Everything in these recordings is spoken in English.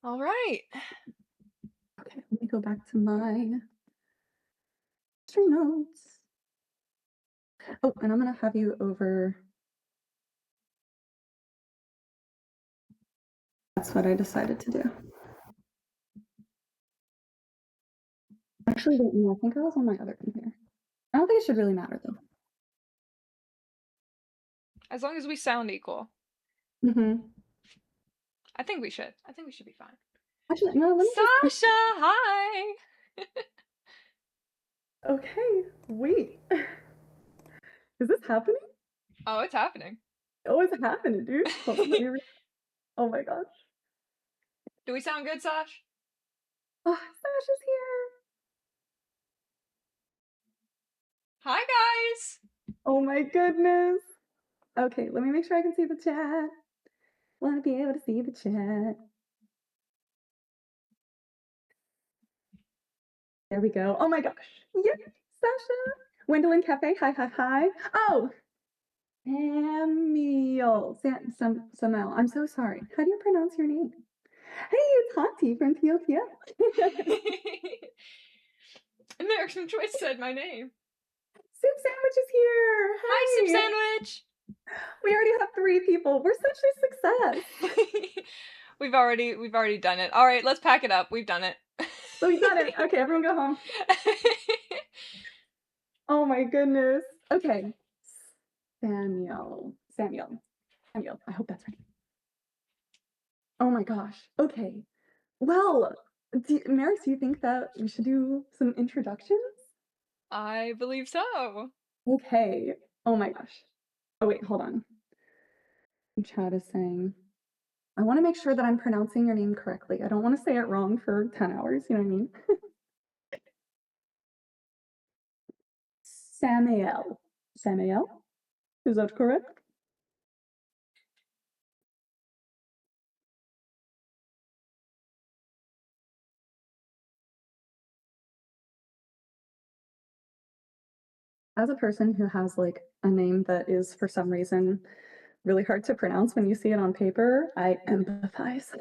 All right. Okay, let me go back to my stream notes. Oh, and I'm gonna have you over. That's what I decided to do. Actually, wait, no, I think I was on my other computer. I don't think it should really matter though. As long as we sound equal. Mm-hmm. I think we should. I think we should be fine. Actually, no, let me just. Sasha, hi. Okay, wait. Is this happening? Oh, it's happening. Oh, it's happening, dude. Hold on, let me oh my gosh. Do we sound good, Sash? Oh, Sasha's here. Hi, guys. Oh my goodness. Okay, let me make sure I can see the chat. Want to be able to see the chat. There we go. Oh my gosh. Yes, Sasha. Gwendolyn Cafe. Hi, hi, hi. Oh, Samuel. I'm so sorry. How do you pronounce your name? Hey, it's Hauntie from TLTL. American Choice said my name. Soup Sandwich is here. Hi, Soup Hey. Sandwich. We already have 3 people. We're such a success. We've already done it. All right, let's pack it up. We've done it. So we done it. Okay, everyone go home. Oh my goodness. Okay. Samuel. I hope that's right. Oh my gosh. Okay. Well, Marix, do you think that we should do some introductions? I believe so. Okay. Oh my gosh. Oh wait, hold on. Chat is saying, I want to make sure that I'm pronouncing your name correctly. I don't want to say it wrong for 10 hours, you know what I mean? Samael. Samael? Is that correct? As a person who has like a name that is for some reason really hard to pronounce when you see it on paper, I empathize.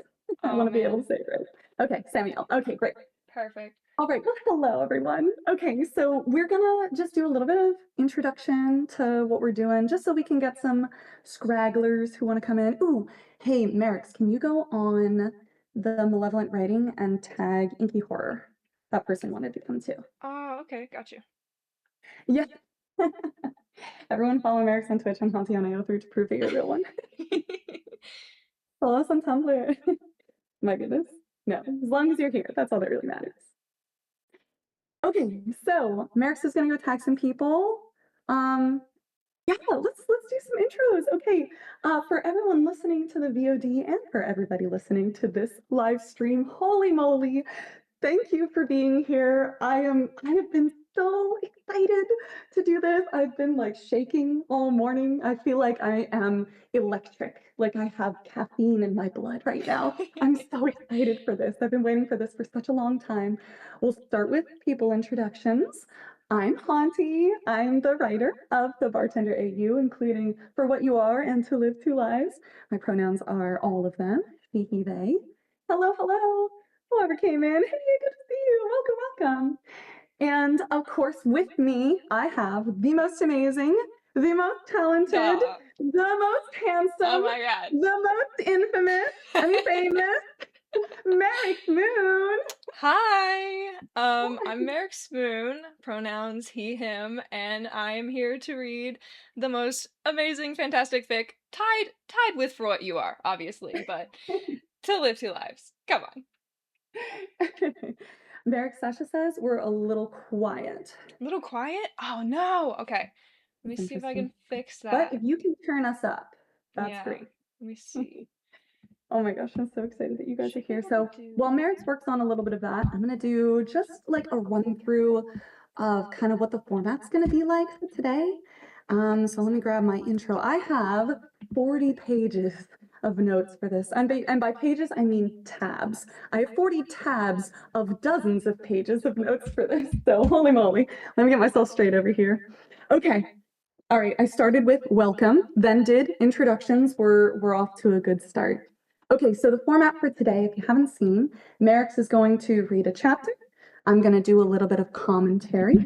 I want to be able to say it right. Okay, Samuel. Okay, great. Perfect. All right, well, hello everyone. Okay, so we're gonna just do a little bit of introduction to what we're doing, just so we can get some scragglers who want to come in. Ooh, hey, Marix, can you go on the Malevolent Writing and tag Inky Horror? That person wanted to come too. Oh, okay, got you. Yeah. Everyone follow Marix on Twitch and Hauntie on AO3 to prove that you're a real one. Follow us on Tumblr. My goodness. No, as long as you're here, that's all that really matters. Okay, so Marix is gonna go tag some people. Yeah, let's do some intros. Okay, for everyone listening to the VOD and for everybody listening to this live stream, holy moly, thank you for being here. I have been so excited to do this. I've been like shaking all morning. I feel like I am electric, like I have caffeine in my blood right now. I'm so excited for this. I've been waiting for this for such a long time. We'll start with people introductions. I'm Hauntie. I'm the writer of The Bartender AU, including For What You Are and To Live Two Lives. My pronouns are all of them, he, they. Hello, hello. Whoever came in. Hey, good to see you. Welcome, welcome. And of course, with me, I have the most amazing, the most talented, Duh. the most handsome, Oh my god. the most infamous and famous Marix Moon. Hi. I'm Merrick Spoon, pronouns he, him, and I am here to read the most amazing, fantastic fic, tied with For What You Are, obviously, but To Live Two Lives. Come on. Marix, Sasha says we're a little quiet. A little quiet? Oh no. Okay. Let me That's see if I can interesting. fix But that. if you can turn us up, that's Yeah. great. Let me see. Oh my gosh, I'm so excited that you guys are Should be here. able So to do while that. Merrick's works on a little bit of that, I'm gonna do just like a run through of kind of what the format's gonna be like for today. So let me grab my intro. I have 40 pages of notes for this. And by pages, I mean tabs. I have 40 tabs of dozens of pages of notes for this. So holy moly, let me get myself straight over here. Okay. All right, I started with welcome, then did introductions. We're off to a good start. Okay, so the format for today, if you haven't seen, Marix is going to read a chapter. I'm going to do a little bit of commentary,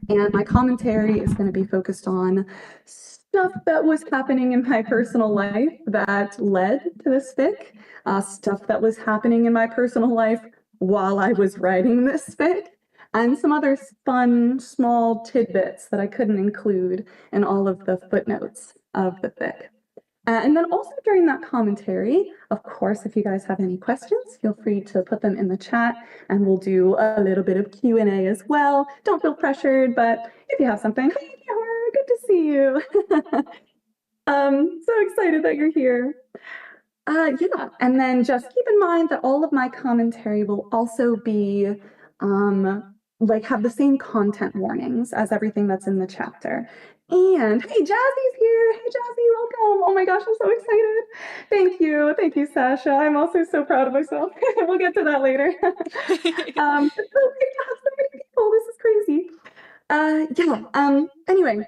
and my commentary is going to be focused on stuff that was happening in my personal life that led to this fic, stuff that was happening in my personal life while I was writing this fic, and some other fun, small tidbits that I couldn't include in all of the footnotes of the fic. And then also during that commentary, of course, if you guys have any questions, feel free to put them in the chat and we'll do a little bit of Q&A as well. Don't feel pressured, but if you have something, hi, Taylor, good to see you. So excited that you're here. Yeah, and then just keep in mind that all of my commentary will also be like have the same content warnings as everything that's in the chapter. And hey, Jazzy's here. Hey, Jazzy, welcome. Oh my gosh, I'm so excited. Thank you. Thank you, Sasha. I'm also so proud of myself. We'll get to that later. It's so great to have so many people. This is crazy. Anyway,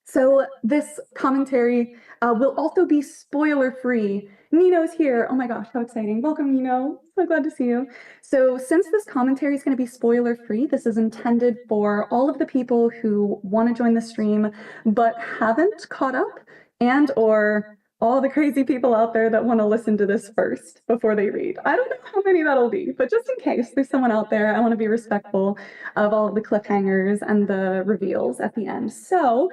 so this commentary will also be spoiler free. Nino's here. Oh my gosh, how exciting. Welcome, Nino. So glad to see you. So since this commentary is going to be spoiler free, this is intended for all of the people who want to join the stream but haven't caught up, and or all the crazy people out there that want to listen to this first before they read. I don't know how many that'll be, but just in case there's someone out there, I want to be respectful of all of the cliffhangers and the reveals at the end. So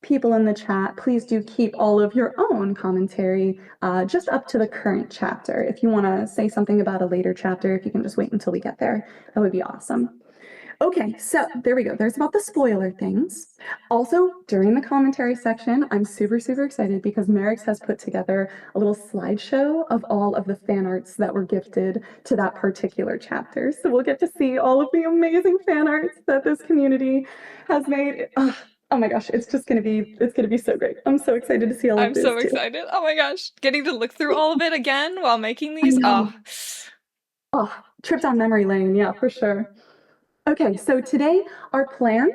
people in the chat, please do keep all of your own commentary just up to the current chapter. If you want to say something about a later chapter, if you can just wait until we get there, that would be awesome. Okay, so there we go. There's about the spoiler things. Also, during the commentary section, I'm super, super excited because Marix has put together a little slideshow of all of the fan arts that were gifted to that particular chapter. So we'll get to see all of the amazing fan arts that this community has made. Oh my gosh, it's gonna be so great. I'm so excited to see all of I'm this so too. excited. Oh my gosh. Getting to look through all of it again while making I these. know. Oh. Oh, trip down memory lane, yeah, for sure. Okay, so today our plan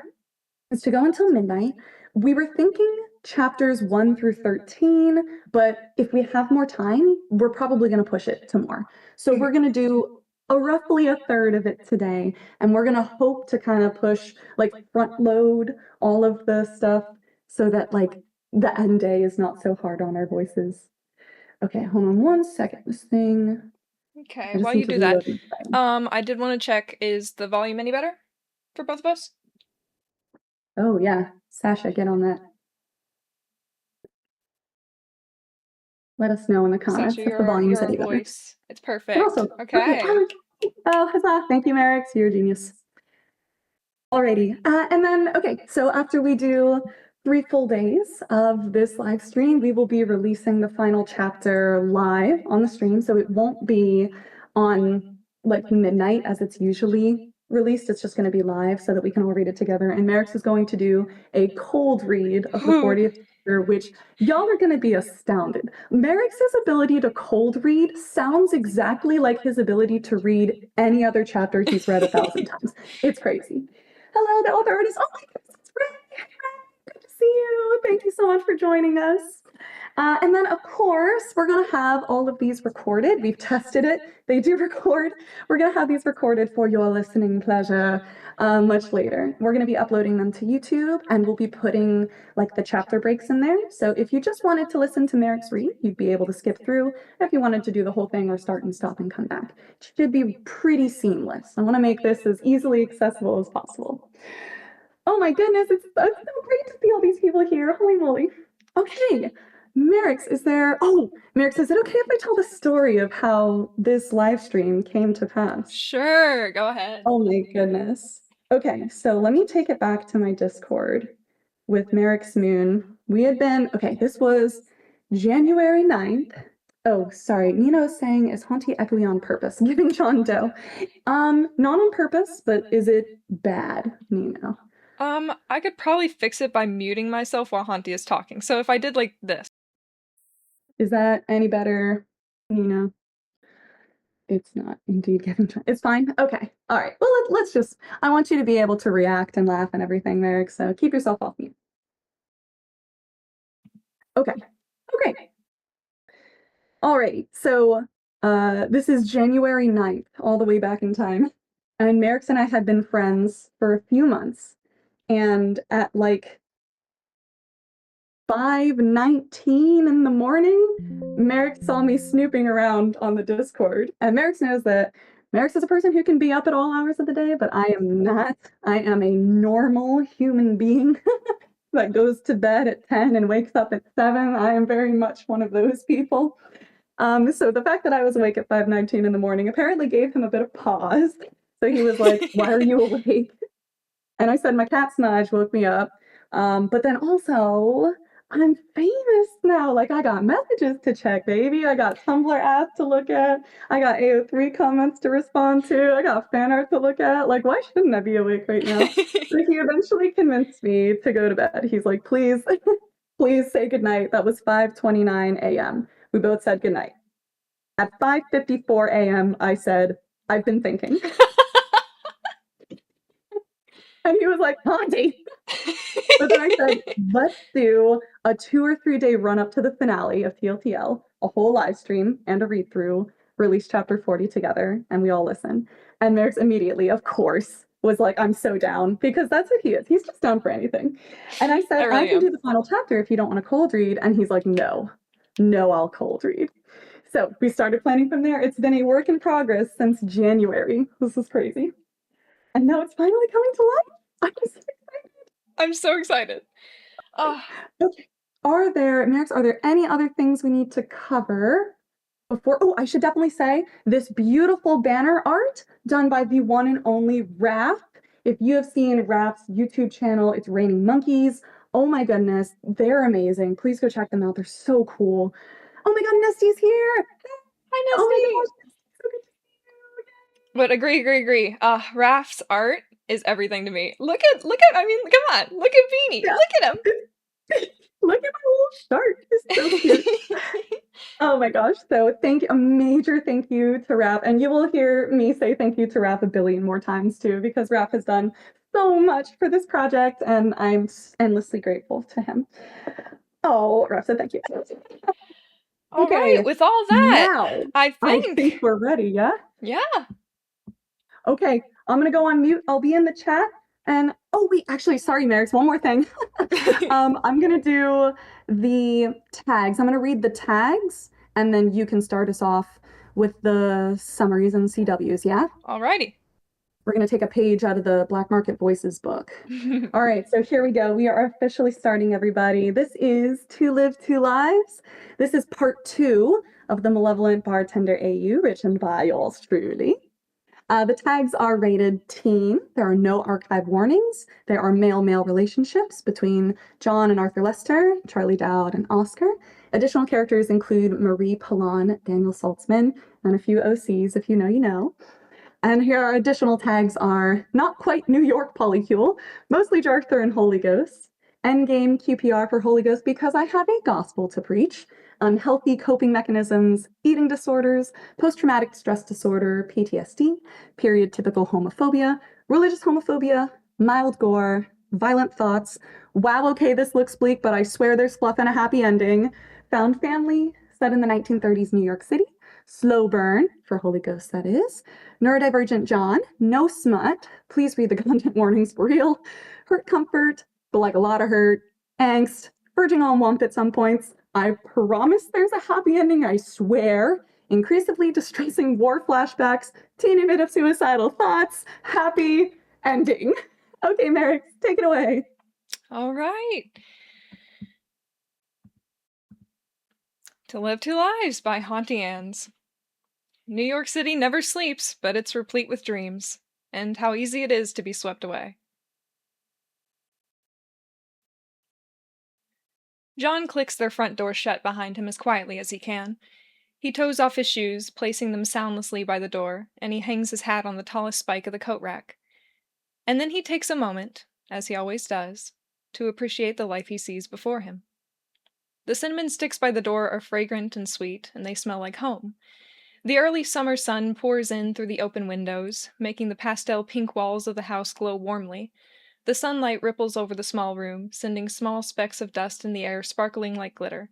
is to go until midnight. We were thinking chapters 1 through 13, but if we have more time, we're probably going to push it to more. So we're going to do roughly a third of it today, and we're going to hope to kind of push, like front load all of the stuff so that like the end day is not so hard on our voices. Okay, hold on one second. This thing, Okay, I just while need you to do that, reload my phone. I did want to check, is the volume any better for both of us? Oh yeah, Sasha, get on that. Let us know in the Sasha, comments if the volume's you're our any better. voice. It's But perfect. also, okay, Okay. oh, huzzah, thank you, Marix, you're a genius. Alrighty, and then, okay, so after we do 3 full days of this live stream, we will be releasing the final chapter live on the stream, so it won't be on like midnight as it's usually released. It's just going to be live so that we can all read it together. And Marix is going to do a cold read of the 40th chapter, which y'all are going to be astounded. Marix's ability to cold read sounds exactly like his ability to read any other chapter he's read 1,000 times. It's crazy. Hello, the other artist. Oh my goodness, it's Ray. Good to see you. Thank you so much for joining us. And then, of course, we're going to have all of these recorded. We've tested it. They do record. We're going to have these recorded for your listening pleasure much later. We're going to be uploading them to YouTube, and we'll be putting like the chapter breaks in there. So if you just wanted to listen to Marix read, you'd be able to skip through. If you wanted to do the whole thing or start and stop and come back, it should be pretty seamless. I want to make this as easily accessible as possible. Oh my goodness, it's so great to see all these people here. Holy moly. Okay, Marix, Marix, is it okay if I tell the story of how this live stream came to pass? Sure, go ahead. Oh my goodness. Okay, so let me take it back to my Discord with Marix Moon. This was January 9th. Oh, sorry, Nina is saying, is Hauntie echoey on purpose, giving John Doe? Not on purpose, but is it bad, Nina? I could probably fix it by muting myself while Hauntie is talking. So if I did like this. Is that any better, Nina? It's not indeed giving. It's fine. Okay. All right. Well, let's just. I want you to be able to react and laugh and everything, Merrick. So keep yourself off mute. Okay. Okay. Alrighty. So This is January 9th, all the way back in time. And Marix and I had been friends for a few months. And at like 5:19 in the morning, Merrick saw me snooping around on the Discord. And Merrick knows that Merrick is a person who can be up at all hours of the day, but I am not. I am a normal human being that goes to bed at 10 and wakes up at 7. I am very much one of those people. So the fact that I was awake at 5:19 in the morning apparently gave him a bit of pause. So he was like, "Why are you awake?" And I said, my cat Snodge woke me up. But then also, I'm famous now. Like, I got messages to check, baby. I got Tumblr ads to look at. I got AO3 comments to respond to. I got fan art to look at. Like, why shouldn't I be awake right now? But he eventually convinced me to go to bed. He's like, please, please say goodnight. That was 5:29 a.m. We both said goodnight. At 5:54 a.m., I said, I've been thinking. And he was like, Hauntie. But then I said, let's do a 2 or 3 day run up to the finale of TLTL, a whole live stream and a read through, release chapter 40 together, and we all listen. And Merrick's immediately, of course, was like, I'm so down, because that's what he is. He's just down for anything. And I I said, I really can do am. the final chapter if you don't want to cold read. And he's like, no, no, I'll cold read. So we started planning from there. It's been a work in progress since January. This is crazy. And now it's finally coming to life. I'm so excited. I'm so excited. Oh, Okay. Max, are there any other things we need to cover before? Oh, I should definitely say this beautiful banner art done by the one and only Raph. If you have seen Raph's YouTube channel, it's Raining Monkeys. Oh my goodness, they're amazing. Please go check them out. They're so cool. Oh my god, Nesty's here. hi, Oh my Nesty. gosh, so good to see But agree. Raph's art is everything to me. I mean, come on. Look at Beanie. you. Look at him. Yeah. Look at my little shark. It's so cute. Oh my gosh. So a major thank you to Raph. And you will hear me say thank you to Raph a billion more times too, because Raph has done so much for this project and I'm endlessly grateful to him. Oh, Raph said thank you. All right, Okay, with all that, now I I think think, we're ready, yeah? yeah. Okay, I'm gonna go on mute. I'll be in the chat. And oh wait, actually, sorry, Marix, one more thing. I'm gonna do the tags. I'm gonna read the tags, and then you can start us off with the summaries and CWs, yeah? Alrighty. We're gonna take a page out of the Black Market Voices book. All right, so here we go. We are officially starting, everybody. This is To Live Two Lives. This is part 2 of the Malevolent Bartender AU, written by yours truly. The tags are rated teen. There are no archive warnings. There are male-male relationships between John and Arthur Lester, Charlie Dowd and Oscar. Additional characters include Marie Pallon, Daniel Saltzman, and a few OCs, if you know, you know. And here our additional tags are not quite New York polycule, mostly Jarther and Holy Ghost. Endgame QPR for Holy Ghost because I have a gospel to preach. Unhealthy coping mechanisms, eating disorders, post-traumatic stress disorder, PTSD, period typical homophobia, religious homophobia, mild gore, violent thoughts. Wow, okay, this looks bleak, but I swear there's fluff and a happy ending. Found family, set in the 1930s New York City. Slow burn, for Holy Ghost, that is. Neurodivergent John, no smut. Please read the content warnings for real. Hurt comfort, but like a lot of hurt. Angst, verging on womp at some points. I promise there's a happy ending, I swear. Increasingly distressing war flashbacks, teeny bit of suicidal thoughts, happy ending. Okay, Marix, take it away. All right. To Live Two Lives by Hauntie. New York City never sleeps, but it's replete with dreams, and how easy it is to be swept away. John clicks their front door shut behind him as quietly as he can. He toes off his shoes, placing them soundlessly by the door, and he hangs his hat on the tallest spike of the coat rack. And then he takes a moment, as he always does, to appreciate the life he sees before him. The cinnamon sticks by the door are fragrant and sweet, and they smell like home. The early summer sun pours in through the open windows, making the pastel pink walls of the house glow warmly. The sunlight ripples over the small room, sending small specks of dust in the air sparkling like glitter.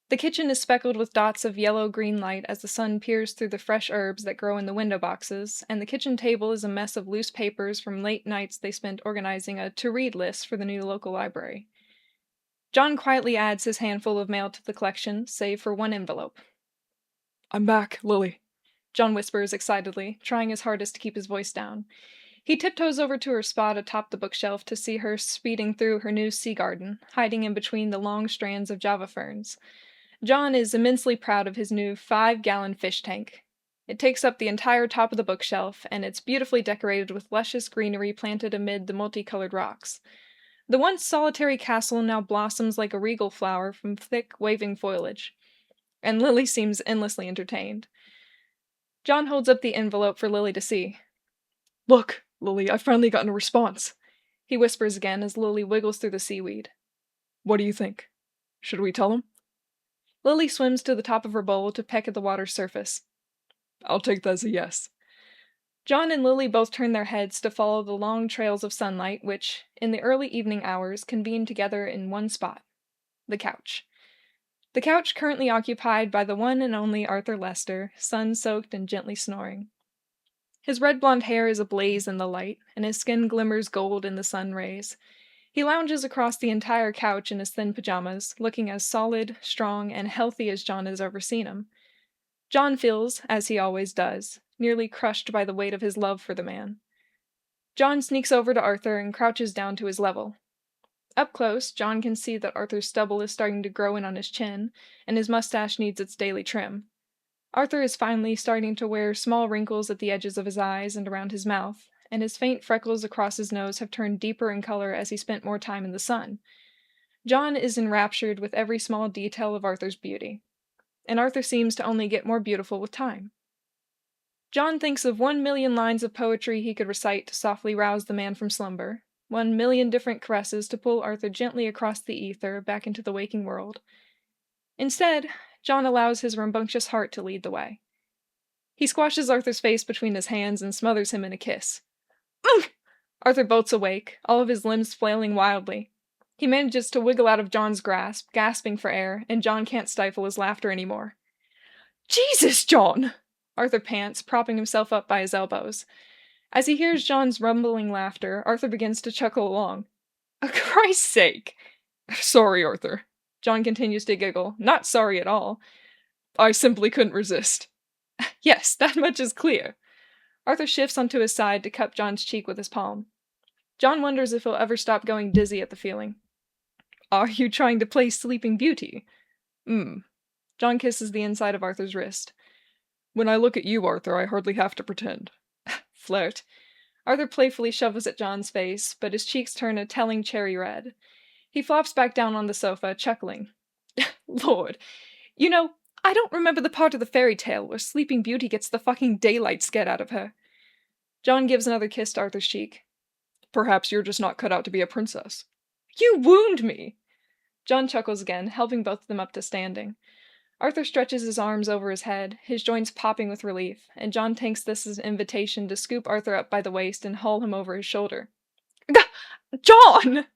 The kitchen is speckled with dots of yellow-green light as the sun peers through the fresh herbs that grow in the window boxes, and the kitchen table is a mess of loose papers from late nights they spent organizing a to-read list for the new local library. John quietly adds his handful of mail to the collection, save for one envelope. "I'm back, Lily," John whispers excitedly, trying his hardest to keep his voice down. He tiptoes over to her spot atop the bookshelf to see her speeding through her new sea garden, hiding in between the long strands of java ferns. John is immensely proud of his new 5-gallon fish tank. It takes up the entire top of the bookshelf, and it's beautifully decorated with luscious greenery planted amid the multicolored rocks. The once solitary castle now blossoms like a regal flower from thick, waving foliage, and Lily seems endlessly entertained. John holds up the envelope for Lily to see. "Look, Lily, I've finally gotten a response," he whispers again as Lily wiggles through the seaweed. "What do you think? Should we tell him?" Lily swims to the top of her bowl to peck at the water's surface. "I'll take that as a yes." John and Lily both turn their heads to follow the long trails of sunlight which, in the early evening hours, convene together in one spot. The couch. The couch currently occupied by the one and only Arthur Lester, sun-soaked and gently snoring. His red-blonde hair is ablaze in the light, and his skin glimmers gold in the sun rays. He lounges across the entire couch in his thin pajamas, looking as solid, strong, and healthy as John has ever seen him. John feels, as he always does, nearly crushed by the weight of his love for the man. John sneaks over to Arthur and crouches down to his level. Up close, John can see that Arthur's stubble is starting to grow in on his chin, and his mustache needs its daily trim. Arthur is finally starting to wear small wrinkles at the edges of his eyes and around his mouth, and his faint freckles across his nose have turned deeper in color as he spent more time in the sun. John is enraptured with every small detail of Arthur's beauty, and Arthur seems to only get more beautiful with time. John thinks of 1,000,000 lines of poetry he could recite to softly rouse the man from slumber, 1,000,000 different caresses to pull Arthur gently across the ether back into the waking world. Instead, John allows his rambunctious heart to lead the way. He squashes Arthur's face between his hands and smothers him in a kiss. "Ugh!" Arthur bolts awake, all of his limbs flailing wildly. He manages to wiggle out of John's grasp, gasping for air, and John can't stifle his laughter anymore. "Jesus, John!" Arthur pants, propping himself up by his elbows. As he hears John's rumbling laughter, Arthur begins to chuckle along. "For Christ's sake!" "Sorry, Arthur." John continues to giggle, not sorry at all. "I simply couldn't resist." "Yes, that much is clear." Arthur shifts onto his side to cup John's cheek with his palm. John wonders if he'll ever stop going dizzy at the feeling. "Are you trying to play Sleeping Beauty?" John kisses the inside of Arthur's wrist. "When I look at you, Arthur, I hardly have to pretend." Flirt. Arthur playfully shovels at John's face, but his cheeks turn a telling cherry red. He flops back down on the sofa, chuckling. "Lord, I don't remember the part of the fairy tale where Sleeping Beauty gets the fucking daylight scared out of her." John gives another kiss to Arthur's cheek. "Perhaps you're just not cut out to be a princess." "You wound me!" John chuckles again, helping both of them up to standing. Arthur stretches his arms over his head, his joints popping with relief, and John takes this as an invitation to scoop Arthur up by the waist and haul him over his shoulder. "John!"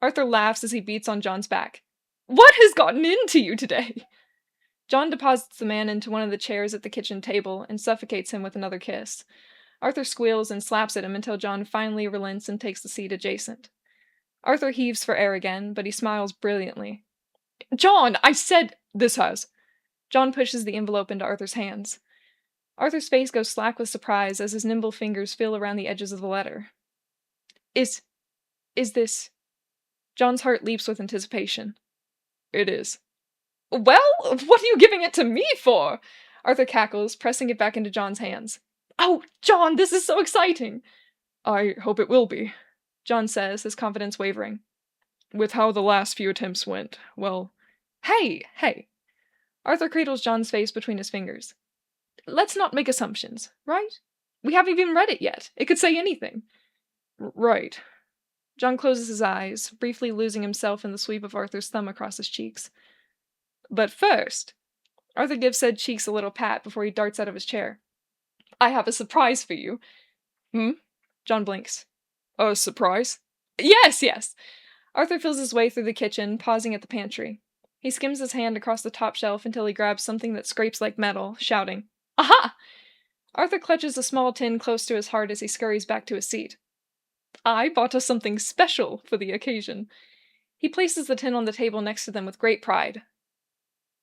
Arthur laughs as he beats on John's back. "What has gotten into you today?" John deposits the man into one of the chairs at the kitchen table and suffocates him with another kiss. Arthur squeals and slaps at him until John finally relents and takes the seat adjacent. Arthur heaves for air again, but he smiles brilliantly. "John, I said—" This has. John pushes the envelope into Arthur's hands. Arthur's face goes slack with surprise as his nimble fingers feel around the edges of the letter. Is this... John's heart leaps with anticipation. It is. "Well, what are you giving it to me for?" Arthur cackles, pressing it back into John's hands. "Oh, John, this is so exciting!" "I hope it will be," John says, his confidence wavering. "With how the last few attempts went, well..." Hey! Arthur cradles John's face between his fingers. "Let's not make assumptions, right? We haven't even read it yet. It could say anything." "Right." John closes his eyes, briefly losing himself in the sweep of Arthur's thumb across his cheeks. "But first," Arthur gives said cheeks a little pat before he darts out of his chair. "I have a surprise for you." John blinks. "A surprise?" Yes! Arthur feels his way through the kitchen, pausing at the pantry. He skims his hand across the top shelf until he grabs something that scrapes like metal, shouting, "Aha!" Arthur clutches a small tin close to his heart as he scurries back to his seat. "I bought us something special for the occasion." He places the tin on the table next to them with great pride.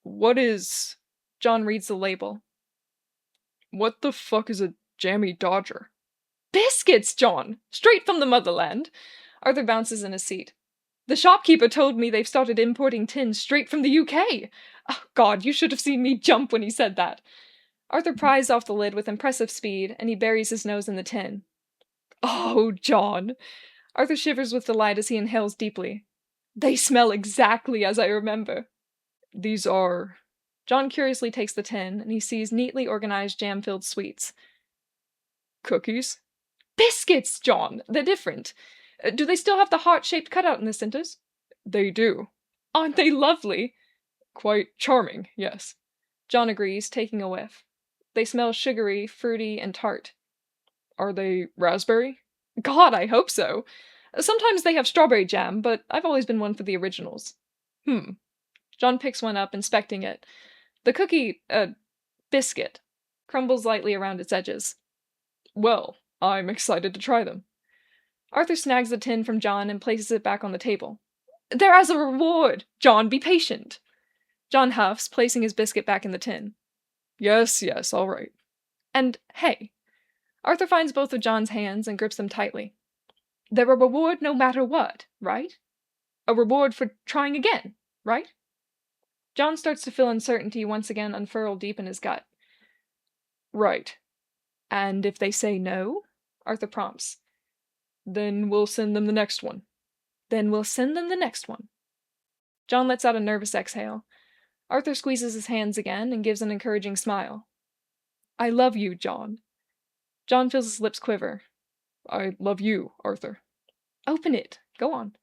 "What is—" John reads the label. "What the fuck is a jammy Dodger?" "Biscuits, John! Straight from the motherland!" Arthur bounces in his seat. "The shopkeeper told me they've started importing tins straight from the UK. Oh, God, you should have seen me jump when he said that." Arthur pries off the lid with impressive speed, and he buries his nose in the tin. "Oh, John." Arthur shivers with delight as he inhales deeply. "They smell exactly as I remember." "These are—" John curiously takes the tin, and he sees neatly organized jam-filled sweets. "Cookies?" "Biscuits, John! They're different. Do they still have the heart-shaped cutout in the centers?" "They do." "Aren't they lovely?" "Quite charming, yes." John agrees, taking a whiff. They smell sugary, fruity, and tart. "Are they raspberry?" "God, I hope so. Sometimes they have strawberry jam, but I've always been one for the originals." "Hmm." John picks one up, inspecting it. The cookie, biscuit, crumbles lightly around its edges. "Well, I'm excited to try them." Arthur snags the tin from John and places it back on the table. "They're as a reward! John, be patient." John huffs, placing his biscuit back in the tin. "Yes, yes, all right." "And, hey." Arthur finds both of John's hands and grips them tightly. "They're a reward no matter what, right? A reward for trying again, right?" John starts to feel uncertainty once again unfurl deep in his gut. "Right." "And if they say no?" Arthur prompts. Then we'll send them the next one. "Then we'll send them the next one." John lets out a nervous exhale. Arthur squeezes his hands again and gives an encouraging smile. "I love you, John." John feels his lips quiver. "I love you, Arthur." "Open it. Go on."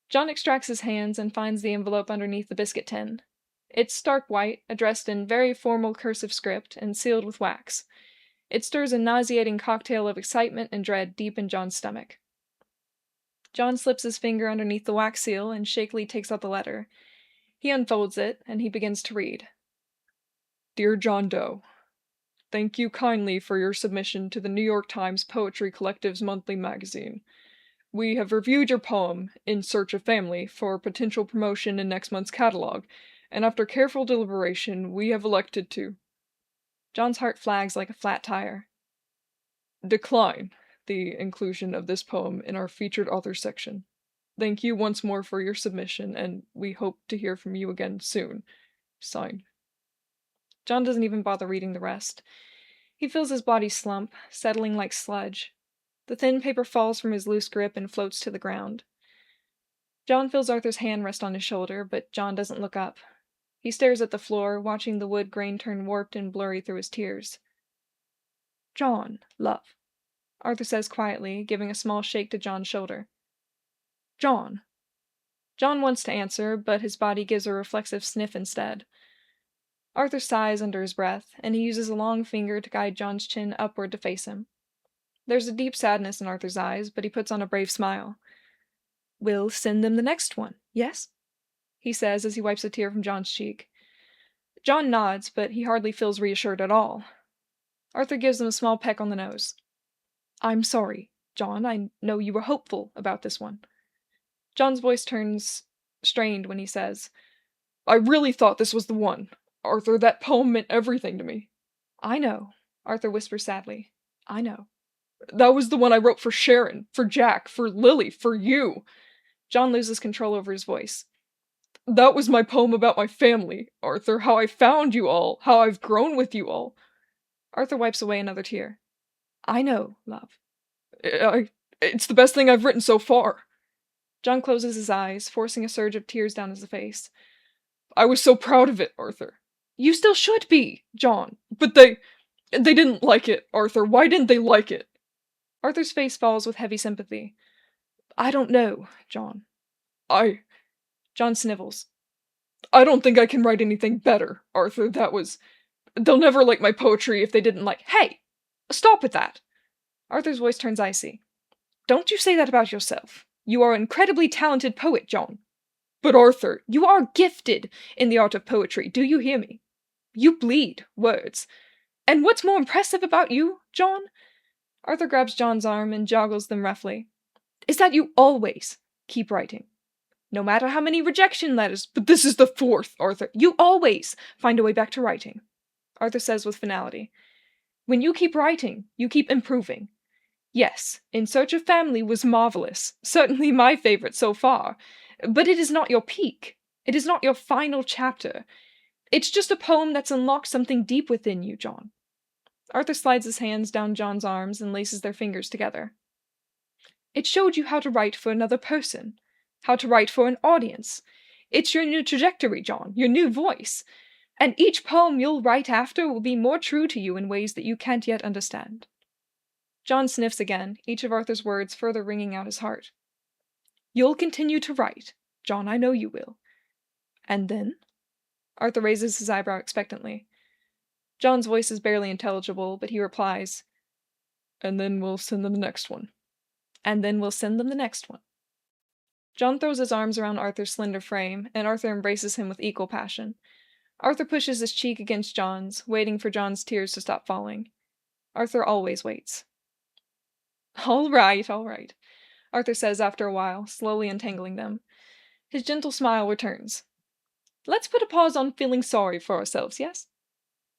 John extracts his hands and finds the envelope underneath the biscuit tin. It's stark white, addressed in very formal cursive script, and sealed with wax. It stirs a nauseating cocktail of excitement and dread deep in John's stomach. John slips his finger underneath the wax seal and shakily takes out the letter. He unfolds it, and he begins to read. "Dear John Doe, thank you kindly for your submission to the New York Times Poetry Collective's monthly magazine. We have reviewed your poem, In Search of Family, for potential promotion in next month's catalog, and after careful deliberation, we have elected to—" John's heart flags like a flat tire. "decline the inclusion of this poem in our featured authors section. Thank you once more for your submission, and we hope to hear from you again soon. Signed." John doesn't even bother reading the rest. He feels his body slump, settling like sludge. The thin paper falls from his loose grip and floats to the ground. John feels Arthur's hand rest on his shoulder, but John doesn't look up. He stares at the floor, watching the wood grain turn warped and blurry through his tears. "John, love," Arthur says quietly, giving a small shake to John's shoulder. "John." John wants to answer, but his body gives a reflexive sniff instead. Arthur sighs under his breath, and he uses a long finger to guide John's chin upward to face him. There's a deep sadness in Arthur's eyes, but he puts on a brave smile. "We'll send them the next one, yes?" he says as he wipes a tear from John's cheek. John nods, but he hardly feels reassured at all. Arthur gives him a small peck on the nose. "I'm sorry, John. I know you were hopeful about this one." John's voice turns strained when he says, "I really thought this was the one. Arthur, that poem meant everything to me." "I know," Arthur whispers sadly. "I know." "That was the one I wrote for Sharon, for Jack, for Lily, for you." John loses control over his voice. "That was my poem about my family, Arthur, how I found you all, how I've grown with you all." Arthur wipes away another tear. "I know, love." It's the best thing I've written so far." John closes his eyes, forcing a surge of tears down his face. "I was so proud of it, Arthur." "You still should be, John." "But they didn't like it, Arthur. Why didn't they like it?" Arthur's face falls with heavy sympathy. "I don't know, John." I John snivels. I don't think I can write anything better, Arthur. They'll never like my poetry if they didn't like— "Hey! Stop with that!" Arthur's voice turns icy. "Don't you say that about yourself. You are an incredibly talented poet, John." But Arthur, you are gifted in the art of poetry, do you hear me? You bleed words. And what's more impressive about you, John? Arthur grabs John's arm and joggles them roughly. Is that you always keep writing. No matter how many rejection letters, but this is the fourth, Arthur. You always find a way back to writing, Arthur says with finality. When you keep writing, you keep improving. Yes, In Search of Family was marvelous, certainly my favorite so far, but it is not your peak. It is not your final chapter. It's just a poem that's unlocked something deep within you, John. Arthur slides his hands down John's arms and laces their fingers together. It showed you how to write for another person, how to write for an audience. It's your new trajectory, John, your new voice. And each poem you'll write after will be more true to you in ways that you can't yet understand. John sniffs again, each of Arthur's words further ringing out his heart. You'll continue to write, John, I know you will. And then? Arthur raises his eyebrow expectantly. John's voice is barely intelligible, but he replies, And then we'll send them the next one. And then we'll send them the next one. John throws his arms around Arthur's slender frame, and Arthur embraces him with equal passion. Arthur pushes his cheek against John's, waiting for John's tears to stop falling. Arthur always waits. All right, Arthur says after a while, slowly untangling them. His gentle smile returns. Let's put a pause on feeling sorry for ourselves, yes?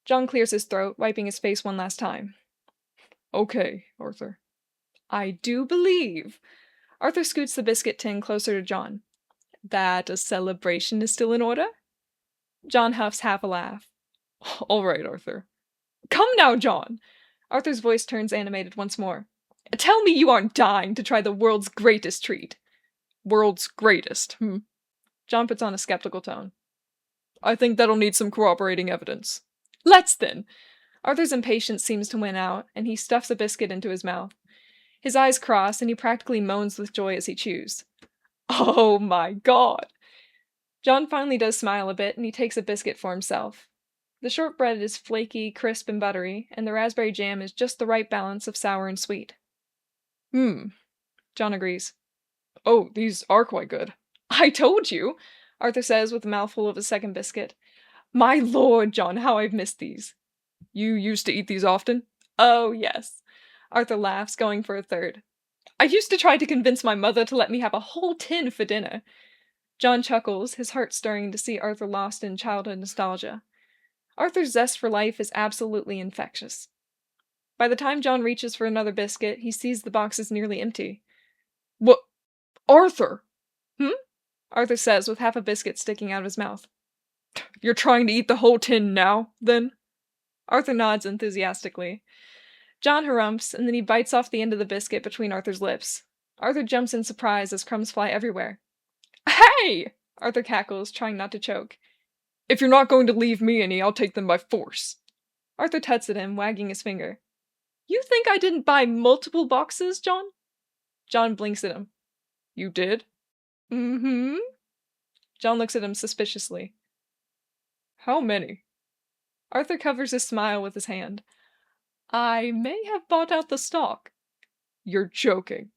John clears his throat, wiping his face one last time. Okay, Arthur. I do believe. Arthur scoots the biscuit tin closer to John. That a celebration is still in order? John huffs half a laugh. All right, Arthur. Come now, John! Arthur's voice turns animated once more. Tell me you aren't dying to try the world's greatest treat. World's greatest, John puts on a skeptical tone. I think that'll need some corroborating evidence. Let's then! Arthur's impatience seems to win out, and he stuffs a biscuit into his mouth. His eyes cross, and he practically moans with joy as he chews. Oh my God! John finally does smile a bit, and he takes a biscuit for himself. The shortbread is flaky, crisp, and buttery, and the raspberry jam is just the right balance of sour and sweet. John agrees. Oh, these are quite good. I told you, Arthur says with a mouthful of his second biscuit. My lord, John, how I've missed these. You used to eat these often? Oh, yes. Arthur laughs, going for a third. I used to try to convince my mother to let me have a whole tin for dinner. John chuckles, his heart stirring to see Arthur lost in childhood nostalgia. Arthur's zest for life is absolutely infectious. By the time John reaches for another biscuit, he sees the box is nearly empty. What? Arthur! Arthur says, with half a biscuit sticking out of his mouth. You're trying to eat the whole tin now, then? Arthur nods enthusiastically. John harumphs, and then he bites off the end of the biscuit between Arthur's lips. Arthur jumps in surprise as crumbs fly everywhere. Hey! Arthur cackles, trying not to choke. If you're not going to leave me any, I'll take them by force. Arthur tuts at him, wagging his finger. You think I didn't buy multiple boxes, John? John blinks at him. You did? Mm-hmm. John looks at him suspiciously. How many? Arthur covers his smile with his hand. I may have bought out the stock. You're joking.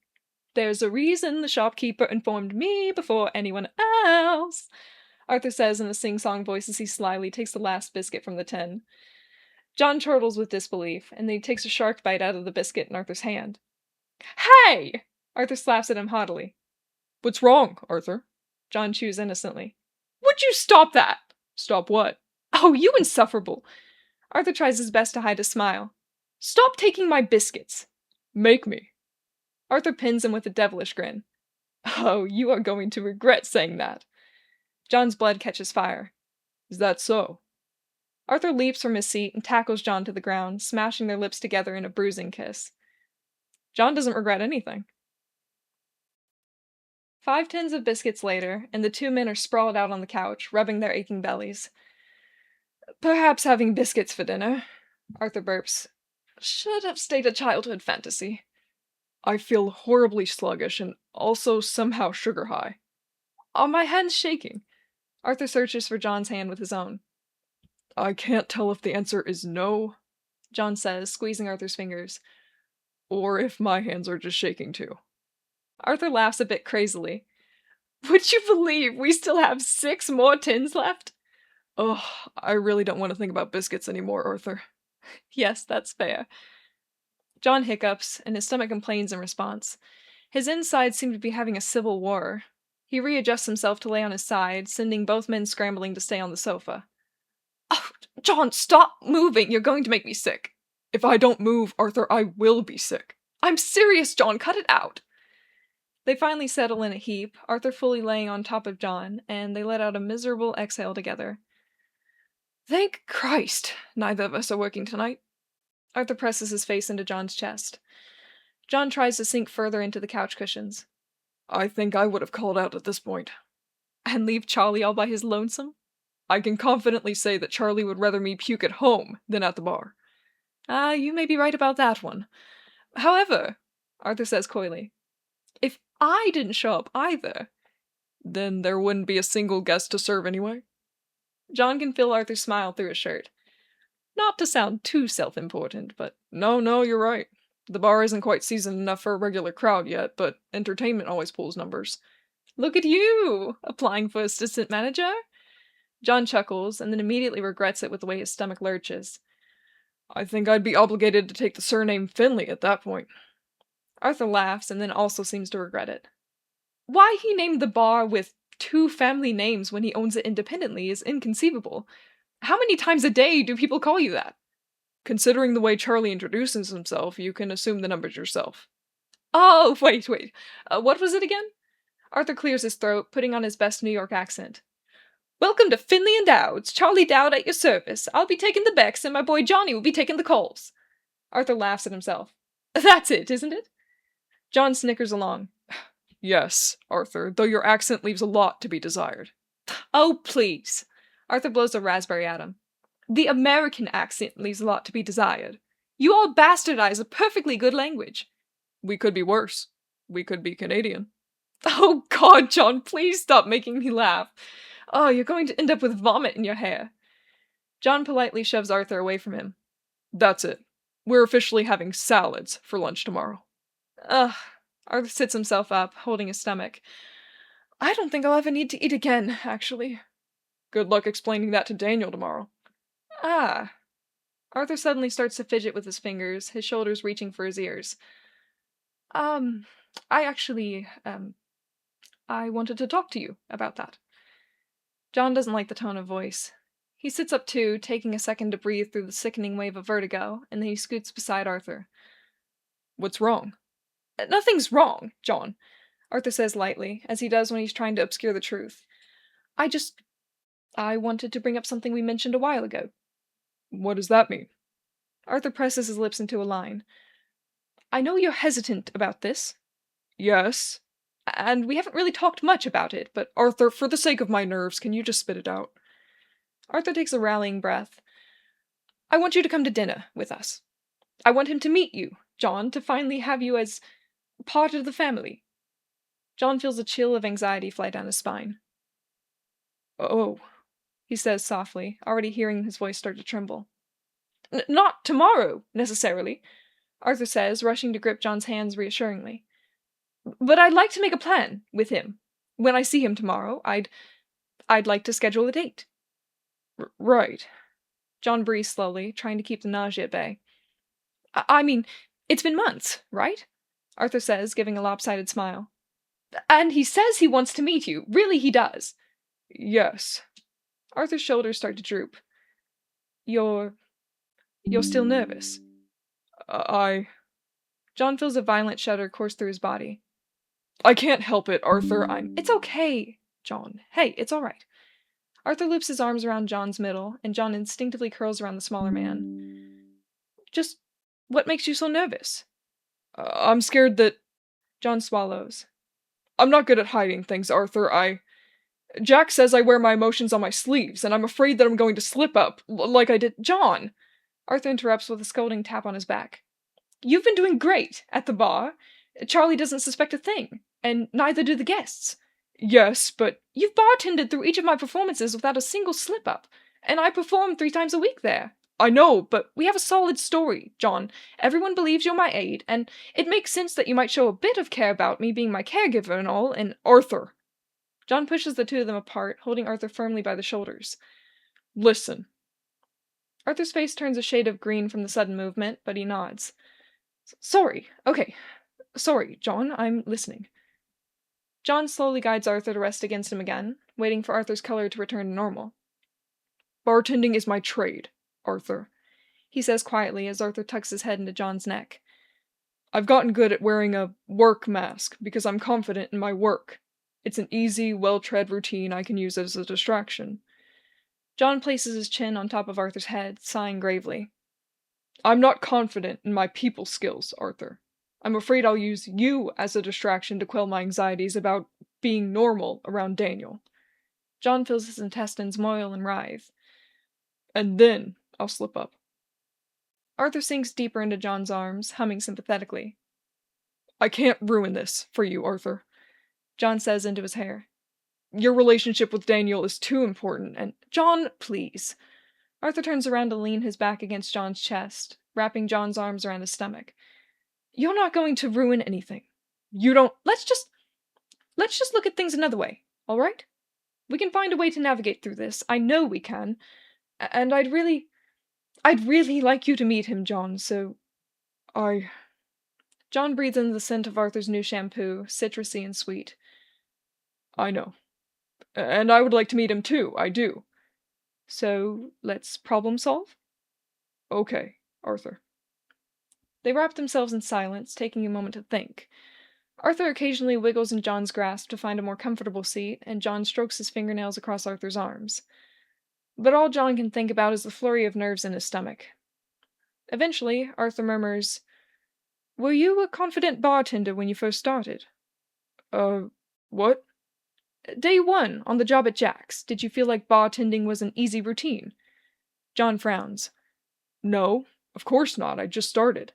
There's a reason the shopkeeper informed me before anyone else, Arthur says in a sing-song voice as he slyly takes the last biscuit from the tin. John chortles with disbelief, and then he takes a sharp bite out of the biscuit in Arthur's hand. Hey! Arthur slaps at him haughtily. What's wrong, Arthur? John chews innocently. Would you stop that? Stop what? Oh, you insufferable. Arthur tries his best to hide a smile. Stop taking my biscuits. Make me. Arthur pins him with a devilish grin. Oh, you are going to regret saying that. John's blood catches fire. Is that so? Arthur leaps from his seat and tackles John to the ground, smashing their lips together in a bruising kiss. John doesn't regret anything. 5 tins of biscuits later, and the two men are sprawled out on the couch, rubbing their aching bellies. Perhaps having biscuits for dinner, Arthur burps. Should have stayed a childhood fantasy. I feel horribly sluggish and also somehow sugar high. Are my hands shaking? Arthur searches for John's hand with his own. I can't tell if the answer is no, John says, squeezing Arthur's fingers, or if my hands are just shaking too. Arthur laughs a bit crazily. Would you believe we still have 6 more tins left? Oh, I really don't want to think about biscuits anymore, Arthur. Yes, that's fair. John hiccups, and his stomach complains in response. His insides seem to be having a civil war. He readjusts himself to lay on his side, sending both men scrambling to stay on the sofa. Oh, John, stop moving! You're going to make me sick. If I don't move, Arthur, I will be sick. I'm serious, John, cut it out! They finally settle in a heap, Arthur fully laying on top of John, and they let out a miserable exhale together. Thank Christ, neither of us are working tonight. Arthur presses his face into John's chest. John tries to sink further into the couch cushions. I think I would have called out at this point. And leave Charlie all by his lonesome? I can confidently say that Charlie would rather me puke at home than at the bar. You may be right about that one. However, Arthur says coyly, if I didn't show up either, then there wouldn't be a single guest to serve anyway. John can feel Arthur's smile through his shirt. Not to sound too self-important, but no, you're right. The bar isn't quite seasoned enough for a regular crowd yet, but entertainment always pulls numbers. Look at you, applying for assistant manager? John chuckles, and then immediately regrets it with the way his stomach lurches. I think I'd be obligated to take the surname Finley at that point. Arthur laughs, and then also seems to regret it. Why he named the bar with 2 family names when he owns it independently is inconceivable. How many times a day do people call you that? Considering the way Charlie introduces himself, you can assume the numbers yourself. Oh, wait. What was it again? Arthur clears his throat, putting on his best New York accent. Welcome to Finley and Dowd's. Charlie Dowd at your service. I'll be taking the Becks, and my boy Johnny will be taking the calls. Arthur laughs at himself. That's it, isn't it? John snickers along. Yes, Arthur, though your accent leaves a lot to be desired. Oh, please. Arthur blows a raspberry at him. The American accent leaves a lot to be desired. You all bastardize a perfectly good language. We could be worse. We could be Canadian. Oh, God, John, please stop making me laugh. Oh, you're going to end up with vomit in your hair. John politely shoves Arthur away from him. That's it. We're officially having salads for lunch tomorrow. Ugh. Arthur sits himself up, holding his stomach. I don't think I'll ever need to eat again, actually. Good luck explaining that to Daniel tomorrow. Ah. Arthur suddenly starts to fidget with his fingers, his shoulders reaching for his ears. I actually, I wanted to talk to you about that. John doesn't like the tone of voice. He sits up too, taking a second to breathe through the sickening wave of vertigo, and then he scoots beside Arthur. What's wrong? Nothing's wrong, John, Arthur says lightly, as he does when he's trying to obscure the truth. I wanted to bring up something we mentioned a while ago. What does that mean? Arthur presses his lips into a line. I know you're hesitant about this. Yes. And we haven't really talked much about it, but Arthur, for the sake of my nerves, can you just spit it out? Arthur takes a rallying breath. I want you to come to dinner with us. I want him to meet you, John, to finally have you as part of the family. John feels a chill of anxiety fly down his spine. Oh, he says softly, already hearing his voice start to tremble. Not tomorrow, necessarily, Arthur says, rushing to grip John's hands reassuringly. But I'd like to make a plan with him. When I see him tomorrow, I'd like to schedule a date. Right. John breathes slowly, trying to keep the nausea at bay. I mean, it's been months, right? Arthur says, giving a lopsided smile. And he says he wants to meet you. Really, he does. Yes. Arthur's shoulders start to droop. You're still nervous. John feels a violent shudder course through his body. I can't help it, Arthur. It's okay, John. Hey, it's all right. Arthur loops his arms around John's middle, and John instinctively curls around the smaller man. Just what makes you so nervous? I'm scared that... John swallows. I'm not good at hiding things, Arthur. Jack says I wear my emotions on my sleeves, and I'm afraid that I'm going to slip up, like I did... John! Arthur interrupts with a scolding tap on his back. You've been doing great at the bar. Charlie doesn't suspect a thing, and neither do the guests. Yes, but you've bartended through each of my performances without a single slip-up, and I perform 3 times a week there. I know, but we have a solid story, John. Everyone believes you're my aide, and it makes sense that you might show a bit of care about me being my caregiver and all, and Arthur. John pushes the two of them apart, holding Arthur firmly by the shoulders. Listen. Arthur's face turns a shade of green from the sudden movement, but he nods. Sorry. Okay. Sorry, John, I'm listening. John slowly guides Arthur to rest against him again, waiting for Arthur's color to return to normal. Bartending is my trade, Arthur, he says quietly as Arthur tucks his head into John's neck. I've gotten good at wearing a work mask because I'm confident in my work. It's an easy, well-tread routine I can use as a distraction. John places his chin on top of Arthur's head, sighing gravely. I'm not confident in my people skills, Arthur. I'm afraid I'll use you as a distraction to quell my anxieties about being normal around Daniel. John feels his intestines moil and writhe. And then I'll slip up. Arthur sinks deeper into John's arms, humming sympathetically. I can't ruin this for you, Arthur, John says into his hair. Your relationship with Daniel is too important, and— John, please. Arthur turns around to lean his back against John's chest, wrapping John's arms around his stomach. You're not going to ruin anything. You don't— Let's just look at things another way, all right? We can find a way to navigate through this. I know we can. And I'd really like you to meet him, John, so John breathes in the scent of Arthur's new shampoo, citrusy and sweet. I know. And I would like to meet him too, I do. So, let's problem solve? Okay, Arthur. They wrap themselves in silence, taking a moment to think. Arthur occasionally wiggles in John's grasp to find a more comfortable seat, and John strokes his fingernails across Arthur's arms. But all John can think about is the flurry of nerves in his stomach. Eventually, Arthur murmurs, Were you a confident bartender when you first started? What? Day one, on the job at Jack's, did you feel like bartending was an easy routine? John frowns. No, of course not, I just started.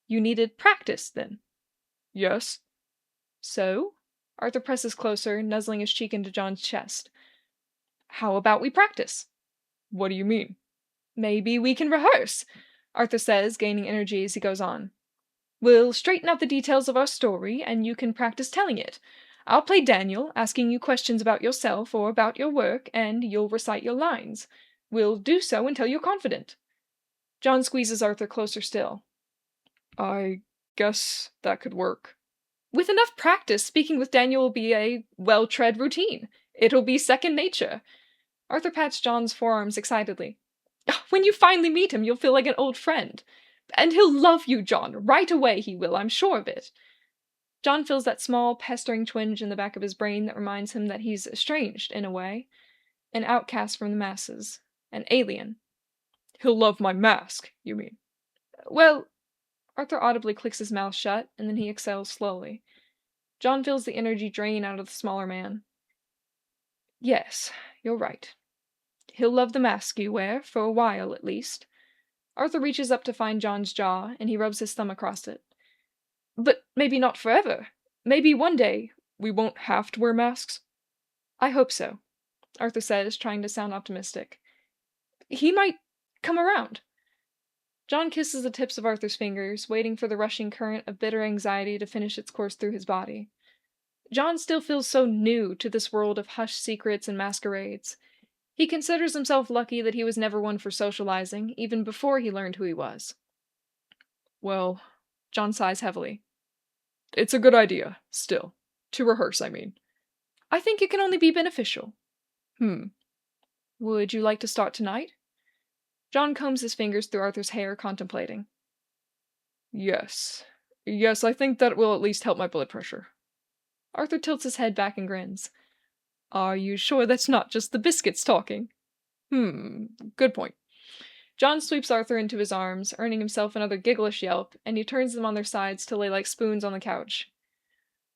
You needed practice, then? Yes. So? Arthur presses closer, nuzzling his cheek into John's chest. How about we practice? What do you mean? Maybe we can rehearse, Arthur says, gaining energy as he goes on. We'll straighten out the details of our story, and you can practice telling it. I'll play Daniel, asking you questions about yourself or about your work, and you'll recite your lines. We'll do so until you're confident. John squeezes Arthur closer still. I guess that could work. With enough practice, speaking with Daniel will be a well-tread routine. It'll be second nature. Arthur pats John's forearms excitedly. When you finally meet him, you'll feel like an old friend. And he'll love you, John. Right away he will, I'm sure of it. John feels that small, pestering twinge in the back of his brain that reminds him that he's estranged, in a way. An outcast from the masses. An alien. He'll love my mask, you mean? Well, Arthur audibly clicks his mouth shut, and then he exhales slowly. John feels the energy drain out of the smaller man. Yes, you're right. He'll love the mask you wear, for a while at least. Arthur reaches up to find John's jaw, and he rubs his thumb across it. But maybe not forever. Maybe one day we won't have to wear masks. I hope so, Arthur says, trying to sound optimistic. He might come around. John kisses the tips of Arthur's fingers, waiting for the rushing current of bitter anxiety to finish its course through his body. John still feels so new to this world of hushed secrets and masquerades. He considers himself lucky that he was never one for socializing, even before he learned who he was. Well, John sighs heavily. It's a good idea, still. To rehearse, I mean. I think it can only be beneficial. Would you like to start tonight? John combs his fingers through Arthur's hair, contemplating. Yes, I think that will at least help my blood pressure. Arthur tilts his head back and grins. Are you sure that's not just the biscuits talking? Good point. John sweeps Arthur into his arms, earning himself another gigglish yelp, and he turns them on their sides to lay like spoons on the couch.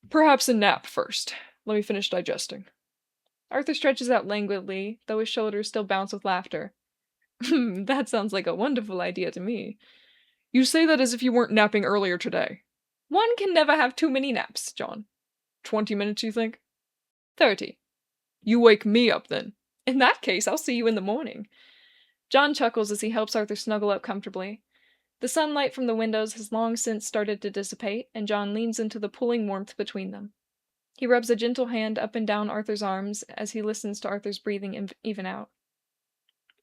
Perhaps a nap first. Let me finish digesting. Arthur stretches out languidly, though his shoulders still bounce with laughter. That sounds like a wonderful idea to me. You say that as if you weren't napping earlier today. One can never have too many naps, John. 20 minutes, you think? 30. You wake me up, then. In that case, I'll see you in the morning. John chuckles as he helps Arthur snuggle up comfortably. The sunlight from the windows has long since started to dissipate, and John leans into the pulling warmth between them. He rubs a gentle hand up and down Arthur's arms as he listens to Arthur's breathing even out.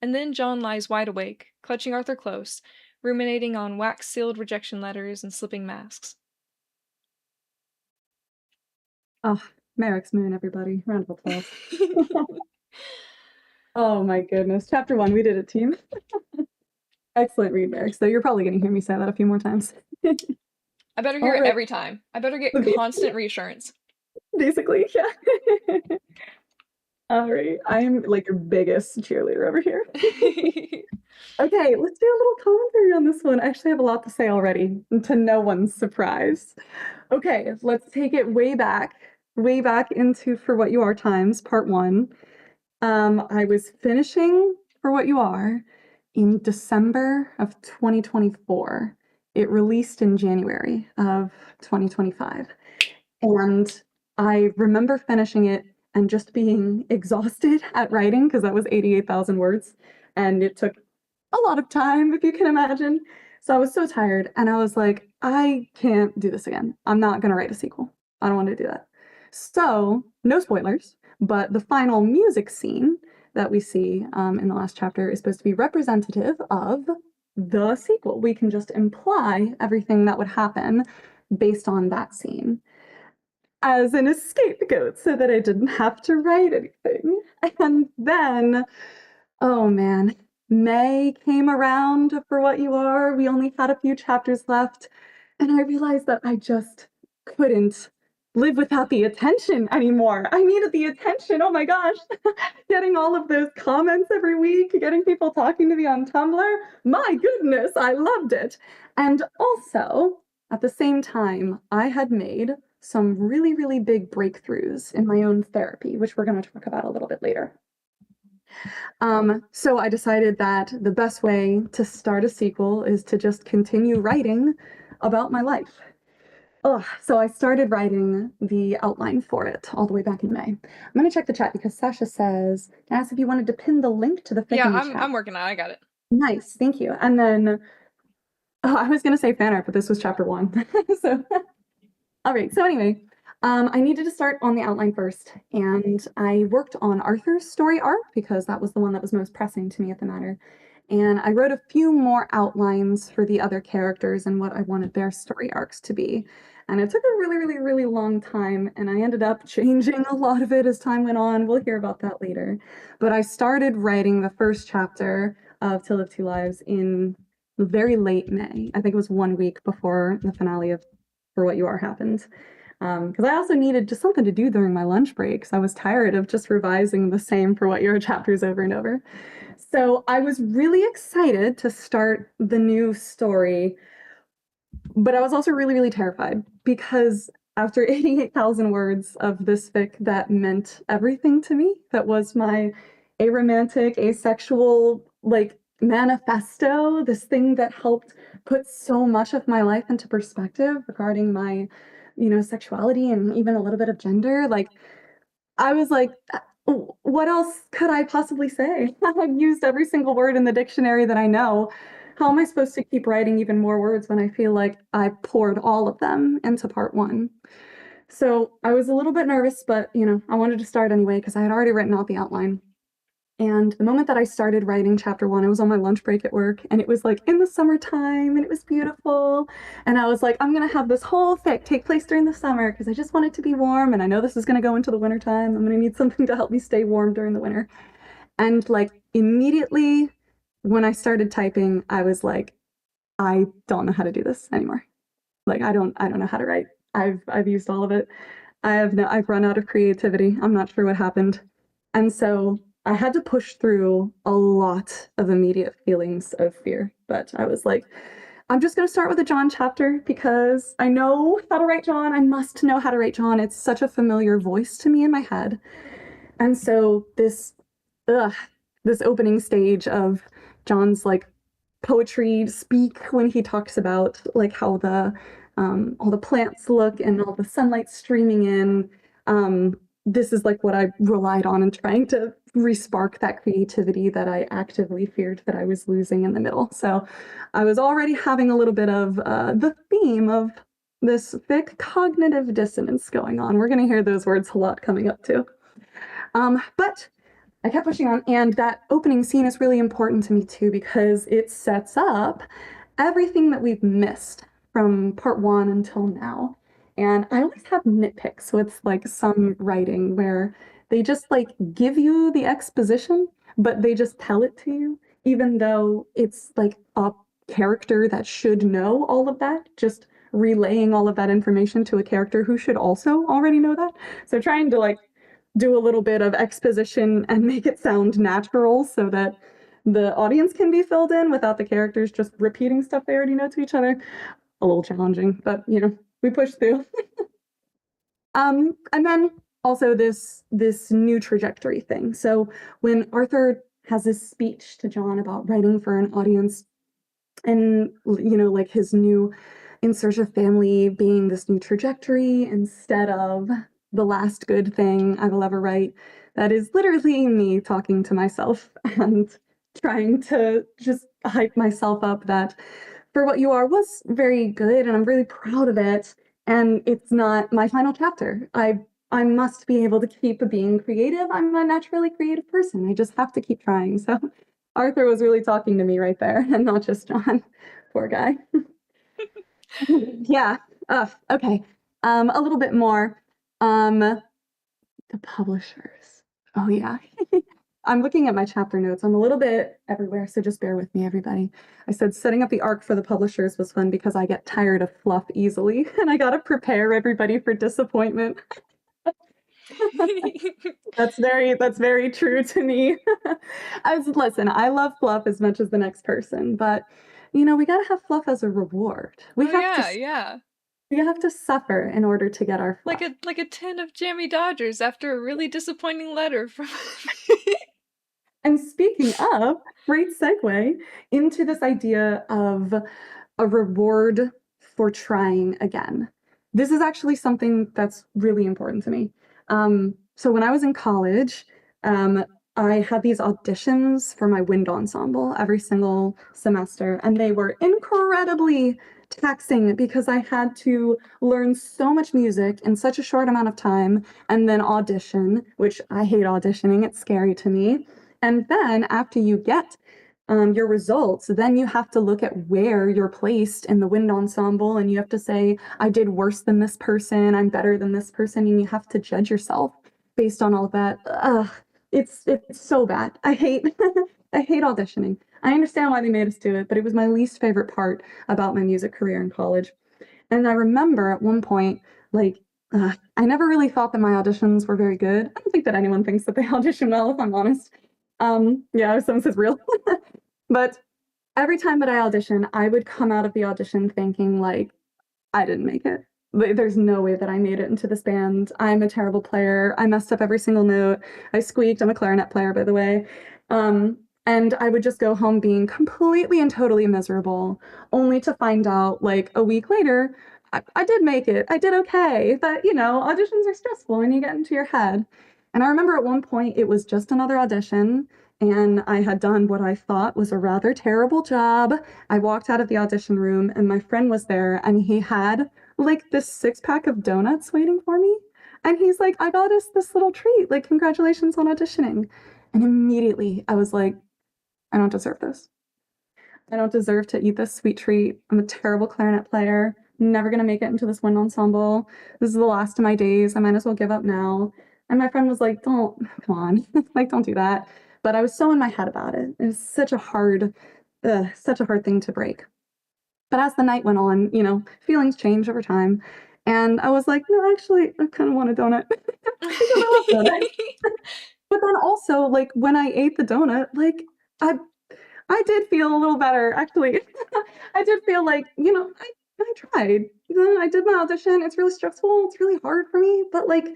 And then John lies wide awake, clutching Arthur close, ruminating on wax-sealed rejection letters and slipping masks. Oh, Marix Moon, everybody. Round of applause. Oh my goodness. Chapter 1, we did it, team. Excellent read, Marix. So you're probably going to hear me say that a few more times. I better hear it every time. I better get constant reassurance. Basically, yeah. All right. I'm like your biggest cheerleader over here. Okay, let's do a little commentary on this one. I actually have a lot to say already, to no one's surprise. Okay, let's take it way back into For What You Are Times, part 1. I was finishing For What You Are in December of 2024. It released in January of 2025. And I remember finishing it and just being exhausted at writing because that was 88,000 words. And it took a lot of time, if you can imagine. So I was so tired and I was like, I can't do this again. I'm not going to write a sequel. I don't want to do that. So, no spoilers, but the final music scene that we see in the last chapter is supposed to be representative of the sequel. We can just imply everything that would happen based on that scene as an scapegoat so that I didn't have to write anything. And then, oh man, May came around For What You Are. We only had a few chapters left. And I realized that I just couldn't live without the attention anymore. I needed the attention. Oh my gosh. Getting all of those comments every week, getting people talking to me on Tumblr. My goodness, I loved it. And also, at the same time, I had made some really, really big breakthroughs in my own therapy, which we're going to talk about a little bit later. So I decided that the best way to start a sequel is to just continue writing about my life. So I started writing the outline for it all the way back in May. I'm going to check the chat because Sasha says, asked if you wanted to pin the link to the fic in the chat. I'm working on it. I got it. Nice, thank you. And then, I was going to say fan art, but this was chapter 1. So, all right. So anyway, I needed to start on the outline first, and I worked on Arthur's story arc because that was the one that was most pressing to me at the matter. And I wrote a few more outlines for the other characters and what I wanted their story arcs to be. And it took a really, really, really long time, and I ended up changing a lot of it as time went on. We'll hear about that later. But I started writing the first chapter of To Live Two Lives in very late May. I think it was 1 week before the finale of For What You Are happened. Because I also needed just something to do during my lunch breaks. I was tired of just revising the same For What You Are chapters over and over. So I was really excited to start the new story, but I was also really, really terrified because after 88,000 words of this fic that meant everything to me, that was my aromantic, asexual, like, manifesto, this thing that helped put so much of my life into perspective regarding my, sexuality and even a little bit of gender. Like, I was like, what else could I possibly say? I've used every single word in the dictionary that I know. How am I supposed to keep writing even more words when I feel like I poured all of them into part 1? So I was a little bit nervous, but I wanted to start anyway because I had already written out the outline. And the moment that I started writing chapter 1, I was on my lunch break at work, and it was like in the summertime, and it was beautiful. And I was like, I'm going to have this whole fic take place during the summer because I just want it to be warm, and I know this is going to go into the wintertime. I'm going to need something to help me stay warm during the winter. And like immediately when I started typing, I was like, I don't know how to do this anymore. Like, I don't know how to write. I've used all of it. I've run out of creativity. I'm not sure what happened. And so I had to push through a lot of immediate feelings of fear. But I was like, I'm just going to start with a John chapter because I know how to write John. I must know how to write John. It's such a familiar voice to me in my head. And so this opening stage of John's like poetry speak when he talks about like how all the plants look and all the sunlight streaming in. This is like what I relied on in trying to respark that creativity that I actively feared that I was losing in the middle. So I was already having a little bit of the theme of this thick cognitive dissonance going on. We're going to hear those words a lot coming up too. But I kept pushing on, and that opening scene is really important to me too because it sets up everything that we've missed from part one until now. And I always have nitpicks with like some writing where they just like give you the exposition, but they just tell it to you, even though it's like a character that should know all of that, just relaying all of that information to a character who should also already know that. So trying to like do a little bit of exposition and make it sound natural so that the audience can be filled in without the characters just repeating stuff they already know to each other. A little challenging, but you know, we push through. And then also this new trajectory thing. So when Arthur has this speech to John about writing for an audience and you know, like his new In Search of Family being this new trajectory instead of the last good thing I will ever write, that is literally me talking to myself and trying to just hype myself up that For What You Are was very good and I'm really proud of it. And it's not my final chapter. I must be able to keep being creative. I'm a naturally creative person. I just have to keep trying. So Arthur was really talking to me right there and not just John. Poor guy. Yeah. Okay. A little bit more. The publishers. Oh yeah. I'm looking at my chapter notes. I'm a little bit everywhere, so just bear with me, everybody. I said setting up the arc for the publishers was fun because I get tired of fluff easily, and I gotta prepare everybody for disappointment. That's very true to me. Listen, I love fluff as much as the next person, but you know, we gotta have fluff as a reward. Oh yeah, yeah. We have to suffer in order to get our fluff. Like a tin of jammy Dodgers after a really disappointing letter from And speaking of, great segue into this idea of a reward for trying again. This is actually something that's really important to me. So when I was in college, um, I had these auditions for my wind ensemble every single semester, and they were incredibly taxing because I had to learn so much music in such a short amount of time and then audition, which I hate auditioning, it's scary to me. And then after you get your results, then you have to look at where you're placed in the wind ensemble and you have to say, I did worse than this person, I'm better than this person, and you have to judge yourself based on all of that. Ugh, it's so bad. I hate I hate auditioning. I understand why they made us do it, but it was my least favorite part about my music career in college. And I remember at one point, like, I never really thought that my auditions were very good. I don't think that anyone thinks that they audition well, if I'm honest. Yeah, someone says real. But every time that I audition, I would come out of the audition thinking like, I didn't make it. There's no way that I made it into this band. I'm a terrible player. I messed up every single note. I squeaked. I'm a clarinet player, by the way. And I would just go home being completely and totally miserable, only to find out like a week later, I did make it. I did okay. But, you know, auditions are stressful and you get into your head. And I remember at one point it was just another audition, and I had done what I thought was a rather terrible job. I walked out of the audition room and my friend was there and he had like this 6 pack of donuts waiting for me. And he's like, I got us this little treat. Like, congratulations on auditioning. And immediately I was like, I don't deserve this. I don't deserve to eat this sweet treat. I'm a terrible clarinet player. Never gonna make it into this wind ensemble. This is the last of my days. I might as well give up now. And my friend was like, don't, come on, like, don't do that. But I was so in my head about it. It was such a hard thing to break. But as the night went on, you know, feelings change over time. And I was like, no, actually, I kind of want a donut because I love donuts. But then also, like, when I ate the donut, like, I I did feel a little better, actually. I did feel like, you know, I tried. I did my audition. It's really stressful. It's really hard for me, but like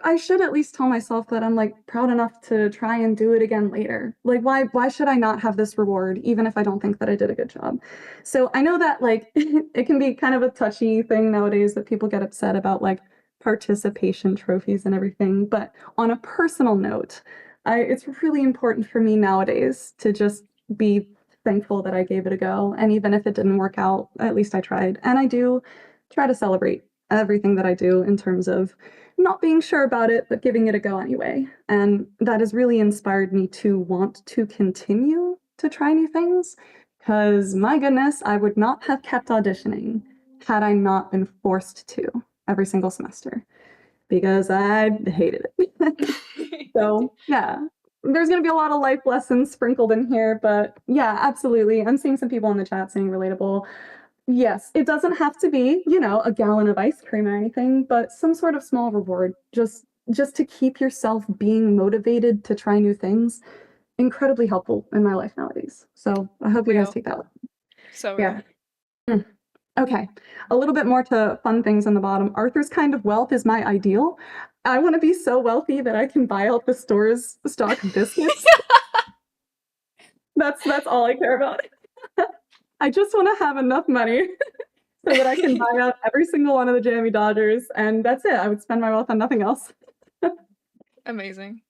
I should at least tell myself that I'm like proud enough to try and do it again later. Like why should I not have this reward even if I don't think that I did a good job? So I know that like it can be kind of a touchy thing nowadays that people get upset about like participation trophies and everything, but on a personal note, it's really important for me nowadays to just be thankful that I gave it a go. And even if it didn't work out, at least I tried. And I do try to celebrate everything that I do in terms of not being sure about it, but giving it a go anyway. And that has really inspired me to want to continue to try new things. Because my goodness, I would not have kept auditioning had I not been forced to every single semester because I hated it. So, yeah, there's going to be a lot of life lessons sprinkled in here, but yeah, absolutely. I'm seeing some people in the chat saying relatable. Yes, it doesn't have to be, a gallon of ice cream or anything, but some sort of small reward just to keep yourself being motivated to try new things. Incredibly helpful in my life nowadays. So, I hope you guys Real. take that. So real. Yeah. Mm. Okay, a little bit more to fun things on the bottom. Arthur's kind of wealth is my ideal. I want to be so wealthy that I can buy out the store's stock of biscuits. That's all I care about. I just want to have enough money so that I can buy out every single one of the Jammy Dodgers, and that's it. I would spend my wealth on nothing else. Amazing.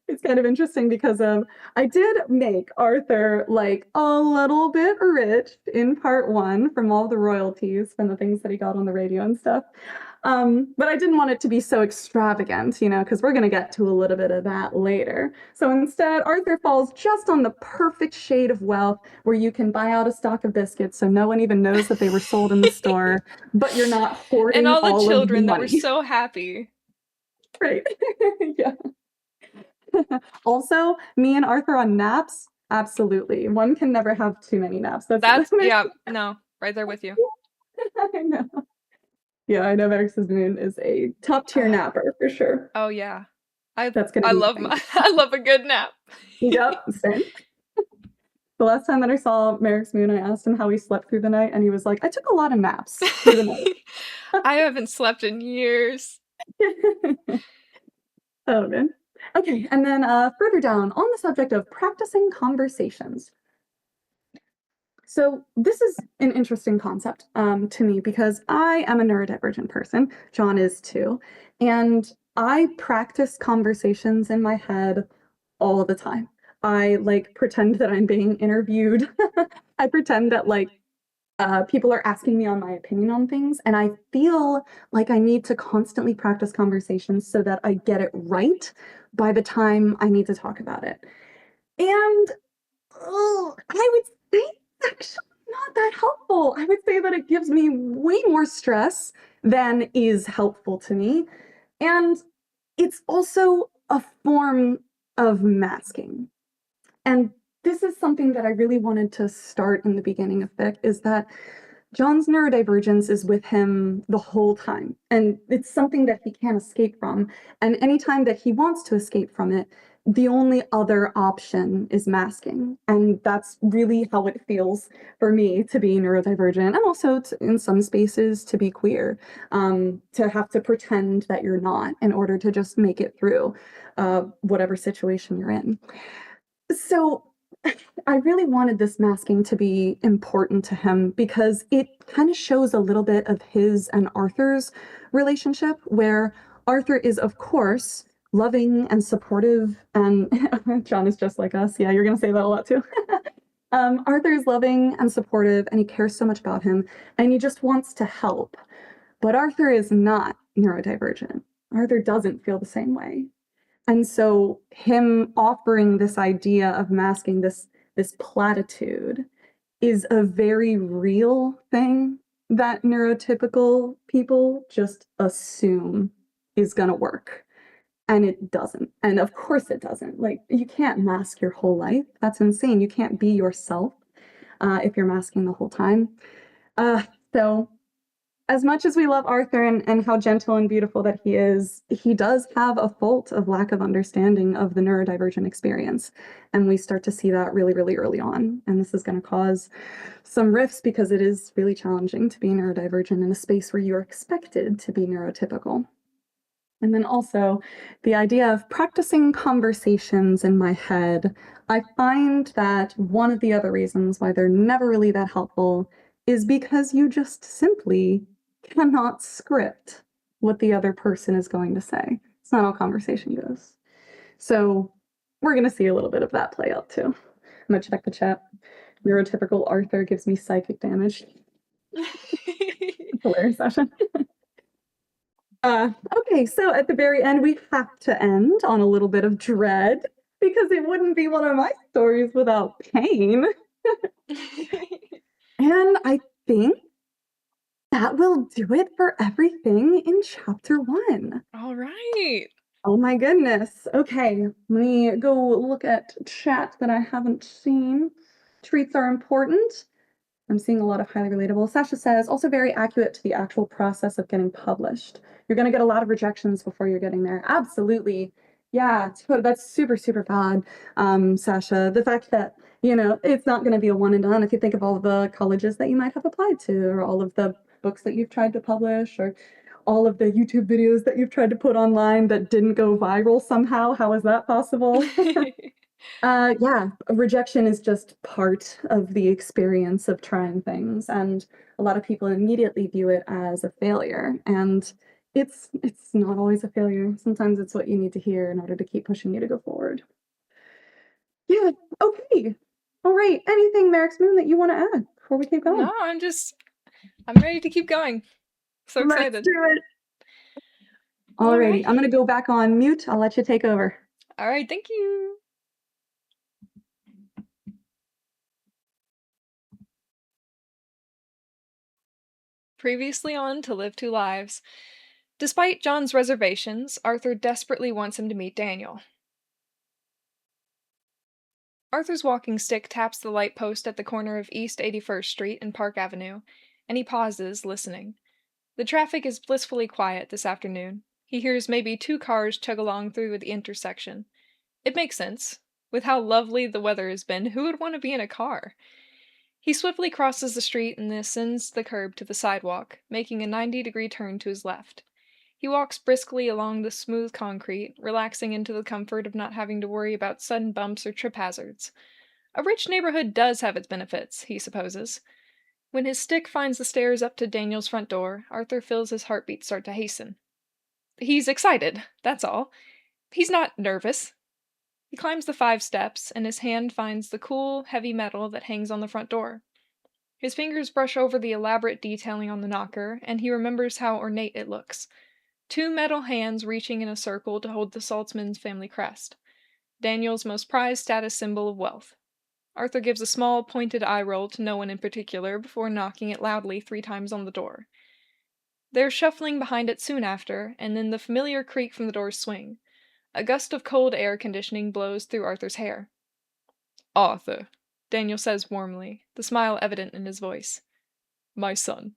It's kind of interesting because I did make Arthur like a little bit rich in part one from all the royalties from the things that he got on the radio and stuff. But I didn't want it to be so extravagant, because we're going to get to a little bit of that later. So instead, Arthur falls just on the perfect shade of wealth where you can buy out a stock of biscuits so no one even knows that they were sold in the store, but you're not And hoarding all the all of the children that were money. so happy. Right. Yeah. Also, me and Arthur on naps, absolutely. One can never have too many naps. That's, yeah, no, right there with you. I know. Yeah, I know Marix's Moon is a top tier napper for sure. Oh yeah. I That's gonna I be love thing. I love a good nap. Yep, same. The last time that I saw Marix Moon, I asked him how he slept through the night, and he was like, I took a lot of naps through the night. I haven't slept in years. Oh man. Okay, and then further down on the subject of practicing conversations. So this is an interesting concept to me because I am a neurodivergent person. John is too. And I practice conversations in my head all the time. I like pretend that I'm being interviewed. I pretend that people are asking me on my opinion on things. And I feel like I need to constantly practice conversations so that I get it right by the time I need to talk about it. And I would say it's actually not that helpful. I would say that it gives me way more stress than is helpful to me. And it's also a form of masking. And this is something that I really wanted to start in the beginning of Fic is that John's neurodivergence is with him the whole time, and it's something that he can't escape from. And anytime that he wants to escape from it, the only other option is masking. And that's really how it feels for me to be neurodivergent, and also in some spaces to be queer, to have to pretend that you're not in order to just make it through whatever situation you're in. So I really wanted this masking to be important to him because it kind of shows a little bit of his and Arthur's relationship, where Arthur is, of course, loving and supportive, and John is just like us. Yeah, you're going to say that a lot too. Arthur is loving and supportive, and he cares so much about him, and he just wants to help. But Arthur is not neurodivergent. Arthur doesn't feel the same way. And so him offering this idea of masking this platitude is a very real thing that neurotypical people just assume is going to work. And it doesn't. And of course it doesn't. Like, you can't mask your whole life. That's insane. You can't be yourself if you're masking the whole time. So as much as we love Arthur and how gentle and beautiful that he does have a fault of lack of understanding of the neurodivergent experience. And we start to see that really, really early on. And this is going to cause some rifts because it is really challenging to be neurodivergent in a space where you're expected to be neurotypical. And then also the idea of practicing conversations in my head. I find that one of the other reasons why they're never really that helpful is because you just simply cannot script what the other person is going to say. It's not how conversation goes. So we're going to see a little bit of that play out too. I'm going to check the chat. Neurotypical Arthur gives me psychic damage. hilarious session. Okay, so at the very end, we have to end on a little bit of dread because it wouldn't be one of my stories without pain. And I think that will do it for everything in chapter 1. All right. Oh my goodness. Okay, let me go look at chat that I haven't seen. Treats are important. I'm seeing a lot of highly relatable. Sasha says, also very accurate to the actual process of getting published. You're going to get a lot of rejections before you're getting there. Absolutely. Yeah, that's super, super bad, Sasha. The fact that, it's not going to be a one and done. If you think of all the colleges that you might have applied to, or all of the books that you've tried to publish, or all of the YouTube videos that you've tried to put online that didn't go viral somehow. How is that possible? Yeah, rejection is just part of the experience of trying things, and a lot of people immediately view it as a failure, and it's not always a failure. Sometimes it's what you need to hear in order to keep pushing you to go forward. Yeah, okay. All right. Anything, Marix Moon, that you want to add before we keep No, going? I'm ready to keep going. So Let's excited. do it. All Alrighty, I'm gonna right. go back on mute. I'll let you take over. All right, thank you. Previously on To Live Two Lives. Despite John's reservations, Arthur desperately wants him to meet Daniel. Arthur's walking stick taps the light post at the corner of East 81st Street and Park Avenue, and he pauses, listening. The traffic is blissfully quiet this afternoon. He hears maybe 2 cars chug along through the intersection. It makes sense. With how lovely the weather has been, who would want to be in a car? He swiftly crosses the street and ascends the curb to the sidewalk, making a 90-degree turn to his left. He walks briskly along the smooth concrete, relaxing into the comfort of not having to worry about sudden bumps or trip hazards. A rich neighborhood does have its benefits, he supposes. When his stick finds the stairs up to Daniel's front door, Arthur feels his heartbeat start to hasten. He's excited, that's all. He's not nervous. He climbs the 5 steps, and his hand finds the cool, heavy metal that hangs on the front door. His fingers brush over the elaborate detailing on the knocker, and he remembers how ornate it looks. 2 metal hands reaching in a circle to hold the Saltzman's family crest. Daniel's most prized status symbol of wealth. Arthur gives a small, pointed eye roll to no one in particular before knocking it loudly 3 times on the door. There's shuffling behind it soon after, and then the familiar creak from the door's swing. A gust of cold air conditioning blows through Arthur's hair. "Arthur," Daniel says warmly, the smile evident in his voice. "My son."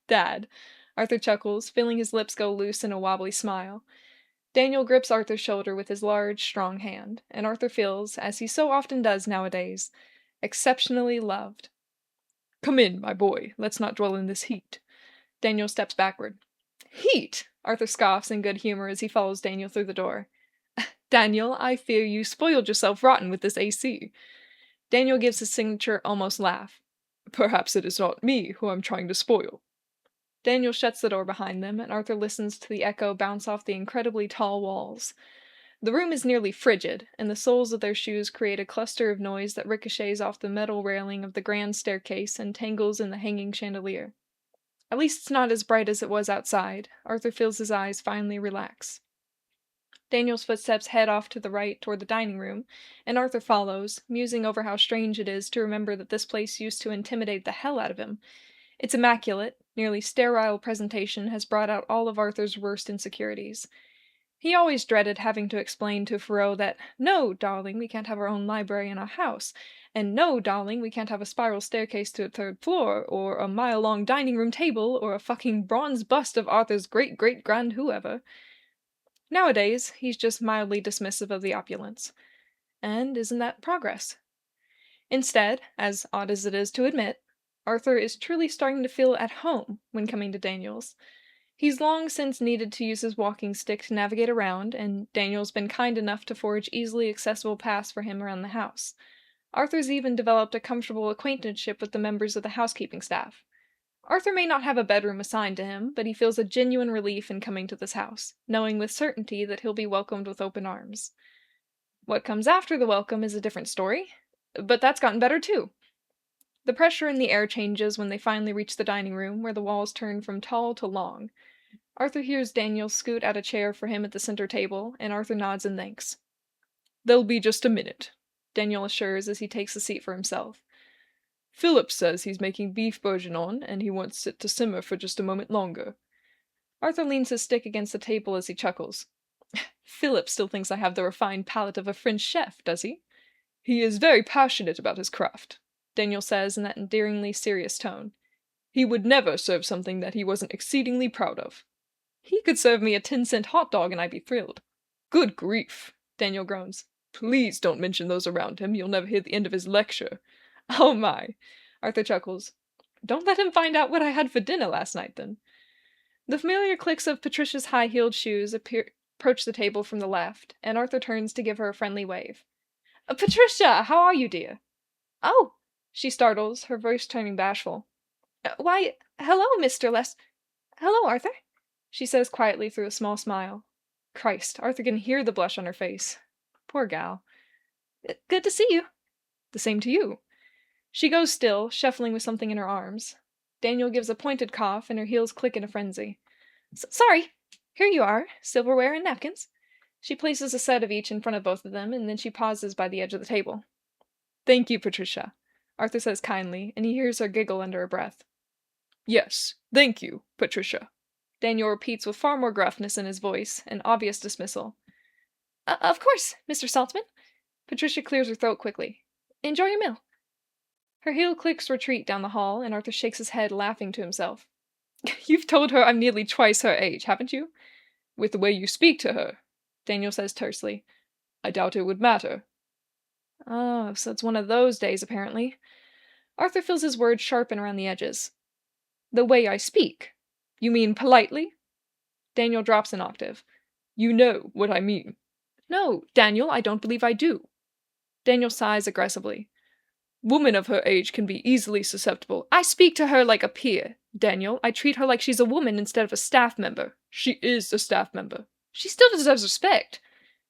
"Dad." Arthur chuckles, feeling his lips go loose in a wobbly smile. Daniel grips Arthur's shoulder with his large, strong hand, and Arthur feels, as he so often does nowadays, exceptionally loved. "Come in, my boy. Let's not dwell in this heat." Daniel steps backward. "Heat!" Arthur scoffs in good humor as he follows Daniel through the door. "Daniel, I fear you spoiled yourself rotten with this AC." Daniel gives his signature almost laugh. "Perhaps it is not me who I'm trying to spoil." Daniel shuts the door behind them, and Arthur listens to the echo bounce off the incredibly tall walls. The room is nearly frigid, and the soles of their shoes create a cluster of noise that ricochets off the metal railing of the grand staircase and tangles in the hanging chandelier. At least it's not as bright as it was outside. Arthur feels his eyes finally relax. Daniel's footsteps head off to the right toward the dining room, and Arthur follows, musing over how strange it is to remember that this place used to intimidate the hell out of him. Its immaculate, nearly sterile presentation has brought out all of Arthur's worst insecurities. He always dreaded having to explain to Fro that, "No, darling, we can't have our own library in our house," and "No, darling, we can't have a spiral staircase to the 3rd floor, or a mile-long dining room table, or a fucking bronze bust of Arthur's great-great-grand whoever." Nowadays, he's just mildly dismissive of the opulence. And isn't that progress? Instead, as odd as it is to admit, Arthur is truly starting to feel at home when coming to Daniel's. He's long since needed to use his walking stick to navigate around, and Daniel's been kind enough to forge easily accessible paths for him around the house. Arthur's even developed a comfortable acquaintanceship with the members of the housekeeping staff. Arthur may not have a bedroom assigned to him, but he feels a genuine relief in coming to this house, knowing with certainty that he'll be welcomed with open arms. What comes after the welcome is a different story, but that's gotten better too. The pressure in the air changes when they finally reach the dining room, where the walls turn from tall to long. Arthur hears Daniel scoot out a chair for him at the center table, and Arthur nods in thanks. "They'll be just a minute," Daniel assures as he takes a seat for himself. "Philip says he's making beef bourguignon, and he wants it to simmer for just a moment longer." Arthur leans his stick against the table as he chuckles. "Philip still thinks I have the refined palate of a French chef, does he?" "He is very passionate about his craft," Daniel says in that endearingly serious tone. "He would never serve something that he wasn't exceedingly proud of." "He could serve me a 10-cent hot dog and I'd be thrilled." "Good grief," Daniel groans. "Please don't mention those around him. You'll never hear the end of his lecture." "Oh my," Arthur chuckles. "Don't let him find out what I had for dinner last night, then." The familiar clicks of Patricia's high-heeled shoes approach the table from the left, and Arthur turns to give her a friendly wave. "Patricia, how are you, dear?" "Oh," she startles, her voice turning bashful. "Why, hello, Hello, Arthur," she says quietly through a small smile. Christ, Arthur can hear the blush on her face. Poor gal. "Good to see you." "The same to you." She goes still, shuffling with something in her arms. Daniel gives a pointed cough, and her heels click in a frenzy. Sorry. Here you are, silverware and napkins." She places a set of each in front of both of them, and then she pauses by the edge of the table. "Thank you, Patricia," Arthur says kindly, and he hears her giggle under her breath. "Yes, thank you, Patricia," Daniel repeats with far more gruffness in his voice, and obvious dismissal. Of course, Mr. Saltzman." Patricia clears her throat quickly. "Enjoy your meal." Her heel clicks retreat down the hall, and Arthur shakes his head, laughing to himself. "You've told her I'm nearly twice her age, haven't you?" "With the way you speak to her," Daniel says tersely. "I doubt it would matter." Oh, so it's one of those days, apparently. Arthur feels his words sharpen around the edges. "The way I speak? You mean politely?" Daniel drops an octave. "You know what I mean." "No, Daniel, I don't believe I do." Daniel sighs aggressively. "Women of her age can be easily susceptible." "I speak to her like a peer, Daniel. I treat her like she's a woman instead of a staff member." "She is a staff member." "She still deserves respect."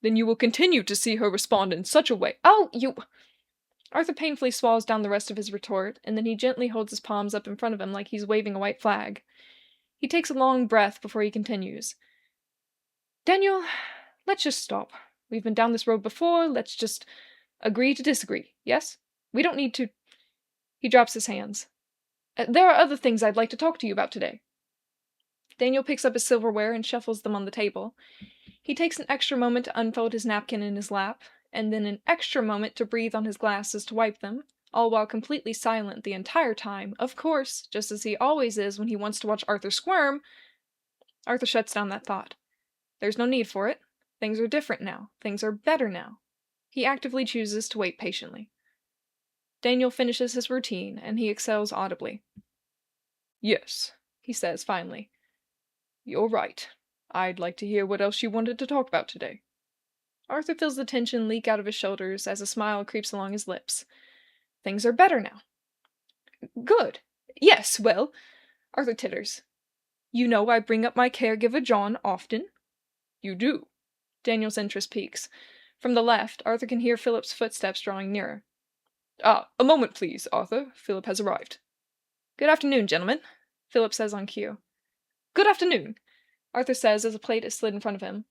"Then you will continue to see her respond in such a way." "Oh, you—" Arthur painfully swallows down the rest of his retort, and then he gently holds his palms up in front of him like he's waving a white flag. He takes a long breath before he continues. "Daniel, let's just stop. We've been down this road before. Let's just agree to disagree, yes? We don't need to—" He drops his hands. "There are other things I'd like to talk to you about today." Daniel picks up his silverware and shuffles them on the table. He takes an extra moment to unfold his napkin in his lap, and then an extra moment to breathe on his glasses to wipe them, all while completely silent the entire time, of course, just as he always is when he wants to watch Arthur squirm. Arthur shuts down that thought. There's no need for it. Things are different now. Things are better now. He actively chooses to wait patiently. Daniel finishes his routine, and he exhales audibly. "Yes," he says finally. "You're right. I'd like to hear what else you wanted to talk about today." Arthur feels the tension leak out of his shoulders as a smile creeps along his lips. Things are better now. "Good. Yes, well," Arthur titters. "You know I bring up my caregiver John often." "You do." Daniel's interest peaks. From the left, Arthur can hear Philip's footsteps drawing nearer. "Ah, a moment, please, Arthur. Philip has arrived." "Good afternoon, gentlemen," Philip says on cue. "Good afternoon," Arthur says as a plate is slid in front of him.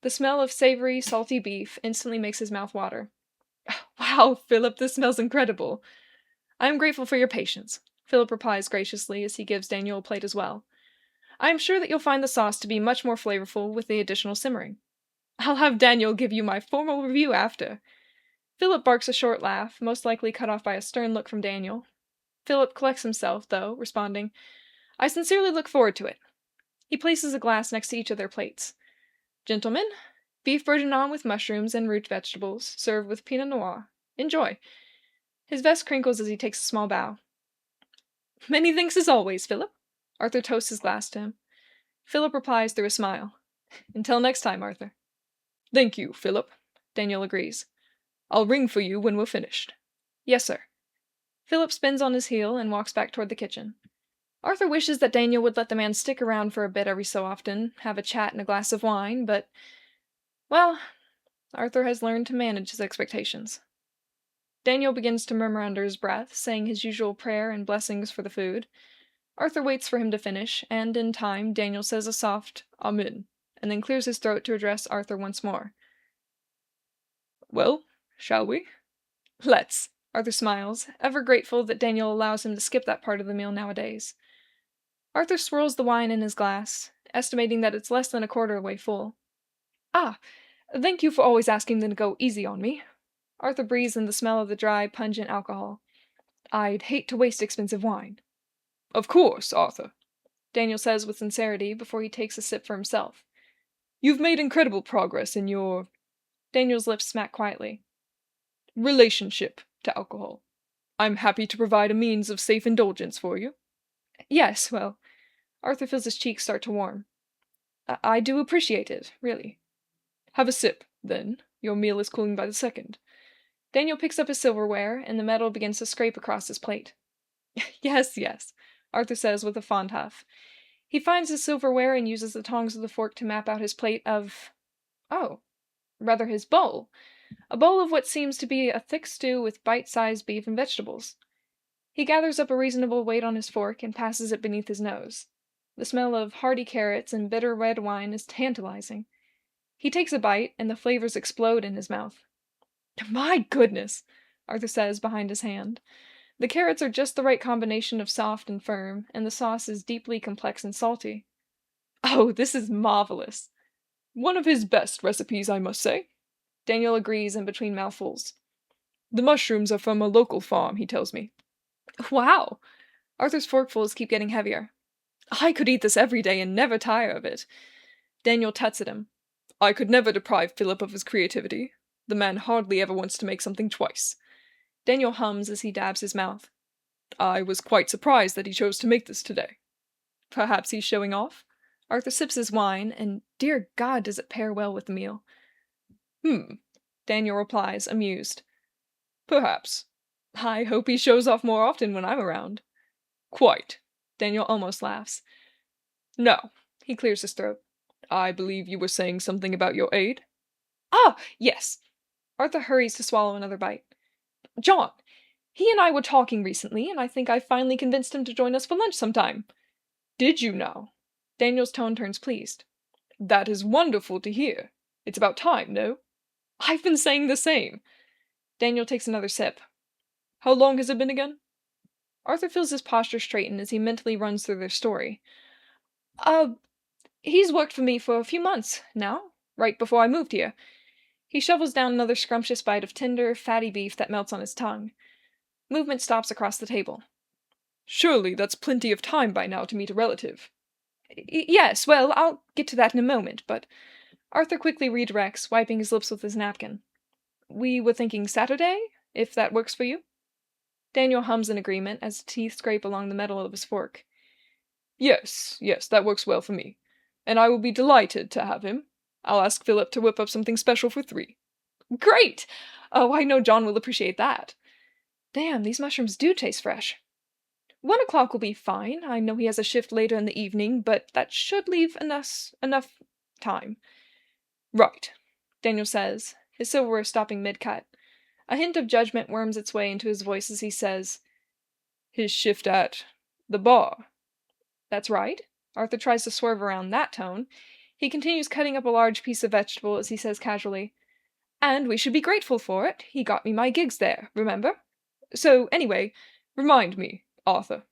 The smell of savory, salty beef instantly makes his mouth water. "Wow, Philip, this smells incredible." "I am grateful for your patience," Philip replies graciously as he gives Daniel a plate as well. "I am sure that you'll find the sauce to be much more flavorful with the additional simmering." "I'll have Daniel give you my formal review after." Philip barks a short laugh, most likely cut off by a stern look from Daniel. Philip collects himself, though, responding, "I sincerely look forward to it." He places a glass next to each of their plates. "Gentlemen, beef bourguignon with mushrooms and root vegetables, served with pinot noir. Enjoy." His vest crinkles as he takes a small bow. "Many thanks as always, Philip." Arthur toasts his glass to him. Philip replies through a smile. "Until next time, Arthur." "Thank you, Philip," Daniel agrees. "I'll ring for you when we're finished." "Yes, sir." Philip spins on his heel and walks back toward the kitchen. Arthur wishes that Daniel would let the man stick around for a bit every so often, have a chat and a glass of wine, but, well, Arthur has learned to manage his expectations. Daniel begins to murmur under his breath, saying his usual prayer and blessings for the food. Arthur waits for him to finish, and in time, Daniel says a soft Amen, and then clears his throat to address Arthur once more. Well, shall we? Let's. Arthur smiles, ever grateful that Daniel allows him to skip that part of the meal nowadays. Arthur swirls the wine in his glass, estimating that it's less than a quarter way full. Ah, thank you for always asking them to go easy on me. Arthur breathes in the smell of the dry, pungent alcohol. I'd hate to waste expensive wine. Of course, Arthur, Daniel says with sincerity before he takes a sip for himself. You've made incredible progress in your... Daniel's lips smack quietly. Relationship to alcohol. I'm happy to provide a means of safe indulgence for you. Yes, well, Arthur feels his cheeks start to warm. I do appreciate it, really. Have a sip, then. Your meal is cooling by the second. Daniel picks up his silverware, and the metal begins to scrape across his plate. Yes, yes, Arthur says with a fond huff. He finds his silverware and uses the tongs of the fork to map out his plate of... oh, rather his bowl. A bowl of what seems to be a thick stew with bite-sized beef and vegetables. He gathers up a reasonable weight on his fork and passes it beneath his nose. The smell of hearty carrots and bitter red wine is tantalizing. He takes a bite, and the flavors explode in his mouth. My goodness, Arthur says behind his hand. The carrots are just the right combination of soft and firm, and the sauce is deeply complex and salty. Oh, this is marvelous. One of his best recipes, I must say. Daniel agrees in between mouthfuls. The mushrooms are from a local farm, he tells me. Wow! Arthur's forkfuls keep getting heavier. I could eat this every day and never tire of it. Daniel tuts at him. I could never deprive Philip of his creativity. The man hardly ever wants to make something twice. Daniel hums as he dabs his mouth. I was quite surprised that he chose to make this today. Perhaps he's showing off? Arthur sips his wine, and dear God does it pair well with the meal. Daniel replies, amused. Perhaps. I hope he shows off more often when I'm around. Quite. Daniel almost laughs. No, he clears his throat. I believe you were saying something about your aide? Ah, yes. Arthur hurries to swallow another bite. John! He and I were talking recently, and I think I finally convinced him to join us for lunch sometime. Did you now? Daniel's tone turns pleased. That is wonderful to hear. It's about time, no? I've been saying the same. Daniel takes another sip. How long has it been again? Arthur feels his posture straighten as he mentally runs through their story. He's worked for me for a few months now, right before I moved here. He shovels down another scrumptious bite of tender, fatty beef that melts on his tongue. Movement stops across the table. Surely that's plenty of time by now to meet a relative. Yes, well, I'll get to that in a moment, but... Arthur quickly redirects, wiping his lips with his napkin. We were thinking Saturday, if that works for you? Daniel hums in agreement as his teeth scrape along the metal of his fork. Yes, that works well for me. And I will be delighted to have him. I'll ask Philip to whip up something special for 3. Great! Oh, I know John will appreciate that. Damn, these mushrooms do taste fresh. 1 o'clock will be fine. I know he has a shift later in the evening, but that should leave enough time. Right, Daniel says, his silverware stopping mid-cut. A hint of judgment worms its way into his voice as he says, his shift at the bar. That's right. Arthur tries to swerve around that tone. He continues cutting up a large piece of vegetable as he says casually, and we should be grateful for it. He got me my gigs there, remember? So, anyway, remind me, Arthur,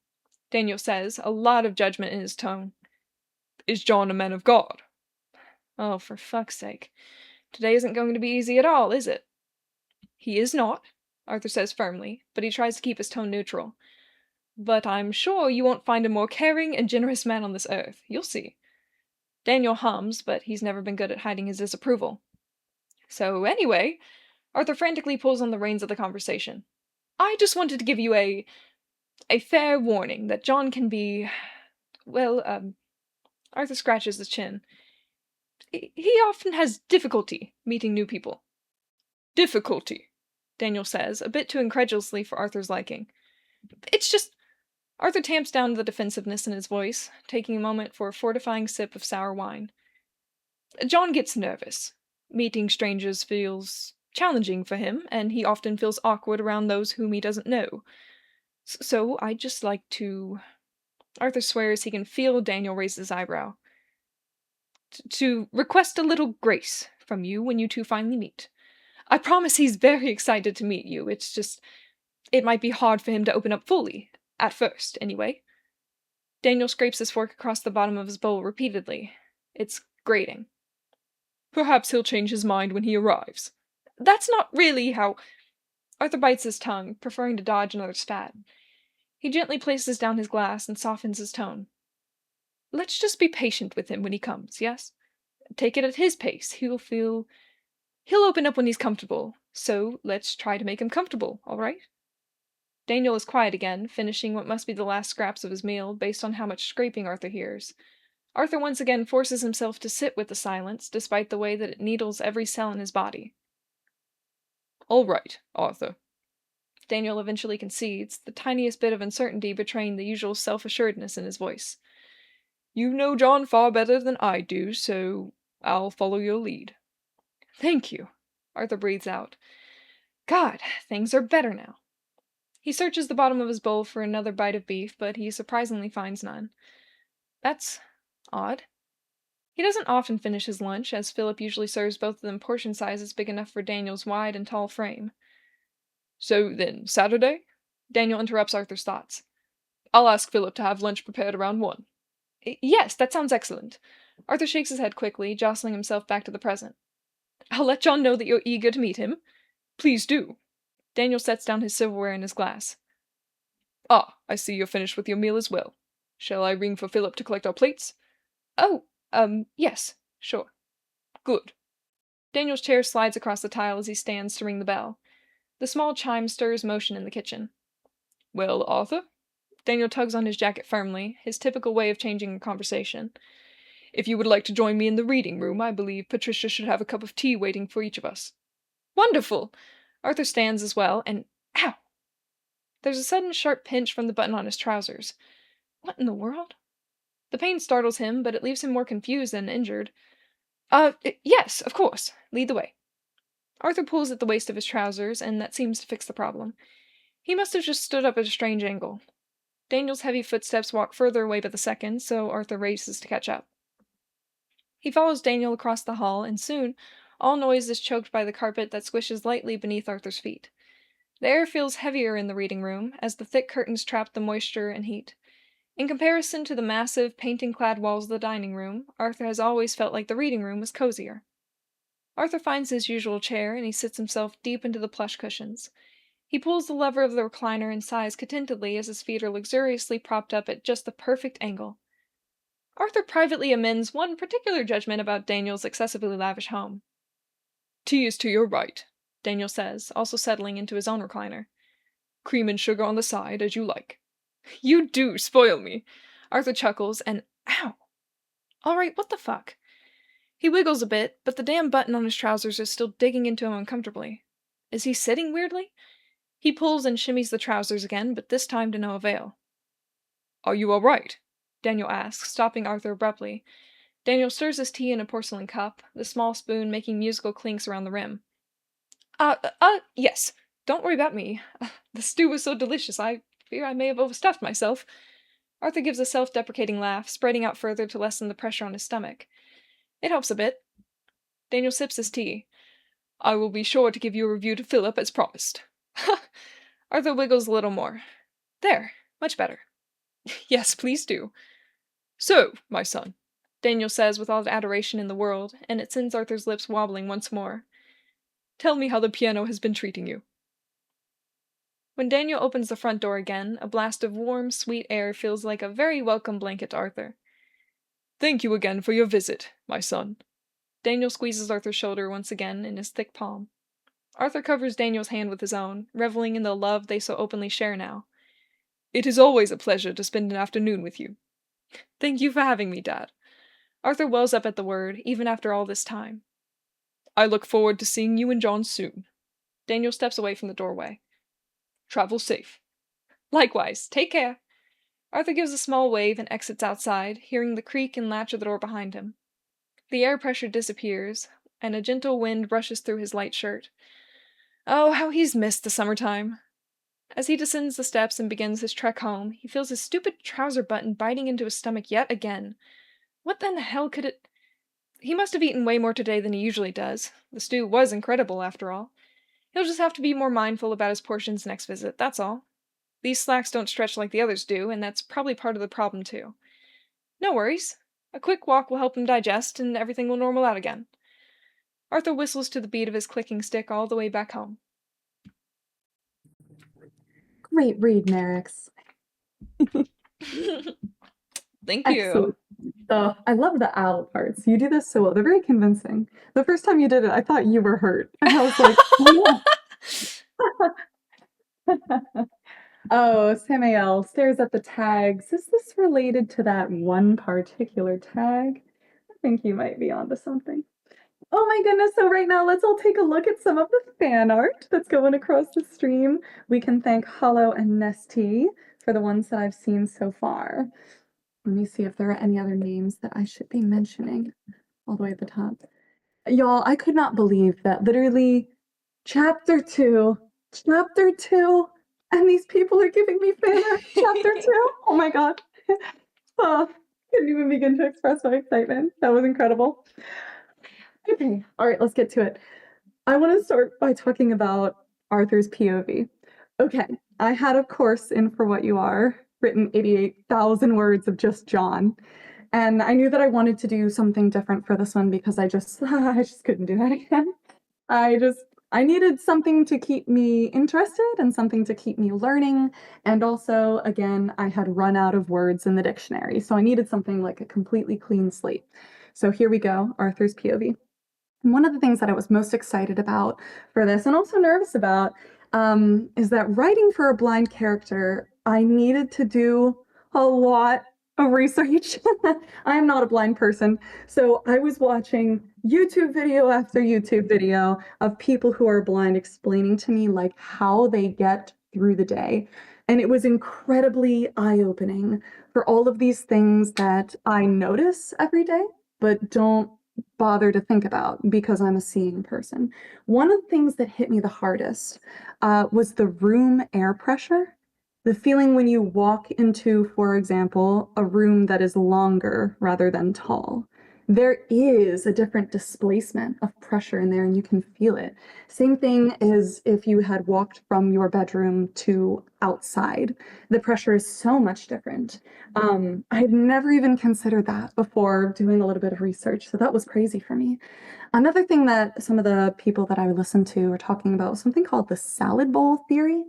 Daniel says, a lot of judgment in his tone. Is John a man of God? Oh, for fuck's sake. Today isn't going to be easy at all, is it? He is not, Arthur says firmly, but he tries to keep his tone neutral. But I'm sure you won't find a more caring and generous man on this earth. You'll see. Daniel hums, but he's never been good at hiding his disapproval. So anyway, Arthur frantically pulls on the reins of the conversation. I just wanted to give you a fair warning that John can be... well, Arthur scratches his chin. He often has difficulty meeting new people. Difficulty, Daniel says, a bit too incredulously for Arthur's liking. It's just... Arthur tamps down the defensiveness in his voice, taking a moment for a fortifying sip of sour wine. John gets nervous. Meeting strangers feels challenging for him, and he often feels awkward around those whom he doesn't know. So I'd just like to. Arthur swears he can feel Daniel raise his eyebrow. To request a little grace from you when you two finally meet. I promise he's very excited to meet you. It's just, it might be hard for him to open up fully. At first, anyway. Daniel scrapes his fork across the bottom of his bowl repeatedly. It's grating. Perhaps he'll change his mind when he arrives. That's not really how. Arthur bites his tongue, preferring to dodge another spat. He gently places down his glass and softens his tone. Let's just be patient with him when he comes, yes? Take it at his pace. He'll open up when he's comfortable. So let's try to make him comfortable, all right? Daniel is quiet again, finishing what must be the last scraps of his meal based on how much scraping Arthur hears. Arthur once again forces himself to sit with the silence, despite the way that it needles every cell in his body. All right, Arthur. Daniel eventually concedes, the tiniest bit of uncertainty betraying the usual self-assuredness in his voice. You know John far better than I do, so I'll follow your lead. Thank you, Arthur breathes out. God, things are better now. He searches the bottom of his bowl for another bite of beef, but he surprisingly finds none. That's odd. He doesn't often finish his lunch, as Philip usually serves both of them portion sizes big enough for Daniel's wide and tall frame. So then, Saturday? Daniel interrupts Arthur's thoughts. I'll ask Philip to have lunch prepared around 1. Yes, that sounds excellent. Arthur shakes his head quickly, jostling himself back to the present. I'll let John know that you're eager to meet him. Please do. Daniel sets down his silverware and his glass. Ah, I see you're finished with your meal as well. Shall I ring for Philip to collect our plates? Oh, yes, sure. Good. Daniel's chair slides across the tile as he stands to ring the bell. The small chime stirs motion in the kitchen. Well, Arthur? Daniel tugs on his jacket firmly, his typical way of changing a conversation. If you would like to join me in the reading room, I believe Patricia should have a cup of tea waiting for each of us. Wonderful! Arthur stands as well, and ow! There's a sudden sharp pinch from the button on his trousers. What in the world? The pain startles him, but it leaves him more confused than injured. Yes, of course. Lead the way. Arthur pulls at the waist of his trousers, and that seems to fix the problem. He must have just stood up at a strange angle. Daniel's heavy footsteps walk further away by the second, so Arthur races to catch up. He follows Daniel across the hall, and soon, all noise is choked by the carpet that swishes lightly beneath Arthur's feet. The air feels heavier in the reading room, as the thick curtains trap the moisture and heat. In comparison to the massive, painting-clad walls of the dining room, Arthur has always felt like the reading room was cozier. Arthur finds his usual chair, and he sits himself deep into the plush cushions. He pulls the lever of the recliner and sighs contentedly as his feet are luxuriously propped up at just the perfect angle. Arthur privately amends one particular judgment about Daniel's excessively lavish home. Tea is to your right, Daniel says, also settling into his own recliner. Cream and sugar on the side, as you like. You do spoil me. Arthur chuckles, and ow! Alright, what the fuck? He wiggles a bit, but the damn button on his trousers is still digging into him uncomfortably. Is he sitting weirdly? He pulls and shimmies the trousers again, but this time to no avail. Are you all right? Daniel asks, stopping Arthur abruptly. Daniel stirs his tea in a porcelain cup, the small spoon making musical clinks around the rim. Yes. Don't worry about me. The stew was so delicious, I fear I may have overstuffed myself. Arthur gives a self-deprecating laugh, spreading out further to lessen the pressure on his stomach. It helps a bit. Daniel sips his tea. I will be sure to give you a review to Philip as promised. Arthur wiggles a little more. There, much better. Yes, please do. So, my son, Daniel says with all the adoration in the world, and it sends Arthur's lips wobbling once more. Tell me how the piano has been treating you. When Daniel opens the front door again, a blast of warm, sweet air feels like a very welcome blanket to Arthur. Thank you again for your visit, my son. Daniel squeezes Arthur's shoulder once again in his thick palm. Arthur covers Daniel's hand with his own, reveling in the love they so openly share now. It is always a pleasure to spend an afternoon with you. Thank you for having me, Dad. Arthur wells up at the word, even after all this time. I look forward to seeing you and John soon. Daniel steps away from the doorway. Travel safe. Likewise. Take care. Arthur gives a small wave and exits outside, hearing the creak and latch of the door behind him. The air pressure disappears, and a gentle wind brushes through his light shirt. Oh, how he's missed the summertime. As he descends the steps and begins his trek home, he feels his stupid trouser button biting into his stomach yet again. What in the hell could it. He must have eaten way more today than he usually does. The stew was incredible, after all. He'll just have to be more mindful about his portions next visit, that's all. These slacks don't stretch like the others do, and that's probably part of the problem, too. No worries. A quick walk will help him digest, and everything will normal out again. Arthur whistles to the beat of his clicking stick all the way back home. Great read, Marix. Thank you. Excellent. I love the owl parts. You do this so well. They're very convincing. The first time you did it, I thought you were hurt. And I was like, oh no. Oh, Samael stares at the tags. Is this related to that one particular tag? I think you might be onto something. Oh my goodness. So right now, let's all take a look at some of the fan art that's going across the stream. We can thank Hollow and Nesty for the ones that I've seen so far. Let me see if there are any other names that I should be mentioning all the way at the top. Y'all, I could not believe that literally chapter two, and these people are giving me fan art. Chapter two. Oh my God. Oh, couldn't even begin to express my excitement. That was incredible. Okay, all right, let's get to it. I want to start by talking about Arthur's POV. Okay, I had a course in For What You Are, written 88,000 words of just John. And I knew that I wanted to do something different for this one because I just I just couldn't do that again. I needed something to keep me interested and something to keep me learning. And also, again, I had run out of words in the dictionary. So I needed something like a completely clean slate. So here we go, Arthur's POV. And one of the things that I was most excited about for this, and also nervous about, is that writing for a blind character, I needed to do a lot of research. I am not a blind person, so I was watching YouTube video after YouTube video of people who are blind explaining to me like how they get through the day. And it was incredibly eye-opening for all of these things that I notice every day, but don't bother to think about because I'm a seeing person. One of the things that hit me the hardest was the room air pressure. The feeling when you walk into, for example, a room that is longer rather than tall. There is a different displacement of pressure in there and you can feel it. Same thing as if you had walked from your bedroom to outside. The pressure is so much different. I had never even considered that before doing a little bit of research, so that was crazy for me. Another thing that some of the people that I listened to were talking about was something called the salad bowl theory.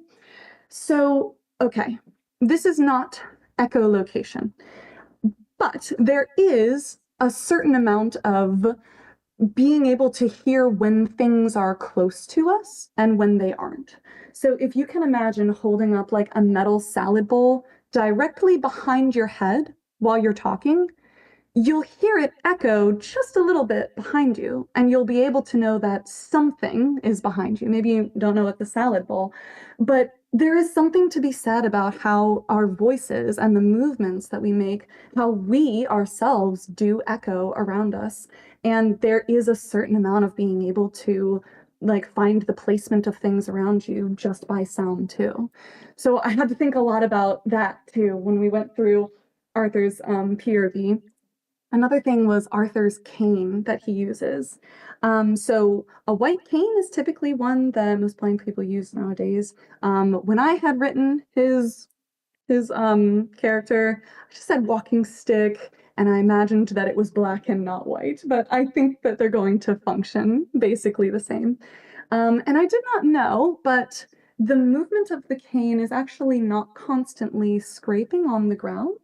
So, okay, this is not echolocation, but there is a certain amount of being able to hear when things are close to us and when they aren't. So if you can imagine holding up like a metal salad bowl directly behind your head while you're talking, you'll hear it echo just a little bit behind you, and you'll be able to know that something is behind you. Maybe you don't know what the salad bowl, but there is something to be said about how our voices and the movements that we make, how we ourselves do echo around us. And there is a certain amount of being able to like find the placement of things around you just by sound too. So I had to think a lot about that too when we went through Arthur's PRV. Another thing was Arthur's cane that he uses. So a white cane is typically one that most blind people use nowadays. When I had written his character, I just said walking stick, and I imagined that it was black and not white, but I think that they're going to function basically the same. And I did not know, but the movement of the cane is actually not constantly scraping on the ground.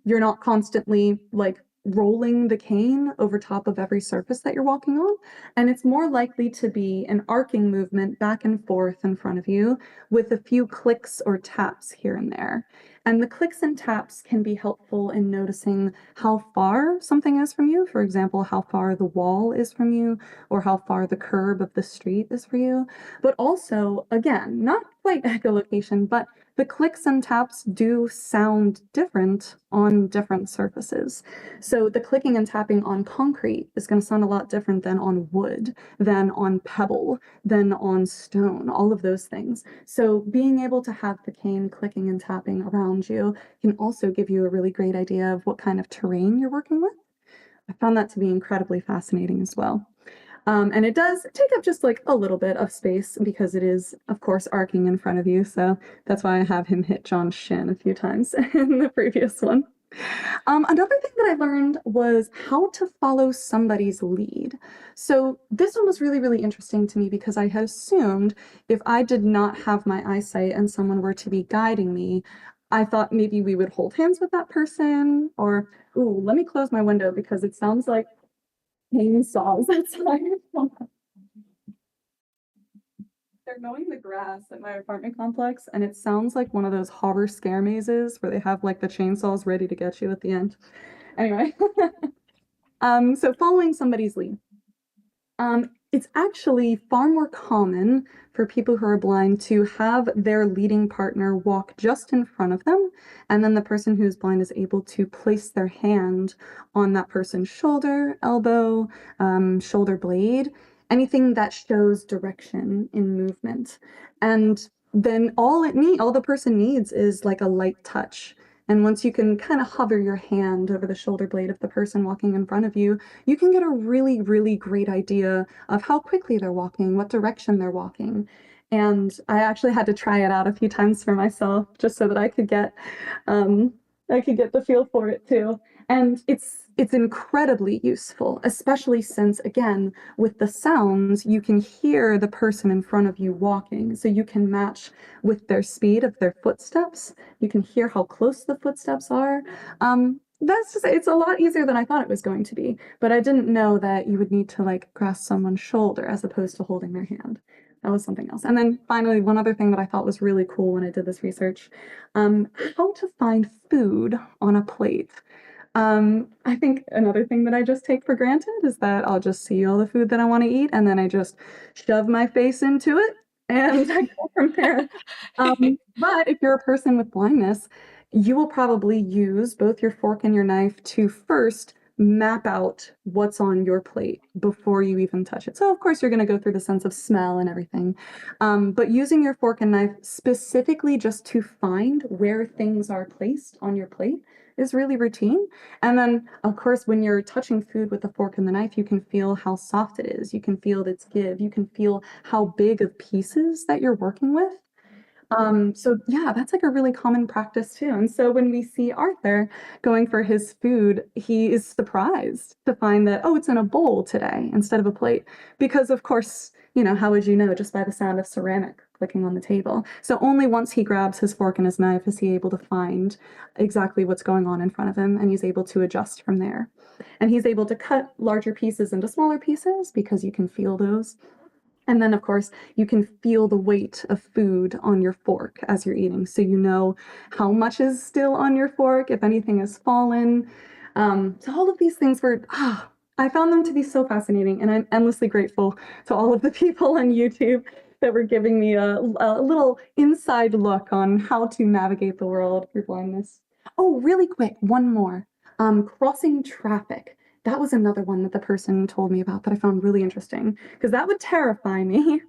You're not constantly like rolling the cane over top of every surface that you're walking on, and it's more likely to be an arcing movement back and forth in front of you with a few clicks or taps here and there. And the clicks and taps can be helpful in noticing how far something is from you. For example, how far the wall is from you, or how far the curb of the street is for you. But also, again, not quite echolocation, but the clicks and taps do sound different on different surfaces. So the clicking and tapping on concrete is going to sound a lot different than on wood, than on pebble, than on stone, all of those things. So being able to have the cane clicking and tapping around you can also give you a really great idea of what kind of terrain you're working with. I found that to be incredibly fascinating as well. And it does take up just like a little bit of space because it is, of course, arcing in front of you. So that's why I have him hit John's shin a few times in the previous one. Another thing that I learned was how to follow somebody's lead. So this one was really, really interesting to me because I had assumed if I did not have my eyesight and someone were to be guiding me, I thought maybe we would hold hands with that person or, ooh, let me close my window because it sounds like chainsaws outside. They're mowing the grass at my apartment complex, and it sounds like one of those horror scare mazes where they have like the chainsaws ready to get you at the end. Anyway, so following somebody's lead. It's actually far more common for people who are blind to have their leading partner walk just in front of them, and then the person who's blind is able to place their hand on that person's shoulder, elbow, shoulder blade, anything that shows direction in movement. And then all the person needs is like a light touch. And once you can kind of hover your hand over the shoulder blade of the person walking in front of you, you can get a really, really great idea of how quickly they're walking, what direction they're walking. And I actually had to try it out a few times for myself just so that um, I could get the feel for it too. And it's incredibly useful, especially since again, with the sounds, you can hear the person in front of you walking. So you can match with their speed of their footsteps. You can hear how close the footsteps are. That's just, it's a lot easier than I thought it was going to be, but I didn't know that you would need to like grasp someone's shoulder as opposed to holding their hand. That was something else. And then finally, one other thing that I thought was really cool when I did this research, how to find food on a plate. I think another thing that I just take for granted is that I'll just see all the food that I want to eat and then I just shove my face into it and I go from there. But if you're a person with blindness, you will probably use both your fork and your knife to first map out what's on your plate before you even touch it. So of course you're going to go through the sense of smell and everything. But using your fork and knife specifically just to find where things are placed on your plate is really routine. And then, of course, when you're touching food with the fork and the knife, you can feel how soft it is. You can feel its give. You can feel how big of pieces that you're working with. So yeah, that's like a really common practice too. And so when we see Arthur going for his food, he is surprised to find that, oh, it's in a bowl today instead of a plate. Because of course, how would you know just by the sound of ceramic clicking on the table? So only once he grabs his fork and his knife is he able to find exactly what's going on in front of him, and he's able to adjust from there. And he's able to cut larger pieces into smaller pieces because you can feel those. And then, of course, you can feel the weight of food on your fork as you're eating. So you know how much is still on your fork, if anything has fallen. So all of these things I found them to be so fascinating. And I'm endlessly grateful to all of the people on YouTube that were giving me a little inside look on how to navigate the world through blindness. Oh, really quick, one more. Crossing traffic. That was another one that the person told me about that I found really interesting because that would terrify me.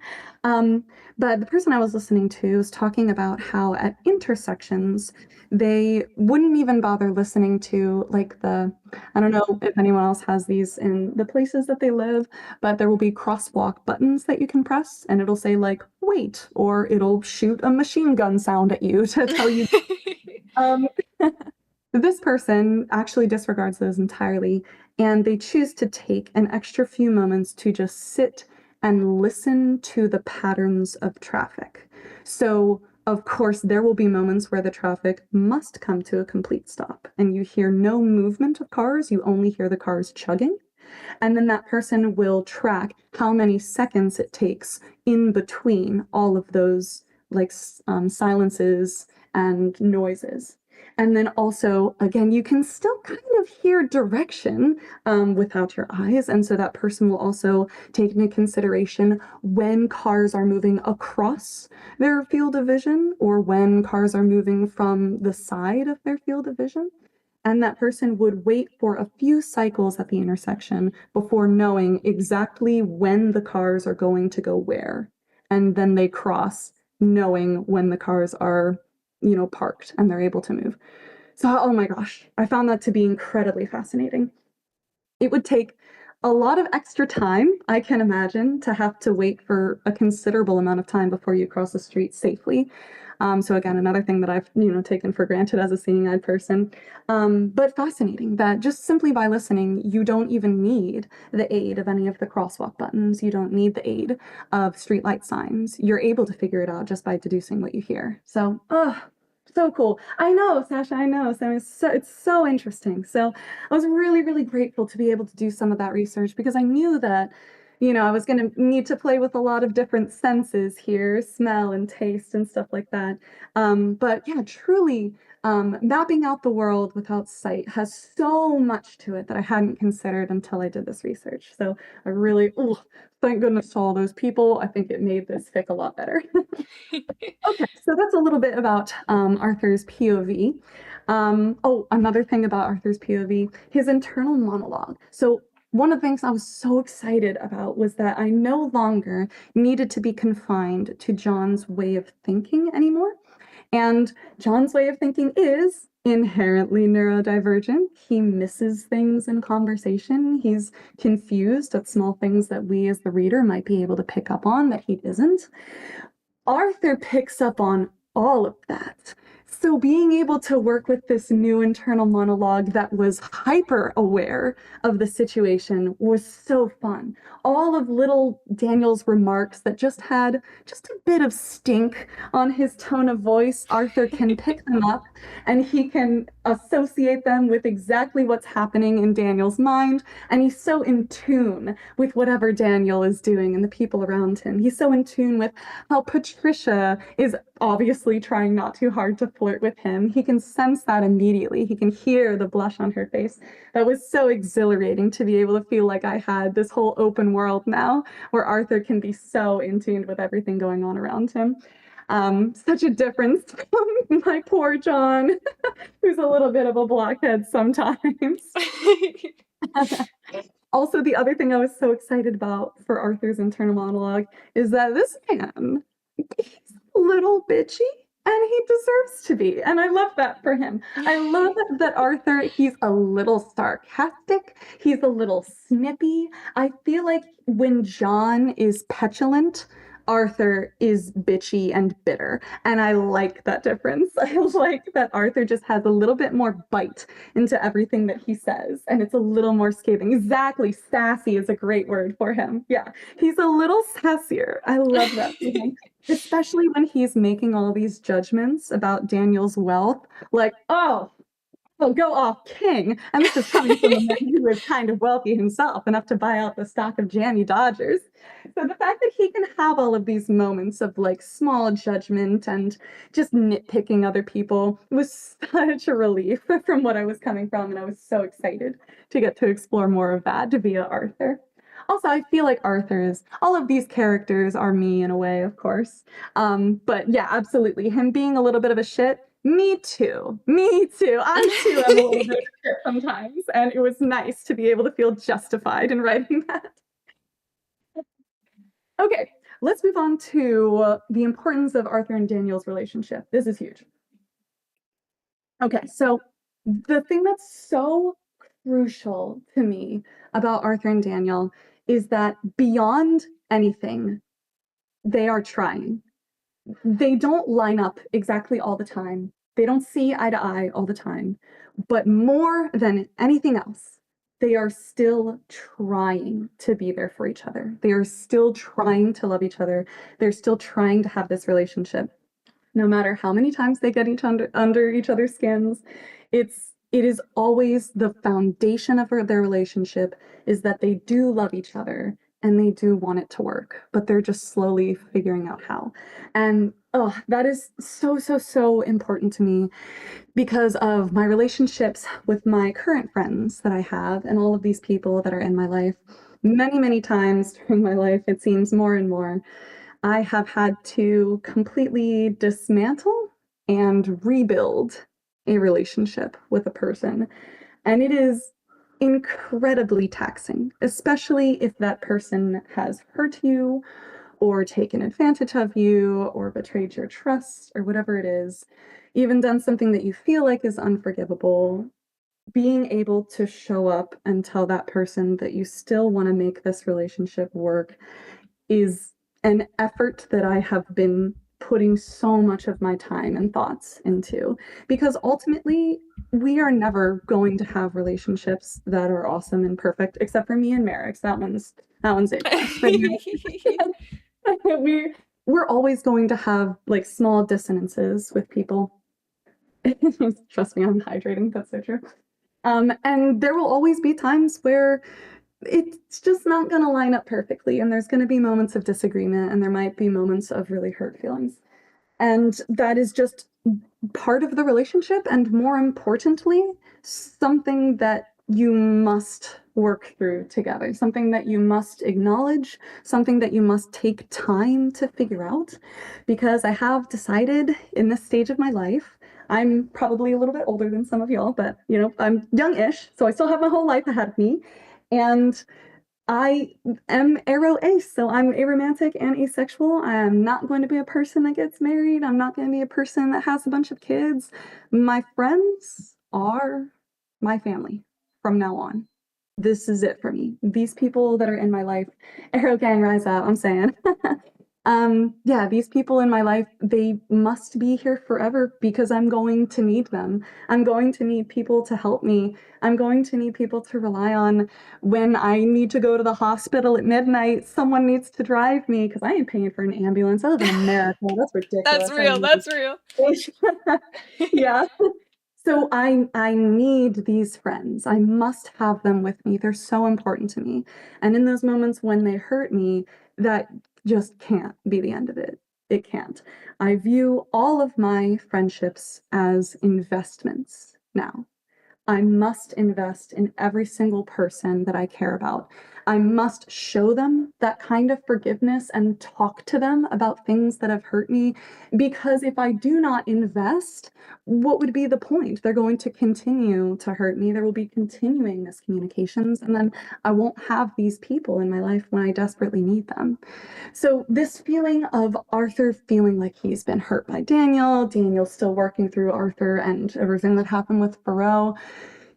Um, but the person I was listening to was talking about how at intersections, they wouldn't even bother listening to I don't know if anyone else has these in the places that they live, but there will be crosswalk buttons that you can press and it'll say like, wait, or it'll shoot a machine gun sound at you to tell you. Um, this person actually disregards those entirely, and they choose to take an extra few moments to just sit and listen to the patterns of traffic. So, of course, there will be moments where the traffic must come to a complete stop, and you hear no movement of cars, you only hear the cars chugging. And then that person will track how many seconds it takes in between all of those silences and noises. And then also, again, you can still kind of hear direction without your eyes. And so that person will also take into consideration when cars are moving across their field of vision or when cars are moving from the side of their field of vision. And that person would wait for a few cycles at the intersection before knowing exactly when the cars are going to go where. And then they cross knowing when the cars are, parked and they're able to move. So, oh my gosh, I found that to be incredibly fascinating. It would take a lot of extra time, I can imagine, to have to wait for a considerable amount of time before you cross the street safely. So again, another thing that I've taken for granted as a seeing eyed person. But fascinating that just simply by listening, you don't even need the aid of any of the crosswalk buttons. You don't need the aid of streetlight signs. You're able to figure it out just by deducing what you hear. So, so cool. I know, Sasha, I know. So it's so interesting. So I was really, really grateful to be able to do some of that research because I knew that, I was going to need to play with a lot of different senses here, smell and taste and stuff like that. But yeah, truly, mapping out the world without sight has so much to it that I hadn't considered until I did this research. So I really, oh, thank goodness to all those people. I think it made this fic a lot better. Okay, so that's a little bit about Arthur's POV. Oh, another thing about Arthur's POV, his internal monologue. So one of the things I was so excited about was that I no longer needed to be confined to John's way of thinking anymore. And John's way of thinking is inherently neurodivergent. He misses things in conversation. He's confused at small things that we as the reader might be able to pick up on that he isn't. Arthur picks up on all of that. So being able to work with this new internal monologue that was hyper aware of the situation was so fun. All of little Daniel's remarks that just had just a bit of stink on his tone of voice, Arthur can pick them up and he can associate them with exactly what's happening in Daniel's mind. And he's so in tune with whatever Daniel is doing and the people around him. He's so in tune with how Patricia is obviously trying not too hard to flirt with him. He can sense that immediately. He can hear the blush on her face. That was so exhilarating to be able to feel like I had this whole open world now where Arthur can be so in tune with everything going on around him. Such a difference from my poor John, who's a little bit of a blockhead sometimes. Also, the other thing I was so excited about for Arthur's internal monologue is that this man, he's a little bitchy and he deserves to be. And I love that for him. I love that Arthur, he's a little sarcastic, he's a little snippy. I feel like when John is petulant, Arthur is bitchy and bitter. And I like that difference. I like that Arthur just has a little bit more bite into everything that he says, and it's a little more scathing. Exactly. Sassy is a great word for him. Yeah. He's a little sassier. I love that for him. Especially when he's making all these judgments about Daniel's wealth. Like, oh, go off king. And this is coming from a man who is kind of wealthy himself, enough to buy out the stock of Jammy Dodgers. So the fact that he can have all of these moments of like small judgment and just nitpicking other people was such a relief from what I was coming from. And I was so excited to get to explore more of that via Arthur. Also, I feel like all of these characters are me in a way, of course. But yeah, absolutely. Him being a little bit of a shit, me too. Me too. I too am a little bit of a shit sometimes. And it was nice to be able to feel justified in writing that. Okay, let's move on to the importance of Arthur and Daniel's relationship. This is huge. Okay, so the thing that's so crucial to me about Arthur and Daniel is that beyond anything, they are trying. They don't line up exactly all the time. They don't see eye to eye all the time. But more than anything else, they are still trying to be there for each other. They are still trying to love each other. They're still trying to have this relationship. No matter how many times they get under each other's skins, it is always the foundation of their relationship is that they do love each other and they do want it to work, but they're just slowly figuring out how. And oh, that is so, so, so important to me because of my relationships with my current friends that I have and all of these people that are in my life. Many, many times during my life, it seems more and more, I have had to completely dismantle and rebuild a relationship with a person. And it is incredibly taxing, especially if that person has hurt you or taken advantage of you or betrayed your trust or whatever it is, even done something that you feel like is unforgivable. Being able to show up and tell that person that you still want to make this relationship work is an effort that I have been putting so much of my time and thoughts into because ultimately we are never going to have relationships that are awesome and perfect except for me and Marix. That one's A plus. But we we're always going to have like small dissonances with people. Trust me, I'm hydrating. That's so true. And there will always be times where it's just not going to line up perfectly, and there's going to be moments of disagreement, and there might be moments of really hurt feelings. And that is just part of the relationship, and more importantly, something that you must work through together, something that you must acknowledge, something that you must take time to figure out. Because I have decided in this stage of my life, I'm probably a little bit older than some of y'all, but I'm young-ish, so I still have my whole life ahead of me. And I am aro ace, so I'm aromantic and asexual. I'm not going to be a person that gets married. I'm not going to be a person that has a bunch of kids. My friends are my family from now on. This is it for me. These people that are in my life, Arrow Gang, rise up, I'm saying. Yeah, these people in my life, they must be here forever because I'm going to need them. I'm going to need people to help me. I'm going to need people to rely on when I need to go to the hospital at midnight. Someone needs to drive me because I ain't paying for an ambulance. I live in America. That's That's ridiculous. real. That's real. Yeah. So I need these friends. I must have them with me. They're so important to me. And in those moments when they hurt me, that just can't be the end of it. It can't. I view all of my friendships as investments now. I must invest in every single person that I care about. I must show them that kind of forgiveness and talk to them about things that have hurt me. Because if I do not invest, what would be the point? They're going to continue to hurt me. There will be continuing miscommunications, and then I won't have these people in my life when I desperately need them. So, this feeling of Arthur feeling like he's been hurt by Daniel, Daniel still working through Arthur and everything that happened with Thoreau,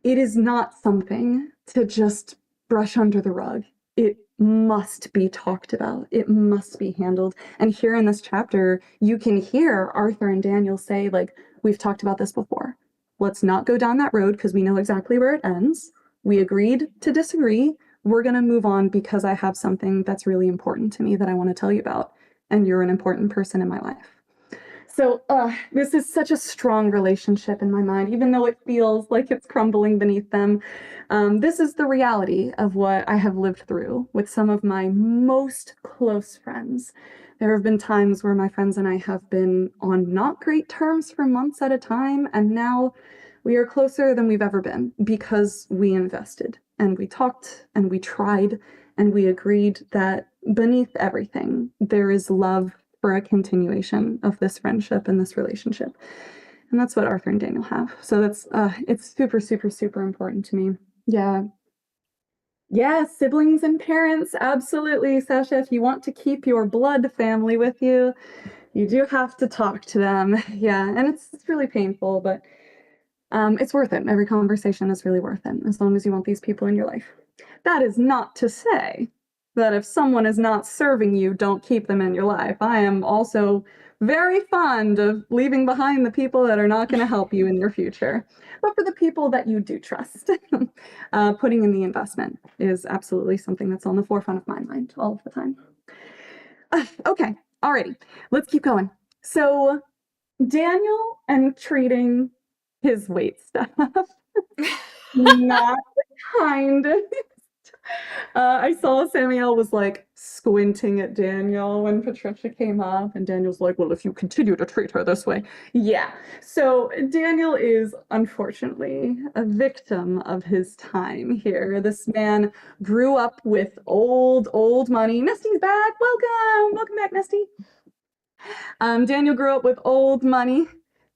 it is not something to just brush under the rug. It must be talked about. It must be handled. And here in this chapter, you can hear Arthur and Daniel say, like, we've talked about this before. Let's not go down that road because we know exactly where it ends. We agreed to disagree. We're going to move on because I have something that's really important to me that I want to tell you about. And you're an important person in my life. So, this is such a strong relationship in my mind, even though it feels like it's crumbling beneath them. This is the reality of what I have lived through with some of my most close friends. There have been times where my friends and I have been on not great terms for months at a time, and now we are closer than we've ever been because we invested and we talked and we tried and we agreed that beneath everything, there is love for a continuation of this friendship and this relationship. And that's what Arthur and Daniel have. So it's super, super, super important to me. Yeah. Yeah, siblings and parents, absolutely, Sasha. If you want to keep your blood family with you, you do have to talk to them. Yeah, and it's really painful, but it's worth it. Every conversation is really worth it as long as you want these people in your life. That is not to say that if someone is not serving you, don't keep them in your life. I am also very fond of leaving behind the people that are not going to help you in your future. But for the people that you do trust, putting in the investment is absolutely something that's on the forefront of my mind all of the time. Okay, alrighty, let's keep going. So Daniel and treating his weight stuff, not kind I saw Samuel was like squinting at Daniel when Patricia came up, and Daniel's like, well, if you continue to treat her this way. Yeah. So Daniel is unfortunately a victim of his time here. This man grew up with old money. Nesty's back. Welcome. Welcome back, Nesty. Daniel grew up with old money.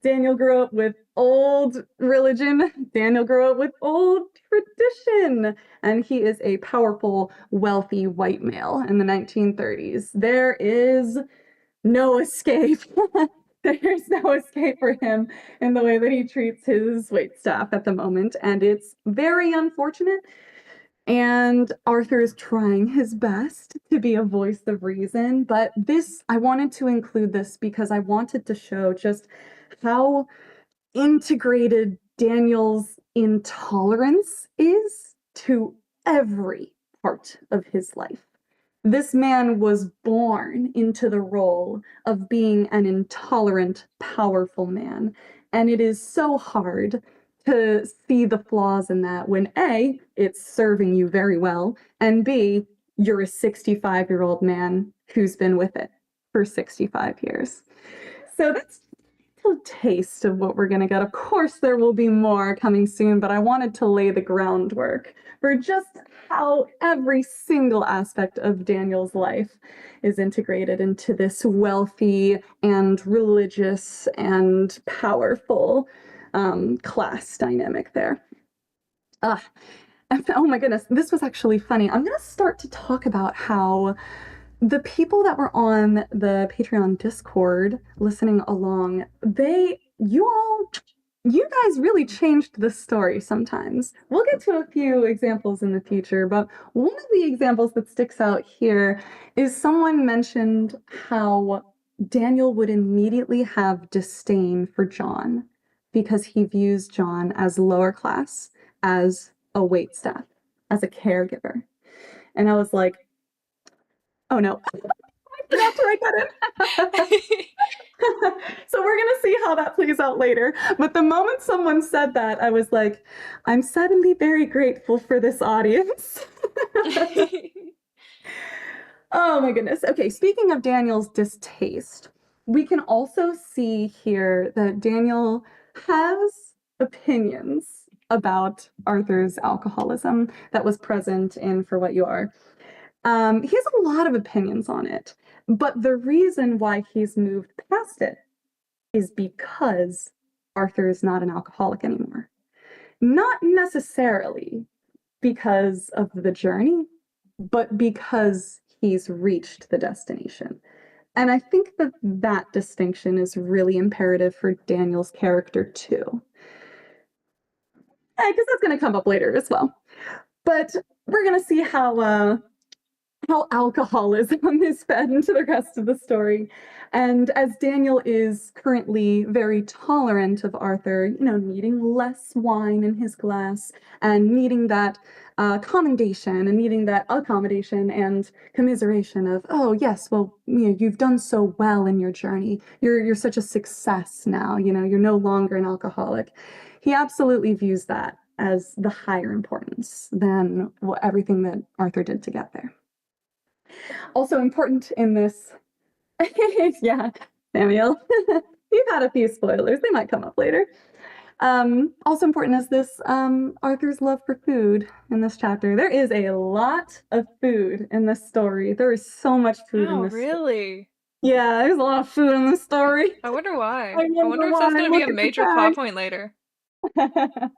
Daniel grew up with old religion. Daniel grew up with old tradition. And he is a powerful, wealthy white male in the 1930s. There is no escape. There's no escape for him in the way that he treats his waitstaff at the moment. And it's very unfortunate. And Arthur is trying his best to be a voice of reason, but I wanted to include this because I wanted to show just how integrated Daniel's intolerance is to every part of his life. This man was born into the role of being an intolerant, powerful man. And it is so hard to see the flaws in that when A, it's serving you very well, and B, you're a 65-year-old man who's been with it for 65 years. So that's a taste of what we're going to get. Of course, there will be more coming soon, but I wanted to lay the groundwork for just how every single aspect of Daniel's life is integrated into this wealthy and religious and powerful class dynamic there. Oh my goodness, this was actually funny. I'm going to start to talk about how the people that were on the Patreon Discord listening along, you guys really changed the story sometimes. We'll get to a few examples in the future, but one of the examples that sticks out here is someone mentioned how Daniel would immediately have disdain for John because he views John as lower class, as a waitstaff, as a caregiver. And I was like, oh no, I forgot to write that in. So we're going to see how that plays out later. But the moment someone said that, I was like, I'm suddenly very grateful for this audience. Oh my goodness. Okay, speaking of Daniel's distaste, we can also see here that Daniel has opinions about Arthur's alcoholism that was present in For What You Are. He has a lot of opinions on it, but the reason why he's moved past it is because Arthur is not an alcoholic anymore. Not necessarily because of the journey, but because he's reached the destination. And I think that that distinction is really imperative for Daniel's character too. Because that's going to come up later as well. But we're going to see how alcoholism is fed into the rest of the story. And as Daniel is currently very tolerant of Arthur, needing less wine in his glass and needing that commendation and needing that accommodation and commiseration of, oh yes, well, you've done so well in your journey. You're such a success now, you're no longer an alcoholic. He absolutely views that as the higher importance than everything that Arthur did to get there. Also important in this, yeah, Samuel, you've had a few spoilers. They might come up later. Also important is this Arthur's love for food in this chapter. There is a lot of food in this story. There is so much food in Oh, this story. really? Yeah, there's a lot of food in this story. I wonder why. I I wonder wonder if that's why. going to be Look a at the major plot point later. tag.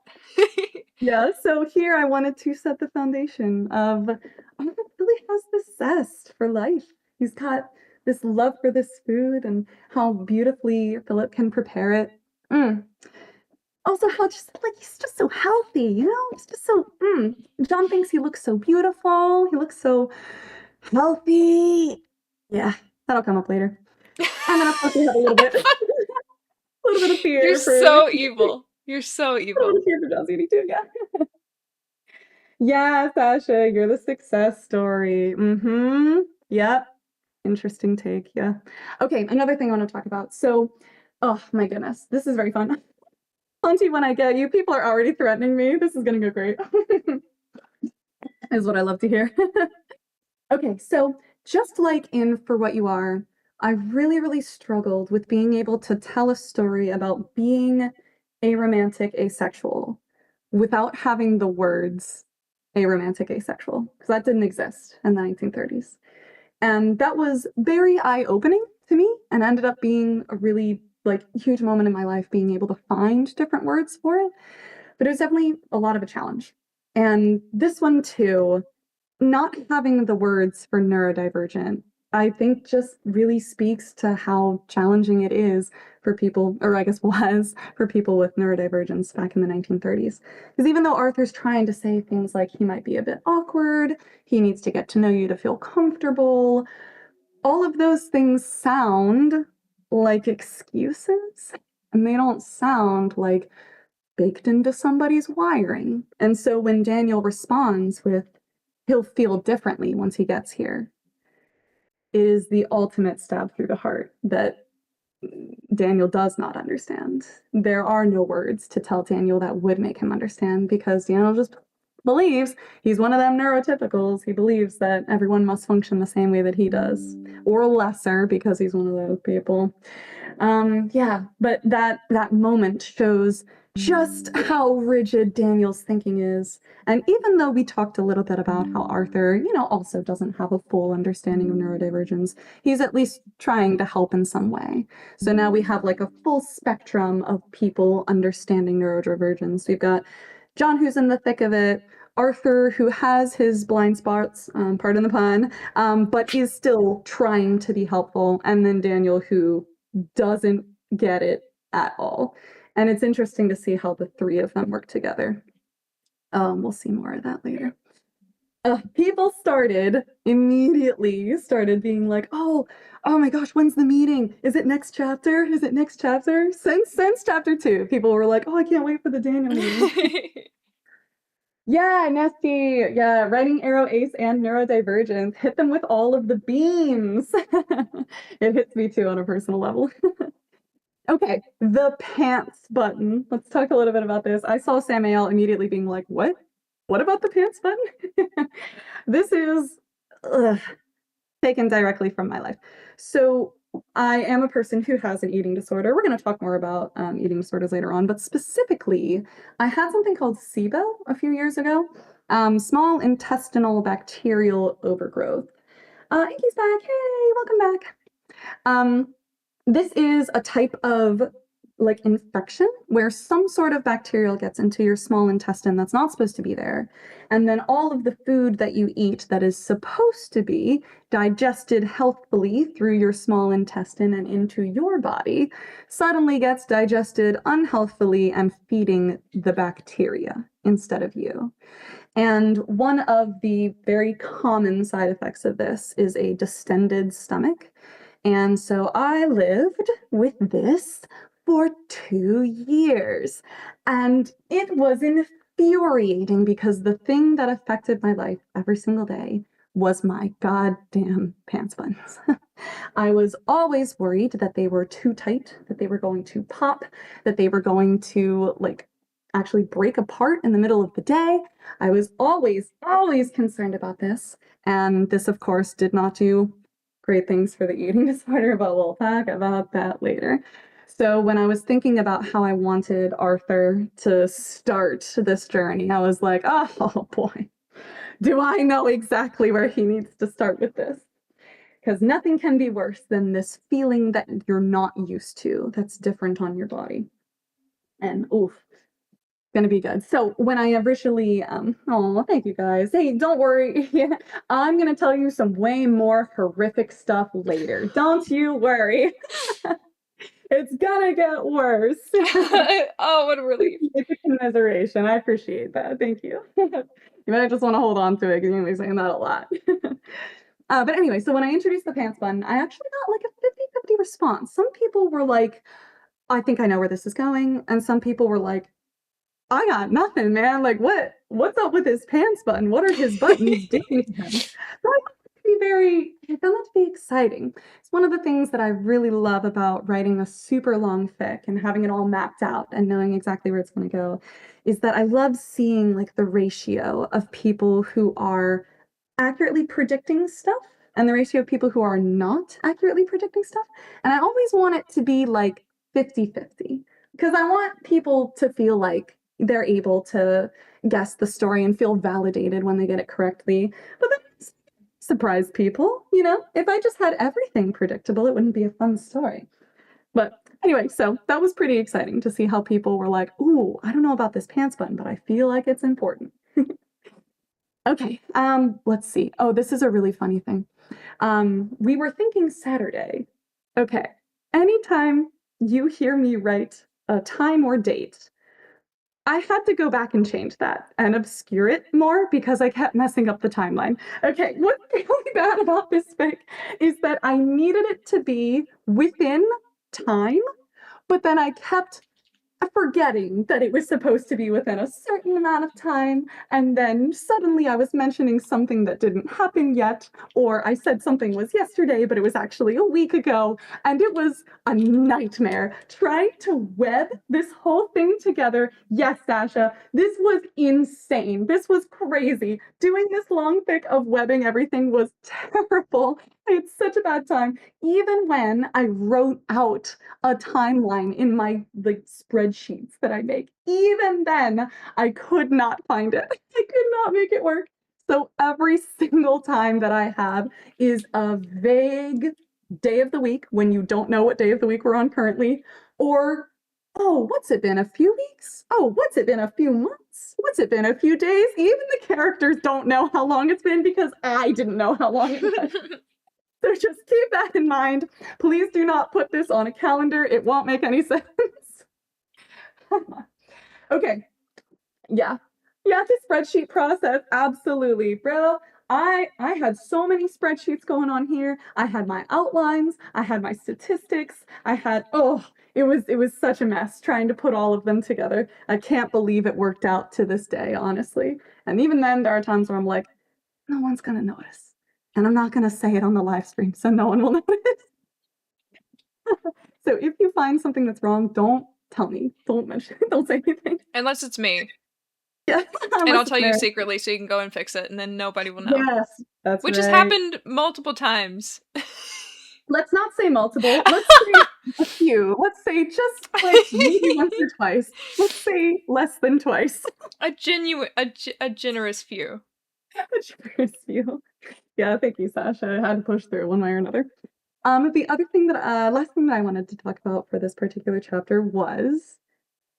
Yeah, so here I wanted to set the foundation of Arthur really has this zest for life. He's got this love for this food and how beautifully Philip can prepare it. Also, how just like he's just so healthy, He's just so. John thinks he looks so beautiful. He looks so healthy. Yeah, that'll come up later. And then of course we have a little bit, a little bit of You're fear for so evil. You're so a little bit evil. of fear for John's eating too. Yeah. Yeah, Sasha, you're the success story. Yep. Interesting take. Yeah. Okay, another thing I want to talk about. So, oh my goodness, this is very fun. Hauntie, when I get you, people are already threatening me. This is gonna go great. is what I love to hear. Okay, so just like in For What You Are, I really, really struggled with being able to tell a story about being aromantic asexual without having the words aromantic asexual, because that didn't exist in the 1930s. And that was very eye-opening to me and ended up being a really like huge moment in my life being able to find different words for it. But it was definitely a lot of a challenge. And this one too, not having the words for neurodivergent, I think just really speaks to how challenging it is for people, or I guess was for people with neurodivergence back in the 1930s. Because even though Arthur's trying to say things like he might be a bit awkward, he needs to get to know you to feel comfortable, all of those things sound like excuses, and they don't sound like baked into somebody's wiring. And so when Daniel responds with, he'll feel differently once he gets here, is the ultimate stab through the heart that Daniel does not understand. There are no words to tell Daniel that would make him understand because Daniel just believes he's one of them neurotypicals. He believes that everyone must function the same way that he does, or lesser because he's one of those people. Yeah, but that moment shows just how rigid Daniel's thinking is. And even though we talked a little bit about how Arthur, also doesn't have a full understanding of neurodivergence, he's at least trying to help in some way. So now we have like a full spectrum of people understanding neurodivergence. We've got John, who's in the thick of it, Arthur, who has his blind spots, pardon the pun, but is still trying to be helpful, and then Daniel, who doesn't get it at all. And it's interesting to see how the three of them work together. We'll see more of that later. People immediately started being like, oh my gosh, when's the meeting? Is it next chapter? Is it next chapter? Since chapter 2, people were like, oh, I can't wait for the Daniel meeting. Yeah, Nesty. Yeah, writing Arrow Ace and Neurodivergence. Hit them with all of the beams. It hits me too on a personal level. Okay, the pants button. Let's talk a little bit about this. I saw Samael immediately being like, what? What about the pants button? This is taken directly from my life. So I am a person who has an eating disorder. We're going to talk more about eating disorders later on, but specifically, I had something called SIBO a few years ago, small intestinal bacterial overgrowth. Inky's back. Hey, welcome back. This is a type of like infection where some sort of bacterial gets into your small intestine that's not supposed to be there. And then all of the food that you eat that is supposed to be digested healthfully through your small intestine and into your body suddenly gets digested unhealthfully and feeding the bacteria instead of you. And one of the very common side effects of this is a distended stomach. And so I lived with this for 2 years. And it was infuriating because the thing that affected my life every single day was my goddamn pants buttons. I was always worried that they were too tight, that they were going to pop, that they were going to like actually break apart in the middle of the day. I was always, always concerned about this. And this, of course, did not do great things for the eating disorder, but we'll talk about that later. So when I was thinking about how I wanted Arthur to start this journey, I was like, oh boy, do I know exactly where he needs to start with this? Because nothing can be worse than this feeling that you're not used to, that's different on your body. And oof, gonna be good. So when I originally, oh, thank you guys. Hey, don't worry. I'm gonna tell you some way more horrific stuff later. Don't you worry. It's gonna get worse. Oh, what a relief. It's a commiseration. I appreciate that. Thank you. You might just want to hold on to it because you're gonna be saying that a lot. But anyway, so when I introduced the pants button, I actually got like a 50-50 response. Some people were like, I think I know where this is going. And some people were like, I got nothing, man. Like, what's up with his pants button? What are his buttons doing to him? So I got I found that to be exciting. It's one of the things that I really love about writing a super long fic and having it all mapped out and knowing exactly where it's going to go, is that I love seeing like the ratio of people who are accurately predicting stuff and the ratio of people who are not accurately predicting stuff. And I always want it to be like 50-50 because I want people to feel like they're able to guess the story and feel validated when they get it correctly. But then surprise people, you know? If I just had everything predictable, it wouldn't be a fun story. But anyway, so that was pretty exciting to see how people were like, ooh, I don't know about this pants button, but I feel like it's important. Okay, let's see. Oh, this is a really funny thing. We were thinking Saturday. Okay, anytime you hear me write a time or date, I had to go back and change that and obscure it more because I kept messing up the timeline. Okay, what's really bad about this fic is that I needed it to be within time, but then I kept forgetting that it was supposed to be within a certain amount of time, and then suddenly I was mentioning something that didn't happen yet, or I said something was yesterday, but it was actually a week ago, and it was a nightmare trying to web this whole thing together. Yes, Sasha, this was insane. This was crazy. Doing this long fic of webbing everything was terrible. I had such a bad time. Even when I wrote out a timeline in my like spreadsheets that I make. Even then, I could not find it. I could not make it work. So every single time that I have is a vague day of the week when you don't know what day of the week we're on currently, or oh, what's it been? A few weeks? Oh, what's it been? A few months? What's it been? A few days? Even the characters don't know how long it's been because I didn't know how long it was. So just keep that in mind. Please do not put this on a calendar. It won't make any sense. Okay. Yeah. Yeah, the spreadsheet process. Absolutely, bro. I had so many spreadsheets going on here. I had my outlines, I had my statistics, I had it was such a mess trying to put all of them together. I can't believe it worked out to this day, honestly. And even then there are times where I'm like, no one's gonna notice. And I'm not gonna say it on the live stream, so no one will notice. So if you find something that's wrong, don't tell me. Don't mention it. Don't say anything. Unless it's me. Yeah. And Unless I'll it's tell you Mary. secretly so you can go and fix it, and then nobody will know. Yes, that's Which has right. happened multiple times. Let's not say multiple. Let's say a few. Let's say just like maybe once or twice. Let's say less than twice. a generous few. A generous few. Yeah, thank you, Sasha. I had to push through one way or another. The other thing that last thing that I wanted to talk about for this particular chapter was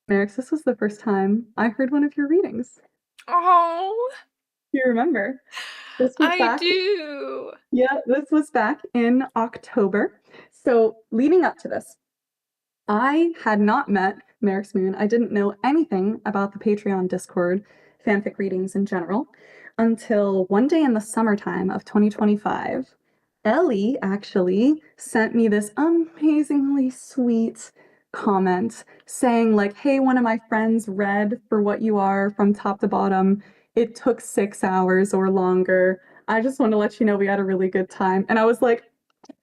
Marix, this was the first time I heard one of your readings. Oh, Do you remember? This was I back, do. yeah, this was back in October. So leading up to this, I had not met Marix Moon. I didn't know anything about the Patreon Discord fanfic readings in general until one day in the summertime of 2025. Ellie actually sent me this amazingly sweet comment saying like, hey, one of my friends read For What You Are from top to bottom. It took 6 hours or longer. I just want to let you know we had a really good time. And I was like,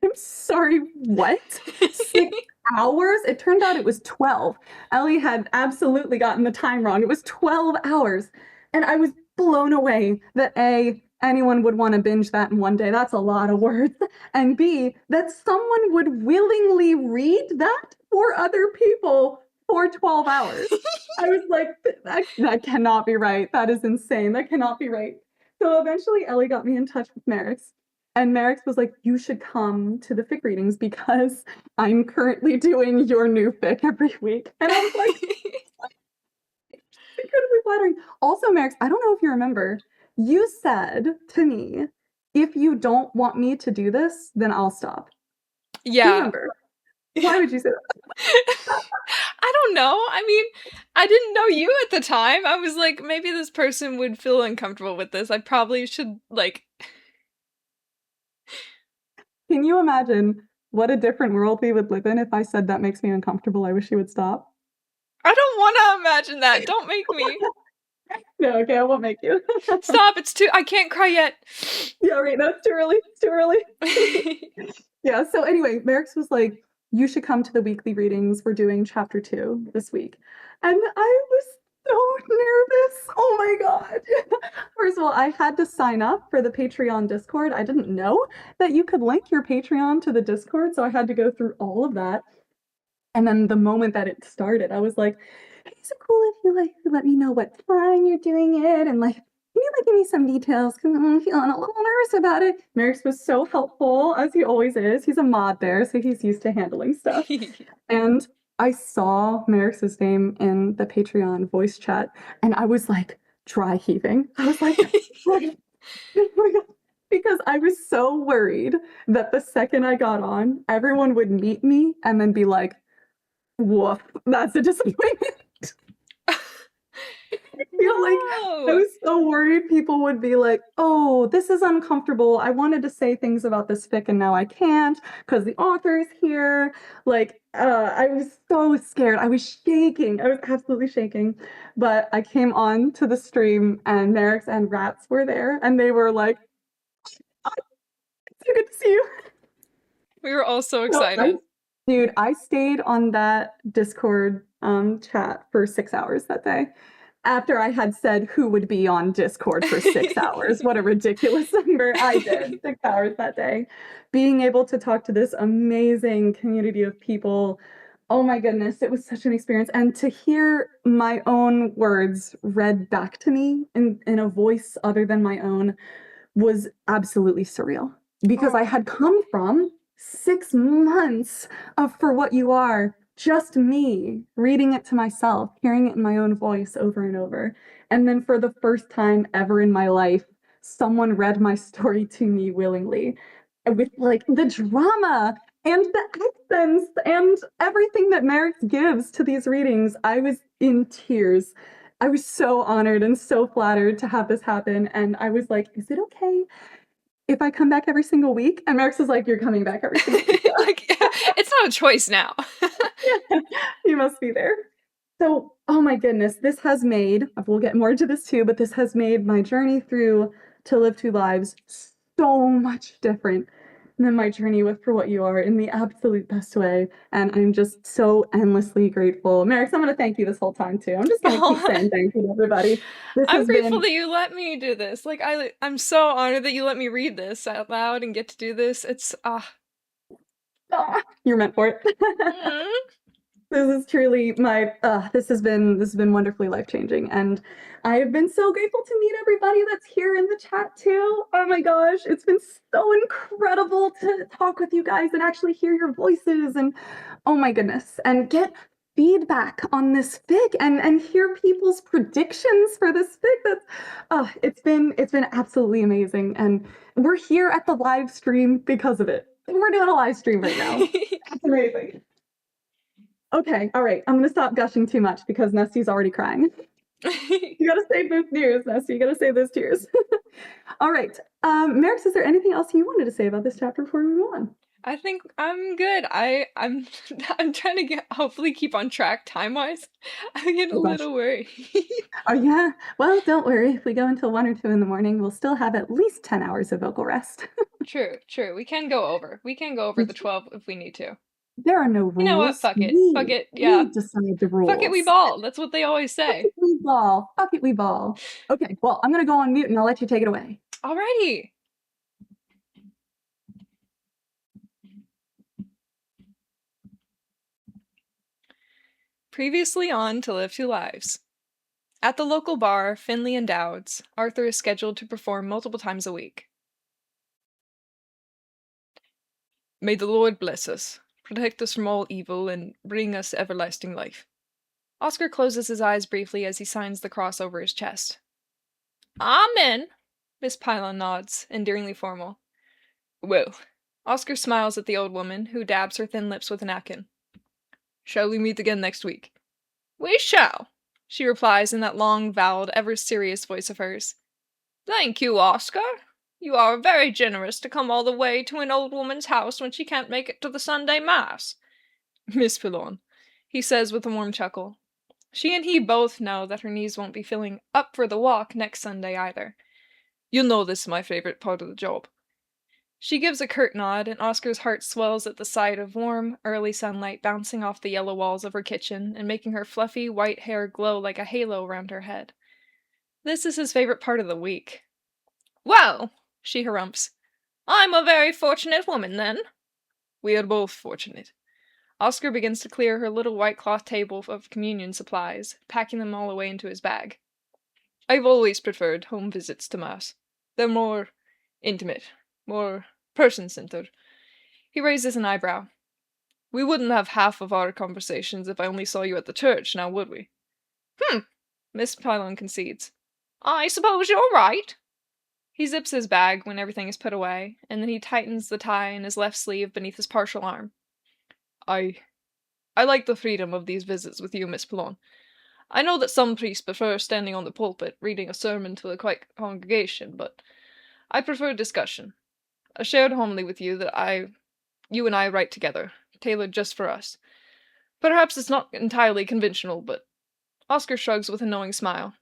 I'm sorry, what? 6 hours? It turned out it was 12. Ellie had absolutely gotten the time wrong. It was 12 hours. And I was blown away that A, anyone would want to binge that in one day. That's a lot of words. And B, that someone would willingly read that for other people for 12 hours. I was like, that cannot be right. That is insane. That cannot be right. So eventually Ellie got me in touch with Marix. And Marix was like, you should come to the fic readings because I'm currently doing your new fic every week. And I was like, incredibly flattering. Also, Marix, I don't know if you remember, you said to me, if you don't want me to do this, then I'll stop. Do you Yeah. remember? Why would you say that? I don't know. I mean, I didn't know you at the time. I was like, maybe this person would feel uncomfortable with this. I probably should, like. Can you imagine what a different world we would live in if I said that makes me uncomfortable? I wish you would stop. I don't want to imagine that. Don't make me. No, okay, I won't make you. Stop, I can't cry yet. Yeah, right, no, it's too early, it's too early. Yeah, so anyway, Marix was like, "You should come to the weekly readings, we're doing chapter 2 this week." And I was so nervous, oh my god. First of all, I had to sign up for the Patreon Discord. I didn't know that you could link your Patreon to the Discord, so I had to go through all of that. And then the moment that it started, I was like, "Hey, is it cool if you, like, let me know what time you're doing it? And, like, can you, like, give me some details? Because I'm feeling a little nervous about it." Marix was so helpful, as he always is. He's a mod there, so he's used to handling stuff. And I saw Marix's name in the Patreon voice chat, and I was, like, dry heaving. I was like, "What? Oh my god." Because I was so worried that the second I got on, everyone would meet me and then be like, "Woof, that's a disappointment." I feel like I No. was so worried people would be like, "Oh, this is uncomfortable. I wanted to say things about this fic and now I can't because the author is here." Like, I was so scared. I was shaking. I was absolutely shaking. But I came on to the stream and Marix and Rats were there and they were like, "Oh, it's so good to see you." We were all so So excited. dude, I stayed on that Discord chat for 6 hours that day. After I had said who would be on Discord for 6 hours. What a ridiculous number. I did 6 hours that day. Being able to talk to this amazing community of people. Oh my goodness, it was such an experience. And to hear my own words read back to me in a voice other than my own was absolutely surreal because I Oh. had come from 6 months of For What You Are, just me reading it to myself, hearing it in my own voice over and over. And then for the first time ever in my life, someone read my story to me willingly with like the drama and the accents and everything that Marix gives to these readings. I was in tears. I was so honored and so flattered to have this happen. And I was like, "Is it okay if I come back every single week?" And Max is like, "You're coming back every single week." Like, it's not a choice now. You must be there. So, oh my goodness, this has made, we'll get more into this too, but this has made my journey through To Live Two Lives so much different than my journey with For What You Are in the absolute best way. And I'm just so endlessly grateful. Marix, I'm going to thank you this whole time too. I'm just going to keep Aw. saying thank you to everybody. This I'm has grateful been that you let me do this. Like, I'm so honored that you let me read this out loud and get to do this. It's, you're meant for it. mm. This is truly my this has been wonderfully life-changing, and I have been so grateful to meet everybody that's here in the chat too. Oh my gosh, it's been so incredible to talk with you guys and actually hear your voices and oh my goodness, and get feedback on this fic and hear people's predictions for this fic. That's it's been absolutely amazing, and we're here at the live stream because of it. We're doing a live stream right now. That's amazing. Okay, all right. I'm gonna stop gushing too much because Nesty's already crying. You gotta save those tears, Nesty. You gotta save those tears. All right. Marix, is there anything else you wanted to say about this chapter before we move on? I think I'm good. I'm I'm trying to get hopefully keep on track time-wise. I get a Oh gosh. little worried. Oh yeah. Well, don't worry. If we go until 1 or 2 in the morning, we'll still have at least 10 hours of vocal rest. True, true. We can go over. We can go over the 12 if we need to. There are no You know what? rules. Fuck it. Fuck We it. Yeah. we decide the Fuck it, we rules. ball. That's what they always Fuck say. it, we ball. Fuck it, we ball. Okay, well, I'm gonna go on mute and I'll let you take it away. Alrighty. Previously on To Live Two Lives. At the local bar, Finley and Dowd's, Arthur is scheduled to perform multiple times a week. May the Lord bless us, protect us from all evil, and bring us everlasting life. Oscar closes his eyes briefly as he signs the cross over his chest. Amen! Miss Pylon nods, endearingly formal. Well, Oscar smiles at the old woman, who dabs her thin lips with a napkin. Shall we meet again next week? We shall, she replies in that long, voweled, ever-serious voice of hers. Thank you, Oscar. You are very generous to come all the way to an old woman's house when she can't make it to the Sunday Mass. Miss Pilon, he says with a warm chuckle. She and he both know that her knees won't be feeling up for the walk next Sunday either. "You'll know this is my favorite part of the job." She gives a curt nod, and Oscar's heart swells at the sight of warm, early sunlight bouncing off the yellow walls of her kitchen and making her fluffy white hair glow like a halo around her head. This is his favorite part of the week. "Well," she harumphs, "I'm a very fortunate woman, then." "We are both fortunate." Oscar begins to clear her little white cloth table of communion supplies, packing them all away into his bag. "I've always preferred home visits to Mass. They're more intimate, more person-centered." He raises an eyebrow. "We wouldn't have half of our conversations if I only saw you at the church, now would we?" Miss Pylon concedes. "I suppose you're right." He zips his bag when everything is put away, and then he tightens the tie in his left sleeve beneath his partial arm. I like the freedom of these visits with you, Miss Pylon. I know that some priests prefer standing on the pulpit, reading a sermon to a quiet congregation, but I prefer discussion. A shared homily with you you and I write together, tailored just for us. Perhaps it's not entirely conventional, but..." Oscar shrugs with a knowing smile.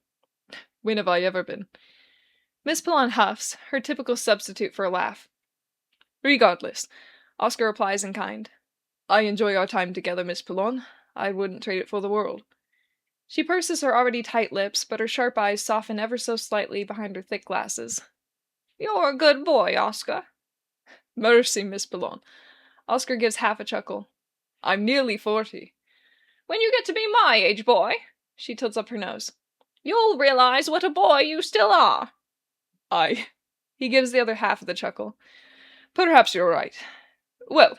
"When have I ever been?" Miss Pylon huffs, her typical substitute for a laugh. "Regardless," Oscar replies in kind. "I enjoy our time together, Miss Pylon. I wouldn't trade it for the world." She purses her already tight lips, but her sharp eyes soften ever so slightly behind her thick glasses. "You're a good boy, Oscar." "Mercy, Miss Pylon." Oscar gives half a chuckle. "I'm nearly 40. "When you get to be my age, boy," she tilts up her nose, "you'll realize what a boy you still are." "I..." He gives the other half of the chuckle. "Perhaps you're right. Well..."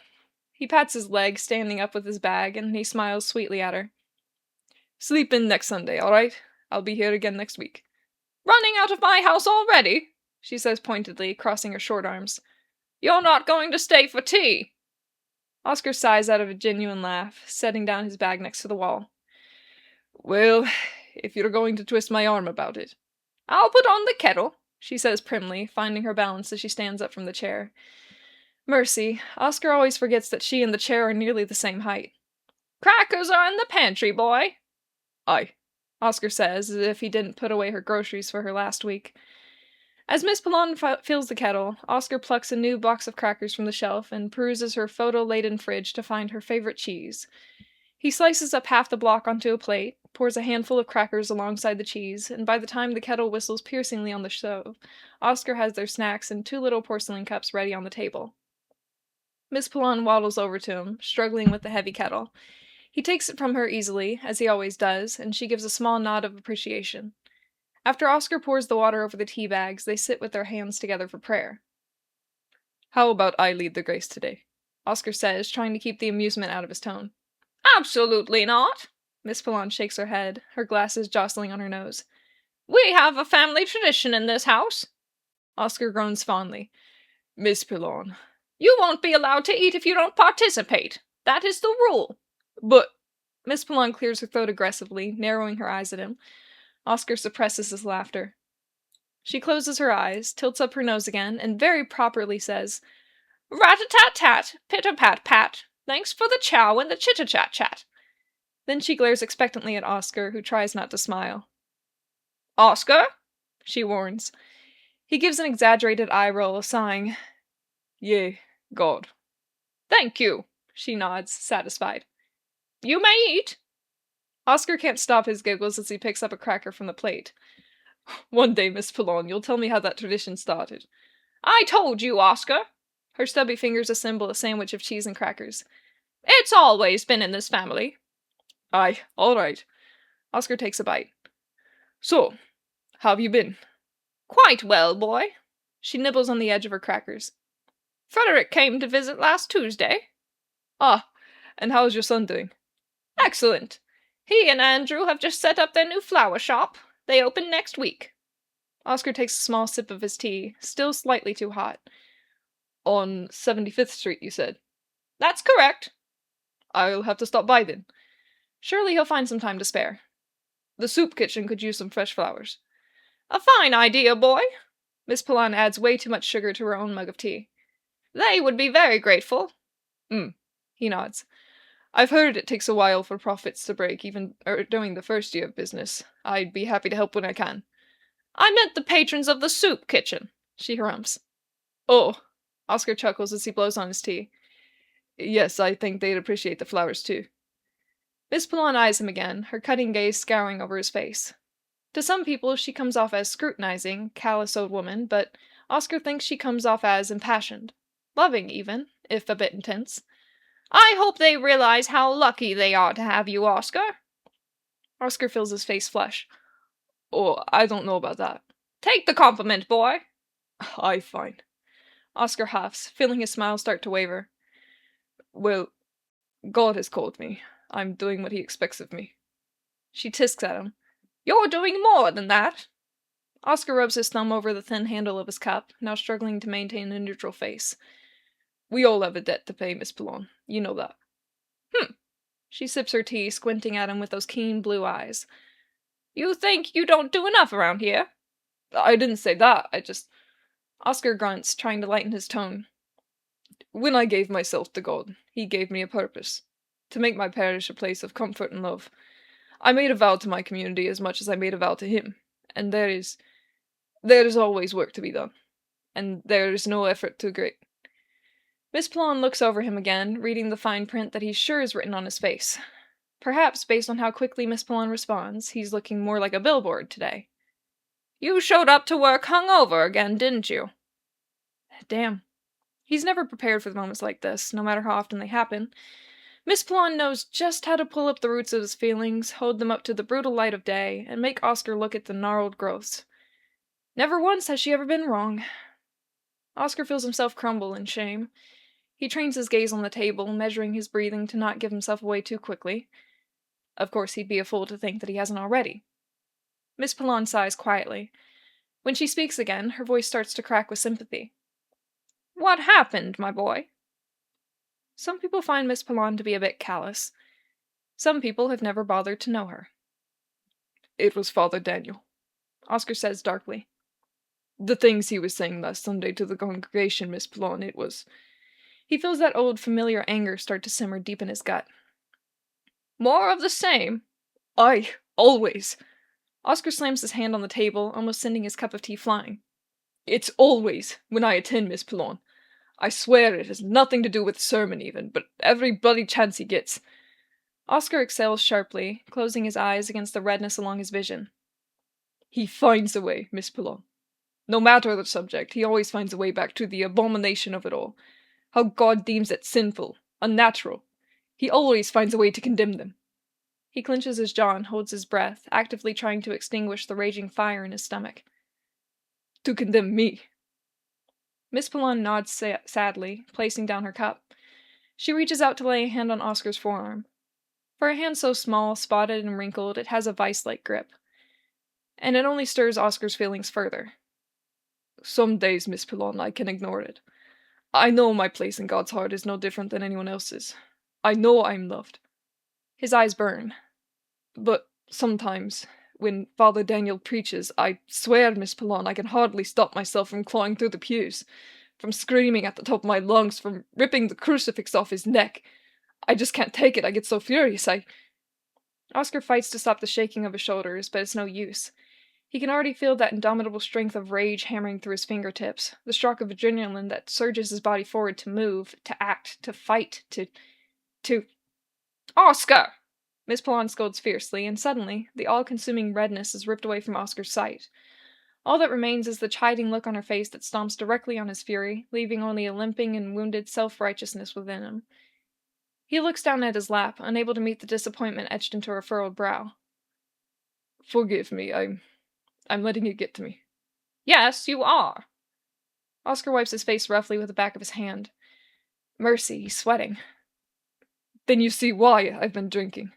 He pats his leg, standing up with his bag, and he smiles sweetly at her. "Sleep in next Sunday, all right? I'll be here again next week." "Running out of my house already?" she says pointedly, crossing her short arms. "You're not going to stay for tea?" Oscar sighs out of a genuine laugh, setting down his bag next to the wall. "Well, if you're going to twist my arm about it." "I'll put on the kettle," she says primly, finding her balance as she stands up from the chair. Mercy, Oscar always forgets that she and the chair are nearly the same height. "Crackers are in the pantry, boy." "Aye," Oscar says, as if he didn't put away her groceries for her last week. As Miss Pylon fills the kettle, Oscar plucks a new box of crackers from the shelf and peruses her photo-laden fridge to find her favorite cheese. He slices up half the block onto a plate, pours a handful of crackers alongside the cheese, and by the time the kettle whistles piercingly on the stove, Oscar has their snacks in 2 little porcelain cups ready on the table. Miss Pylon waddles over to him, struggling with the heavy kettle. He takes it from her easily, as he always does, and she gives a small nod of appreciation. After Oscar pours the water over the tea bags, they sit with their hands together for prayer. "How about I lead the grace today?" Oscar says, trying to keep the amusement out of his tone. "Absolutely not." Miss Pylon shakes her head, her glasses jostling on her nose. "We have a family tradition in this house." Oscar groans fondly. "Miss Pylon..." "You won't be allowed to eat if you don't participate. That is the rule." "But..." Miss Pylon clears her throat aggressively, narrowing her eyes at him. Oscar suppresses his laughter. She closes her eyes, tilts up her nose again, and very properly says, "Rat-a-tat-tat, pitter-pat-pat. Thanks for the chow and the chitter-chat-chat." Then she glares expectantly at Oscar, who tries not to smile. "Oscar?" she warns. He gives an exaggerated eye roll, sighing. "Yea, God." "Thank you," she nods, satisfied. "You may eat." Oscar can't stop his giggles as he picks up a cracker from the plate. "One day, Miss Pylon, you'll tell me how that tradition started." "I told you, Oscar." Her stubby fingers assemble a sandwich of cheese and crackers. "It's always been in this family." "Aye, all right." Oscar takes a bite. "So, how've you been?" "Quite well, boy." She nibbles on the edge of her crackers. "Frederick came to visit last Tuesday." "Ah, and how's your son doing?" "Excellent. He and Andrew have just set up their new flower shop. They open next week." Oscar takes a small sip of his tea, still slightly too hot. "On 75th Street, you said?" "That's correct." "I'll have to stop by then. Surely he'll find some time to spare. The soup kitchen could use some fresh flowers." "A fine idea, boy." Miss Pylon adds way too much sugar to her own mug of tea. "They would be very grateful." He nods. I've heard it takes a while for profits to break, even during the first year of business. I'd be happy to help when I can. I meant the patrons of the soup kitchen, she harums. Oh, Oscar chuckles as he blows on his tea. Yes, I think they'd appreciate the flowers too. Miss Pillon eyes him again, her cutting gaze scouring over his face. To some people, she comes off as scrutinizing, callous old woman, but Oscar thinks she comes off as impassioned. Loving, even, if a bit intense. I hope they realize how lucky they are to have you, Oscar. Oscar feels his face flush. Oh, I don't know about that. Take the compliment, boy. Aye, fine. Oscar huffs, feeling his smile start to waver. Well, God has called me. I'm doing what he expects of me. She tisks at him. You're doing more than that. Oscar rubs his thumb over the thin handle of his cup, now struggling to maintain a neutral face. We all have a debt to pay, Miss Pillon. You know that. She sips her tea, squinting at him with those keen blue eyes. You think you don't do enough around here? I didn't say that, I just... Oscar grunts, trying to lighten his tone. When I gave myself to God, he gave me a purpose. To make my parish a place of comfort and love. I made a vow to my community as much as I made a vow to him, and there is always work to be done, and there is no effort too great. Miss Pillon looks over him again, reading the fine print that he's sure is written on his face. Perhaps, based on how quickly Miss Pillon responds, he's looking more like a billboard today. You showed up to work hungover again, didn't you? Damn. He's never prepared for moments like this, no matter how often they happen. Miss Pillon knows just how to pull up the roots of his feelings, hold them up to the brutal light of day, and make Oscar look at the gnarled growths. Never once has she ever been wrong. Oscar feels himself crumble in shame. He trains his gaze on the table, measuring his breathing to not give himself away too quickly. Of course, he'd be a fool to think that he hasn't already. Miss Pillon sighs quietly. When she speaks again, her voice starts to crack with sympathy. What happened, my boy? Some people find Miss Pillon to be a bit callous. Some people have never bothered to know her. It was Father Daniel, Oscar says darkly. The things he was saying last Sunday to the congregation, Miss Pillon, it was... He feels that old familiar anger start to simmer deep in his gut. More of the same? Aye, always. Oscar slams his hand on the table, almost sending his cup of tea flying. It's always when I attend, Miss Pillon. I swear it has nothing to do with the sermon even, but every bloody chance he gets. Oscar exhales sharply, closing his eyes against the redness along his vision. He finds a way, Miss Pillon. No matter the subject, he always finds a way back to the abomination of it all. How God deems it sinful, unnatural. He always finds a way to condemn them. He clenches his jaw and holds his breath, actively trying to extinguish the raging fire in his stomach. To condemn me. Miss Pillon nods sadly, placing down her cup. She reaches out to lay a hand on Oscar's forearm. For a hand so small, spotted, and wrinkled, it has a vice-like grip. And it only stirs Oscar's feelings further. Some days, Miss Pillon, I can ignore it. I know my place in God's heart is no different than anyone else's. I know I'm loved. His eyes burn. But sometimes, when Father Daniel preaches, I swear, Miss Pillon, I can hardly stop myself from clawing through the pews, from screaming at the top of my lungs, from ripping the crucifix off his neck. I just can't take it. I get so furious. Oscar fights to stop the shaking of his shoulders, but it's no use. He can already feel that indomitable strength of rage hammering through his fingertips, the shock of adrenaline that surges his body forward to move, to act, to fight, to... Oscar! Miss Pillon scolds fiercely, and suddenly, the all-consuming redness is ripped away from Oscar's sight. All that remains is the chiding look on her face that stomps directly on his fury, leaving only a limping and wounded self-righteousness within him. He looks down at his lap, unable to meet the disappointment etched into her furrowed brow. Forgive me, I'm letting it get to me. Yes, you are. Oscar wipes his face roughly with the back of his hand. Mercy, he's sweating. Then you see why I've been drinking.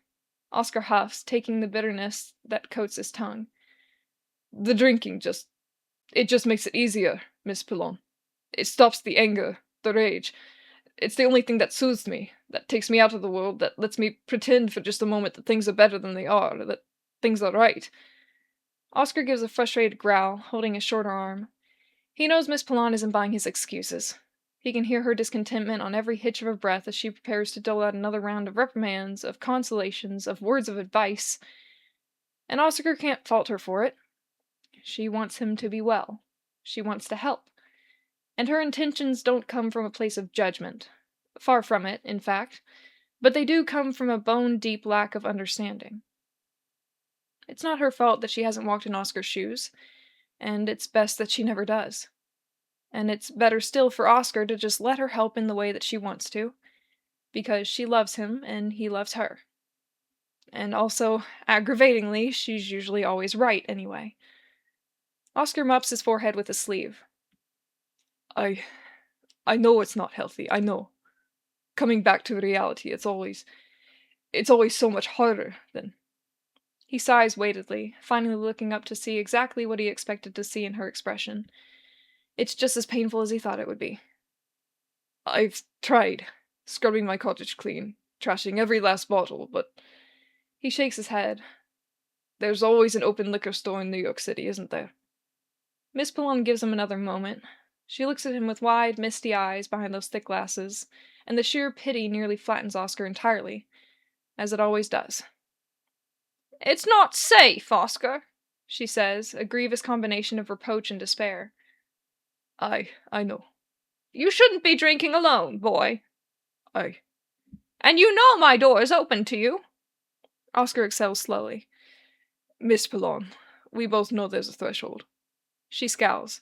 Oscar huffs, taking the bitterness that coats his tongue. The drinking just makes it easier, Miss Pillon. It stops the anger, the rage. It's the only thing that soothes me, that takes me out of the world, that lets me pretend for just a moment that things are better than they are, that things are right. Oscar gives a frustrated growl, holding his shorter arm. He knows Miss Pillon isn't buying his excuses. He can hear her discontentment on every hitch of her breath as she prepares to dole out another round of reprimands, of consolations, of words of advice. And Oscar can't fault her for it. She wants him to be well. She wants to help. And her intentions don't come from a place of judgment. Far from it, in fact. But they do come from a bone-deep lack of understanding. It's not her fault that she hasn't walked in Oscar's shoes, and it's best that she never does. And it's better still for Oscar to just let her help in the way that she wants to, because she loves him and he loves her. And also, aggravatingly, she's usually always right anyway. Oscar mops his forehead with his sleeve. I know it's not healthy, I know. Coming back to reality, it's always so much harder than... He sighs weightedly, finally looking up to see exactly what he expected to see in her expression. It's just as painful as he thought it would be. I've tried, scrubbing my cottage clean, trashing every last bottle, but... He shakes his head. There's always an open liquor store in New York City, isn't there? Miss Pallone gives him another moment. She looks at him with wide, misty eyes behind those thick glasses, and the sheer pity nearly flattens Oscar entirely, as it always does. It's not safe, Oscar, she says, a grievous combination of reproach and despair. I know. You shouldn't be drinking alone, boy. And you know my door is open to you. Oscar exhales slowly. Miss Pallone, we both know there's a threshold. She scowls.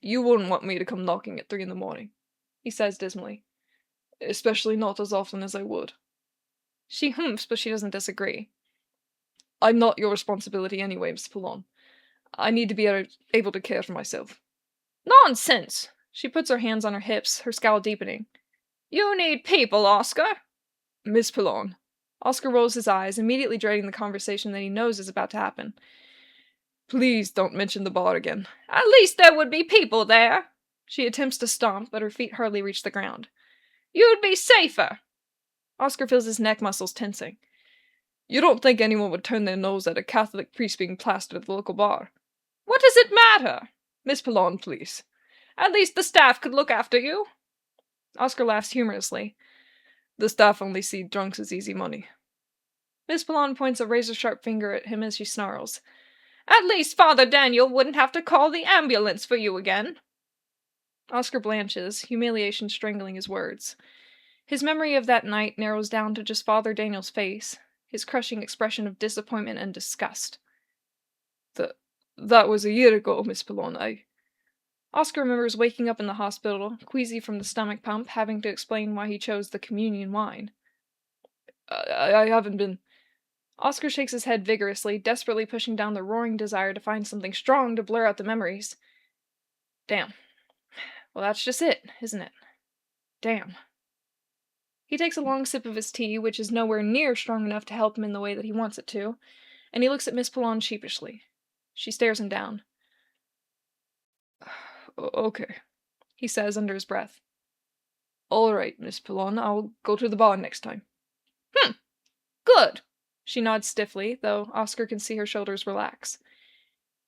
You wouldn't want me to come knocking at 3 in the morning, he says dismally. Especially not as often as I would. She humphs, but she doesn't disagree. I'm not your responsibility anyway, Miss Pallone. I need to be able to care for myself. Nonsense! She puts her hands on her hips, her scowl deepening. You need people, Oscar. Miss Pallone. Oscar rolls his eyes, immediately dreading the conversation that he knows is about to happen. Please don't mention the bar again. At least there would be people there. She attempts to stomp, but her feet hardly reach the ground. You'd be safer. Oscar feels his neck muscles tensing. You don't think anyone would turn their nose at a Catholic priest being plastered at the local bar? What does it matter? Miss Pallone, please. At least the staff could look after you. Oscar laughs humorously. The staff only see drunks as easy money. Miss Pallone points a razor-sharp finger at him as she snarls. At least Father Daniel wouldn't have to call the ambulance for you again. Oscar blanches, humiliation strangling his words. His memory of that night narrows down to just Father Daniel's face, his crushing expression of disappointment and disgust. That was a year ago, Miss Pallone. Oscar remembers waking up in the hospital, queasy from the stomach pump, having to explain why he chose the communion wine. I haven't been... Oscar shakes his head vigorously, desperately pushing down the roaring desire to find something strong to blur out the memories. Damn. Well, that's just it, isn't it? Damn. He takes a long sip of his tea, which is nowhere near strong enough to help him in the way that he wants it to, and he looks at Miss Pallone sheepishly. She stares him down. Okay, he says under his breath. All right, Miss Pallone, I'll go to the bar next time. Good. She nods stiffly, though Oscar can see her shoulders relax.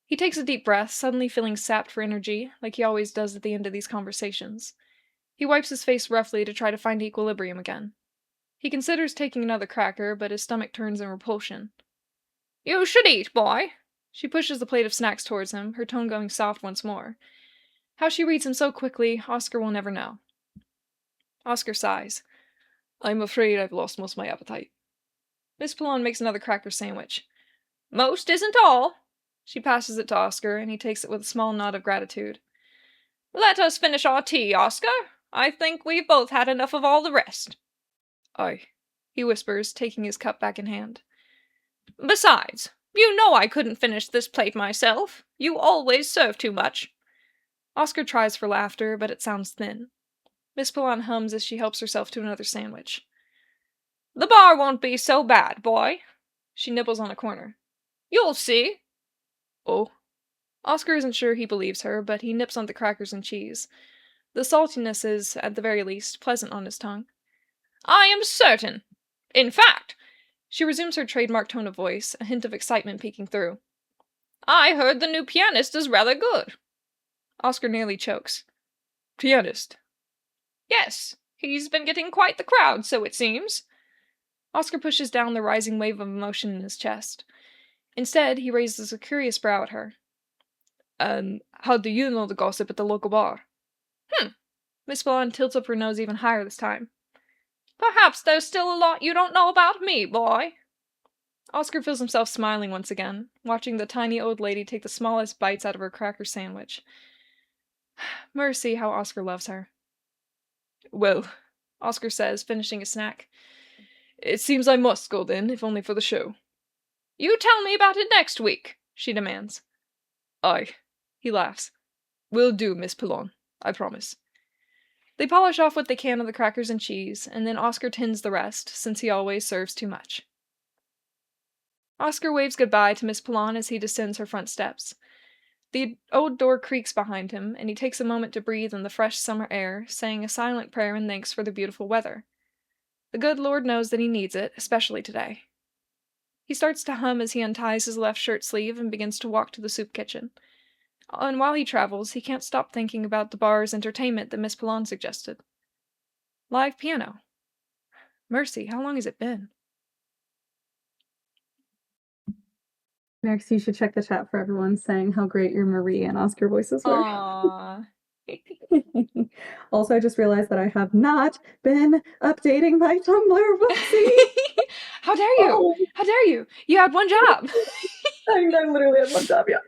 He takes a deep breath, suddenly feeling sapped for energy, like he always does at the end of these conversations. He wipes his face roughly to try to find equilibrium again. He considers taking another cracker, but his stomach turns in repulsion. You should eat, boy. She pushes the plate of snacks towards him, her tone going soft once more. How she reads him so quickly, Oscar will never know. Oscar sighs. I'm afraid I've lost most of my appetite. Miss Pallone makes another cracker sandwich. Most isn't all. She passes it to Oscar, and he takes it with a small nod of gratitude. Let us finish our tea, Oscar. I think we've both had enough of all the rest. Aye, he whispers, taking his cup back in hand. Besides, you know I couldn't finish this plate myself. You always serve too much. Oscar tries for laughter, but it sounds thin. Miss Pallone hums as she helps herself to another sandwich. The bar won't be so bad, boy. She nibbles on a corner. You'll see. Oh. Oscar isn't sure he believes her, but he nips on the crackers and cheese. The saltiness is, at the very least, pleasant on his tongue. I am certain. In fact, she resumes her trademark tone of voice, a hint of excitement peeking through. I heard the new pianist is rather good. Oscar nearly chokes. Pianist? Yes, he's been getting quite the crowd, so it seems. Oscar pushes down the rising wave of emotion in his chest. Instead, he raises a curious brow at her. How do you know the gossip at the local bar? Miss Blonde tilts up her nose even higher this time. Perhaps there's still a lot you don't know about me, boy. Oscar feels himself smiling once again, watching the tiny old lady take the smallest bites out of her cracker sandwich. Mercy, how Oscar loves her. Well, Oscar says, finishing his snack. It seems I must go then, if only for the show. You tell me about it next week, she demands. Aye, he laughs. Will do, Miss Pilon, I promise. They polish off what they can of the crackers and cheese, and then Oscar tins the rest, since he always serves too much. Oscar waves goodbye to Miss Pilon as he descends her front steps. The old door creaks behind him, and he takes a moment to breathe in the fresh summer air, saying a silent prayer and thanks for the beautiful weather. The good Lord knows that he needs it, especially today. He starts to hum as he unties his left shirt sleeve and begins to walk to the soup kitchen. And while he travels, he can't stop thinking about the bar's entertainment that Miss Pilon suggested. Live piano. Mercy, how long has it been? Marix, you should check the chat for everyone saying how great your Marie and Oscar voices were. Aww. Also, I just realized that I have not been updating my Tumblr. Whoopsie! How dare you? Oh. How dare you? You had one job. I literally had one job, yeah.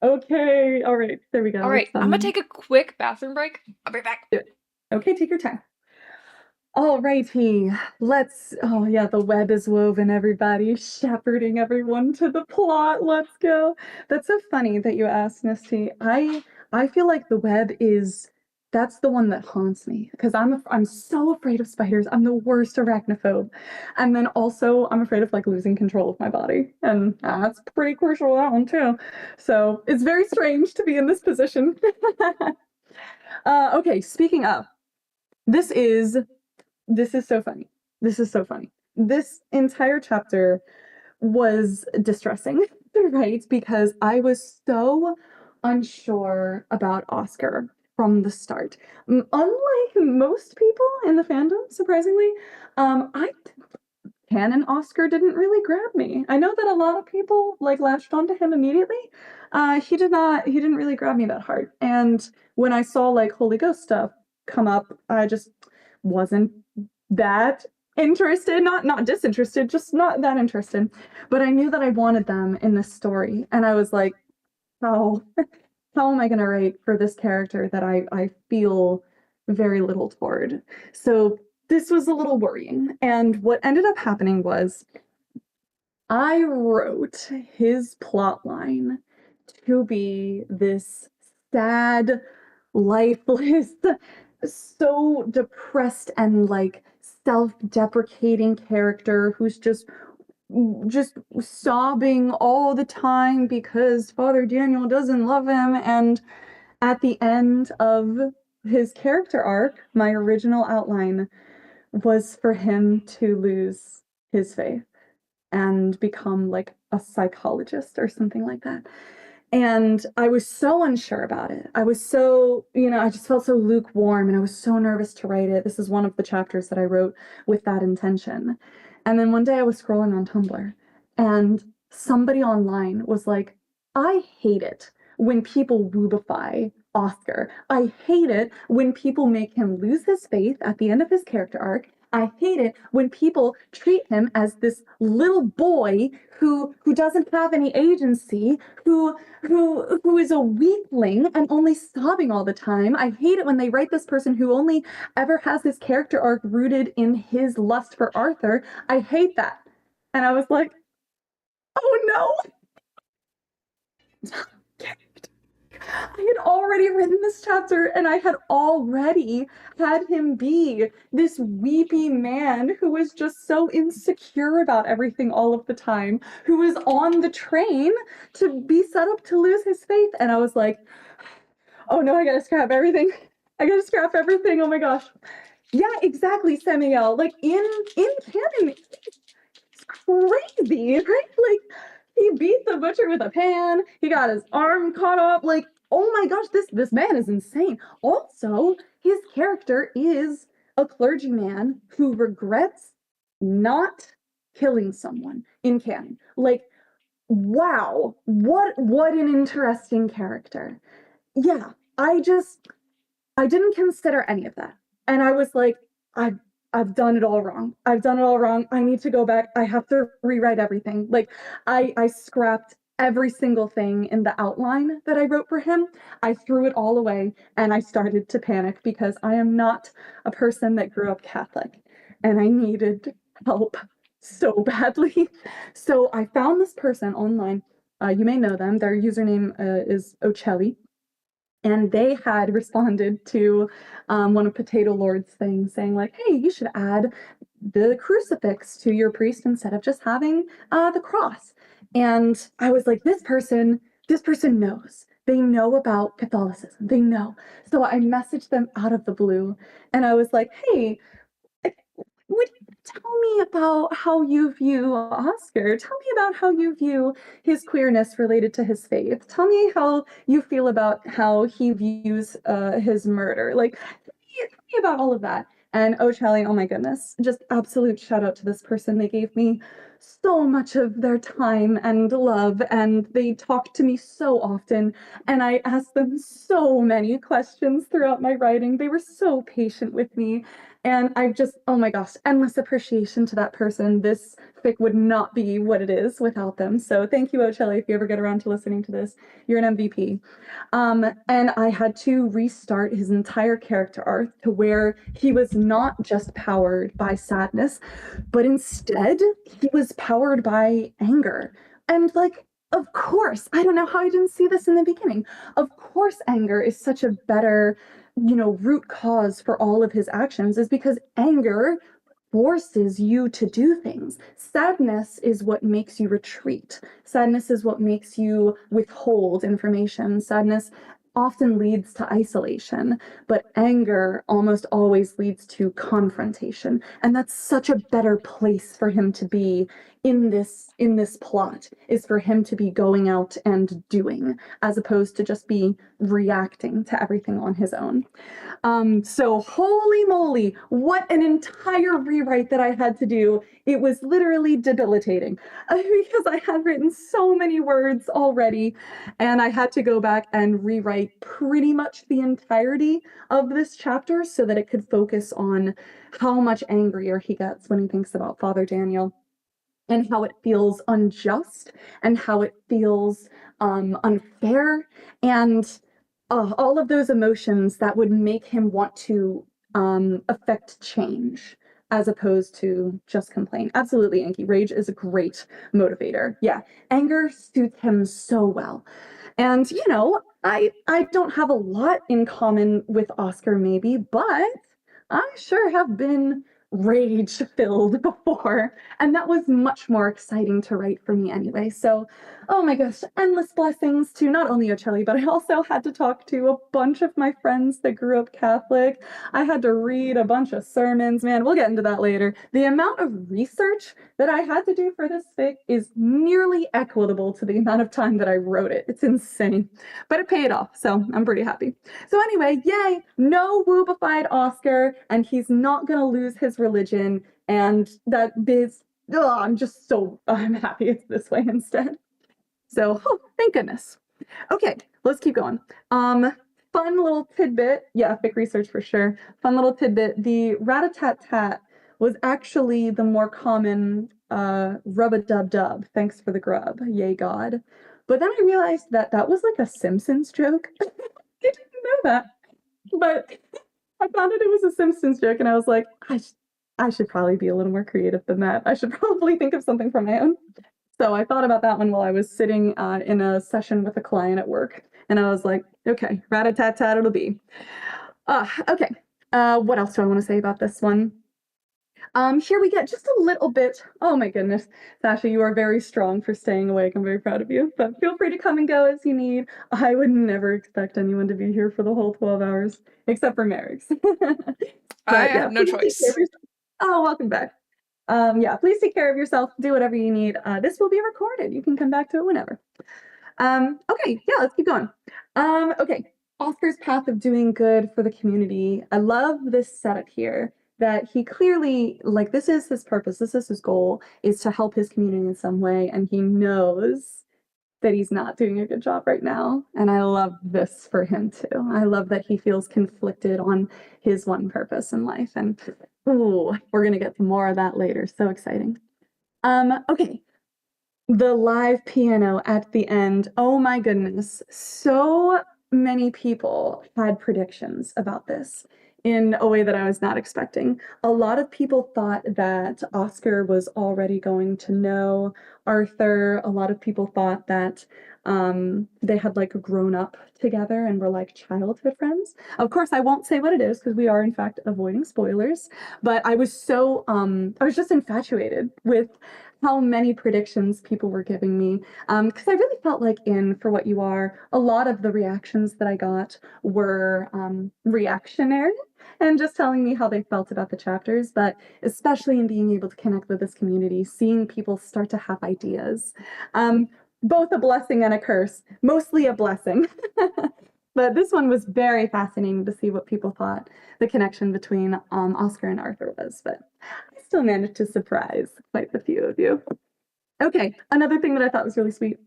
Okay, all right, there we go. All right, I'm gonna take a quick bathroom break. I'll be back. Okay, take your time. All righty, oh yeah, the web is woven, everybody, shepherding everyone to the plot. Let's go. That's so funny that you asked, Misty. I feel like the web that's the one that haunts me because I'm so afraid of spiders. I'm the worst arachnophobe. And then also I'm afraid of like losing control of my body. And that's pretty crucial, that one too. So it's very strange to be in this position. Okay, speaking of, this is so funny. This is so funny. This entire chapter was distressing, right? Because I was so unsure about Oscar from the start. Unlike most people in the fandom, surprisingly, I canon Oscar didn't really grab me. I know that a lot of people like latched onto him immediately. He didn't really grab me that hard. And when I saw like Holy Ghost stuff come up, I just wasn't that interested, not disinterested, just not that interested. But I knew that I wanted them in this story. And I was like, how am I gonna write for this character that I feel very little toward? So this was a little worrying. And what ended up happening was I wrote his plot line to be this sad, lifeless, so depressed and like self-deprecating character who's just sobbing all the time because Father Daniel doesn't love him. And at the end of his character arc, my original outline was for him to lose his faith and become like a psychologist or something like that. And I was so unsure about it. I was so, I just felt so lukewarm and I was so nervous to write it. This is one of the chapters that I wrote with that intention. And then one day I was scrolling on Tumblr and somebody online was like, I hate it when people woobify Oscar. I hate it when people make him lose his faith at the end of his character arc. I hate it when people treat him as this little boy who doesn't have any agency, who is a weakling and only sobbing all the time. I hate it when they write this person who only ever has his character arc rooted in his lust for Arthur. I hate that. And I was like, oh no. I had already written this chapter and I had already had him be this weepy man who was just so insecure about everything all of the time, who was on the train to be set up to lose his faith. And I was like, oh no, I gotta scrap everything. I gotta scrap everything. Oh my gosh. Yeah, exactly, Samuel. Like in canon, it's crazy, right? Like he beat the butcher with a pan. He got his arm caught up. Like oh my gosh, this man is insane. Also, his character is a clergyman who regrets not killing someone in canon. Like, wow, what an interesting character. Yeah, I didn't consider any of that. And I was like, I've I've done it all wrong. I've done it all wrong. I need to go back. I have to rewrite everything. Like I scrapped every single thing in the outline that I wrote for him. I threw it all away and I started to panic because I am not a person that grew up Catholic and I needed help so badly. So I found this person online. You may know them. Their username is Ocelli, and they had responded to one of Potato Lord's things saying like, hey, you should add the crucifix to your priest instead of just having the cross. And I was like, this person knows. They know about Catholicism. They know. So I messaged them out of the blue and I was like, hey, would you tell me about how you view Oscar? Tell me about how you view his queerness related to his faith. Tell me how you feel about how he views his murder. Like, tell me about all of that. And oh, Charlie, oh my goodness, just absolute shout out to this person. They gave me so much of their time and love, and they talked to me so often. And I asked them so many questions throughout my writing. They were so patient with me. And I've just, oh my gosh, endless appreciation to that person. This fic would not be what it is without them. So thank you, Ocelli, if you ever get around to listening to this. You're an MVP. And I had to restart his entire character arc to where he was not just powered by sadness, but instead he was powered by anger. And like, of course, I don't know how I didn't see this in the beginning. Of course, anger is such a better, root cause for all of his actions is because anger forces you to do things. Sadness is what makes you retreat. Sadness is what makes you withhold information. Sadness often leads to isolation, but anger almost always leads to confrontation. And that's such a better place for him to be in this plot, is for him to be going out and doing as opposed to just be reacting to everything on his own. So holy moly, what an entire rewrite that I had to do. It was literally debilitating because I had written so many words already, and I had to go back and rewrite pretty much the entirety of this chapter so that it could focus on how much angrier he gets when he thinks about Father Daniel and how it feels unjust and how it feels unfair and all of those emotions that would make him want to affect change as opposed to just complain. Absolutely, Anki. Rage is a great motivator. Yeah, anger suits him so well. And I don't have a lot in common with Oscar maybe, but I sure have been rage filled before, and that was much more exciting to write for me anyway. So, oh my gosh, endless blessings to not only Ocelli, but I also had to talk to a bunch of my friends that grew up Catholic. I had to read a bunch of sermons. Man, we'll get into that later. The amount of research that I had to do for this fic is nearly equitable to the amount of time that I wrote it. It's insane, but it paid off, so I'm pretty happy. So anyway, yay, no woobified Oscar, and he's not gonna lose his religion, and that is, I'm happy it's this way instead. So, oh, thank goodness. Okay, let's keep going. Fun little tidbit. Yeah, fic research for sure. Fun little tidbit. The rat-a-tat-tat was actually the more common rub-a-dub-dub. Thanks for the grub. Yay, God. But then I realized that that was like a Simpsons joke. I didn't know that. But I found it was a Simpsons joke, and I was like, I should probably be a little more creative than that. I should probably think of something from my own. So I thought about that one while I was sitting in a session with a client at work, and I was like, okay, rat-a-tat-tat it'll be. Okay. What else do I want to say about this one? Here we get just a little bit. Oh my goodness, Sasha, you are very strong for staying awake. I'm very proud of you. But feel free to come and go as you need. I would never expect anyone to be here for the whole 12 hours, except for Marix. I But yeah, have no please take care choice. of yourself. Oh, welcome back. Yeah, please take care of yourself. Do whatever you need. This will be recorded. You can come back to it whenever. Okay, yeah, let's keep going. Okay, Oscar's path of doing good for the community. I love this setup here that he clearly, like, this is his purpose, this is his goal, is to help his community in some way, and he knows that he's not doing a good job right now. And I love this for him too. I love that he feels conflicted on his one purpose in life. And ooh, we're gonna get to more of that later. So exciting. Okay, the live piano at the end. Oh my goodness. So many people had predictions about this in a way that I was not expecting. A lot of people thought that Oscar was already going to know Arthur. A lot of people thought that they had like grown up together and were like childhood friends. Of course, I won't say what it is because we are in fact avoiding spoilers, but I was so I was just infatuated with how many predictions people were giving me. Because I really felt like in For What You Are, a lot of the reactions that I got were reactionary and just telling me how they felt about the chapters, but especially in being able to connect with this community, seeing people start to have ideas. Both a blessing and a curse, mostly a blessing. But this one was very fascinating to see what people thought the connection between Oscar and Arthur was. But I still managed to surprise quite a few of you. Okay, another thing that I thought was really sweet,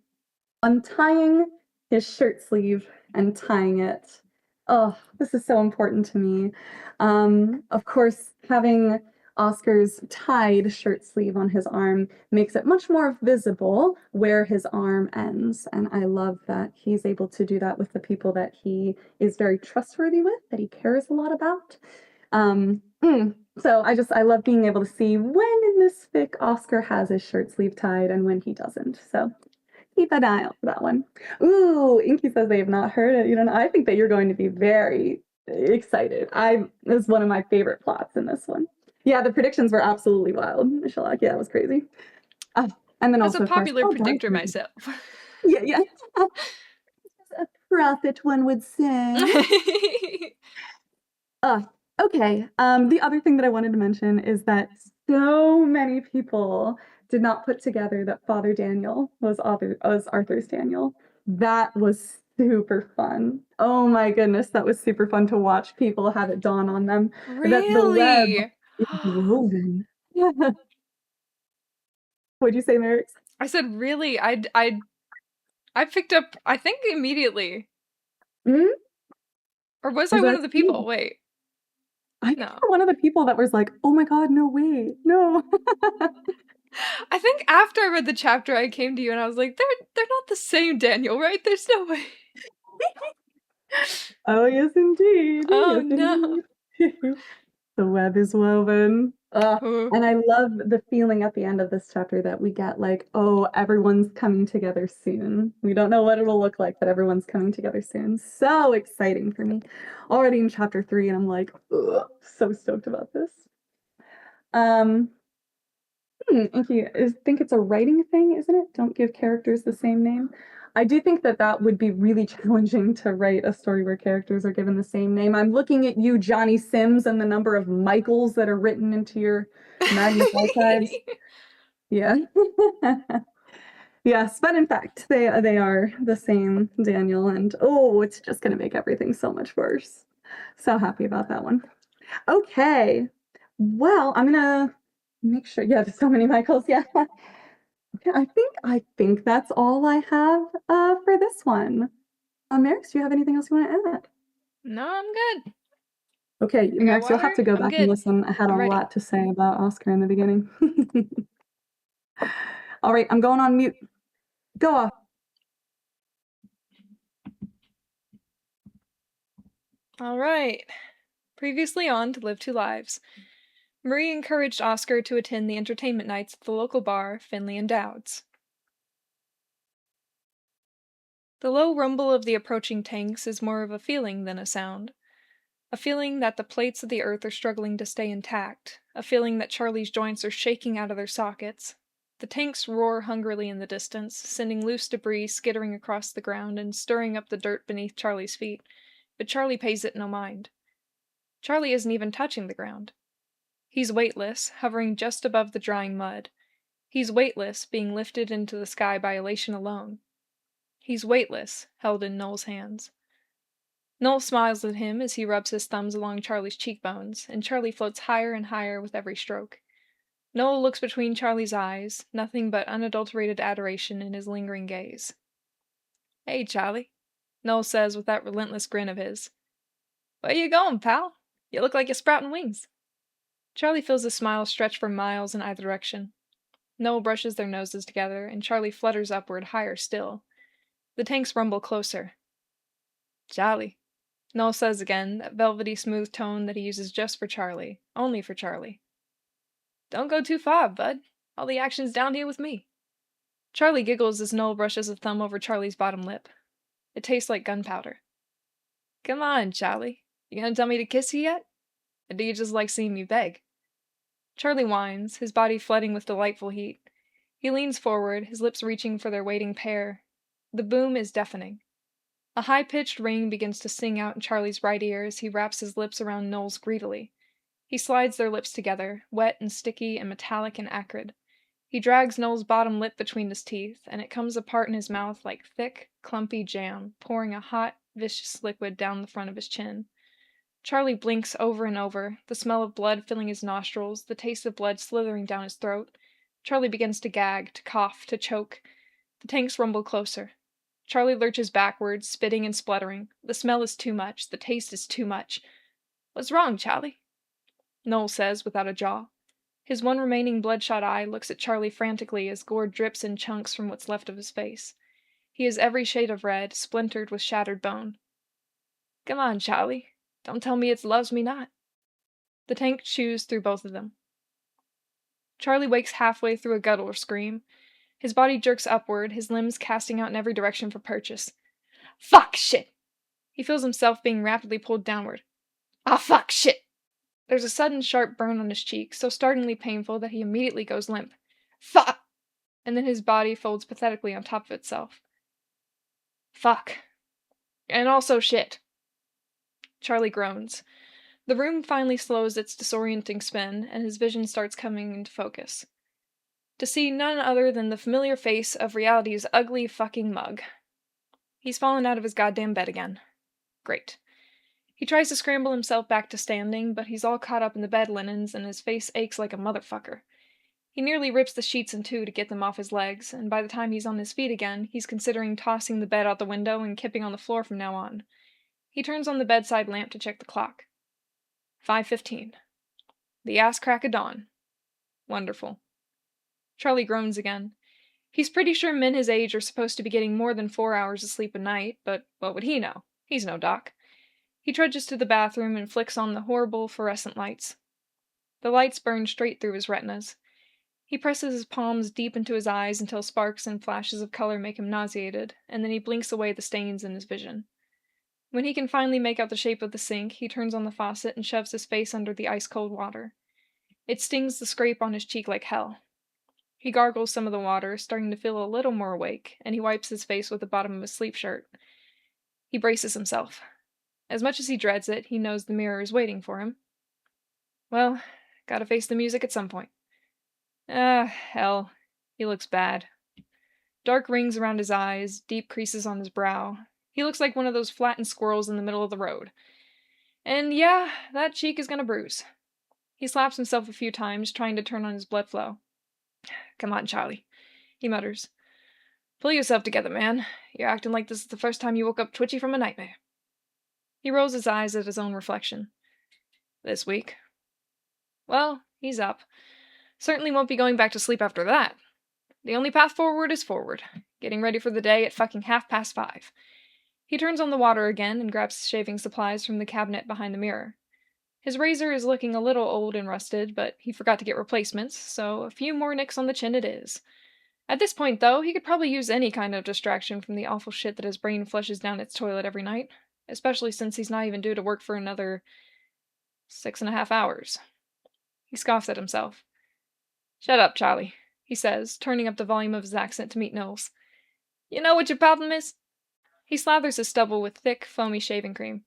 untying his shirt sleeve and tying it. Oh, this is so important to me. Of course, having Oscar's tied shirt sleeve on his arm makes it much more visible where his arm ends. And I love that he's able to do that with the people that he is very trustworthy with, that he cares a lot about. So I love being able to see when in this fic Oscar has his shirt sleeve tied and when he doesn't. So keep an eye out for that one. Ooh, Inky says they have not heard it. You know, I think that you're going to be very excited. This is one of my favorite plots in this one. Yeah, the predictions were absolutely wild. Michelle, yeah, it was crazy. And then As a also, of course, popular oh, predictor myself. yeah, yeah. A prophet, one would say. Uh, okay. The other thing that I wanted to mention is that so many people did not put together that Father Daniel was Arthur's Daniel. That was super fun. Oh my goodness, that was super fun to watch people have it dawn on them that the web Really? is woven. What'd you say, Marix? I said really. I picked up, I think, immediately. Mm? Or was I Was one that of the you? people? Wait. I think No. you're one of the people that was like, oh my god, no way, no. I think after I read the chapter I came to you and I was like, they're not the same Daniel, right? There's no way. Oh yes, indeed. Oh Yes, no. indeed. The web is woven. Ooh. And I love the feeling at the end of this chapter that we get like, oh, everyone's coming together soon. We don't know what it'll look like, but everyone's coming together soon. So exciting for me. Already in chapter 3, and I'm like, ugh, so stoked about this. Um, Inky, think it's a writing thing, isn't it? Don't give characters the same name. I do think that that would be really challenging to write a story where characters are given the same name. I'm looking at you, Johnny Sims, and the number of Michaels that are written into your Magnus archives. Yeah. Yes, but in fact, they are the same, Daniel, and oh, it's just gonna make everything so much worse. So happy about that one. Okay. Well, I'm gonna make sure. Yeah, there's so many Michaels. Yeah. Okay, I think that's all I have for this one. Marix, do you have anything else you want to add? No, I'm good. Okay, I got Marix, you'll have water. to go I'm back and good. listen. I had a I'm ready. lot to say about Oscar in the beginning. All right, I'm going on mute. Go off. All right. Previously on To Live Two Lives, Marie encouraged Oscar to attend the entertainment nights at the local bar, Finley and Dowd's. The low rumble of the approaching tanks is more of a feeling than a sound. A feeling that the plates of the earth are struggling to stay intact. A feeling that Charlie's joints are shaking out of their sockets. The tanks roar hungrily in the distance, sending loose debris skittering across the ground and stirring up the dirt beneath Charlie's feet, but Charlie pays it no mind. Charlie isn't even touching the ground. He's weightless, hovering just above the drying mud. He's weightless, being lifted into the sky by elation alone. He's weightless, held in Noel's hands. Noel smiles at him as he rubs his thumbs along Charlie's cheekbones, and Charlie floats higher and higher with every stroke. Noel looks between Charlie's eyes, nothing but unadulterated adoration in his lingering gaze. "Hey, Charlie," Noel says with that relentless grin of his. "Where you going, pal? You look like you're sprouting wings." Charlie feels a smile stretch for miles in either direction. Noel brushes their noses together, and Charlie flutters upward higher still. The tanks rumble closer. "Charlie," Noel says again, that velvety smooth tone that he uses just for Charlie, only for Charlie. "Don't go too far, bud. All the action's down here with me." Charlie giggles as Noel brushes a thumb over Charlie's bottom lip. It tastes like gunpowder. "Come on, Charlie. You gonna tell me to kiss you yet? Or do you just like seeing me beg?" Charlie whines, his body flooding with delightful heat. He leans forward, his lips reaching for their waiting pair. The boom is deafening. A high-pitched ring begins to sing out in Charlie's right ear as he wraps his lips around Noel's greedily. He slides their lips together, wet and sticky and metallic and acrid. He drags Noel's bottom lip between his teeth, and it comes apart in his mouth like thick, clumpy jam, pouring a hot, viscous liquid down the front of his chin. Charlie blinks over and over, the smell of blood filling his nostrils, the taste of blood slithering down his throat. Charlie begins to gag, to cough, to choke. The tanks rumble closer. Charlie lurches backwards, spitting and spluttering. The smell is too much, the taste is too much. "What's wrong, Charlie?" Noel says without a jaw. His one remaining bloodshot eye looks at Charlie frantically as gore drips in chunks from what's left of his face. He is every shade of red, splintered with shattered bone. "Come on, Charlie. Don't tell me it's loves me not." The tank chews through both of them. Charlie wakes halfway through a guttural scream. His body jerks upward, his limbs casting out in every direction for purchase. "Fuck, shit!" He feels himself being rapidly pulled downward. "Ah, fuck, shit!" There's a sudden sharp burn on his cheek, so startlingly painful that he immediately goes limp. "Fuck!" And then his body folds pathetically on top of itself. "Fuck. And also shit." Charlie groans. The room finally slows its disorienting spin, and his vision starts coming into focus. To see none other than the familiar face of reality's ugly fucking mug. He's fallen out of his goddamn bed again. Great. He tries to scramble himself back to standing, but he's all caught up in the bed linens and his face aches like a motherfucker. He nearly rips the sheets in two to get them off his legs, and by the time he's on his feet again, he's considering tossing the bed out the window and kipping on the floor from now on. He turns on the bedside lamp to check the clock. 5:15. The ass crack of dawn. Wonderful. Charlie groans again. He's pretty sure men his age are supposed to be getting more than 4 hours of sleep a night, but what would he know? He's no doc. He trudges to the bathroom and flicks on the horrible fluorescent lights. The lights burn straight through his retinas. He presses his palms deep into his eyes until sparks and flashes of color make him nauseated, and then he blinks away the stains in his vision. When he can finally make out the shape of the sink, he turns on the faucet and shoves his face under the ice-cold water. It stings the scrape on his cheek like hell. He gargles some of the water, starting to feel a little more awake, and he wipes his face with the bottom of his sleep shirt. He braces himself. As much as he dreads it, he knows the mirror is waiting for him. Well, gotta face the music at some point. Hell. He looks bad. Dark rings around his eyes, deep creases on his brow. He looks like one of those flattened squirrels in the middle of the road. And yeah, that cheek is gonna bruise. He slaps himself a few times, trying to turn on his blood flow. "Come on, Charlie," he mutters. "Pull yourself together, man. You're acting like this is the first time you woke up twitchy from a nightmare." He rolls his eyes at his own reflection. This week. Well, he's up. Certainly won't be going back to sleep after that. The only path forward is forward. Getting ready for the day at fucking 5:30. He turns on the water again and grabs shaving supplies from the cabinet behind the mirror. His razor is looking a little old and rusted, but he forgot to get replacements, so a few more nicks on the chin it is. At this point, though, he could probably use any kind of distraction from the awful shit that his brain flushes down its toilet every night, especially since he's not even due to work for another 6.5 hours. He scoffs at himself. "Shut up, Charlie," he says, turning up the volume of his accent to meet Noel's. "You know what your problem is?" He slathers his stubble with thick, foamy shaving cream.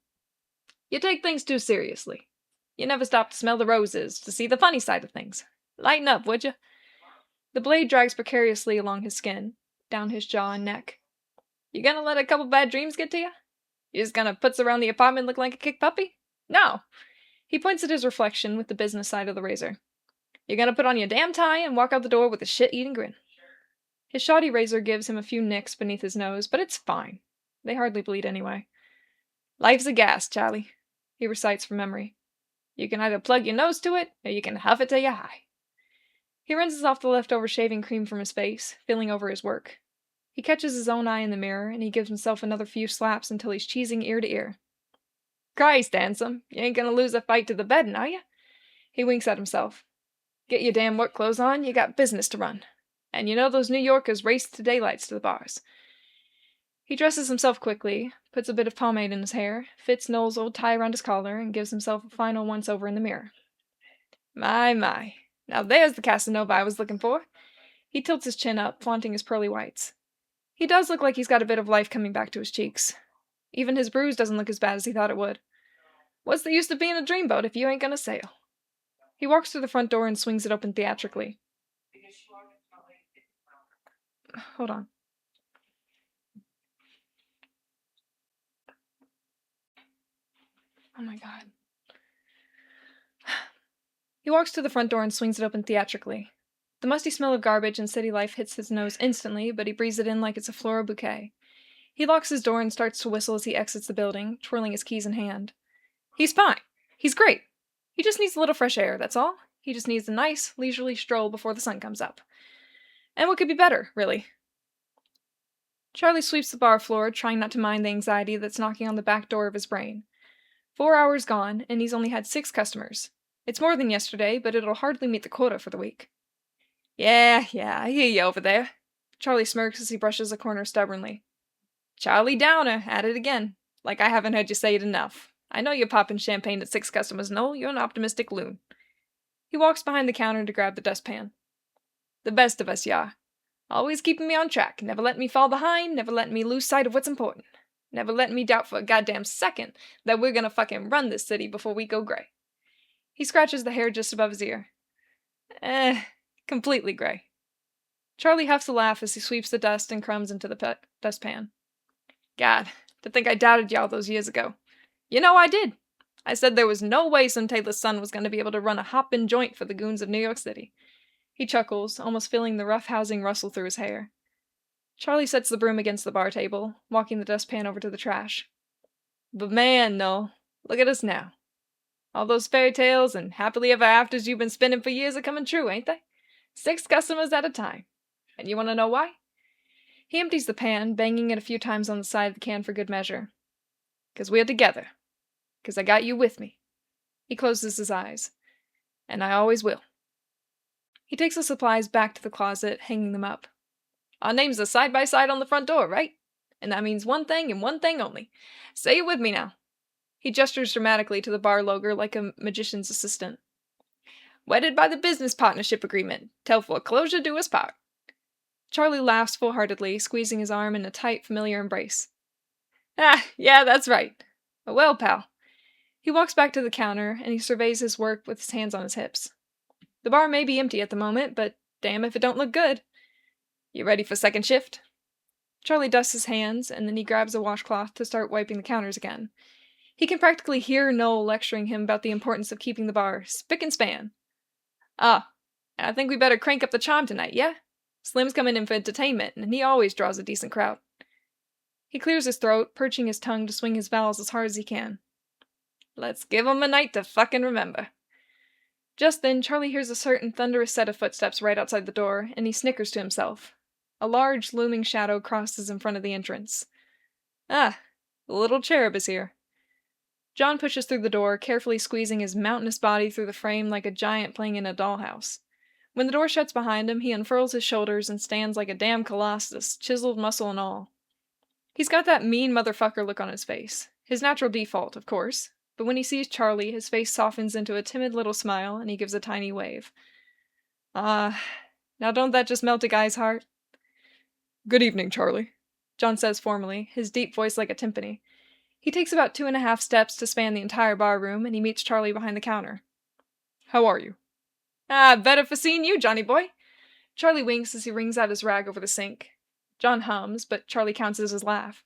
"You take things too seriously. You never stop to smell the roses, to see the funny side of things. Lighten up, would you?" The blade drags precariously along his skin, down his jaw and neck. You gonna let a couple bad dreams get to you? You just gonna putz around the apartment look like a kicked puppy? No. He points at his reflection with the business side of the razor. You're gonna put on your damn tie and walk out the door with a shit-eating grin. His shoddy razor gives him a few nicks beneath his nose, but it's fine. They hardly bleed anyway. Life's a gas, Charlie, he recites from memory. You can either plug your nose to it, or you can huff it till you're high. He rinses off the leftover shaving cream from his face, feeling over his work. He catches his own eye in the mirror, and he gives himself another few slaps until he's cheesing ear to ear. Christ, handsome, you ain't gonna lose a fight to the bedding, are you? He winks at himself. Get your damn work clothes on, you got business to run. And you know those New Yorkers race to daylights to the bars. He dresses himself quickly, puts a bit of pomade in his hair, fits Noel's old tie around his collar, and gives himself a final once-over in the mirror. My. Now there's the Casanova I was looking for. He tilts his chin up, flaunting his pearly whites. He does look like he's got a bit of life coming back to his cheeks. Even his bruise doesn't look as bad as he thought it would. What's the use of being a dreamboat if you ain't gonna sail? He walks through the front door and swings it open theatrically. Hold on. Oh my god. He walks to the front door and swings it open theatrically. The musty smell of garbage and city life hits his nose instantly, but he breathes it in like it's a floral bouquet. He locks his door and starts to whistle as he exits the building, twirling his keys in hand. He's fine. He's great. He just needs a little fresh air, that's all. He just needs a nice, leisurely stroll before the sun comes up. And what could be better, really? Charlie sweeps the bar floor, trying not to mind the anxiety that's knocking on the back door of his brain. 4 hours gone, and he's only had 6 customers. It's more than yesterday, but it'll hardly meet the quota for the week. Yeah, I hear you over there. Charlie smirks as he brushes a corner stubbornly. Charlie Downer, at it again. Like I haven't heard you say it enough. I know you're popping champagne at 6 customers, Noel. You're an optimistic loon. He walks behind the counter to grab the dustpan. The best of us, ya. Always keeping me on track, never letting me fall behind, never letting me lose sight of what's important. Never letting me doubt for a goddamn second that we're gonna fucking run this city before we go gray. He scratches the hair just above his ear. Completely gray. Charlie huffs a laugh as he sweeps the dust and crumbs into the dustpan. God, to think I doubted y'all those years ago. You know I did. I said there was no way some tailor's son was going to be able to run a hoppin' joint for the goons of New York City. He chuckles, almost feeling the rough housing rustle through his hair. Charlie sets the broom against the bar table, walking the dustpan over to the trash. But man, no. Look at us now. All those fairy tales and happily ever afters you've been spinning for years are coming true, ain't they? 6 customers at a time. And you want to know why? He empties the pan, banging it a few times on the side of the can for good measure. 'Cause we're together. 'Cause I got you with me. He closes his eyes. And I always will. He takes the supplies back to the closet, hanging them up. Our names are side by side on the front door, right? And that means one thing and one thing only. Say it with me now. He gestures dramatically to the bar logo like a magician's assistant. Wedded by the business partnership agreement. Till foreclosure do us part. Charlie laughs full-heartedly, squeezing his arm in a tight, familiar embrace. Yeah, that's right. Well, pal. He walks back to the counter, and he surveys his work with his hands on his hips. The bar may be empty at the moment, but damn if it don't look good. You ready for second shift? Charlie dusts his hands, and then he grabs a washcloth to start wiping the counters again. He can practically hear Noel lecturing him about the importance of keeping the bar spick and span. And I think we better crank up the charm tonight, yeah? Slim's coming in for entertainment, and he always draws a decent crowd. He clears his throat, perching his tongue to swing his vowels as hard as he can. Let's give 'em a night to fucking remember. Just then, Charlie hears a certain thunderous set of footsteps right outside the door, and he snickers to himself. A large, looming shadow crosses in front of the entrance. The little cherub is here. John pushes through the door, carefully squeezing his mountainous body through the frame like a giant playing in a dollhouse. When the door shuts behind him, he unfurls his shoulders and stands like a damn colossus, chiseled muscle and all. He's got that mean motherfucker look on his face. His natural default, of course. But when he sees Charlie, his face softens into a timid little smile, and he gives a tiny wave. Now don't that just melt a guy's heart? Good evening, Charlie, John says formally, his deep voice like a timpani. He takes about 2.5 steps to span the entire bar room, and he meets Charlie behind the counter. How are you? Better for seeing you, Johnny boy. Charlie winks as he wrings out his rag over the sink. John hums, but Charlie counts as his laugh.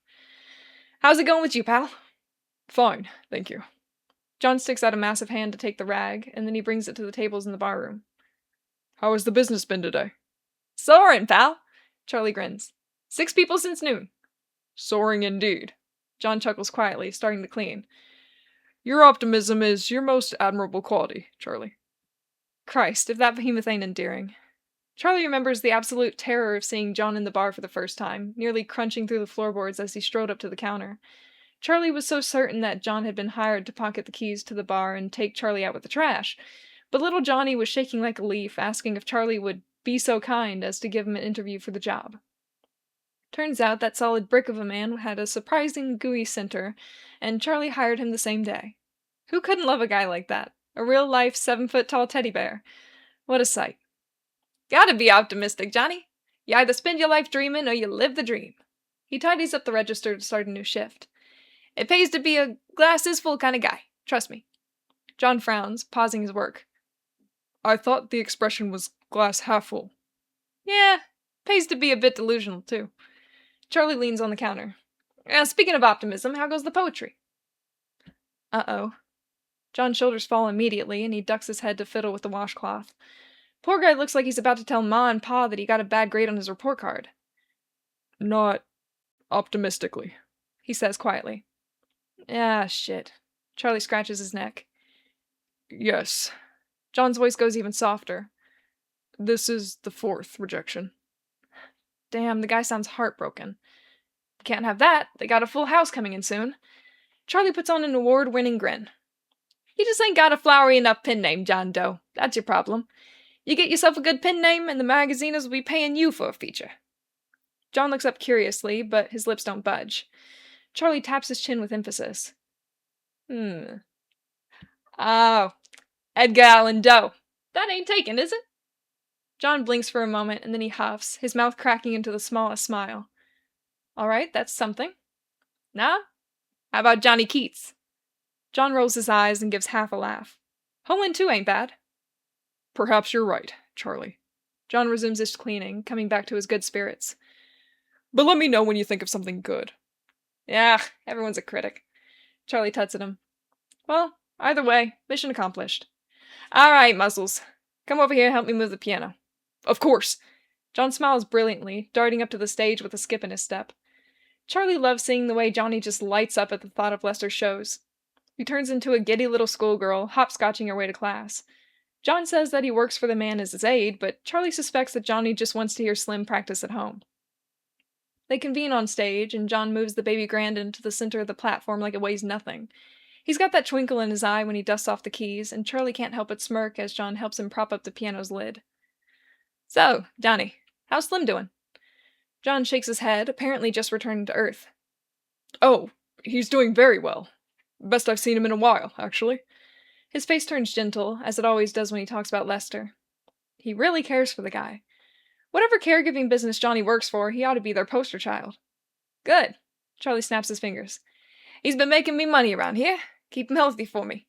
How's it going with you, pal? Fine, thank you. John sticks out a massive hand to take the rag, and then he brings it to the tables in the barroom. How has the business been today? Soaring, pal! Charlie grins. 6 people since noon. Soaring indeed. John chuckles quietly, starting to clean. Your optimism is your most admirable quality, Charlie. Christ, if that behemoth ain't endearing. Charlie remembers the absolute terror of seeing John in the bar for the first time, nearly crunching through the floorboards as he strode up to the counter. Charlie was so certain that John had been hired to pocket the keys to the bar and take Charlie out with the trash, but little Johnny was shaking like a leaf, asking if Charlie would be so kind as to give him an interview for the job. Turns out that solid brick of a man had a surprising gooey center, and Charlie hired him the same day. Who couldn't love a guy like that? A real-life 7-foot-tall teddy bear. What a sight. Gotta be optimistic, Johnny. You either spend your life dreaming or you live the dream. He tidies up the register to start a new shift. It pays to be a glass-is-full kind of guy. Trust me. John frowns, pausing his work. I thought the expression was glass half full. Yeah, pays to be a bit delusional, too. Charlie leans on the counter. Speaking of optimism, how goes the poetry? Uh-oh. John's shoulders fall immediately, and he ducks his head to fiddle with the washcloth. Poor guy looks like he's about to tell Ma and Pa that he got a bad grade on his report card. Not optimistically, he says quietly. Ah, shit. Charlie scratches his neck. Yes. John's voice goes even softer. This is the 4th rejection. Damn, the guy sounds heartbroken. Can't have that. They got a full house coming in soon. Charlie puts on an award-winning grin. You just ain't got a flowery enough pen name, John Doe. That's your problem. You get yourself a good pen name, and the magaziners will be paying you for a feature. John looks up curiously, but his lips don't budge. Charlie taps his chin with emphasis. Oh, Edgar Allan Doe. That ain't taken, is it? John blinks for a moment, and then he huffs, his mouth cracking into the smallest smile. All right, that's something. Nah? How about Johnny Keats? John rolls his eyes and gives half a laugh. Homeland 2 ain't bad. Perhaps you're right, Charlie. John resumes his cleaning, coming back to his good spirits. But let me know when you think of something good. Yeah, everyone's a critic. Charlie tuts at him. Well, either way, mission accomplished. All right, Muzzles. Come over here and help me move the piano. Of course. John smiles brilliantly, darting up to the stage with a skip in his step. Charlie loves seeing the way Johnny just lights up at the thought of Lester's shows. He turns into a giddy little schoolgirl, hopscotching her way to class. John says that he works for the man as his aide, but Charlie suspects that Johnny just wants to hear Slim practice at home. They convene on stage, and John moves the baby grand into the center of the platform like it weighs nothing. He's got that twinkle in his eye when he dusts off the keys, and Charlie can't help but smirk as John helps him prop up the piano's lid. So, Johnny, how's Slim doing? John shakes his head, apparently just returning to Earth. Oh, he's doing very well. Best I've seen him in a while, actually. His face turns gentle, as it always does when he talks about Lester. He really cares for the guy. Whatever caregiving business Johnny works for, he ought to be their poster child. Good. Charlie snaps his fingers. He's been making me money around here. Keep him healthy for me.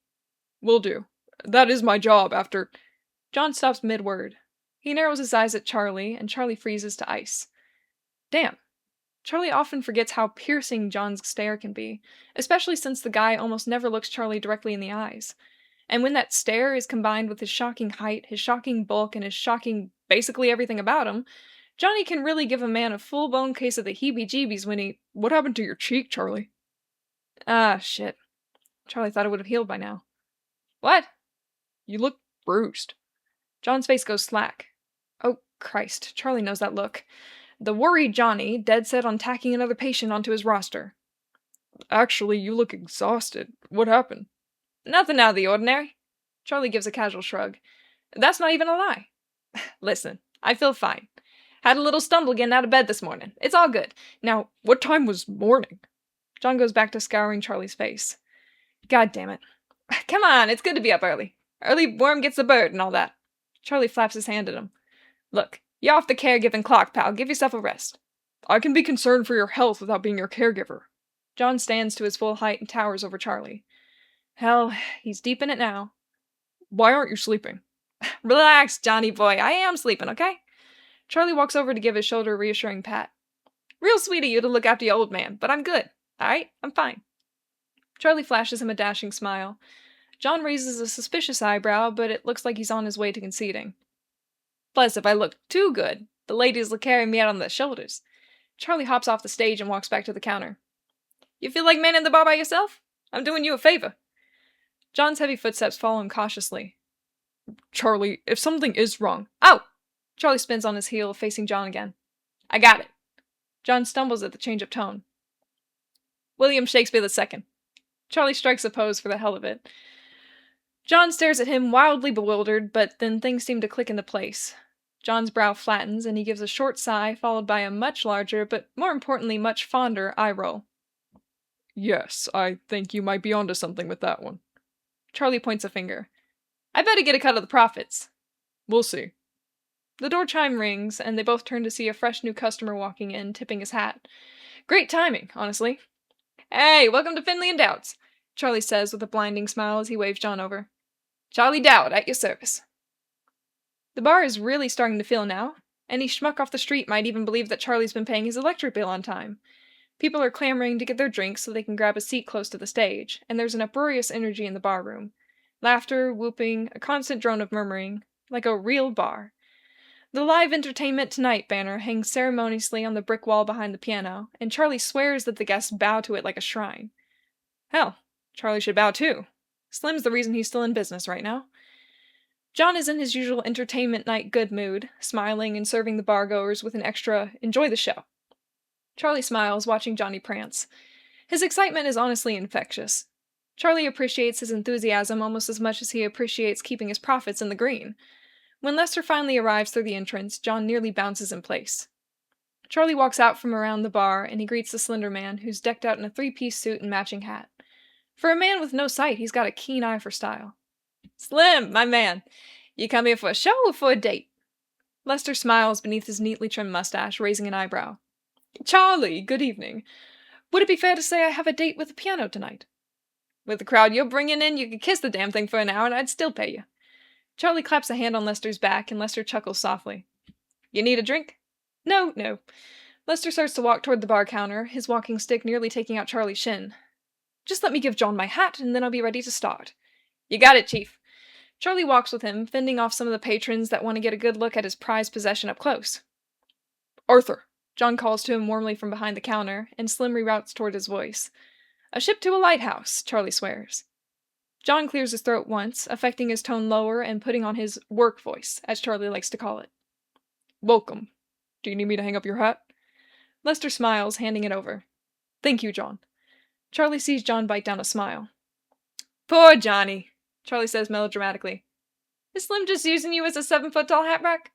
Will do. That is my job after... John stops mid-word. He narrows his eyes at Charlie, and Charlie freezes to ice. Damn. Charlie often forgets how piercing John's stare can be, especially since the guy almost never looks Charlie directly in the eyes. And when that stare is combined with his shocking height, his shocking bulk, and his shocking basically everything about him, Johnny can really give a man a full-blown case of the heebie-jeebies when he... What happened to your cheek, Charlie? Ah, shit. Charlie thought it would have healed by now. What? You look bruised. John's face goes slack. Oh, Christ. Charlie knows that look. The worried Johnny, dead set on tacking another patient onto his roster. Actually, you look exhausted. What happened? Nothing out of the ordinary. Charlie gives a casual shrug. That's not even a lie. Listen, I feel fine. Had a little stumble getting out of bed this morning. It's all good. Now, what time was morning? John goes back to scouring Charlie's face. God damn it. Come on, it's good to be up early. Early worm gets the bird and all that. Charlie flaps his hand at him. Look, you're off the caregiving clock, pal. Give yourself a rest. I can be concerned for your health without being your caregiver. John stands to his full height and towers over Charlie. Hell, he's deep in it now. Why aren't you sleeping? Relax, Johnny boy. I am sleeping, okay? Charlie walks over to give his shoulder a reassuring pat. Real sweet of you to look after your old man, but I'm good. Alright, I'm fine. Charlie flashes him a dashing smile. John raises a suspicious eyebrow, but it looks like he's on his way to conceding. Plus, if I look too good, the ladies will carry me out on their shoulders. Charlie hops off the stage and walks back to the counter. You feel like manning the bar by yourself? I'm doing you a favor. John's heavy footsteps follow him cautiously. Charlie, if something is wrong... Oh! Charlie spins on his heel, facing John again. I got it. John stumbles at the change of tone. William Shakespeare II. Charlie strikes a pose for the hell of it. John stares at him, wildly bewildered, but then things seem to click into place. John's brow flattens, and he gives a short sigh, followed by a much larger, but more importantly much fonder, eye roll. Yes, I think you might be onto something with that one. Charlie points a finger. I better get a cut of the profits. We'll see. The door chime rings, and they both turn to see a fresh new customer walking in, tipping his hat. Great timing, honestly. Hey, welcome to Finley and Doubt's, Charlie says with a blinding smile as he waves John over. Charlie Dowd, at your service. The bar is really starting to fill now. Any schmuck off the street might even believe that Charlie's been paying his electric bill on time. People are clamoring to get their drinks so they can grab a seat close to the stage, and there's an uproarious energy in the bar room. Laughter, whooping, a constant drone of murmuring, like a real bar. The live entertainment tonight banner hangs ceremoniously on the brick wall behind the piano, and Charlie swears that the guests bow to it like a shrine. Hell, Charlie should bow too. Slim's the reason he's still in business right now. John is in his usual entertainment night good mood, smiling and serving the bar-goers with an extra enjoy the show. Charlie smiles, watching Johnny prance. His excitement is honestly infectious. Charlie appreciates his enthusiasm almost as much as he appreciates keeping his profits in the green. When Lester finally arrives through the entrance, John nearly bounces in place. Charlie walks out from around the bar, and he greets the slender man, who's decked out in a three-piece suit and matching hat. For a man with no sight, he's got a keen eye for style. Slim, my man, you come here for a show or for a date? Lester smiles beneath his neatly trimmed mustache, raising an eyebrow. Charlie, good evening. Would it be fair to say I have a date with the piano tonight? With the crowd you're bringing in, you could kiss the damn thing for an hour and I'd still pay you. Charlie claps a hand on Lester's back, and Lester chuckles softly. You need a drink? No, no. Lester starts to walk toward the bar counter, his walking stick nearly taking out Charlie's shin. Just let me give John my hat, and then I'll be ready to start. You got it, Chief. Charlie walks with him, fending off some of the patrons that want to get a good look at his prized possession up close. Arthur, John calls to him warmly from behind the counter, and Slim reroutes toward his voice. A ship to a lighthouse, Charlie swears. John clears his throat once, affecting his tone lower and putting on his work voice, as Charlie likes to call it. Welcome. Do you need me to hang up your hat? Lester smiles, handing it over. Thank you, John. Charlie sees John bite down a smile. Poor Johnny, Charlie says melodramatically. Is Slim just using you as a 7-foot-tall hat rack?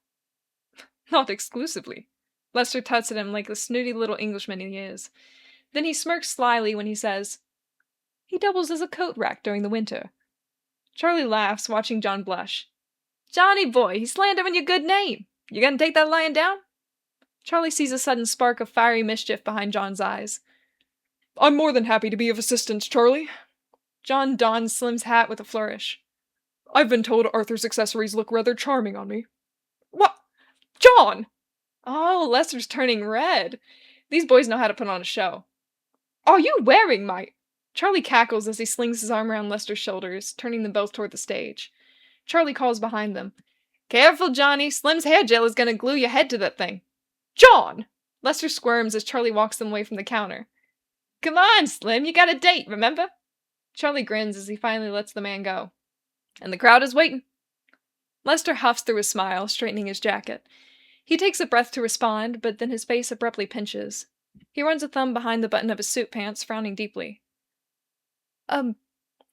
Not exclusively. Lester tuts at him like the snooty little Englishman he is. Then he smirks slyly when he says, He doubles as a coat rack during the winter. Charlie laughs, watching John blush. Johnny boy, he's slandering your good name. You gonna take that lying down? Charlie sees a sudden spark of fiery mischief behind John's eyes. I'm more than happy to be of assistance, Charlie. John dons Slim's hat with a flourish. I've been told Arthur's accessories look rather charming on me. What? John! Oh, Lester's turning red. These boys know how to put on a show. Are you wearing my... Charlie cackles as he slings his arm around Lester's shoulders, turning them both toward the stage. Charlie calls behind them. Careful, Johnny. Slim's hair gel is gonna glue your head to that thing. John! Lester squirms as Charlie walks them away from the counter. Come on, Slim. You got a date, remember? Charlie grins as he finally lets the man go. And the crowd is waiting. Lester huffs through a smile, straightening his jacket. He takes a breath to respond, but then his face abruptly pinches. He runs a thumb behind the button of his suit pants, frowning deeply.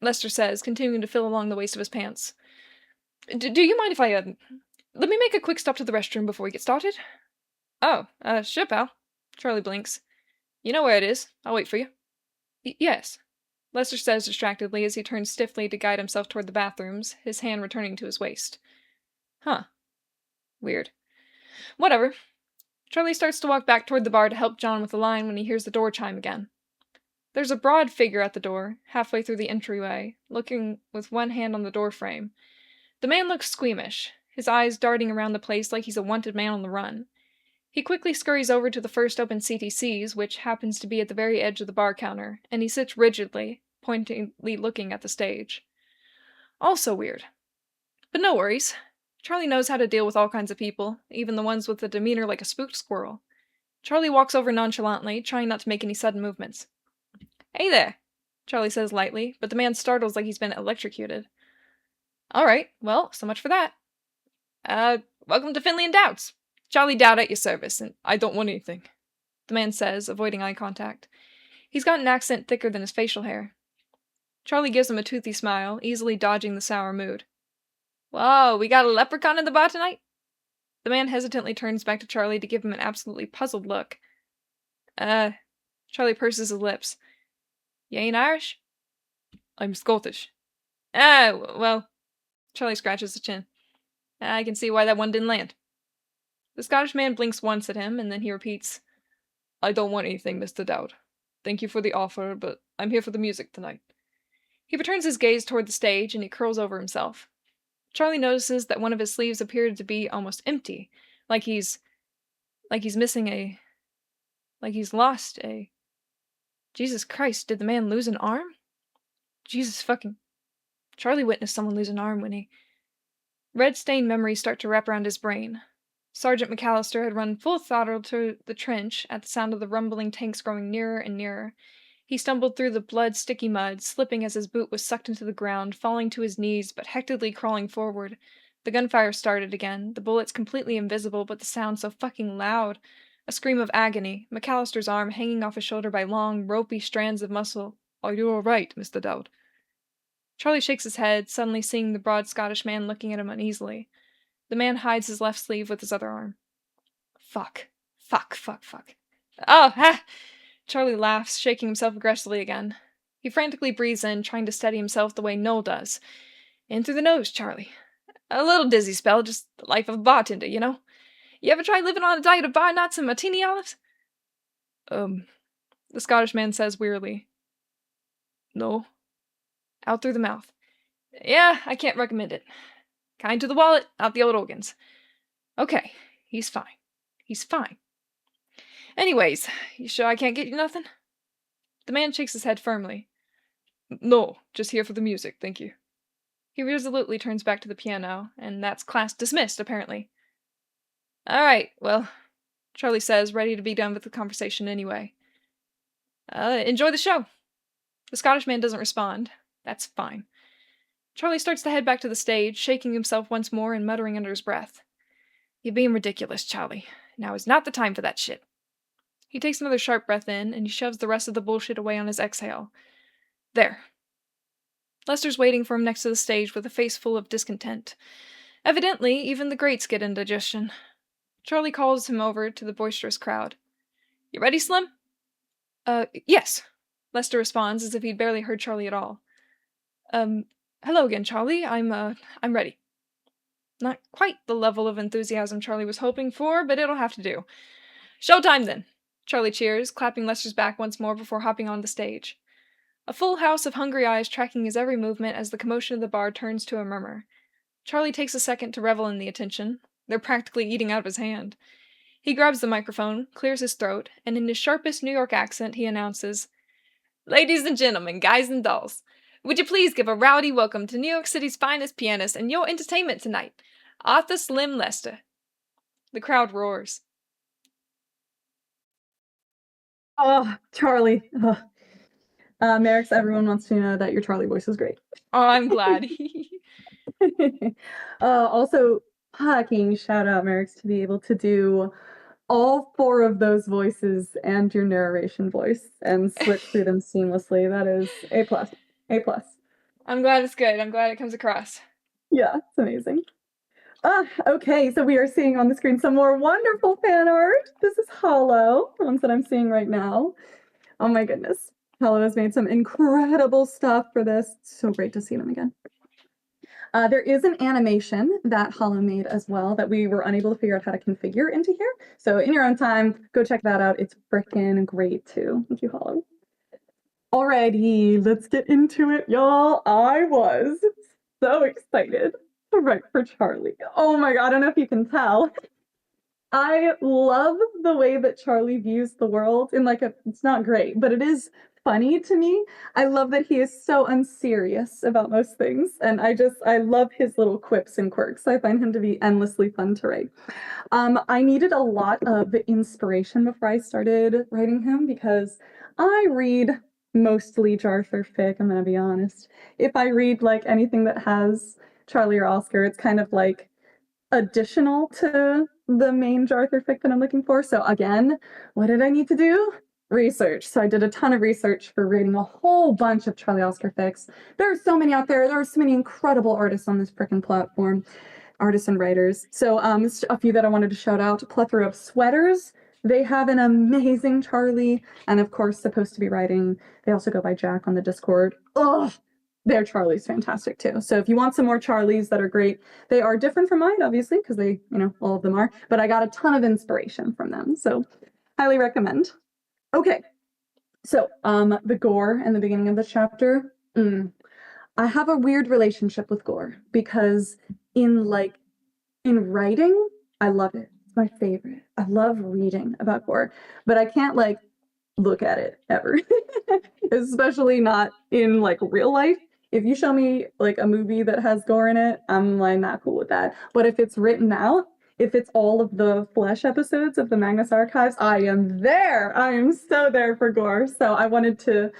Lester says, continuing to feel along the waist of his pants. Do you mind if I, let me make a quick stop to the restroom before we get started? Oh, sure, pal. Charlie blinks. You know where it is. I'll wait for you. Yes. Lester says distractedly as he turns stiffly to guide himself toward the bathrooms, his hand returning to his waist. Huh. Weird. Whatever. Charlie starts to walk back toward the bar to help John with the line when he hears the door chime again. There's a broad figure at the door, halfway through the entryway, looking with one hand on the door frame. The man looks squeamish, his eyes darting around the place like he's a wanted man on the run. He quickly scurries over to the first open CTCs, which happens to be at the very edge of the bar counter, and he sits rigidly, pointedly looking at the stage. Also weird. But no worries. Charlie knows how to deal with all kinds of people, even the ones with a demeanor like a spooked squirrel. Charlie walks over nonchalantly, trying not to make any sudden movements. "Hey there," Charlie says lightly, but the man startles like he's been electrocuted. "Alright, well, so much for that. Welcome to Finley and Doubts. Charlie Dowd at your service, and I don't want anything," the man says, avoiding eye contact. He's got an accent thicker than his facial hair. Charlie gives him a toothy smile, easily dodging the sour mood. "Whoa, we got a leprechaun in the bar tonight?" The man hesitantly turns back to Charlie to give him an absolutely puzzled look. Charlie purses his lips. "You ain't Irish?" "I'm Scottish." Well," Charlie scratches his chin. "I can see why that one didn't land." The Scottish man blinks once at him, and then he repeats, "I don't want anything, Mr. Dowd. Thank you for the offer, but I'm here for the music tonight." He returns his gaze toward the stage, and he curls over himself. Charlie notices that one of his sleeves appeared to be almost empty, like he's missing like he's lost a... Jesus Christ, did the man lose an arm? Jesus fucking... Charlie witnessed someone lose an arm when he... Red-stained memories start to wrap around his brain. Sergeant McAllister had run full throttle to the trench at the sound of the rumbling tanks growing nearer and nearer. He stumbled through the blood-sticky mud, slipping as his boot was sucked into the ground, falling to his knees, but hectically crawling forward. The gunfire started again, the bullets completely invisible, but the sound so fucking loud. A scream of agony, McAllister's arm hanging off his shoulder by long, ropey strands of muscle. "Are you all right, Mr. Dowd?" Charlie shakes his head, suddenly seeing the broad Scottish man looking at him uneasily. The man hides his left sleeve with his other arm. Fuck. "Oh, ha!" Charlie laughs, shaking himself aggressively again. He frantically breathes in, trying to steady himself the way Noel does. "In through the nose, Charlie. A little dizzy spell, just the life of a bartender, you know? You ever try living on a diet of bar nuts and martini olives?" The Scottish man says wearily. "No." Out through the mouth. "Yeah, I can't recommend it. Kind to the wallet, not the old organs. Okay, he's fine. Anyways, you sure I can't get you nothing?" The man shakes his head firmly. "No, just here for the music, thank you." He resolutely turns back to the piano, and that's class dismissed, apparently. "Alright, well," Charlie says, ready to be done with the conversation anyway. Enjoy the show." The Scottish man doesn't respond. That's fine. Charlie starts to head back to the stage, shaking himself once more and muttering under his breath. "You're being ridiculous, Charlie. Now is not the time for that shit." He takes another sharp breath in, and he shoves the rest of the bullshit away on his exhale. There. Lester's waiting for him next to the stage with a face full of discontent. Evidently, even the greats get indigestion. Charlie calls him over to the boisterous crowd. "You ready, Slim?" Yes," Lester responds as if he'd barely heard Charlie at all. Hello again, Charlie. I'm ready." Not quite the level of enthusiasm Charlie was hoping for, but it'll have to do. "Showtime, then!" Charlie cheers, clapping Lester's back once more before hopping on the stage. A full house of hungry eyes tracking his every movement as the commotion of the bar turns to a murmur. Charlie takes a second to revel in the attention. They're practically eating out of his hand. He grabs the microphone, clears his throat, and in his sharpest New York accent he announces, "Ladies and gentlemen, guys and dolls, would you please give a rowdy welcome to New York City's finest pianist and your entertainment tonight, Arthur Slim Lester." The crowd roars. Oh, Charlie. Oh. Marix, everyone wants to know that your Charlie voice is great. Oh, I'm glad. Also, fucking shout out, Marix, to be able to do all 4 of those voices and your narration voice and switch through them seamlessly. That is A+. A+. I'm glad it's good. I'm glad it comes across. Yeah, it's amazing. Okay, so we are seeing on the screen some more wonderful fan art. This is Hollow, the ones that I'm seeing right now. Oh my goodness. Hollow has made some incredible stuff for this. It's so great to see them again. There is an animation that Hollow made as well that we were unable to figure out how to configure into here. So in your own time, go check that out. It's frickin' great too. Thank you, Hollow. Alrighty, let's get into it, y'all. I was so excited to write for Charlie. Oh my god, I don't know if you can tell. I love the way that Charlie views the world in like it's not great, but it is funny to me. I love that he is so unserious about most things, and I love his little quips and quirks. I find him to be endlessly fun to write. I needed a lot of inspiration before I started writing him because I read mostly Jarther fic, I'm gonna be honest. If I read like anything that has Charlie or Oscar, it's kind of like additional to the main Jarther fic that I'm looking for. So again, what did I need to do? Research. So I did a ton of research for reading a whole bunch of Charlie Oscar fics. There are so many out there. There are so many incredible artists on this frickin' platform, artists and writers. So a few that I wanted to shout out: Plethora of Sweaters. They have an amazing Charlie, and of course, Supposed to Be Writing. They also go by Jack on the Discord. Ugh, their Charlie's fantastic too. So if you want some more Charlies that are great, they are different from mine, obviously, because they, all of them are, but I got a ton of inspiration from them. So highly recommend. Okay. So the gore in the beginning of the chapter. I have a weird relationship with gore because in writing, I love it. It's my favorite. I love reading about gore, but I can't look at it ever. Especially not in real life. If you show me a movie that has gore in it, I'm not cool with that. But if it's written out, if it's all of the Flesh episodes of the Magnus Archives, I am there. I am so there for gore. So I wanted to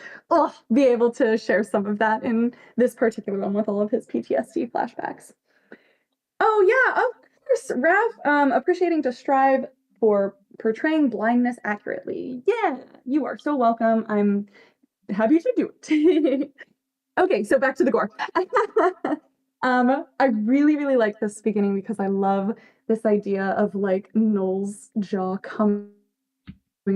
be able to share some of that in this particular one with all of his PTSD flashbacks. Oh yeah, of course, Raph, appreciating to strive for portraying blindness accurately. Yeah, you are so welcome. I'm happy to do it. Okay, so back to the gore. I really, really like this beginning because I love this idea of Noel's jaw coming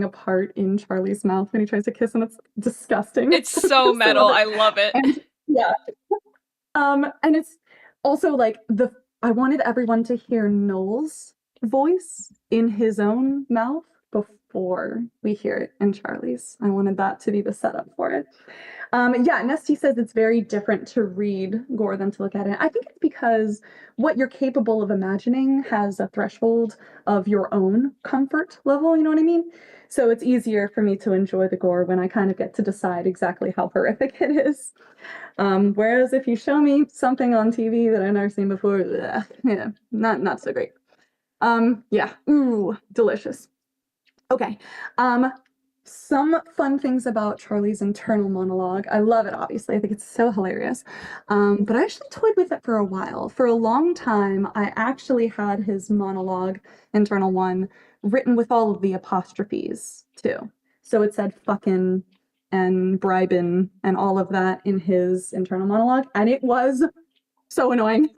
apart in Charlie's mouth when he tries to kiss him. It's disgusting. It's so metal. I love it. And yeah. And it's also I wanted everyone to hear Noel's voice in his own mouth before we hear it in Charlie's. I wanted that to be the setup for it. Yeah, Nesty says it's very different to read gore than to look at it. I think it's because what you're capable of imagining has a threshold of your own comfort level, you know what I mean? So it's easier for me to enjoy the gore when I kind of get to decide exactly how horrific it is. Whereas if you show me something on TV that I've never seen before, yeah, not so great. Yeah, ooh, delicious. Okay, some fun things about Charlie's internal monologue. I love it, obviously. I think it's so hilarious. But I actually toyed with it for a while. For a long time, I actually had his monologue, internal one, written with all of the apostrophes, too. So it said fucking and bribin and all of that in his internal monologue. And it was so annoying.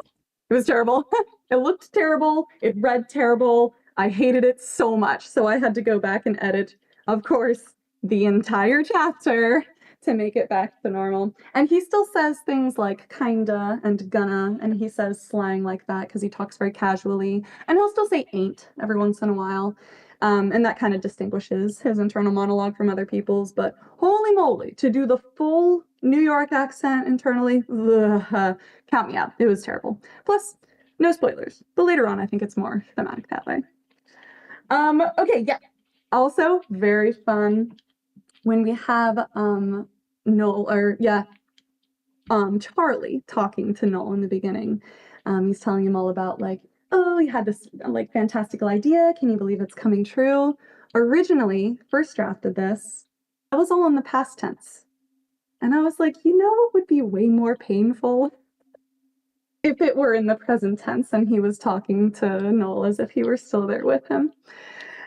It was terrible. It looked terrible. It read terrible. I hated it so much. So I had to go back and edit, of course, the entire chapter to make it back to normal. And he still says things like kinda and gonna, and he says slang like that because he talks very casually. And he'll still say ain't every once in a while. And that kind of distinguishes his internal monologue from other people's. But holy moly, to do the full New York accent internally, count me out. It was terrible. Plus, no spoilers. But later on, I think it's more thematic that way. Okay, yeah. Also, very fun when we have Charlie talking to Noel in the beginning. He's telling him all about oh, you had this fantastical idea. Can you believe it's coming true? Originally, first draft of this, I was all in the past tense. And I was like, what would be way more painful if it were in the present tense and he was talking to Noel as if he were still there with him.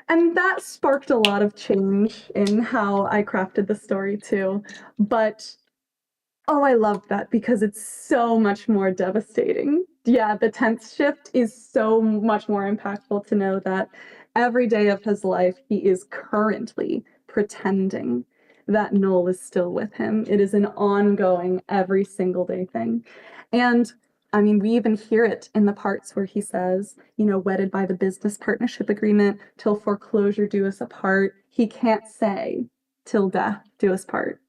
And that sparked a lot of change in how I crafted the story too. But I love that because it's so much more devastating. Yeah, the tense shift is so much more impactful to know that every day of his life, he is currently pretending that Noel is still with him. It is an ongoing, every single day thing. And I mean, we even hear it in the parts where he says, wedded by the business partnership agreement, till foreclosure do us apart. He can't say, till death do us part.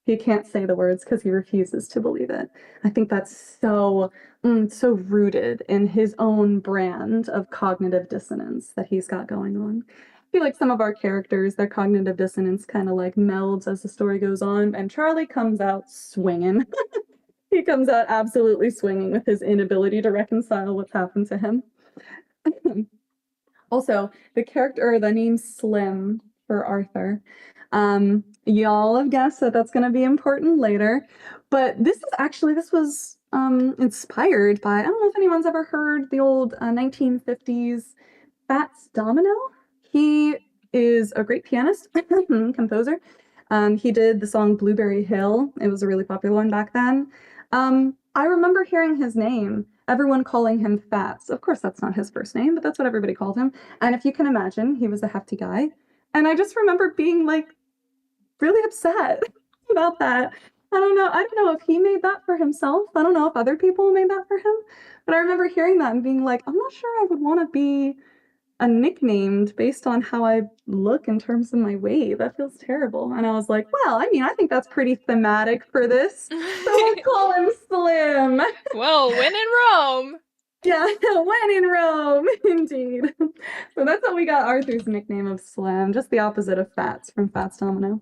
He can't say the words because he refuses to believe it. I think that's so rooted in his own brand of cognitive dissonance that he's got going on. I feel like some of our characters, their cognitive dissonance kind of like melds as the story goes on, and Charlie comes out swinging. He comes out absolutely swinging with his inability to reconcile what's happened to him. Also, the name Slim for Arthur. Y'all have guessed that that's going to be important later, but this was inspired by, I don't know if anyone's ever heard the old 1950s Fats Domino. He is a great pianist, composer. He did the song Blueberry Hill. It was a really popular one back then. I remember hearing his name, everyone calling him Fats. Of course, that's not his first name, but that's what everybody called him. And if you can imagine, he was a hefty guy. And I just remember being like really upset about that. I don't know if he made that for himself. I don't know if other people made that for him. But I remember hearing that and being like, I'm not sure I would want to be nicknamed based on how I look in terms of my weight. That feels terrible. And I was like, well, I mean, I think that's pretty thematic for this. So we'll call him Slim. Well, when in Rome. Yeah, when in Rome, indeed. So that's how we got Arthur's nickname of Slim, just the opposite of Fats from Fats Domino.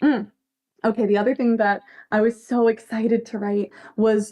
Okay, the other thing that I was so excited to write was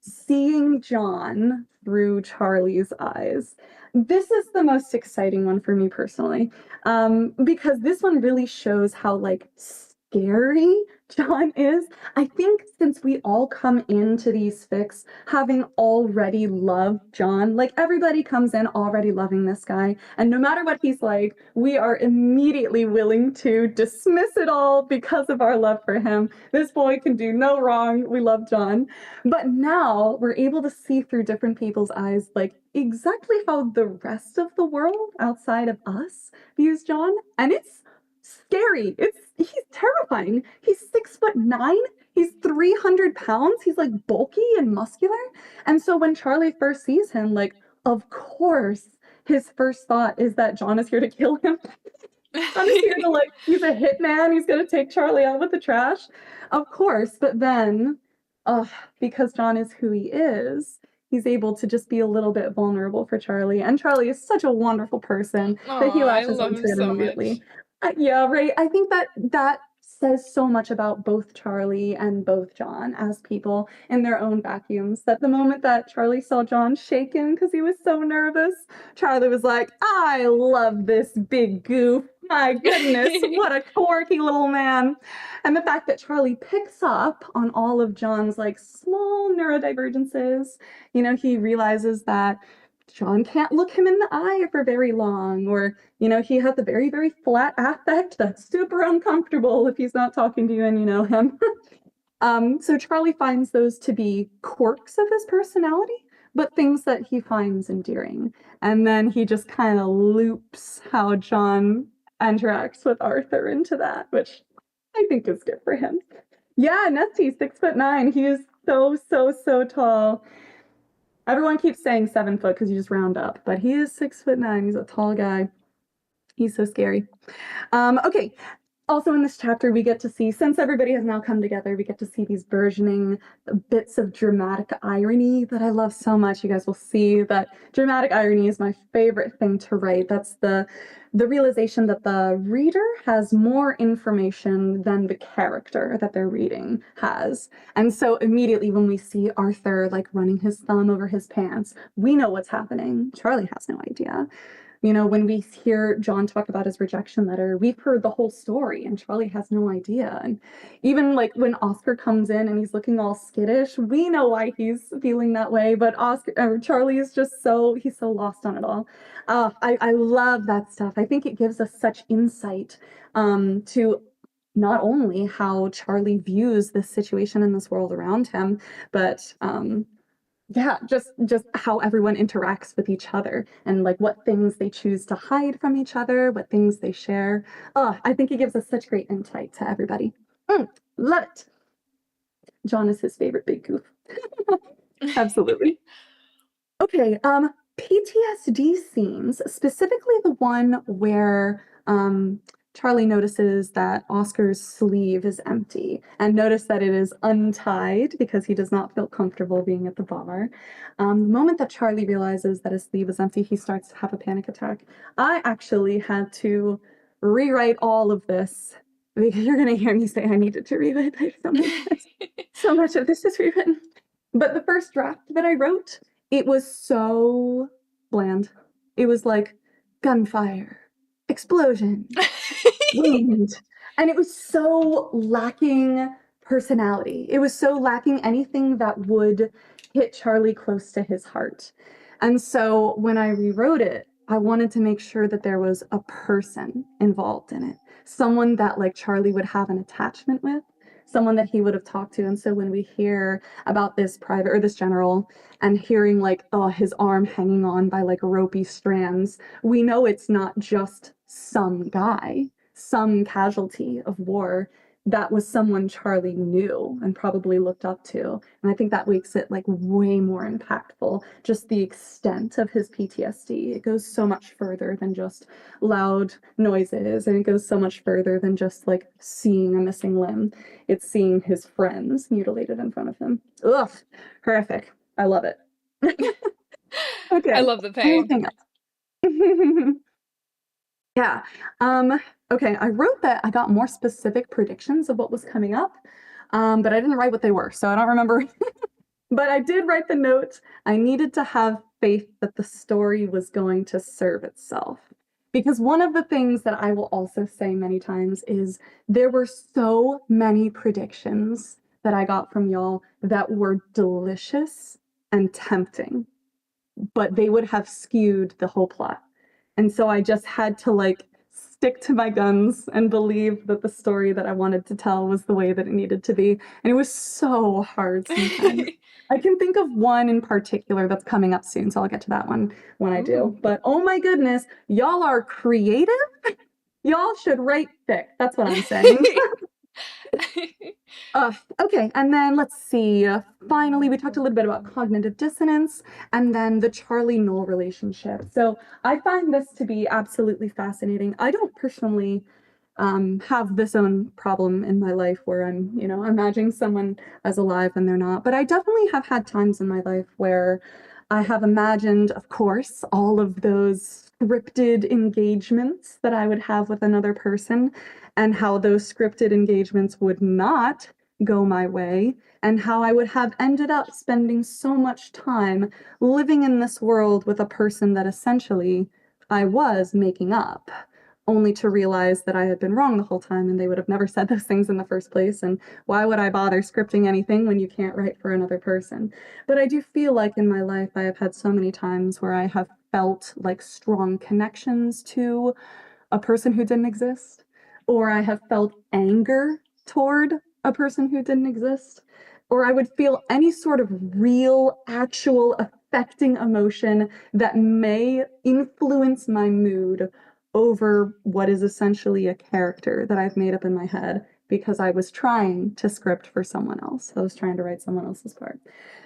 seeing John through Charlie's eyes. This is the most exciting one for me personally, because this one really shows how like scary John is. I think since we all come into these fics having already loved John, like everybody comes in already loving this guy, and no matter what he's like, we are immediately willing to dismiss it all because of our love for him. This boy can do no wrong. We love John. But now we're able to see through different people's eyes, like exactly how the rest of the world outside of us views John. And it's scary. He's terrifying. He's 6'9". He's 300 pounds. He's like bulky and muscular. And so when Charlie first sees him, like, of course, his first thought is that John is here to kill him. John is here to like, he's a hitman. He's gonna take Charlie out with the trash. Of course, but then because John is who he is, he's able to just be a little bit vulnerable for Charlie. And Charlie is such a wonderful person that he I latches love onto him it so immediately. much. Yeah, right. I think that says so much about both Charlie and both John as people in their own vacuums. That the moment that Charlie saw John shaken because he was so nervous, Charlie was like, I love this big goof. My goodness, what a quirky little man. And the fact that Charlie picks up on all of John's like small neurodivergences, he realizes that John can't look him in the eye for very long, or, he has a very, very flat affect that's super uncomfortable if he's not talking to you and you know him. So Charlie finds those to be quirks of his personality, but things that he finds endearing. And then he just kind of loops how John interacts with Arthur into that, which I think is good for him. Yeah, Nessie, 6'9". He is so tall. Everyone keeps saying 7 foot because you just round up, but he is 6'9". He's a tall guy. He's so scary. Okay. Also in this chapter, we get to see, since everybody has now come together, we get to see these burgeoning bits of dramatic irony that I love so much. You guys will see that dramatic irony is my favorite thing to write. That's the realization that the reader has more information than the character that they're reading has. And so immediately when we see Arthur like running his thumb over his pants, we know what's happening. Charlie has no idea. When we hear John talk about his rejection letter, we've heard the whole story and Charlie has no idea. And even like when Oscar comes in and he's looking all skittish, we know why he's feeling that way, but Charlie is just he's so lost on it all. I love that stuff. I think it gives us such insight to not only how Charlie views this situation in this world around him, but yeah, just how everyone interacts with each other and like what things they choose to hide from each other, what things they share. I think it gives us such great insight to everybody. Love it. John is his favorite big goof. Absolutely. Okay, PTSD scenes, specifically the one where Charlie notices that Oscar's sleeve is empty, and notice that it is untied because he does not feel comfortable being at the bar. The moment that Charlie realizes that his sleeve is empty, he starts to have a panic attack. I actually had to rewrite all of this because you're going to hear me say I needed to rewrite this. So much of this is rewritten. But the first draft that I wrote, it was so bland. It was like gunfire, explosion, wind. And it was so lacking personality. It was so lacking anything that would hit Charlie close to his heart. And so when I rewrote it, I wanted to make sure that there was a person involved in it, someone that like Charlie would have an attachment with, someone that he would have talked to. And so when we hear about this private or this general and hearing like, oh, his arm hanging on by like ropey strands, we know it's not just some guy, some casualty of war. That was someone Charlie knew and probably looked up to. And I think that makes it like way more impactful, just the extent of his PTSD. It goes so much further than just loud noises, and it goes so much further than just like seeing a missing limb. It's seeing his friends mutilated in front of him. Ugh, horrific. I love it. Okay. I love the pain. Anything else? Yeah. Okay, I wrote that I got more specific predictions of what was coming up, but I didn't write what they were, so I don't remember. But I did write the note. I needed to have faith that the story was going to serve itself. Because one of the things that I will also say many times is there were so many predictions that I got from y'all that were delicious and tempting, but they would have skewed the whole plot. And so I just had to like stick to my guns and believe that the story that I wanted to tell was the way that it needed to be. And it was so hard sometimes. I can think of one in particular that's coming up soon, so I'll get to that one when I do. But oh my goodness, y'all are creative. Y'all should write fic. That's what I'm saying. Okay, and then let's see. Finally, we talked a little bit about cognitive dissonance and then the Charlie-Noel relationship. So I find this to be absolutely fascinating. I don't personally have this own problem in my life where I'm, imagining someone as alive and they're not. But I definitely have had times in my life where I have imagined, of course, all of those scripted engagements that I would have with another person and how those scripted engagements would not go my way and how I would have ended up spending so much time living in this world with a person that essentially I was making up, only to realize that I had been wrong the whole time and they would have never said those things in the first place. And why would I bother scripting anything when you can't write for another person? But I do feel like in my life, I have had so many times where I have felt like strong connections to a person who didn't exist, or I have felt anger toward a person who didn't exist, or I would feel any sort of real, actual, affecting emotion that may influence my mood over what is essentially a character that I've made up in my head because I was trying to script for someone else. I was trying to write someone else's part.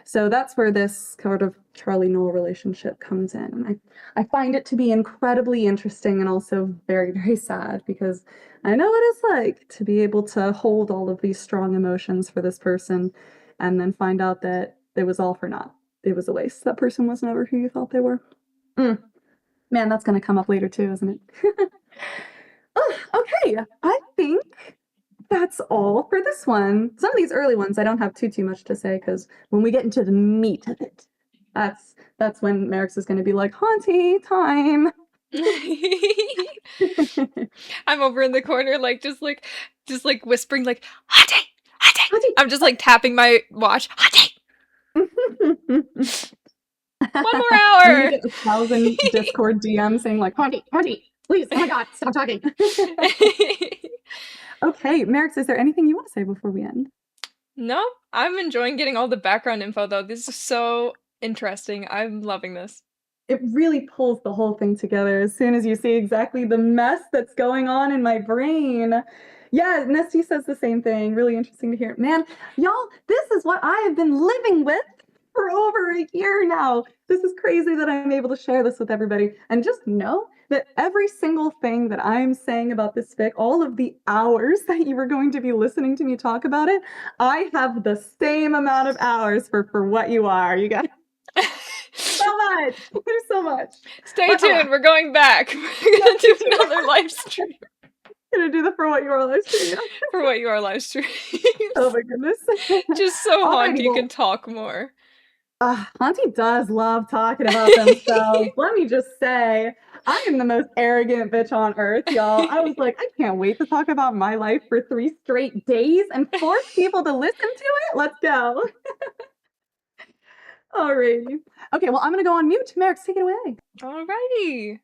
So that's where this sort of Charlie-Noel relationship comes in. And I find it to be incredibly interesting and also very, very sad because I know what it's like to be able to hold all of these strong emotions for this person and then find out that it was all for naught. It was a waste. That person was never who you thought they were. Man, that's going to come up later too, isn't it? Oh, okay, I think that's all for this one. Some of these early ones I don't have too much to say because when we get into the meat of it, that's when Marix is going to be like, Hauntie time. I'm over in the corner, just whispering, like, Hauntie, Hauntie. I'm just like tapping my watch, Hauntie. 1 more hour. You get 1,000 Discord DMs saying like, Hauntie, please, oh my God, stop talking. Okay, Marix, is there anything you want to say before we end? No, I'm enjoying getting all the background info though. This is so interesting. I'm loving this. It really pulls the whole thing together as soon as you see exactly the mess that's going on in my brain. Yeah, Nesty says the same thing. Really interesting to hear. Man, y'all, this is what I have been living with for over a year now. This is crazy that I'm able to share this with everybody. And just know that every single thing that I'm saying about this fic, all of the hours that you were going to be listening to me talk about it, I have the same amount of hours for what you are. You got so much. There's so much. Stay But tuned. We're going back. We're yeah, gonna stay do tuned. another live stream Gonna do the for what you are live stream. for what you are live streams. Oh my goodness. Just so Alrighty, Hauntie well, can talk more. Hauntie does love talking about themselves. Let me just say, I am the most arrogant bitch on earth, y'all. I was like, I can't wait to talk about my life for 3 straight days and force people to listen to it. Let's go. Alrighty. Okay, well, I'm gonna go on mute. Marix, take it away. Alrighty.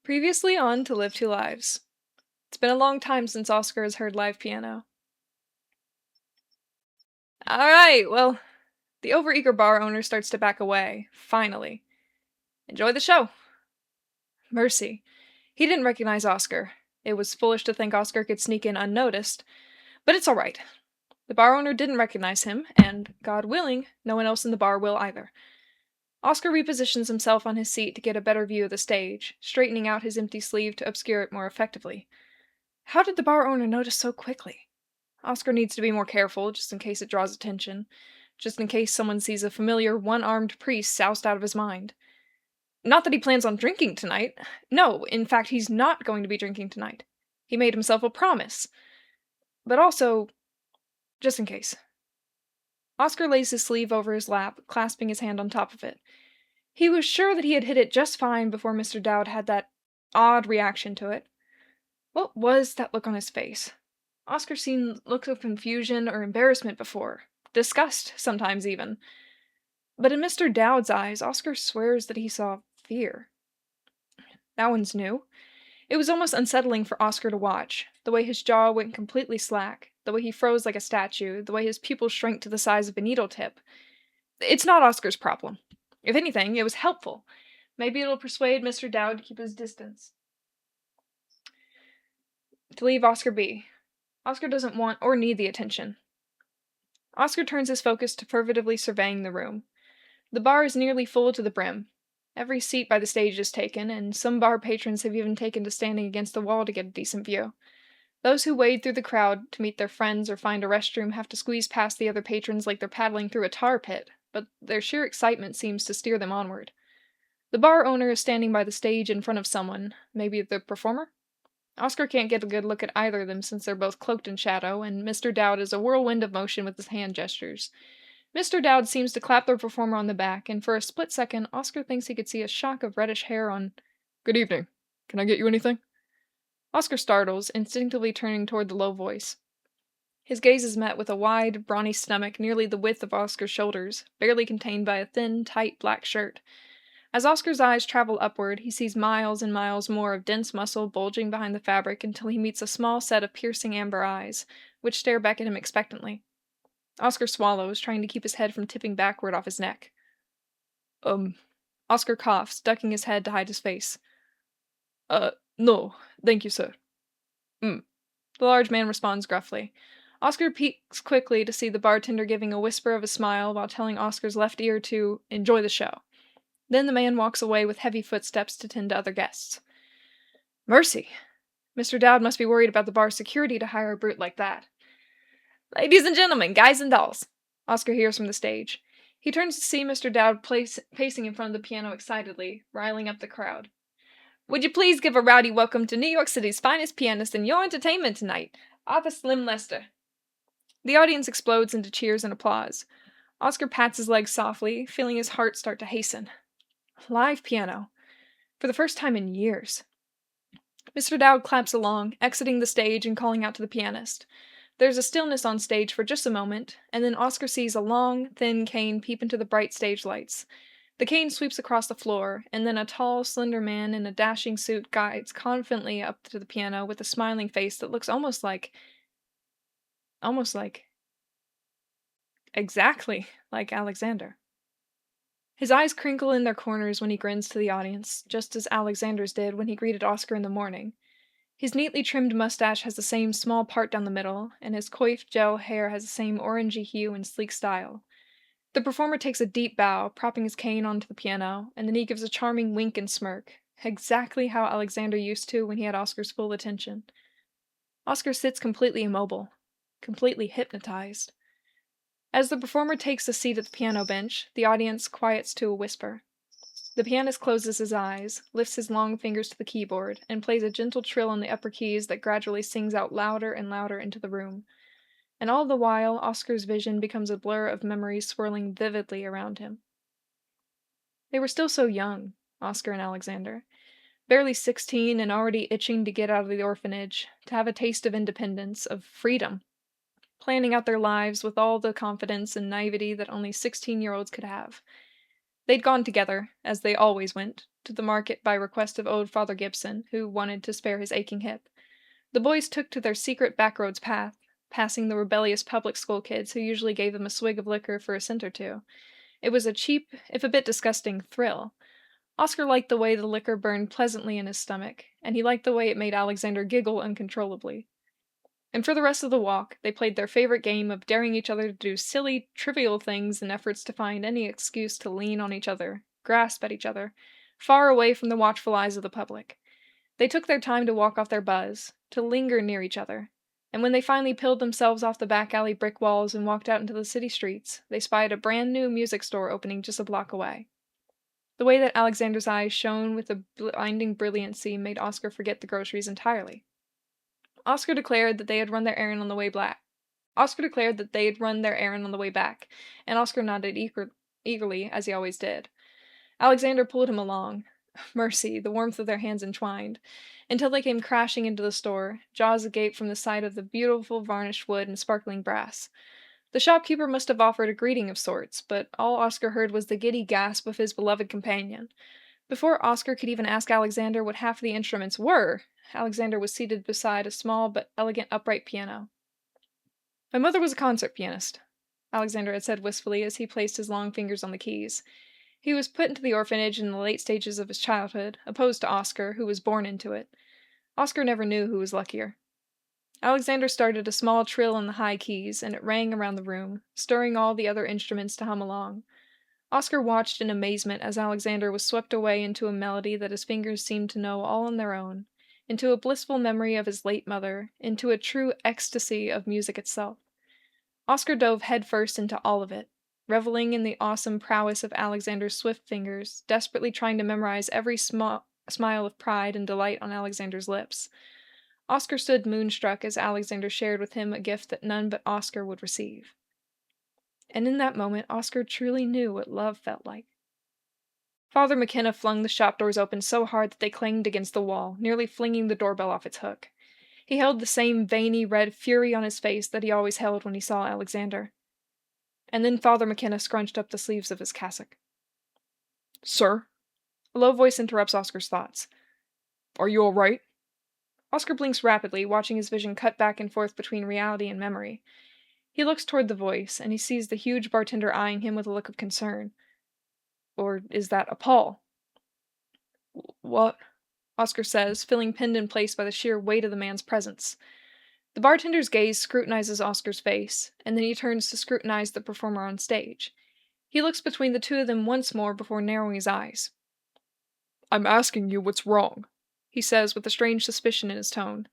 Previously on To Live Two Lives. It's been a long time since Oscar has heard live piano. Alright, well, the overeager bar owner starts to back away, finally. Enjoy the show. Mercy. He didn't recognize Oscar. It was foolish to think Oscar could sneak in unnoticed, but it's alright. The bar owner didn't recognize him, and, God willing, no one else in the bar will either. Oscar repositions himself on his seat to get a better view of the stage, straightening out his empty sleeve to obscure it more effectively. How did the bar owner notice so quickly? Oscar needs to be more careful, just in case it draws attention, just in case someone sees a familiar one-armed priest soused out of his mind. Not that he plans on drinking tonight. No, in fact, he's not going to be drinking tonight. He made himself a promise. But also, just in case. Oscar lays his sleeve over his lap, clasping his hand on top of it. He was sure that he had hit it just fine before Mr. Dowd had that odd reaction to it. What was that look on his face? Oscar's seen looks of confusion or embarrassment before. Disgust, sometimes even. But in Mr. Dowd's eyes, Oscar swears that he saw fear. That one's new. It was almost unsettling for Oscar to watch, the way his jaw went completely slack, the way he froze like a statue, the way his pupils shrank to the size of a needle tip. It's not Oscar's problem. If anything, it was helpful. Maybe it'll persuade Mr. Dowd to keep his distance. To leave Oscar be. Oscar doesn't want or need the attention. Oscar turns his focus to furtively surveying the room. The bar is nearly full to the brim. Every seat by the stage is taken, and some bar patrons have even taken to standing against the wall to get a decent view. Those who wade through the crowd to meet their friends or find a restroom have to squeeze past the other patrons like they're paddling through a tar pit, but their sheer excitement seems to steer them onward. The bar owner is standing by the stage in front of someone, maybe the performer? Oscar can't get a good look at either of them since they're both cloaked in shadow, and Mr. Dowd is a whirlwind of motion with his hand gestures. Mr. Dowd seems to clap the performer on the back, and for a split second, Oscar thinks he could see a shock of reddish hair on. "Good evening. Can I get you anything?" Oscar startles, instinctively turning toward the low voice. His gaze is met with a wide, brawny stomach nearly the width of Oscar's shoulders, barely contained by a thin, tight black shirt. As Oscar's eyes travel upward, he sees miles and miles more of dense muscle bulging behind the fabric until he meets a small set of piercing amber eyes, which stare back at him expectantly. Oscar swallows, trying to keep his head from tipping backward off his neck. Oscar coughs, ducking his head to hide his face. No, thank you, sir." The large man responds gruffly. Oscar peeks quickly to see the bartender giving a whisper of a smile while telling Oscar's left ear to enjoy the show. Then the man walks away with heavy footsteps to tend to other guests. Mercy! Mr. Dowd must be worried about the bar's security to hire a brute like that. "Ladies and gentlemen, guys and dolls," Oscar hears from the stage. He turns to see Mr. Dowd pacing in front of the piano excitedly, riling up the crowd. "Would you please give a rowdy welcome to New York City's finest pianist in your entertainment tonight, Arthur Slim Lester." The audience explodes into cheers and applause. Oscar pats his legs softly, feeling his heart start to hasten. Live piano. For the first time in years. Mr. Dowd claps along, exiting the stage and calling out to the pianist. There's a stillness on stage for just a moment, and then Oscar sees a long, thin cane peep into the bright stage lights. The cane sweeps across the floor, and then a tall, slender man in a dashing suit guides confidently up to the piano with a smiling face that looks almost like... exactly like Alexander. His eyes crinkle in their corners when he grins to the audience, just as Alexander's did when he greeted Oscar in the morning. His neatly trimmed mustache has the same small part down the middle, and his coiffed gel hair has the same orangey hue and sleek style. The performer takes a deep bow, propping his cane onto the piano, and then he gives a charming wink and smirk, exactly how Alexander used to when he had Oscar's full attention. Oscar sits completely immobile, completely hypnotized. As the performer takes a seat at the piano bench, the audience quiets to a whisper. The pianist closes his eyes, lifts his long fingers to the keyboard, and plays a gentle trill on the upper keys that gradually sings out louder and louder into the room. And all the while, Oscar's vision becomes a blur of memories swirling vividly around him. They were still so young, Oscar and Alexander. Barely 16 and already itching to get out of the orphanage, to have a taste of independence, of freedom, planning out their lives with all the confidence and naivety that only 16-year-olds could have. They'd gone together, as they always went, to the market by request of old Father Gibson, who wanted to spare his aching hip. The boys took to their secret backroads path, passing the rebellious public school kids who usually gave them a swig of liquor for a cent or two. It was a cheap, if a bit disgusting, thrill. Oscar liked the way the liquor burned pleasantly in his stomach, and he liked the way it made Alexander giggle uncontrollably. And for the rest of the walk, they played their favorite game of daring each other to do silly, trivial things in efforts to find any excuse to lean on each other, grasp at each other, far away from the watchful eyes of the public. They took their time to walk off their buzz, to linger near each other, and when they finally peeled themselves off the back alley brick walls and walked out into the city streets, they spied a brand new music store opening just a block away. The way that Alexander's eyes shone with a blinding brilliancy made Oscar forget the groceries entirely. Oscar declared that they had run their errand on the way back. Oscar declared that they had run their errand on the way back, and Oscar nodded eagerly, as he always did. Alexander pulled him along. Mercy, the warmth of their hands entwined, until they came crashing into the store, jaws agape from the sight of the beautiful varnished wood and sparkling brass. The shopkeeper must have offered a greeting of sorts, but all Oscar heard was the giddy gasp of his beloved companion. Before Oscar could even ask Alexander what half the instruments were, Alexander was seated beside a small but elegant upright piano. My mother was a concert pianist, Alexander had said wistfully as he placed his long fingers on the keys. He was put into the orphanage in the late stages of his childhood, opposed to Oscar, who was born into it. Oscar never knew who was luckier. Alexander started a small trill on the high keys, and it rang around the room, stirring all the other instruments to hum along. Oscar watched in amazement as Alexander was swept away into a melody that his fingers seemed to know all on their own, into a blissful memory of his late mother, into a true ecstasy of music itself. Oscar dove headfirst into all of it, reveling in the awesome prowess of Alexander's swift fingers, desperately trying to memorize every smile of pride and delight on Alexander's lips. Oscar stood moonstruck as Alexander shared with him a gift that none but Oscar would receive. And in that moment, Oscar truly knew what love felt like. Father McKenna flung the shop doors open so hard that they clanged against the wall, nearly flinging the doorbell off its hook. He held the same veiny red fury on his face that he always held when he saw Alexander. And then Father McKenna scrunched up the sleeves of his cassock. "Sir?" A low voice interrupts Oscar's thoughts. "Are you all right?" Oscar blinks rapidly, watching his vision cut back and forth between reality and memory. He looks toward the voice, and he sees the huge bartender eyeing him with a look of concern. Or is that appall? "What?" Oscar says, feeling pinned in place by the sheer weight of the man's presence. The bartender's gaze scrutinizes Oscar's face, and then he turns to scrutinize the performer on stage. He looks between the two of them once more before narrowing his eyes. "I'm asking you what's wrong," he says with a strange suspicion in his tone.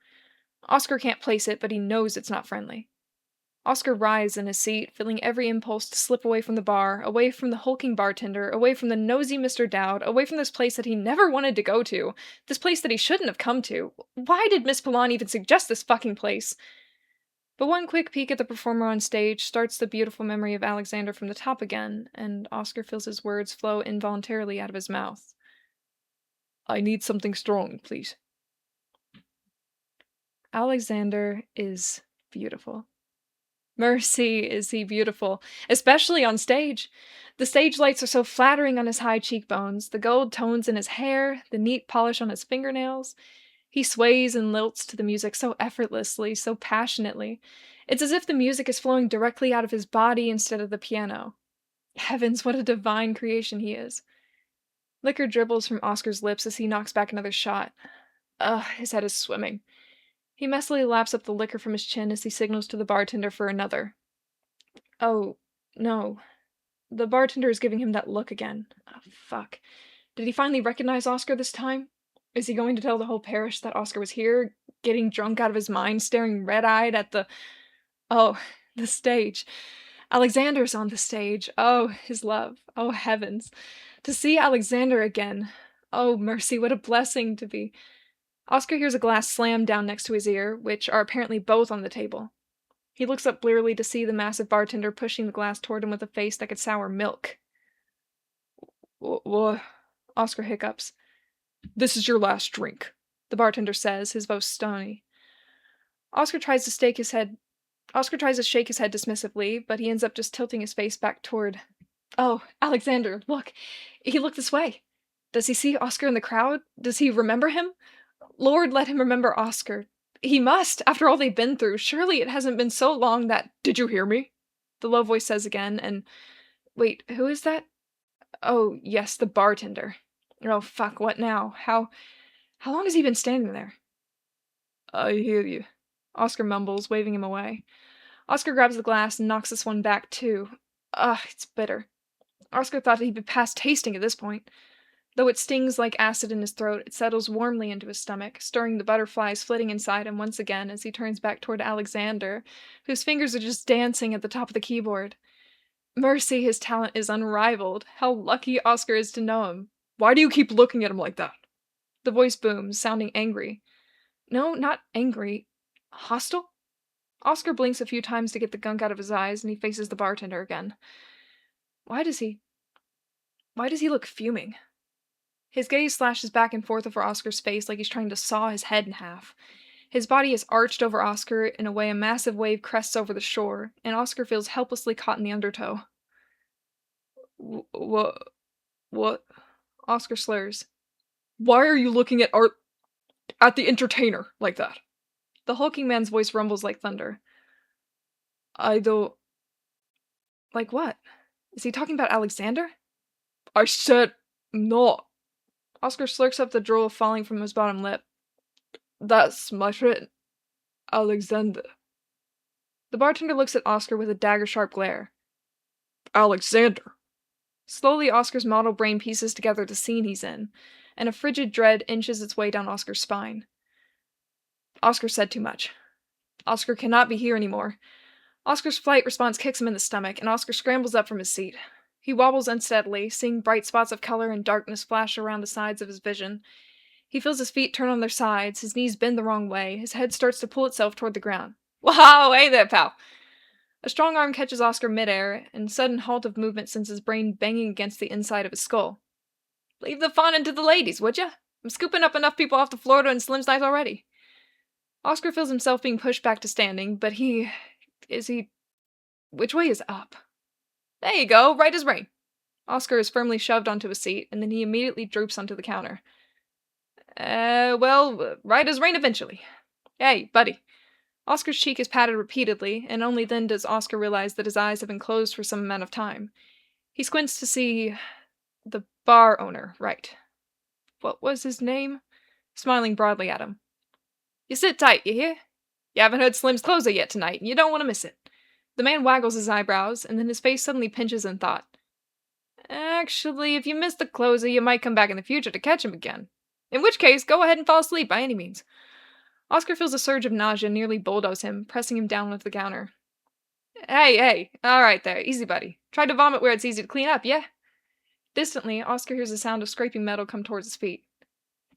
Oscar can't place it, but he knows it's not friendly. Oscar writhes in his seat, feeling every impulse to slip away from the bar, away from the hulking bartender, away from the nosy Mr. Dowd, away from this place that he never wanted to go to, this place that he shouldn't have come to. Why did Miss Pilon even suggest this fucking place? But one quick peek at the performer on stage starts the beautiful memory of Alexander from the top again, and Oscar feels his words flow involuntarily out of his mouth. "I need something strong, please." Alexander is beautiful. Mercy, is he beautiful, especially on stage. The stage lights are so flattering on his high cheekbones, the gold tones in his hair, the neat polish on his fingernails. He sways and lilts to the music so effortlessly, so passionately. It's as if the music is flowing directly out of his body instead of the piano. Heavens, what a divine creation he is. Liquor dribbles from Oscar's lips as he knocks back another shot. Ugh, his head is swimming. He messily laps up the liquor from his chin as he signals to the bartender for another. "Oh, no. The bartender is giving him that look again. Oh, fuck. Did he finally recognize Oscar this time? Is he going to tell the whole parish that Oscar was here, getting drunk out of his mind, staring red-eyed at the... Oh, the stage. Alexander's on the stage. Oh, his love. Oh, heavens. To see Alexander again. Oh, mercy, what a blessing to be. Oscar hears a glass slam down next to his ear, which are apparently both on the table. He looks up blearily to see the massive bartender pushing the glass toward him with a face that could sour milk. What? Oscar hiccups. This is your last drink, the bartender says, his voice stony. Oscar tries to shake his head dismissively, but he ends up just tilting his face back toward... Oh, Alexander, look. He looked this way. Does he see Oscar in the crowd? Does he remember him? Lord, let him remember Oscar. He must, after all they've been through. Surely it hasn't been so long that... Did you hear me? The low voice says again, and... Wait, who is that? Oh, yes, the bartender. Oh, fuck, what now? How long has he been standing there? I hear you, Oscar mumbles, waving him away. Oscar grabs the glass and knocks this one back, too. Ugh, it's bitter. Oscar thought he'd be past tasting at this point. Though it stings like acid in his throat, it settles warmly into his stomach, stirring the butterflies flitting inside him once again as he turns back toward Alexander, whose fingers are just dancing at the top of the keyboard. Mercy, his talent is unrivaled. How lucky Oscar is to know him. Why do you keep looking at him like that? The voice booms, sounding angry. No, not angry. Hostile? Oscar blinks a few times to get the gunk out of his eyes, and he faces the bartender again. Why does he look fuming? His gaze slashes back and forth over Oscar's face like he's trying to saw his head in half. His body is arched over Oscar in a way a massive wave crests over the shore, and Oscar feels helplessly caught in the undertow. What? Oscar slurs. Why are you looking at the entertainer like that? The hulking man's voice rumbles like thunder. I don't... Like what? Is he talking about Alexander? I said not. Oscar slurps up the drool falling from his bottom lip. That's my friend, Alexander. The bartender looks at Oscar with a dagger-sharp glare. Alexander. Slowly, Oscar's model brain pieces together the scene he's in, and a frigid dread inches its way down Oscar's spine. Oscar said too much. Oscar cannot be here anymore. Oscar's flight response kicks him in the stomach, and Oscar scrambles up from his seat. He wobbles unsteadily, seeing bright spots of color and darkness flash around the sides of his vision. He feels his feet turn on their sides, his knees bend the wrong way, his head starts to pull itself toward the ground. Wow, hey there, pal! A strong arm catches Oscar midair, and sudden halt of movement sends his brain banging against the inside of his skull. Leave the fun into the ladies, would ya? I'm scooping up enough people off to Florida and Slim's night already. Oscar feels himself being pushed back to standing, but which way is up? There you go, right as rain. Oscar is firmly shoved onto a seat, and then he immediately droops onto the counter. Right as rain eventually. Hey, buddy. Oscar's cheek is patted repeatedly, and only then does Oscar realize that his eyes have been closed for some amount of time. He squints to see the bar owner, right. What was his name? Smiling broadly at him. You sit tight, you hear? You haven't heard Slim's closer yet tonight, and you don't want to miss it. The man waggles his eyebrows, and then his face suddenly pinches in thought. Actually, if you miss the closer, you might come back in the future to catch him again. In which case, go ahead and fall asleep by any means. Oscar feels a surge of nausea nearly bulldoze him, pressing him down onto the counter. Hey, alright there, easy buddy. Try to vomit where it's easy to clean up, yeah? Distantly, Oscar hears the sound of scraping metal come towards his feet.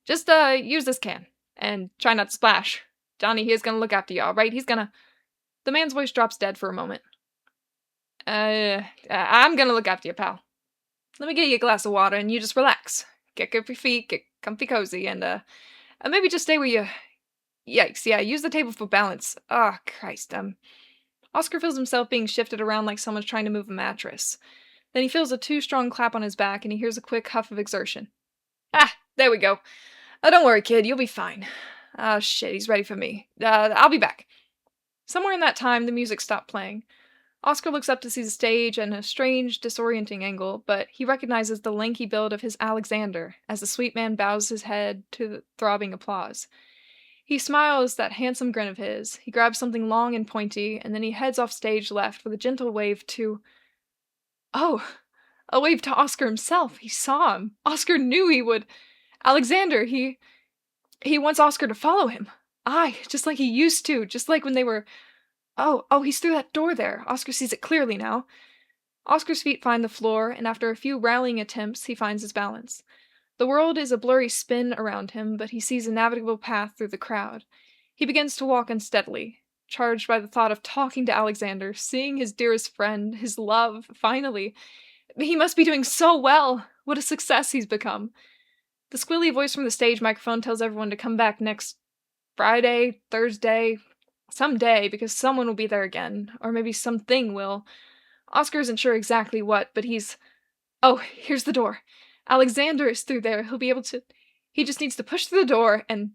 Just, use this can, and try not to splash. Johnny here's gonna look after you, alright? He's gonna... The man's voice drops dead for a moment. I'm gonna look after you, pal. Let me get you a glass of water, and you just relax. Kick up your feet, get comfy cozy, and maybe just stay where you... Yikes, yeah, use the table for balance. Ah, Christ, Oscar feels himself being shifted around like someone's trying to move a mattress. Then he feels a too strong clap on his back, and he hears a quick huff of exertion. Ah, there we go. Don't worry, kid, you'll be fine. Oh, shit, he's ready for me. I'll be back. Somewhere in that time, the music stopped playing. Oscar looks up to see the stage at a strange, disorienting angle, but he recognizes the lanky build of his Alexander as the sweet man bows his head to the throbbing applause. He smiles that handsome grin of his, he grabs something long and pointy, and then he heads off stage left with a gentle wave to... Oh! A wave to Oscar himself. He saw him. Oscar knew he would. Alexander, he wants Oscar to follow him. Aye, just like he used to, just like when they were... Oh, he's through that door there. Oscar sees it clearly now. Oscar's feet find the floor, and after a few rallying attempts, he finds his balance. The world is a blurry spin around him, but he sees a navigable path through the crowd. He begins to walk unsteadily, charged by the thought of talking to Alexander, seeing his dearest friend, his love, finally. He must be doing so well. What a success he's become. The squilly voice from the stage microphone tells everyone to come back next Friday, Thursday, someday, because someone will be there again, or maybe something will. Oscar isn't sure exactly what, but he's... Oh, here's the door. Alexander is through there. He'll be able to... He just needs to push through the door and...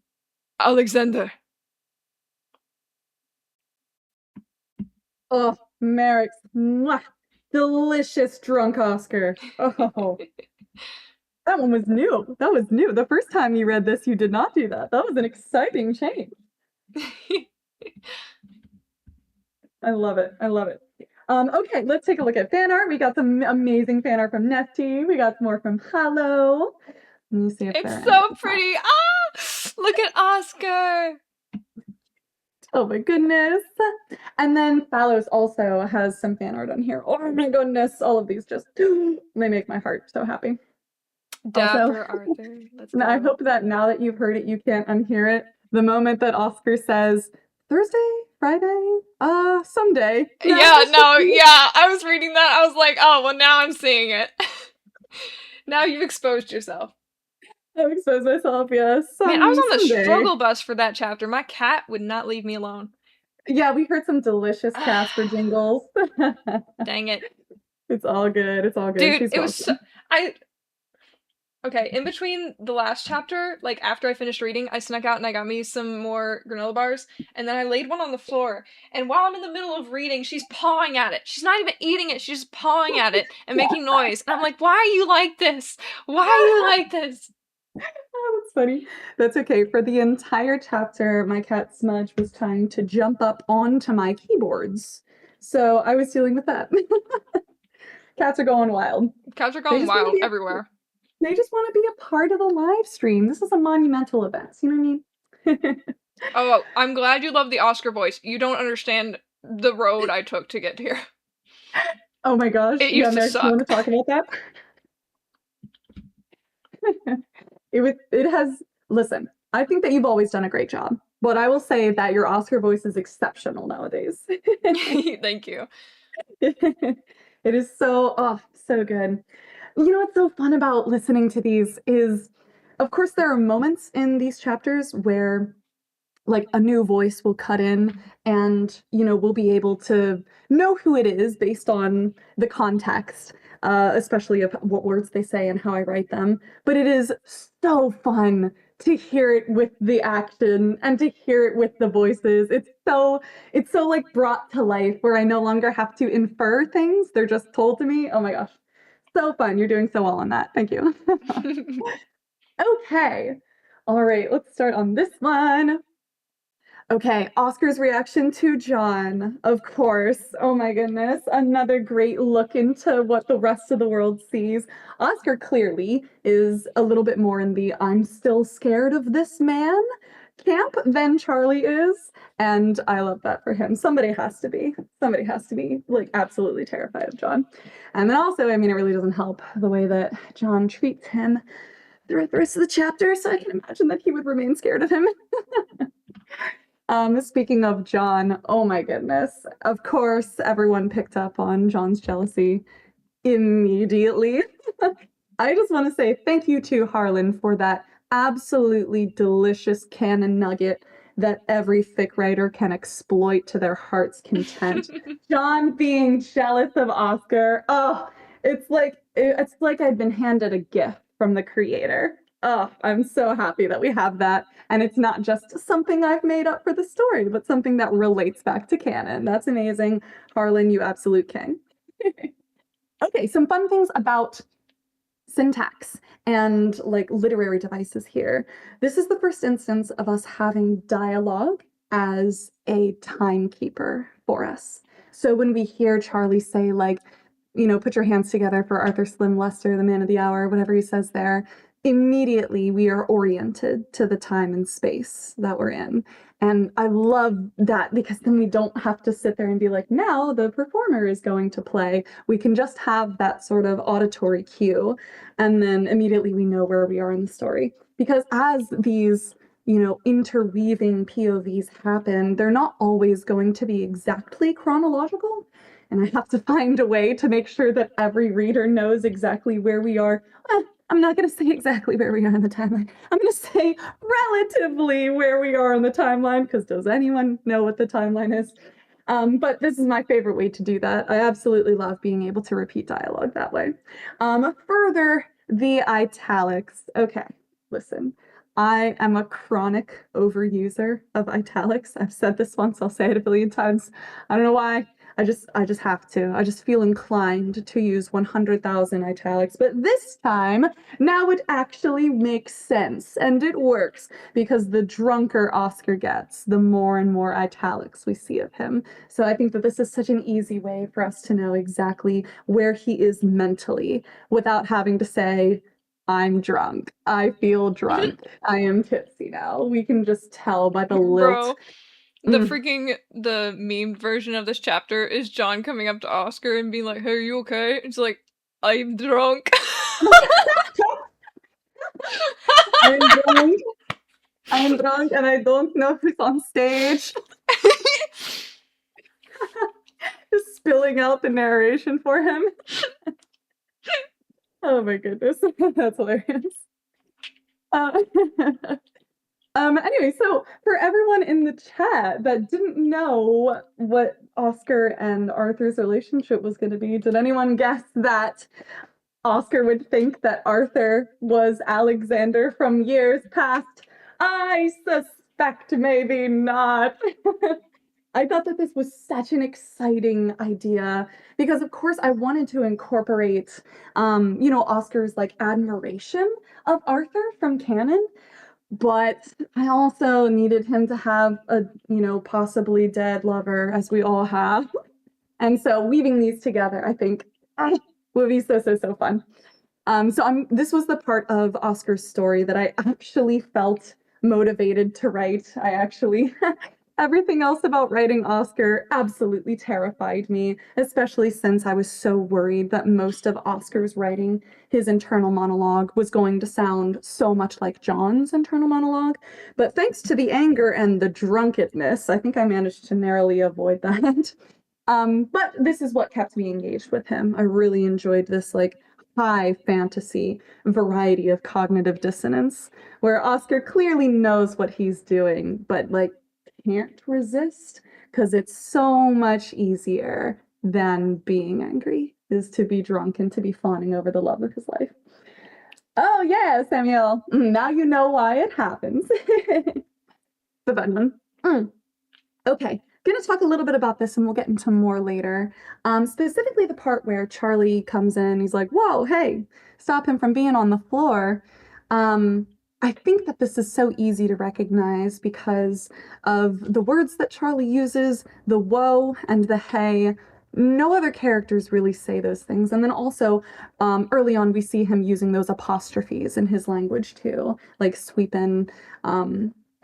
Alexander. Oh, Marix. Mwah! Delicious drunk Oscar. Oh. That one was new. That was new. The first time you read this, you did not do that. That was an exciting change. I love it. I love it. Okay, let's take a look at fan art. We got some amazing fan art from Nefty. We got more from Hallow. Let me see if it's so pretty. Ah! Look at Oscar. Oh my goodness. And then Fallows also has some fan art on here. Oh my goodness. All of these just, they make my heart so happy. Dapper Arthur. Let's go. I hope that now that you've heard it, you can't unhear it. The moment that Oscar says, Thursday, Friday, someday. Yeah, no, yeah. I was reading that. I was like, oh, well, now I'm seeing it. Now you've exposed yourself. I've exposed myself, yes. Man, I was on the struggle bus for that chapter. My cat would not leave me alone. Yeah, we heard some delicious Casper jingles. Dang it. It's all good. It's all good. Dude, She's it was so... Okay, in between the last chapter, like after I finished reading, I snuck out and I got me some more granola bars, and then I laid one on the floor, and while I'm in the middle of reading, she's pawing at it. She's not even eating it, she's just pawing at it and making noise. And I'm like, why are you like this? Why are you like this? Oh, that's funny. That's okay. For the entire chapter, my cat Smudge was trying to jump up onto my keyboards. So I was dealing with that. Cats are going wild. Cats are going wild everywhere. They just want to be a part of the live stream. This is a monumental event. You know what I mean? Oh, I'm glad you love the Oscar voice. You don't understand the road I took to get here. Oh my gosh. It used to suck. You want to talk about that? It has, listen, I think that you've always done a great job, but I will say that your Oscar voice is exceptional nowadays. Thank you. It is so good. You know what's so fun about listening to these is, of course, there are moments in these chapters where like a new voice will cut in and, you know, we'll be able to know who it is based on the context, especially of what words they say and how I write them. But it is so fun to hear it with the action and to hear it with the voices. It's so like brought to life where I no longer have to infer things. They're just told to me. Oh my gosh. So fun. You're doing so well on that. Thank you. Okay. All right. Let's start on this one. Okay. Oscar's reaction to John, of course. Oh my goodness. Another great look into what the rest of the world sees. Oscar clearly is a little bit more in the I'm still scared of this man camp than Charlie is. And I love that for him. Somebody has to be like absolutely terrified of John. And then also, I mean, it really doesn't help the way that John treats him throughout the rest of the chapter. So I can imagine that he would remain scared of him. Speaking of John, oh my goodness. Of course, everyone picked up on John's jealousy immediately. I just want to say thank you to Harlan for that absolutely delicious canon nugget that every fic writer can exploit to their heart's content. John being jealous of Oscar. Oh, it's like I've been handed a gift from the creator. Oh, I'm so happy that we have that. And it's not just something I've made up for the story, but something that relates back to canon. That's amazing. Harlan, you absolute king. Okay, some fun things about syntax and like literary devices here. This is the first instance of us having dialogue as a timekeeper for us. So when we hear Charlie say like, put your hands together for Arthur Slim Lester, the man of the hour, whatever he says there, immediately we are oriented to the time and space that we're in. And I love that because then we don't have to sit there and be like, now the performer is going to play. We can just have that sort of auditory cue, and then immediately we know where we are in the story. Because as these interweaving POVs happen, they're not always going to be exactly chronological. And I have to find a way to make sure that every reader knows exactly where we are. I'm not going to say exactly where we are in the timeline. I'm going to say relatively where we are in the timeline, because does anyone know what the timeline is? But this is my favorite way to do that. I absolutely love being able to repeat dialogue that way. Further, the italics. Okay, listen. I am a chronic overuser of italics. I've said this once, I'll say it a billion times. I don't know why. I just have to. I just feel inclined to use 100,000 italics. But this time, now it actually makes sense and it works because the drunker Oscar gets, the more and more italics we see of him. So I think that this is such an easy way for us to know exactly where he is mentally without having to say, I'm drunk. I feel drunk. I am tipsy now. We can just tell by the lilt. Bro, the meme version of this chapter is John coming up to Oscar and being like, hey, are you okay? It's like, I'm drunk. I'm drunk. I am drunk and I don't know who's on stage. Just spilling out the narration for him. Oh my goodness, that's hilarious. Anyway, so for everyone in the chat that didn't know what Oscar and Arthur's relationship was going to be, did anyone guess that Oscar would think that Arthur was Alexander from years past? I suspect maybe not. I thought that this was such an exciting idea because, of course, I wanted to incorporate, Oscar's like admiration of Arthur from canon, but I also needed him to have a, possibly dead lover, as we all have. And so weaving these together, I think, would be so, so, so fun. This was the part of Oscar's story that I actually felt motivated to write. Everything else about writing Oscar absolutely terrified me, especially since I was so worried that most of Oscar's writing, his internal monologue, was going to sound so much like John's internal monologue. But thanks to the anger and the drunkenness, I think I managed to narrowly avoid that. But this is what kept me engaged with him. I really enjoyed this like high fantasy variety of cognitive dissonance, where Oscar clearly knows what he's doing, but like can't resist because it's so much easier than being angry is to be drunk and to be fawning over the love of his life. Oh yeah, Samuel. Now you know why it happens. The fun one. Okay, gonna talk a little bit about this and we'll get into more later. Specifically the part where Charlie comes in, he's like, whoa, hey, stop him from being on the floor. I think that this is so easy to recognize because of the words that Charlie uses, the whoa and the hey. No other characters really say those things. And then also, early on, we see him using those apostrophes in his language too, like sweepin',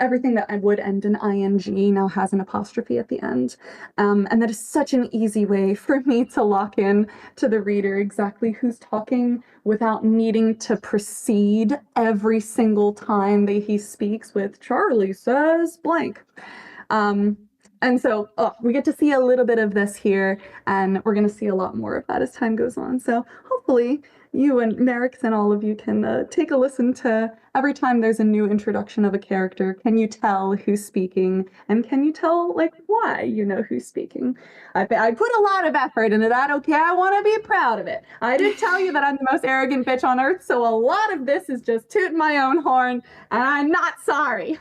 everything that I would end in ing now has an apostrophe at the end. And that is such an easy way for me to lock in to the reader exactly who's talking without needing to proceed every single time that he speaks with Charlie says blank. And so we get to see a little bit of this here, and we're going to see a lot more of that as time goes on. So hopefully you and Marix and all of you can take a listen to every time there's a new introduction of a character. Can you tell who's speaking? And can you tell, like, why you know who's speaking? I put a lot of effort into that, okay? I want to be proud of it. I did tell you that I'm the most arrogant bitch on earth, so a lot of this is just tooting my own horn, and I'm not sorry.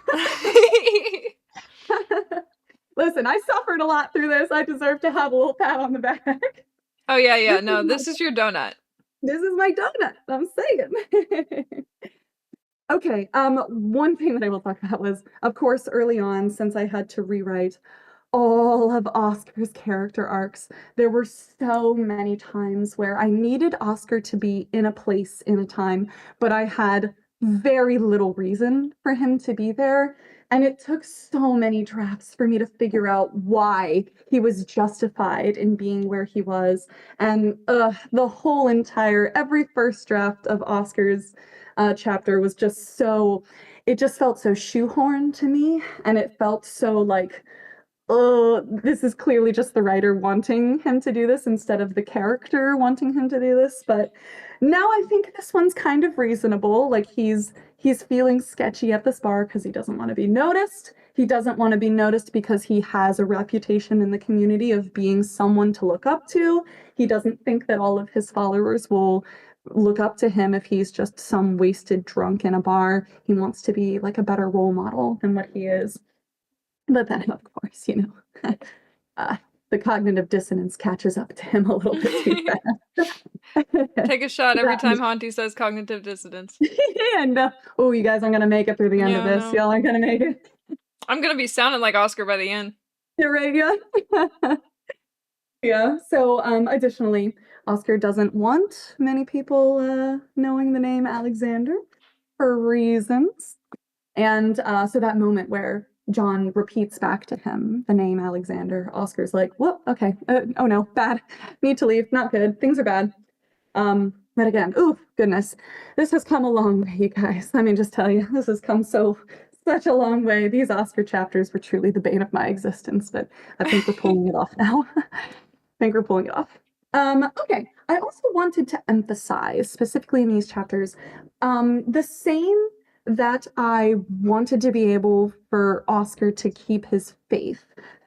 Listen, I suffered a lot through this. I deserve to have a little pat on the back. Oh, yeah. No, this is your donut. This is my donut. I'm saying. Okay, one thing that I will talk about was, of course, early on, since I had to rewrite all of Oscar's character arcs. There were so many times where I needed Oscar to be in a place in a time, but I had very little reason for him to be there. And it took so many drafts for me to figure out why he was justified in being where he was. And the whole entire, every first draft of Oscar's chapter was just so, it just felt so shoehorned to me. And it felt so like, oh, this is clearly just the writer wanting him to do this instead of the character wanting him to do this. But now I think this one's kind of reasonable. Like he's feeling sketchy at this bar because he doesn't want to be noticed. He doesn't want to be noticed because he has a reputation in the community of being someone to look up to. He doesn't think that all of his followers will look up to him if he's just some wasted drunk in a bar. He wants to be like a better role model than what he is. But then, of course, uh, the cognitive dissonance catches up to him a little bit too fast. Take a shot every That- time Hauntie says cognitive dissonance. and oh, you guys aren't gonna make it through the end of Yeah, this. no. Y'all aren't gonna make it. I'm gonna be sounding like Oscar by the end. You're right, yeah. Yeah. So, additionally, Oscar doesn't want many people knowing the name Alexander for reasons. And so that moment where John repeats back to him the name Alexander, Oscar's like, "Whoa, okay, oh no, bad. Need to leave. Not good. Things are bad." But again, oh goodness, this has come a long way, you guys. Let me just tell you, this has come such a long way. These Oscar chapters were truly the bane of my existence, but I think we're pulling it off now. I think we're pulling it off. Okay, I also wanted to emphasize, specifically in these chapters, the same that I wanted to be able for Oscar to keep his faith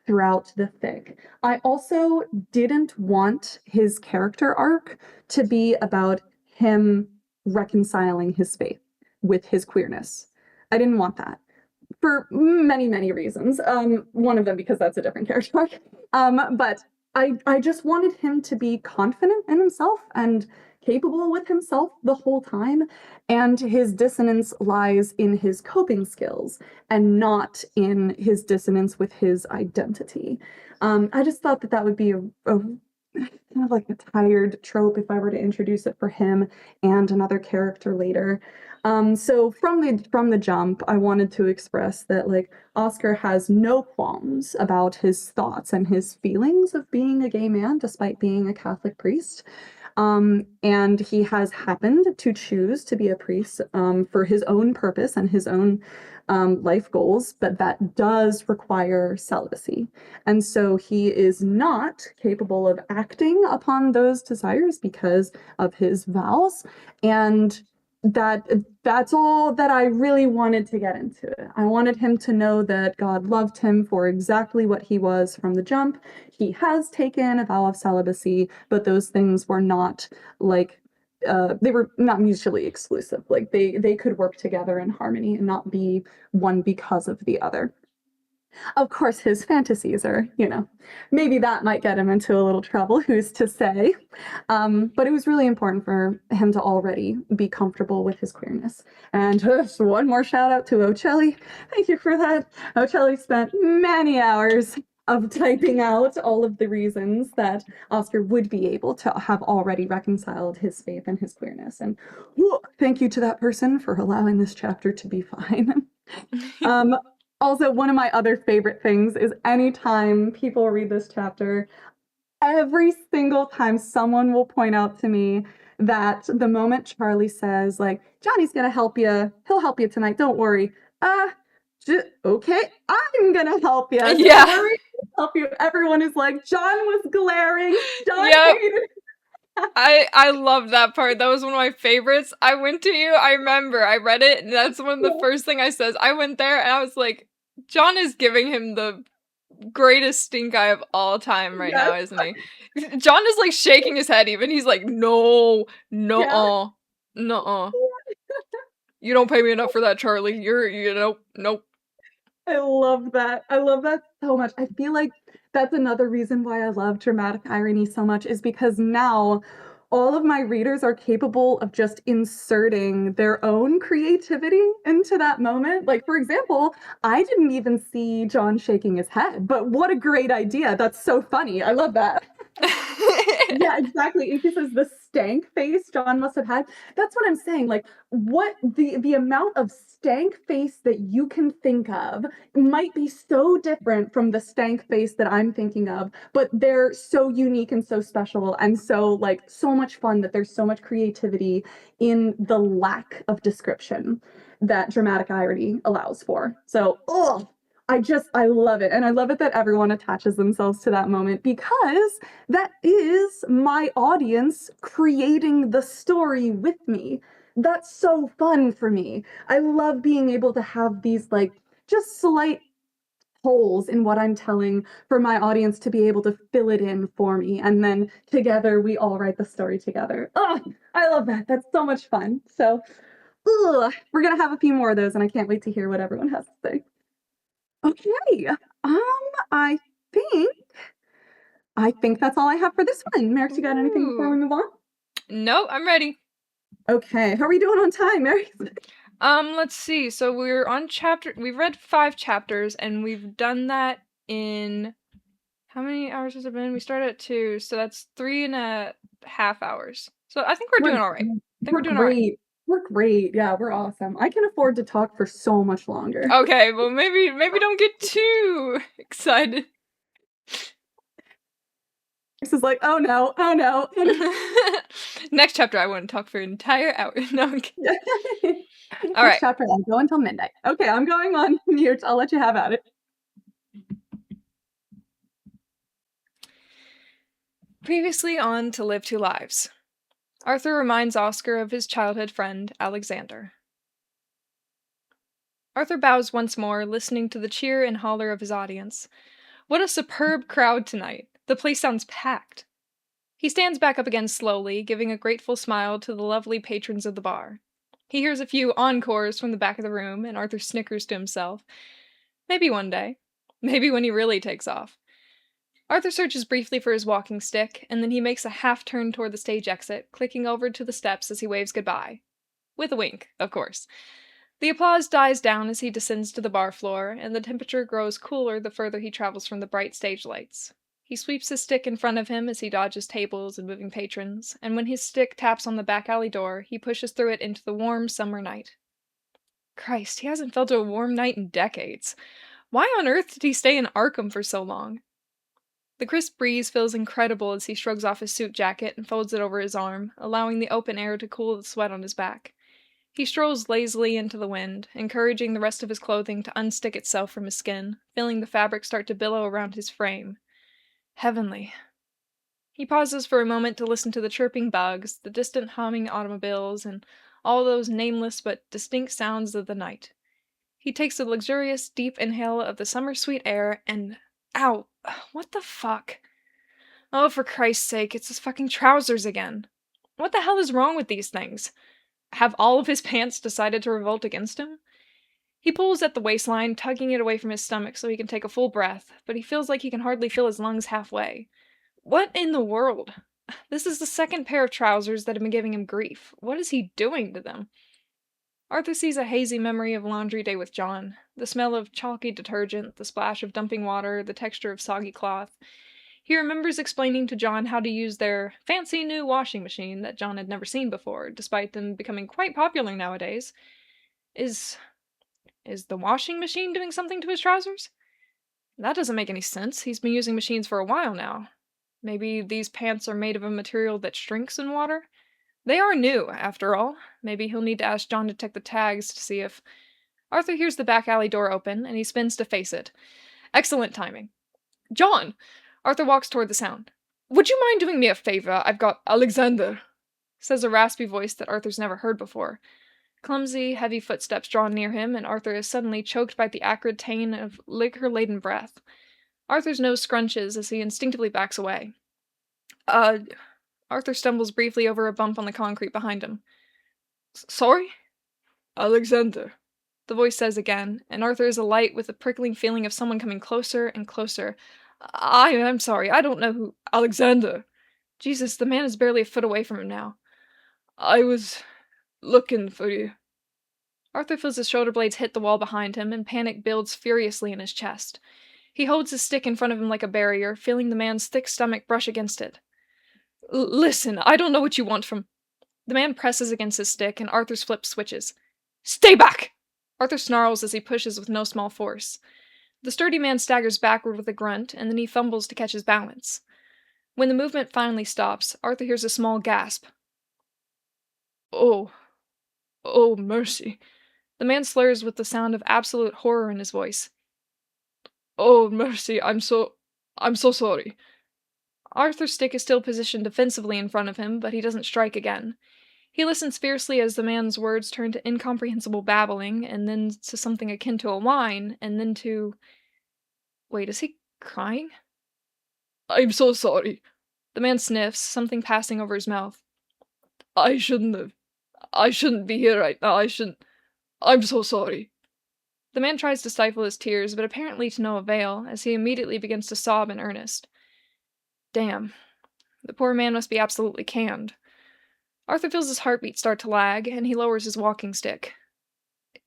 throughout the fic. I also didn't want his character arc to be about him reconciling his faith with his queerness. I didn't want that for many, many reasons. One of them because that's a different character arc. But I just wanted him to be confident in himself and capable with himself the whole time. And his dissonance lies in his coping skills and not in his dissonance with his identity. I just thought that that would be a kind of like a tired trope if I were to introduce it for him and another character later. So from the jump, I wanted to express that like Oscar has no qualms about his thoughts and his feelings of being a gay man, despite being a Catholic priest. And he has happened to choose to be a priest for his own purpose and his own life goals, but that does require celibacy. And so he is not capable of acting upon those desires because of his vows. And that's all that I really wanted to get into it. I wanted him to know that God loved him for exactly what he was from the jump. He has taken a vow of celibacy, but those things were not like they were not mutually exclusive. Like they could work together in harmony and not be one because of the other. Of course, his fantasies are, maybe that might get him into a little trouble, who's to say? But it was really important for him to already be comfortable with his queerness. And just one more shout out to Ocelli. Thank you for that. Ocelli spent many hours of typing out all of the reasons that Oscar would be able to have already reconciled his faith and his queerness. And thank you to that person for allowing this chapter to be fine. Also, one of my other favorite things is anytime people read this chapter, every single time someone will point out to me that the moment Charlie says, like, Johnny's gonna help you, he'll help you tonight, don't worry. Okay, I'm gonna help you. Yeah. Don't worry, I'll help you. Everyone is like, John was glaring. John Yep. hated. I love that part. That was one of my favorites. I went to you. I remember. I read it. And that's one of the first thing I says. I went there and I was like, John is giving him the greatest stink eye of all time right now, isn't he? John is like shaking his head even. He's like, no, no, no. You don't pay me enough for that, Charlie. Nope. I love that. I love that so much. I feel like that's another reason why I love dramatic irony so much is because now all of my readers are capable of just inserting their own creativity into that moment. Like, for example, I didn't even see John shaking his head, but what a great idea. That's so funny. I love that. Yeah, exactly. Inky says the stank face John must have had. That's what I'm saying. Like, what the amount of stank face that you can think of might be so different from the stank face that I'm thinking of, but they're so unique and so special and so like so much fun that there's so much creativity in the lack of description that dramatic irony allows for. So, oh, I love it. And I love it that everyone attaches themselves to that moment because that is my audience creating the story with me. That's so fun for me. I love being able to have these like just slight holes in what I'm telling for my audience to be able to fill it in for me. And then together we all write the story together. Oh, I love that. That's so much fun. So, we're going to have a few more of those and I can't wait to hear what everyone has to say. Okay. Um, I think I think that's all I have for this one. Marix, you got anything before we move on? No, I'm ready. Okay. How are we doing on time, Marix? Let's see. So we're on we've read 5 chapters and we've done that in how many hours has it been? We started at 2, so that's 3.5 hours. So I think we're doing all right. I think we're doing all right. Great. We're great. Yeah, we're awesome. I can afford to talk for so much longer. Okay, well maybe don't get too excited. This is like, oh no, oh no. Next chapter, I want to talk for an entire hour. No, I'm kidding. All Next right. chapter, I'll go until midnight. Okay, I'm going on mute. I'll let you have at it. Previously on To Live Two Lives. Arthur reminds Oscar of his childhood friend, Alexander. Arthur bows once more, listening to the cheer and holler of his audience. What a superb crowd tonight. The place sounds packed. He stands back up again slowly, giving a grateful smile to the lovely patrons of the bar. He hears a few encores from the back of the room, and Arthur snickers to himself. Maybe one day. Maybe when he really takes off. Arthur searches briefly for his walking stick, and then he makes a half-turn toward the stage exit, clicking over to the steps as he waves goodbye. With a wink, of course. The applause dies down as he descends to the bar floor, and the temperature grows cooler the further he travels from the bright stage lights. He sweeps his stick in front of him as he dodges tables and moving patrons, and when his stick taps on the back alley door, he pushes through it into the warm summer night. Christ, he hasn't felt a warm night in decades. Why on earth did he stay in Arkham for so long? The crisp breeze feels incredible as he shrugs off his suit jacket and folds it over his arm, allowing the open air to cool the sweat on his back. He strolls lazily into the wind, encouraging the rest of his clothing to unstick itself from his skin, feeling the fabric start to billow around his frame. Heavenly. He pauses for a moment to listen to the chirping bugs, the distant humming automobiles, and all those nameless but distinct sounds of the night. He takes a luxurious, deep inhale of the summer sweet air and... Ow! What the fuck? Oh, for Christ's sake, it's his fucking trousers again. What the hell is wrong with these things? Have all of his pants decided to revolt against him? He pulls at the waistline, tugging it away from his stomach so he can take a full breath, but he feels like he can hardly fill his lungs halfway. What in the world? This is the second pair of trousers that have been giving him grief. What is he doing to them? Arthur sees a hazy memory of laundry day with John. The smell of chalky detergent, the splash of dumping water, the texture of soggy cloth. He remembers explaining to John how to use their fancy new washing machine that John had never seen before, despite them becoming quite popular nowadays. Is the washing machine doing something to his trousers? That doesn't make any sense. He's been using machines for a while now. Maybe these pants are made of a material that shrinks in water? They are new, after all. Maybe he'll need to ask John to check the tags to see if... Arthur hears the back alley door open, and he spins to face it. Excellent timing. John! Arthur walks toward the sound. Would you mind doing me a favor? I've got Alexander, says a raspy voice that Arthur's never heard before. Clumsy, heavy footsteps draw near him, and Arthur is suddenly choked by the acrid taint of liquor-laden breath. Arthur's nose scrunches as he instinctively backs away. Arthur stumbles briefly over a bump on the concrete behind him. Sorry? Alexander, the voice says again, and Arthur is alight with a prickling feeling of someone coming closer and closer. I'm sorry, I don't know who... Alexander. Jesus, the man is barely a foot away from him now. I was looking for you. Arthur feels his shoulder blades hit the wall behind him, and panic builds furiously in his chest. He holds his stick in front of him like a barrier, feeling the man's thick stomach brush against it. Listen, I don't know what you want from... The man presses against his stick, and Arthur's flip switches. Stay back! Arthur snarls as he pushes with no small force. The sturdy man staggers backward with a grunt, and then he fumbles to catch his balance. When the movement finally stops, Arthur hears a small gasp. Oh, mercy. The man slurs with the sound of absolute horror in his voice. Oh, mercy, I'm so sorry. Arthur's stick is still positioned defensively in front of him, but he doesn't strike again. He listens fiercely as the man's words turn to incomprehensible babbling, and then to something akin to a whine, and then to... Wait, is he crying? I'm so sorry. The man sniffs, something passing over his mouth. I shouldn't be here right now, I'm so sorry. The man tries to stifle his tears, but apparently to no avail, as he immediately begins to sob in earnest. Damn. The poor man must be absolutely canned. Arthur feels his heartbeat start to lag, and he lowers his walking stick.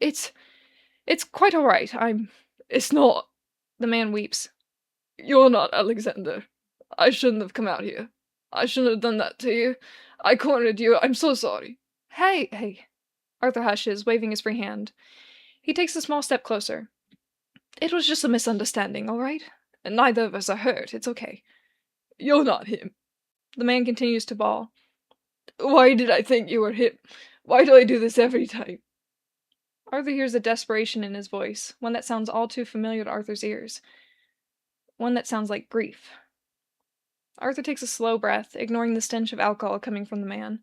It's quite all right. It's not. The man weeps. You're not Alexander. I shouldn't have come out here. I shouldn't have done that to you. I cornered you. I'm so sorry. Hey. Arthur hushes, waving his free hand. He takes a small step closer. It was just a misunderstanding, all right? And neither of us are hurt. It's okay. You're not him. The man continues to bawl. Why did I think you were him? Why do I do this every time? Arthur hears a desperation in his voice, one that sounds all too familiar to Arthur's ears. One that sounds like grief. Arthur takes a slow breath, ignoring the stench of alcohol coming from the man.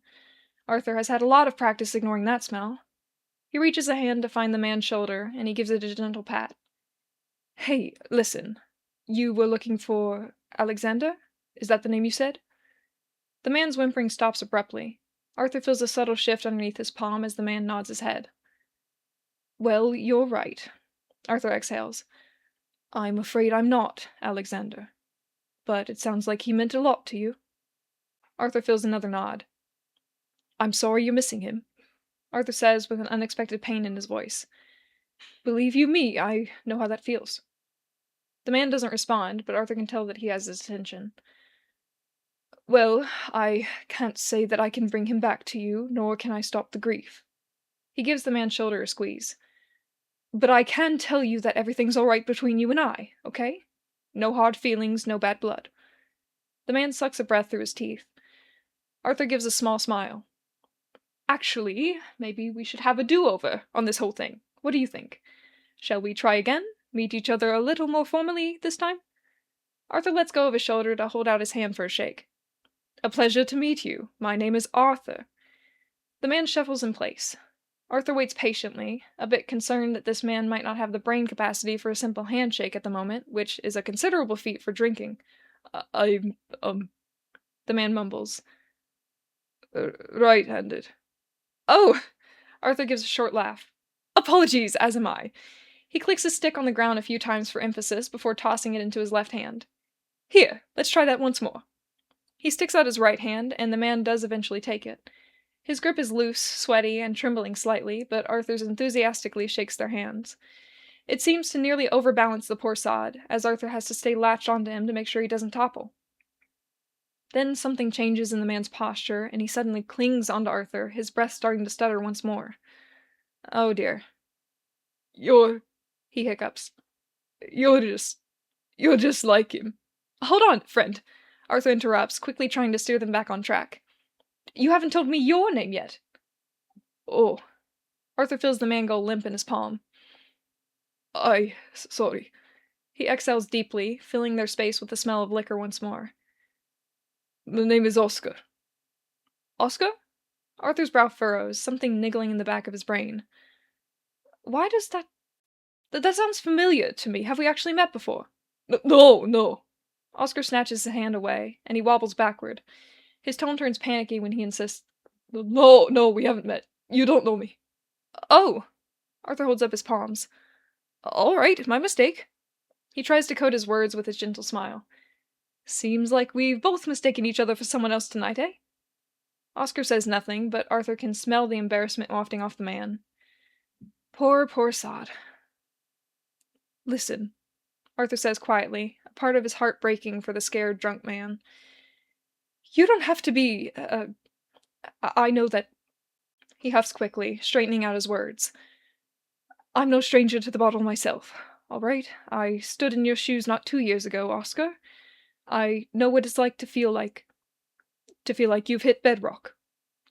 Arthur has had a lot of practice ignoring that smell. He reaches a hand to find the man's shoulder, and he gives it a gentle pat. Hey, listen. You were looking for Alexander? Is that the name you said? The man's whimpering stops abruptly. Arthur feels a subtle shift underneath his palm as the man nods his head. Well, you're right. Arthur exhales. I'm afraid I'm not, Alexander. But it sounds like he meant a lot to you. Arthur feels another nod. I'm sorry you're missing him, Arthur says with an unexpected pain in his voice. Believe you me, I know how that feels. The man doesn't respond, but Arthur can tell that he has his attention. Well, I can't say that I can bring him back to you, nor can I stop the grief. He gives the man's shoulder a squeeze. But I can tell you that everything's all right between you and I, okay? No hard feelings, no bad blood. The man sucks a breath through his teeth. Arthur gives a small smile. Actually, maybe we should have a do-over on this whole thing. What do you think? Shall we try again? Meet each other a little more formally this time? Arthur lets go of his shoulder to hold out his hand for a shake. A pleasure to meet you. My name is Arthur. The man shuffles in place. Arthur waits patiently, a bit concerned that this man might not have the brain capacity for a simple handshake at the moment, which is a considerable feat for drinking. The man mumbles. Right-handed. Oh! Arthur gives a short laugh. Apologies, as am I. He clicks his stick on the ground a few times for emphasis before tossing it into his left hand. Here, let's try that once more. He sticks out his right hand, and the man does eventually take it. His grip is loose, sweaty, and trembling slightly, but Arthur's enthusiastically shakes their hands. It seems to nearly overbalance the poor sod, as Arthur has to stay latched onto him to make sure he doesn't topple. Then something changes in the man's posture, and he suddenly clings onto Arthur, his breath starting to stutter once more. Oh dear. He hiccups. You're just like him. Hold on, friend, Arthur interrupts, quickly trying to steer them back on track. You haven't told me your name yet. Oh. Arthur feels the man go limp in his palm. Sorry. He exhales deeply, filling their space with the smell of liquor once more. The name is Oscar. Oscar? Arthur's brow furrows, something niggling in the back of his brain. Why does that... That sounds familiar to me. Have we actually met before? No. Oscar snatches his hand away, and he wobbles backward. His tone turns panicky when he insists, No, we haven't met. You don't know me. Oh! Arthur holds up his palms. All right, my mistake. He tries to coat his words with his gentle smile. Seems like we've both mistaken each other for someone else tonight, eh? Oscar says nothing, but Arthur can smell the embarrassment wafting off the man. Poor, poor sod. Listen, Arthur says quietly, a part of his heart breaking for the scared, drunk man. You don't have to be, I know that... He huffs quickly, straightening out his words. I'm no stranger to the bottle myself, all right? I stood in your shoes not 2 years ago, Oscar. I know what it's like to feel like you've hit bedrock.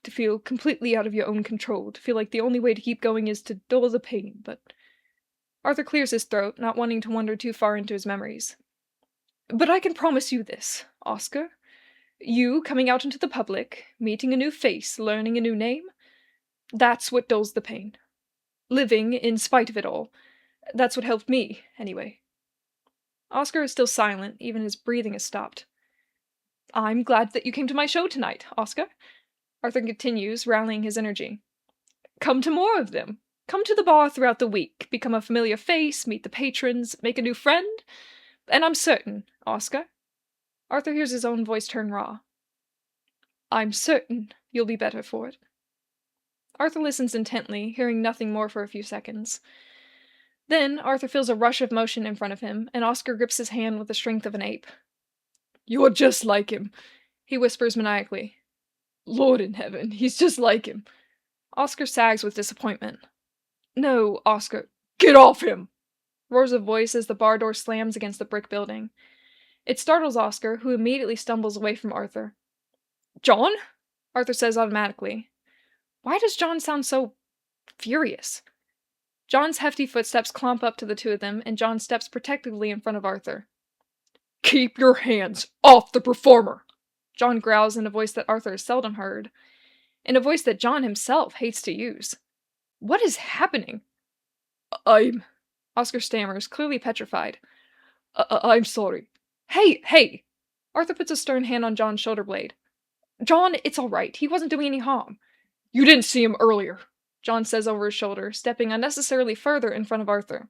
To feel completely out of your own control. To feel like the only way to keep going is to dull the pain, but... Arthur clears his throat, not wanting to wander too far into his memories. But I can promise you this, Oscar. You coming out into the public, meeting a new face, learning a new name, that's what dulls the pain. Living in spite of it all. That's what helped me, anyway. Oscar is still silent, even his breathing has stopped. I'm glad that you came to my show tonight, Oscar. Arthur continues, rallying his energy. Come to more of them. Come to the bar throughout the week, become a familiar face, meet the patrons, make a new friend, and I'm certain, Oscar. Arthur hears his own voice turn raw. I'm certain you'll be better for it. Arthur listens intently, hearing nothing more for a few seconds. Then Arthur feels a rush of motion in front of him, and Oscar grips his hand with the strength of an ape. You're just like him, he whispers maniacally. Lord in heaven, he's just like him. Oscar sags with disappointment. No, Oscar. Get off him! Roars a voice as the bar door slams against the brick building. It startles Oscar, who immediately stumbles away from Arthur. John? Arthur says automatically. Why does John sound so... furious? John's hefty footsteps clomp up to the two of them, and John steps protectively in front of Arthur. Keep your hands off the performer! John growls in a voice that Arthur has seldom heard, in a voice that John himself hates to use. What is happening? Oscar stammers, clearly petrified. I'm sorry. Hey! Arthur puts a stern hand on John's shoulder blade. John, it's all right. He wasn't doing any harm. You didn't see him earlier, John says over his shoulder, stepping unnecessarily further in front of Arthur.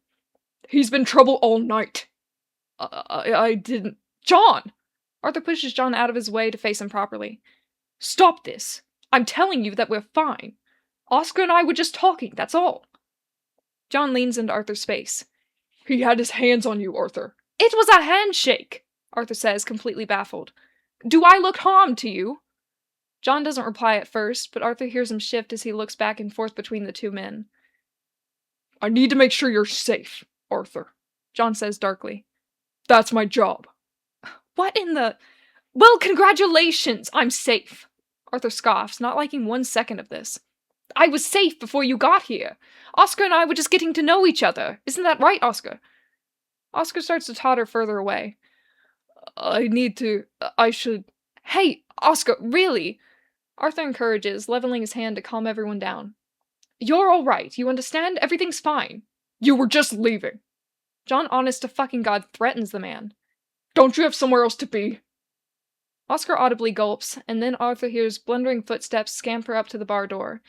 He's been trouble all night. I didn't... John! Arthur pushes John out of his way to face him properly. Stop this. I'm telling you that we're fine. Oscar and I were just talking, that's all. John leans into Arthur's space. He had his hands on you, Arthur. It was a handshake, Arthur says, completely baffled. Do I look harmed to you? John doesn't reply at first, but Arthur hears him shift as he looks back and forth between the two men. I need to make sure you're safe, Arthur, John says darkly. That's my job. What in the... Well, congratulations, I'm safe. Arthur scoffs, not liking 1 second of this. I was safe before you got here. Oscar and I were just getting to know each other. Isn't that right, Oscar? Oscar starts to totter further away. I should... Hey, Oscar, really? Arthur encourages, leveling his hand to calm everyone down. You're all right, you understand? Everything's fine. You were just leaving. John, honest to fucking God, threatens the man. Don't you have somewhere else to be? Oscar audibly gulps, and then Arthur hears blundering footsteps scamper up to the bar door.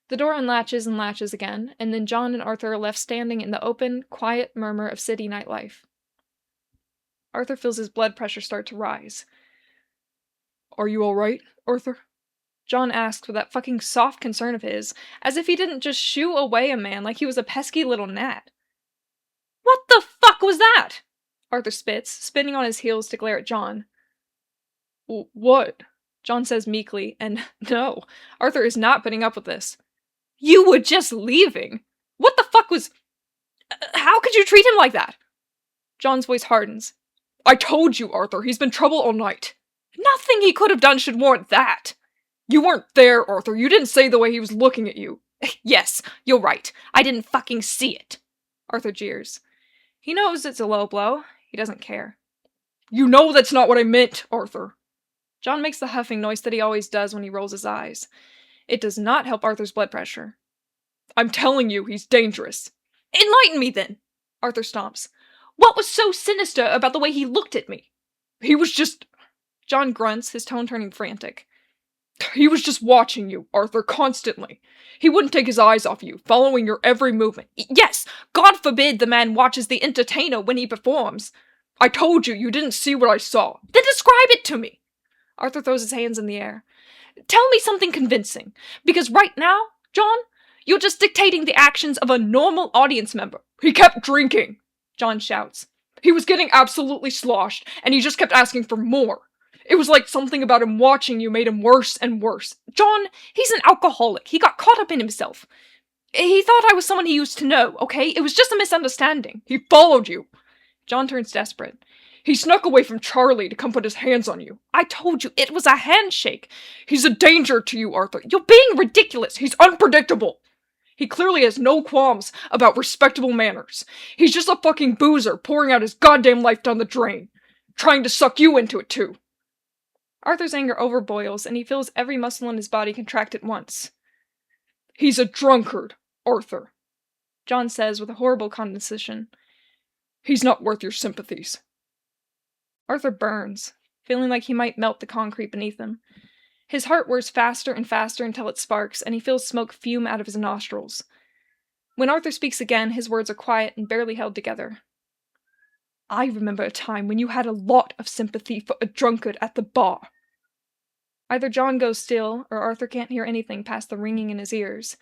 The door unlatches and latches again, and then John and Arthur are left standing in the open, quiet murmur of city nightlife. Arthur feels his blood pressure start to rise. Are you all right, Arthur? John asks with that fucking soft concern of his, as if he didn't just shoo away a man like he was a pesky little gnat. What the fuck was that? Arthur spits, spinning on his heels to glare at John. What? John says meekly, and no, Arthur is not putting up with this. You were just leaving. What the fuck was... How could you treat him like that? John's voice hardens. I told you, Arthur, he's been trouble all night. Nothing he could have done should warrant that. You weren't there, Arthur. You didn't say the way he was looking at you. Yes, you're right. I didn't fucking see it. Arthur jeers. He knows it's a low blow. He doesn't care. You know that's not what I meant, Arthur. John makes the huffing noise that he always does when he rolls his eyes. It does not help Arthur's blood pressure. I'm telling you, he's dangerous. Enlighten me, then, Arthur stomps. What was so sinister about the way he looked at me? He was just... John grunts, his tone turning frantic. He was just watching you, Arthur, constantly. He wouldn't take his eyes off you, following your every movement. Yes, God forbid the man watches the entertainer when he performs. I told you didn't see what I saw. Then describe it to me! Arthur throws his hands in the air. Tell me something convincing, because right now, John, you're just dictating the actions of a normal audience member. He kept drinking, John shouts. He was getting absolutely sloshed, and he just kept asking for more. It was like something about him watching you made him worse and worse. John, he's an alcoholic. He got caught up in himself. He thought I was someone he used to know, okay? It was just a misunderstanding. He followed you. John turns desperate. He snuck away from Charlie to come put his hands on you. I told you, it was a handshake. He's a danger to you, Arthur. You're being ridiculous. He's unpredictable. He clearly has no qualms about respectable manners. He's just a fucking boozer pouring out his goddamn life down the drain. Trying to suck you into it, too. Arthur's anger overboils, and he feels every muscle in his body contract at once. He's a drunkard, Arthur, John says with a horrible condescension. He's not worth your sympathies. Arthur burns, feeling like he might melt the concrete beneath him. His heart whirs faster and faster until it sparks, and he feels smoke fume out of his nostrils. When Arthur speaks again, his words are quiet and barely held together. I remember a time when you had a lot of sympathy for a drunkard at the bar. Either John goes still, or Arthur can't hear anything past the ringing in his ears.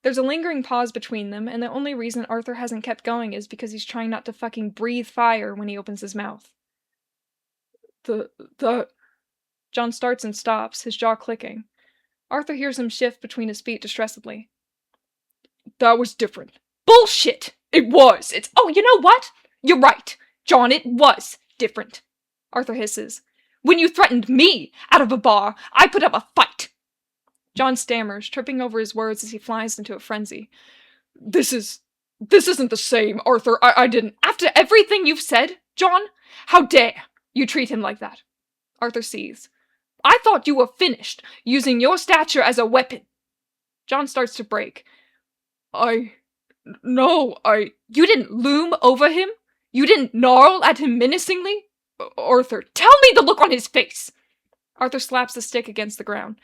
There's a lingering pause between them, and the only reason Arthur hasn't kept going is because he's trying not to fucking breathe fire when he opens his mouth. John starts and stops, his jaw clicking. Arthur hears him shift between his feet distressedly. That was different. Bullshit! It was! Oh, you know what? You're right. John, it was different. Arthur hisses. When you threatened me out of a bar, I put up a fight. John stammers, tripping over his words as he flies into a frenzy. This isn't the same, Arthur. I didn't. After everything you've said, John, how dare you treat him like that? Arthur seethes. I thought you were finished, using your stature as a weapon. John starts to break. You didn't loom over him? You didn't gnarl at him menacingly? Arthur, tell me the look on his face! Arthur slaps the stick against the ground.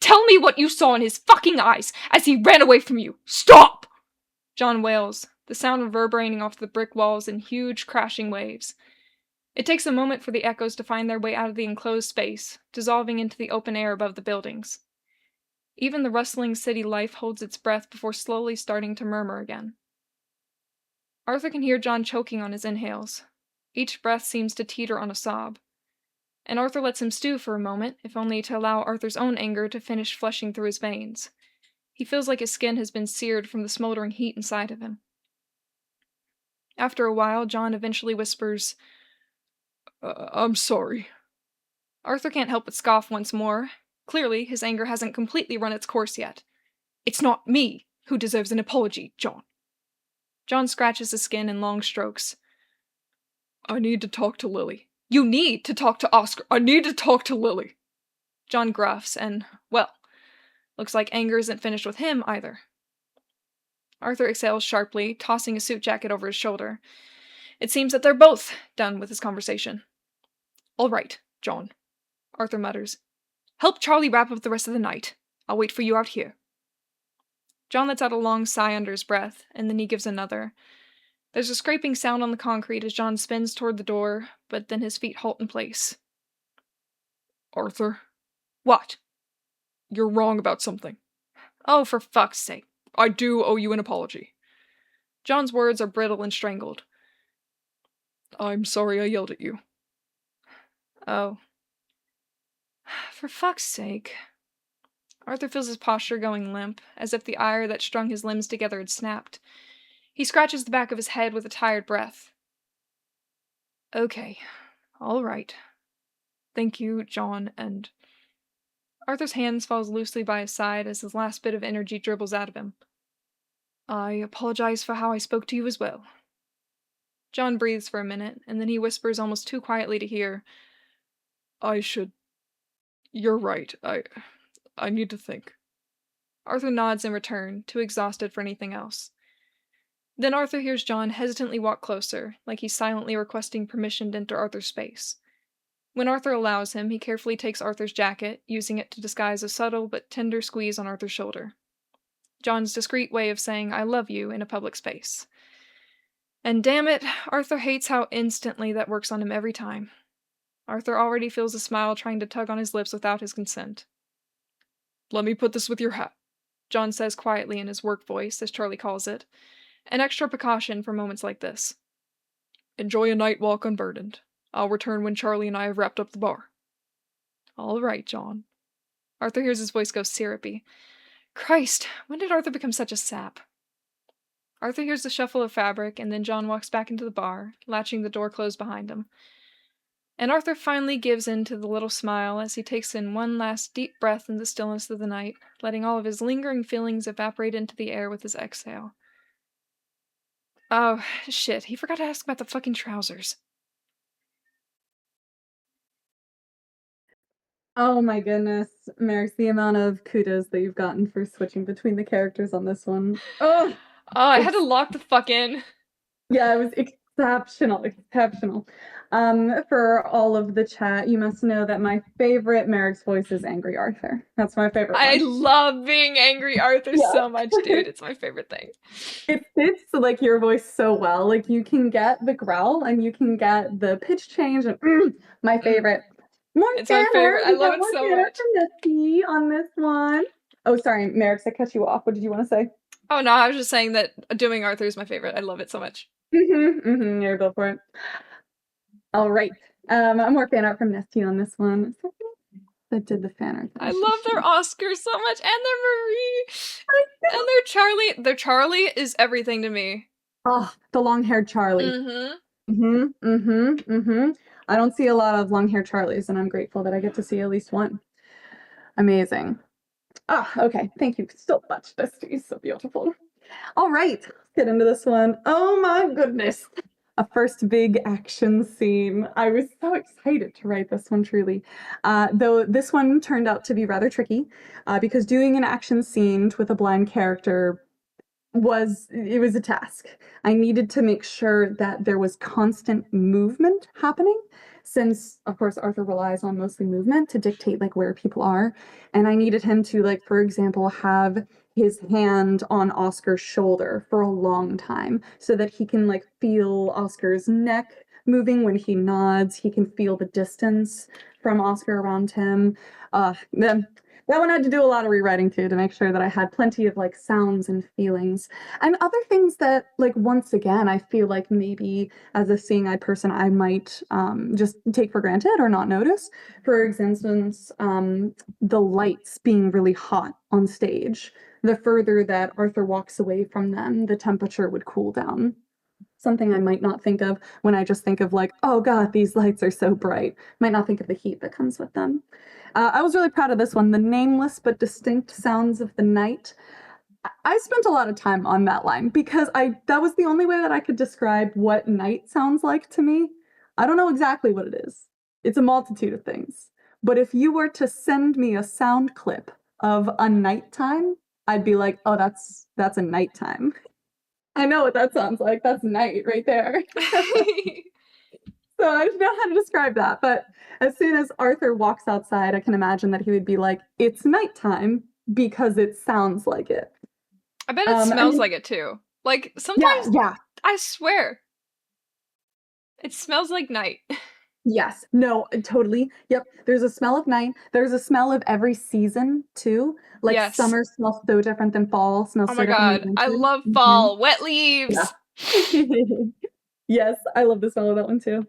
Tell me what you saw in his fucking eyes as he ran away from you. Stop! John wails, the sound reverberating off the brick walls in huge, crashing waves. It takes a moment for the echoes to find their way out of the enclosed space, dissolving into the open air above the buildings. Even the rustling city life holds its breath before slowly starting to murmur again. Arthur can hear John choking on his inhales. Each breath seems to teeter on a sob. And Arthur lets him stew for a moment, if only to allow Arthur's own anger to finish flushing through his veins. He feels like his skin has been seared from the smoldering heat inside of him. After a while, John eventually whispers, I'm sorry. Arthur can't help but scoff once more. Clearly, his anger hasn't completely run its course yet. It's not me who deserves an apology, John. John scratches his skin in long strokes. I need to talk to Lily. You need to talk to Oscar. I need to talk to Lily. John gruffs, and, well, looks like anger isn't finished with him either. Arthur exhales sharply, tossing a suit jacket over his shoulder. It seems that they're both done with this conversation. All right, John, Arthur mutters. Help Charlie wrap up the rest of the night. I'll wait for you out here. John lets out a long sigh under his breath, and then he gives another. There's a scraping sound on the concrete as John spins toward the door, but then his feet halt in place. Arthur? What? You're wrong about something. Oh, for fuck's sake. I do owe you an apology. John's words are brittle and strangled. I'm sorry I yelled at you. Oh. For fuck's sake. Arthur feels his posture going limp, as if the ire that strung his limbs together had snapped. He scratches the back of his head with a tired breath. Okay. All right. Thank you, John, and... Arthur's hands falls loosely by his side as his last bit of energy dribbles out of him. I apologize for how I spoke to you as well. John breathes for a minute, and then he whispers almost too quietly to hear. You're right. I need to think. Arthur nods in return, too exhausted for anything else. Then Arthur hears John hesitantly walk closer, like he's silently requesting permission to enter Arthur's space. When Arthur allows him, he carefully takes Arthur's jacket, using it to disguise a subtle but tender squeeze on Arthur's shoulder. John's discreet way of saying I love you in a public space. And damn it, Arthur hates how instantly that works on him every time. Arthur already feels a smile trying to tug on his lips without his consent. "Let me put this with your hat," John says quietly in his work voice, as Charlie calls it, an extra precaution for moments like this. "Enjoy a night walk unburdened. I'll return when Charlie and I have wrapped up the bar." "All right, John." Arthur hears his voice go syrupy. Christ, when did Arthur become such a sap? Arthur hears the shuffle of fabric, and then John walks back into the bar, latching the door closed behind him. And Arthur finally gives in to the little smile as he takes in one last deep breath in the stillness of the night, letting all of his lingering feelings evaporate into the air with his exhale. Oh, shit, he forgot to ask about the fucking trousers. Oh my goodness, Marix, the amount of kudos that you've gotten for switching between the characters on this one. Oh, I had to lock the fuck in. Yeah, it was exceptional, exceptional. For all of the chat, you must know that my favorite Marix voice is Angry Arthur. That's my favorite I one. love being Angry Arthur so much, dude. It's my favorite thing. It fits like your voice so well. Like you can get the growl and you can get the pitch change and my favorite. More it's my favorite. I love it so much. From on this one. Oh, sorry, Marix, I cut you off. What did you want to say? Oh no, I was just saying that doing Arthur is my favorite. I love it so much. Yeah, go for it. All right. I'm more fan art from Nesty on this one. That did the fan art. I love their Oscar so much, and their Marie, and their Charlie. Their Charlie is everything to me. Oh, the long-haired Charlie. I don't see a lot of long-haired Charlies, and I'm grateful that I get to see at least one. Amazing. Okay. Thank you so much, Nesty. So beautiful. All right, let's get into this one. Oh my goodness. A first big action scene. I was so excited to write this one, truly. Though this one turned out to be rather tricky because doing an action scene with a blind character was a task. I needed to make sure that there was constant movement happening since of course Arthur relies on mostly movement to dictate like where people are, and I needed him to, like, for example, have his hand on Oscar's shoulder for a long time so that he can like feel Oscar's neck moving when he nods. He can feel the distance from Oscar around him. Then that one had to do a lot of rewriting too to make sure that I had plenty of like sounds and feelings and other things that, like, once again, I feel like maybe as a seeing-eyed person I might just take for granted or not notice. For instance, the lights being really hot on stage. The further that Arthur walks away from them, the temperature would cool down. Something I might not think of when I just think of like, oh god, these lights are so bright. Might not think of the heat that comes with them. I was really proud of this one. The nameless but distinct sounds of the night. I spent a lot of time on that line because that was the only way that I could describe what night sounds like to me. I don't know exactly what it is. It's a multitude of things. But if you were to send me a sound clip of a nighttime, I'd be like, oh, that's a nighttime. I know what that sounds like. That's night right there. So I don't know how to describe that. But as soon as Arthur walks outside, I can imagine that he would be like, it's nighttime because it sounds like it. I bet it smells like it too. Like sometimes, yeah. I swear, it smells like night. Yes. No, totally. Yep. There's a smell of night. There's a smell of every season too. Like Yes. summer smells so different than fall. Smells Oh so my different god, than I winter. love fall. Wet leaves. Yeah. Yes, I love the smell of that one too.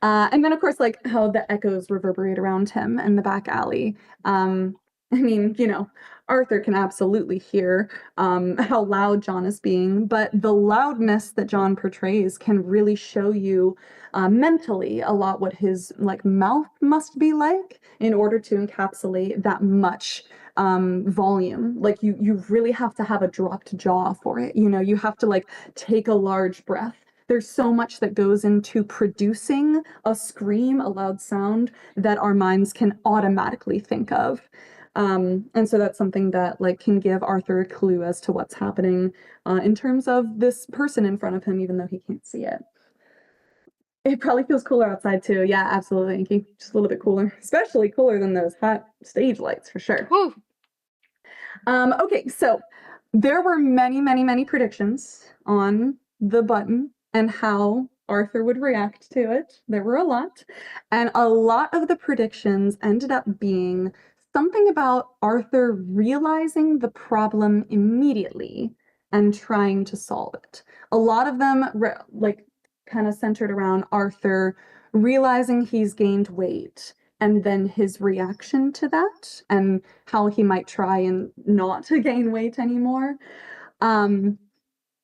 And then of course, like how the echoes reverberate around him in the back alley. I mean, you know, Arthur can absolutely hear how loud John is being, but the loudness that John portrays can really show you mentally a lot what his like mouth must be like in order to encapsulate that much volume. Like you really have to have a dropped jaw for it. You know, you have to like take a large breath. There's so much that goes into producing a scream, a loud sound that our minds can automatically think of. And so that's something that like can give Arthur a clue as to what's happening in terms of this person in front of him, even though he can't see it. It probably feels cooler outside too. Yeah, absolutely, Yankee. Just a little bit cooler, especially cooler than those hot stage lights for sure. Whew. Okay, so there were many, many, many predictions on the button and how Arthur would react to it. There were a lot. And a lot of the predictions ended up being something about Arthur realizing the problem immediately and trying to solve it. A lot of them, like, kind of centered around Arthur realizing he's gained weight and then his reaction to that and how he might try and not to gain weight anymore. Um,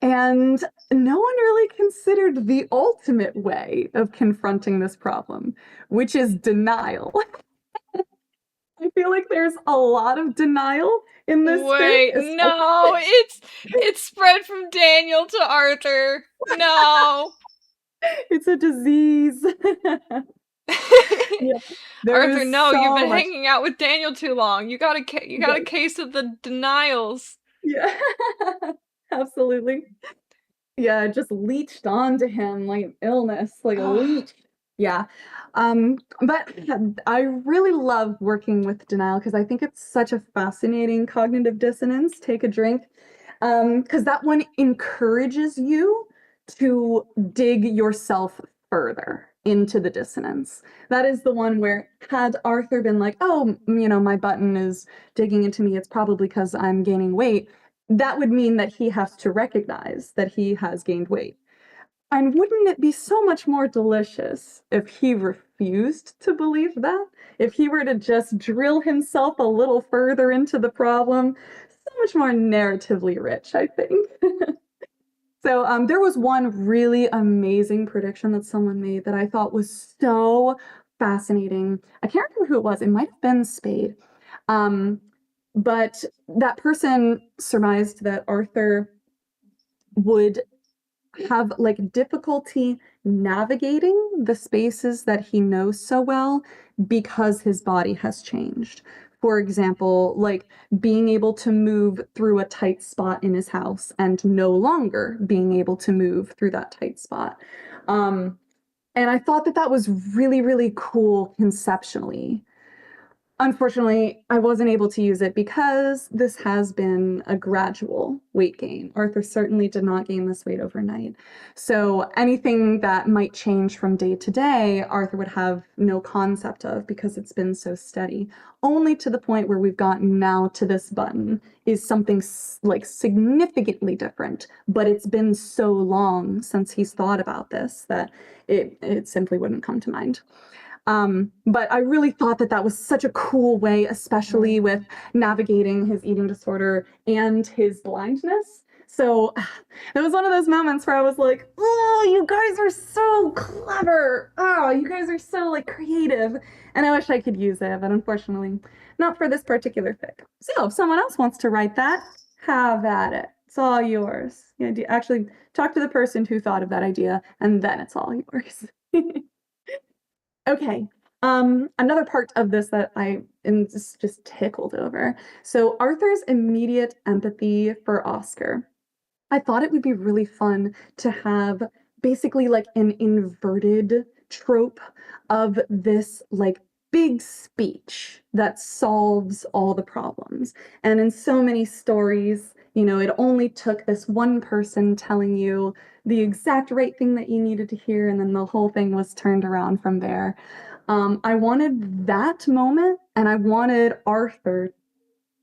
and no one really considered the ultimate way of confronting this problem, which is denial. I feel like there's a lot of denial in this fic. Wait, no, it's spread from Daniel to Arthur. No. It's a disease. Yeah, there Arthur, is no, you've so been much. hanging out with Daniel too long. You got a Yes. case of the denials. Yeah, absolutely. Yeah, it just leached onto him like illness, like a leech. Yeah. But I really love working with denial because I think it's such a fascinating cognitive dissonance. Take a drink. Because that one encourages you to dig yourself further into the dissonance. That is the one where had Arthur been like, oh, my button is digging into me, it's probably because I'm gaining weight, that would mean that he has to recognize that he has gained weight. And wouldn't it be so much more delicious if he refused to believe that? If he were to just drill himself a little further into the problem? So much more narratively rich, I think. So there was one really amazing prediction that someone made that I thought was so fascinating. I can't remember who it was. It might have been Spade. Um, but that person surmised that Arthur would have like difficulty navigating the spaces that he knows so well because his body has changed. For example, like being able to move through a tight spot in his house and no longer being able to move through that tight spot. And I thought that that was really, really cool conceptually. Unfortunately, I wasn't able to use it because this has been a gradual weight gain. Arthur certainly did not gain this weight overnight. So anything that might change from day to day, Arthur would have no concept of because it's been so steady. Only to the point where we've gotten now to this button is something like significantly different, but it's been so long since he's thought about this that it simply wouldn't come to mind. But I really thought that that was such a cool way, especially with navigating his eating disorder and his blindness. So it was one of those moments where I was like, oh, you guys are so clever. Oh, you guys are so like creative. And I wish I could use it, but unfortunately, not for this particular fic. So if someone else wants to write that, have at it. It's all yours. Yeah, actually talk to the person who thought of that idea, and then it's all yours. Okay. Another part of this that I am just tickled over. So Arthur's immediate empathy for Oscar. I thought it would be really fun to have basically like an inverted trope of this like big speech that solves all the problems. And in so many stories, it only took this one person telling you the exact right thing that you needed to hear, and then the whole thing was turned around from there. I wanted that moment, and I wanted Arthur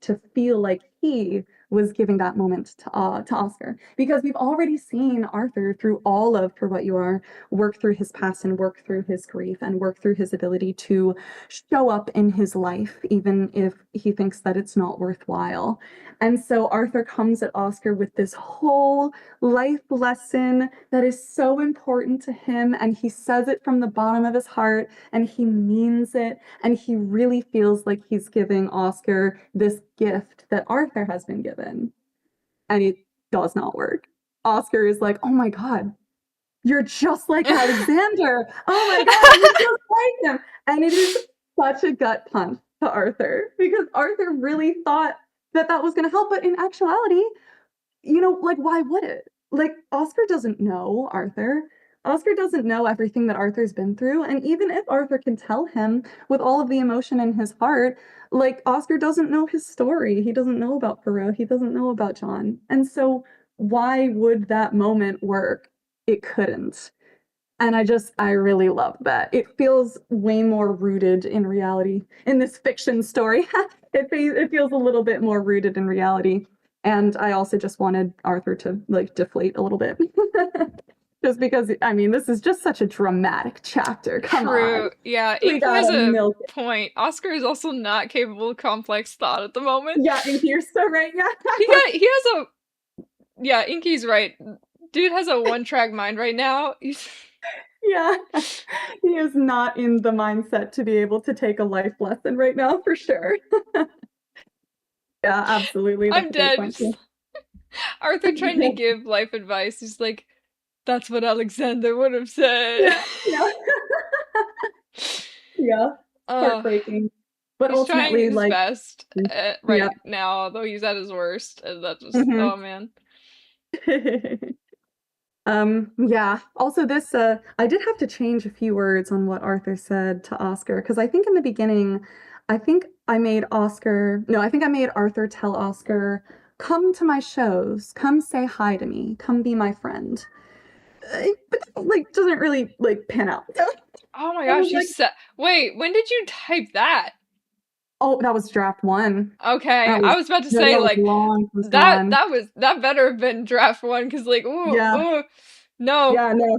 to feel like he was giving that moment to Oscar, because we've already seen Arthur through all of For What You Are work through his past and work through his grief and work through his ability to show up in his life even if he thinks that it's not worthwhile. And so Arthur comes at Oscar with this whole life lesson that is so important to him, and he says it from the bottom of his heart and he means it, and he really feels like he's giving Oscar this gift that Arthur has been given. And it does not work. Oscar is like, oh my God, you're just like Alexander. Oh my God, you're just like him. And it is such a gut punch to Arthur because Arthur really thought that that was going to help. But in actuality, like, why would it? Like, Oscar doesn't know Arthur. Oscar doesn't know everything that Arthur's been through. And even if Arthur can tell him with all of the emotion in his heart, like, Oscar doesn't know his story. He doesn't know about Perot. He doesn't know about John. And so, why would that moment work? It couldn't. And I really love that. It feels way more rooted in reality. In this fiction story, it feels a little bit more rooted in reality. And I also just wanted Arthur to like deflate a little bit. Just because, I mean, this is just such a dramatic chapter. Come on. True. Yeah, We Inky has gotta a milk it. point. Oscar is also not capable of complex thought at the moment. Yeah, and you're so right. He has a yeah, Inky's right. Dude has a one-track mind right now. Yeah. He is not in the mindset to be able to take a life lesson right now, for sure. Yeah, absolutely. That's I'm a great dead. point too. Arthur trying to give life advice. He's like, that's what Alexander would have said. Yeah, yeah. Yeah. Uh, Heartbreaking. But he's trying ultimately, his like, best yeah. right now, though he's at his worst. And that just, Mhm. oh man. Yeah. Also this, I did have to change a few words on what Arthur said to Oscar, because I think in the beginning, I think I made Arthur tell Oscar, come to my shows, come say hi to me, come be my friend. But like doesn't really like pan out. Oh my I was gosh, you like, said, wait, when did you type that? oh, that was draft one. Okay, That I was was about to that say, was like, long since that, gone. that was, that better have been draft one, because, like, ooh, Yeah, ooh, no. yeah, no.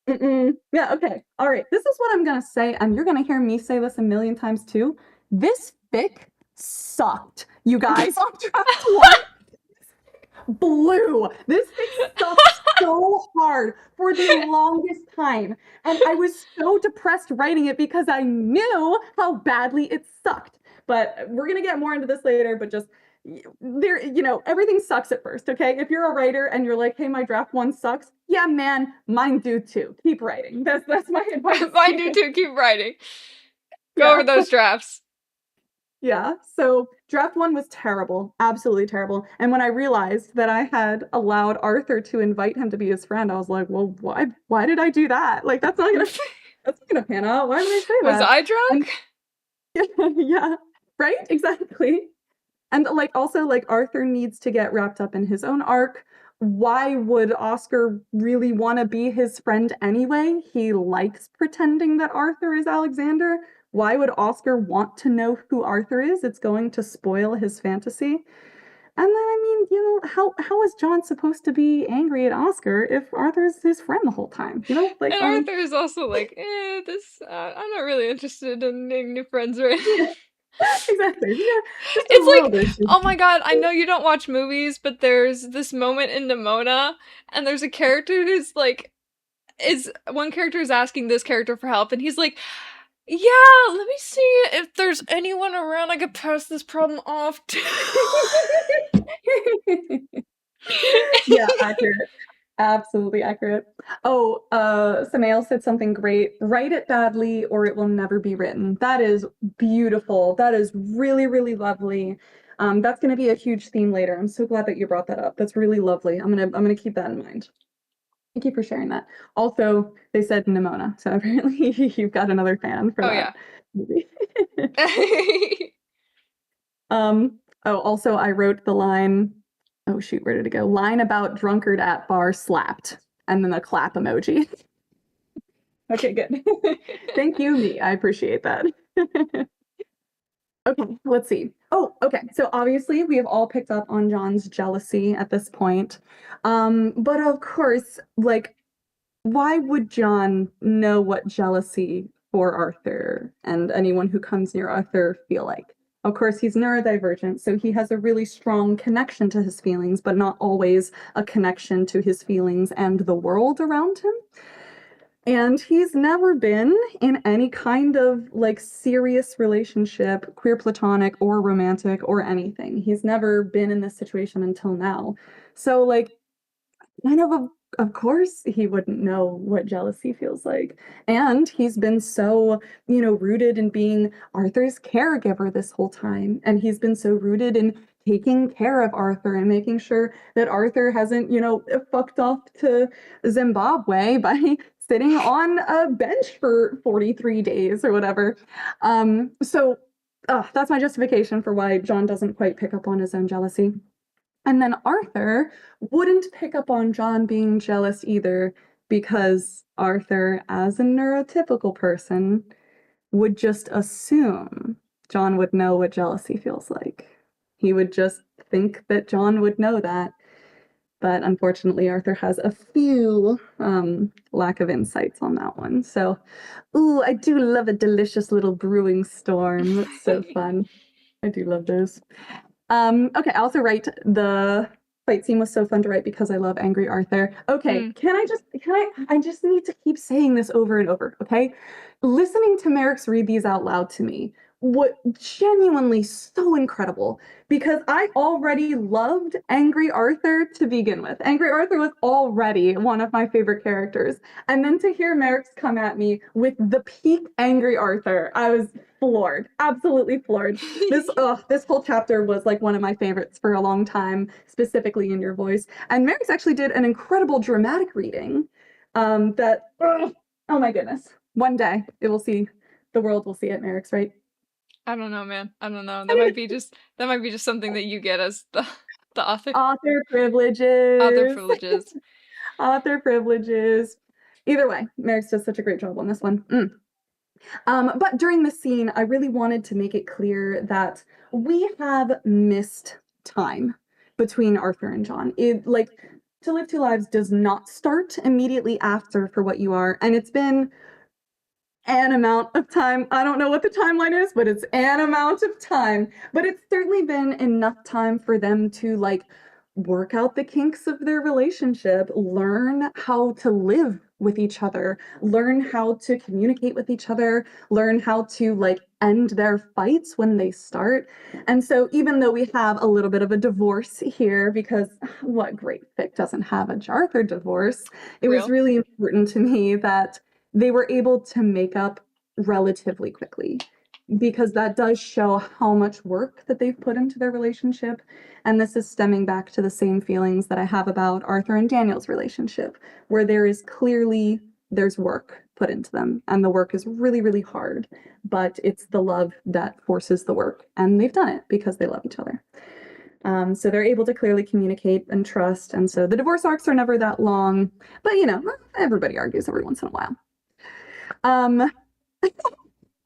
Mm-mm. Yeah, okay. All right. This is what I'm gonna say, and you're gonna hear me say this a million times too. This fic sucked, you guys, on draft one. Blew. This fic sucked so hard for the longest time. And I was so depressed writing it because I knew how badly it sucked. But we're gonna get more into this later, but just there, everything sucks at first, okay? If you're a writer and you're like, hey, my draft one sucks, yeah, man, mine do too. Keep writing. That's my advice to Mine do you. too, keep writing. Go Yeah. over those drafts. Yeah, so draft one was terrible, absolutely terrible. And when I realized that I had allowed Arthur to invite him to be his friend, I was like, well, why did I do that? Like that's not gonna pan out. Why would I say Was that? I And drunk? yeah, right? Exactly. And like also like Arthur needs to get wrapped up in his own arc. Why would Oscar really want to be his friend anyway? He likes pretending that Arthur is Alexander. Why would Oscar want to know who Arthur is? It's going to spoil his fantasy. And then I mean, how is John supposed to be angry at Oscar if Arthur's his friend the whole time? Like And Arthur is also like, I'm not really interested in making new friends right now. yeah, exactly. Yeah, just a It's world like, issue. oh my god, I know you don't watch movies, but there's this moment in Nimona, and there's a character who's like, one character is asking this character for help, and he's like, yeah, let me see if there's anyone around I could pass this problem off to. Yeah, accurate. Absolutely accurate. Oh, Samael said something great. Write it badly or it will never be written. That is beautiful. That is really, really lovely. That's gonna be a huge theme later. I'm so glad that you brought that up. That's really lovely. I'm gonna keep that in mind. Thank you for sharing that. Also, they said Nimona, so apparently you've got another fan for Oh that yeah. movie. Oh, also I wrote the line, oh shoot, where did it go? Line about drunkard at bar slapped, and then a clap emoji. Okay, good. Thank you, me. I appreciate that. Okay, let's see. Oh, okay. So obviously we have all picked up on John's jealousy at this point. But of course, like, why would John know what jealousy for Arthur and anyone who comes near Arthur feel like? Of course, he's neurodivergent, so he has a really strong connection to his feelings, but not always a connection to his feelings and the world around him. And he's never been in any kind of like serious relationship, queer platonic or romantic or anything. He's never been in this situation until now. So like kind of course he wouldn't know what jealousy feels like. And he's been so, rooted in being Arthur's caregiver this whole time. And he's been so rooted in taking care of Arthur and making sure that Arthur hasn't, fucked off to Zimbabwe by sitting on a bench for 43 days or whatever. So that's my justification for why John doesn't quite pick up on his own jealousy. And then Arthur wouldn't pick up on John being jealous either, because Arthur, as a neurotypical person, would just assume John would know what jealousy feels like. He would just think that John would know that. But unfortunately, Arthur has a few lack of insights on that one. So, ooh, I do love a delicious little brewing storm. That's so fun. I do love those. Okay, I also write the fight scene was so fun to write because I love angry Arthur. Okay, I just need to keep saying this over and over, okay? Listening to Marix read these out loud to me, what genuinely so incredible, because I already loved Angry Arthur to begin with. Angry Arthur was already one of my favorite characters. And then to hear Marix come at me with the peak Angry Arthur, I was floored, absolutely floored. This whole chapter was like one of my favorites for a long time, specifically in your voice. And Marix actually did an incredible dramatic reading. Oh my goodness. One day the world will see it, Marix, right? I don't know, man. I don't know. That might be just something that you get as the author. Author privileges. Author privileges. Author privileges. Either way, Marix does such a great job on this one. But during the scene, I really wanted to make it clear that we have missed time between Arthur and John. To Live Two Lives does not start immediately after For What You Are, and it's been an amount of time. I don't know what the timeline is, but it's an amount of time. But it's certainly been enough time for them to work out the kinks of their relationship, learn how to live with each other, learn how to communicate with each other, learn how to end their fights when they start. And so even though we have a little bit of a divorce here, because what great fic doesn't have a Arthur divorce, it was really important to me that they were able to make up relatively quickly, because that does show how much work that they've put into their relationship. And this is stemming back to the same feelings that I have about Arthur and Daniel's relationship, where there's work put into them, and the work is really, really hard, but it's the love that forces the work, and they've done it because they love each other. So they're able to clearly communicate and trust, and so the divorce arcs are never that long, but everybody argues every once in a while.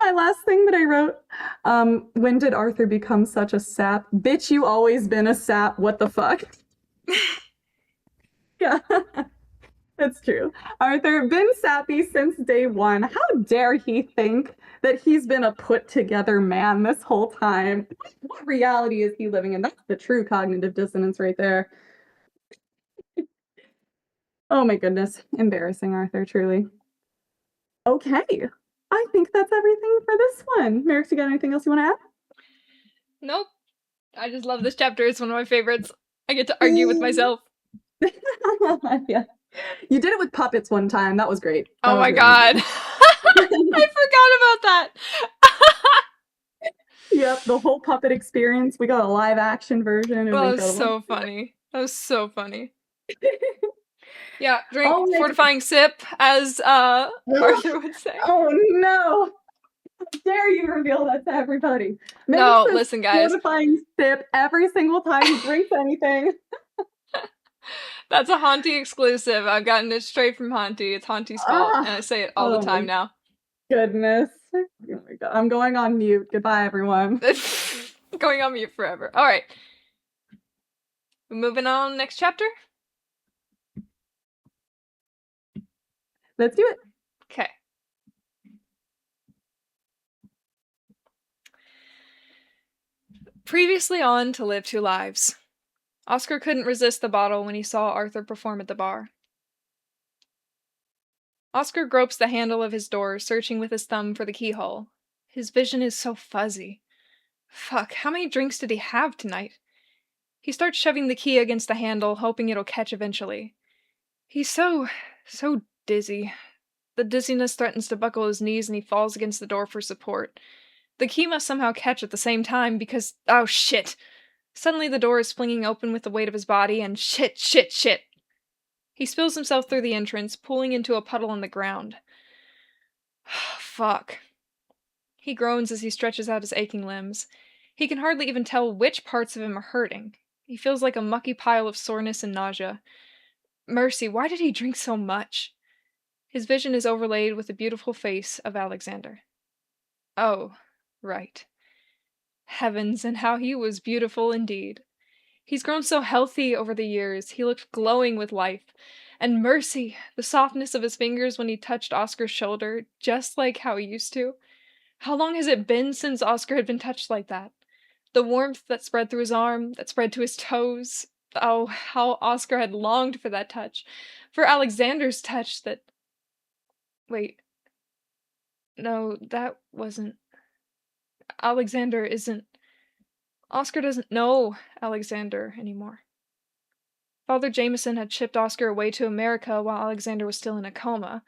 My last thing that I wrote, when did Arthur become such a sap? Bitch, you always been a sap. What the fuck? Yeah, that's true. Arthur, been sappy since day one. How dare he think that he's been a put-together man this whole time? What reality is he living in? That's the true cognitive dissonance right there. Oh my goodness. Embarrassing, Arthur, truly. Okay. I think that's everything for this one. Marix, you got anything else you want to add? Nope. I just love this chapter. It's one of my favorites. I get to argue with myself. Yeah. You did it with puppets one time. That was great. Oh my god. I forgot about that. Yep, the whole puppet experience. We got a live action version. It was That incredible. was so funny. That was so funny. Yeah, drink fortifying sip, as Arthur would say. Oh no! How dare you reveal that to everybody? No, listen, guys. Fortifying sip every single time he drinks anything. That's a Hauntie exclusive. I've gotten it straight from Hauntie. It's Hauntie's fault, and I say it all the time now. Goodness. Oh my god. I'm going on mute. Goodbye, everyone. Going on mute forever. Alright. Moving on, next chapter? Let's do it. Okay. Previously on To Live Two Lives. Oscar couldn't resist the bottle when he saw Arthur perform at the bar. Oscar gropes the handle of his door, searching with his thumb for the keyhole. His vision is so fuzzy. Fuck, how many drinks did he have tonight? He starts shoving the key against the handle, hoping it'll catch eventually. He's so dizzy. The dizziness threatens to buckle his knees and he falls against the door for support. The key must somehow catch at the same time because— oh shit! Suddenly the door is flinging open with the weight of his body and shit! He spills himself through the entrance, pooling into a puddle on the ground. Fuck. He groans as he stretches out his aching limbs. He can hardly even tell which parts of him are hurting. He feels like a mucky pile of soreness and nausea. Mercy, why did he drink so much? His vision is overlaid with the beautiful face of Alexander. Oh, right. Heavens, and how he was beautiful indeed. He's grown so healthy over the years, he looked glowing with life. And mercy, the softness of his fingers when he touched Oscar's shoulder, just like how he used to. How long has it been since Oscar had been touched like that? The warmth that spread through his arm, that spread to his toes. Oh, how Oscar had longed for that touch. For Alexander's touch that... Wait. No, that wasn't... Alexander isn't... Oscar doesn't know Alexander anymore. Father Jameson had shipped Oscar away to America while Alexander was still in a coma.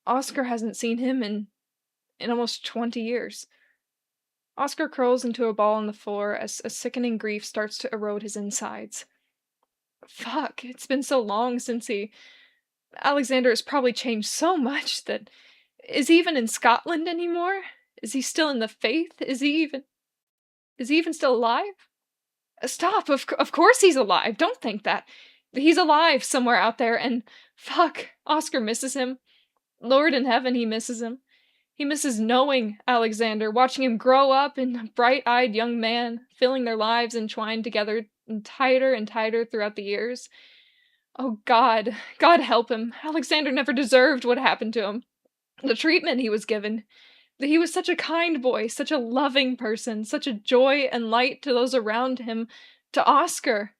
Oscar hasn't seen him in almost 20 years. Oscar curls into a ball on the floor as a sickening grief starts to erode his insides. Fuck, it's been so long since he... Alexander has probably changed so much that... Is he even in Scotland anymore? Is he still in the faith? Is he even still alive? Stop, of course he's alive, don't think that. He's alive somewhere out there, and... Fuck, Oscar misses him. Lord in heaven, he misses him. He misses knowing Alexander, watching him grow up in a bright-eyed young man, feeling their lives entwined together and tighter throughout the years. Oh God, God help him. Alexander never deserved what happened to him. The treatment he was given. He was such a kind boy, such a loving person, such a joy and light to those around him. To Oscar,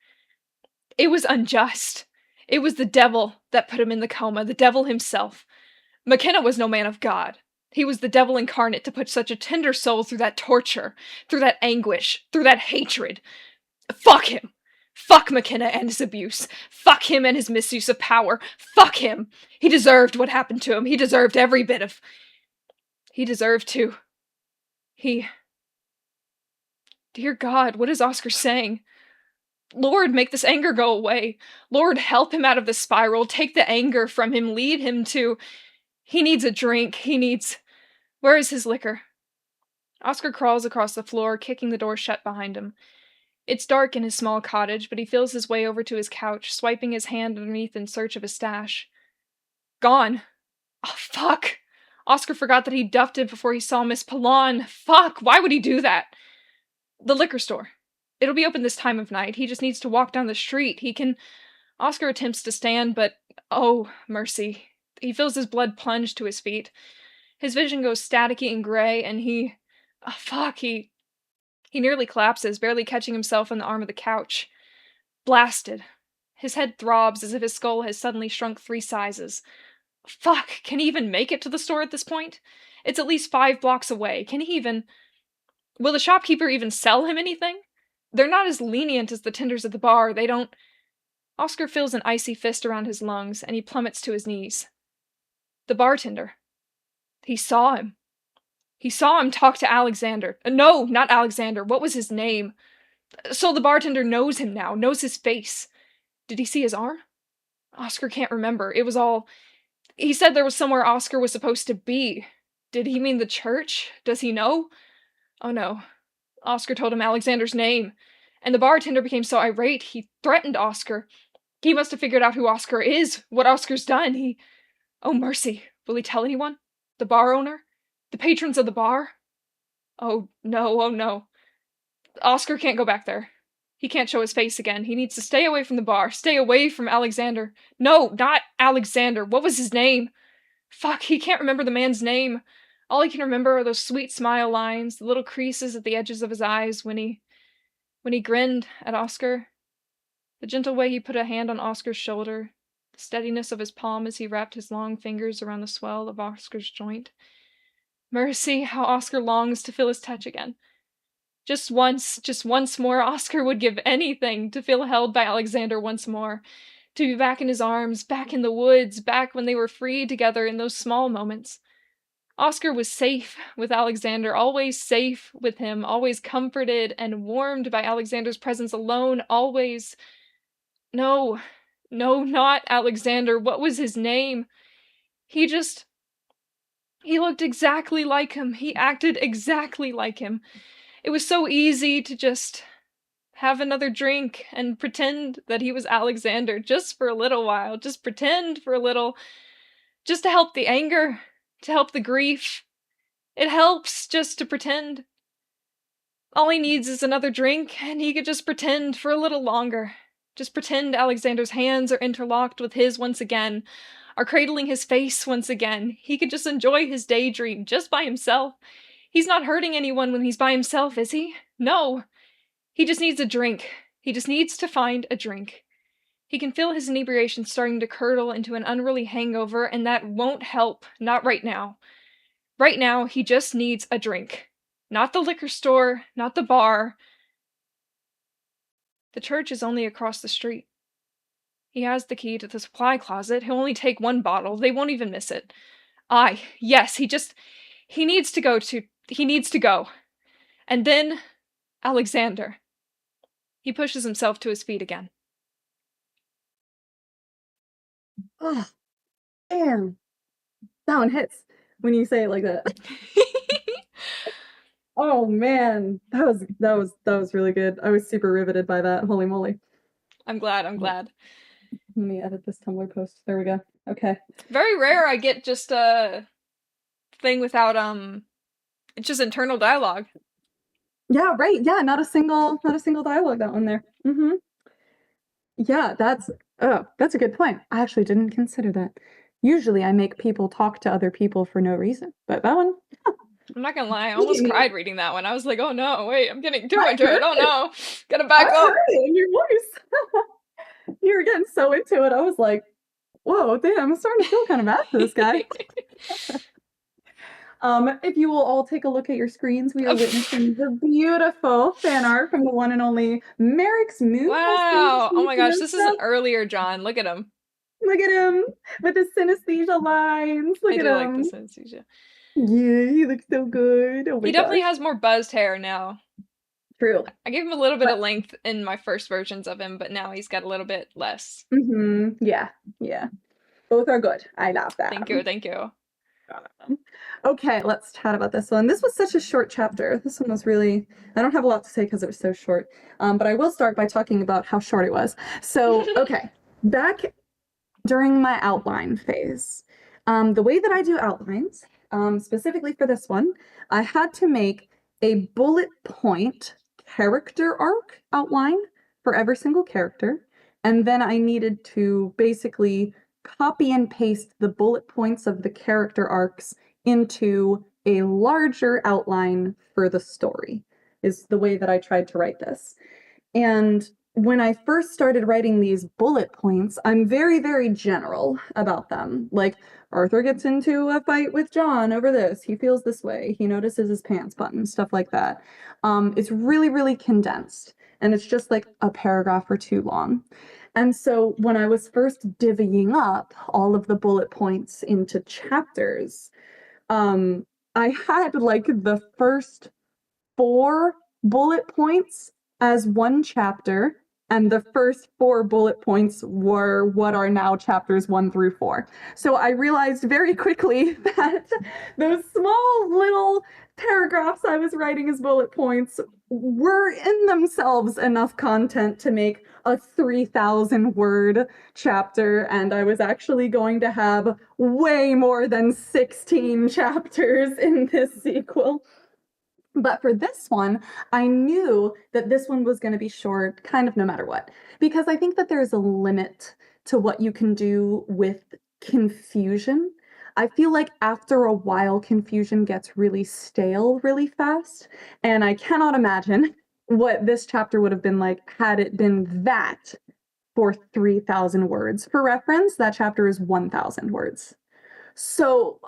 it was unjust. It was the devil that put him in the coma, the devil himself. McKenna was no man of God. He was the devil incarnate to put such a tender soul through that torture, through that anguish, through that hatred. Fuck him! Fuck McKenna and his abuse. Fuck him and his misuse of power. Fuck him! He deserved what happened to him. He deserved every bit of... He deserved to... Dear God, what is Oscar saying? Lord, make this anger go away. Lord, help him out of this spiral. Take the anger from him. Lead him to... He needs a drink. He needs... Where is his liquor? Oscar crawls across the floor, kicking the door shut behind him. It's dark in his small cottage, but he feels his way over to his couch, swiping his hand underneath in search of his stash. Gone. Oh, fuck. Oscar forgot that he duffed it before he saw Miss Pallon. Fuck, why would he do that? The liquor store. It'll be open this time of night. He just needs to walk down the street. He can... Oscar attempts to stand, but... Oh, mercy. He feels his blood plunge to his feet. His vision goes staticky and gray, and he... Oh, fuck, he nearly collapses, barely catching himself on the arm of the couch. Blasted. His head throbs as if his skull has suddenly shrunk 3 sizes. Fuck, can he even make it to the store at this point? It's at least 5 blocks away. Can he even... Will the shopkeeper even sell him anything? They're not as lenient as the tenders at the bar. They don't... Oscar feels an icy fist around his lungs, and he plummets to his knees. The bartender. He saw him. He saw him talk to Alexander. No, not Alexander. What was his name? So the bartender knows him now, knows his face. Did he see his arm? Oscar can't remember. It was all... He said there was somewhere Oscar was supposed to be. Did he mean the church? Does he know? Oh no. Oscar told him Alexander's name. And the bartender became so irate, he threatened Oscar. He must have figured out who Oscar is, what Oscar's done. Oh mercy. Will he tell anyone? The bar owner? The patrons of the bar? Oh no. Oscar can't go back there. He can't show his face again. He needs to stay away from the bar. Stay away from Alexander. No, not Alexander. What was his name? Fuck, he can't remember the man's name. All he can remember are those sweet smile lines, the little creases at the edges of his eyes when he grinned at Oscar. The gentle way he put a hand on Oscar's shoulder. The steadiness of his palm as he wrapped his long fingers around the swell of Oscar's joint. Mercy, how Oscar longs to feel his touch again. Just once more, Oscar would give anything to feel held by Alexander once more. To be back in his arms, back in the woods, back when they were free together in those small moments. Oscar was safe with Alexander, always safe with him, always comforted and warmed by Alexander's presence alone, always... No, not Alexander. What was his name? He looked exactly like him. He acted exactly like him. It was so easy to just have another drink and pretend that he was Alexander just for a little while. Just pretend for a little, just to help the anger, to help the grief. It helps just to pretend. All he needs is another drink, and he could just pretend for a little longer. Just pretend Alexander's hands are interlocked with his once again, are cradling his face once again. He could just enjoy his daydream just by himself. He's not hurting anyone when he's by himself, is he? No. He just needs a drink. He just needs to find a drink. He can feel his inebriation starting to curdle into an unruly hangover, and that won't help. Not right now. Right now, he just needs a drink. Not the liquor store, not the bar. The church is only across the street. He has the key to the supply closet. He'll only take one bottle. They won't even miss it. Yes, he needs to go. And then, Alexander. He pushes himself to his feet again. Oh, damn. That one hits when you say it like that. Oh man, that was really good. I was super riveted by that. Holy moly. I'm glad. Let me edit this Tumblr post. There we go. Okay. Very rare I get just a thing without it's just internal dialogue. Yeah, right. Yeah, not a single dialogue, that one there. Mm-hmm. Yeah, that's a good point. I actually didn't consider that. Usually I make people talk to other people for no reason, but that one, I'm not gonna lie, I almost cried reading that one. I was like, oh no, wait, I'm getting too into heard it. Oh it. no, gotta back I up. heard it in your voice. You were getting so into it. I was like, whoa, damn, I'm starting to feel kind of bad for this guy. If you will all take a look at your screens, we are witnessing the beautiful fan art from the one and only Marix Moon. Wow! Oh my gosh, this is an earlier John. Look at him. Look at him with his synesthesia lines. Look I at do like him. the synesthesia. Yeah, he looks so good. Oh my He definitely gosh. has more buzzed hair now. True. I gave him a little bit of length in my first versions of him, but now he's got a little bit less. Mm-hmm. Yeah. Both are good. I love that. Thank you. Okay, let's chat about this one. This was such a short chapter. This one was really, I don't have a lot to say because it was so short. But I will start by talking about how short it was. So, okay, back during my outline phase, the way that I do outlines, specifically for this one, I had to make a bullet point character arc outline for every single character. And then I needed to basically copy and paste the bullet points of the character arcs into a larger outline for the story, is the way that I tried to write this. And when I first started writing these bullet points, I'm very, very general about them. Like, Arthur gets into a fight with John over this. He feels this way. He notices his pants button, stuff like that. It's really, really condensed. And it's just like a paragraph or two long. And so when I was first divvying up all of the bullet points into chapters, I had like the first 4 bullet points as one chapter, and the first 4 bullet points were what are now chapters 1 through 4. So I realized very quickly that those small little paragraphs I was writing as bullet points were in themselves enough content to make a 3,000 word chapter, and I was actually going to have way more than 16 chapters in this sequel. But for this one, I knew that this one was going to be short kind of no matter what, because I think that there's a limit to what you can do with confusion. I feel like after a while, confusion gets really stale really fast, and I cannot imagine what this chapter would have been like had it been that for 3,000 words. For reference, that chapter is 1,000 words. So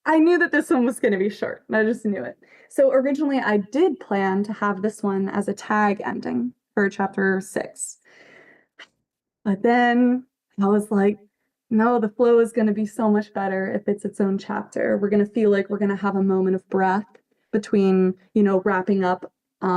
I knew that this one was going to be short. I just knew it. So originally I did plan to have this one as a tag ending for chapter 6. But then I was like, no, the flow is going to be so much better if it's its own chapter. We're going to feel like we're going to have a moment of breath between, wrapping up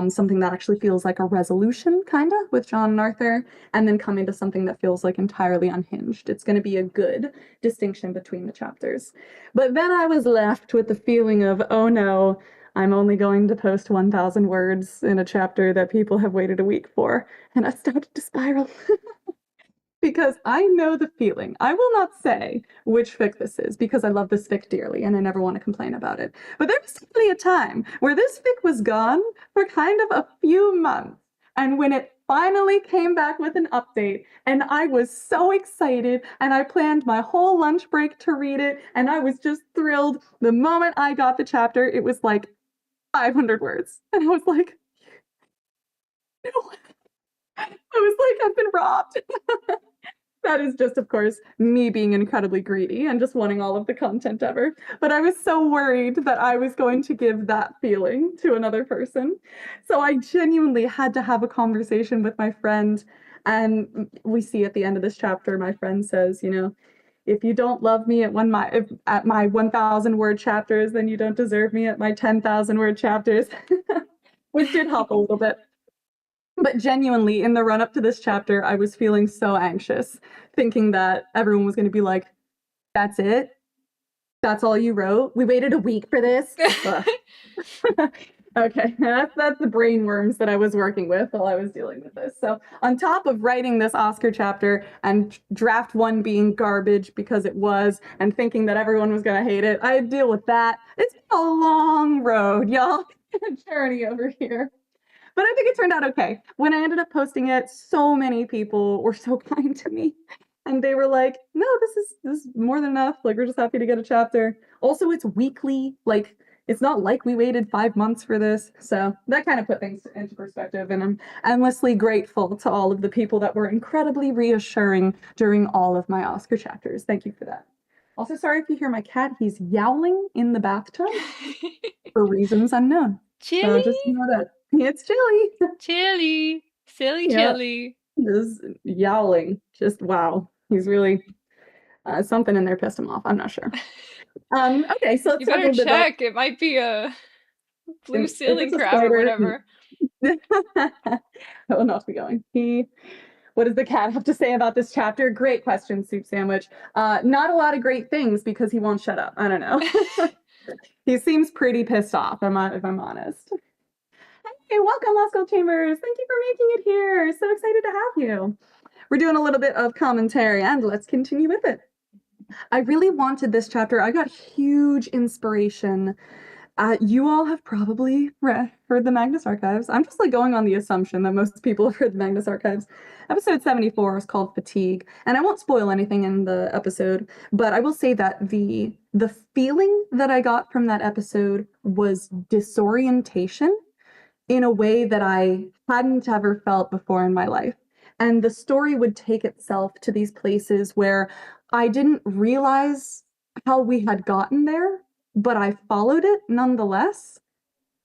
something that actually feels like a resolution, kind of, with John and Arthur, and then coming to something that feels like entirely unhinged. It's going to be a good distinction between the chapters. But then I was left with the feeling of, oh no, I'm only going to post 1,000 words in a chapter that people have waited a week for. And I started to spiral. Because I know the feeling. I will not say which fic this is because I love this fic dearly and I never want to complain about it. But there was definitely a time where this fic was gone for kind of a few months. And when it finally came back with an update, and I was so excited, and I planned my whole lunch break to read it, and I was just thrilled. The moment I got the chapter, it was like 500 words. And I was like, no. I was like, I've been robbed. That is just, of course, me being incredibly greedy and just wanting all of the content ever. But I was so worried that I was going to give that feeling to another person. So I genuinely had to have a conversation with my friend. And we see at the end of this chapter, my friend says, you know, if you don't love me at my 1,000 word chapters, then you don't deserve me at my 10,000 word chapters, which did help a little bit. But genuinely, in the run up to this chapter, I was feeling so anxious, thinking that everyone was going to be like, that's it? That's all you wrote? We waited a week for this? Okay, that's the brain worms that I was working with while I was dealing with this. So, on top of writing this Oscar chapter and draft one being garbage because it was, and thinking that everyone was going to hate it, I had to deal with that. It's been a long road, y'all. Journey over here. But I think it turned out okay. When I ended up posting it, so many people were so kind to me. And they were like, no, this is more than enough. Like, we're just happy to get a chapter. Also, it's weekly. Like, it's not like we waited 5 months for this. So that kind of put things into perspective. And I'm endlessly grateful to all of the people that were incredibly reassuring during all of my Oscar chapters. Thank you for that. Also, sorry if you hear my cat. He's yowling in the bathtub for reasons unknown. Chilly? So just know that it's chilly. Chilly. Silly Yeah. chilly. Just yowling. Just wow. He's really something in there pissed him off. I'm not sure. Okay, so let's You talk a better little bit about check. It might be a blue if ceiling it's a crab or spider. whatever. That will not be going. What does the cat have to say about this chapter? Great question, Soup Sandwich. Not a lot of great things because he won't shut up. I don't know. He seems pretty pissed off, if I'm honest. Hey, welcome, Law School Chambers. Thank you for making it here. So excited to have you. We're doing a little bit of commentary, and let's continue with it. I really wanted this chapter. I got huge inspiration. You all have probably heard the Magnus Archives. I'm just like going on the assumption that most people have heard the Magnus Archives. Episode 74 is called Fatigue, and I won't spoil anything in the episode, but I will say that the feeling that I got from that episode was disorientation in a way that I hadn't ever felt before in my life. And the story would take itself to these places where I didn't realize how we had gotten there, but I followed it nonetheless.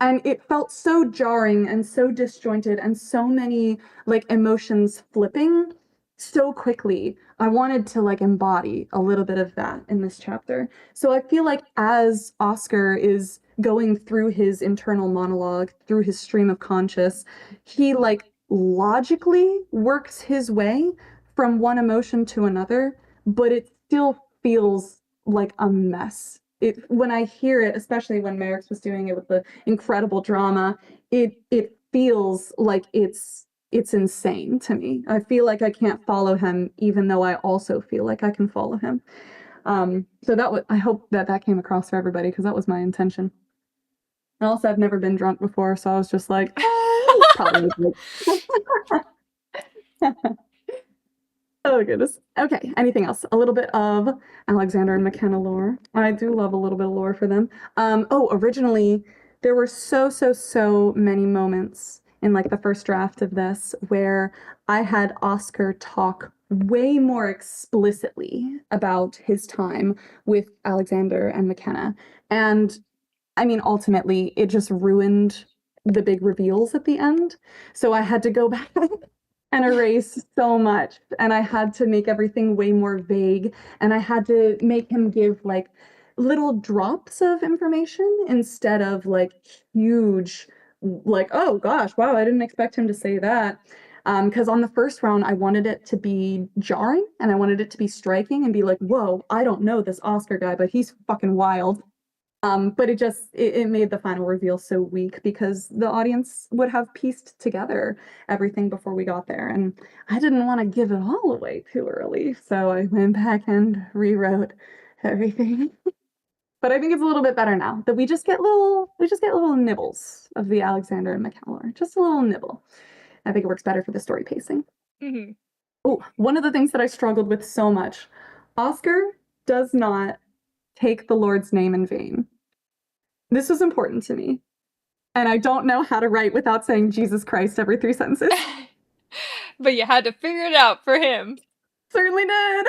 And it felt so jarring and so disjointed and so many like emotions flipping so quickly. I wanted to like embody a little bit of that in this chapter. So I feel like as Oscar is going through his internal monologue, through his stream of conscious, he like logically works his way from one emotion to another, but it still feels like a mess. When I hear it, especially when Marix was doing it with the incredible drama, it feels like it's insane to me. I feel like I can't follow him, even though I also feel like I can follow him. So that was, I hope that came across for everybody because that was my intention. And also, I've never been drunk before, so I was just like, probably. Oh goodness. Okay, anything else? A little bit of Alexander and McKenna lore. I do love a little bit of lore for them. Originally there were so many moments in like the first draft of this where I had Oscar talk way more explicitly about his time with Alexander and McKenna. And I mean, ultimately, it just ruined the big reveals at the end. So I had to go back and erase so much. And I had to make everything way more vague. And I had to make him give like little drops of information instead of like huge, like, oh gosh, wow, I didn't expect him to say that. Because on the first round, I wanted it to be jarring and I wanted it to be striking and be like, whoa, I don't know this Oscar guy, but he's fucking wild. But it made the final reveal so weak because the audience would have pieced together everything before we got there. And I didn't want to give it all away too early. So I went back and rewrote everything. But I think it's a little bit better now that we just get little nibbles of the Alexander and McKellar. Just a little nibble. I think it works better for the story pacing. Mm-hmm. Oh, one of the things that I struggled with so much, Oscar does not take the Lord's name in vain. This was important to me. And I don't know how to write without saying Jesus Christ every 3 sentences. But you had to figure it out for him. Certainly did.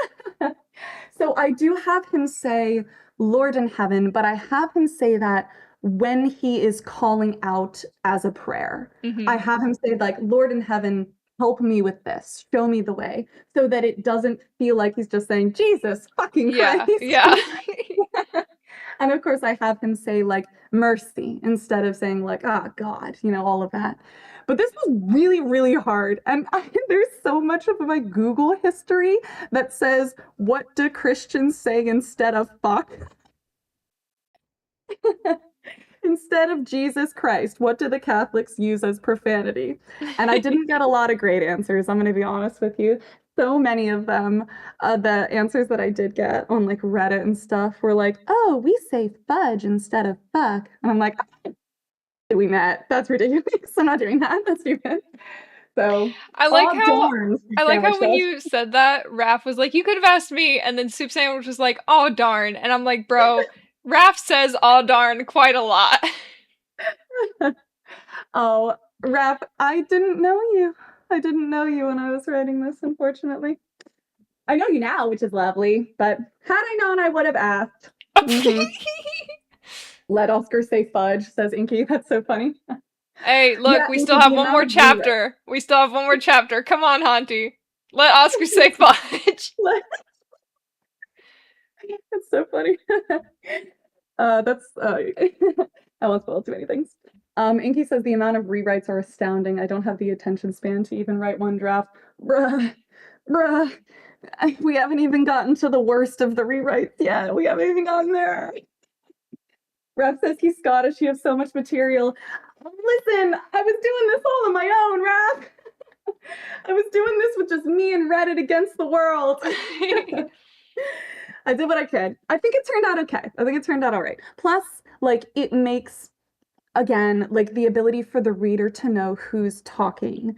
So I do have him say Lord in heaven, but I have him say that when he is calling out as a prayer. Mm-hmm. I have him say, like, Lord in heaven, help me with this, show me the way, so that it doesn't feel like he's just saying, Jesus fucking Christ. Yeah. And of course, I have him say, like, mercy instead of saying, like, ah, God, all of that. But this was really, really hard. And there's so much of my Google history that says, what do Christians say instead of fuck? Instead of Jesus Christ, what do the Catholics use as profanity? And I didn't get a lot of great answers, I'm going to be honest with you. So many of them, the answers that I did get on like Reddit and stuff were like, oh, we say fudge instead of fuck. And I'm like, I'm not doing that. That's ridiculous. I'm not doing that. That's stupid. So I like how when says. you said that, Raph was like, you could have asked me, and then Soup Sandwich was like, oh darn. And I'm like, bro, Raph says oh darn quite a lot. Oh, Raph, I didn't know you. I didn't know you when I was writing this, unfortunately. I know you now, which is lovely, but had I known, I would have asked. Mm-hmm. Let Oscar say fudge, says Inky. That's so funny. Hey, look, Yeah, we still have one more chapter. We still have one more chapter. Come on, Hauntie. Let Oscar say fudge. That's so funny. I won't spoil too many things. Inky says the amount of rewrites are astounding. I don't have the attention span to even write one draft. Bruh. We haven't even gotten to the worst of the rewrites yet. We haven't even gotten there. Raph says he's Scottish. You have so much material. Listen, I was doing this all on my own, Raph. I was doing this with just me and Reddit against the world. I did what I could. I think it turned out okay. I think it turned out all right. Plus, like, it makes, again, like, the ability for the reader to know who's talking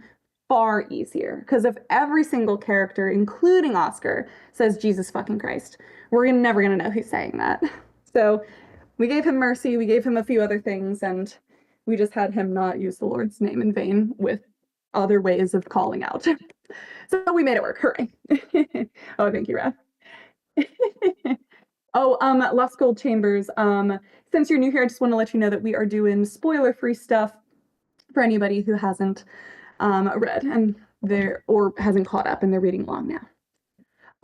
far easier. Because if every single character, including Oscar, says Jesus fucking Christ, we're never going to know who's saying that. So we gave him mercy, we gave him a few other things, and we just had him not use the Lord's name in vain with other ways of calling out. So we made it work. Hooray. Oh, thank you, Raph. Lost Gold Chambers. Since you're new here, I just want to let you know that we are doing spoiler-free stuff for anybody who hasn't read and or hasn't caught up and they're reading along now.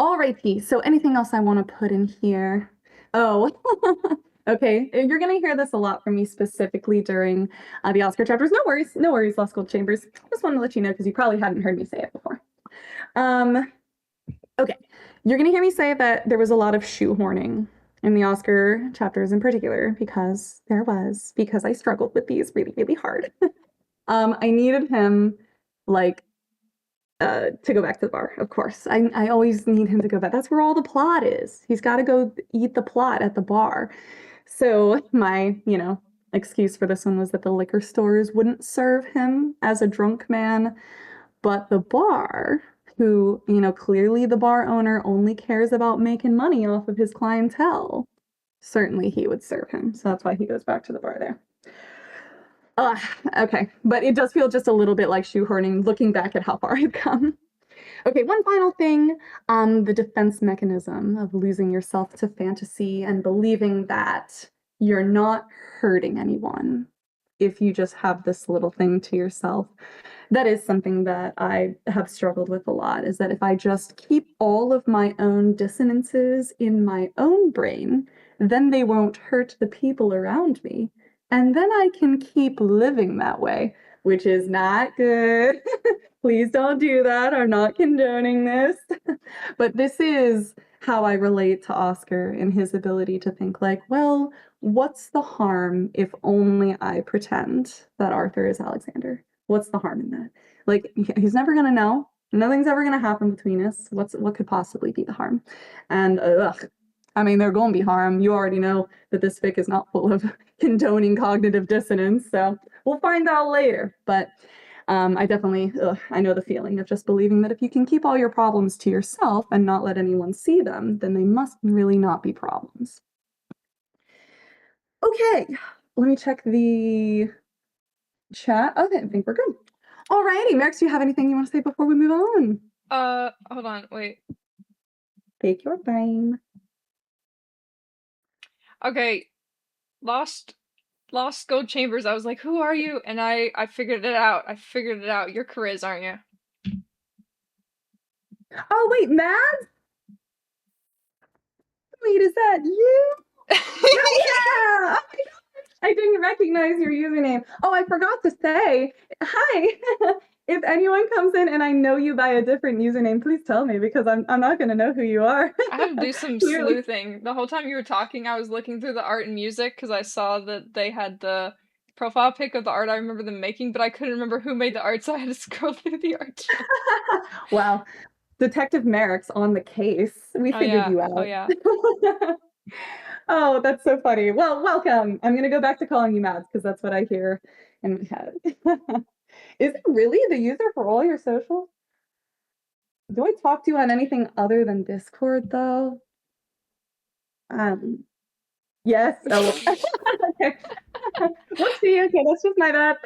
Alrighty, so anything else I want to put in here? Oh, okay. You're gonna hear this a lot from me specifically during the Oscar chapters. No worries, Lost Gold Chambers. Just want to let you know because you probably hadn't heard me say it before. Okay, you're gonna hear me say that there was a lot of shoehorning in the Oscar chapters in particular because I struggled with these really, really hard. I needed him to go back to the bar, of course. I always need him to go back. That's where all the plot is. He's got to go eat the plot at the bar. So my, excuse for this one was that the liquor stores wouldn't serve him as a drunk man, but the bar, who, clearly the bar owner only cares about making money off of his clientele, certainly he would serve him. So that's why he goes back to the bar there. Okay, but it does feel just a little bit like shoehorning, looking back at how far I've come. Okay, one final thing, the defense mechanism of losing yourself to fantasy and believing that you're not hurting anyone if you just have this little thing to yourself. That is something that I have struggled with a lot, is that if I just keep all of my own dissonances in my own brain, then they won't hurt the people around me. And then I can keep living that way, which is not good. Please don't do that. I'm not condoning this. But this is how I relate to Oscar and his ability to think like, well, What's the harm if only I pretend that Arthur is Alexander? What's the harm in that? Like, he's never gonna know. Nothing's ever gonna happen between us. What could possibly be the harm? And I mean, there gonna be harm. You already know that this fic is not full of condoning cognitive dissonance, so we'll find out later. But I definitely, I know the feeling of just believing that if you can keep all your problems to yourself and not let anyone see them, then they must really not be problems. Okay, let me check the chat. Okay, I think we're good. Alrighty, Marix, do you have anything you want to say before we move on? Hold on, wait. Take your time. Okay, Lost Gold Chambers. I was like, who are you? And I figured it out. You're Chariz, aren't you? Oh, wait, Mads? Wait, is that you? Yeah! Oh my gosh, I didn't recognize your username. Oh, I forgot to say, hi. If anyone comes in and I know you by a different username, please tell me because I'm not gonna know who you are. I had to do some Clearly. sleuthing. The whole time you were talking, I was looking through the art and music because I saw that they had the profile pic of the art I remember them making, but I couldn't remember who made the art, so I had to scroll through the art. Wow. Detective Marix on the case. We figured you out. Oh yeah. Oh, that's so funny. Well, welcome. I'm gonna go back to calling you Mads because that's what I hear in my head. Is it really the user for all your socials? Do I talk to you on anything other than Discord though? Yes. Oh, okay. Whoopsie. Okay, that's just my bad.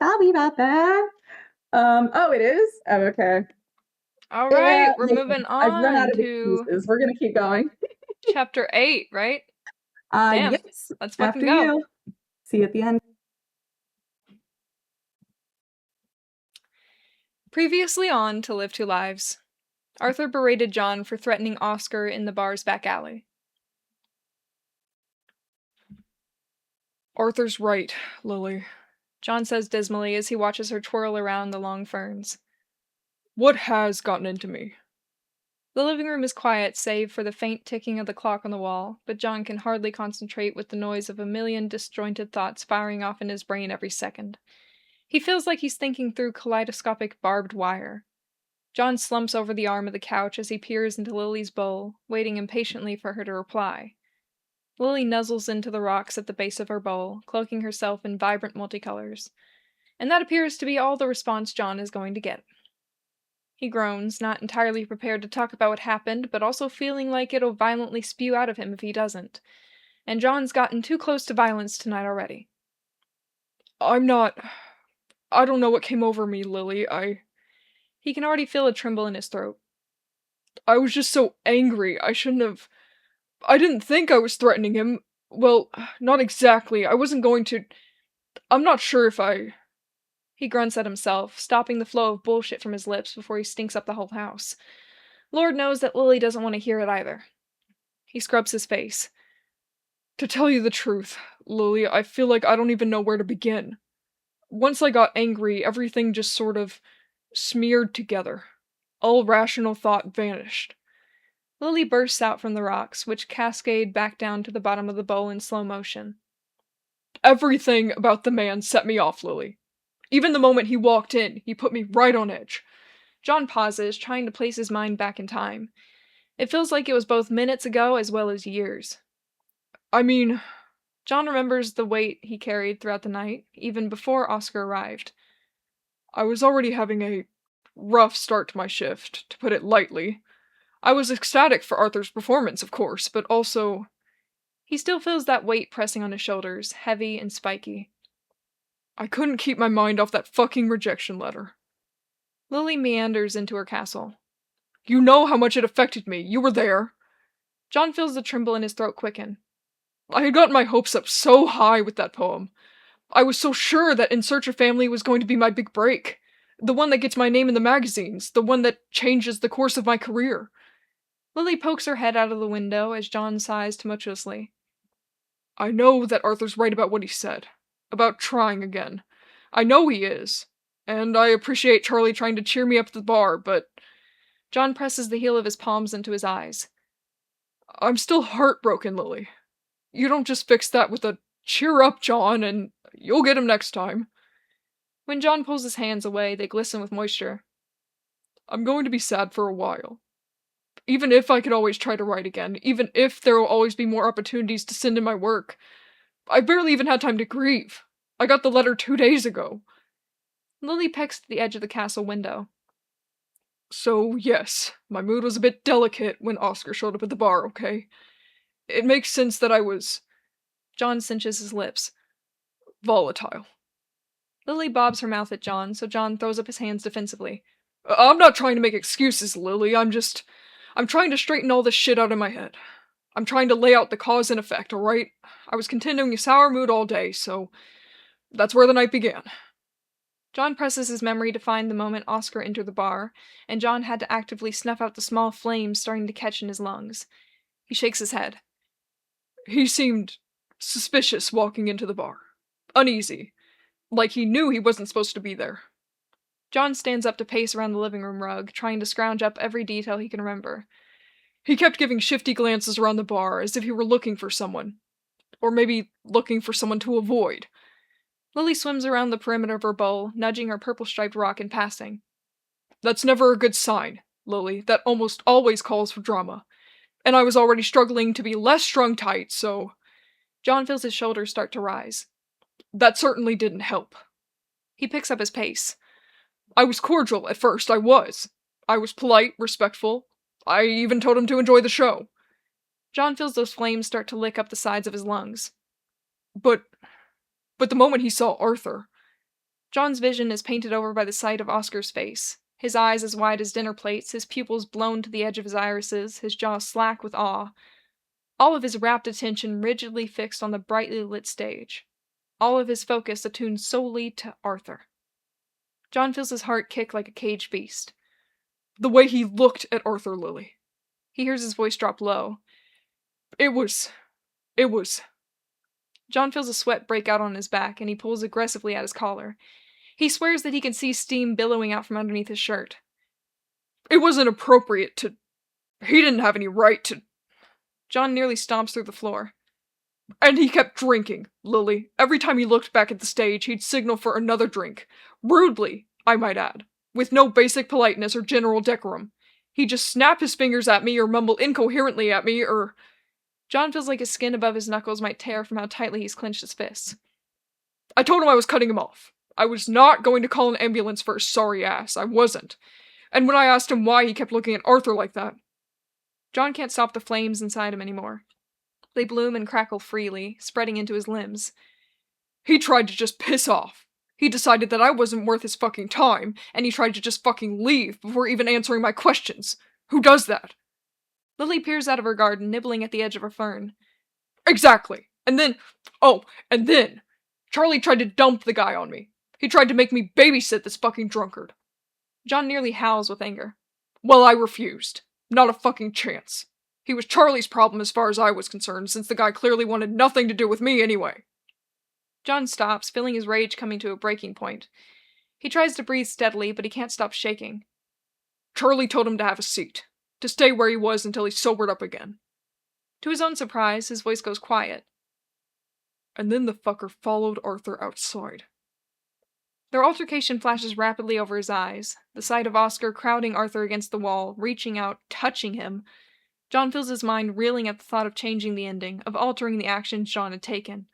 Sorry about that. Oh, it is? Oh, okay. All right, we're Listen, moving I've run out on of to excuses. We're gonna keep going. chapter 8, right? Damn. Yes. Let's fucking After go. you. See you at the end. Previously on To Live Two Lives, Arthur berated John for threatening Oscar in the bar's back alley. Arthur's right, Lily, John says dismally as he watches her twirl around the long ferns. What has gotten into me? The living room is quiet save for the faint ticking of the clock on the wall, but John can hardly concentrate with the noise of a million disjointed thoughts firing off in his brain every second. He feels like he's thinking through kaleidoscopic barbed wire. John slumps over the arm of the couch as he peers into Lily's bowl, waiting impatiently for her to reply. Lily nuzzles into the rocks at the base of her bowl, cloaking herself in vibrant multicolors. And that appears to be all the response John is going to get. He groans, not entirely prepared to talk about what happened, but also feeling like it'll violently spew out of him if he doesn't. And John's gotten too close to violence tonight already. I don't know what came over me, Lily. He can already feel a tremble in his throat. I was just so angry. I didn't think I was threatening him. Well, not exactly. I wasn't going to. I'm not sure if I. He grunts at himself, stopping the flow of bullshit from his lips before he stinks up the whole house. Lord knows that Lily doesn't want to hear it either. He scrubs his face. To tell you the truth, Lily, I feel like I don't even know where to begin. Once I got angry, everything just sort of smeared together. All rational thought vanished. Lily bursts out from the rocks, which cascade back down to the bottom of the bowl in slow motion. Everything about the man set me off, Lily. Even the moment he walked in, he put me right on edge. John pauses, trying to place his mind back in time. It feels like it was both minutes ago as well as years. I mean, John remembers the weight he carried throughout the night, even before Oscar arrived. I was already having a rough start to my shift, to put it lightly. I was ecstatic for Arthur's performance, of course, but also... He still feels that weight pressing on his shoulders, heavy and spiky. I couldn't keep my mind off that fucking rejection letter. Lily meanders into her castle. You know how much it affected me. You were there. John feels the tremble in his throat quicken. I had gotten my hopes up so high with that poem. I was so sure that In Search of Family was going to be my big break. The one that gets my name in the magazines. The one that changes the course of my career. Lily pokes her head out of the window as John sighs tumultuously. I know that Arthur's right about what he said. About trying again. I know he is. And I appreciate Charlie trying to cheer me up at the bar, but... John presses the heel of his palms into his eyes. I'm still heartbroken, Lily. You don't just fix that with a cheer up, John, and you'll get him next time. When John pulls his hands away, they glisten with moisture. I'm going to be sad for a while. Even if I could always try to write again, even if there will always be more opportunities to send in my work, I barely even had time to grieve. I got the letter 2 days ago. Lily pecks at the edge of the castle window. So, yes, my mood was a bit delicate when Oscar showed up at the bar, okay? It makes sense that I was... John cinches his lips. Volatile. Lily bobs her mouth at John, so John throws up his hands defensively. I'm not trying to make excuses, Lily, I'm trying to straighten all this shit out in my head. I'm trying to lay out the cause and effect, alright? I was continuing a sour mood all day, so that's where the night began. John presses his memory to find the moment Oscar entered the bar, and John had to actively snuff out the small flames starting to catch in his lungs. He shakes his head. He seemed suspicious walking into the bar. Uneasy. Like he knew he wasn't supposed to be there. John stands up to pace around the living room rug, trying to scrounge up every detail he can remember. He kept giving shifty glances around the bar, as if he were looking for someone. Or maybe looking for someone to avoid. Lily swims around the perimeter of her bowl, nudging her purple-striped rock in passing. That's never a good sign, Lily. That almost always calls for drama. And I was already struggling to be less strung tight, so... John feels his shoulders start to rise. That certainly didn't help. He picks up his pace. I was cordial at first, I was. I was polite, respectful. I even told him to enjoy the show. John feels those flames start to lick up the sides of his lungs. But the moment he saw Arthur... John's vision is painted over by the sight of Oscar's face. His eyes as wide as dinner plates, his pupils blown to the edge of his irises, his jaw slack with awe. All of his rapt attention rigidly fixed on the brightly lit stage. All of his focus attuned solely to Arthur. John feels his heart kick like a caged beast. The way he looked at Arthur, Lily. He hears his voice drop low. It was... John feels a sweat break out on his back, and he pulls aggressively at his collar. He swears that he can see steam billowing out from underneath his shirt. It wasn't appropriate to... He didn't have any right to... John nearly stomps through the floor. And he kept drinking, Lily. Every time he looked back at the stage, he'd signal for another drink. Rudely, I might add. With no basic politeness or general decorum. He'd just snap his fingers at me or mumble incoherently at me or... John feels like his skin above his knuckles might tear from how tightly he's clenched his fists. I told him I was cutting him off. I was not going to call an ambulance for his sorry ass. I wasn't. And when I asked him why he kept looking at Arthur like that... John can't stop the flames inside him anymore. They bloom and crackle freely, spreading into his limbs. He tried to just piss off. He decided that I wasn't worth his fucking time, and he tried to just fucking leave before even answering my questions. Who does that? Lily peers out of her garden, nibbling at the edge of a fern. Exactly. And then... Charlie tried to dump the guy on me. He tried to make me babysit this fucking drunkard. John nearly howls with anger. Well, I refused. Not a fucking chance. He was Charlie's problem as far as I was concerned, since the guy clearly wanted nothing to do with me anyway. John stops, feeling his rage coming to a breaking point. He tries to breathe steadily, but he can't stop shaking. Charlie told him to have a seat. To stay where he was until he sobered up again. To his own surprise, his voice goes quiet. And then the fucker followed Arthur outside. Their altercation flashes rapidly over his eyes, the sight of Oscar crowding Arthur against the wall, reaching out, touching him. John feels his mind reeling at the thought of changing the ending, of altering the actions John had taken,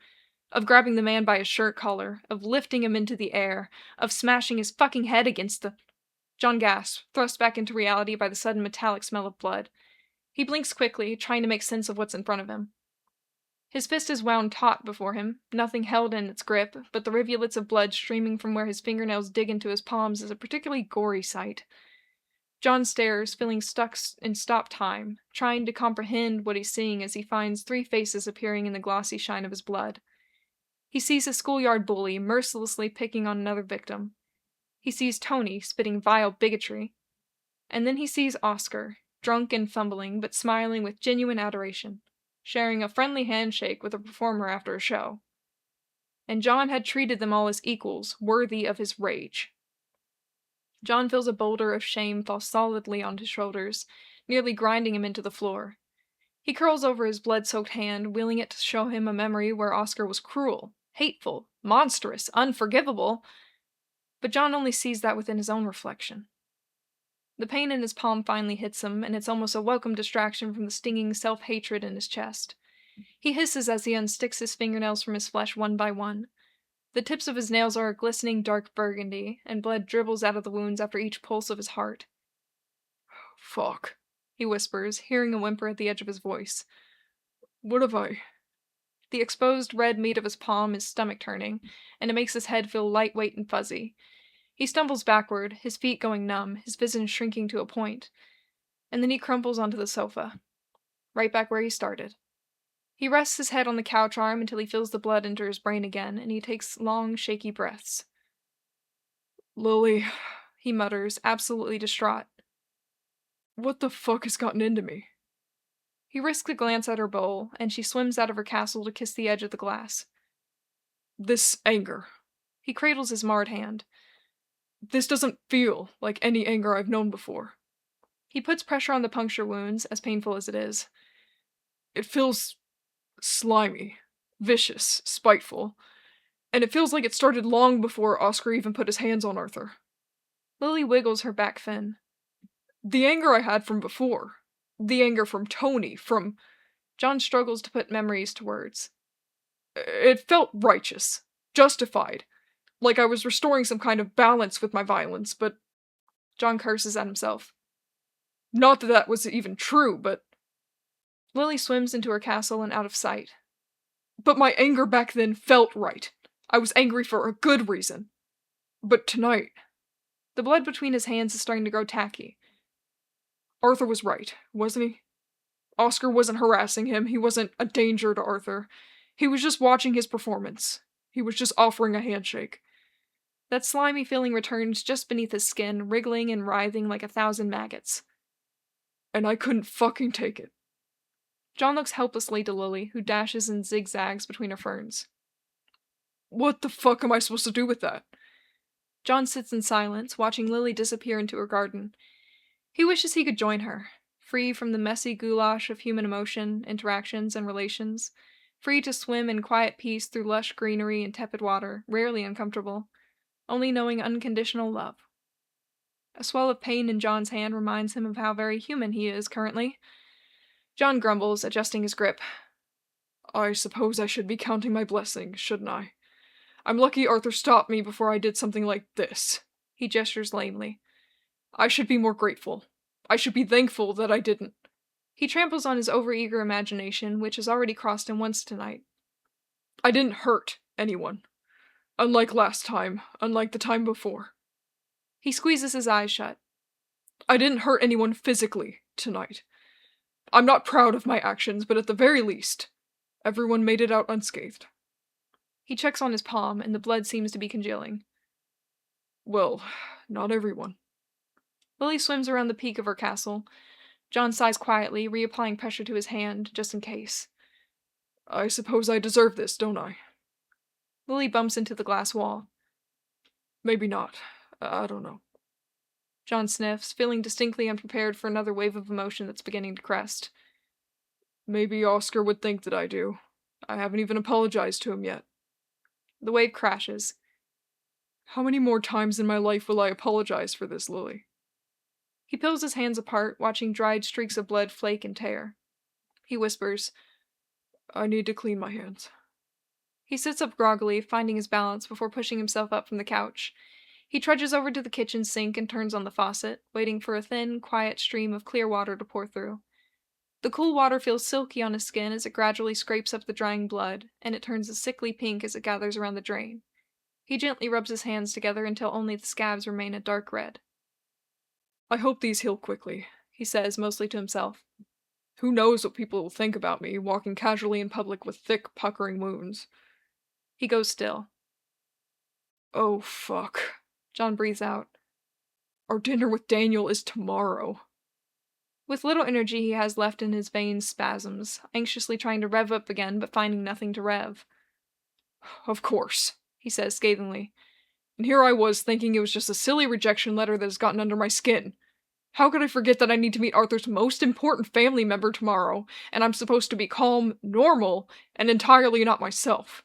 of grabbing the man by his shirt collar, of lifting him into the air, of smashing his fucking head against the... John gasps, thrust back into reality by the sudden metallic smell of blood. He blinks quickly, trying to make sense of what's in front of him. His fist is wound taut before him, nothing held in its grip, but the rivulets of blood streaming from where his fingernails dig into his palms is a particularly gory sight. John stares, feeling stuck in stop time, trying to comprehend what he's seeing as he finds 3 faces appearing in the glossy shine of his blood. He sees a schoolyard bully mercilessly picking on another victim. He sees Tony spitting vile bigotry. And then he sees Oscar, drunk and fumbling, but smiling with genuine adoration, sharing a friendly handshake with a performer after a show. And John had treated them all as equals, worthy of his rage. John feels a boulder of shame fall solidly on his shoulders, nearly grinding him into the floor. He curls over his blood-soaked hand, wheeling it to show him a memory where Oscar was cruel, hateful, monstrous, unforgivable. But John only sees that within his own reflection. The pain in his palm finally hits him, and it's almost a welcome distraction from the stinging self-hatred in his chest. He hisses as he unsticks his fingernails from his flesh one by one. The tips of his nails are a glistening dark burgundy, and blood dribbles out of the wounds after each pulse of his heart. "Fuck," he whispers, hearing a whimper at the edge of his voice. "What have I—" The exposed red meat of his palm is stomach-turning, and it makes his head feel lightweight and fuzzy. He stumbles backward, his feet going numb, his vision shrinking to a point. And then he crumples onto the sofa. Right back where he started. He rests his head on the couch arm until he feels the blood enter his brain again, and he takes long, shaky breaths. "Lily," he mutters, absolutely distraught. "What the fuck has gotten into me?" He risks a glance at her bowl, and she swims out of her castle to kiss the edge of the glass. "This anger." He cradles his marred hand. "This doesn't feel like any anger I've known before." He puts pressure on the puncture wounds, as painful as it is. "It feels slimy, vicious, spiteful, and it feels like it started long before Oscar even put his hands on Arthur." Lily wiggles her back fin. "The anger I had from before. The anger from Tony, from—" John struggles to put memories to words. "It felt righteous, justified, like I was restoring some kind of balance with my violence, but—" John curses at himself. "Not that that was even true, but—" Lily swims into her castle and out of sight. "But my anger back then felt right. I was angry for a good reason. But tonight—" The blood between his hands is starting to grow tacky. "Arthur was right, wasn't he? Oscar wasn't harassing him, he wasn't a danger to Arthur. He was just watching his performance. He was just offering a handshake." That slimy feeling returns just beneath his skin, wriggling and writhing like 1,000 maggots. "And I couldn't fucking take it." John looks helplessly to Lily, who dashes and zigzags between her ferns. "What the fuck am I supposed to do with that?" John sits in silence, watching Lily disappear into her garden. He wishes he could join her, free from the messy goulash of human emotion, interactions, and relations, free to swim in quiet peace through lush greenery and tepid water, rarely uncomfortable, only knowing unconditional love. A swell of pain in John's hand reminds him of how very human he is currently. John grumbles, adjusting his grip. "I suppose I should be counting my blessings, shouldn't I? I'm lucky Arthur stopped me before I did something like this." He gestures lamely. "I should be more grateful. I should be thankful that I didn't." He tramples on his overeager imagination, which has already crossed him once tonight. "I didn't hurt anyone. Unlike last time, unlike the time before." He squeezes his eyes shut. "I didn't hurt anyone physically tonight. I'm not proud of my actions, but at the very least, everyone made it out unscathed." He checks on his palm, and the blood seems to be congealing. "Well, not everyone." Lily swims around the peak of her castle. John sighs quietly, reapplying pressure to his hand, just in case. "I suppose I deserve this, don't I?" Lily bumps into the glass wall. "Maybe not. I don't know." John sniffs, feeling distinctly unprepared for another wave of emotion that's beginning to crest. "Maybe Oscar would think that I do. I haven't even apologized to him yet." The wave crashes. "How many more times in my life will I apologize for this, Lily?" He pulls his hands apart, watching dried streaks of blood flake and tear. He whispers, "I need to clean my hands." He sits up groggily, finding his balance before pushing himself up from the couch. He trudges over to the kitchen sink and turns on the faucet, waiting for a thin, quiet stream of clear water to pour through. The cool water feels silky on his skin as it gradually scrapes up the drying blood, and it turns a sickly pink as it gathers around the drain. He gently rubs his hands together until only the scabs remain a dark red. "I hope these heal quickly," he says, mostly to himself. "Who knows what people will think about me, walking casually in public with thick, puckering wounds." He goes still. "Oh, fuck," John breathes out. "Our dinner with Daniel is tomorrow." With little energy he has left in his veins spasms, anxiously trying to rev up again but finding nothing to rev. "Of course," he says scathingly. "And here I was thinking it was just a silly rejection letter that has gotten under my skin. How could I forget that I need to meet Arthur's most important family member tomorrow, and I'm supposed to be calm, normal, and entirely not myself?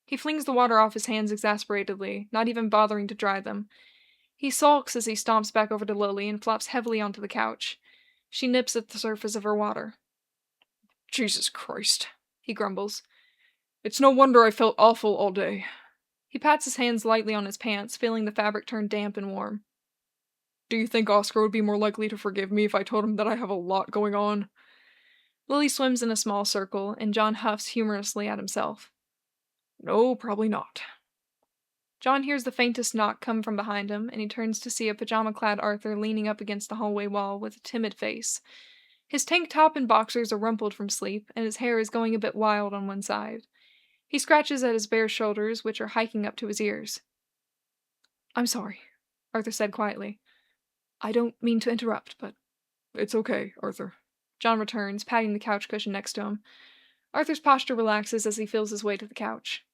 He flings the water off his hands exasperatedly, not even bothering to dry them. He sulks as he stomps back over to Lily and flops heavily onto the couch. She nips at the surface of her water. Jesus Christ, he grumbles. It's no wonder I felt awful all day. He pats his hands lightly on his pants, feeling the fabric turn damp and warm. Do you think Oscar would be more likely to forgive me if I told him that I have a lot going on? Lily swims in a small circle, and John huffs humorously at himself. No, probably not. John hears the faintest knock come from behind him, and he turns to see a pajama-clad Arthur leaning up against the hallway wall with a timid face. His tank top and boxers are rumpled from sleep, and his hair is going a bit wild on one side. He scratches at his bare shoulders, which are hiking up to his ears. I'm sorry, Arthur said quietly. I don't mean to interrupt, but it's okay, Arthur. John returns, patting the couch cushion next to him. Arthur's posture relaxes as he feels his way to the couch.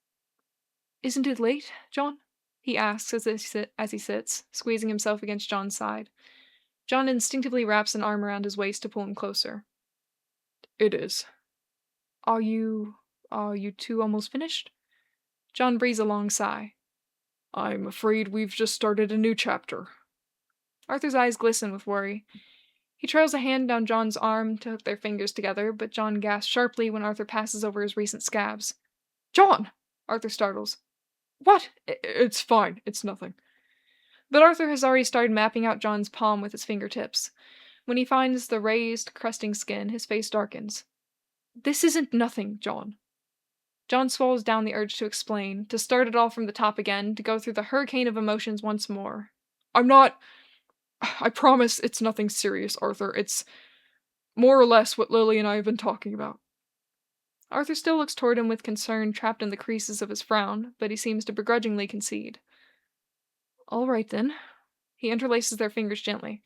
Isn't it late, John? He asks as he sits, squeezing himself against John's side. John instinctively wraps an arm around his waist to pull him closer. It is. Are you two almost finished? John breathes a long sigh. I'm afraid we've just started a new chapter. Arthur's eyes glisten with worry. He trails a hand down John's arm to hook their fingers together, but John gasps sharply when Arthur passes over his recent scabs. John! Arthur startles. What? It's fine. It's nothing. But Arthur has already started mapping out John's palm with his fingertips. When he finds the raised, crusting skin, his face darkens. This isn't nothing, John. John swallows down the urge to explain, to start it all from the top again, to go through the hurricane of emotions once more. I'm not... I promise it's nothing serious, Arthur. It's more or less what Lily and I have been talking about. Arthur still looks toward him with concern trapped in the creases of his frown, but he seems to begrudgingly concede. All right, then. He interlaces their fingers gently.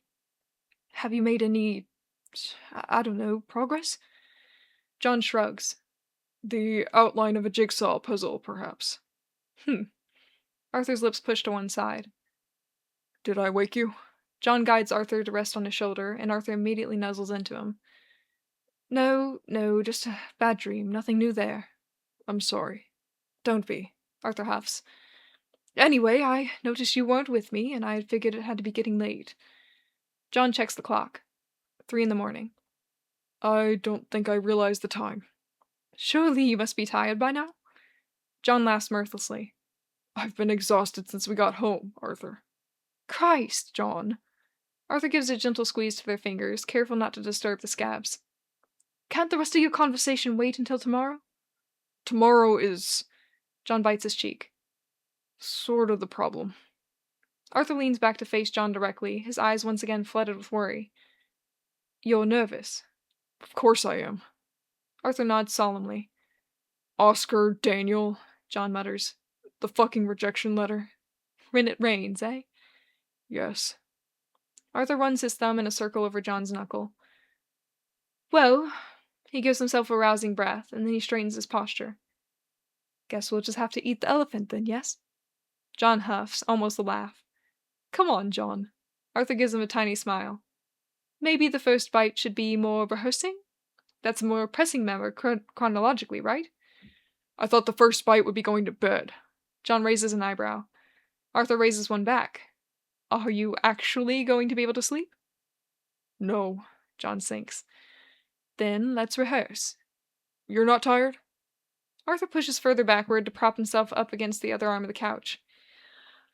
Have you made any, I don't know, progress? John shrugs. The outline of a jigsaw puzzle, perhaps. Arthur's lips push to one side. Did I wake you? John guides Arthur to rest on his shoulder, and Arthur immediately nuzzles into him. No, just a bad dream. Nothing new there. I'm sorry. Don't be, Arthur huffs. Anyway, I noticed you weren't with me, and I had figured it had to be getting late. John checks the clock. 3 a.m. I don't think I realized the time. Surely you must be tired by now? John laughs mirthlessly. I've been exhausted since we got home, Arthur. Christ, John. Arthur gives a gentle squeeze to their fingers, careful not to disturb the scabs. Can't the rest of your conversation wait until tomorrow? Tomorrow is... John bites his cheek. Sort of the problem. Arthur leans back to face John directly, his eyes once again flooded with worry. You're nervous. Of course I am. Arthur nods solemnly. Oscar, Daniel, John mutters. The fucking rejection letter. When it rains, eh? Yes. Arthur runs his thumb in a circle over John's knuckle. Well, he gives himself a rousing breath, and then he straightens his posture. Guess we'll just have to eat the elephant then, yes? John huffs, almost a laugh. Come on, John. Arthur gives him a tiny smile. Maybe the first bite should be more rehearsing? That's a more pressing matter chronologically, right? I thought the first bite would be going to bed. John raises an eyebrow. Arthur raises one back. Are you actually going to be able to sleep? No, John sinks. Then let's rehearse. You're not tired? Arthur pushes further backward to prop himself up against the other arm of the couch.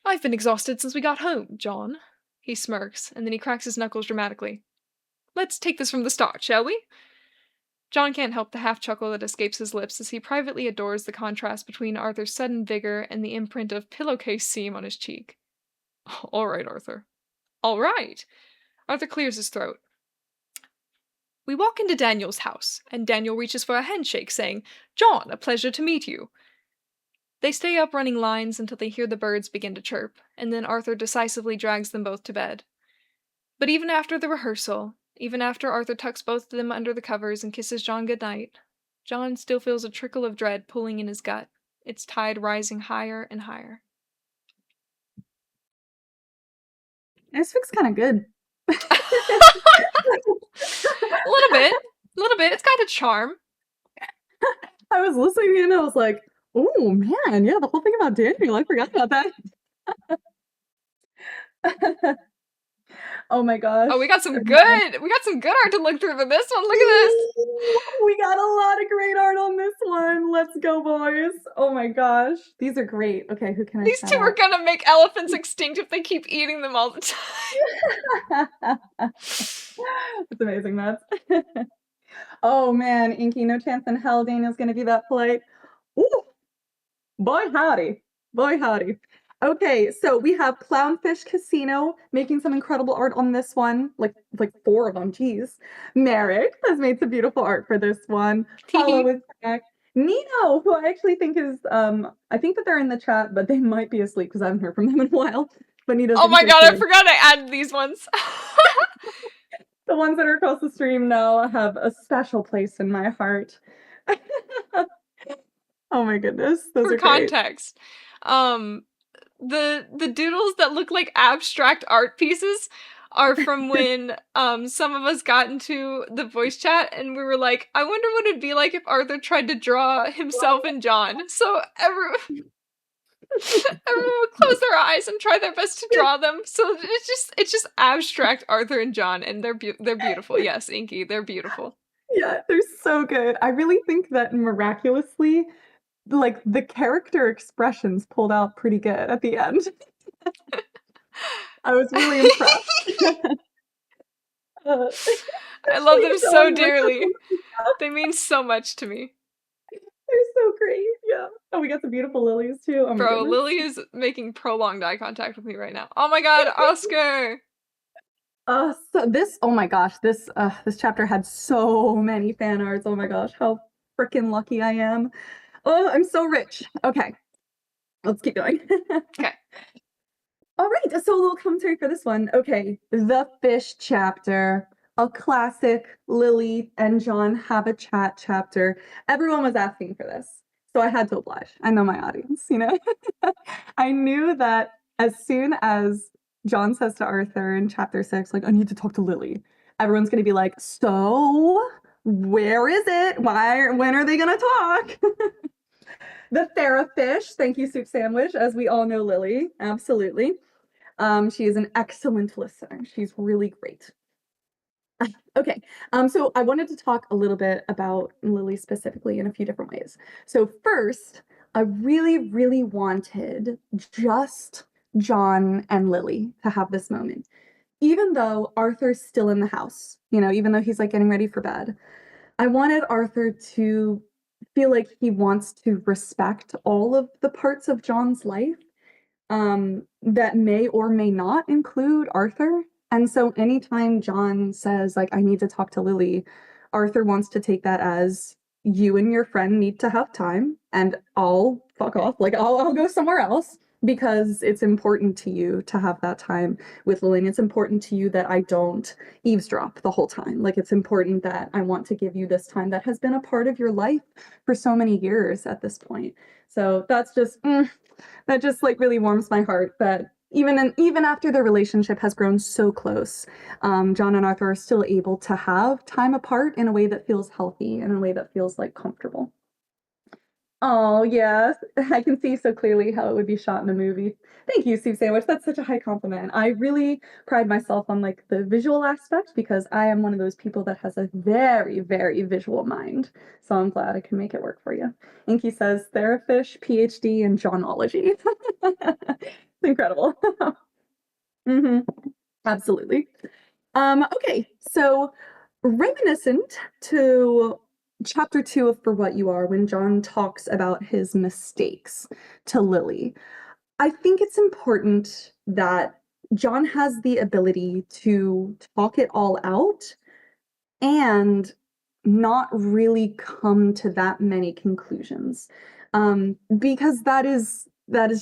I've been exhausted since we got home, John. He smirks, and then he cracks his knuckles dramatically. Let's take this from the start, shall we? John can't help the half-chuckle that escapes his lips as he privately adores the contrast between Arthur's sudden vigor and the imprint of pillowcase seam on his cheek. All right, Arthur. All right. Arthur clears his throat. We walk into Daniel's house, and Daniel reaches for a handshake, saying, John, a pleasure to meet you. They stay up running lines until they hear the birds begin to chirp, and then Arthur decisively drags them both to bed. But even after the rehearsal, even after Arthur tucks both of them under the covers and kisses John goodnight, John still feels a trickle of dread pulling in his gut, its tide rising higher and higher. This book's kind of good. A little bit. A little bit. It's got a charm. I was listening and I was like, oh man, yeah, the whole thing about Daniel, I forgot about that. Oh my gosh. Oh, we got some good art to look through for this one. Look at this. We got a lot of great art on this one. Let's go, boys. Oh my gosh. These are great. Okay, who can I These shout two are out? gonna make elephants extinct if they keep eating them all the time. It's amazing, Matt. Oh man, Inky, no chance in hell Daniel's gonna be that polite. Ooh, boy howdy. Boy howdy. Okay, so we have Clownfish Casino making some incredible art on this one. Like 4 of them, geez. Marix has made some beautiful art for this one. Hollow is back. Nino, who I actually think is I think that they're in the chat, but they might be asleep because I haven't heard from them in a while. But Nino's Oh in my here god, I too. forgot I added these ones. The ones that are across the stream now have a special place in my heart. Oh my goodness, those For are great. context, the doodles that look like abstract art pieces are from when some of us got into the voice chat and we were like, I wonder what it'd be like if Arthur tried to draw himself and John. So everyone would close their eyes and try their best to draw them. So it's just abstract Arthur and John, and they're beautiful. Yes, Inky, they're beautiful. Yeah, they're so good. I really think that miraculously, like, the character expressions pulled out pretty good at the end. I was really impressed. I love them so Like, dearly. They mean so much to me. they're so great. Yeah. Oh, we got some beautiful lilies too. Oh my Bro, goodness. Lily is making prolonged eye contact with me right now. Oh my god, Oscar! So this, oh my gosh, this chapter had so many fan arts. Oh my gosh, how freaking lucky I am. Oh, I'm so rich. Okay, let's keep going. Okay. All right, so a little commentary for this one. Okay, the fish chapter, a classic Lily and John have a chat chapter. Everyone was asking for this, so I had to oblige. I know my audience, you know? I knew that as soon as John says to Arthur in chapter 6, like, I need to talk to Lily, everyone's gonna be like, so where is it? When are they gonna talk? The Therafish, thank you, Soup Sandwich, as we all know Lily, absolutely. She is an excellent listener. She's really great. Okay, so I wanted to talk a little bit about Lily specifically in a few different ways. So first, I really, really wanted just John and Lily to have this moment. Even though Arthur's still in the house, you know, even though he's like getting ready for bed, I wanted Arthur to feel like he wants to respect all of the parts of John's life that may or may not include Arthur. And so anytime John says, like, I need to talk to Lily, Arthur wants to take that as you and your friend need to have time and I'll fuck off. Like, I'll go somewhere else because it's important to you to have that time with Lily. And it's important to you that I don't eavesdrop the whole time. Like, it's important that I want to give you this time that has been a part of your life for so many years at this point. So that's just, that just like really warms my heart that even after their relationship has grown so close, John and Arthur are still able to have time apart in a way that feels healthy, in a way that feels like comfortable. Oh yes, I can see so clearly how it would be shot in a movie. Thank you, Soup Sandwich. That's such a high compliment. I really pride myself on like the visual aspect because I am one of those people that has a very, very visual mind. So I'm glad I can make it work for you. Inky says Therafish, PhD in Johnology. It's incredible. hmm Absolutely. Okay, so reminiscent to chapter 2 of For What You Are, when John talks about his mistakes to Lily, I think it's important that John has the ability to talk it all out and not really come to that many conclusions. Because that is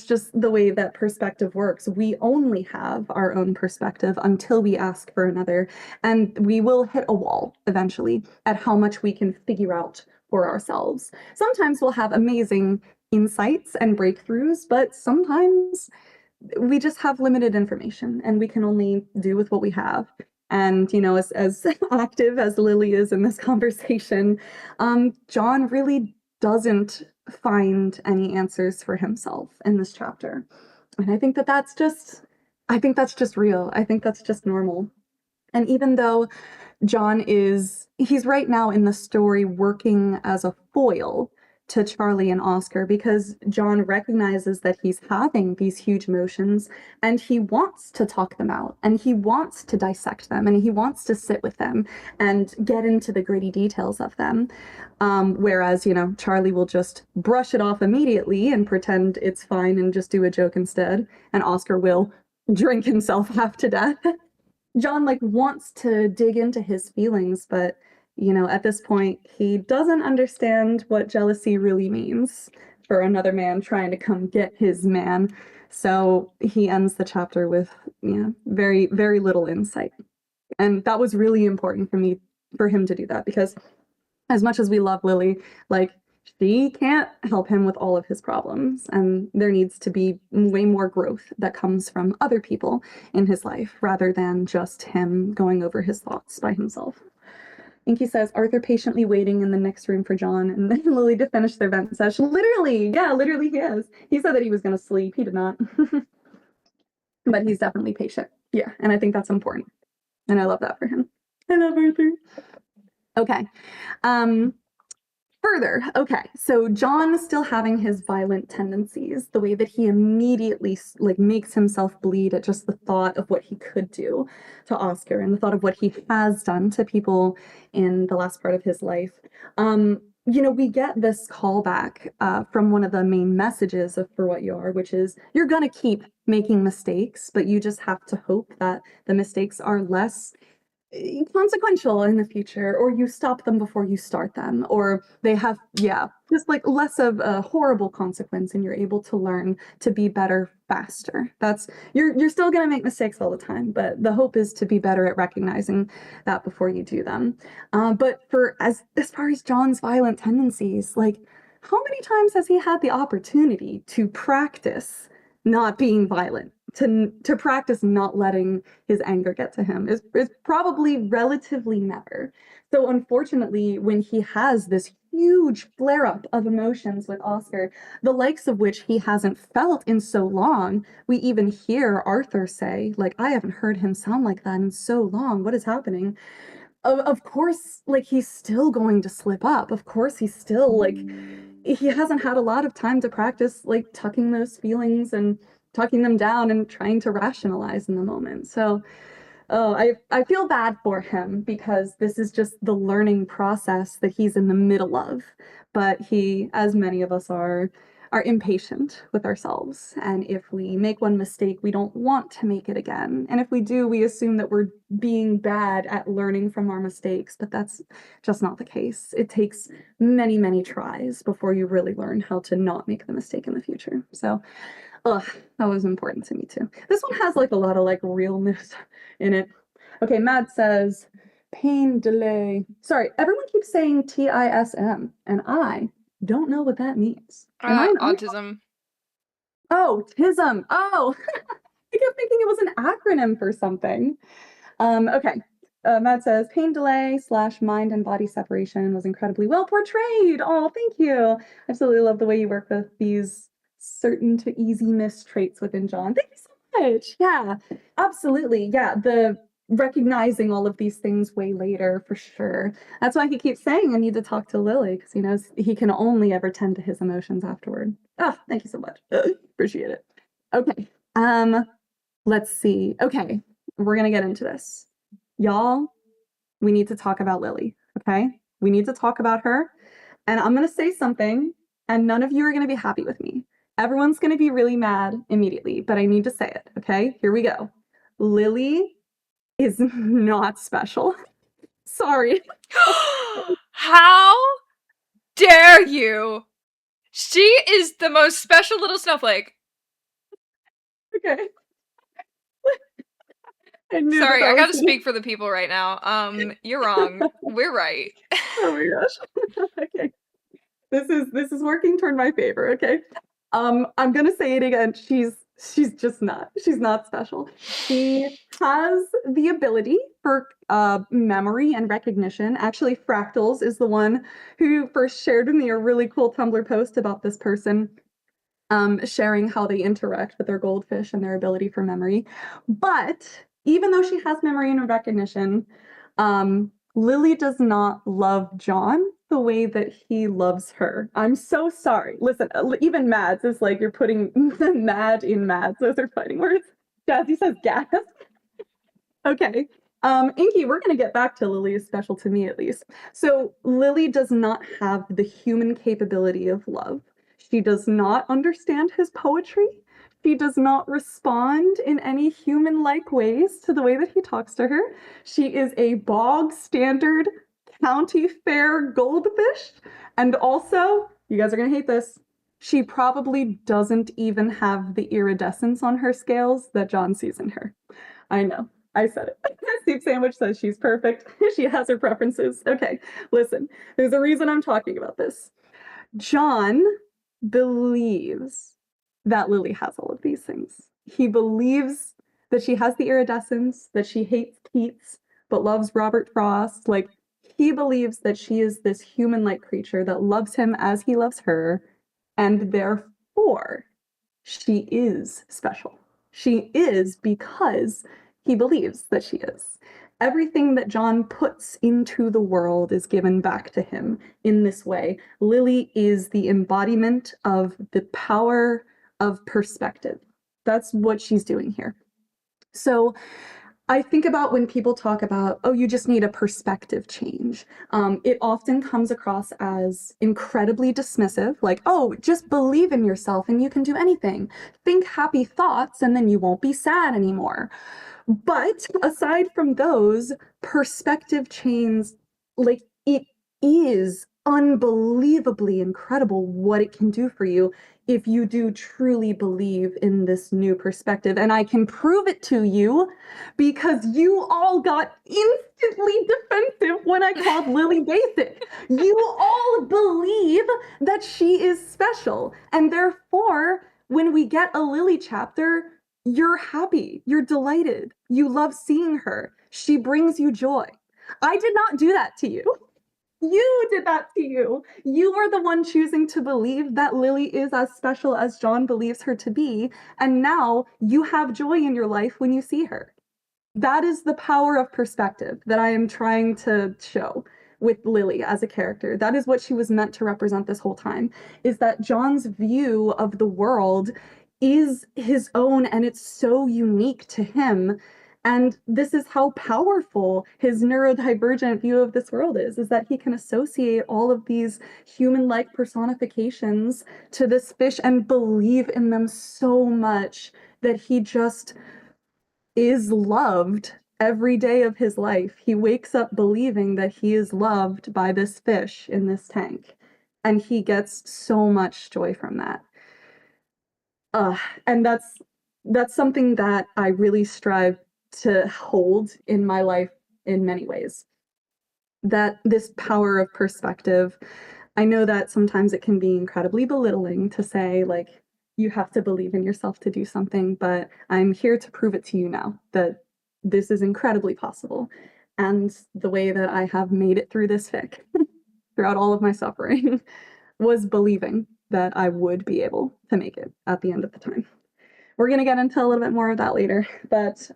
just the way that perspective works. We only have our own perspective until we ask for another, and we will hit a wall eventually at how much we can figure out for ourselves. Sometimes we'll have amazing insights and breakthroughs, but sometimes we just have limited information and we can only do with what we have. And, as active as Lily is in this conversation, John really doesn't find any answers for himself in this chapter. And I think that's just real. I think that's just normal. And even though he's right now in the story working as a foil to Charlie and Oscar because John recognizes that he's having these huge emotions and he wants to talk them out and he wants to dissect them and he wants to sit with them and get into the gritty details of them. Whereas, Charlie will just brush it off immediately and pretend it's fine and just do a joke instead. And Oscar will drink himself half to death. John wants to dig into his feelings, but at this point he doesn't understand what jealousy really means for another man trying to come get his man. So he ends the chapter with very, very little insight. And that was really important for him to do that because as much as we love Lily, she can't help him with all of his problems, and there needs to be way more growth that comes from other people in his life rather than just him going over his thoughts by himself. Inky says, Arthur patiently waiting in the next room for John and then Lily to finish their vent session. Literally, he is. He said that he was going to sleep. He did not. But he's definitely patient. Yeah, and I think that's important. And I love that for him. I love Arthur. Okay. Further, okay, so John still having his violent tendencies, the way that he immediately makes himself bleed at just the thought of what he could do to Oscar and the thought of what he has done to people in the last part of his life. We get this callback from one of the main messages of For What You Are, which is you're gonna keep making mistakes, but you just have to hope that the mistakes are less consequential in the future, or you stop them before you start them, or they have just less of a horrible consequence and you're able to learn to be better faster. That's you're still going to make mistakes all the time, but the hope is to be better at recognizing that before you do them. But for as far as John's violent tendencies, how many times has he had the opportunity to practice not being violent, to practice not letting his anger get to him? Is probably relatively never. So unfortunately, when he has this huge flare up of emotions with Oscar, the likes of which he hasn't felt in so long, we even hear Arthur say, I haven't heard him sound like that in so long. What is happening? Of course, he's still going to slip up. Of course, he's still he hasn't had a lot of time to practice tucking those feelings and tucking them down and trying to rationalize in the moment. So, I feel bad for him because this is just the learning process that he's in the middle of. But he, as many of us are impatient with ourselves. And if we make one mistake, we don't want to make it again. And if we do, we assume that we're being bad at learning from our mistakes, but that's just not the case. It takes many, many tries before you really learn how to not make the mistake in the future. So, that was important to me too. This one has a lot of realness in it. Okay, Matt says, pain delay. Sorry, everyone keeps saying TISM, and I don't know what that means. Autism. Oh, TISM. Oh, I kept thinking it was an acronym for something. Okay. Matt says, pain delay / mind and body separation was incredibly well portrayed. Oh, thank you. I absolutely love the way you work with these certain to easy miss traits within John. Thank you so much. Yeah, absolutely. Yeah, the recognizing all of these things way later for sure. That's why he keeps saying I need to talk to Lily because he knows he can only ever tend to his emotions afterward. Oh, thank you so much. Appreciate it. Okay. Let's see. Okay, we're gonna get into this. Y'all, we need to talk about Lily, okay? We need to talk about her. And I'm gonna say something, and none of you are gonna be happy with me. Everyone's gonna be really mad immediately, but I need to say it, okay? Here we go. Lily is not special. Sorry. How dare you? She is the most special little snowflake. Okay. Sorry, I gotta speak for the people right now. You're wrong. We're right. Oh my gosh. Okay. This is working toward my favor, okay? I'm gonna say it again. She's She's just not. She's not special. She has the ability for memory and recognition. Actually, Fractals is the one who first shared with me a really cool Tumblr post about this person, sharing how they interact with their goldfish and their ability for memory. But even though she has memory and recognition, Lily does not love John the way that he loves her. I'm so sorry. Listen, even Mads is like, you're putting the mad in Mads. Those are fighting words. Jazzy says gas. Okay. Inky, we're going to get back to Lily is special to me at least. So Lily does not have the human capability of love. She does not understand his poetry. She does not respond in any human-like ways to the way that he talks to her. She is a bog standard county fair goldfish. And also, you guys are going to hate this, she probably doesn't even have the iridescence on her scales that John sees in her. I know. I said it. Steve Sandwich says she's perfect. She has her preferences. Okay, listen, there's a reason I'm talking about this. John believes that Lily has all of these things. He believes that she has the iridescence, that she hates Keats, but loves Robert Frost. Like, he believes that she is this human-like creature that loves him as he loves her, and therefore, she is special. She is because he believes that she is. Everything that John puts into the world is given back to him in this way. Lily is the embodiment of the power of perspective. That's what she's doing here. So I think about when people talk about, oh, you just need a perspective change. It often comes across as incredibly dismissive, like, oh, just believe in yourself and you can do anything. Think happy thoughts and then you won't be sad anymore. But aside from those, perspective change, like, it is unbelievably incredible what it can do for you if you do truly believe in this new perspective. And I can prove it to you because you all got instantly defensive when I called Lily basic. You all believe that she is special. And therefore, when we get a Lily chapter, you're happy, you're delighted, you love seeing her. She brings you joy. I did not do that to you. You did that to you. You are the one choosing to believe that Lily is as special as John believes her to be, and now you have joy in your life when you see her. That is the power of perspective that I am trying to show with Lily as a character. That is what she was meant to represent this whole time, is that John's view of the world is his own and it's so unique to him. And this is how powerful his neurodivergent view of this world is that he can associate all of these human-like personifications to this fish and believe in them so much that he just is loved every day of his life. He wakes up believing that he is loved by this fish in this tank, and he gets so much joy from that. And that's something that I really strive to hold in my life in many ways. That this power of perspective, I know that sometimes it can be incredibly belittling to say, like, you have to believe in yourself to do something, but I'm here to prove it to you now that this is incredibly possible. And the way that I have made it through this fic, throughout all of my suffering, was believing that I would be able to make it at the end of the time. We're going to get into a little bit more of that later, but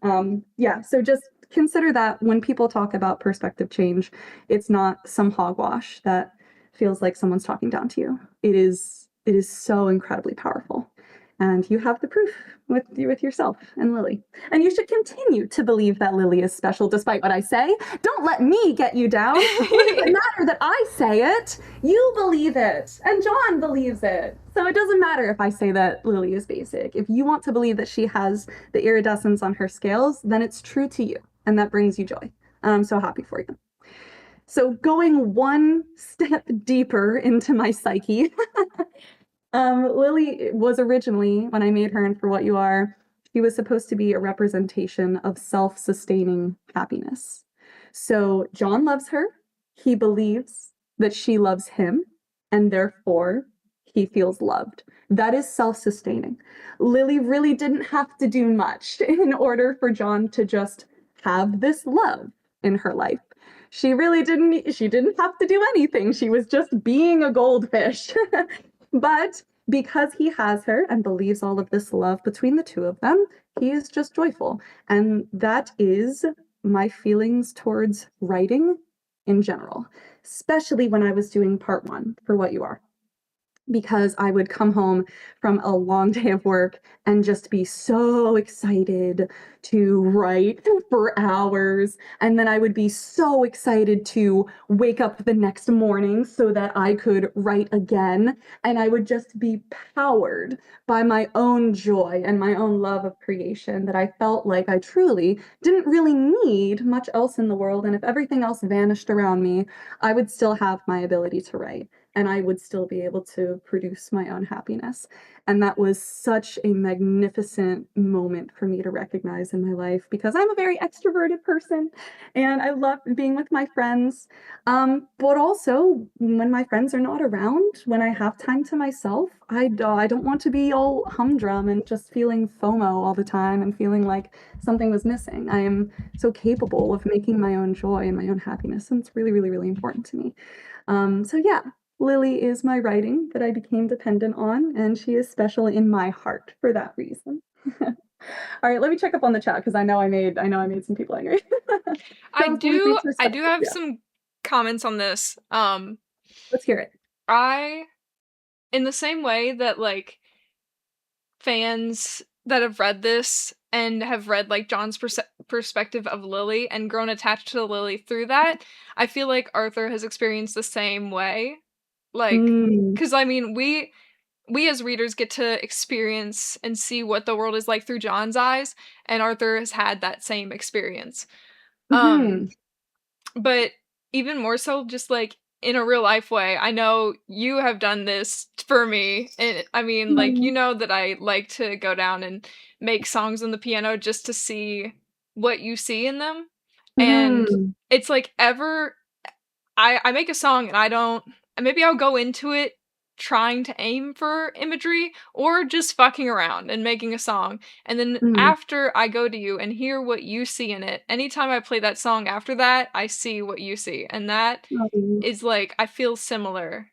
yeah, so just consider that when people talk about perspective change, it's not some hogwash that feels like someone's talking down to you. It is so incredibly powerful. And you have the proof with yourself and Lily. And you should continue to believe that Lily is special despite what I say. Don't let me get you down. What does it matter that I say it? You believe it. And John believes it. So it doesn't matter if I say that Lily is basic. If you want to believe that she has the iridescence on her scales, then it's true to you. And that brings you joy. And I'm so happy for you. So going one step deeper into my psyche, Lily was originally, when I made her and For What You Are, she was supposed to be a representation of self-sustaining happiness. So John loves her. He believes that she loves him, and therefore he feels loved. That is self-sustaining. Lily really didn't have to do much in order for John to just have this love in her life. She didn't have to do anything. She was just being a goldfish. But because he has her and believes all of this love between the two of them, he is just joyful. And that is my feelings towards writing in general, especially when I was doing part one for What You Are, because I would come home from a long day of work and just be so excited to write for hours. And then I would be so excited to wake up the next morning so that I could write again. And I would just be powered by my own joy and my own love of creation, that I felt like I truly didn't really need much else in the world. And if everything else vanished around me, I would still have my ability to write, and I would still be able to produce my own happiness. And that was such a magnificent moment for me to recognize in my life, because I'm a very extroverted person and I love being with my friends. But also, when my friends are not around, when I have time to myself, I don't want to be all humdrum and just feeling FOMO all the time and feeling like something was missing. I am so capable of making my own joy and my own happiness, and it's really, really, really important to me. So yeah, Lily is my writing that I became dependent on, and she is special in my heart for that reason. All right, let me check up on the chat because I know I made some people angry. Don't leave me to I yourself. do have Yeah, some comments on this. let's hear it. In the same way that, like, fans that have read this and have read, like, John's perspective of Lily and grown attached to Lily through that, I feel like Arthur has experienced the same way. Like, Mm, because I mean, we as readers get to experience and see what the world is like through John's eyes, and Arthur has had that same experience. Um, mm-hmm, but even more so, just like in a real life way, I know you have done this for me. And I mean, like, you know that I like to go down and make songs on the piano just to see what you see in them. And mm-hmm, it's like I make a song and I don't, and maybe I'll go into it trying to aim for imagery or just fucking around and making a song. And then mm, after I go to you and hear what you see in it, anytime I play that song after that, I see what you see. And that mm, is like, I feel similar.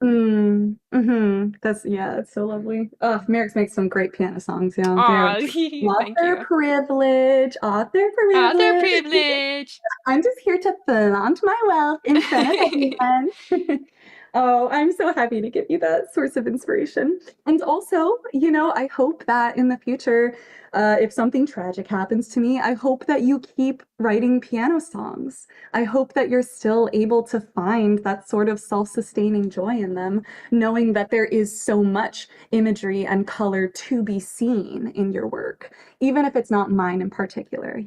mm, mm-hmm. That's so lovely. Oh, Marix makes some great piano songs. Yeah, they're Aw, thank author you. privilege, author Other privilege. privilege. I'm just here to flaunt my wealth in front of everyone. Oh, I'm so happy to give you that source of inspiration. And also, I hope that in the future, if something tragic happens to me, I hope that you keep writing piano songs. I hope that you're still able to find that sort of self-sustaining joy in them, knowing that there is so much imagery and color to be seen in your work, even if it's not mine in particular.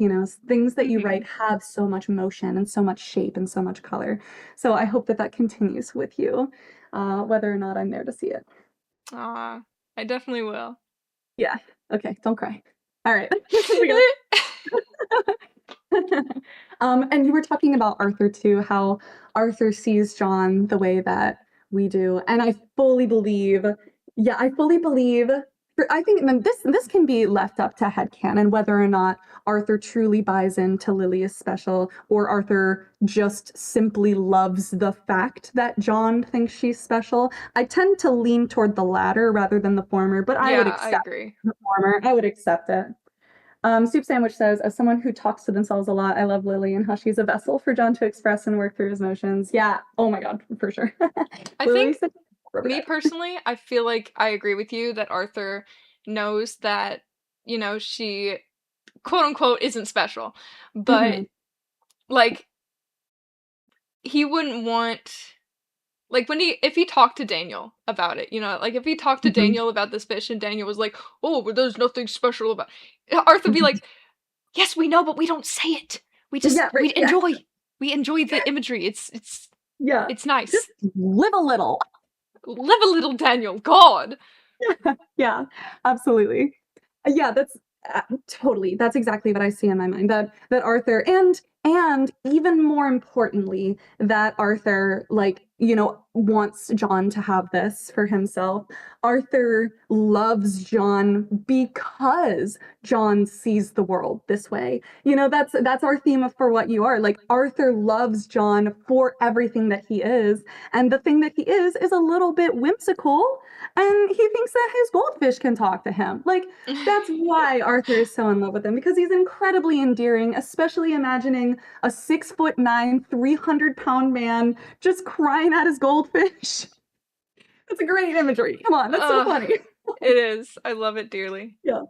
Things that you write Mhm. have so much motion and so much shape and so much color. So I hope that that continues with you, whether or not I'm there to see it. Aw, I definitely will. Yeah. Okay. Don't cry. All right. We got and you were talking about Arthur too, how Arthur sees John the way that we do. And I fully believe, yeah, I fully believe. I think this can be left up to headcanon whether or not Arthur truly buys into Lily is special, or Arthur just simply loves the fact that John thinks she's special. I tend to lean toward the latter rather than the former, but I would Yeah, I accept agree. the former. I would accept it. Soup Sandwich says, as someone who talks to themselves a lot, I love Lily and how she's a vessel for John to express and work through his emotions. Yeah. Oh my God, for sure. I Lily's think such a rubber me duck. personally, I feel like I agree with you that Arthur knows that, she quote unquote isn't special. But Hmm. like he wouldn't want, like, when if he talked to Daniel about it, like if he talked to Hmm. Daniel about this fish and Daniel was like, "Oh, but there's nothing special about," Arthur be Hmm. like, "Yes, we know, but we don't say it. Yeah, right. We Yeah. enjoy the imagery. Yeah. It's Just nice. live a little. Live a little, Daniel. God." Yeah, absolutely. Yeah, that's totally. That's exactly what I see in my mind. That Arthur, and And even more importantly, that Arthur, like, you know, wants John to have this for himself. Arthur loves John because John sees the world this way. You know, that's our theme of For What You Are. Like, Arthur loves John for everything that he is, and the thing that he is a little bit whimsical, and he thinks that his goldfish can talk to him. Like, that's why Arthur is so in love with him, because he's incredibly endearing, especially imagining a 6'9", 300-pound man just crying at his goldfish. That's a great imagery. Come on, that's so funny. It is. I love it dearly. Yeah.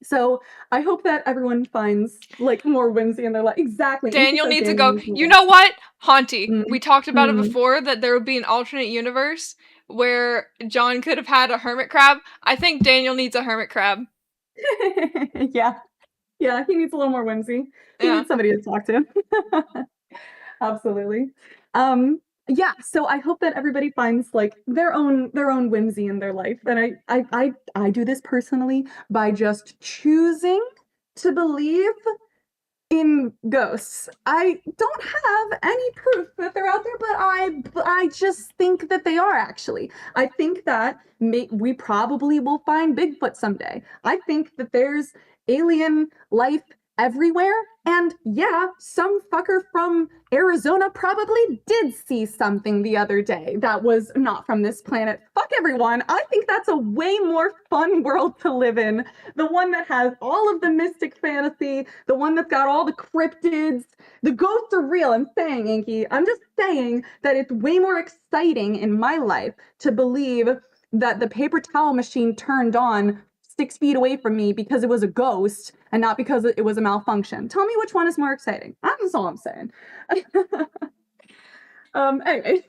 So I hope that everyone finds like more whimsy in their life. Exactly. Daniel needs to go. You know what? Hauntie. We talked about it before, that there would be an alternate universe where John could have had a hermit crab. I think Daniel needs a hermit crab. Yeah. Yeah, he needs a little more whimsy. He needs somebody to talk to. Absolutely. Yeah, so I hope that everybody finds like their own whimsy in their life. And I do this personally by just choosing to believe in ghosts. I don't have any proof that they're out there, but I just think that they are actually. I think that we probably will find Bigfoot someday. I think that there's alien life everywhere. And yeah, some fucker from Arizona probably did see something the other day that was not from this planet. Fuck everyone. I think that's a way more fun world to live in. The one that has all of the mystic fantasy, the one that's got all the cryptids. The ghosts are real. I'm saying, Inky. I'm just saying that it's way more exciting in my life to believe that the paper towel machine turned on 6 feet away from me because it was a ghost and not because it was a malfunction. Tell me which one is more exciting. That's all I'm saying. Anyway.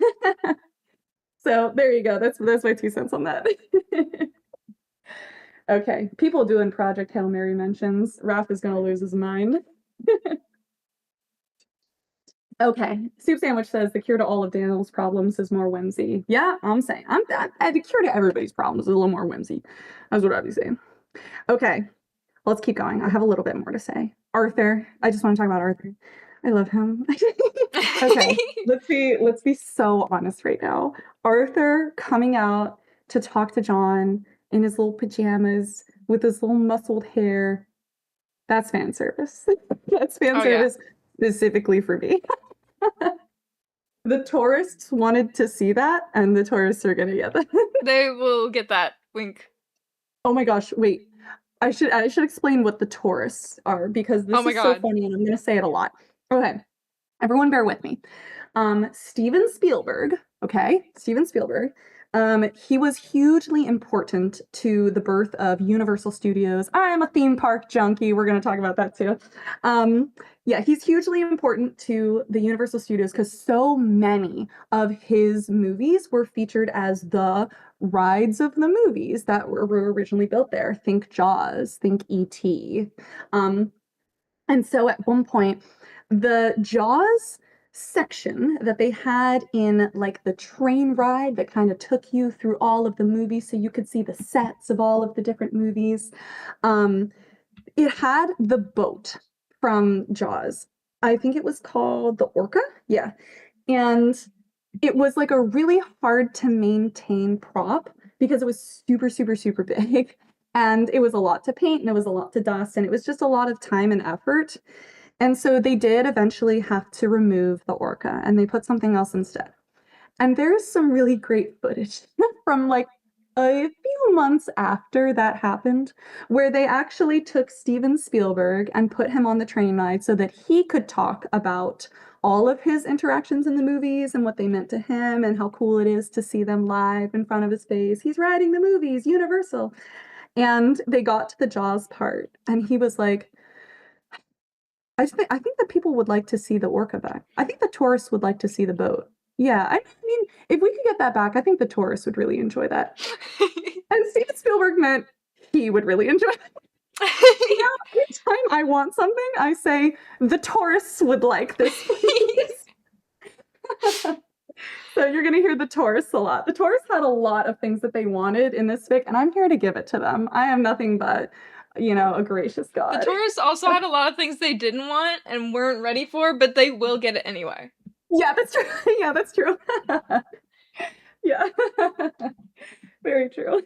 So there you go. That's my 2 cents on that. Okay, people doing Project Hail Mary mentions. Raph is gonna lose his mind. Okay, Soup Sandwich says the cure to all of Daniel's problems is more whimsy. Yeah, I'm saying the cure to everybody's problems is a little more whimsy. That's what I'd be saying. Okay, let's keep going. I have a little bit more to say. Arthur, I just want to talk about Arthur. I love him. Okay, let's be so honest right now. Arthur coming out to talk to John in his little pajamas with his little muscled hair. That's fan service. That's fan service specifically for me. The tourists wanted to see that, and the tourists are gonna get that. They will get that. Wink. Oh my gosh, wait. I should explain what the tourists are, because this is so funny and I'm gonna say it a lot. Okay. Everyone bear with me. Steven Spielberg, okay? Steven Spielberg. He was hugely important to the birth of Universal Studios. I am a theme park junkie. We're going to talk about that too. Yeah, he's hugely important to the Universal Studios because so many of his movies were featured as the rides of the movies that were originally built there. Think Jaws, think E.T. And so at one point, the Jaws section that they had in like the train ride that kind of took you through all of the movies so you could see the sets of all of the different movies, it had the boat from Jaws. I think it was called the Orca. Yeah. And it was like a really hard to maintain prop because it was super, super, super big. And it was a lot to paint and it was a lot to dust and it was just a lot of time and effort. And so they did eventually have to remove the Orca and they put something else instead. And there's some really great footage from like a few months after that happened where they actually took Steven Spielberg and put him on the train ride so that he could talk about all of his interactions in the movies and what they meant to him and how cool it is to see them live in front of his face. He's riding the movies, Universal. And they got to the Jaws part and he was like, I think that people would like to see the Orca back. I think the tourists would like to see the boat. Yeah, I mean, if we could get that back, I think the tourists would really enjoy that. And Steven Spielberg meant he would really enjoy it. Now, every time I want something, I say, the tourists would like this, please. So you're going to hear the tourists a lot. The tourists had a lot of things that they wanted in this fic, and I'm here to give it to them. I am nothing but a gracious The God. tourists also had a lot of things they didn't want and weren't ready for, but they will get it anyway. Yeah, that's true. Yeah, that's true. Yeah. Very true.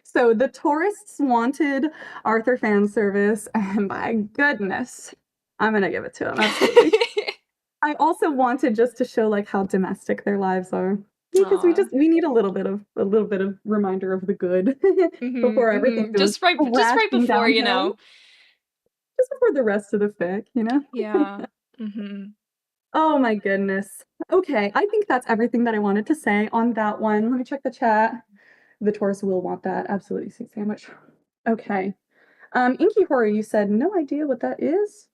So the tourists wanted Arthur fan service, and my goodness, I'm gonna give it to him. Absolutely. I also wanted just to show like how domestic their lives are. Because Aw. we need a little bit of reminder of the good before everything goes Just right crashing before, downhill. Just before the rest of the fic. Yeah. Mm-hmm. Oh my goodness. Okay, I think that's everything that I wanted to say on that one. Let me check the chat. The tourists will want that. Absolutely, sea sandwich. Okay. Inky Horror, you said no idea what that is.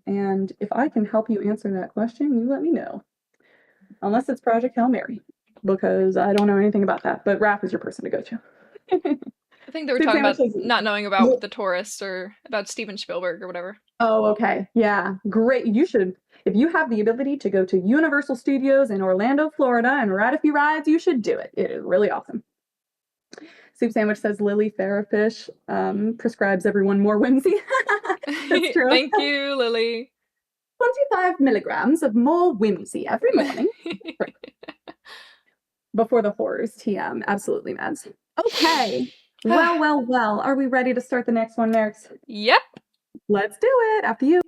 And if I can help you answer that question, you let me know. Unless it's Project Hail Mary, because I don't know anything about that. But Raph is your person to go to. I think they were Soup talking about sandwich is- not knowing about the tourists or about Steven Spielberg or whatever. Oh, okay. Yeah, great. You should, if you have the ability to go to Universal Studios in Orlando, Florida, and ride a few rides, you should do it. It is really awesome. Soup Sandwich says Lily Therapish prescribes everyone more whimsy. That's true. Thank you, Lily. 25 milligrams of more whimsy every morning. Before the horrors, TM. Absolutely, Mads. Okay. Well. Are we ready to start the next one, Marix? Yep. Let's do it. After you.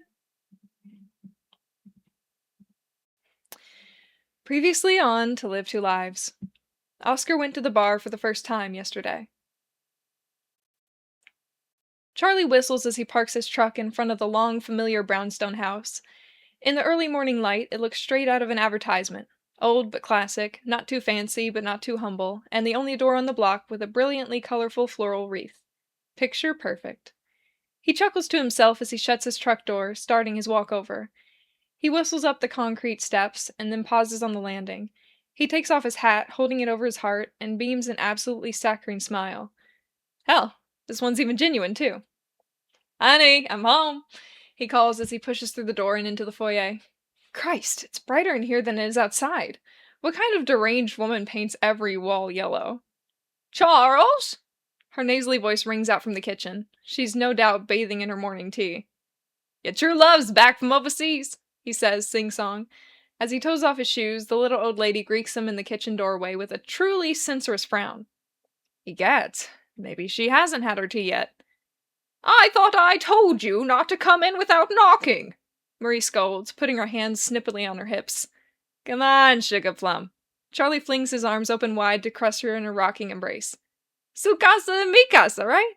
Previously on To Live Two Lives. Oscar went to the bar for the first time yesterday. Charlie whistles as he parks his truck in front of the long, familiar brownstone house. In the early morning light, it looks straight out of an advertisement. Old but classic, not too fancy but not too humble, and the only door on the block with a brilliantly colorful floral wreath. Picture perfect. He chuckles to himself as he shuts his truck door, starting his walk over. He whistles up the concrete steps and then pauses on the landing. He takes off his hat, holding it over his heart, and beams an absolutely saccharine smile. Hell, this one's even genuine, too. Honey, I'm home, he calls as he pushes through the door and into the foyer. Christ, it's brighter in here than it is outside. What kind of deranged woman paints every wall yellow? Charles? Her nasally voice rings out from the kitchen. She's no doubt bathing in her morning tea. Your true love's back from overseas, he says, sing-song. As he toes off his shoes, the little old lady greets him in the kitchen doorway with a truly censorious frown. Egad, maybe she hasn't had her tea yet. I thought I told you not to come in without knocking, Marie scolds, putting her hands snippily on her hips. Come on, Sugar Plum. Charlie flings his arms open wide to crush her in a rocking embrace. Su casa and mi casa, right?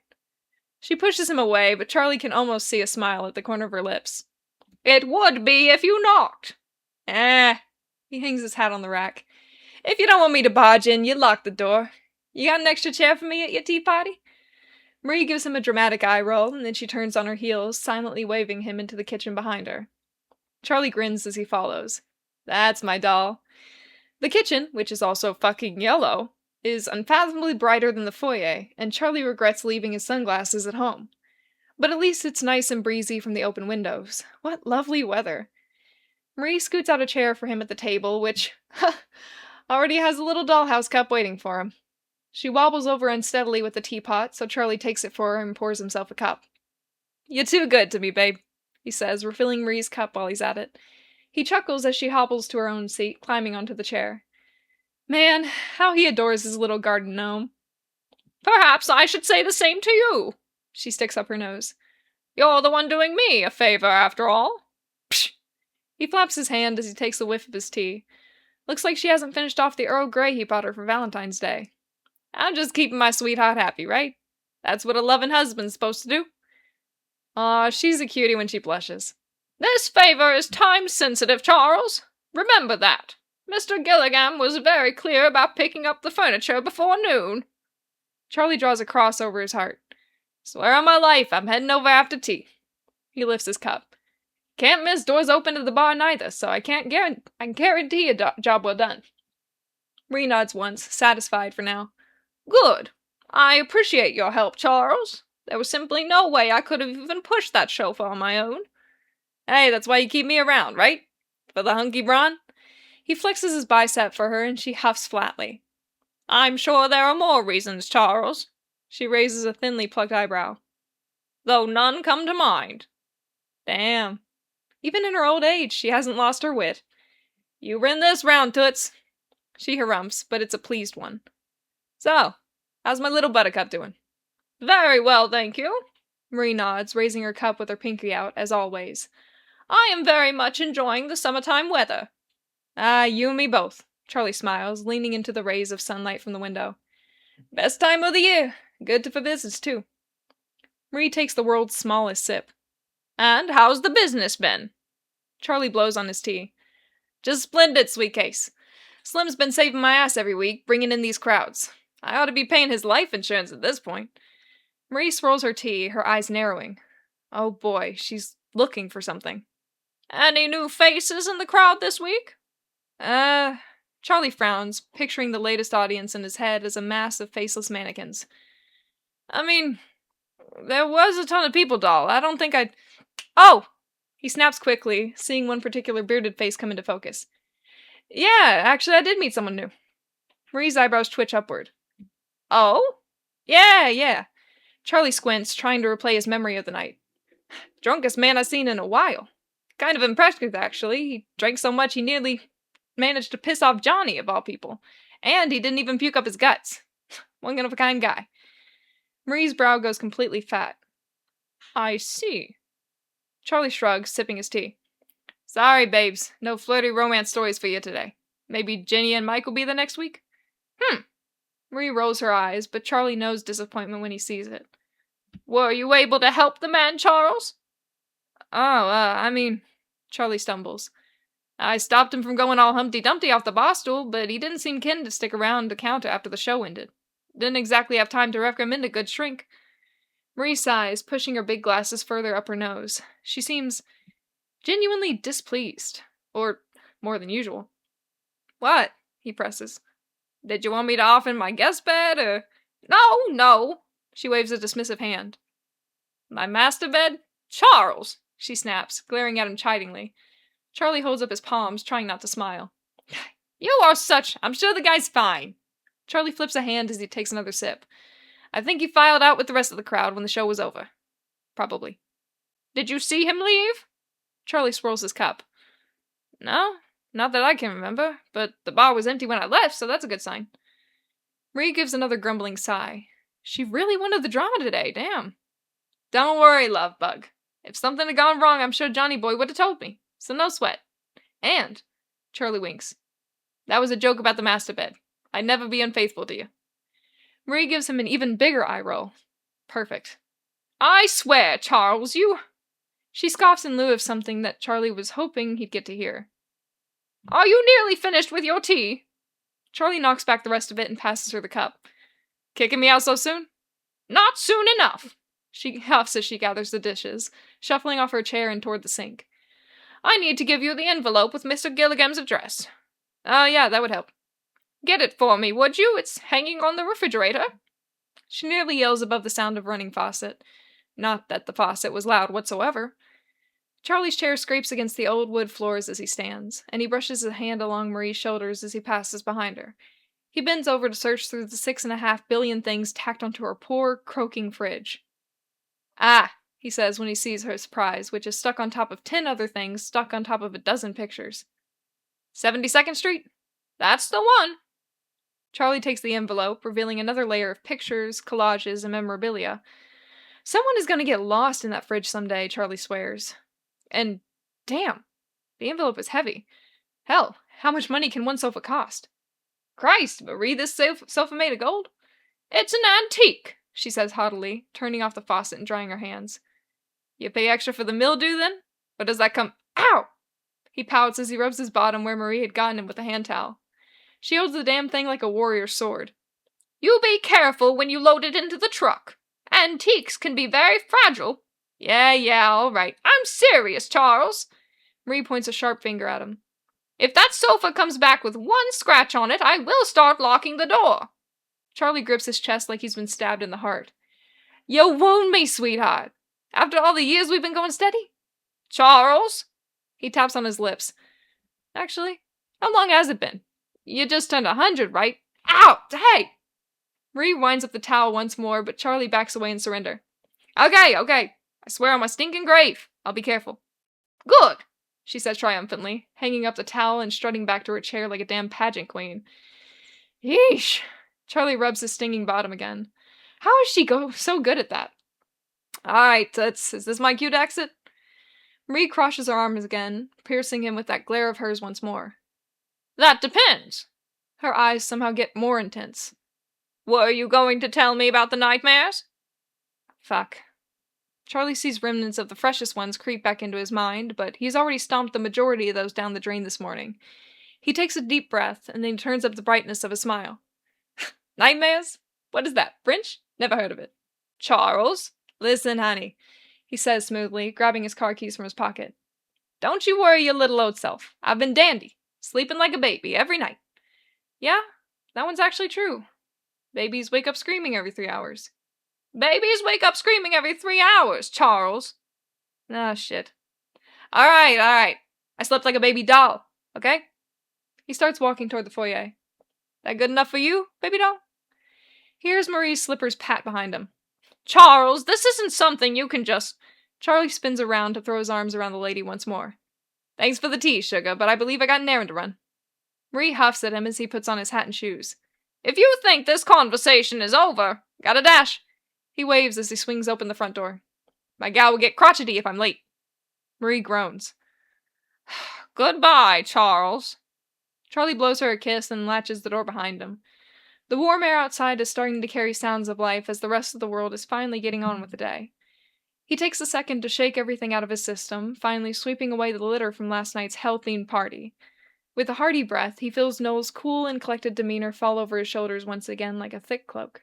She pushes him away, but Charlie can almost see a smile at the corner of her lips. It would be if you knocked. He hangs his hat on the rack. If you don't want me to barge in, you lock the door. You got an extra chair for me at your tea party? Marie gives him a dramatic eye roll, and then she turns on her heels, silently waving him into the kitchen behind her. Charlie grins as he follows. That's my doll. The kitchen, which is also fucking yellow, is unfathomably brighter than the foyer, and Charlie regrets leaving his sunglasses at home. But at least it's nice and breezy from the open windows. What lovely weather. Marie scoots out a chair for him at the table, which, already has a little dollhouse cup waiting for him. She wobbles over unsteadily with the teapot, so Charlie takes it for her and pours himself a cup. You're too good to me, babe, he says, refilling Marie's cup while he's at it. He chuckles as she hobbles to her own seat, climbing onto the chair. Man, how he adores his little garden gnome. Perhaps I should say the same to you. She sticks up her nose. You're the one doing me a favor, after all. Psh! He flaps his hand as he takes a whiff of his tea. Looks like she hasn't finished off the Earl Grey he bought her for Valentine's Day. I'm just keeping my sweetheart happy, right? That's what a loving husband's supposed to do. Aw, she's a cutie when she blushes. This favor is time-sensitive, Charles. Remember that. Mr. Gillingham was very clear about picking up the furniture before noon. Charlie draws a cross over his heart. Swear on my life, I'm heading over after tea. He lifts his cup. Can't miss doors open to the bar neither, so I guarantee a job well done. Marie nods once, satisfied for now. Good. I appreciate your help, Charles. There was simply no way I could have even pushed that chauffeur on my own. Hey, that's why you keep me around, right? For the hunky brawn? He flexes his bicep for her, and she huffs flatly. I'm sure there are more reasons, Charles. She raises a thinly plucked eyebrow. though none come to mind. Damn. Even in her old age, she hasn't lost her wit. You win this round, Toots. She harumphs, but it's a pleased one. So, how's my little buttercup doing? Very well, thank you. Marie nods, raising her cup with her pinky out, as always. I am very much enjoying the summertime weather. Ah, you and me both. Charlie smiles, leaning into the rays of sunlight from the window. Best time of the year. Good for business, too. Marie takes the world's smallest sip. And how's the business been? Charlie blows on his tea. Just splendid, sweetcase. Slim's been saving my ass every week, bringing in these crowds. I ought to be paying his life insurance at this point. Marie swirls her tea, her eyes narrowing. Oh boy, she's looking for something. Any new faces in the crowd this week? Charlie frowns, picturing the latest audience in his head as a mass of faceless mannequins. I mean, there was a ton of people, doll. I don't think I'd... Oh! He snaps quickly, seeing one particular bearded face come into focus. Yeah, actually, I did meet someone new. Marie's eyebrows twitch upward. Oh? Yeah. Charlie squints, trying to replay his memory of the night. Drunkest man I've seen in a while. Kind of impressive, actually. He drank so much he nearly managed to piss off Johnny, of all people. And he didn't even puke up his guts. One of a kind guy. Marie's brow goes completely fat. I see. Charlie shrugs, sipping his tea. Sorry, babes. No flirty romance stories for you today. Maybe Ginny and Mike will be the next week? Marie rolls her eyes, but Charlie knows disappointment when he sees it. Were you able to help the man, Charles? Charlie stumbles. I stopped him from going all Humpty Dumpty off the bar stool, but he didn't seem keen to stick around to counter after the show ended. Didn't exactly have time to recommend a good shrink. Marie sighs, pushing her big glasses further up her nose. She seems genuinely displeased. Or more than usual. What? He presses. Did you want me to offer my guest bed, or... No. She waves a dismissive hand. My master bed? Charles! She snaps, glaring at him chidingly. Charlie holds up his palms, trying not to smile. You are such... I'm sure the guy's fine. Charlie flips a hand as he takes another sip. I think he filed out with the rest of the crowd when the show was over. Probably. Did you see him leave? Charlie swirls his cup. No, not that I can remember, but the bar was empty when I left, so that's a good sign. Marie gives another grumbling sigh. She really wanted the drama today, damn. Don't worry, love bug. If something had gone wrong, I'm sure Johnny Boy would have told me, so no sweat. And, Charlie winks, that was a joke about the master bed. I'd never be unfaithful to you. Marie gives him an even bigger eye roll. Perfect. I swear, Charles, you... She scoffs in lieu of something that Charlie was hoping he'd get to hear. Are you nearly finished with your tea? Charlie knocks back the rest of it and passes her the cup. Kicking me out so soon? Not soon enough. She huffs as she gathers the dishes, shuffling off her chair and toward the sink. I need to give you the envelope with Mr. Gilligam's address. Yeah, that would help. Get it for me, would you? It's hanging on the refrigerator. She nearly yells above the sound of running faucet. Not that the faucet was loud whatsoever. Charlie's chair scrapes against the old wood floors as he stands, and he brushes a hand along Marie's shoulders as he passes behind her. He bends over to search through the 6.5 billion things tacked onto her poor, croaking fridge. Ah, he says when he sees her surprise, which is stuck on top of 10 other things stuck on top of a dozen pictures. 72nd Street? That's the one. Charlie takes the envelope, revealing another layer of pictures, collages, and memorabilia. Someone is going to get lost in that fridge someday, Charlie swears. And, damn, the envelope is heavy. Hell, how much money can one sofa cost? Christ, but read this sofa made of gold? It's an antique, she says haughtily, turning off the faucet and drying her hands. You pay extra for the mildew, then? Or does that come... Ow! He pouts as he rubs his bottom where Marie had gotten him with a hand towel. She holds the damn thing like a warrior's sword. You be careful when you load it into the truck. Antiques can be very fragile. Yeah, all right. I'm serious, Charles. Marie points a sharp finger at him. If that sofa comes back with one scratch on it, I will start locking the door. Charlie grips his chest like he's been stabbed in the heart. You wound me, sweetheart. After all the years we've been going steady? Charles? He taps on his lips. Actually, how long has it been? You just turned 100, right? Ow! Hey! Marie winds up the towel once more, but Charlie backs away in surrender. Okay, okay. I swear on my stinking grave. I'll be careful. Good, she says triumphantly, hanging up the towel and strutting back to her chair like a damn pageant queen. Yeesh. Charlie rubs his stinging bottom again. How is she so good at that? Alright, is this my cue to exit? Marie crosses her arms again, piercing him with that glare of hers once more. That depends. Her eyes somehow get more intense. Were you going to tell me about the nightmares? Fuck. Charlie sees remnants of the freshest ones creep back into his mind, but he's already stomped the majority of those down the drain this morning. He takes a deep breath, and then he turns up the brightness of a smile. Nightmares? What is that, French? Never heard of it. Charles? Listen, honey, he says smoothly, grabbing his car keys from his pocket. Don't you worry your little old self. I've been dandy, sleeping like a baby every night. Yeah, that one's actually true. Babies wake up screaming every 3 hours. Babies wake up screaming every 3 hours, Charles. Ah, shit. Alright. I slept like a baby doll, okay? He starts walking toward the foyer. That good enough for you, baby doll? He hears Marie's slippers pat behind him. Charles, this isn't something you can just... Charlie spins around to throw his arms around the lady once more. Thanks for the tea, sugar, but I believe I got an errand to run. Marie huffs at him as he puts on his hat and shoes. If you think this conversation is over, gotta dash. He waves as he swings open the front door. My gal will get crotchety if I'm late. Marie groans. Goodbye, Charles. Charlie blows her a kiss and latches the door behind him. The warm air outside is starting to carry sounds of life as the rest of the world is finally getting on with the day. He takes a second to shake everything out of his system, finally sweeping away the litter from last night's hell-themed party. With a hearty breath, he feels Noel's cool and collected demeanor fall over his shoulders once again like a thick cloak.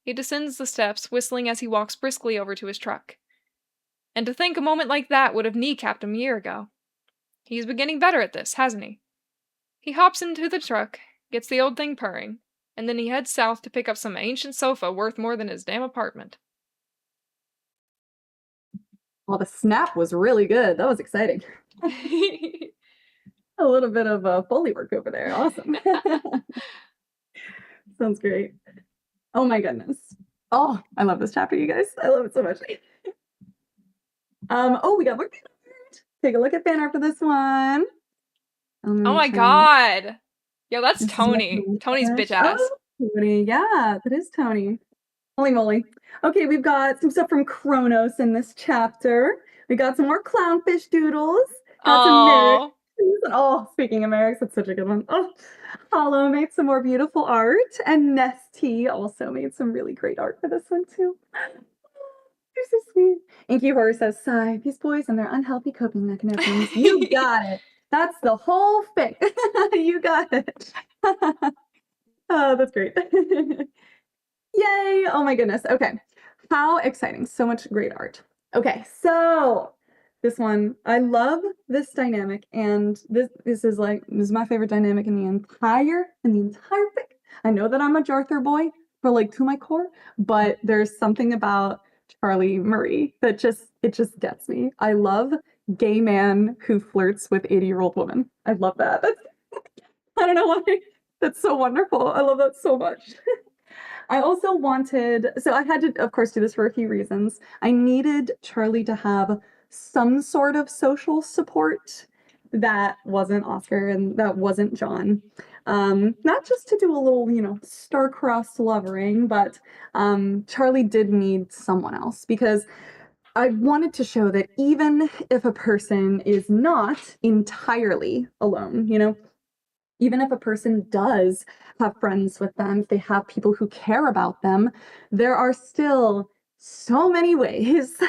He descends the steps, whistling as he walks briskly over to his truck. And to think a moment like that would have kneecapped him a year ago. He's been getting better at this, hasn't he? He hops into the truck, gets the old thing purring, and then he heads south to pick up some ancient sofa worth more than his damn apartment. Well, the snap was really good. That was exciting. A little bit of Foley work over there. Awesome. Sounds great. Oh my goodness. Oh, I love this chapter, you guys. I love it so much. We got more fan art. Take a look at fan art for this one. Oh my god. Yo, that's Tony. Tony's bitch ass. Oh, Tony. Yeah, that is Tony. Holy moly. Okay, we've got some stuff from Kronos in this chapter. We got some more clownfish doodles. Got some Marix. Oh, speaking of Marix, that's such a good one. Oh, Hollow made some more beautiful art, and Nesty also made some really great art for this one too. You're so sweet. Inky Horror says, sigh, these boys and their unhealthy coping mechanisms. You got it. That's the whole thing. You got it. Oh, that's great. Yay! Oh my goodness. Okay. How exciting. So much great art. Okay, so this one, I love this dynamic, and this is my favorite dynamic in the entire fic. I know that I'm a Jarther boy to my core, but there's something about Charlie Marie that just gets me. I love gay man who flirts with 80-year-old woman. I love that. I don't know why. That's so wonderful. I love that so much. I also so I had to, of course, do this for a few reasons. I needed Charlie to have some sort of social support that wasn't Oscar and that wasn't John. Not just to do a little, star-crossed lovering, but Charlie did need someone else, because I wanted to show that even if a person is not entirely alone, even if a person does have friends with them, if they have people who care about them, there are still so many ways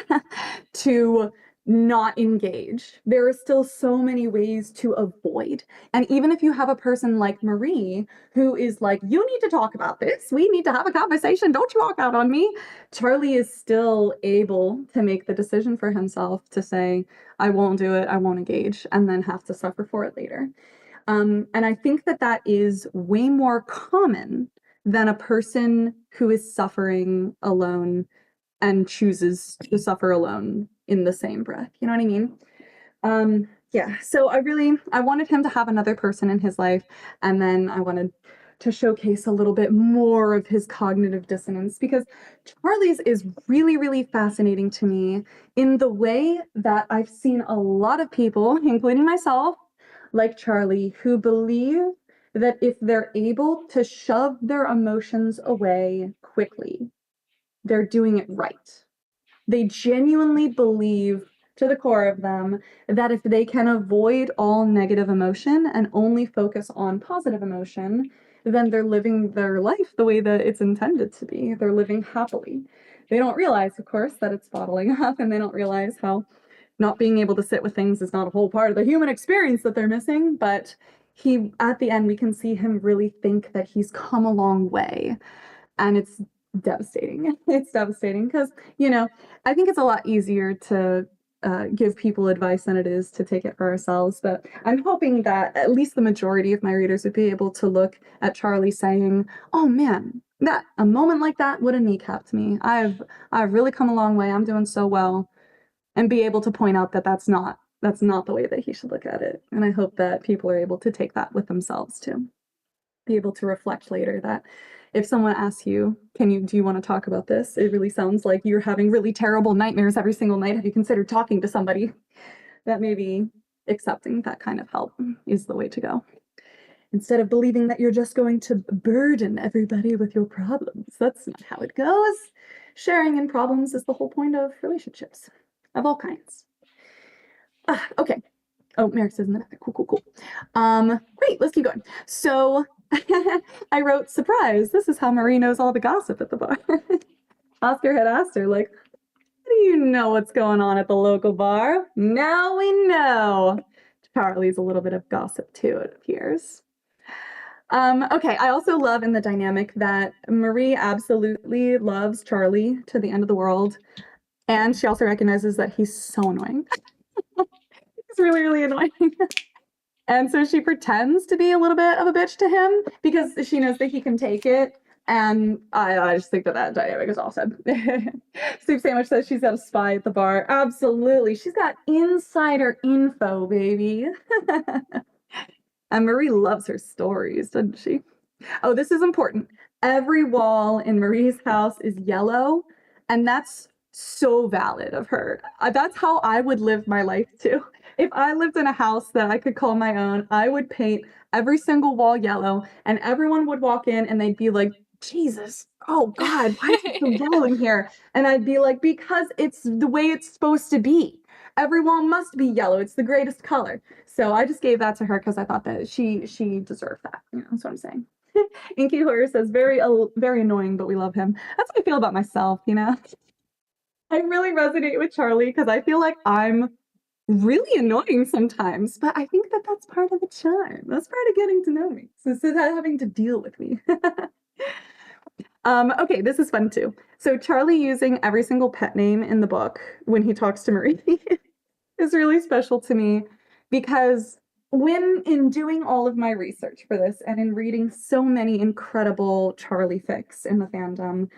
to not engage. There are still so many ways to avoid. And even if you have a person like Marie, who is like, you need to talk about this, we need to have a conversation, don't you walk out on me, Charlie is still able to make the decision for himself to say, I won't do it, I won't engage, and then have to suffer for it later. And I think that is way more common than a person who is suffering alone and chooses to suffer alone in the same breath. You know what I mean? Yeah, so I wanted him to have another person in his life, and then I wanted to showcase a little bit more of his cognitive dissonance, because Charlie's is really, really fascinating to me in the way that I've seen a lot of people, including myself, like Charlie, who believe that if they're able to shove their emotions away quickly, they're doing it right. They genuinely believe to the core of them that if they can avoid all negative emotion and only focus on positive emotion, then they're living their life the way that it's intended to be. They're living happily. They don't realize, of course, that it's bottling up, and they don't realize how not being able to sit with things is not a whole part of the human experience that they're missing. But he, at the end, we can see him really think that he's come a long way. And it's devastating. It's devastating because, I think it's a lot easier to give people advice than it is to take it for ourselves. But I'm hoping that at least the majority of my readers would be able to look at Charlie saying, "Oh man, that a moment like that would have kneecapped me. I've really come a long way. I'm doing so well," and be able to point out that that's not the way that he should look at it. And I hope that people are able to take that with themselves too. Be able to reflect later that if someone asks you, do you want to talk about this? It really sounds like you're having really terrible nightmares every single night. Have you considered talking to somebody? That maybe accepting that kind of help is the way to go. Instead of believing that you're just going to burden everybody with your problems. That's not how it goes. Sharing in problems is the whole point of relationships of all kinds. Okay. Oh, Marix is in the back. Cool. Great, let's keep going. So I wrote, surprise, this is how Marie knows all the gossip at the bar. Oscar had asked her, like, how do you know what's going on at the local bar? Now we know. Charlie's a little bit of gossip too, it appears. Okay, I also love in the dynamic that Marie absolutely loves Charlie to the end of the world. And she also recognizes that he's so annoying. He's really, really annoying. And so she pretends to be a little bit of a bitch to him because she knows that he can take it. And I just think that dynamic is awesome. Soup Sandwich says she's got a spy at the bar. Absolutely. She's got insider info, baby. And Marie loves her stories, doesn't she? Oh, this is important. Every wall in Marie's house is yellow, and that's so valid of her. That's how I would live my life too. If I lived in a house that I could call my own, I would paint every single wall yellow, and everyone would walk in and they'd be like, Jesus, oh God, why is it so yellow in here? And I'd be like, because it's the way it's supposed to be. Every wall must be yellow. It's the greatest color. So I just gave that to her because I thought that she deserved that. That's what I'm saying. Inky Horror says, very annoying, but we love him. That's how I feel about myself, I really resonate with Charlie because I feel like I'm really annoying sometimes, but I think that that's part of the charm. That's part of getting to know me. So instead of having to deal with me. Okay, this is fun too. So Charlie using every single pet name in the book when he talks to Marie is really special to me because when in doing all of my research for this and in reading so many incredible Charlie fics in the fandom,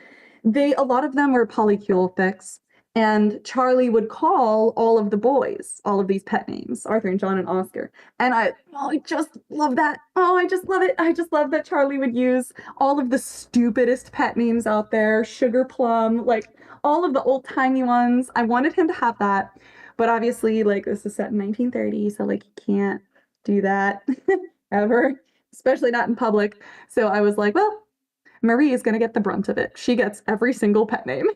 a lot of them were polycule fics, and Charlie would call all of the boys all of these pet names, Arthur and John and Oscar. And I just love that. Oh, I just love it. I just love that Charlie would use all of the stupidest pet names out there, Sugar Plum, like all of the old timey ones. I wanted him to have that. But obviously, like, this is set in 1930, so like you can't do that ever, especially not in public. So I was like, well, Marie is going to get the brunt of it. She gets every single pet name.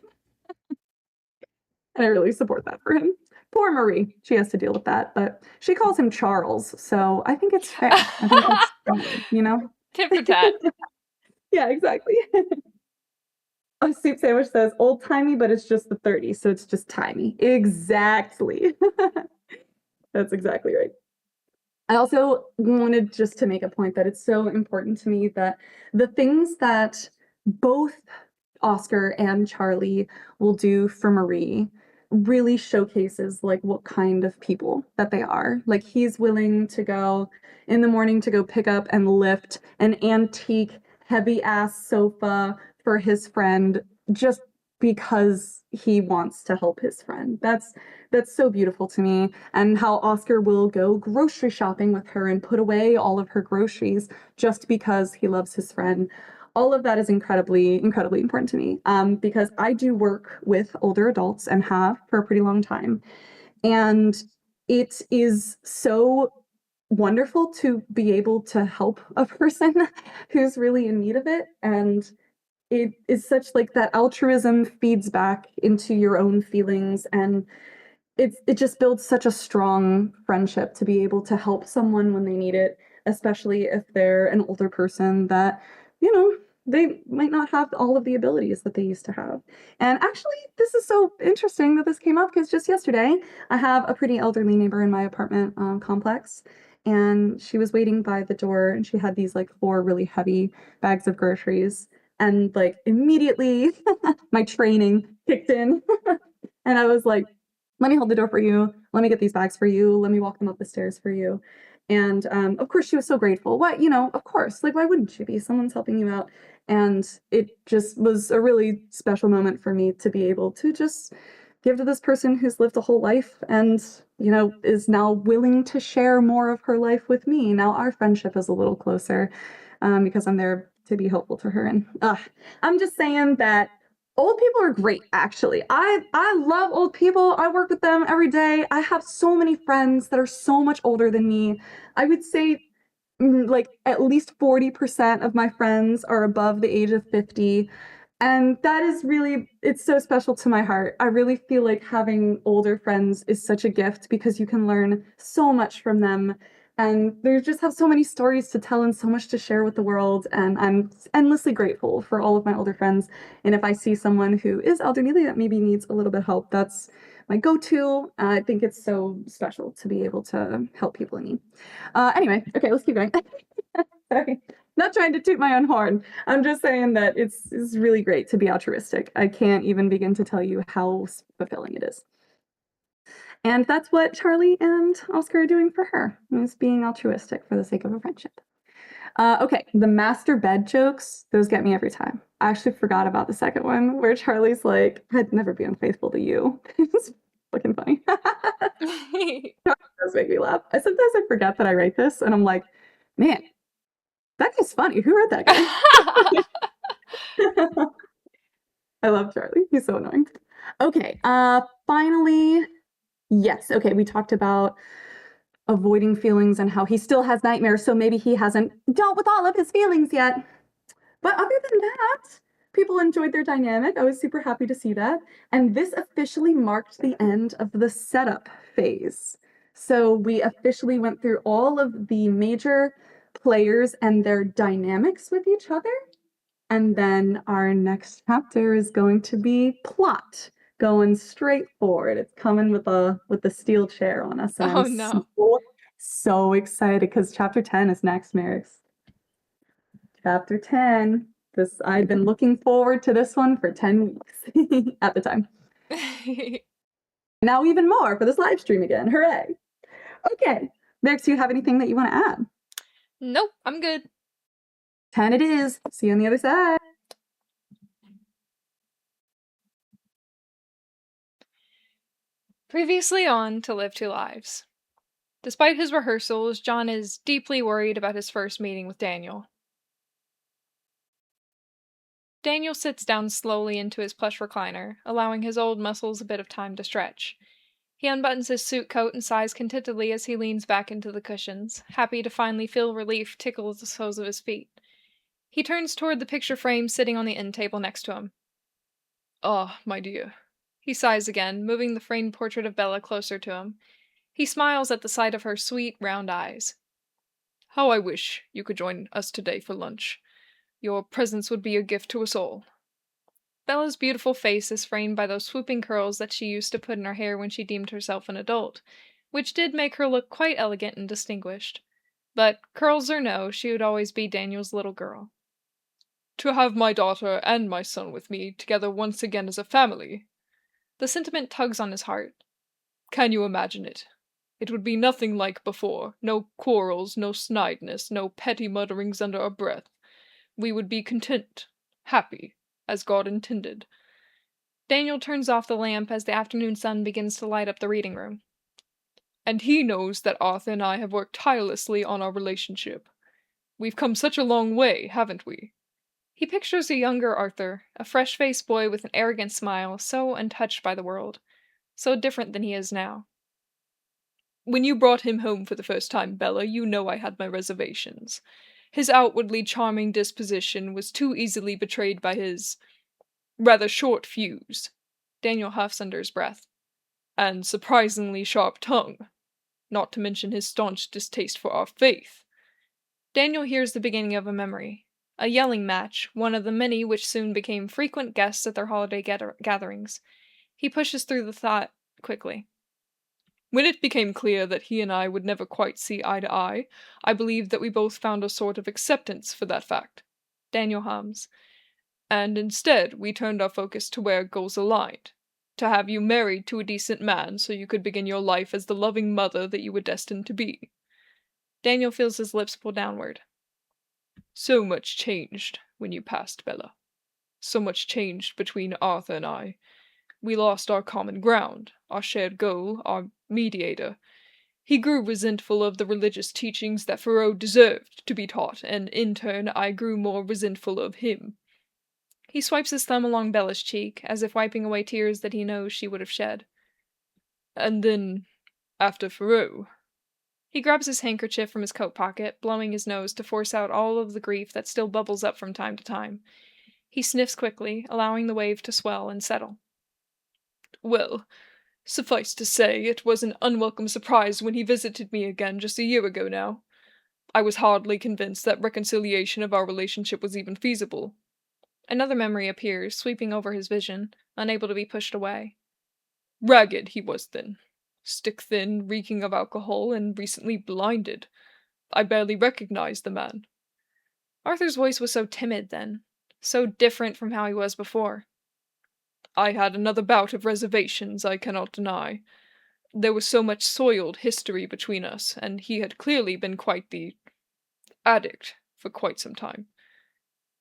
And I really support that for him. Poor Marie. She has to deal with that, but she calls him Charles, so I think it's fair. I think that's strong, Tit for tat. Yeah, exactly. A Soup Sandwich says, old-timey, but it's just the 30s, so it's just timey. Exactly. That's exactly right. I also wanted just to make a point that it's so important to me that the things that both Oscar and Charlie will do for Marie really showcases like what kind of people that they are. Like he's willing to go in the morning to go pick up and lift an antique heavy ass sofa for his friend just because he wants to help his friend. That's so beautiful to me. And how Oscar will go grocery shopping with her and put away all of her groceries just because he loves his friend. All of that is incredibly, incredibly important to me, because I do work with older adults and have for a pretty long time. And it is so wonderful to be able to help a person who's really in need of it. And it is such like that altruism feeds back into your own feelings, and it just builds such a strong friendship to be able to help someone when they need it, especially if they're an older person that, you know, they might not have all of the abilities that they used to have. And actually, this is so interesting that this came up because just yesterday, I have a pretty elderly neighbor in my apartment complex, and she was waiting by the door, and she had these like four really heavy bags of groceries. And like immediately, my training kicked in, and I was like, let me hold the door for you. Let me get these bags for you. Let me walk them up the stairs for you. And of course, she was so grateful. What, of course, like, why wouldn't she be? Someone's helping you out. And it just was a really special moment for me to be able to just give to this person who's lived a whole life and, is now willing to share more of her life with me. Now our friendship is a little closer because I'm there to be helpful to her. And I'm just saying that old people are great, actually. I love old people. I work with them every day. I have so many friends that are so much older than me. I would say like at least 40% of my friends are above the age of 50. And that is really, it's so special to my heart. I really feel like having older friends is such a gift because you can learn so much from them. And they just have so many stories to tell and so much to share with the world. And I'm endlessly grateful for all of my older friends. And if I see someone who is elderly that maybe needs a little bit of help, that's my go-to. I think it's so special to be able to help people in need. Anyway, okay, let's keep going. Sorry. Not trying to toot my own horn. I'm just saying that it's really great to be altruistic. I can't even begin to tell you how fulfilling it is. And that's what Charlie and Oscar are doing for her, is being altruistic for the sake of a friendship. Okay, the master bed jokes, those get me every time. I actually forgot about the second one where Charlie's like, I'd never be unfaithful to you. It's fucking funny. Does make me laugh. Sometimes I forget that I write this and I'm like, man, that guy's funny. Who wrote that guy? I love Charlie. He's so annoying. Okay, finally, yes. Okay, we talked about avoiding feelings and how he still has nightmares, so maybe he hasn't dealt with all of his feelings yet. But other than that, people enjoyed their dynamic. I was super happy to see that. And this officially marked the end of the setup phase. So we officially went through all of the major players and their dynamics with each other. And then our next chapter is going to be plot, going straight forward. It's coming with the steel chair on us, and Oh I'm no. so excited because chapter 10 is next, Marix. Chapter 10. This I've been looking forward to this one for 10 weeks at the time. Now even more for this live stream again. Hooray. Okay. Marix, do you have anything that you want to add? Nope, I'm good. 10 it is. See you on the other side. Previously on to Live Two Lives. Despite his rehearsals, John is deeply worried about his first meeting with Daniel. Daniel sits down slowly into his plush recliner, allowing his old muscles a bit of time to stretch. He unbuttons his suit coat and sighs contentedly as he leans back into the cushions, happy to finally feel relief tickle the soles of his feet. He turns toward the picture frame sitting on the end table next to him. "Ah, my dear." He sighs again, moving the framed portrait of Bella closer to him. He smiles at the sight of her sweet, round eyes. "How I wish you could join us today for lunch. Your presence would be a gift to us all." Bella's beautiful face is framed by those swooping curls that she used to put in her hair when she deemed herself an adult, which did make her look quite elegant and distinguished. But, curls or no, she would always be Daniel's little girl. "To have my daughter and my son with me together once again as a family." The sentiment tugs on his heart. "Can you imagine it? It would be nothing like before, no quarrels, no snideness, no petty mutterings under our breath. We would be content, happy, as God intended." Daniel turns off the lamp as the afternoon sun begins to light up the reading room. And he knows that Arthur and I have worked tirelessly on our relationship. We've come such a long way, haven't we? He pictures a younger Arthur, a fresh-faced boy with an arrogant smile, so untouched by the world, so different than he is now. When you brought him home for the first time, Bella, you know I had my reservations. His outwardly charming disposition was too easily betrayed by his rather short fuse. Daniel huffs under his breath. And surprisingly sharp tongue. Not to mention his staunch distaste for our faith. Daniel hears the beginning of a memory. A yelling match, one of the many which soon became frequent guests at their holiday gatherings. He pushes through the thought quickly. When it became clear that he and I would never quite see eye to eye, I believed that we both found a sort of acceptance for that fact. Daniel hums. And instead, we turned our focus to where goals aligned. To have you married to a decent man so you could begin your life as the loving mother that you were destined to be. Daniel feels his lips pull downward. So much changed when you passed, Bella. So much changed between Arthur and I. We lost our common ground, our shared goal, our mediator. He grew resentful of the religious teachings that Thoreau deserved to be taught, and in turn I grew more resentful of him. He swipes his thumb along Bella's cheek, as if wiping away tears that he knows she would have shed. And then, after Thoreau... He grabs his handkerchief from his coat pocket, blowing his nose to force out all of the grief that still bubbles up from time to time. He sniffs quickly, allowing the wave to swell and settle. Well, suffice to say, it was an unwelcome surprise when he visited me again just a year ago now. I was hardly convinced that reconciliation of our relationship was even feasible. Another memory appears, sweeping over his vision, unable to be pushed away. Ragged he was then. Stick-thin, reeking of alcohol, and recently blinded. I barely recognized the man. Arthur's voice was so timid then, so different from how he was before. I had another bout of reservations, I cannot deny. There was so much soiled history between us, and he had clearly been quite the addict for quite some time.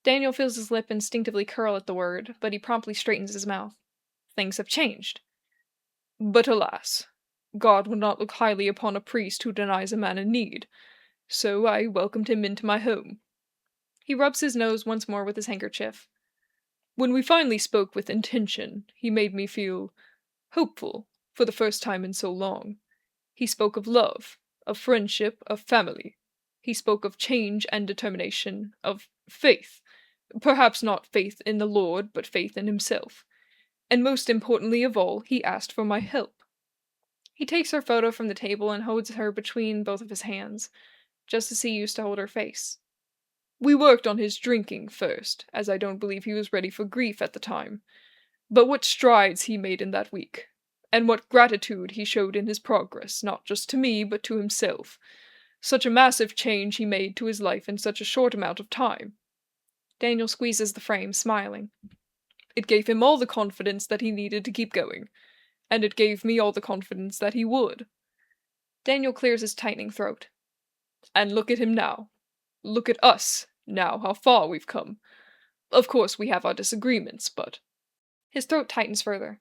Daniel feels his lip instinctively curl at the word, but he promptly straightens his mouth. Things have changed. But alas, God would not look highly upon a priest who denies a man in need, so I welcomed him into my home. He rubs his nose once more with his handkerchief. When we finally spoke with intention, he made me feel hopeful for the first time in so long. He spoke of love, of friendship, of family. He spoke of change and determination, of faith. Perhaps not faith in the Lord, but faith in himself. And most importantly of all, he asked for my help. He takes her photo from the table and holds her between both of his hands, just as he used to hold her face. We worked on his drinking first, as I don't believe he was ready for grief at the time. But what strides he made in that week, and what gratitude he showed in his progress, not just to me, but to himself. Such a massive change he made to his life in such a short amount of time. Daniel squeezes the frame, smiling. It gave him all the confidence that he needed to keep going. And it gave me all the confidence that he would. Daniel clears his tightening throat. And look at him now. Look at us, now, how far we've come. Of course we have our disagreements, but... His throat tightens further.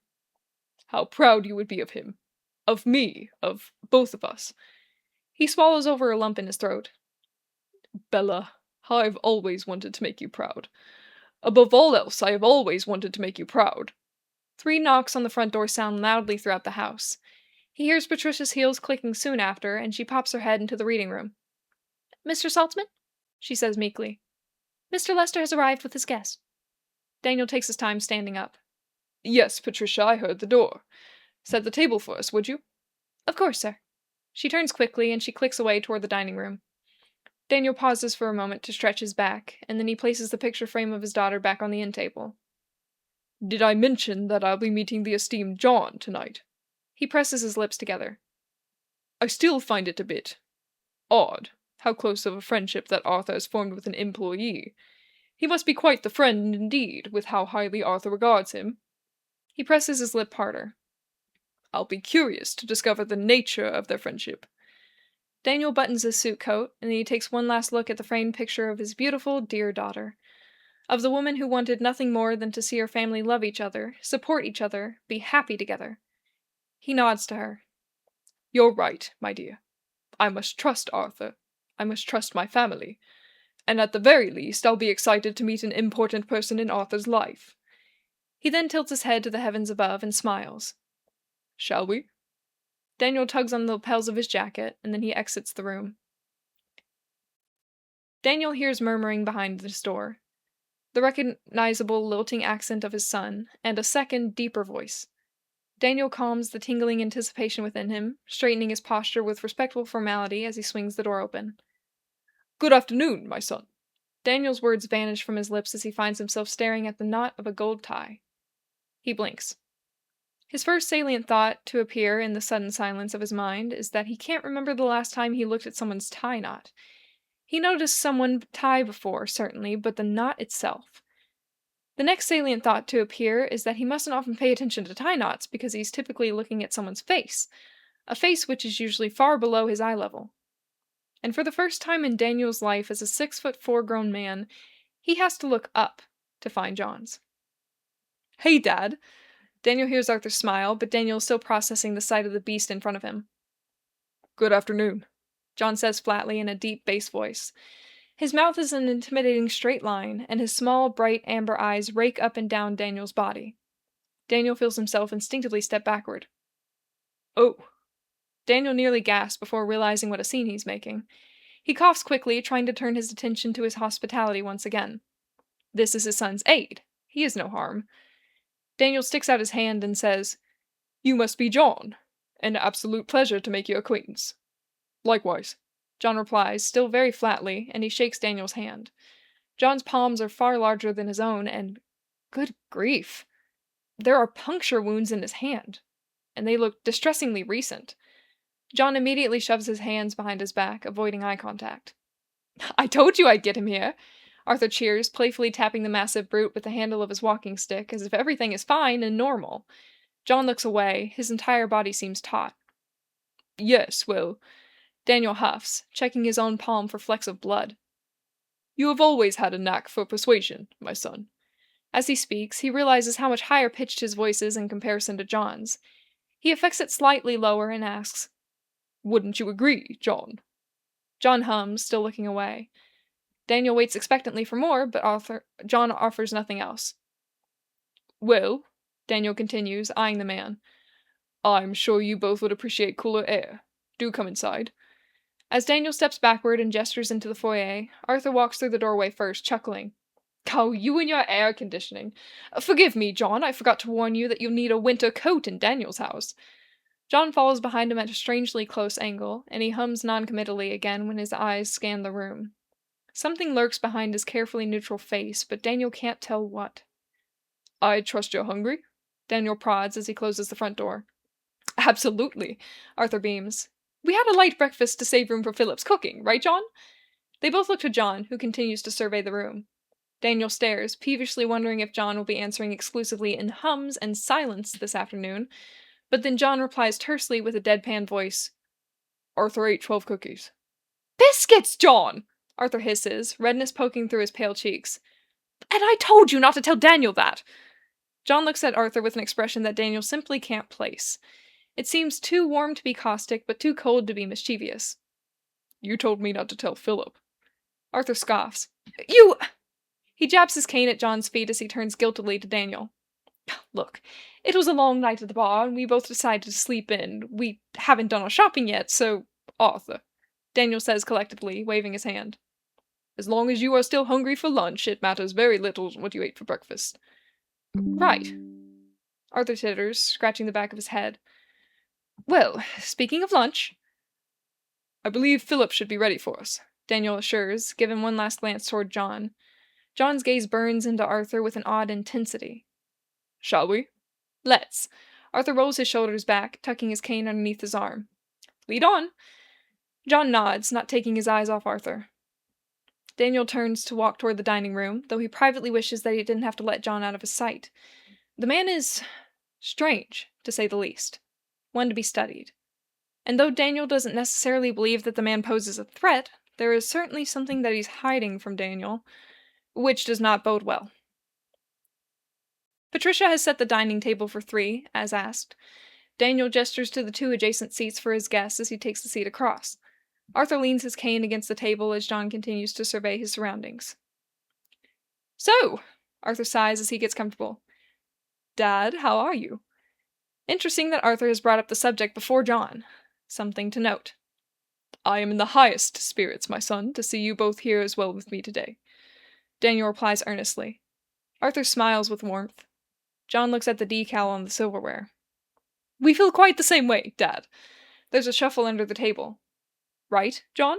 How proud you would be of him. Of me, of both of us. He swallows over a lump in his throat. Bella, how I've always wanted to make you proud. Above all else, I have always wanted to make you proud. 3 knocks on the front door sound loudly throughout the house. He hears Patricia's heels clicking soon after, and she pops her head into the reading room. "Mr. Saltzman?" she says meekly. "Mr. Lester has arrived with his guest." Daniel takes his time standing up. "Yes, Patricia, I heard the door. Set the table for us, would you?" "Of course, sir." She turns quickly, and she clicks away toward the dining room. Daniel pauses for a moment to stretch his back, and then he places the picture frame of his daughter back on the end table. Did I mention that I'll be meeting the esteemed John tonight? He presses his lips together. I still find it a bit odd how close of a friendship that Arthur has formed with an employee. He must be quite the friend indeed, with how highly Arthur regards him. He presses his lip harder. I'll be curious to discover the nature of their friendship. Daniel buttons his suit coat, and then he takes one last look at the framed picture of his beautiful, dear daughter. of the woman who wanted nothing more than to see her family love each other, support each other, be happy together. He nods to her. "You're right, my dear. I must trust Arthur. I must trust my family. And at the very least, I'll be excited to meet an important person in Arthur's life." He then tilts his head to the heavens above and smiles. "Shall we?" Daniel tugs on the lapels of his jacket, and then he exits the room. Daniel hears murmuring behind this door, the recognizable lilting accent of his son, and a second, deeper voice. Daniel calms the tingling anticipation within him, straightening his posture with respectful formality as he swings the door open. "Good afternoon, my son." Daniel's words vanish from his lips as he finds himself staring at the knot of a gold tie. He blinks. His first salient thought to appear in the sudden silence of his mind is that he can't remember the last time he looked at someone's tie knot. He noticed someone tie before, certainly, but the knot itself. The next salient thought to appear is that he mustn't often pay attention to tie knots because he's typically looking at someone's face, a face which is usually far below his eye level. And for the first time in Daniel's life as a 6'4" grown man, he has to look up to find John's. "Hey, Dad." Daniel hears Arthur smile, but Daniel is still processing the sight of the beast in front of him. "Good afternoon," John says flatly in a deep bass voice. His mouth is an intimidating straight line, and his small, bright, amber eyes rake up and down Daniel's body. Daniel feels himself instinctively step backward. "Oh." Daniel nearly gasps before realizing what a scene he's making. He coughs quickly, trying to turn his attention to his hospitality once again. This is his son's aide. He is no harm. Daniel sticks out his hand and says, "You must be John. An absolute pleasure to make your acquaintance." "Likewise," John replies, still very flatly, and he shakes Daniel's hand. John's palms are far larger than his own, and good grief, there are puncture wounds in his hand, and they look distressingly recent. John immediately shoves his hands behind his back, avoiding eye contact. "I told you I'd get him here," Arthur cheers, playfully tapping the massive brute with the handle of his walking stick as if everything is fine and normal. John looks away. His entire body seems taut. "Yes, well," Daniel huffs, checking his own palm for flecks of blood. "You have always had a knack for persuasion, my son." As he speaks, he realizes how much higher pitched his voice is in comparison to John's. He affects it slightly lower and asks, "Wouldn't you agree, John?" John hums, still looking away. Daniel waits expectantly for more, but John offers nothing else. "Well," Daniel continues, eyeing the man, "I'm sure you both would appreciate cooler air. Do come inside." As Daniel steps backward and gestures into the foyer, Arthur walks through the doorway first, chuckling. "Oh, you and your air conditioning. Forgive me, John, I forgot to warn you that you'll need a winter coat in Daniel's house." John follows behind him at a strangely close angle, and he hums noncommittally again when his eyes scan the room. Something lurks behind his carefully neutral face, but Daniel can't tell what. "I trust you're hungry?" Daniel prods as he closes the front door. "Absolutely," Arthur beams. "We had a light breakfast to save room for Philip's cooking, right, John?" They both look to John, who continues to survey the room. Daniel stares, peevishly wondering if John will be answering exclusively in hums and silence this afternoon, but then John replies tersely with a deadpan voice, "Arthur ate 12 cookies." "Biscuits, John!" Arthur hisses, redness poking through his pale cheeks. "And I told you not to tell Daniel that!" John looks at Arthur with an expression that Daniel simply can't place. It seems too warm to be caustic, but too cold to be mischievous. "You told me not to tell Philip." Arthur scoffs. "You—" He jabs his cane at John's feet as he turns guiltily to Daniel. "Look, it was a long night at the bar, and we both decided to sleep in. We haven't done our shopping yet, so—" "Arthur," Daniel says collectively, waving his hand. "As long as you are still hungry for lunch, it matters very little what you ate for breakfast." "Right." Arthur titters, scratching the back of his head. "Well, speaking of lunch—" "I believe Philip should be ready for us," Daniel assures, giving one last glance toward John. John's gaze burns into Arthur with an odd intensity. "Shall we?" "Let's." Arthur rolls his shoulders back, tucking his cane underneath his arm. "Lead on." John nods, not taking his eyes off Arthur. Daniel turns to walk toward the dining room, though he privately wishes that he didn't have to let John out of his sight. The man is strange, to say the least. One to be studied. And though Daniel doesn't necessarily believe that the man poses a threat, there is certainly something that he's hiding from Daniel. which does not bode well. Patricia has set the dining table for 3, as asked. Daniel gestures to the 2 adjacent seats for his guests as he takes the seat across. Arthur leans his cane against the table as John continues to survey his surroundings. So, Arthur sighs as he gets comfortable. Dad, how are you? Interesting that Arthur has brought up the subject before John. Something to note. I am in the highest spirits, my son, to see you both here as well with me today. Daniel replies earnestly. Arthur smiles with warmth. John looks at the decal on the silverware. We feel quite the same way, Dad. There's a shuffle under the table. Right, John?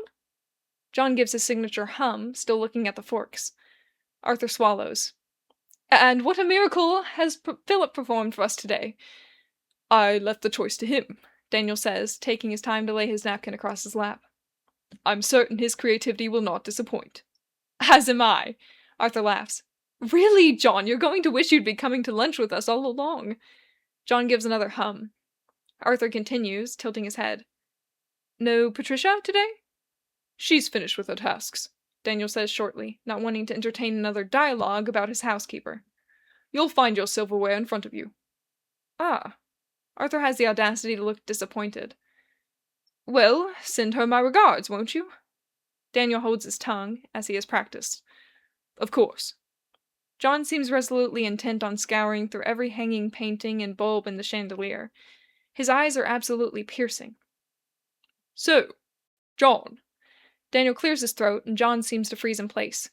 John gives his signature hum, still looking at the forks. Arthur swallows. And what a miracle has Philip performed for us today. I left the choice to him, Daniel says, taking his time to lay his napkin across his lap. I'm certain his creativity will not disappoint. As am I, Arthur laughs. Really, John, you're going to wish you'd be coming to lunch with us all along. John gives another hum. Arthur continues, tilting his head. No Patricia today? She's finished with her tasks, Daniel says shortly, not wanting to entertain another dialogue about his housekeeper. You'll find your silverware in front of you. Ah. Arthur has the audacity to look disappointed. Well, send her my regards, won't you? Daniel holds his tongue, as he has practiced. Of course. John seems resolutely intent on scouring through every hanging painting and bulb in the chandelier. His eyes are absolutely piercing. So, John. Daniel clears his throat, and John seems to freeze in place.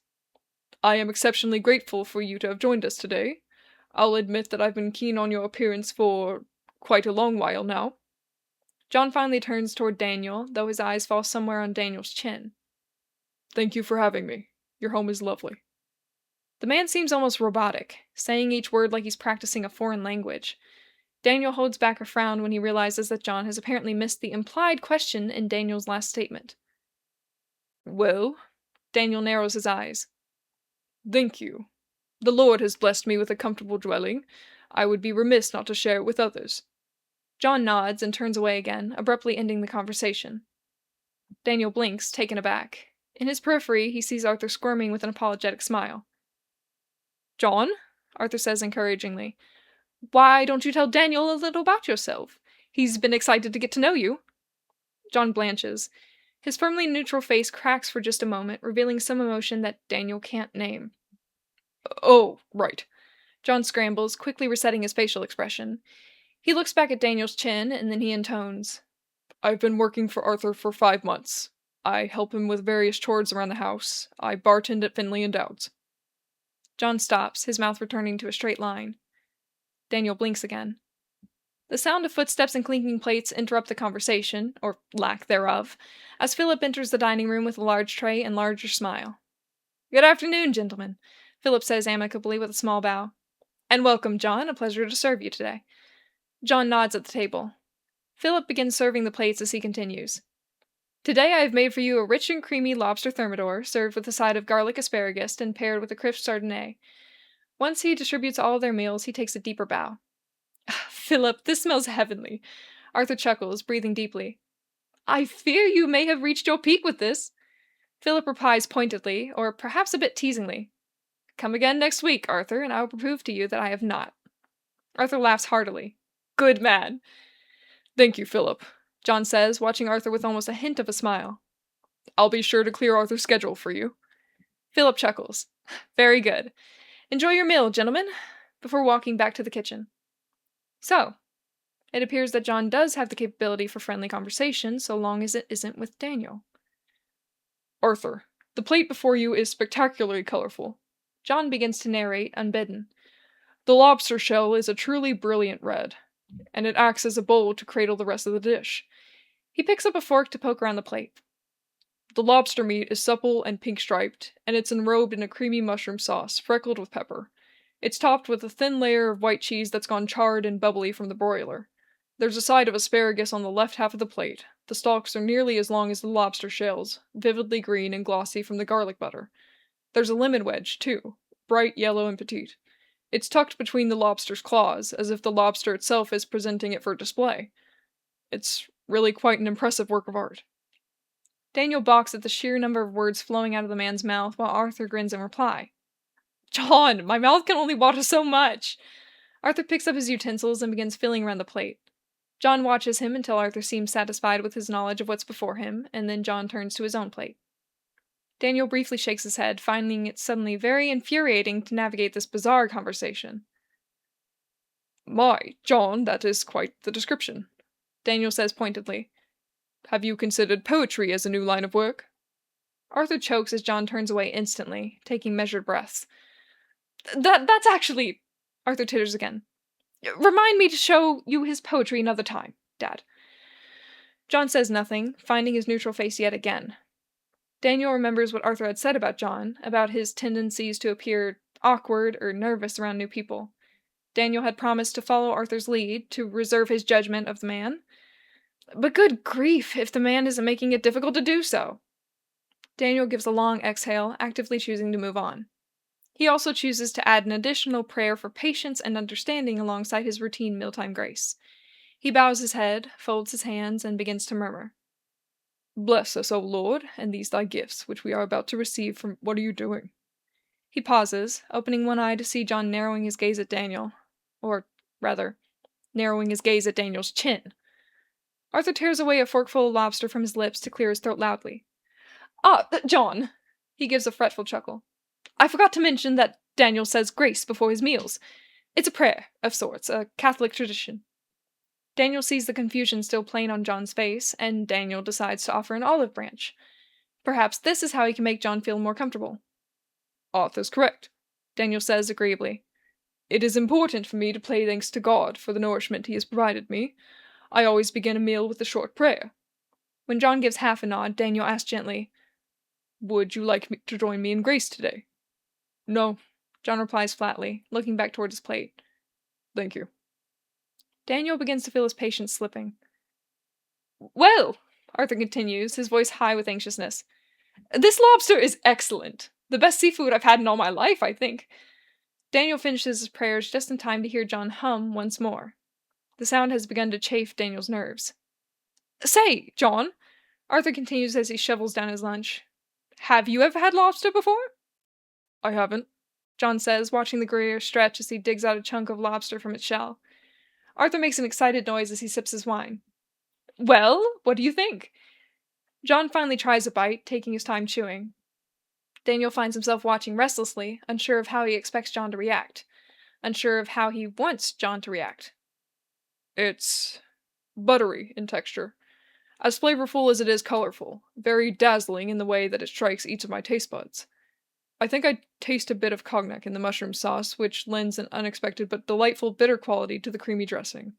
I am exceptionally grateful for you to have joined us today. I'll admit that I've been keen on your appearance for quite a long while now. John finally turns toward Daniel, though his eyes fall somewhere on Daniel's chin. Thank you for having me. Your home is lovely. The man seems almost robotic, saying each word like he's practicing a foreign language. Daniel holds back a frown when he realizes that John has apparently missed the implied question in Daniel's last statement. Well? Daniel narrows his eyes. Thank you. The Lord has blessed me with a comfortable dwelling. I would be remiss not to share it with others. John nods and turns away again, abruptly ending the conversation. Daniel blinks, taken aback. In his periphery, he sees Arthur squirming with an apologetic smile. John? Arthur says encouragingly. Why don't you tell Daniel a little about yourself? He's been excited to get to know you. John blanches. His firmly neutral face cracks for just a moment, revealing some emotion that Daniel can't name. Oh, right. John scrambles, quickly resetting his facial expression. He looks back at Daniel's chin, and then he intones. I've been working for Arthur for 5 months. I help him with various chores around the house. I bartend at Finley and Dowd's. John stops, his mouth returning to a straight line. Daniel blinks again. The sound of footsteps and clinking plates interrupt the conversation, or lack thereof, as Philip enters the dining room with a large tray and larger smile. Good afternoon, gentlemen, Philip says amicably with a small bow. And welcome, John. A pleasure to serve you today. John nods at the table. Philip begins serving the plates as he continues. Today I have made for you a rich and creamy lobster thermidor, served with a side of garlic asparagus and paired with a crisp Chardonnay. Once he distributes all their meals, he takes a deeper bow. Philip, this smells heavenly. Arthur chuckles, breathing deeply. I fear you may have reached your peak with this. Philip replies pointedly, or perhaps a bit teasingly. Come again next week, Arthur, and I will prove to you that I have not. Arthur laughs heartily. Good man. Thank you, Philip, John says, watching Arthur with almost a hint of a smile. I'll be sure to clear Arthur's schedule for you. Philip chuckles. Very good. Enjoy your meal, gentlemen, before walking back to the kitchen. So, it appears that John does have the capability for friendly conversation, so long as it isn't with Daniel. Arthur, the plate before you is spectacularly colorful. John begins to narrate, unbidden. The lobster shell is a truly brilliant red, and it acts as a bowl to cradle the rest of the dish. He picks up a fork to poke around the plate. The lobster meat is supple and pink-striped, and it's enrobed in a creamy mushroom sauce, freckled with pepper. It's topped with a thin layer of white cheese that's gone charred and bubbly from the broiler. There's a side of asparagus on the left half of the plate. The stalks are nearly as long as the lobster shells, vividly green and glossy from the garlic butter. There's a lemon wedge, too, bright yellow and petite. It's tucked between the lobster's claws, as if the lobster itself is presenting it for display. It's really quite an impressive work of art. Daniel balks at the sheer number of words flowing out of the man's mouth, while Arthur grins in reply. John, my mouth can only water so much. Arthur picks up his utensils and begins filling around the plate. John watches him until Arthur seems satisfied with his knowledge of what's before him, and then John turns to his own plate. Daniel briefly shakes his head, finding it suddenly very infuriating to navigate this bizarre conversation. My, John, that is quite the description, Daniel says pointedly. Have you considered poetry as a new line of work? Arthur chokes as John turns away instantly, taking measured breaths. That's actually... Arthur titters again. Remind me to show you his poetry another time, Dad. John says nothing, finding his neutral face yet again. Daniel remembers what Arthur had said about John, about his tendencies to appear awkward or nervous around new people. Daniel had promised to follow Arthur's lead, to reserve his judgment of the man. But good grief, if the man isn't making it difficult to do so. Daniel gives a long exhale, actively choosing to move on. He also chooses to add an additional prayer for patience and understanding alongside his routine mealtime grace. He bows his head, folds his hands, and begins to murmur. Bless us, O Lord, and these thy gifts, which we are about to receive from... What are you doing? He pauses, opening one eye to see John narrowing his gaze at Daniel. Or, rather, narrowing his gaze at Daniel's chin. Arthur tears away a forkful of lobster from his lips to clear his throat loudly. John! He gives a fretful chuckle. I forgot to mention that Daniel says grace before his meals. It's a prayer, of sorts, a Catholic tradition. Daniel sees the confusion still plain on John's face, and Daniel decides to offer an olive branch. Perhaps this is how he can make John feel more comfortable. Arthur's correct, Daniel says agreeably. It is important for me to pay thanks to God for the nourishment he has provided me. I always begin a meal with a short prayer. When John gives half a nod, Daniel asks gently, Would you like to join me in grace today? No, John replies flatly, looking back toward his plate. Thank you. Daniel begins to feel his patience slipping. Well, Arthur continues, his voice high with anxiousness, this lobster is excellent. The best seafood I've had in all my life, I think. Daniel finishes his prayers just in time to hear John hum once more. The sound has begun to chafe Daniel's nerves. Say, John, Arthur continues as he shovels down his lunch, have you ever had lobster before? I haven't, John says, watching the grayer stretch as he digs out a chunk of lobster from its shell. Arthur makes an excited noise as he sips his wine. Well, what do you think? John finally tries a bite, taking his time chewing. Daniel finds himself watching restlessly, unsure of how he expects John to react, unsure of how he wants John to react. It's buttery in texture, as flavorful as it is colorful, very dazzling in the way that it strikes each of my taste buds. I think I taste a bit of cognac in the mushroom sauce, which lends an unexpected but delightful bitter quality to the creamy dressing.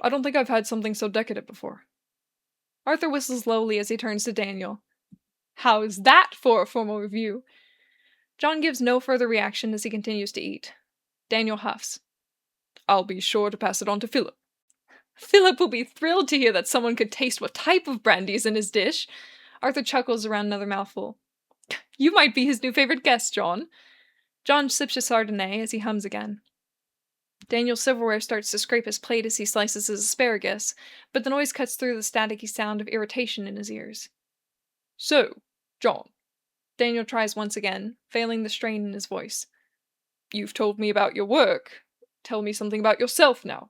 I don't think I've had something so decadent before. Arthur whistles lowly as he turns to Daniel. How's that for a formal review? John gives no further reaction as he continues to eat. Daniel huffs. I'll be sure to pass it on to Philip. Philip will be thrilled to hear that someone could taste what type of brandy is in his dish. Arthur chuckles around another mouthful. You might be his new favorite guest, John. John sips his Chardonnay as he hums again. Daniel's silverware starts to scrape his plate as he slices his asparagus, but the noise cuts through the staticky sound of irritation in his ears. So, John, Daniel tries once again, failing the strain in his voice. You've told me about your work. Tell me something about yourself now.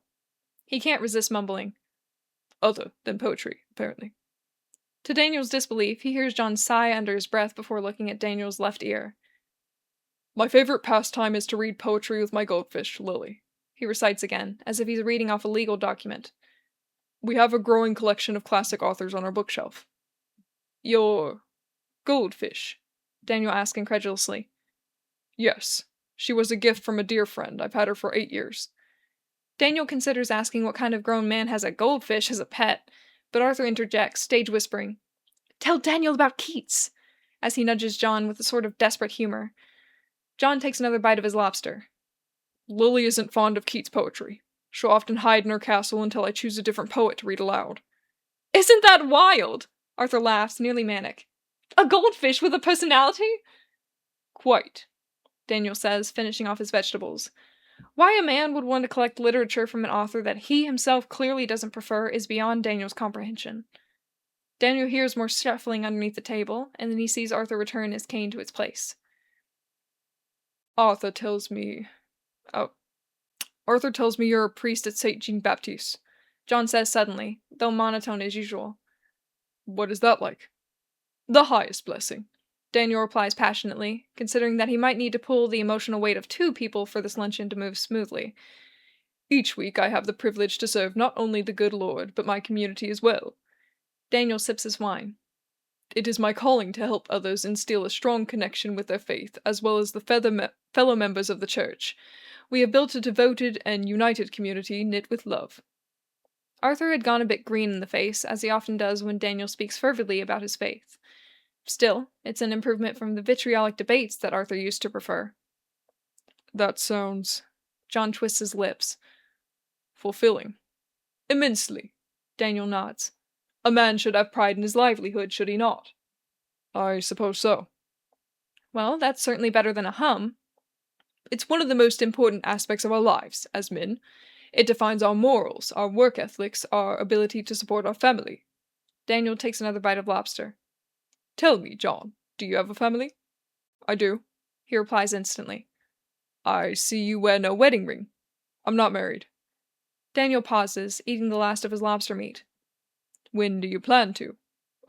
He can't resist mumbling. Other than poetry, apparently. To Daniel's disbelief, he hears John sigh under his breath before looking at Daniel's left ear. My favorite pastime is to read poetry with my goldfish, Lily, he recites again, as if he's reading off a legal document. We have a growing collection of classic authors on our bookshelf. Your goldfish? Daniel asked incredulously. Yes, she was a gift from a dear friend. I've had her for 8 years. Daniel considers asking what kind of grown man has a goldfish as a pet, but Arthur interjects, stage whispering, Tell Daniel about Keats, as he nudges John with a sort of desperate humor. John takes another bite of his lobster. Lily isn't fond of Keats' poetry. She'll often hide in her castle until I choose a different poet to read aloud. Isn't that wild? Arthur laughs, nearly manic. A goldfish with a personality? Quite, Daniel says, finishing off his vegetables. Why a man would want to collect literature from an author that he himself clearly doesn't prefer is beyond Daniel's comprehension. Daniel hears more shuffling underneath the table, and then he sees Arthur return his cane to its place. Arthur tells me... Oh, Arthur tells me you're a priest at St. Jean-Baptiste, John says suddenly, though monotone as usual. What is that like? The highest blessing, Daniel replies passionately, considering that he might need to pull the emotional weight of 2 people for this luncheon to move smoothly. Each week I have the privilege to serve not only the good Lord, but my community as well. Daniel sips his wine. It is my calling to help others instill a strong connection with their faith, as well as the fellow members of the church. We have built a devoted and united community knit with love. Arthur had gone a bit green in the face, as he often does when Daniel speaks fervidly about his faith. Still, it's an improvement from the vitriolic debates that Arthur used to prefer. That sounds... John twists his lips. Fulfilling. Immensely. Daniel nods. A man should have pride in his livelihood, should he not? I suppose so. Well, that's certainly better than a hum. It's one of the most important aspects of our lives, as men. It defines our morals, our work ethics, our ability to support our family. Daniel takes another bite of lobster. Tell me, John, do you have a family? I do, he replies instantly. I see you wear no wedding ring. I'm not married. Daniel pauses, eating the last of his lobster meat. When do you plan to?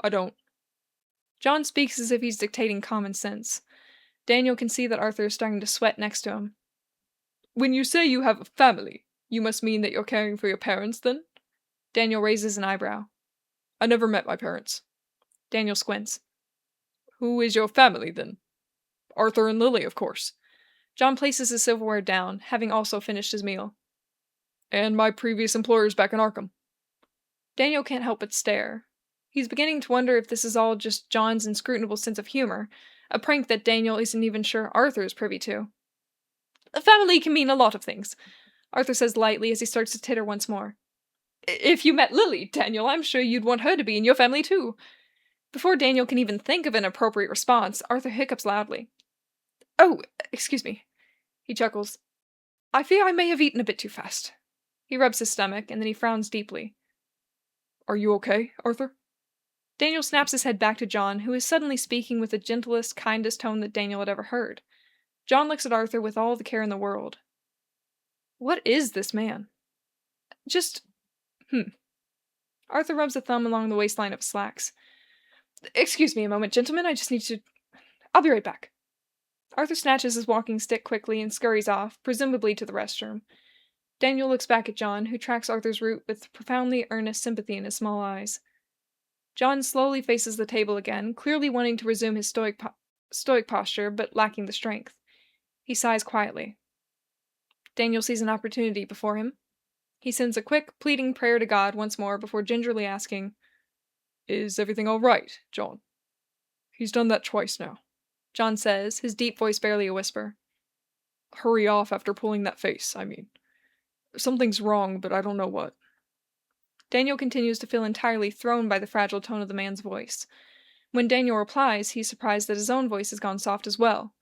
I don't. John speaks as if he's dictating common sense. Daniel can see that Arthur is starting to sweat next to him. When you say you have a family, you must mean that you're caring for your parents, then? Daniel raises an eyebrow. I never met my parents. Daniel squints. Who is your family, then? Arthur and Lily, of course. John places his silverware down, having also finished his meal. And my previous employers back in Arkham. Daniel can't help but stare. He's beginning to wonder if this is all just John's inscrutable sense of humor, a prank that Daniel isn't even sure Arthur is privy to. A family can mean a lot of things, Arthur says lightly as he starts to titter once more. If you met Lily, Daniel, I'm sure you'd want her to be in your family too. Before Daniel can even think of an appropriate response, Arthur hiccups loudly. Oh, excuse me. He chuckles. I fear I may have eaten a bit too fast. He rubs his stomach, and then he frowns deeply. Are you okay, Arthur? Daniel snaps his head back to John, who is suddenly speaking with the gentlest, kindest tone that Daniel had ever heard. John looks at Arthur with all the care in the world. What is this man? Arthur rubs a thumb along the waistline of his slacks. Excuse me a moment, gentlemen, I just need to... I'll be right back. Arthur snatches his walking stick quickly and scurries off, presumably to the restroom. Daniel looks back at John, who tracks Arthur's route with profoundly earnest sympathy in his small eyes. John slowly faces the table again, clearly wanting to resume his stoic posture, but lacking the strength. He sighs quietly. Daniel sees an opportunity before him. He sends a quick, pleading prayer to God once more before gingerly asking, Is everything all right, John? He's done that twice now, John says, his deep voice barely a whisper. Hurry off after pulling that face, I mean. Something's wrong, but I don't know what. Daniel continues to feel entirely thrown by the fragile tone of the man's voice. When Daniel replies, he's surprised that his own voice has gone soft as well.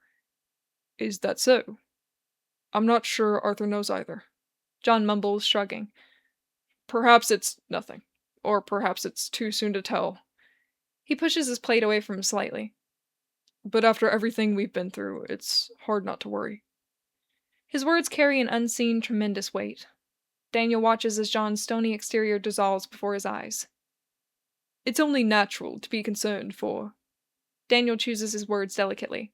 Is that so? I'm not sure Arthur knows either. John mumbles, shrugging. Perhaps it's nothing. Or perhaps it's too soon to tell. He pushes his plate away from him slightly. But after everything we've been through, it's hard not to worry. His words carry an unseen, tremendous weight. Daniel watches as John's stony exterior dissolves before his eyes. It's only natural to be concerned for... Daniel chooses his words delicately.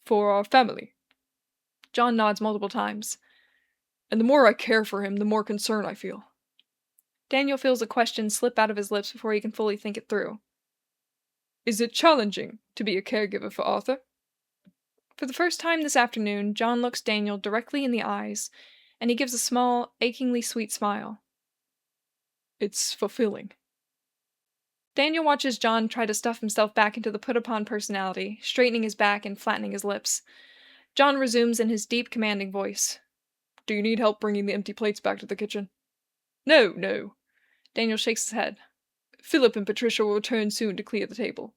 For our family. John nods multiple times. And the more I care for him, the more concern I feel. Daniel feels a question slip out of his lips before he can fully think it through. Is it challenging to be a caregiver for Arthur? For the first time this afternoon, John looks Daniel directly in the eyes, and he gives a small, achingly sweet smile. It's fulfilling. Daniel watches John try to stuff himself back into the put-upon personality, straightening his back and flattening his lips. John resumes in his deep, commanding voice. Do you need help bringing the empty plates back to the kitchen? No, no. Daniel shakes his head. Philip and Patricia will return soon to clear the table.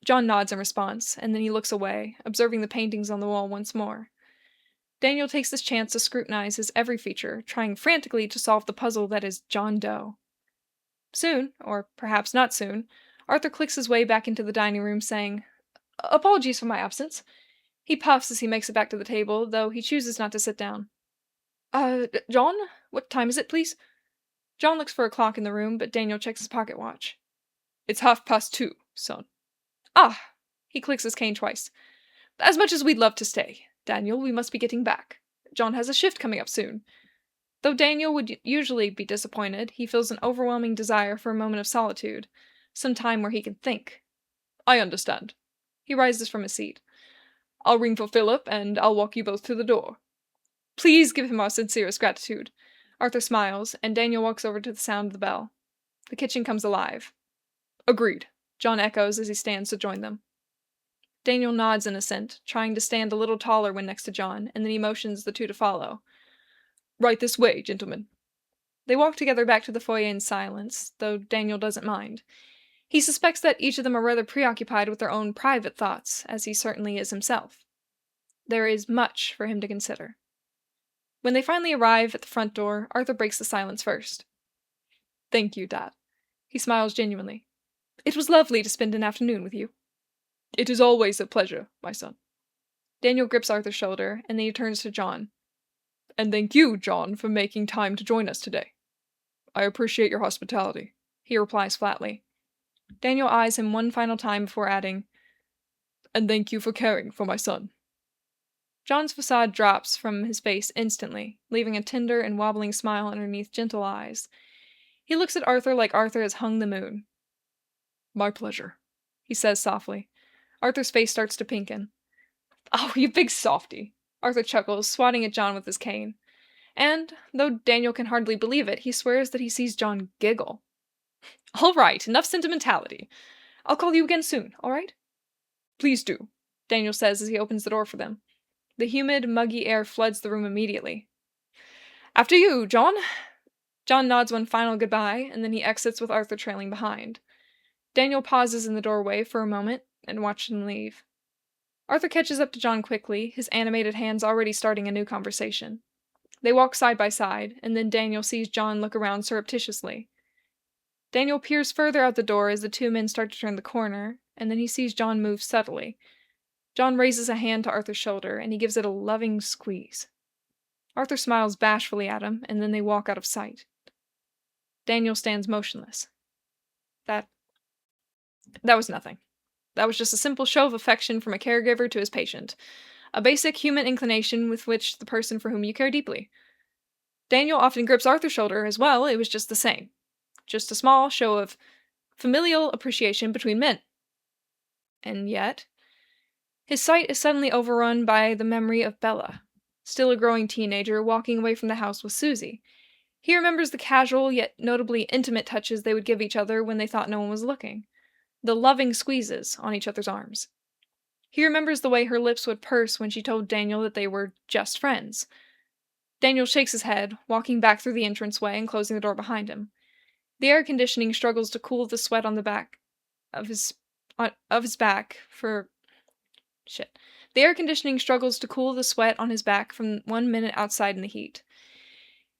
John nods in response, and then he looks away, observing the paintings on the wall once more. Daniel takes this chance to scrutinize his every feature, trying frantically to solve the puzzle that is John Doe. Soon, or perhaps not soon, Arthur clicks his way back into the dining room, saying, Apologies for my absence. He puffs as he makes it back to the table, though he chooses not to sit down. John? What time is it, please? John looks for a clock in the room, but Daniel checks his pocket watch. It's 2:30, son. Ah! He clicks his cane twice. As much as we'd love to stay, Daniel, we must be getting back. John has a shift coming up soon. Though Daniel would usually be disappointed, he feels an overwhelming desire for a moment of solitude, some time where he can think. I understand. He rises from his seat. I'll ring for Philip, and I'll walk you both to the door. Please give him our sincerest gratitude. Arthur smiles, and Daniel walks over to the sound of the bell. The kitchen comes alive. Agreed, John echoes as he stands to join them. Daniel nods in assent, trying to stand a little taller when next to John, and then he motions the two to follow. Right this way, gentlemen. They walk together back to the foyer in silence, though Daniel doesn't mind. He suspects that each of them are rather preoccupied with their own private thoughts, as he certainly is himself. There is much for him to consider. When they finally arrive at the front door, Arthur breaks the silence first. Thank you, Dad. He smiles genuinely. It was lovely to spend an afternoon with you. It is always a pleasure, my son. Daniel grips Arthur's shoulder, and then he turns to John. And thank you, John, for making time to join us today. I appreciate your hospitality, he replies flatly. Daniel eyes him one final time before adding, and thank you for caring for my son. John's facade drops from his face instantly, leaving a tender and wobbling smile underneath gentle eyes. He looks at Arthur like Arthur has hung the moon. My pleasure, he says softly. Arthur's face starts to pinken. Oh, you big softy, Arthur chuckles, swatting at John with his cane. And, though Daniel can hardly believe it, he swears that he sees John giggle. All right, enough sentimentality. I'll call you again soon, all right? Please do, Daniel says as he opens the door for them. The humid, muggy air floods the room immediately. After you, John. John nods one final goodbye, and then he exits with Arthur trailing behind. Daniel pauses in the doorway for a moment and watches them leave. Arthur catches up to John quickly, his animated hands already starting a new conversation. They walk side by side, and then Daniel sees John look around surreptitiously. Daniel peers further out the door as the two men start to turn the corner, and then he sees John move subtly. John raises a hand to Arthur's shoulder, and he gives it a loving squeeze. Arthur smiles bashfully at him, and then they walk out of sight. Daniel stands motionless. That was nothing. That was just a simple show of affection from a caregiver to his patient. A basic human inclination with which the person for whom you care deeply. Daniel often grips Arthur's shoulder as well, it was just the same. Just a small show of familial appreciation between men. And yet, his sight is suddenly overrun by the memory of Bella, still a growing teenager, walking away from the house with Susie. He remembers the casual yet notably intimate touches they would give each other when they thought no one was looking. The loving squeezes on each other's arms. He remembers the way her lips would purse when she told Daniel that they were just friends. Daniel shakes his head, walking back through the entranceway and closing the door behind him. The air conditioning struggles to cool the sweat on the back of his back for... Shit. The air conditioning struggles to cool the sweat on his back from 1 minute outside in the heat.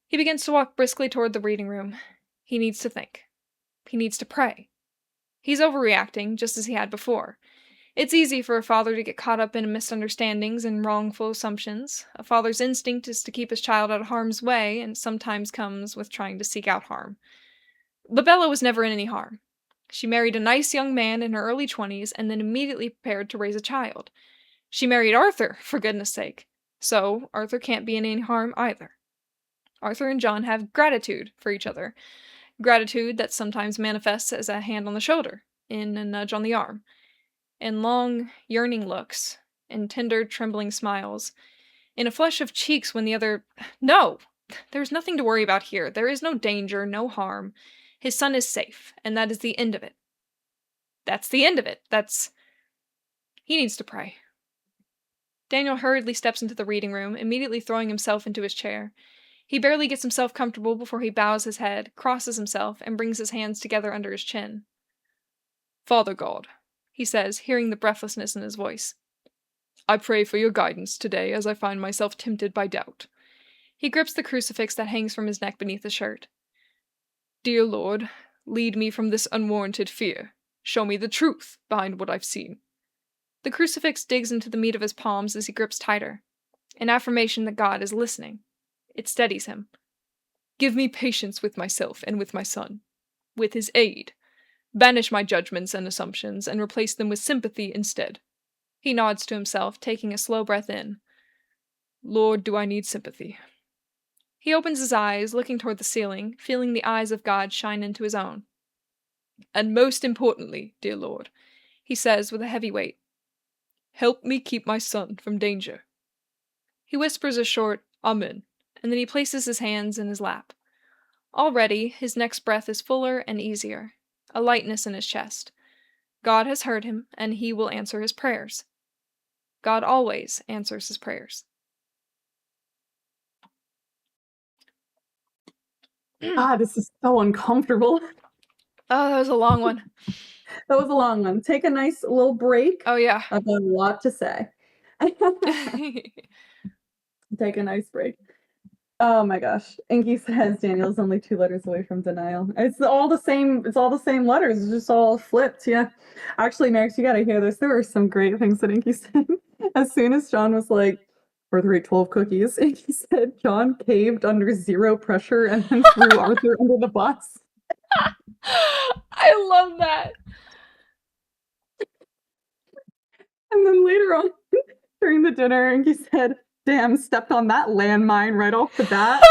He begins to walk briskly toward the reading room. He needs to think. He needs to pray. He's overreacting, just as he had before. It's easy for a father to get caught up in misunderstandings and wrongful assumptions. A father's instinct is to keep his child out of harm's way, and sometimes comes with trying to seek out harm. But Bella was never in any harm. She married a nice young man in her early 20s and then immediately prepared to raise a child. She married Arthur, for goodness sake. So, Arthur can't be in any harm either. Arthur and John have gratitude for each other. Gratitude that sometimes manifests as a hand on the shoulder, in a nudge on the arm, in long, yearning looks, in tender, trembling smiles, in a flush of cheeks when the other... No! There's nothing to worry about here. There is no danger, no harm. His son is safe, and that is the end of it. That's the end of it. He needs to pray. Daniel hurriedly steps into the reading room, immediately throwing himself into his chair. He barely gets himself comfortable before he bows his head, crosses himself, and brings his hands together under his chin. Father God, he says, hearing the breathlessness in his voice, I pray for your guidance today as I find myself tempted by doubt. He grips the crucifix that hangs from his neck beneath the shirt. Dear Lord, lead me from this unwarranted fear. Show me the truth behind what I've seen. The crucifix digs into the meat of his palms as he grips tighter, an affirmation that God is listening. It steadies him. Give me patience with myself and with my son. With his aid. Banish my judgments and assumptions and replace them with sympathy instead. He nods to himself, taking a slow breath in. Lord, do I need sympathy? He opens his eyes, looking toward the ceiling, feeling the eyes of God shine into his own. And most importantly, dear Lord, he says with a heavy weight, help me keep my son from danger. He whispers a short Amen, and then he places his hands in his lap. Already, his next breath is fuller and easier, a lightness in his chest. God has heard him, and he will answer his prayers. God always answers his prayers. This is so uncomfortable. Oh, that was a long one. That was a long one. Take a nice little break. Oh, yeah. I've got a lot to say. Take a nice break. Oh my gosh. Inky says Daniel's only 2 letters away from denial. It's all the same letters. It's just all flipped. Yeah. Actually, Marix, you gotta hear this. There were some great things that Inky said. As soon as John was like, for the rate 12 cookies, Inky said John caved under zero pressure and then threw Arthur under the bus. I love that. And then later on, during the dinner, Inky said, damn, stepped on that landmine right off the bat.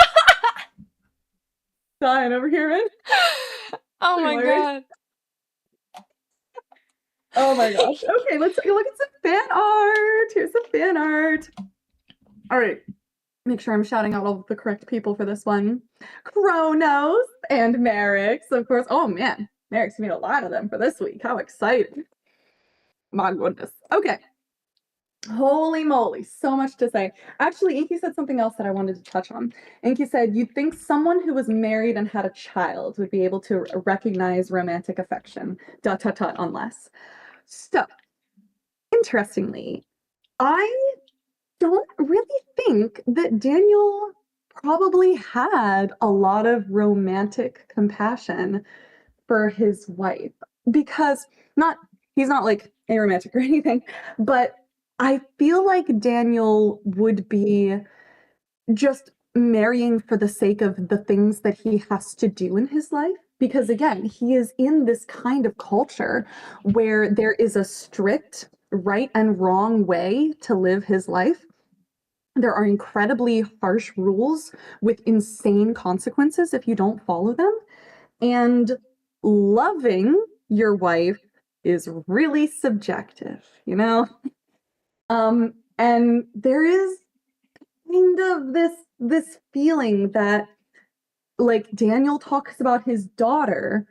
Dying over here, man. Oh my god. Oh my gosh. Okay, let's take a look at some fan art. Here's some fan art. All right. Make sure I'm shouting out all the correct people for this one. Kronos and Marix, of course. Oh man, Marix made a lot of them for this week. How exciting. My goodness. Okay. Holy moly, so much to say. Actually, Inky said something else that I wanted to touch on. Inky said, you'd think someone who was married and had a child would be able to recognize romantic affection. ... unless. So, interestingly, I don't really think that Daniel probably had a lot of romantic compassion for his wife, because he's not like aromantic or anything, but I feel like Daniel would be just marrying for the sake of the things that he has to do in his life. Because again, he is in this kind of culture where there is a strict right and wrong way to live his life. There are incredibly harsh rules with insane consequences if you don't follow them. And loving your wife is really subjective, you know? And there is kind of this feeling that, like, Daniel talks about his daughter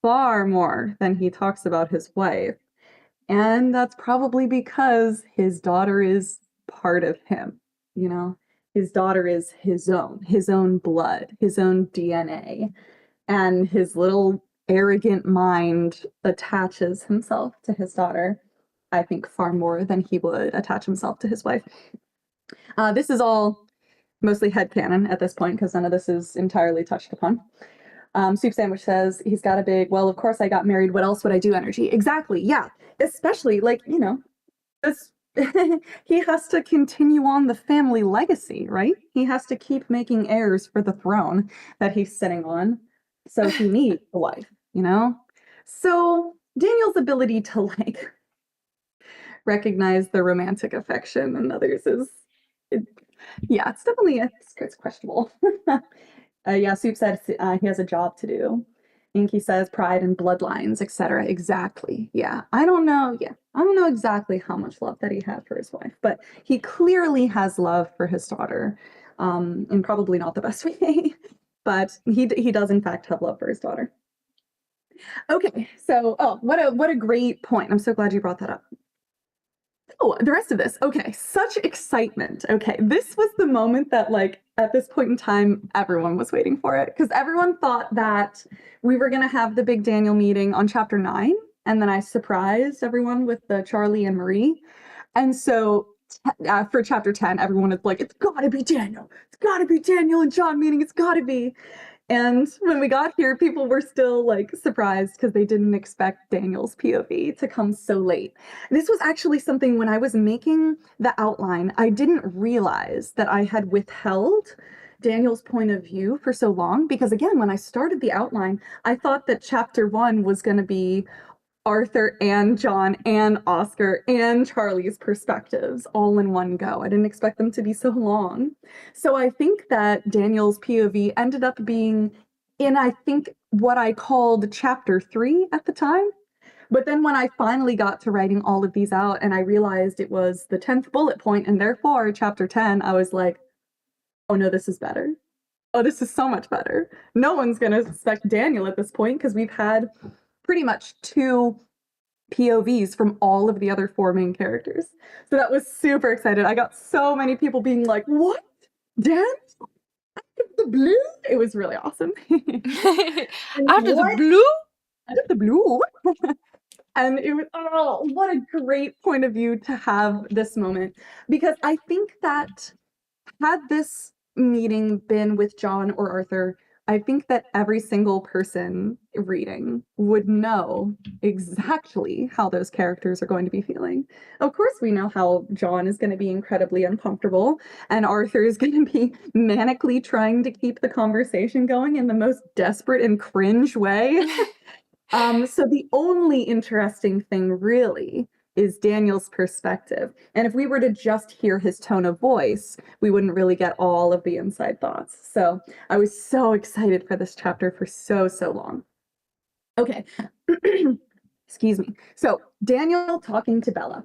far more than he talks about his wife. And that's probably because his daughter is part of him, you know? His daughter is his own blood, his own DNA. And his little arrogant mind attaches himself to his daughter, I think, far more than he would attach himself to his wife. This is all mostly headcanon at this point, because none of this is entirely touched upon. Soup Sandwich says he's got a big, well, of course I got married, what else would I do energy. Exactly, yeah. Especially, like, you know, this he has to continue on the family legacy, right? He has to keep making heirs for the throne that he's sitting on. So he needs a wife, you know? So Daniel's ability to, like, recognize the romantic affection in others is, yeah, it's definitely, it's questionable. Yeah, Soup said he has a job to do. Inky says pride and bloodlines, etc. Exactly. Yeah. I don't know exactly how much love that he had for his wife, but he clearly has love for his daughter, in probably not the best way, but he does in fact have love for his daughter. Okay, so what a great point. I'm so glad you brought that up. Oh, the rest of this. Okay, such excitement. Okay, this was the moment that, like, at this point in time, everyone was waiting for it, because everyone thought that we were going to have the big Daniel meeting on chapter 9, and then I surprised everyone with the Charlie and Marie. And so for chapter 10, everyone is like, it's got to be Daniel. It's got to be Daniel and John meeting. It's got to be. And when we got here, people were still like surprised because they didn't expect Daniel's POV to come so late. This was actually something when I was making the outline, I didn't realize that I had withheld Daniel's point of view for so long because again, when I started the outline, I thought that chapter 1 was going to be Arthur and John and Oscar and Charlie's perspectives all in one go. I didn't expect them to be so long. So I think that Daniel's POV ended up being in, I think, what I called chapter 3 at the time. But then when I finally got to writing all of these out and I realized it was the 10th bullet point and therefore chapter 10, I was like, oh no, this is better. Oh, this is so much better. No one's going to suspect Daniel at this point because we've had pretty much 2 POVs from all of the other 4 main characters. So that was super excited. I got so many people being like, what? Dan? Out of the blue? It was really awesome. Out of the blue? Out of the blue? And it was, oh, what a great point of view to have this moment. Because I think that had this meeting been with John or Arthur, I think that every single person reading would know exactly how those characters are going to be feeling. Of course, we know how John is going to be incredibly uncomfortable, and Arthur is going to be manically trying to keep the conversation going in the most desperate and cringe way. So the only interesting thing really is Daniel's perspective. And if we were to just hear his tone of voice, we wouldn't really get all of the inside thoughts. So I was so excited for this chapter for so long. Okay. Excuse me. So Daniel talking to Bella.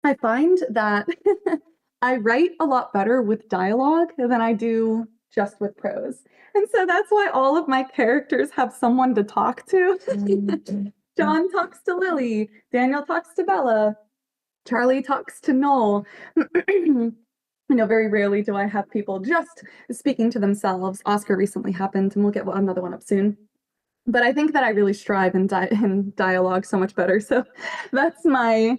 I find that I write a lot better with dialogue than I do just with prose. And so that's why all of my characters have someone to talk to. John talks to Lily, Daniel talks to Bella, Charlie talks to Noel. You know, very rarely do I have people just speaking to themselves. Oscar recently happened, and we'll get another one up soon. But I think that I really strive in dialogue so much better. So that's my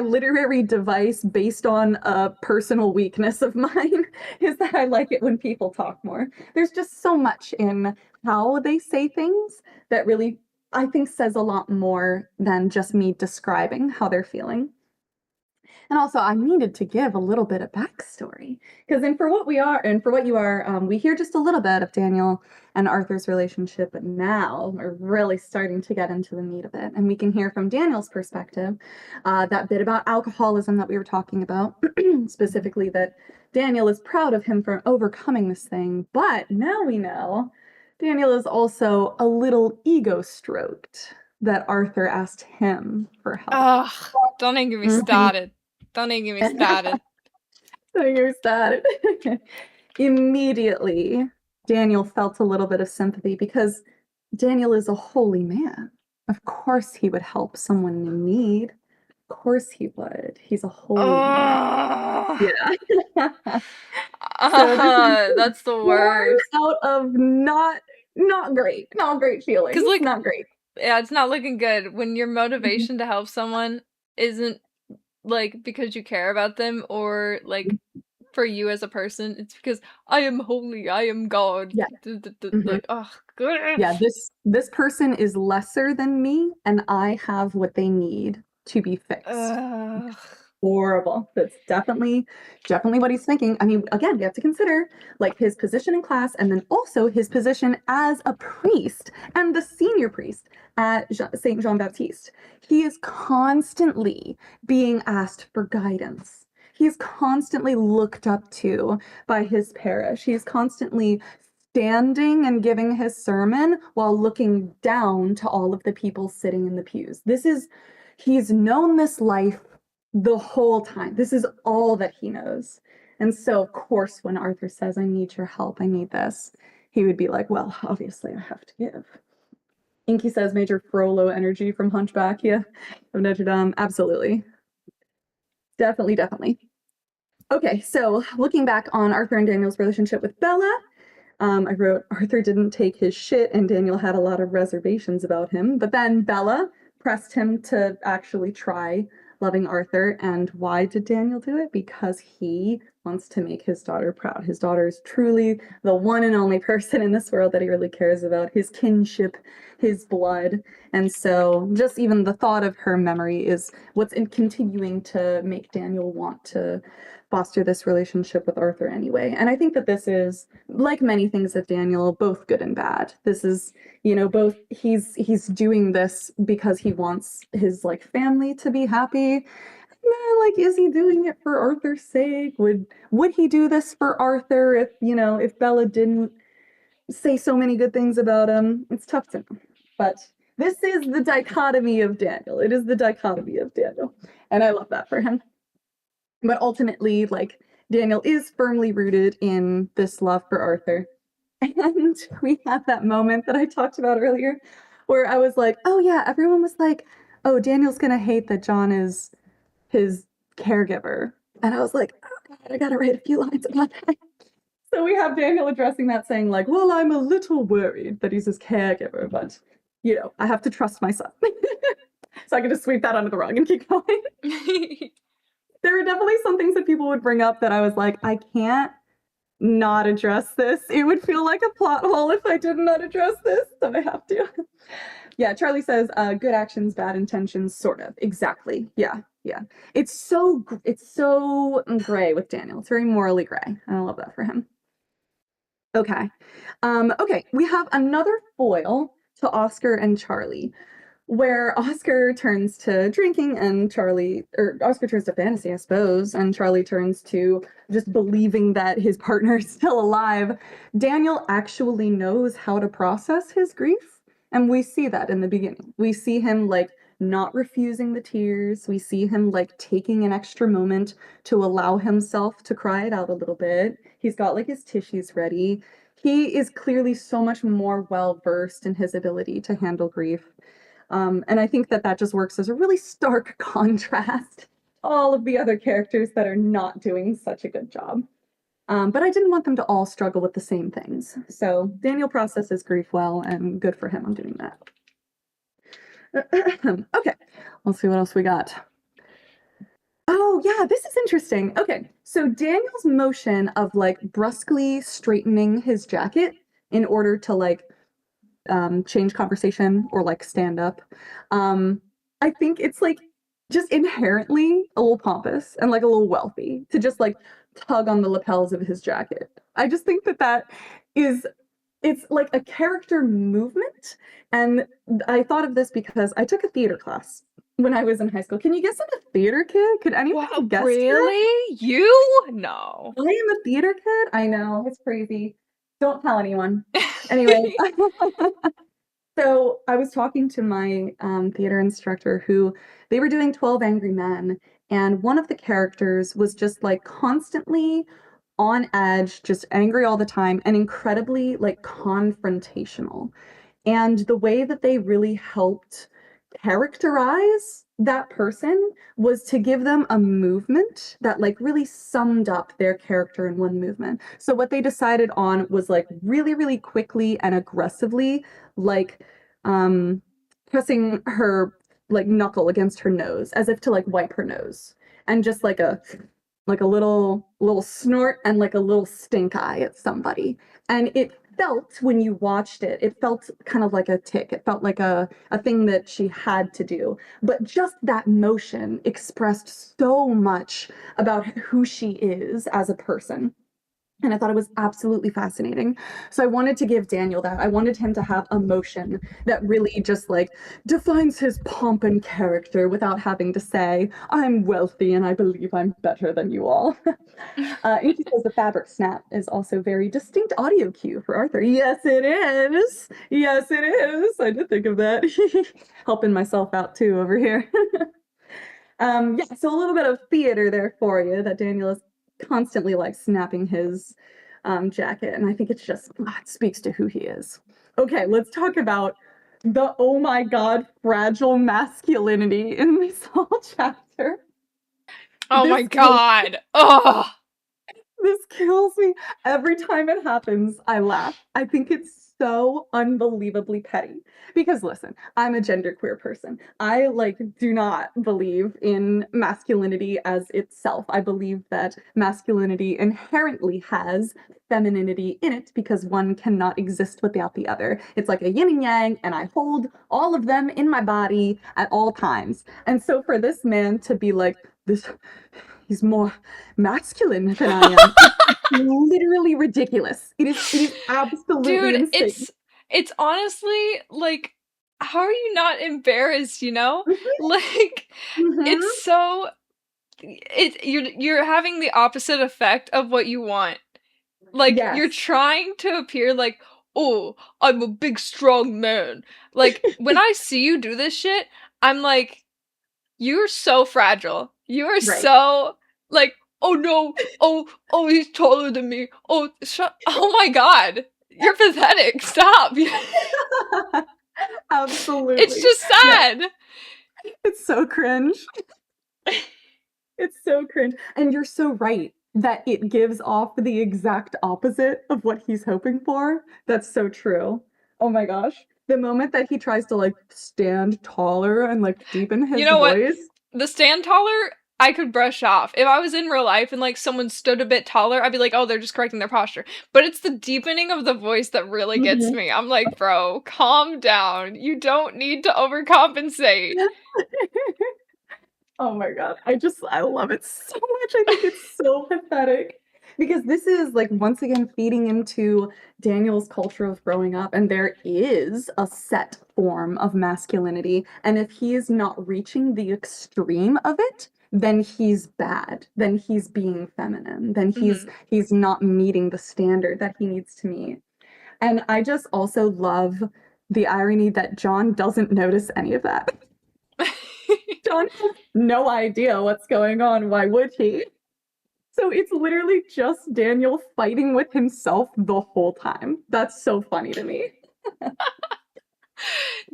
literary device based on a personal weakness of mine, is that I like it when people talk more. There's just so much in how they say things that really, I think, says a lot more than just me describing how they're feeling. And also, I needed to give a little bit of backstory because, for what we are, and for what you are, we hear just a little bit of Daniel and Arthur's relationship, but now we're really starting to get into the meat of it, and we can hear from Daniel's perspective that bit about alcoholism that we were talking about, specifically that Daniel is proud of him for overcoming this thing, but now we know Daniel is also a little ego-stroked that Arthur asked him for help. Ugh, don't even get me started. Don't even get me started. Don't get me started. Immediately, Daniel felt a little bit of sympathy because Daniel is a holy man. Of course he would help someone in need. Of course he would. He's a holy man. Yeah. So That's the worst. out of not great feelings. Because like, not great. Yeah, it's not looking good when your motivation to help someone isn't like because you care about them or like for you as a person. It's because I am holy, I am God. Yeah. Like, oh, good. Yeah, this person is lesser than me, and I have what they need to be fixed. Horrible. That's definitely what he's thinking. I mean, again, we have to consider like his position in class and then also his position as a priest and the senior priest at Saint Jean Baptiste. He is constantly being asked for guidance. He is constantly looked up to by his parish. He is constantly standing and giving his sermon while looking down to all of the people sitting in the pews. He's known this life the whole time. This is all that he knows. And so, of course, when Arthur says, I need your help, I need this, he would be like, well, obviously I have to give. Inky says Major Frollo energy from Hunchback, yeah, of Notre Dame. Absolutely. Definitely. Okay, so looking back on Arthur and Daniel's relationship with Bella, I wrote, Arthur didn't take his shit and Daniel had a lot of reservations about him, but then Bella pressed him to actually try loving Arthur. And why did Daniel do it? Because he wants to make his daughter proud. His daughter is truly the one and only person in this world that he really cares about, his kinship, his blood. And so just even the thought of her memory is what's continuing to make Daniel want to foster this relationship with Arthur anyway. And I think that this is, like many things of Daniel, both good and bad. This is, both he's doing this because he wants his like family to be happy. Like, is he doing it for Arthur's sake? Would he do this for Arthur if Bella didn't say so many good things about him? It's tough to know. But this is the dichotomy of Daniel. It is the dichotomy of Daniel. And I love that for him. But ultimately, like, Daniel is firmly rooted in this love for Arthur. And we had that moment that I talked about earlier where I was like, oh yeah, everyone was like, oh, Daniel's gonna hate that John is his caregiver. And I was like, oh God, I gotta write a few lines about that. So we have Daniel addressing that, saying like, well, I'm a little worried that he's his caregiver, but I have to trust myself. So I can just sweep that under the rug and keep going. There are definitely some things that people would bring up that I was like, I can't not address this. It would feel like a plot hole if I did not address this, so I have to. Yeah, Charlie says, good actions, bad intentions, sort of. Exactly. Yeah. It's so gray with Daniel. It's very morally gray. And I love that for him. Okay. Okay, we have another foil to Oscar and Charlie, where Oscar turns to drinking and Oscar turns to fantasy, I suppose, and Charlie turns to just believing that his partner is still alive. Daniel actually knows how to process his grief, and we see that in the beginning. We see him like not refusing the tears. We see him like taking an extra moment to allow himself to cry it out a little bit. He's got like his tissues ready. He is clearly so much more well versed in his ability to handle grief. And I think that just works as a really stark contrast to all of the other characters that are not doing such a good job. But I didn't want them to all struggle with the same things. So Daniel processes grief well, and good for him on doing that. Okay, let's see what else we got. Oh yeah, this is interesting. Okay, so Daniel's motion of like brusquely straightening his jacket in order to like change conversation or like stand up. I think it's like just inherently a little pompous and like a little wealthy to just like tug on the lapels of his jacket. I just think that it's like a character movement. And I thought of this because I took a theater class when I was in high school. Can you guess I'm a theater kid? Could anyone guess that? Really? You? No. I am a theater kid? I know, it's crazy. Don't tell anyone. Anyway, so I was talking to my theater instructor who they were doing 12 Angry Men, and one of the characters was just like constantly on edge, just angry all the time, and incredibly like confrontational. And the way that they really helped characterize that person was to give them a movement that like really summed up their character in one movement. So what they decided on was like really, really quickly and aggressively, like pressing her like knuckle against her nose as if to like wipe her nose. And just like a little snort and like a little stink eye at somebody. And it felt, when you watched it, it felt kind of like a tick. It felt like a thing that she had to do. But just that motion expressed so much about who she is as a person. And I thought it was absolutely fascinating. So I wanted to give Daniel that. I wanted him to have a motion that really just like defines his pomp and character without having to say, I'm wealthy and I believe I'm better than you all. And she says the fabric snap is also very distinct audio cue for Arthur. Yes, it is. Yes, it is. I did think of that. Helping myself out too over here. Yeah, so a little bit of theater there for you that Daniel is constantly like snapping his jacket, and I think it's just it speaks to who he is. Okay, let's talk about the oh my god fragile masculinity in this whole chapter. Oh my god. Oh, this kills me every time it happens. I laugh. I think it's so unbelievably petty. Because listen, I'm a genderqueer person. I do not believe in masculinity as itself. I believe that masculinity inherently has femininity in it because one cannot exist without the other. It's like a yin and yang, and I hold all of them in my body at all times. And so for this man to be like, this, he's more masculine than I am. Literally ridiculous. It is absolutely Dude, insane. it's honestly like, how are you not embarrassed, you know? Mhm, Like, mhm. it's so you're having the opposite effect of what you want. Like, you're Yes. trying to appear like, "Oh, I'm a big strong man." Like, when I see you do this shit, I'm like, "You're so fragile. You are Right. so like, oh no, oh he's taller than me. Oh, oh my god. You're pathetic. Stop." It's Absolutely. just No, sad. it's so cringe. It's so cringe. And you're so right that it gives off the exact opposite of what he's hoping for. That's so true. Oh my gosh. The moment that he tries to stand taller and deepen You his know what? voice. The stand taller, I could brush off. If I was in real life and someone stood a bit taller, I'd be like, "Oh, they're just correcting their posture." But it's the deepening of the voice that really gets Mhm. me. I'm like, "Bro, calm down. You don't need to overcompensate." Oh my god. I love it so much. I think it's so pathetic. Because this is once again feeding into Daniel's culture of growing up, and there is a set form of masculinity. And if he is not reaching the extreme of it, then he's bad. Then he's being feminine. Then he's Mhm. he's not meeting the standard that he needs to meet. And I just also love the irony that John doesn't notice any of that. John has no idea what's going on. Why would he? So it's literally just Daniel fighting with himself the whole time. That's so funny to me.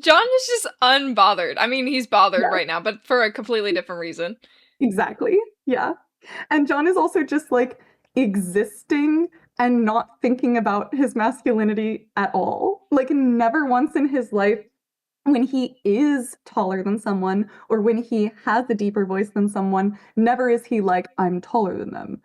John is just unbothered. I mean, he's bothered Yeah, right now, but for a completely different reason. exactly. Yeah. And John is also just existing and not thinking about his masculinity at all. Never once in his life when he is taller than someone or when he has a deeper voice than someone, never is he like, I'm taller than them.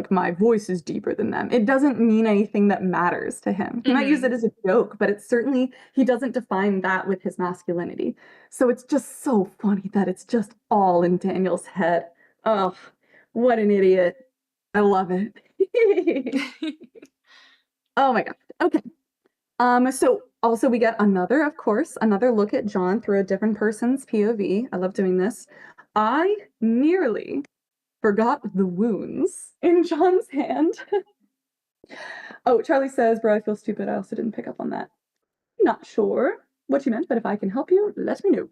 My voice is deeper than them. It doesn't mean anything that matters to him. He might use it Mhm. as a joke, but it's certainly, he doesn't define that with his masculinity. So it's just so funny that it's just all in Daniel's head. Oh, what an idiot. I love it. Oh my God. Okay. So also we get another, of course, another look at John through a different person's POV. I love doing this. I nearly forgot the wounds in John's hand. Oh, Charlie says, bro, I feel stupid. I also didn't pick up on that. Not sure what you meant, but if I can help you, let me know.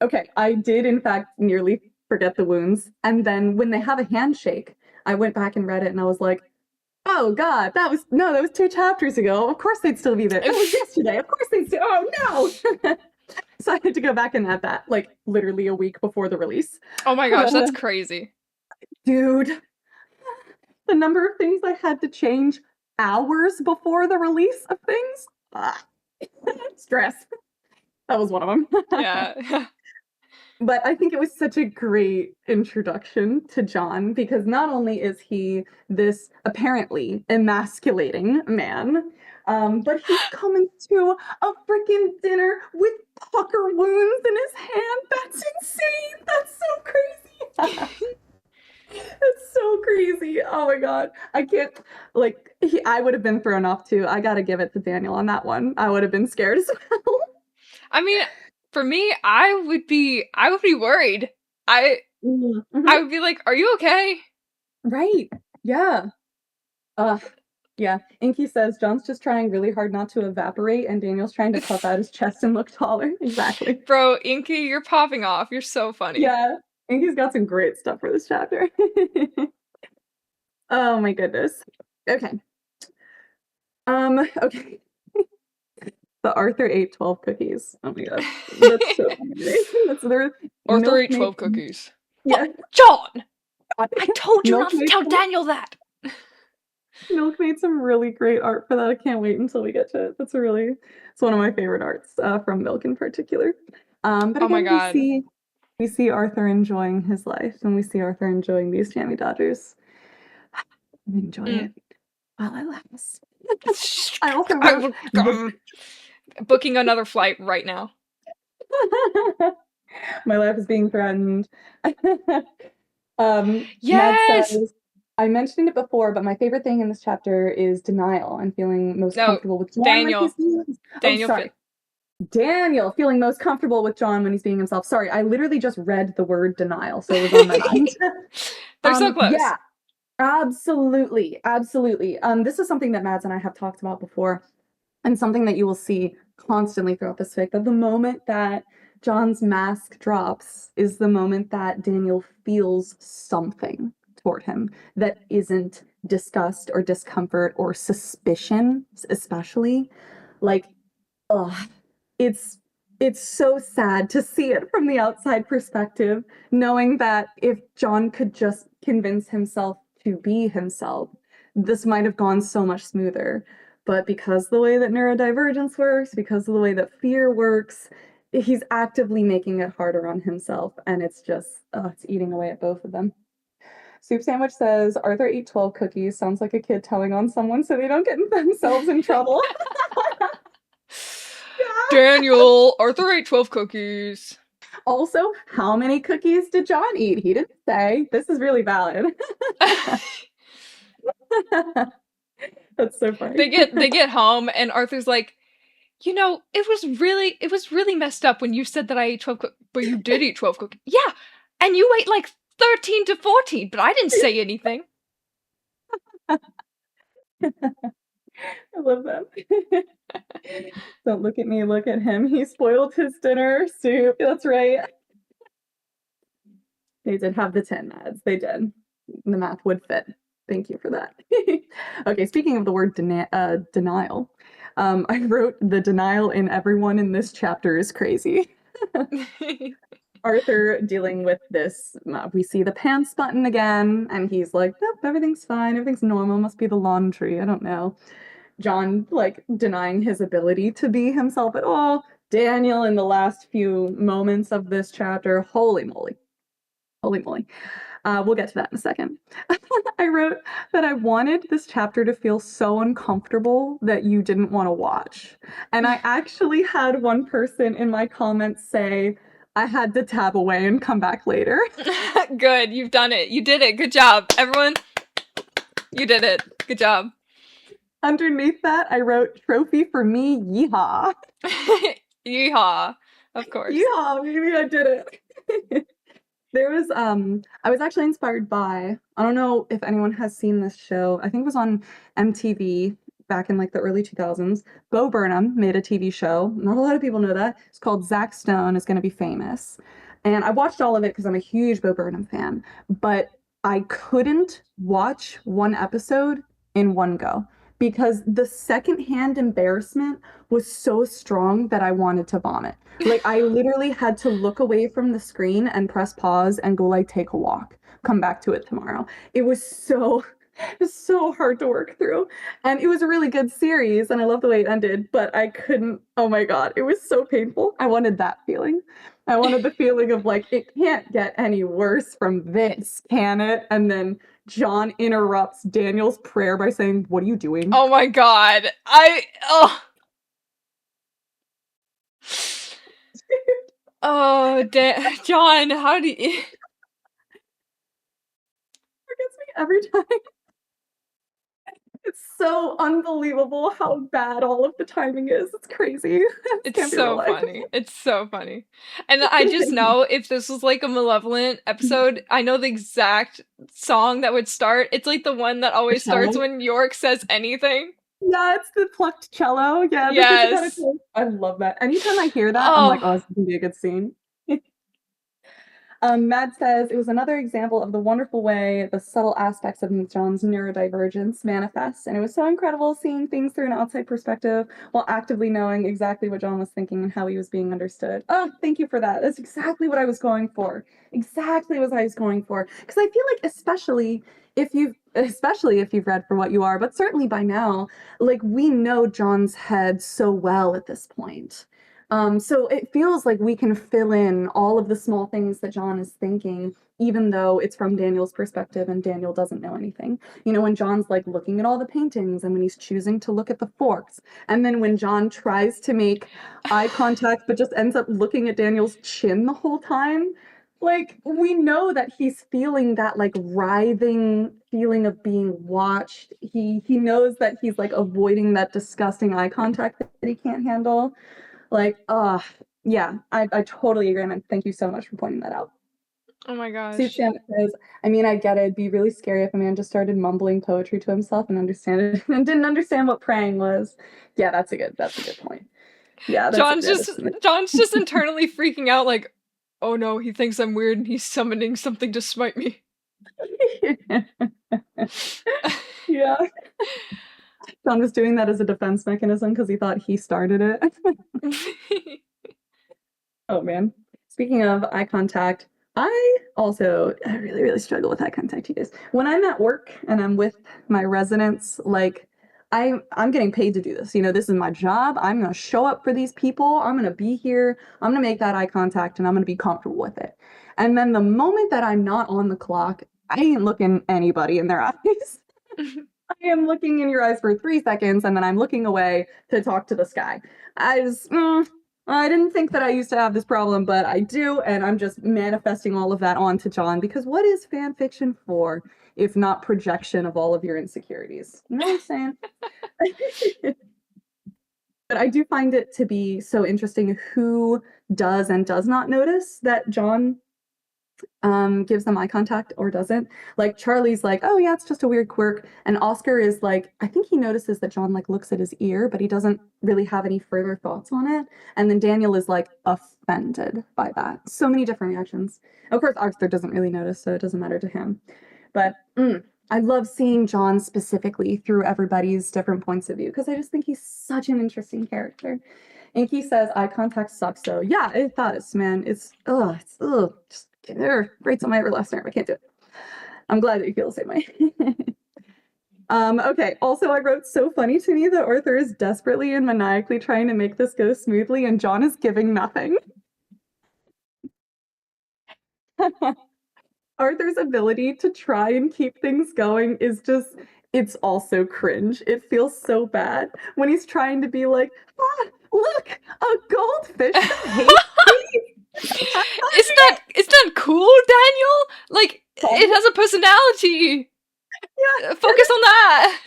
Okay, I did in fact nearly forget the wounds. And then when they have a handshake, I went back and read it and I was like, oh God, that was 2 chapters ago. Of course they'd still be there. That was yesterday. Of course they'd still, oh no. So I had to go back and add that, literally a week before the release. Oh my gosh, that's crazy. Dude, the number of things I had to change hours before the release of things. Ah, stress. That was one of them. Yeah. But I think it was such a great introduction to John because not only is he this apparently emasculating man, but he's coming to a freaking dinner with pucker wounds in his hand. That's insane. That's so crazy. That's so crazy. Oh my God. I can't, I would have been thrown off too. I gotta give it to Daniel on that one. I would have been scared as well. I mean, for me, I would be worried. I Mhm. I would be like, "Are you okay?" Right. Yeah. Ugh. Yeah. Inky says John's just trying really hard not to evaporate, and Daniel's trying to puff out his chest and look taller. Exactly. Bro, Inky, you're popping off. You're so funny. Yeah. Inky's got some great stuff for this chapter. Oh my goodness. Okay. Okay. The Arthur ate 12 cookies. Oh my god. That's so amazing. That's their Arthur ate milkmaid. 12 cookies. Yeah. What? John! I told you Milk not to tell maple. Daniel that! Milk made some really great art for that. I can't wait until we get to it. It's one of my favorite arts from Milk in particular. But Oh my again, god. we see Arthur enjoying his life, and we see Arthur enjoying these jammy dodgers. Enjoy it while it lasts. I also wrote I'm booking another flight right now. my life is being threatened. Mad Yes! says, I mentioned it before, but my favorite thing in this chapter is denial and feeling most No, comfortable with John when Daniel. he's being. Oh, Daniel sorry. fit. Daniel feeling most comfortable with John when he's being himself. Sorry, I literally just read the word denial, so it was on my mind. They're so close. Yeah, absolutely, absolutely. This is something that Mads and I have talked about before, and something that you will see constantly throughout this fic, that the moment that John's mask drops is the moment that Daniel feels something toward him that isn't disgust or discomfort or suspicion, especially. Like, ugh, it's it's so sad to see it from the outside perspective, knowing that if John could just convince himself to be himself, this might have gone so much smoother. But because the way that neurodivergence works, because of the way that fear works, he's actively making it harder on himself, and it's just, it's eating away at both of them. Soup Sandwich says Arthur ate 12 cookies. Sounds like a kid telling on someone so they don't get themselves in trouble. Daniel, Arthur ate 12 cookies. Also, how many cookies did John eat? He didn't say. This is really valid. That's so funny. They get home and Arthur's like, you know, it was really messed up when you said that I ate 12 cookies, but you did eat 12 cookies. Yeah, and you ate like 13 to 14, but I didn't say anything. I love that. Don't look at me, look at him. He spoiled his dinner. Soup. That's right. They did have the 10 ads. They did. The math would fit. Thank you for that. Okay, speaking of the word denial, I wrote the denial in everyone in this chapter is crazy. Arthur dealing with this, we see the pants button again, and he's like, nope, everything's fine, everything's normal, must be the laundry, I don't know. John, like, denying his ability to be himself at all. Daniel in the last few moments of this chapter, holy moly. Holy moly. We'll get to that in a second. I wrote that I wanted this chapter to feel so uncomfortable that you didn't want to watch. And I actually had one person in my comments say, I had to tab away and come back later. Good, you've done it. You did it. Good job. Everyone, you did it. Good job. Underneath that, I wrote, trophy for me, yeehaw. Yeehaw. Of course. Yeehaw, maybe I did it. There was I was actually inspired by, I don't know if anyone has seen this show. I think it was on MTV back in like the early 2000s. Bo Burnham made a TV show. Not a lot of people know that. It's called Zach Stone is going to be famous. And I watched all of it because I'm a huge Bo Burnham fan, but I couldn't watch one episode in one go because the secondhand embarrassment was so strong that I wanted to vomit. Like, I literally had to look away from the screen and press pause and go, like, take a walk, come back to it tomorrow. It was so hard to work through. And it was a really good series, and I love the way it ended, but I couldn't, oh my God, it was so painful. I wanted that feeling. I wanted the feeling of, like, it can't get any worse from this, can it? And then John interrupts Daniel's prayer by saying, what are you doing? Oh my God. Oh, John, how do you... Forgets me every time. It's so unbelievable how bad all of the timing is. It's crazy. This It's can't be real so life. funny. It's so funny. And I just know if this was like a Malevolent episode, I know the exact song that would start. It's like the one that always starts when York says anything. Yeah, it's the plucked cello. Yeah, this is kind of cool. I love that. Anytime I hear that, I'm like, oh, this is gonna be a good scene. Matt says, it was another example of the wonderful way the subtle aspects of John's neurodivergence manifest, and it was so incredible seeing things through an outside perspective while actively knowing exactly what John was thinking and how he was being understood. Oh, thank you for that. That's exactly what I was going for. Exactly what I was going for. Because I feel like especially if you've read For What You Are, but certainly by now, like we know John's head so well at this point. So it feels like we can fill in all of the small things that John is thinking, even though it's from Daniel's perspective and Daniel doesn't know anything. You know, when John's like looking at all the paintings and when he's choosing to look at the forks, and then when John tries to make eye contact but just ends up looking at Daniel's chin the whole time. Like, we know that he's feeling that like writhing feeling of being watched. He knows that he's like avoiding that disgusting eye contact that he can't handle. Like, yeah, I totally agree, and thank you so much for pointing that out. Oh my Suit gosh. Sam says, I mean, I get it. It'd be really scary if a man just started mumbling poetry to himself and understand it and didn't understand what praying was. Yeah, that's a good point. Yeah, John's that just is John's just internally freaking out like, oh no, he thinks I'm weird and he's summoning something to smite me. Yeah. John was doing that as a defense mechanism because he thought he started it. Oh man. Speaking of eye contact, I also really, really struggle with eye contact, you guys. When I'm at work and I'm with my residents, like I'm getting paid to do this. You know, this is my job. I'm gonna show up for these people. I'm gonna be here. I'm gonna make that eye contact and I'm gonna be comfortable with it. And then the moment that I'm not on the clock, I ain't looking anybody in their eyes. I am looking in your eyes for 3 seconds and then I'm looking away to talk to the sky. I just, I didn't think that I used to have this problem, but I do, and I'm just manifesting all of that onto John because what is fan fiction for if not projection of all of your insecurities? You know what I'm saying? But I do find it to be so interesting who does and does not notice that John gives them eye contact or doesn't. Like Charlie's like, oh yeah, it's just a weird quirk. And Oscar is like, I think he notices that John like looks at his ear, but he doesn't really have any further thoughts on it. And then Daniel is like offended by that. So many different reactions. Of course, Oscar doesn't really notice, so it doesn't matter to him. But I love seeing John specifically through everybody's different points of view because I just think he's such an interesting character. Inky says eye contact sucks though. Yeah, it does, man. It's just rates on my everlasting nerve. I can't do it. I'm glad that you feel the same way. Okay. Also, I wrote so funny to me that Arthur is desperately and maniacally trying to make this go smoothly, and John is giving nothing. Arthur's ability to try and keep things going is just, it's also cringe. It feels so bad when he's trying to be like, look, a goldfish that hates me. Isn't that cool, Daniel? Like, it has a personality. Yeah. Focus on that.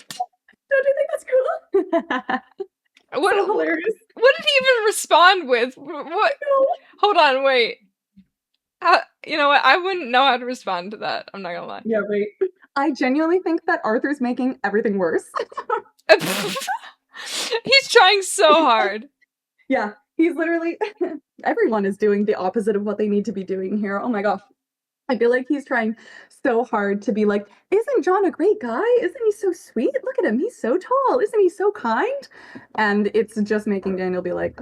Don't you think that's cool? What, so hilarious. What did he even respond with? What? No. Hold on, wait. You know what? I wouldn't know how to respond to that. I'm not gonna lie. Yeah, right. I genuinely think that Arthur's making everything worse. He's trying so hard. Yeah, he's literally, everyone is doing the opposite of what they need to be doing here. Oh my gosh. I feel like he's trying so hard to be like, isn't John a great guy? Isn't he so sweet? Look at him. He's so tall. Isn't he so kind? And it's just making Daniel be like,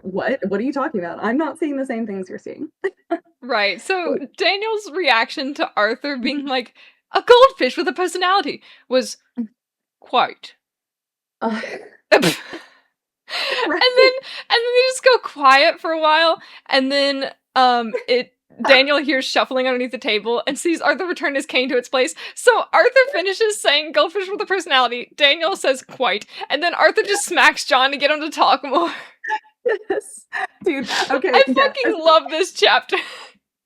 what? What are you talking about? I'm not seeing the same things you're seeing. Right. So Daniel's reaction to Arthur being like, a goldfish with a personality was quite. And then they just go quiet for a while, and then Daniel hears shuffling underneath the table and sees Arthur return his cane to its place. So Arthur finishes saying goldfish with a personality. Daniel says quite, and then Arthur just smacks John to get him to talk more. Yes. Dude, okay. I fucking love this chapter.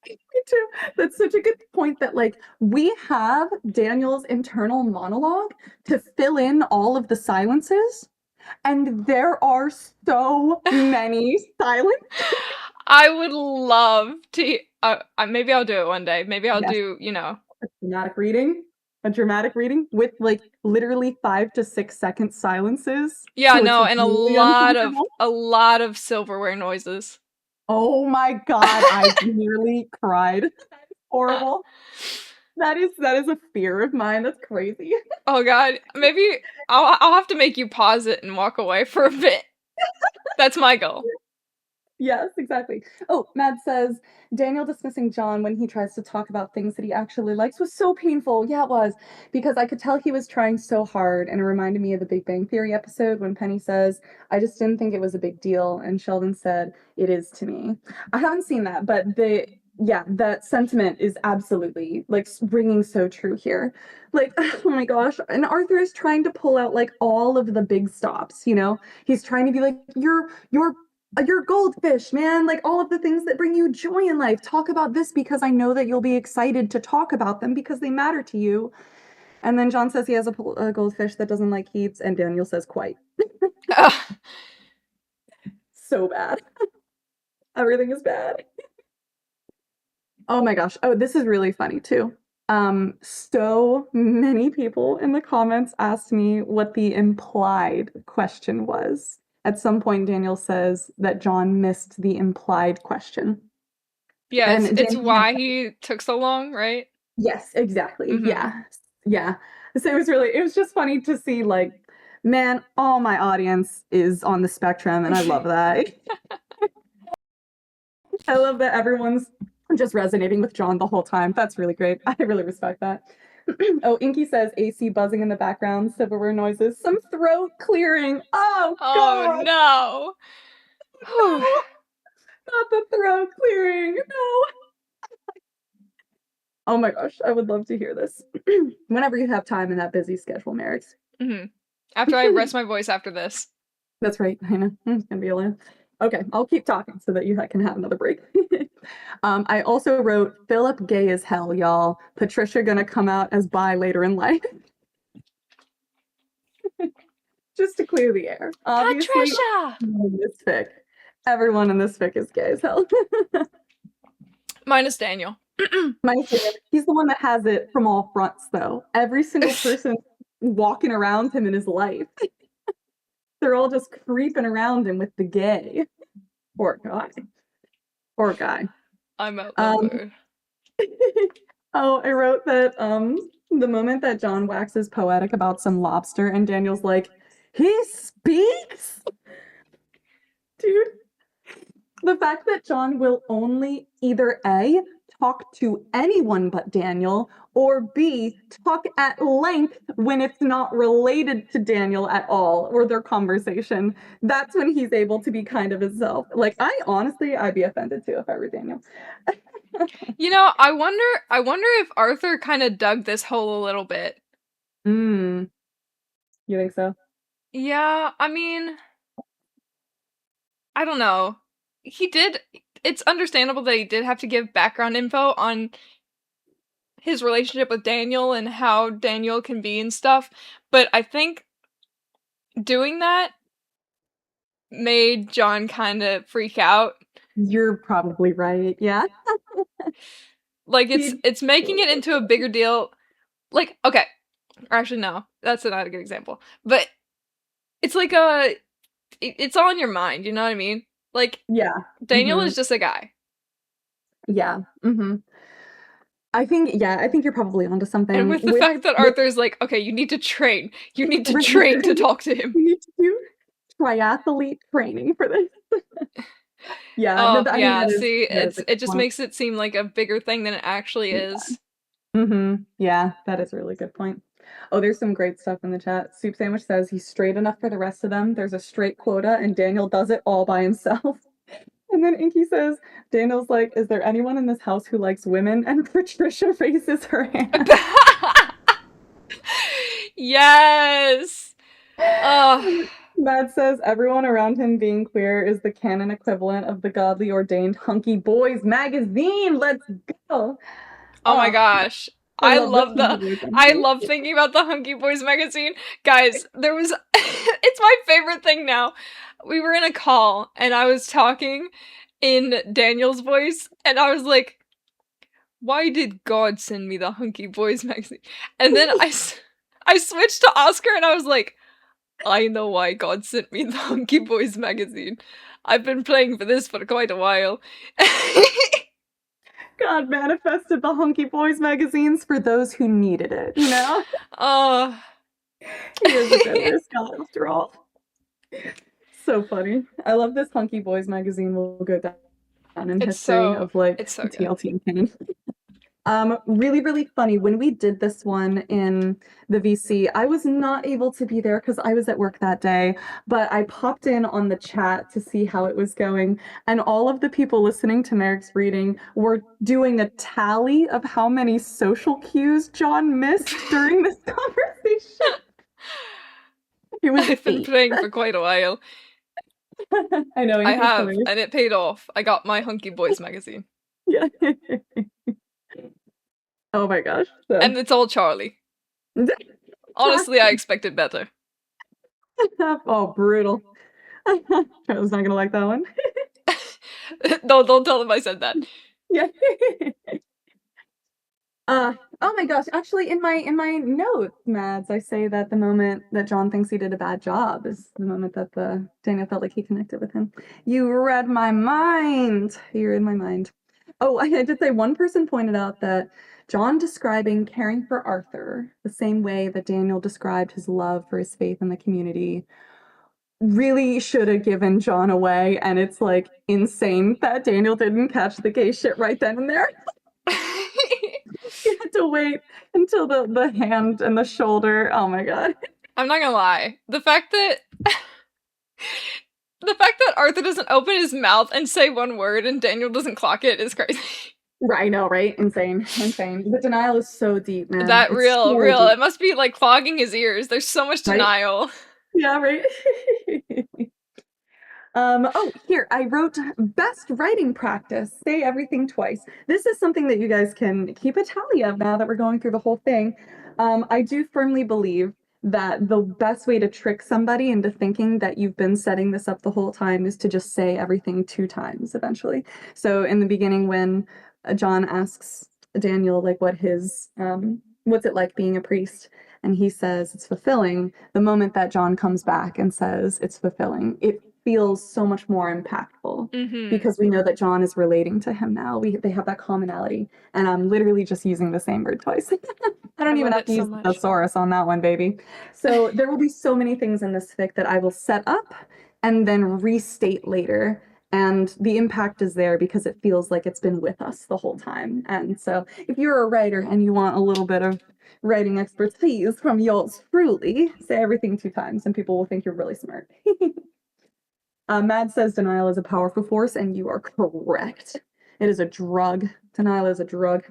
Me too. That's such a good point that like we have Daniel's internal monologue to fill in all of the silences, and there are so many silences. I would love to. Maybe I'll do it one day. Maybe I'll do, a dramatic reading with like literally 5 to 6 second silences. Yeah, so no, and really a lot of silverware noises. Oh my god, I nearly cried. That is horrible. That is a fear of mine. That's crazy. Oh god, maybe I'll have to make you pause it and walk away for a bit. That's my goal. Yes, exactly. Oh, Mad says Daniel dismissing John when he tries to talk about things that he actually likes was so painful. Yeah, it was. Because I could tell he was trying so hard, and it reminded me of the Big Bang Theory episode when Penny says, I just didn't think it was a big deal, and Sheldon said, it is to me. I haven't seen that, but that sentiment is absolutely like ringing so true here. Like, oh my gosh. And Arthur is trying to pull out like all of the big stops, you know? He's trying to be like, you're goldfish, man. Like all of the things that bring you joy in life. Talk about this because I know that you'll be excited to talk about them because they matter to you. And then John says he has a goldfish that doesn't like heats, and Daniel says quite. So bad. Everything is bad. Oh my gosh. Oh, this is really funny too. So many people in the comments asked me what the implied question was. At some point, Daniel says that John missed the implied question. Yeah, And it's Daniel had why he took so long, right? yes, exactly. Mhm. Yeah. Yeah. So it was just funny to see like, man, all my audience is on the spectrum, and I love that. I love that everyone's just resonating with John the whole time. That's really great. I really respect that. Oh, Inky says AC buzzing in the background, silverware noises, some throat clearing. Oh Oh God, no. Whew. no, not the throat clearing. No. Oh my gosh, I would love to hear this. Whenever you have time in that busy schedule, Marix. Mhm. After I rest my voice after this. That's right. I know. It's gonna be a lot. Okay, I'll keep talking so that you can have another break. I also wrote Philip gay as hell, y'all. Patricia gonna come out as bi later in life. Just to clear the air. Obviously, Patricia! in this fic, everyone in this fic is gay as hell. Minus Daniel. My favorite. He's the one that has it from all fronts, though. Every single person walking around him in his life, they're all just creeping around him with the gay. Poor guy. Poor guy. I'm Um, outnumbered. oh, I wrote that the moment that John waxes poetic about some lobster and Daniel's like, he speaks? Dude, the fact that John will only either A, talk to anyone but Daniel, or B, talk at length when it's not related to Daniel at all or their conversation. That's when he's able to be kind of himself. Like, I'd be offended too if I were Daniel. You know, I wonder if Arthur kind of dug this hole a little bit. You think so? Yeah, I mean, I don't know. It's understandable that he did have to give background info on his relationship with Daniel and how Daniel can be and stuff, but I think doing that made John kind of freak out. You're probably right. Yeah. Like He it's making it into a bigger deal. Like, okay, or actually no, that's not a good example. But it's like it's all in your mind, you know what I mean? Like yeah. Daniel Mhm. is just a guy. Yeah. Mhm. I think you're probably onto And something with the fact that with Arthur's like, okay, you need to train. You need to right, train to talk to him. you need to do triathlete training for this. Yeah, no, Oh, I mean yeah, see, that is a it good just point. makes it seem like a bigger thing than it actually is. Yeah, that is a really good point. Oh, there's some great stuff in the chat. Soup Sandwich says he's straight enough for the rest of them. There's a straight quota, and Daniel does it all by himself. And then Inky says, Daniel's like, is there anyone in this house who likes women? And Patricia raises her hand. Yes. Oh, Matt says everyone around him being queer is the canon equivalent of the godly ordained Hunky Boys magazine. Let's go. oh my Oh, gosh. I love this Hunky Boys I energy. love thinking about the Hunky Boys magazine. Guys, there was it's my favorite thing now. We were in a call and I was talking in Daniel's voice and I was like, why did God send me the Hunky Boys magazine? And then I switched to Oscar and I was like, I know why God sent me the Hunky Boys magazine. I've been playing for this for quite a while. God manifested the Hunky Boys magazines for those who needed it, you know? Oh. He is a generous guy after all. So funny. I love this Hunky Boys magazine will go down in history of like it's so good. TLT and canon. Really, really funny. When we did this one in the VC, I was not able to be there because I was at work that day, but I popped in on the chat to see how it was going. And all of the people listening to Marix reading were doing a tally of how many social cues John missed during this conversation. It was I've been 8. playing for quite a while. I know, I it's have, hilarious. and it paid off. I got my Hunky Boys magazine. Yeah. Oh my gosh. So. And it's all Charlie. Honestly, I expected better. Oh, brutal. Charlie's not gonna like that one. No, don't tell him I said that. Yeah. Oh my gosh, actually in my notes, Mads, I say that the moment that John thinks he did a bad job is the moment that Daniel felt like he connected with him. You read my mind. You read my mind. Oh, I did say one person pointed out that John describing caring for Arthur the same way that Daniel described his love for his faith in the community really should have given John away, and it's like insane that Daniel didn't catch the gay shit right then and there. You had to wait until the hand and the shoulder. Oh my god. I'm not gonna lie. The fact that Arthur doesn't open his mouth and say one word and Daniel doesn't clock it is crazy. Right, I know, right? Insane. The denial is so deep, man. That It's real. so deep. It must be like clogging his ears. There's so much denial. Right? Yeah, right. Oh, here, I wrote best writing practice, say everything twice. This is something that you guys can keep a tally of now that we're going through the whole thing. I do firmly believe that the best way to trick somebody into thinking that you've been setting this up the whole time is to just say everything 2 times eventually. So in the beginning, when John asks Daniel, like, what's it like being a priest? And he says it's fulfilling. The moment that John comes back and says it's fulfilling, it feels so much more impactful because we know that John is relating to him now. They have that commonality, and I'm literally just using the same word twice. I don't even have to use the thesaurus on that one, baby. So there will be so many things in this fic that I will set up and then restate later. And the impact is there because it feels like it's been with us the whole time. And so if you're a writer and you want a little bit of writing expertise from yours truly, say everything 2 times and people will think you're really smart. Mad says denial is a powerful force, and you are correct. It is a drug. Denial is a drug.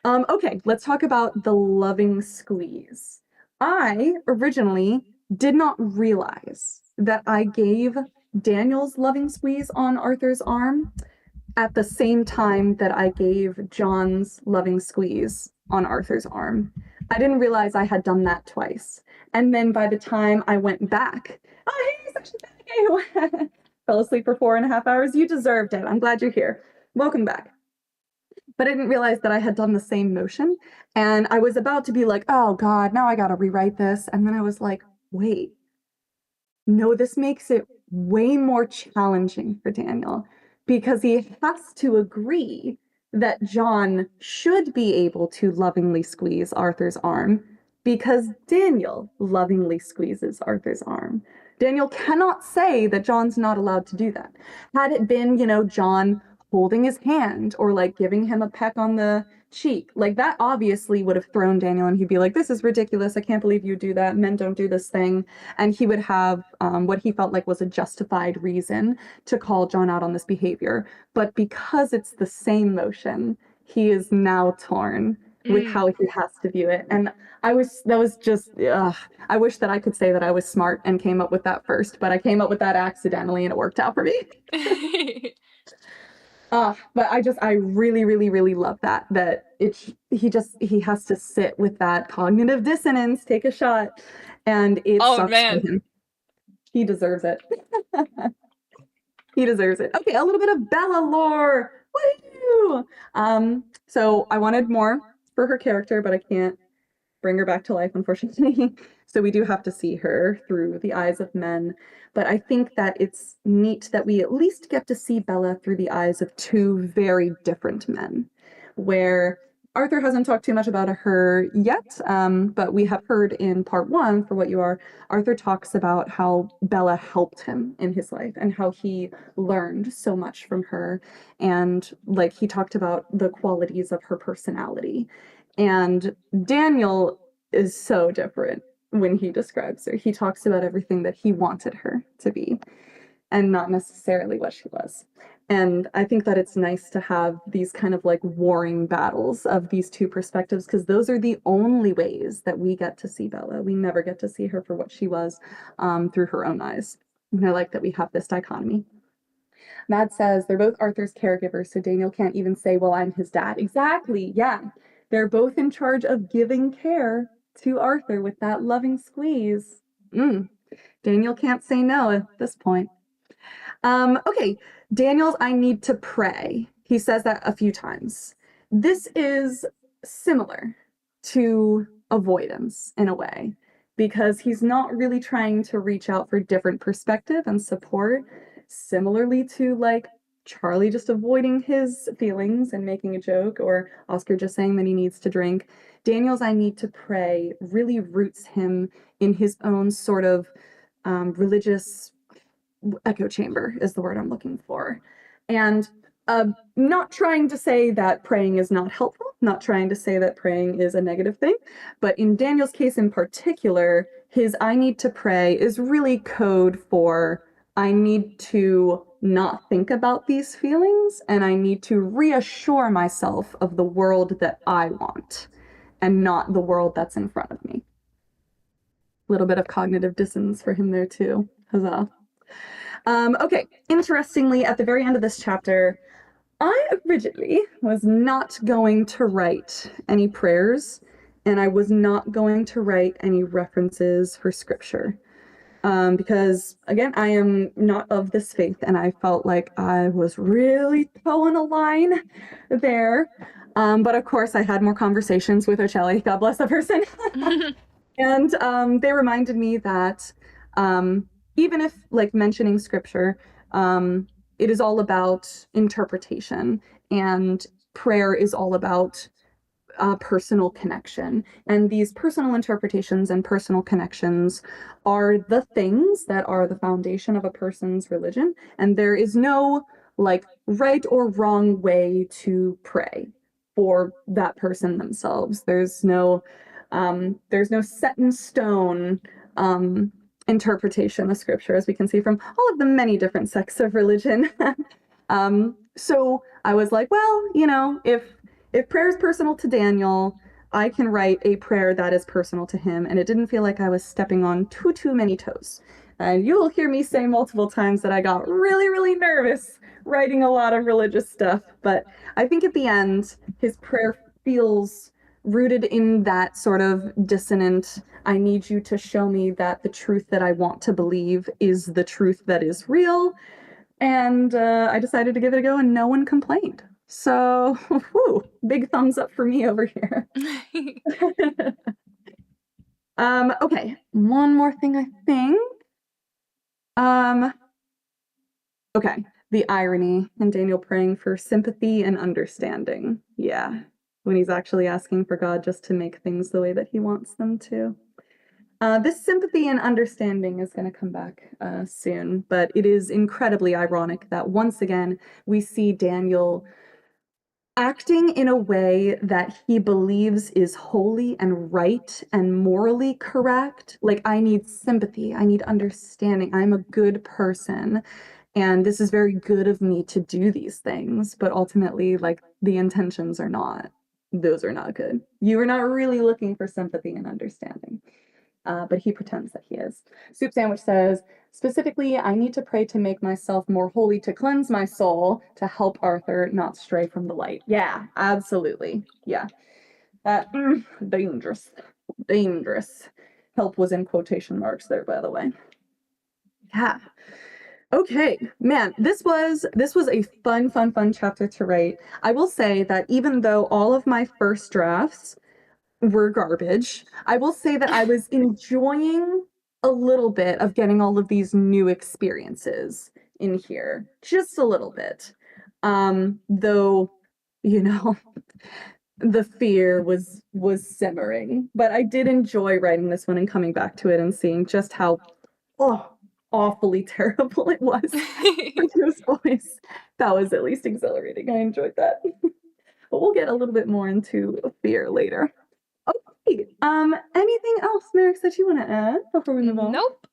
Okay, let's talk about the loving squeeze. I originally did not realize that I gave Daniel's loving squeeze on Arthur's arm at the same time that I gave John's loving squeeze on Arthur's arm. I didn't realize I had done that twice. And then by the time I went back, oh, hey, Section you fell asleep for 4.5 hours. You deserved it. I'm glad you're here. Welcome back. But I didn't realize that I had done the same motion. And I was about to be like, oh God, now I got to rewrite this. And then I was like, wait, no, this makes it way more challenging for Daniel because he has to agree that John should be able to lovingly squeeze Arthur's arm because Daniel lovingly squeezes Arthur's arm. Daniel cannot say that John's not allowed to do that. Had it been, John holding his hand or like giving him a peck on the cheek, like that obviously would have thrown Daniel and he'd be like, this is ridiculous. I can't believe you do that. Men don't do this thing. And he would have what he felt like was a justified reason to call John out on this behavior. But because it's the same motion, he is now torn with how he has to view it. And I wish that I could say that I was smart and came up with that first, but I came up with that accidentally and it worked out for me. But I really, really, really love that he has to sit with that cognitive dissonance, take a shot, and it sucks for him. He deserves it. He deserves it. Okay, a little bit of Bella lore. Woo! So I wanted more for her character, but I can't bring her back to life, unfortunately. So we do have to see her through the eyes of men. But I think that it's neat that we at least get to see Bella through the eyes of two very different men, where Arthur hasn't talked too much about her yet, but we have heard in part one, For What You Are, Arthur talks about how Bella helped him in his life and how he learned so much from her. And like he talked about the qualities of her personality. And Daniel is so different when he describes her. He talks about everything that he wanted her to be and not necessarily what she was. And I think that it's nice to have these kind of like warring battles of these two perspectives, because those are the only ways that we get to see Bella. We never get to see her for what she was through her own eyes. And I like that we have this dichotomy. Mad says they're both Arthur's caregivers, so Daniel can't even say, well, I'm his dad. Exactly, yeah. They're both in charge of giving care to Arthur with that loving squeeze. Daniel can't say no at this point. Okay, Daniel's I need to pray. He says that a few times. This is similar to avoidance in a way, because he's not really trying to reach out for different perspective and support, similarly to like Charlie just avoiding his feelings and making a joke, or Oscar just saying that he needs to drink. Daniel's I need to pray really roots him in his own sort of religious echo chamber is the word I'm looking for. And not trying to say that praying is not helpful, not trying to say that praying is a negative thing, but in Daniel's case in particular, his I need to pray is really code for I need to not think about these feelings, and I need to reassure myself of the world that I want and not the world that's in front of me. A little bit of cognitive dissonance for him there too. Huzzah. Okay, interestingly, at the very end of this chapter, I originally was not going to write any prayers, and I was not going to write any references for scripture. Because, again, I am not of this faith, and I felt like I was really towing a line there. But of course, I had more conversations with Ocelli, God bless the person. And they reminded me that even if like mentioning scripture, it is all about interpretation, and prayer is all about personal connection. And these personal interpretations and personal connections are the things that are the foundation of a person's religion. And there is no like right or wrong way to pray for that person themselves. There's no set in stone interpretation of scripture, as we can see from all of the many different sects of religion. So I was like, well, you know, if prayer is personal to Daniel, I can write a prayer that is personal to him, and it didn't feel like I was stepping on too many toes. And you will hear me say multiple times that I got really, really nervous writing a lot of religious stuff, but I think at the end, his prayer feels rooted in that sort of dissonant, I need you to show me that the truth that I want to believe is the truth that is real. And I decided to give it a go, and no one complained. So, whew, big thumbs up for me over here. Okay, one more thing, I think. Okay, the irony in Daniel praying for sympathy and understanding. Yeah, when he's actually asking for God just to make things the way that he wants them to. This sympathy and understanding is going to come back soon, but it is incredibly ironic that once again we see Daniel acting in a way that he believes is holy and right and morally correct. Like, I need sympathy, I need understanding, I'm a good person, and this is very good of me to do these things, but ultimately, like, the intentions are not, those are not good. You are not really looking for sympathy and understanding. But he pretends that he is. Soup Sandwich says, specifically, I need to pray to make myself more holy, to cleanse my soul, to help Arthur not stray from the light. Yeah, absolutely. Yeah. Dangerous. Dangerous. Help was in quotation marks there, by the way. Yeah. Okay, man, this was a fun chapter to write. I will say that even though all of my first drafts were garbage. I will say that I was enjoying a little bit of getting all of these new experiences in here, just a little bit. Though, you know, the fear was simmering, but I did enjoy writing this one and coming back to it and seeing just how oh, awfully terrible it was for those boys. That was at least exhilarating. I enjoyed that. But we'll get a little bit more into fear later. Okay. Anything else, Marix, that you want to add before we move on? Nope.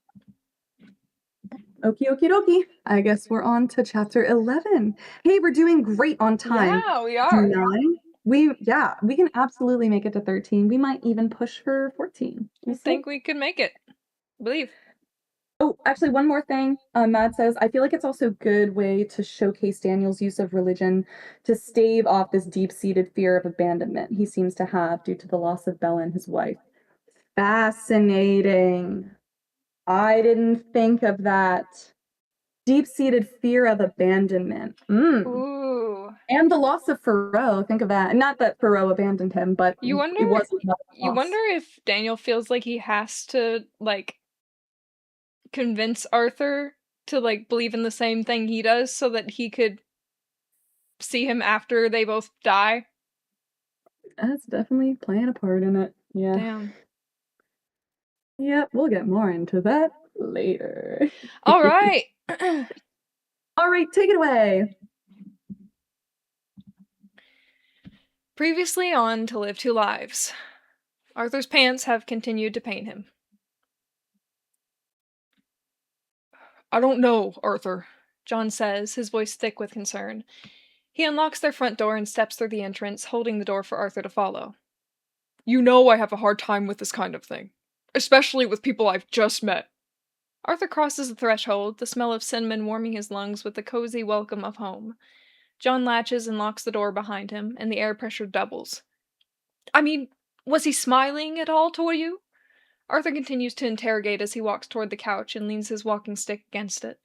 Okie dokie dokie. I guess we're on to chapter 11. Hey, we're doing great on time. Yeah, we are. 9. We can absolutely make it to 13. We might even push for 14. I think we could make it. Believe. Oh, actually, one more thing. Mad says, I feel like it's also a good way to showcase Daniel's use of religion to stave off this deep-seated fear of abandonment he seems to have due to the loss of Bella and his wife. Fascinating. I didn't think of that. Deep-seated fear of abandonment. Ooh. And the loss of Thoreau. Think of that. Not that Thoreau abandoned him, but You it wasn't that you loss. wonder if Daniel feels like he has to, like, convince Arthur to, like, believe in the same thing he does so that he could see him after they both die. That's definitely playing a part in it. Yeah. Damn. Yep, we'll get more into that later. All right. All right, take it away. Previously on To Live Two Lives. Arthur's pants have continued to pain him. I don't know, Arthur, John says, his voice thick with concern. He unlocks their front door and steps through the entrance, holding the door for Arthur to follow. You know I have a hard time with this kind of thing, especially with people I've just met. Arthur crosses the threshold, the smell of cinnamon warming his lungs with the cozy welcome of home. John latches and locks the door behind him, and the air pressure doubles. I mean, was he smiling at all toward you? Arthur continues to interrogate as he walks toward the couch and leans his walking stick against it.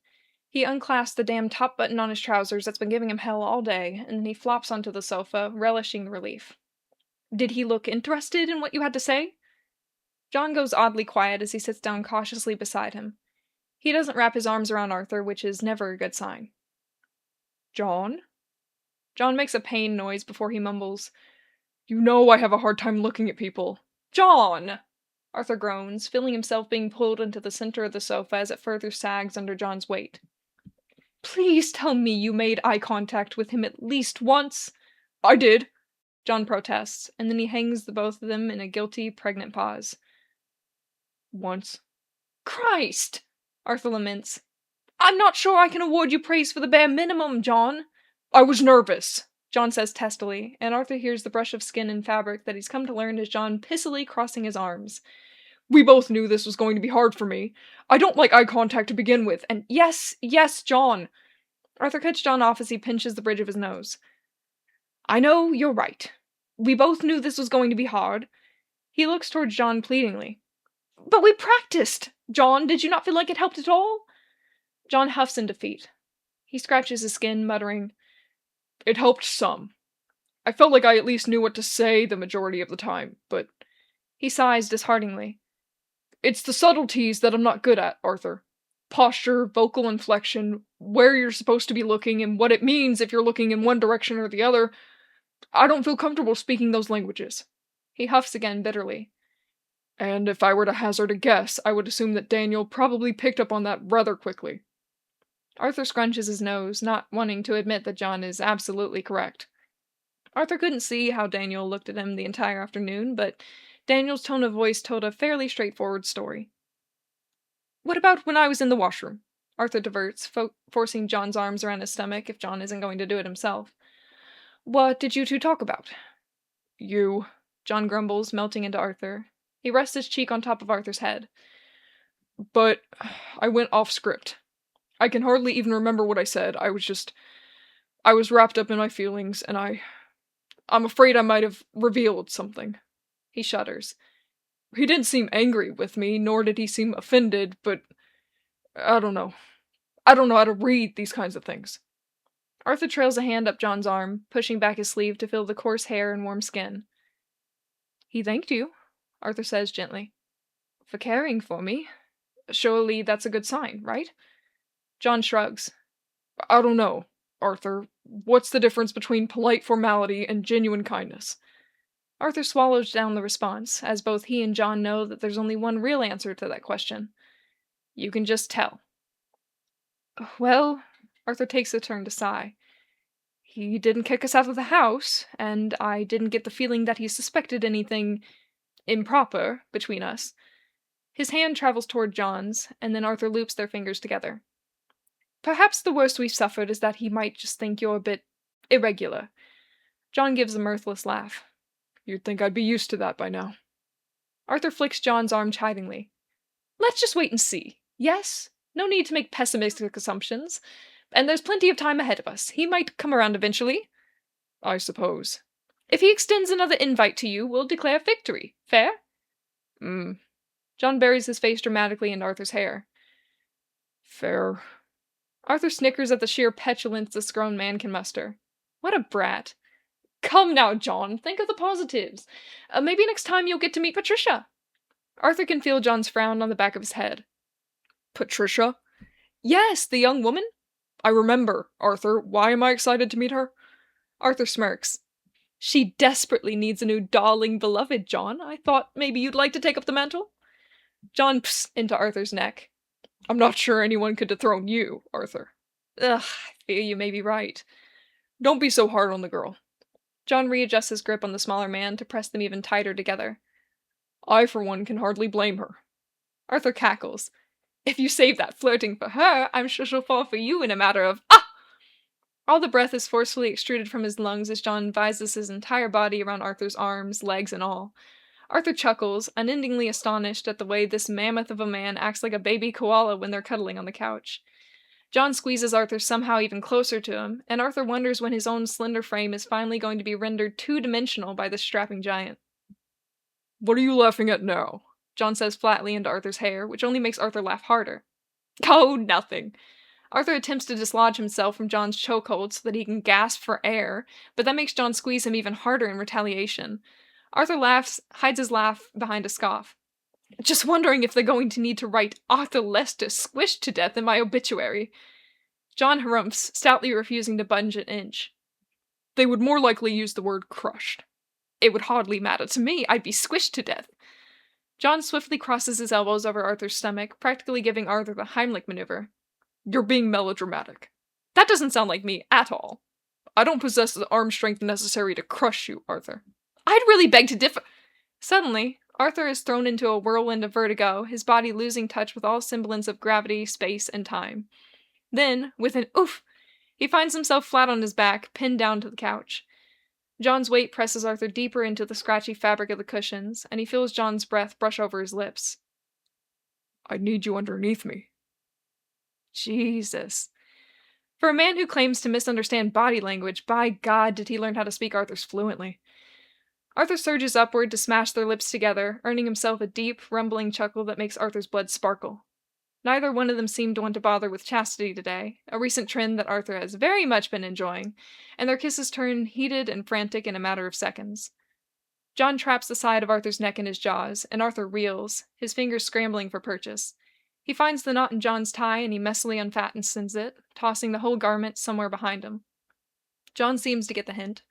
He unclasps the damn top button on his trousers that's been giving him hell all day, and then he flops onto the sofa, relishing the relief. Did he look interested in what you had to say? John goes oddly quiet as he sits down cautiously beside him. He doesn't wrap his arms around Arthur, which is never a good sign. John? John makes a pained noise before he mumbles, You know I have a hard time looking at people. John! Arthur groans, feeling himself being pulled into the center of the sofa as it further sags under John's weight. Please tell me you made eye contact with him at least once. I did, John protests, and then he hangs the both of them in a guilty, pregnant pause. Once. Christ! Arthur laments. I'm not sure I can award you praise for the bare minimum, John. I was nervous, John says testily, and Arthur hears the brush of skin and fabric that he's come to learn as John pissily crossing his arms. We both knew this was going to be hard for me. I don't like eye contact to begin with, and yes, John. Arthur cuts John off as he pinches the bridge of his nose. I know, you're right. We both knew this was going to be hard. He looks towards John pleadingly. But we practiced! John, did you not feel like it helped at all? John huffs in defeat. He scratches his skin, muttering, It helped some. I felt like I at least knew what to say the majority of the time, but... He sighs dishearteningly. It's the subtleties that I'm not good at, Arthur. Posture, vocal inflection, where you're supposed to be looking, and what it means if you're looking in one direction or the other. I don't feel comfortable speaking those languages. He huffs again bitterly. And if I were to hazard a guess, I would assume that Daniel probably picked up on that rather quickly. Arthur scrunches his nose, not wanting to admit that John is absolutely correct. Arthur couldn't see how Daniel looked at him the entire afternoon, but Daniel's tone of voice told a fairly straightforward story. What about when I was in the washroom? Arthur diverts, forcing John's arms around his stomach if John isn't going to do it himself. What did you two talk about? You, John grumbles, melting into Arthur. He rests his cheek on top of Arthur's head. But I went off script. I can hardly even remember what I said. I was wrapped up in my feelings, and I'm afraid I might have revealed something. He shudders. He didn't seem angry with me, nor did he seem offended, but I don't know. I don't know how to read these kinds of things. Arthur trails a hand up John's arm, pushing back his sleeve to feel the coarse hair and warm skin. He thanked you, Arthur says gently, for caring for me. Surely that's a good sign, right? John shrugs. I don't know, Arthur. What's the difference between polite formality and genuine kindness? Arthur swallows down the response, as both he and John know that there's only one real answer to that question. You can just tell. Well, Arthur takes a turn to sigh. He didn't kick us out of the house, and I didn't get the feeling that he suspected anything improper between us. His hand travels toward John's, and then Arthur loops their fingers together. Perhaps the worst we've suffered is that he might just think you're a bit irregular. John gives a mirthless laugh. You'd think I'd be used to that by now. Arthur flicks John's arm chidingly. Let's just wait and see. Yes? No need to make pessimistic assumptions. And there's plenty of time ahead of us. He might come around eventually. I suppose. If he extends another invite to you, we'll declare victory. Fair? John buries his face dramatically in Arthur's hair. Fair. Arthur snickers at the sheer petulance this grown man can muster. What a brat. Come now, John. Think of the positives. Maybe next time you'll get to meet Patricia. Arthur can feel John's frown on the back of his head. Patricia? Yes, the young woman. I remember, Arthur. Why am I excited to meet her? Arthur smirks. She desperately needs a new darling beloved, John. I thought maybe you'd like to take up the mantle. John psst into Arthur's neck. I'm not sure anyone could dethrone you, Arthur. Ugh, I fear you may be right. Don't be so hard on the girl. John readjusts his grip on the smaller man to press them even tighter together. I, for one, can hardly blame her. Arthur cackles. If you save that flirting for her, I'm sure she'll fall for you in a matter of— Ah! All the breath is forcefully extruded from his lungs as John vises his entire body around Arthur's arms, legs, and all. Arthur chuckles, unendingly astonished at the way this mammoth of a man acts like a baby koala when they're cuddling on the couch. John squeezes Arthur somehow even closer to him, and Arthur wonders when his own slender frame is finally going to be rendered two-dimensional by this strapping giant. What are you laughing at now? John says flatly into Arthur's hair, which only makes Arthur laugh harder. Oh, nothing. Arthur attempts to dislodge himself from John's chokehold so that he can gasp for air, but that makes John squeeze him even harder in retaliation. Arthur laughs, hides his laugh behind a scoff. Just wondering if they're going to need to write Arthur Lester squished to death in my obituary. John harumphs, stoutly refusing to budge an inch. They would more likely use the word crushed. It would hardly matter to me. I'd be squished to death. John swiftly crosses his elbows over Arthur's stomach, practically giving Arthur the Heimlich maneuver. You're being melodramatic. That doesn't sound like me at all. I don't possess the arm strength necessary to crush you, Arthur. I'd really beg to differ. Suddenly, Arthur is thrown into a whirlwind of vertigo, his body losing touch with all semblance of gravity, space, and time. Then, with an oof, he finds himself flat on his back, pinned down to the couch. John's weight presses Arthur deeper into the scratchy fabric of the cushions, and he feels John's breath brush over his lips. I need you underneath me. Jesus. For a man who claims to misunderstand body language, by God did he learn how to speak Arthur's fluently. Arthur surges upward to smash their lips together, earning himself a deep, rumbling chuckle that makes Arthur's blood sparkle. Neither one of them seemed to want to bother with chastity today, a recent trend that Arthur has very much been enjoying, and their kisses turn heated and frantic in a matter of seconds. John traps the side of Arthur's neck in his jaws, and Arthur reels, his fingers scrambling for purchase. He finds the knot in John's tie and he messily unfastens it, tossing the whole garment somewhere behind him. John seems to get the hint.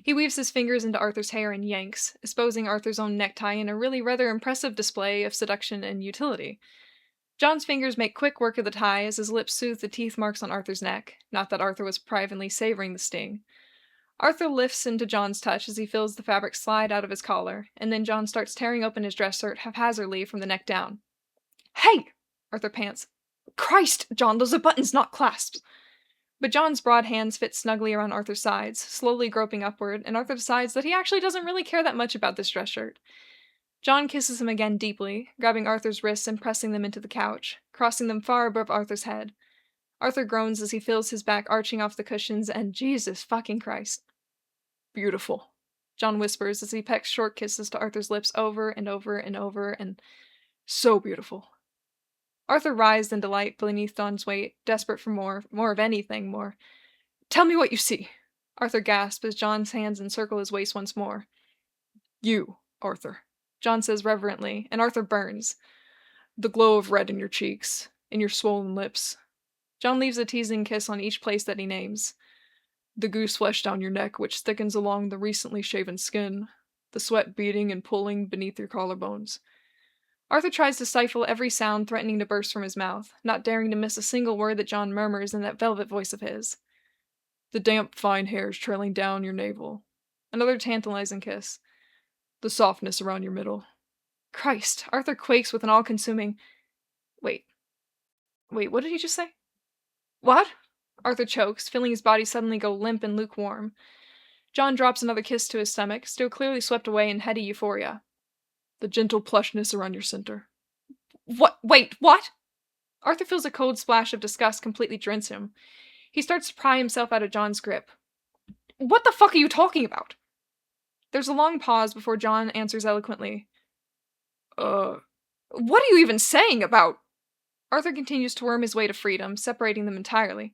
He weaves his fingers into Arthur's hair and yanks, exposing Arthur's own necktie in a really rather impressive display of seduction and utility. John's fingers make quick work of the tie as his lips soothe the teeth marks on Arthur's neck, not that Arthur was privately savoring the sting. Arthur lifts into John's touch as he feels the fabric slide out of his collar, and then John starts tearing open his dress shirt haphazardly from the neck down. Hey! Arthur pants. Christ, John, those are buttons, not clasps! But John's broad hands fit snugly around Arthur's sides, slowly groping upward, and Arthur decides that he actually doesn't really care that much about this dress shirt. John kisses him again deeply, grabbing Arthur's wrists and pressing them into the couch, crossing them far above Arthur's head. Arthur groans as he feels his back arching off the cushions, and Jesus fucking Christ. Beautiful, John whispers as he pecks short kisses to Arthur's lips over and over and over, and so beautiful. Arthur writhed in delight beneath John's weight, desperate for more of anything, more. Tell me what you see, Arthur gasped as John's hands encircle his waist once more. You, Arthur, John says reverently, and Arthur burns. The glow of red in your cheeks, in your swollen lips. John leaves a teasing kiss on each place that he names. The goose flesh down your neck, which thickens along the recently shaven skin, the sweat beating and pulling beneath your collarbones. Arthur tries to stifle every sound threatening to burst from his mouth, not daring to miss a single word that John murmurs in that velvet voice of his. The damp, fine hairs trailing down your navel. Another tantalizing kiss. The softness around your middle. Christ, Arthur quakes with an all-consuming... Wait, what did he just say? What? Arthur chokes, feeling his body suddenly go limp and lukewarm. John drops another kiss to his stomach, still clearly swept away in heady euphoria. The gentle plushness around your center. What? Wait, what? Arthur feels a cold splash of disgust completely drench him. He starts to pry himself out of John's grip. What the fuck are you talking about? There's a long pause before John answers eloquently. What are you even saying about... Arthur continues to worm his way to freedom, separating them entirely.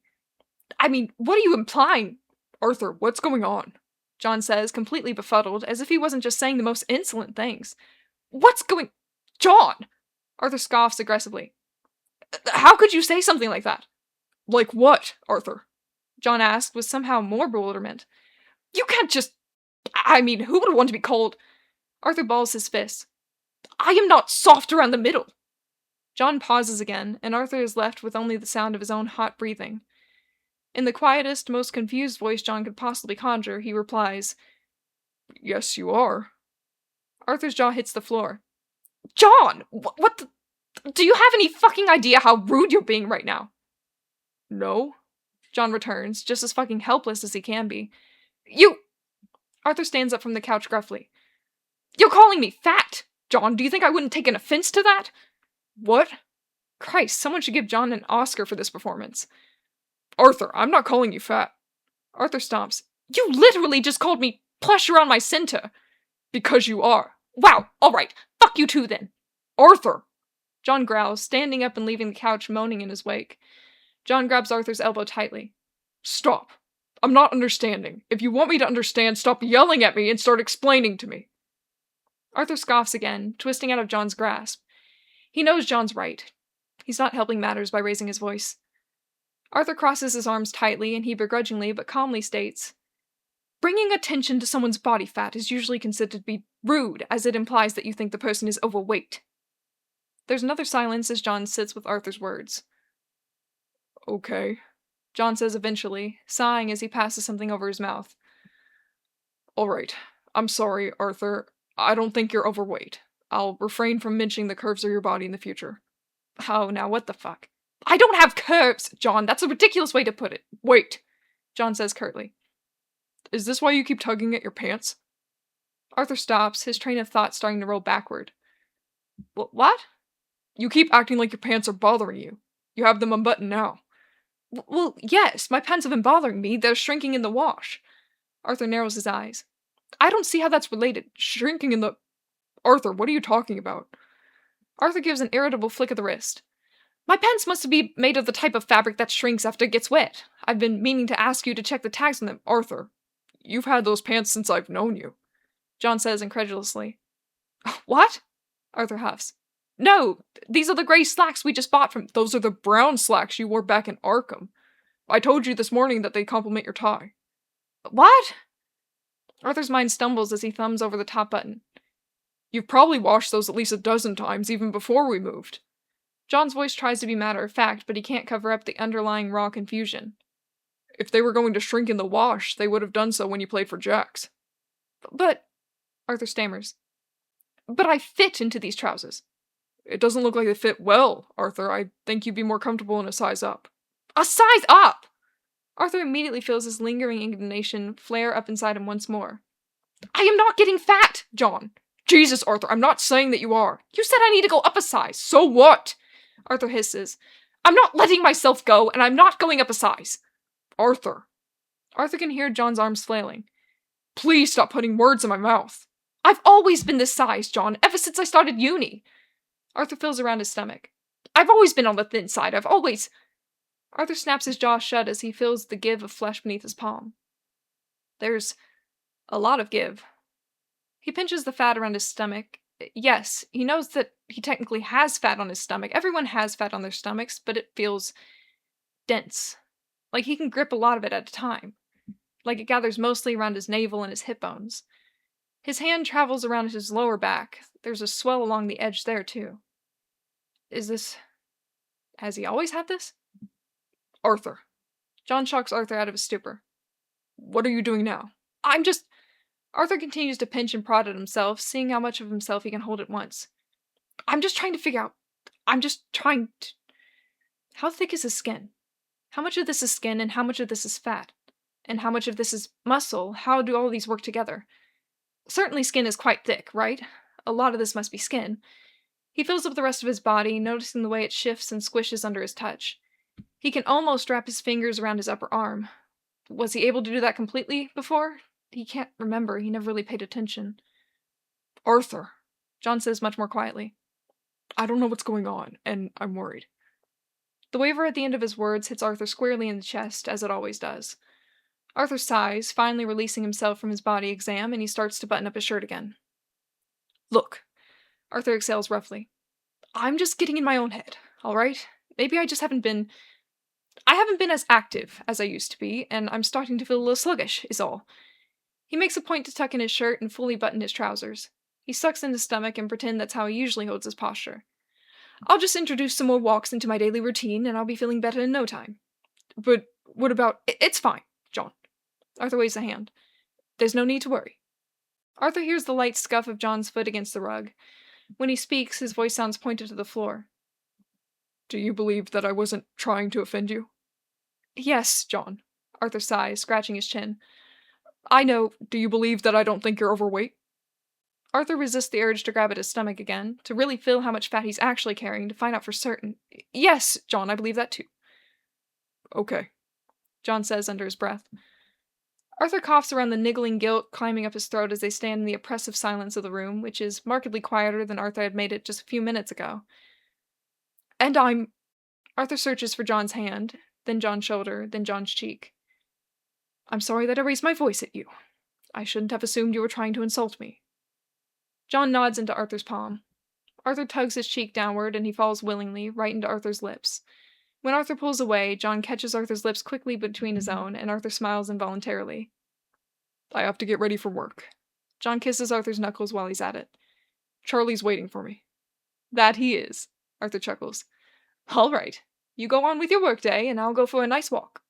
I mean, what are you implying? Arthur, what's going on? John says, completely befuddled, as if he wasn't just saying the most insolent things. What's going... John! Arthur scoffs aggressively. How could you say something like that? Like what, Arthur? John asked with somehow more bewilderment. You can't just... I mean, who would want to be called... Arthur balls his fists. I am not soft around the middle. John pauses again, and Arthur is left with only the sound of his own hot breathing. In the quietest, most confused voice John could possibly conjure, he replies, Yes, you are. Arthur's jaw hits the floor. John! What the... Do you have any fucking idea how rude you're being right now? No. John returns, just as fucking helpless as he can be. You... Arthur stands up from the couch gruffly. You're calling me fat! John, do you think I wouldn't take an offense to that? What? Christ, someone should give John an Oscar for this performance. Arthur, I'm not calling you fat. Arthur stomps. You literally just called me plush around my center. Because you are. Wow, alright, fuck you too then. Arthur! John growls, standing up and leaving the couch moaning in his wake. John grabs Arthur's elbow tightly. Stop. I'm not understanding. If you want me to understand, stop yelling at me and start explaining to me. Arthur scoffs again, twisting out of John's grasp. He knows John's right. He's not helping matters by raising his voice. Arthur crosses his arms tightly, and he begrudgingly but calmly states, Bringing attention to someone's body fat is usually considered to be rude, as it implies that you think the person is overweight. There's another silence as John sits with Arthur's words. Okay, John says eventually, sighing as he passes something over his mouth. Alright, I'm sorry, Arthur. I don't think you're overweight. I'll refrain from mentioning the curves of your body in the future. Oh, now what the fuck? I don't have curves, John. That's a ridiculous way to put it. Wait, John says curtly. Is this why you keep tugging at your pants? Arthur stops, his train of thought starting to roll backward. What? You keep acting like your pants are bothering you. You have them unbuttoned now. Well, yes, my pants have been bothering me. They're shrinking in the wash. Arthur narrows his eyes. I don't see how that's related. Shrinking in the... Arthur, what are you talking about? Arthur gives an irritable flick of the wrist. My pants must be made of the type of fabric that shrinks after it gets wet. I've been meaning to ask you to check the tags on them. Arthur, you've had those pants since I've known you. John says incredulously. What? Arthur huffs. No, these are the gray slacks we just bought from... Those are the brown slacks you wore back in Arkham. I told you this morning that they complement your tie. What? Arthur's mind stumbles as he thumbs over the top button. You've probably washed those at least a dozen times, even before we moved. John's voice tries to be matter-of-fact, but he can't cover up the underlying raw confusion. If they were going to shrink in the wash, they would have done so when you played for Jax. But... Arthur stammers. But I fit into these trousers. It doesn't look like they fit well, Arthur. I think you'd be more comfortable in a size up. A size up! Arthur immediately feels his lingering indignation flare up inside him once more. I am not getting fat, John. Jesus, Arthur, I'm not saying that you are. You said I need to go up a size. So what? Arthur hisses. I'm not letting myself go, and I'm not going up a size. Arthur. Arthur can hear John's arms flailing. Please stop putting words in my mouth. I've always been this size, John, ever since I started uni. Arthur feels around his stomach. I've always been on the thin side. I've always... Arthur snaps his jaw shut as he feels the give of flesh beneath his palm. There's a lot of give. He pinches the fat around his stomach. Yes, he knows that he technically has fat on his stomach. Everyone has fat on their stomachs, but it feels dense. Like he can grip a lot of it at a time. Like it gathers mostly around his navel and his hip bones. His hand travels around his lower back. There's a swell along the edge there, too. Is this... Has he always had this? Arthur. John shocks Arthur out of his stupor. What are you doing now? I'm just... Arthur continues to pinch and prod at himself, seeing how much of himself he can hold at once. I'm just trying to figure out... I'm just trying to... How thick is his skin? How much of this is skin and how much of this is fat? And how much of this is muscle? How do all of these work together? Certainly skin is quite thick, right? A lot of this must be skin. He fills up the rest of his body, noticing the way it shifts and squishes under his touch. He can almost wrap his fingers around his upper arm. Was he able to do that completely before? He can't remember. He never really paid attention. Arthur, John says much more quietly. I don't know what's going on, and I'm worried. The waver at the end of his words hits Arthur squarely in the chest, as it always does. Arthur sighs, finally releasing himself from his body exam, and he starts to button up his shirt again. Look, Arthur exhales roughly. I'm just getting in my own head, all right? Maybe I just haven't been... I haven't been as active as I used to be, and I'm starting to feel a little sluggish, is all. He makes a point to tuck in his shirt and fully button his trousers. He sucks in his stomach and pretends that's how he usually holds his posture. I'll just introduce some more walks into my daily routine, and I'll be feeling better in no time. But what about... It's fine, John. Arthur waves a hand. There's no need to worry. Arthur hears the light scuff of John's foot against the rug. When he speaks, his voice sounds pointed to the floor. Do you believe that I wasn't trying to offend you? Yes, John. Arthur sighs, scratching his chin. I know. Do you believe that I don't think you're overweight? Arthur resists the urge to grab at his stomach again, to really feel how much fat he's actually carrying, to find out for certain. Yes, John, I believe that too. Okay, John says under his breath. Arthur coughs around the niggling guilt climbing up his throat as they stand in the oppressive silence of the room, which is markedly quieter than Arthur had made it just a few minutes ago. And I'm... Arthur searches for John's hand, then John's shoulder, then John's cheek. I'm sorry that I raised my voice at you. I shouldn't have assumed you were trying to insult me. John nods into Arthur's palm. Arthur tugs his cheek downward, and he falls willingly, right into Arthur's lips. When Arthur pulls away, John catches Arthur's lips quickly between his own, and Arthur smiles involuntarily. I have to get ready for work. John kisses Arthur's knuckles while he's at it. Charlie's waiting for me. That he is, Arthur chuckles. All right. You go on with your workday, and I'll go for a nice walk.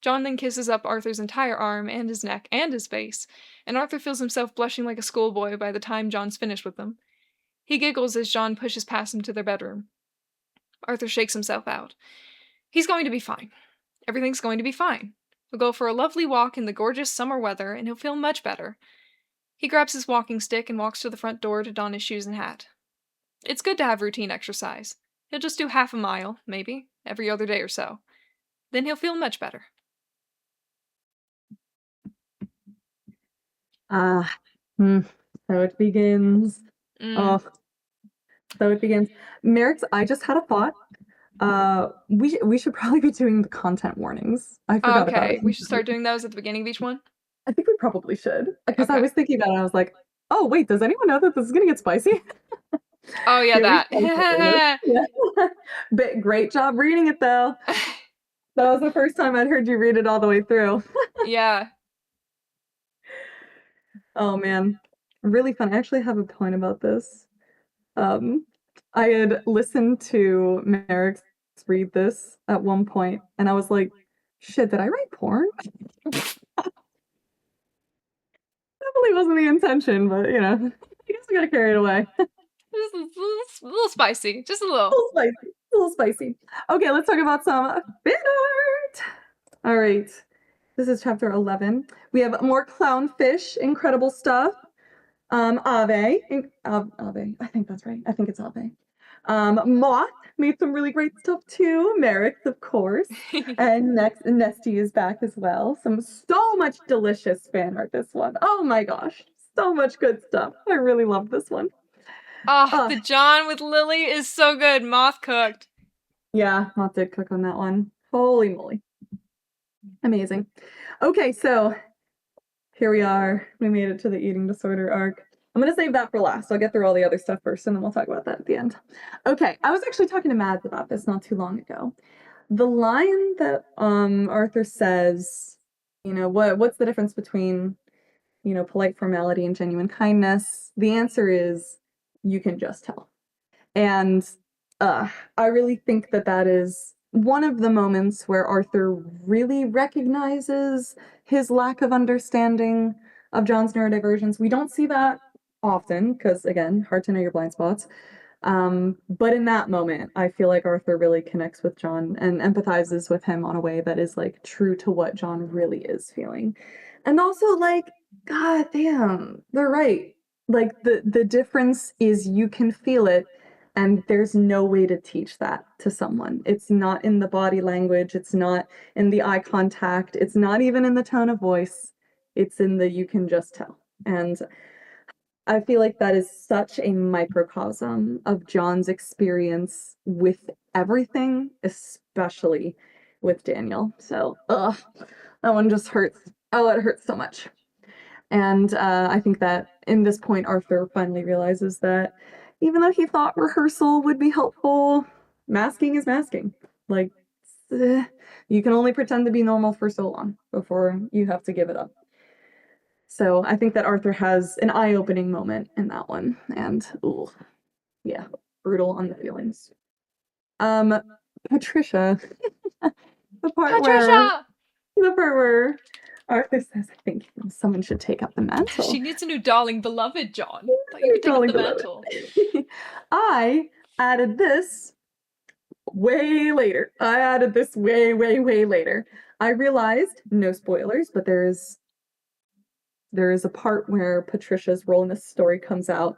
John then kisses up Arthur's entire arm and his neck and his face, and Arthur feels himself blushing like a schoolboy by the time John's finished with them. He giggles as John pushes past him to their bedroom. Arthur shakes himself out. He's going to be fine. Everything's going to be fine. He'll go for a lovely walk in the gorgeous summer weather, and he'll feel much better. He grabs his walking stick and walks to the front door to don his shoes and hat. It's good to have routine exercise. He'll just do half a mile, maybe, every other day or so. Then he'll feel much better. So it begins. Oh, so it begins. Marix, I just had a thought. We should probably be doing the content warnings. I forgot about it. We should start doing those at the beginning of each one? I think we probably should. Because Okay. I was thinking about it and I was like, oh wait, does anyone know that this is gonna get spicy? Oh yeah, that. Yeah. But great job reading it though. That was the first time I'd heard you read it all the way through. Yeah. Oh man, really fun. I actually have a point about this. I had listened to Marix read this at one point, and I was like, shit, did I write porn? Definitely wasn't the intention, but you know, I guess I got carried away. Just a little spicy. Just a little. A little spicy. Okay, let's talk about some fan art. All right. This is chapter 11. We have more clownfish, incredible stuff. Ave. I think that's right. I think it's Ave. Moth made some really great stuff too. Marix, of course. And next, Nesty is back as well. So much delicious fan art, this one. Oh my gosh. So much good stuff. I really love this one. The John with Lily is so good. Moth cooked. Yeah, Moth did cook on that one. Holy moly. Amazing. Okay, so here we are. We made it to the eating disorder arc. I'm gonna save that for last. I'll get through all the other stuff first, and then we'll talk about that at the end. Okay, I was actually talking to Mads about this not too long ago. The line that Arthur says, what's the difference between, polite formality and genuine kindness? The answer is you can just tell. And I really think that that is one of the moments where Arthur really recognizes his lack of understanding of John's neurodivergence. We don't see that often because, again, hard to know your blind spots. But in that moment, I feel like Arthur really connects with John and empathizes with him on a way that is like true to what John really is feeling. And also, like, god damn, they're right. Like the difference is you can feel it, and there's no way to teach that to someone. It's not in the body language, it's not in the eye contact, it's not even in the tone of voice. It's in the you can just tell. And I feel like that is such a microcosm of John's experience with everything, especially with Daniel. So, that one just hurts. Oh, it hurts so much. And I think that in this point, Arthur finally realizes that even though he thought rehearsal would be helpful, masking is masking. Like, you can only pretend to be normal for so long before you have to give it up. So I think that Arthur has an eye-opening moment in that one, and ooh, yeah, brutal on the feelings. Patricia, Patricia! the part where Arthur says, "I think someone should take up the mantle." She needs a new darling beloved, John. Thought you could take up the mantle. I added this way later. I added this way, way, way later. I realized, no spoilers, but there is a part where Patricia's role in this story comes out,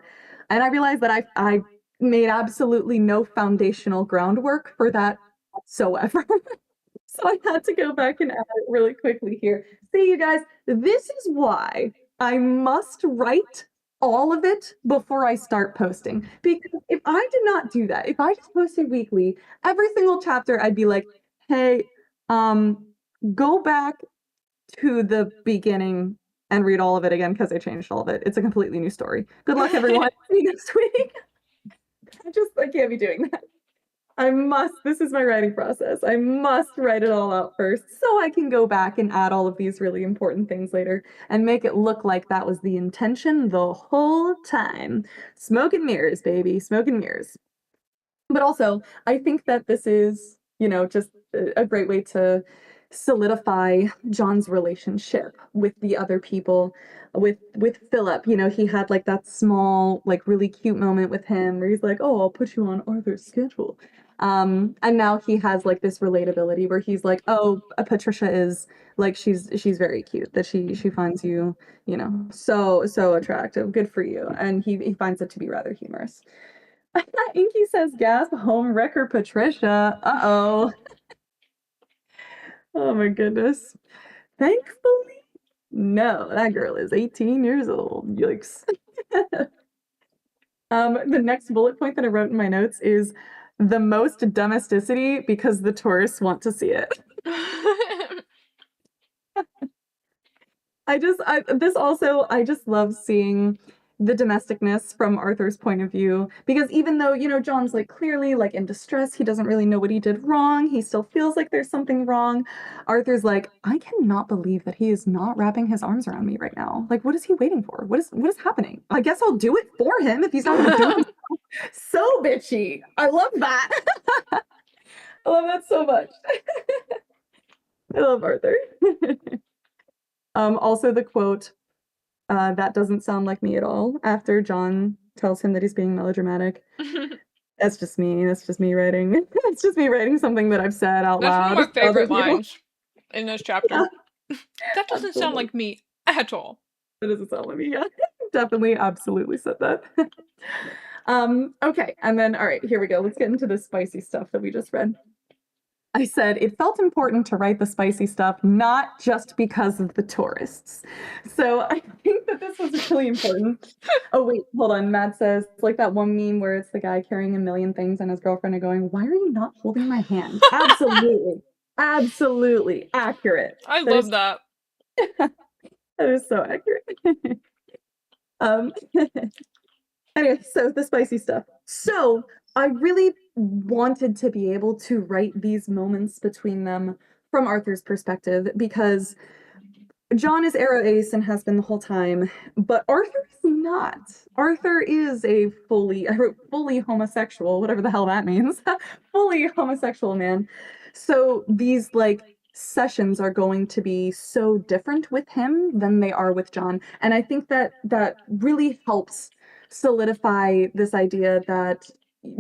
and I realized that I made absolutely no foundational groundwork for that whatsoever. So I had to go back and add it really quickly here. See, you guys, this is why I must write all of it before I start posting. Because if I did not do that, if I just posted weekly, every single chapter I'd be like, hey, go back to the beginning and read all of it again because I changed all of it. It's a completely new story. Good luck, everyone. See you next week. I can't be doing that. This is my writing process. I must write it all out first so I can go back and add all of these really important things later and make it look like that was the intention the whole time. Smoke and mirrors, baby, smoke and mirrors. But also, I think that this is, just a great way to solidify John's relationship with the other people, with Philip. He had like that small, like really cute moment with him where he's like, "Oh, I'll put you on Arthur's schedule." And now he has like this relatability where he's like, "Oh, Patricia is like she's very cute. That she finds you, so attractive. Good for you." And he finds it to be rather humorous. Inky says, "Gasp, home wrecker Patricia." Uh-oh. Oh my goodness. Thankfully, no, that girl is 18 years old. Yikes. The next bullet point that I wrote in my notes is the most domesticity because the tourists want to see it. I just love seeing the domesticness from Arthur's point of view, because even though, John's like clearly like in distress, he doesn't really know what he did wrong, he still feels like there's something wrong. Arthur's like, I cannot believe that he is not wrapping his arms around me right now. Like, what is he waiting for? What is happening? I guess I'll do it for him if he's not gonna do it himself. So bitchy. I love that. I love that so much. I love Arthur. Also the quote, that doesn't sound like me at all, after John tells him that he's being melodramatic. That's just me. That's just me writing. It's just me writing something that I've said out That's loud. one of my to other favorite people. lines in this chapter. Yeah, That doesn't sound like me at all. that doesn't sound like me. Yeah, definitely, absolutely said that. Okay, and then all right, here we go. Let's get into the spicy stuff that we just read. I said it felt important to write the spicy stuff, not just because of the tourists. So I think that this was really important. Oh, wait, hold on. Matt says, like that one meme where it's the guy carrying a million things and his girlfriend are going, "Why are you not holding my hand?" Absolutely. Absolutely accurate. I love that. That is so accurate. Um, anyway, so the spicy stuff. So I really wanted to be able to write these moments between them from Arthur's perspective because John is Arrow Ace and has been the whole time, but Arthur is not. Arthur is a fully, I wrote fully homosexual, whatever the hell that means, fully homosexual man. So these like sessions are going to be so different with him than they are with John. And I think that that really helps solidify this idea that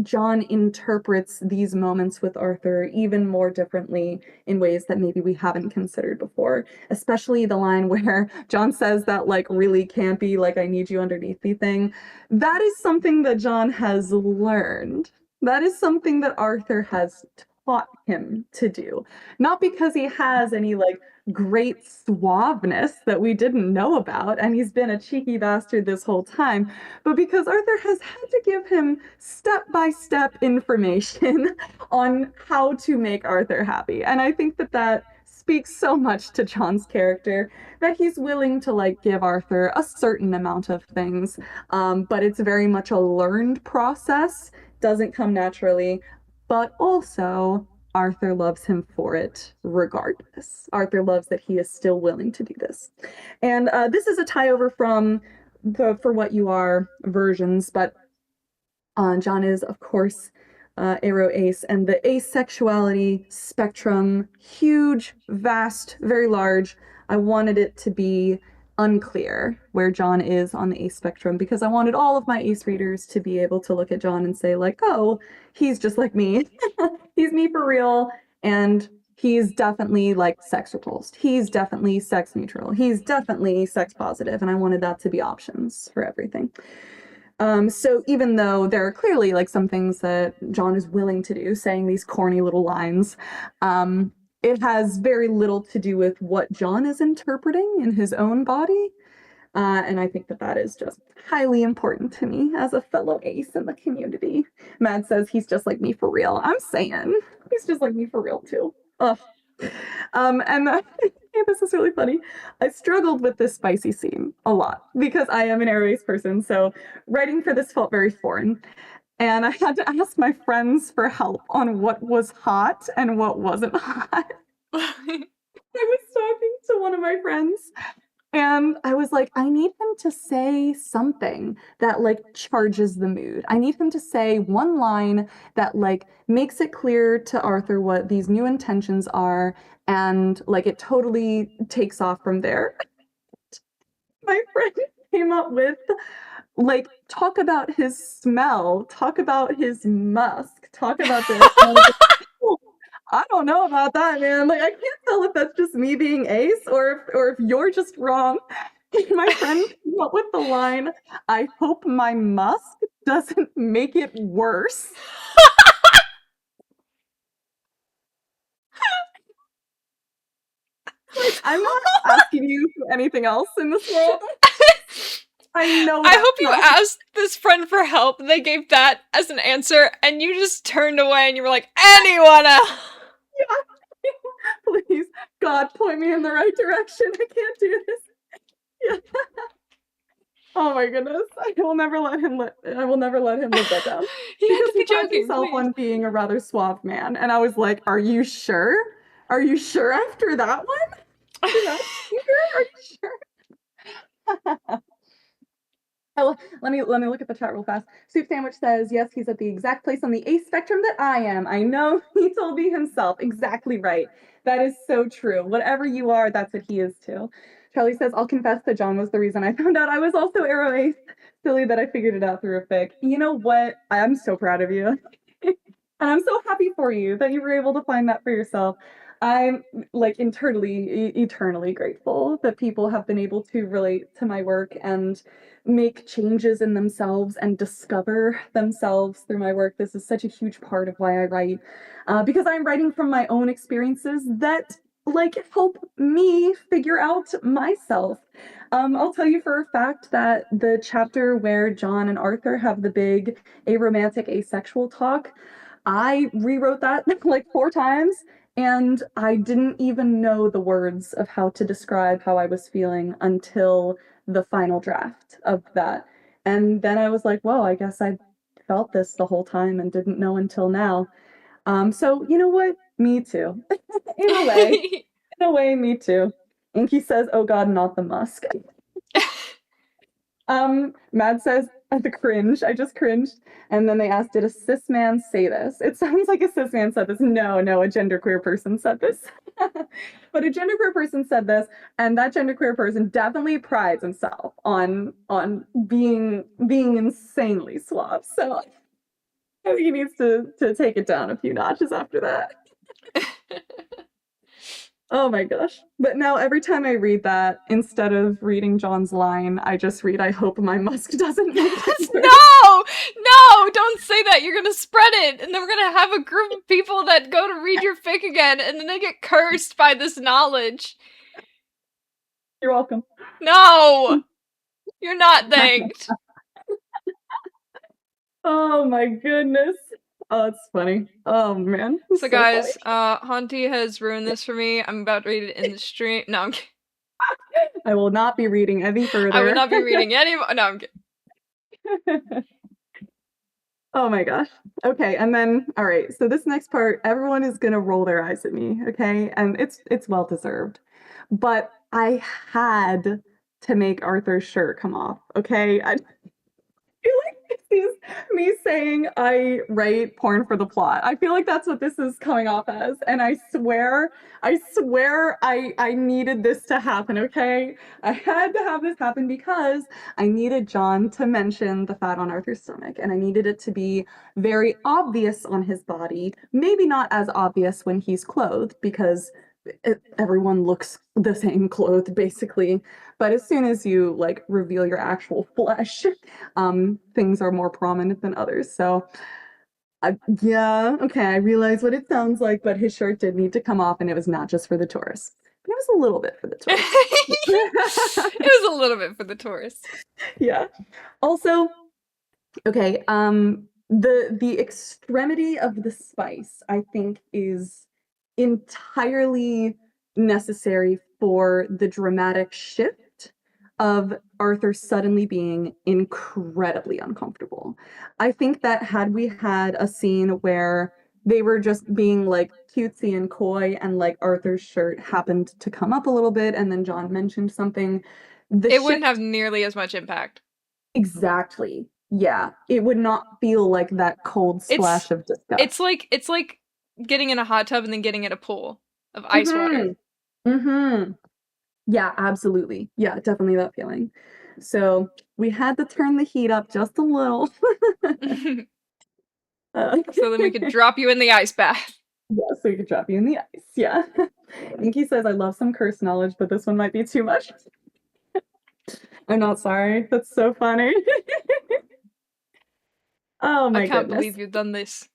John interprets these moments with Arthur even more differently in ways that maybe we haven't considered before, especially the line where John says that like really campy, like I need you underneath me thing. That is something that John has learned. That is something that Arthur has taught him to do. Not because he has any like great suaveness that we didn't know about, and he's been a cheeky bastard this whole time, but because Arthur has had to give him step-by-step information on how to make Arthur happy. And I think that that speaks so much to John's character that he's willing to like give Arthur a certain amount of things, but it's very much a learned process, doesn't come naturally, but also Arthur loves him for it regardless. Arthur loves that he is still willing to do this. And this is a tie over from the For What You Are versions, but John is, of course, Arrow Ace, and the asexuality spectrum, huge, vast, very large. I wanted it to be unclear where John is on the ace spectrum because I wanted all of my ace readers to be able to look at John and say, like, oh, he's just like me. He's me for real. And he's definitely like sex repulsed. He's definitely sex neutral. He's definitely sex positive. And I wanted that to be options for everything. So even though there are clearly like some things that John is willing to do, saying these corny little lines, it has very little to do with what John is interpreting in his own body. And I think that that is just highly important to me as a fellow ace in the community. Mad says he's just like me for real. I'm saying he's just like me for real too. Ugh. And yeah, this is really funny. I struggled with this spicy scene a lot because I am an Aries person, so writing for this felt very foreign. And I had to ask my friends for help on what was hot and what wasn't hot. I was talking to one of my friends and I was like, I need him to say something that like charges the mood. I need him to say one line that like makes it clear to Arthur what these new intentions are and like it totally takes off from there. My friend came up with like talk about his smell, talk about his musk, talk about this. And I was like, "Oh, I don't know about that, man. Like I can't tell if that's just me being ace or if you're just wrong." My friend came up with the line, "I hope my musk doesn't make it worse." Like, I'm not asking you for anything else in this world. I know I that's hope you not asked this friend for help. They gave that as an answer, and you just turned away and you were like, anyone else? Please, God, point me in the right direction. I can't do this. Yeah. Oh my goodness. I will never let him live that down. He had Because to be he prides joking. himself Please. on being a rather suave man. And I was like, are you sure? Are you sure after that one? After that speaker? Are you sure? Oh, let me look at the chat real fast. Soup Sandwich says, yes, he's at the exact place on the ace spectrum that I am. I know, he told me himself. Exactly right. That is so true. Whatever you are, that's what he is too. Charlie says, I'll confess that John was the reason I found out I was also Arrow Ace. Silly that I figured it out through a fic. You know what? I'm so proud of you. And I'm so happy for you that you were able to find that for yourself. I'm like eternally grateful that people have been able to relate to my work and make changes in themselves and discover themselves through my work. This is such a huge part of why I write, because I'm writing from my own experiences that like help me figure out myself. I'll tell you for a fact that the chapter where John and Arthur have the big aromantic asexual talk, I rewrote that like 4 times and I didn't even know the words of how to describe how I was feeling until the final draft of that. And then I was like, whoa, I guess I felt this the whole time and didn't know until now. So you know what? Me too. In a way. In a way, me too. Inky says, oh God, not the Musk. Mad says, the cringe. I just cringed. And then they asked, did a cis man say this? It sounds like a cis man said this. No, a genderqueer person said this. But a genderqueer person said this, and that genderqueer person definitely prides himself on being insanely suave. So I think he needs to take it down a few notches after that. Oh my gosh. But now every time I read that, instead of reading John's line, I just read, I hope my Musk doesn't make it through. No, don't say that. You're gonna spread it, and then we're gonna have a group of people that go to read your fic again, and then they get cursed by this knowledge. You're welcome. No! You're not thanked. Oh my goodness. Oh, it's funny. Oh man. So guys, Hauntie has ruined this for me. I'm about to read it in the stream. No, I'm kidding. I will not be reading any further. I will not be reading any more. No, I'm kidding. Oh my gosh. Okay, and then all right. So this next part, everyone is gonna roll their eyes at me, okay? And it's well deserved. But I had to make Arthur's shirt come off, okay? I feel like this is me saying I write porn for the plot. I feel like that's what this is coming off as. And I swear I needed this to happen, okay? I had to have this happen because I needed John to mention the fat on Arthur's stomach, and I needed it to be very obvious on his body. Maybe not as obvious when he's clothed, because everyone looks the same clothed basically, but as soon as you like reveal your actual flesh, things are more prominent than others. So yeah, okay, I realize what it sounds like, but his shirt did need to come off, and it was not just for the tourists. It was a little bit for the tourists. It was a little bit for the tourists. Yeah. Also, okay, the extremity of the spice, I think, is entirely necessary for the dramatic shift of Arthur suddenly being incredibly uncomfortable. I think that had we had a scene where they were just being like cutesy and coy, and like Arthur's shirt happened to come up a little bit and then John mentioned something, it wouldn't have nearly as much impact. Exactly. Yeah, it would not feel like that cold splash of disgust. It's like getting in a hot tub and then getting in a pool of ice water. Yeah, absolutely. Yeah, definitely that feeling. So we had to turn the heat up just a little. So then we could drop you in the ice bath. Yeah, so we could drop you in the ice. Yeah. Inky says, I love some curse knowledge, but this one might be too much. I'm not sorry. That's so funny. Oh my goodness. I can't believe you've done this.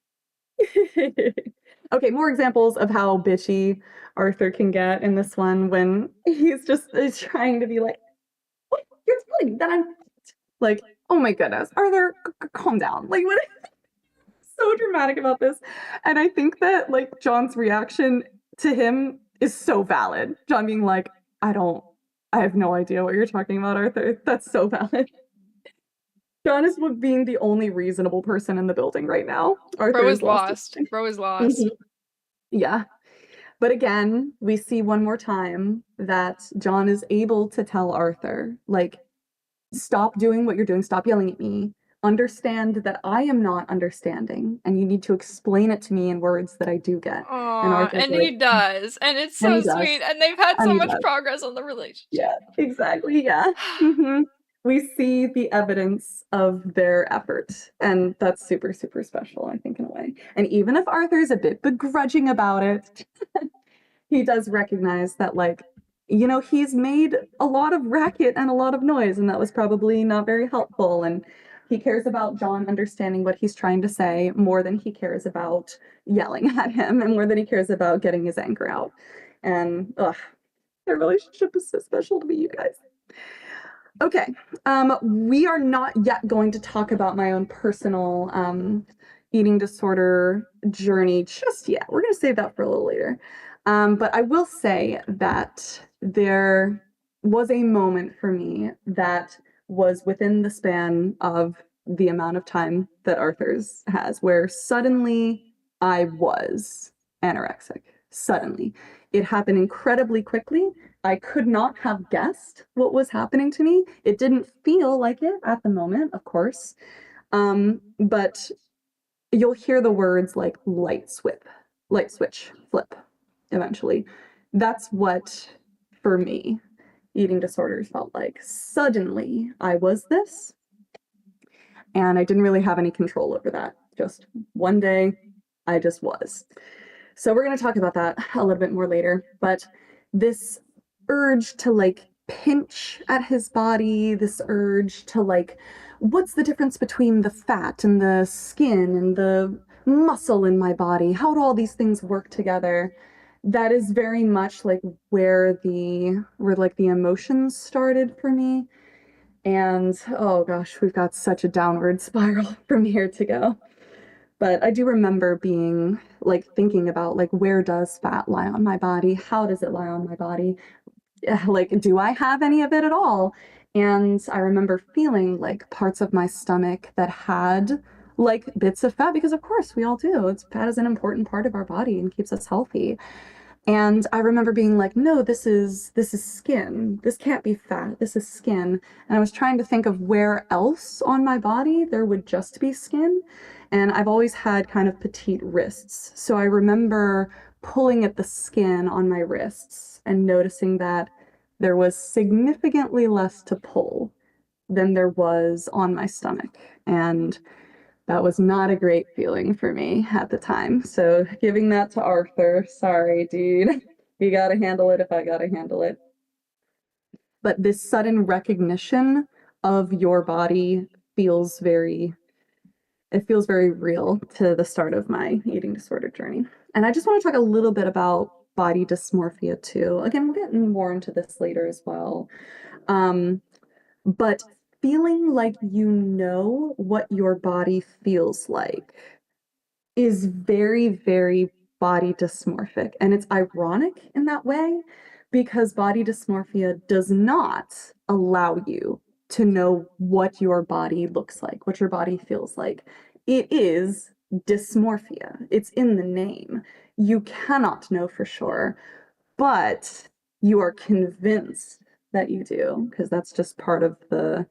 Okay, more examples of how bitchy Arthur can get in this one when he's just trying to be like, what? You're telling me that I'm like, oh my goodness, Arthur, calm down. Like, what? So dramatic about this. And I think that like John's reaction to him is so valid. John being like, I have no idea what you're talking about, Arthur. That's so valid. John is being the only reasonable person in the building right now. Arthur is lost. Bro is lost. Yeah. But again, we see one more time that John is able to tell Arthur, like, stop doing what you're doing. Stop yelling at me. Understand that I am not understanding, and you need to explain it to me in words that I do get. And he does. And it's so sweet. And they've had so much progress on the relationship. Yeah, exactly. Yeah. We see the evidence of their effort, and that's super, super special, I think, in a way. And even if Arthur's a bit begrudging about it, he does recognize that, like, you know, he's made a lot of racket and a lot of noise, and that was probably not very helpful. And he cares about John understanding what he's trying to say more than he cares about yelling at him, and more than he cares about getting his anger out. And their relationship is so special to me, you guys. Okay, we are not yet going to talk about my own personal eating disorder journey just yet. We're going to save that for a little later. But I will say that there was a moment for me that was within the span of the amount of time that Arthur's has, where suddenly I was anorexic. Suddenly. It happened incredibly quickly. I could not have guessed what was happening to me. It didn't feel like it at the moment, of course. But you'll hear the words like light switch, flip, eventually. That's what, for me, eating disorders felt like. Suddenly, I was this, and I didn't really have any control over that. Just one day, I just was. So we're going to talk about that a little bit more later, but this urge to like pinch at his body, this urge to like, what's the difference between the fat and the skin and the muscle in my body? How do all these things work together? That is very much like where like the emotions started for me. And oh gosh, we've got such a downward spiral from here to go. But I do remember being like thinking about like where does fat lie on my body? How does it lie on my body? Like, do I have any of it at all? And I remember feeling like parts of my stomach that had like bits of fat, because of course we all do. It's fat is an important part of our body and keeps us healthy. And I remember being like, no, this is skin. This can't be fat. This is skin. And I was trying to think of where else on my body there would just be skin. And I've always had kind of petite wrists. So I remember pulling at the skin on my wrists and noticing that there was significantly less to pull than there was on my stomach. And that was not a great feeling for me at the time. So giving that to Arthur, sorry, dude. You gotta handle it if I gotta handle it. But this sudden recognition of your body feels very, it feels very real to the start of my eating disorder journey. And I just want to talk a little bit about body dysmorphia too. Again, we'll get more into this later as well. Um, but feeling like you know what your body feels like is very, very body dysmorphic. And it's ironic in that way because body dysmorphia does not allow you to know what your body looks like, what your body feels like. It is dysmorphia, it's in the name. You cannot know for sure, but you are convinced that you do because that's part of the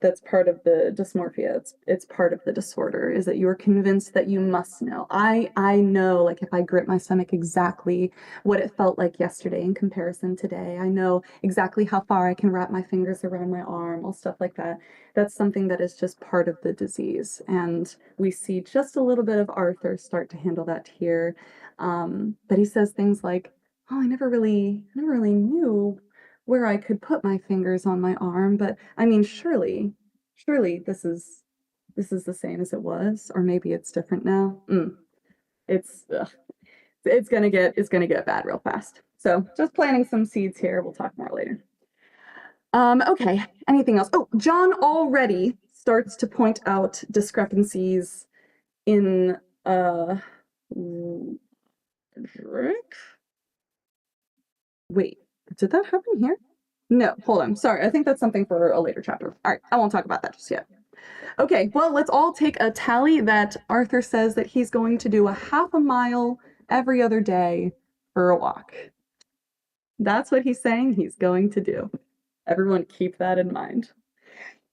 dysmorphia. It's part of the disorder is that you're convinced that you must know. I know, like if I grip my stomach, exactly what it felt like yesterday in comparison today. I know exactly how far I can wrap my fingers around my arm, all stuff like that. That's something that is just part of the disease. And we see just a little bit of Arthur start to handle that here. But he says things like, oh, I never really knew where I could put my fingers on my arm, but I mean, surely this is the same as it was, or maybe it's different now. It's ugh, it's gonna get bad real fast. So just planting some seeds here. We'll talk more later. Okay. Anything else? Oh, John already starts to point out discrepancies in Rick. Wait, did that happen here? No, hold on. Sorry, I think that's something for a later chapter. All right, I won't talk about that just yet. Okay, well, let's all take a tally that Arthur says that he's going to do a half a mile every other day for a walk. That's what he's saying he's going to do. Everyone keep that in mind.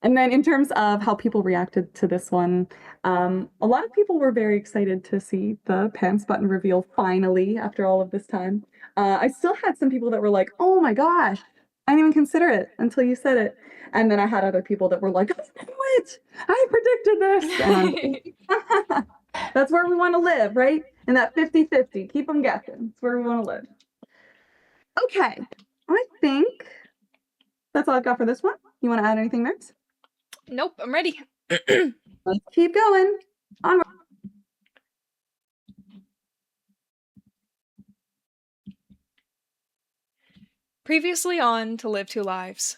And then in terms of how people reacted to this one, a lot of people were very excited to see the pants button reveal finally after all of this time. I still had some people that were like, oh my gosh, I didn't even consider it until you said it. And then I had other people that were like, I knew it! I predicted this! And I'm like, that's where we want to live, right? In that 50-50. Keep them guessing. That's where we want to live. Okay, I think that's all I've got for this one. You want to add anything, Max? Nope, I'm ready. Let's keep going. Onward. Previously on To Live Two Lives,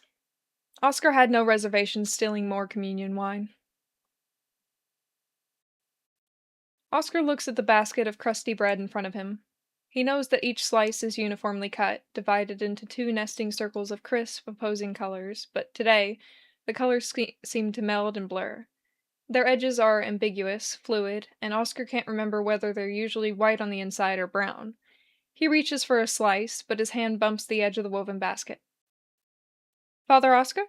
Oscar had no reservations stealing more communion wine. Oscar looks at the basket of crusty bread in front of him. He knows that each slice is uniformly cut, divided into two nesting circles of crisp, opposing colors, but today, the colors seem to meld and blur. Their edges are ambiguous, fluid, and Oscar can't remember whether they're usually white on the inside or brown. He reaches for a slice, but his hand bumps the edge of the woven basket. Father Oscar?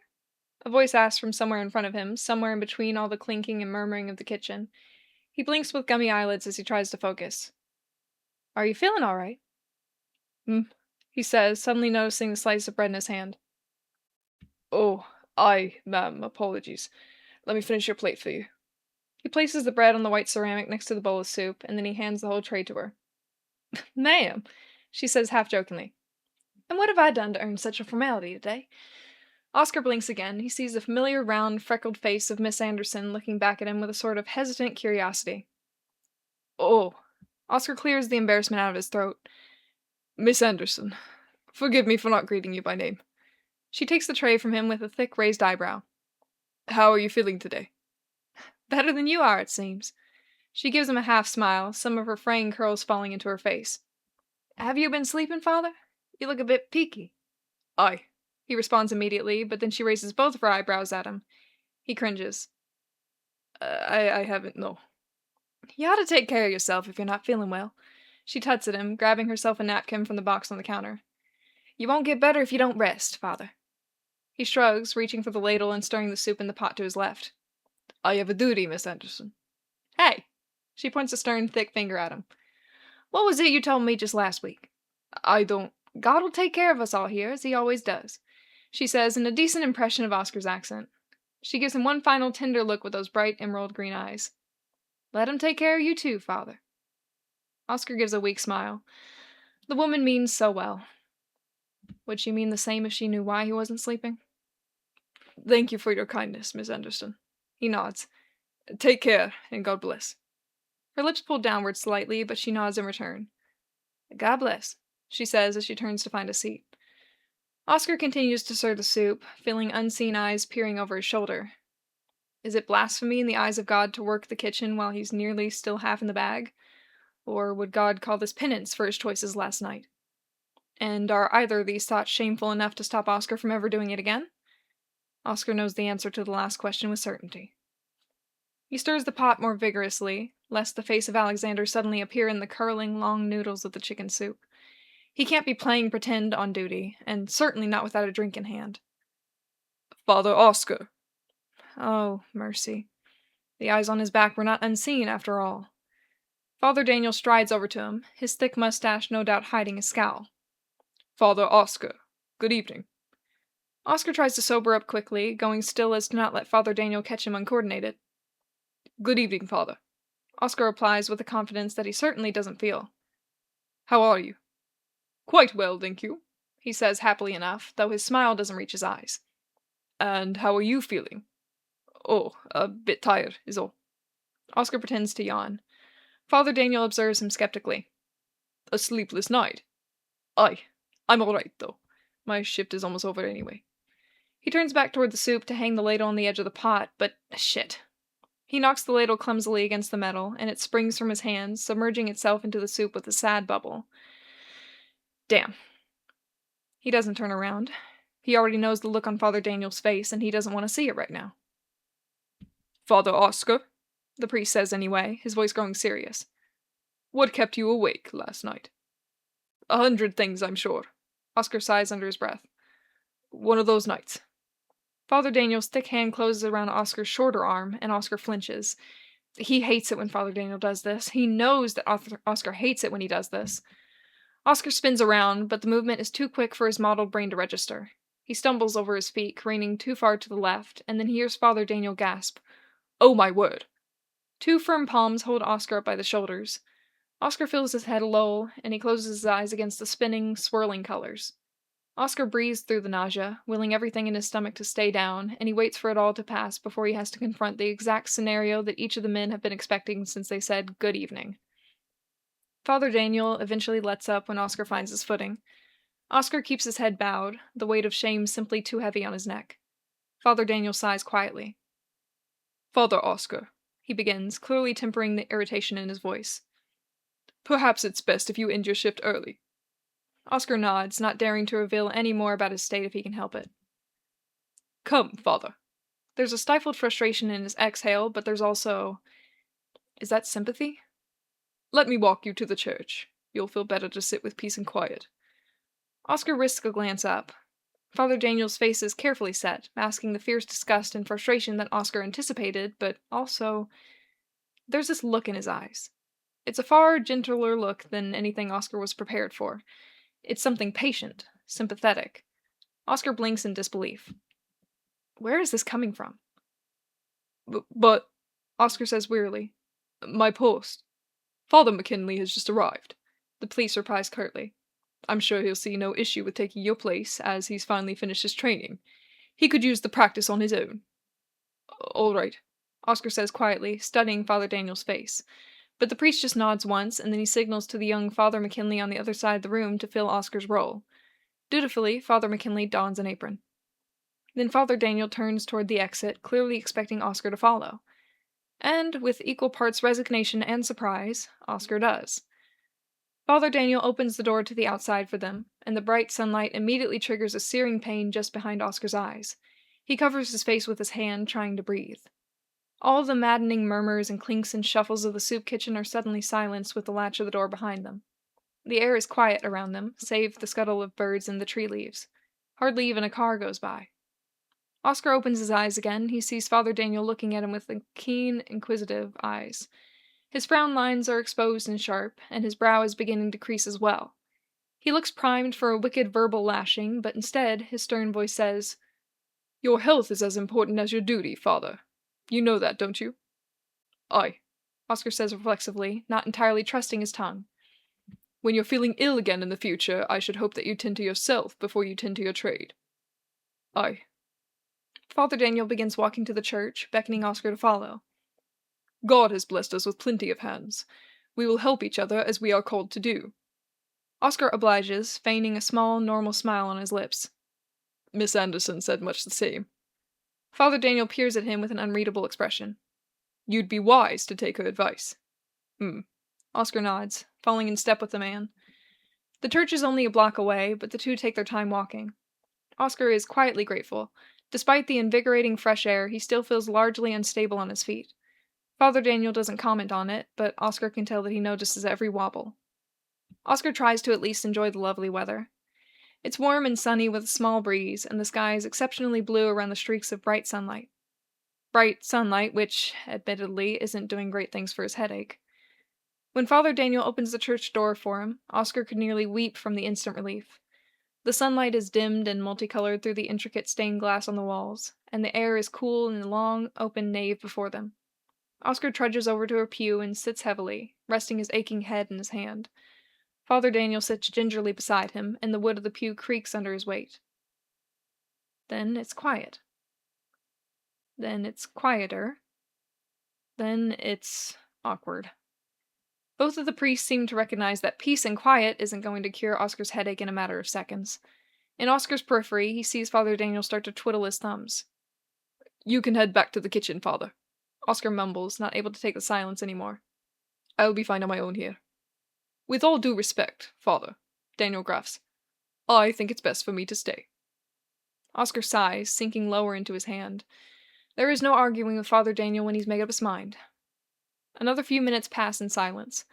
A voice asks from somewhere in front of him, somewhere in between all the clinking and murmuring of the kitchen. He blinks with gummy eyelids as he tries to focus. Are you feeling all right? He says, suddenly noticing the slice of bread in his hand. Oh, ma'am, apologies. Let me finish your plate for you. He places the bread on the white ceramic next to the bowl of soup, and then he hands the whole tray to her. Ma'am, she says half-jokingly. And what have I done to earn such a formality today? Oscar blinks again. He sees the familiar, round, freckled face of Miss Anderson looking back at him with a sort of hesitant curiosity. Oh. Oscar clears the embarrassment out of his throat. Miss Anderson, forgive me for not greeting you by name. She takes the tray from him with a thick, raised eyebrow. How are you feeling today? Better than you are, it seems. She gives him a half-smile, some of her fraying curls falling into her face. Have you been sleeping, Father? You look a bit peaky. Aye, he responds immediately, but then she raises both of her eyebrows at him. He cringes. I haven't, no. You ought to take care of yourself if you're not feeling well. She tuts at him, grabbing herself a napkin from the box on the counter. You won't get better if you don't rest, Father. He shrugs, reaching for the ladle and stirring the soup in the pot to his left. I have a duty, Miss Anderson. Hey! She points a stern, thick finger at him. What was it you told me just last week? I don't... God will take care of us all here, as he always does, she says in a decent impression of Oscar's accent. She gives him one final tender look with those bright emerald green eyes. Let him take care of you too, Father. Oscar gives a weak smile. The woman means so well. Would she mean the same if she knew why he wasn't sleeping? Thank you for your kindness, Miss Anderson. He nods. Take care, and God bless. Her lips pull downward slightly, but she nods in return. God bless, she says as she turns to find a seat. Oscar continues to stir the soup, feeling unseen eyes peering over his shoulder. Is it blasphemy in the eyes of God to work the kitchen while he's nearly still half in the bag? Or would God call this penance for his choices last night? And are either of these thoughts shameful enough to stop Oscar from ever doing it again? Oscar knows the answer to the last question with certainty. He stirs the pot more vigorously, lest the face of Alexander suddenly appear in the curling, long noodles of the chicken soup. He can't be playing pretend on duty, and certainly not without a drink in hand. Father Oscar. Oh, mercy. The eyes on his back were not unseen, after all. Father Daniel strides over to him, his thick mustache no doubt hiding a scowl. Father Oscar, good evening. Oscar tries to sober up quickly, going still as to not let Father Daniel catch him uncoordinated. Good evening, Father. Oscar replies with a confidence that he certainly doesn't feel. How are you? Quite well, thank you, he says happily enough, though his smile doesn't reach his eyes. And how are you feeling? Oh, a bit tired, is all. Oscar pretends to yawn. Father Daniel observes him skeptically. A sleepless night? Aye, I'm all right, though. My shift is almost over anyway. He turns back toward the soup to hang the ladle on the edge of the pot, but shit. He knocks the ladle clumsily against the metal, and it springs from his hands, submerging itself into the soup with a sad bubble. Damn. He doesn't turn around. He already knows the look on Father Daniel's face, and he doesn't want to see it right now. Father Oscar, the priest says anyway, his voice growing serious. What kept you awake last night? 100 things, I'm sure. Oscar sighs under his breath. One of those nights. Father Daniel's thick hand closes around Oscar's shorter arm, and Oscar flinches. He hates it when Father Daniel does this. He knows that Oscar hates it when he does this. Oscar spins around, but the movement is too quick for his mottled brain to register. He stumbles over his feet, careening too far to the left, and then hears Father Daniel gasp. Oh my word! 2 firm palms hold Oscar up by the shoulders. Oscar feels his head lull, and he closes his eyes against the spinning, swirling colors. Oscar breathes through the nausea, willing everything in his stomach to stay down, and he waits for it all to pass before he has to confront the exact scenario that each of the men have been expecting since they said good evening. Father Daniel eventually lets up when Oscar finds his footing. Oscar keeps his head bowed, the weight of shame simply too heavy on his neck. Father Daniel sighs quietly. Father Oscar, he begins, clearly tempering the irritation in his voice. Perhaps it's best if you end your shift early. Oscar nods, not daring to reveal any more about his state if he can help it. Come, father. There's a stifled frustration in his exhale, but there's also... Is that sympathy? Let me walk you to the church. You'll feel better to sit with peace and quiet. Oscar risks a glance up. Father Daniel's face is carefully set, masking the fierce disgust and frustration that Oscar anticipated, but also... There's this look in his eyes. It's a far gentler look than anything Oscar was prepared for. It's something patient, sympathetic. Oscar blinks in disbelief. Where is this coming from? But, Oscar says wearily, my post. Father McKinley has just arrived. The police replies curtly. I'm sure he'll see no issue with taking your place, as he's finally finished his training. He could use the practice on his own. All right, Oscar says quietly, studying Father Daniel's face. But the priest just nods once, and then he signals to the young Father McKinley on the other side of the room to fill Oscar's role. Dutifully, Father McKinley dons an apron. Then Father Daniel turns toward the exit, clearly expecting Oscar to follow. And, with equal parts resignation and surprise, Oscar does. Father Daniel opens the door to the outside for them, and the bright sunlight immediately triggers a searing pain just behind Oscar's eyes. He covers his face with his hand, trying to breathe. All the maddening murmurs and clinks and shuffles of the soup kitchen are suddenly silenced with the latch of the door behind them. The air is quiet around them, save the scuttle of birds in the tree leaves. Hardly even a car goes by. Oscar opens his eyes again. He sees Father Daniel looking at him with keen, inquisitive eyes. His frown lines are exposed and sharp, and his brow is beginning to crease as well. He looks primed for a wicked verbal lashing, but instead, his stern voice says, Your health is as important as your duty, father. You know that, don't you? Aye, Oscar says reflexively, not entirely trusting his tongue. When you're feeling ill again in the future, I should hope that you tend to yourself before you tend to your trade. Aye. Father Daniel begins walking to the church, beckoning Oscar to follow. God has blessed us with plenty of hands. We will help each other as we are called to do. Oscar obliges, feigning a small, normal smile on his lips. Miss Anderson said much the same. Father Daniel peers at him with an unreadable expression. You'd be wise to take her advice. Oscar nods, falling in step with the man. The church is only a block away, but the two take their time walking. Oscar is quietly grateful. Despite the invigorating fresh air, he still feels largely unstable on his feet. Father Daniel doesn't comment on it, but Oscar can tell that he notices every wobble. Oscar tries to at least enjoy the lovely weather. It's warm and sunny with a small breeze, and the sky is exceptionally blue around the streaks of bright sunlight. Bright sunlight, which, admittedly, isn't doing great things for his headache. When Father Daniel opens the church door for him, Oscar could nearly weep from the instant relief. The sunlight is dimmed and multicolored through the intricate stained glass on the walls, and the air is cool in the long, open nave before them. Oscar trudges over to her pew and sits heavily, resting his aching head in his hand. Father Daniel sits gingerly beside him, and the wood of the pew creaks under his weight. Then it's quiet. Then it's quieter. Then it's awkward. Both of the priests seem to recognize that peace and quiet isn't going to cure Oscar's headache in a matter of seconds. In Oscar's periphery, he sees Father Daniel start to twiddle his thumbs. You can head back to the kitchen, Father. Oscar mumbles, not able to take the silence anymore. I'll be fine on my own here. With all due respect, Father, Daniel gruffs, I think it's best for me to stay. Oscar sighs, sinking lower into his hand. There is no arguing with Father Daniel when he's made up his mind. Another few minutes pass in silence.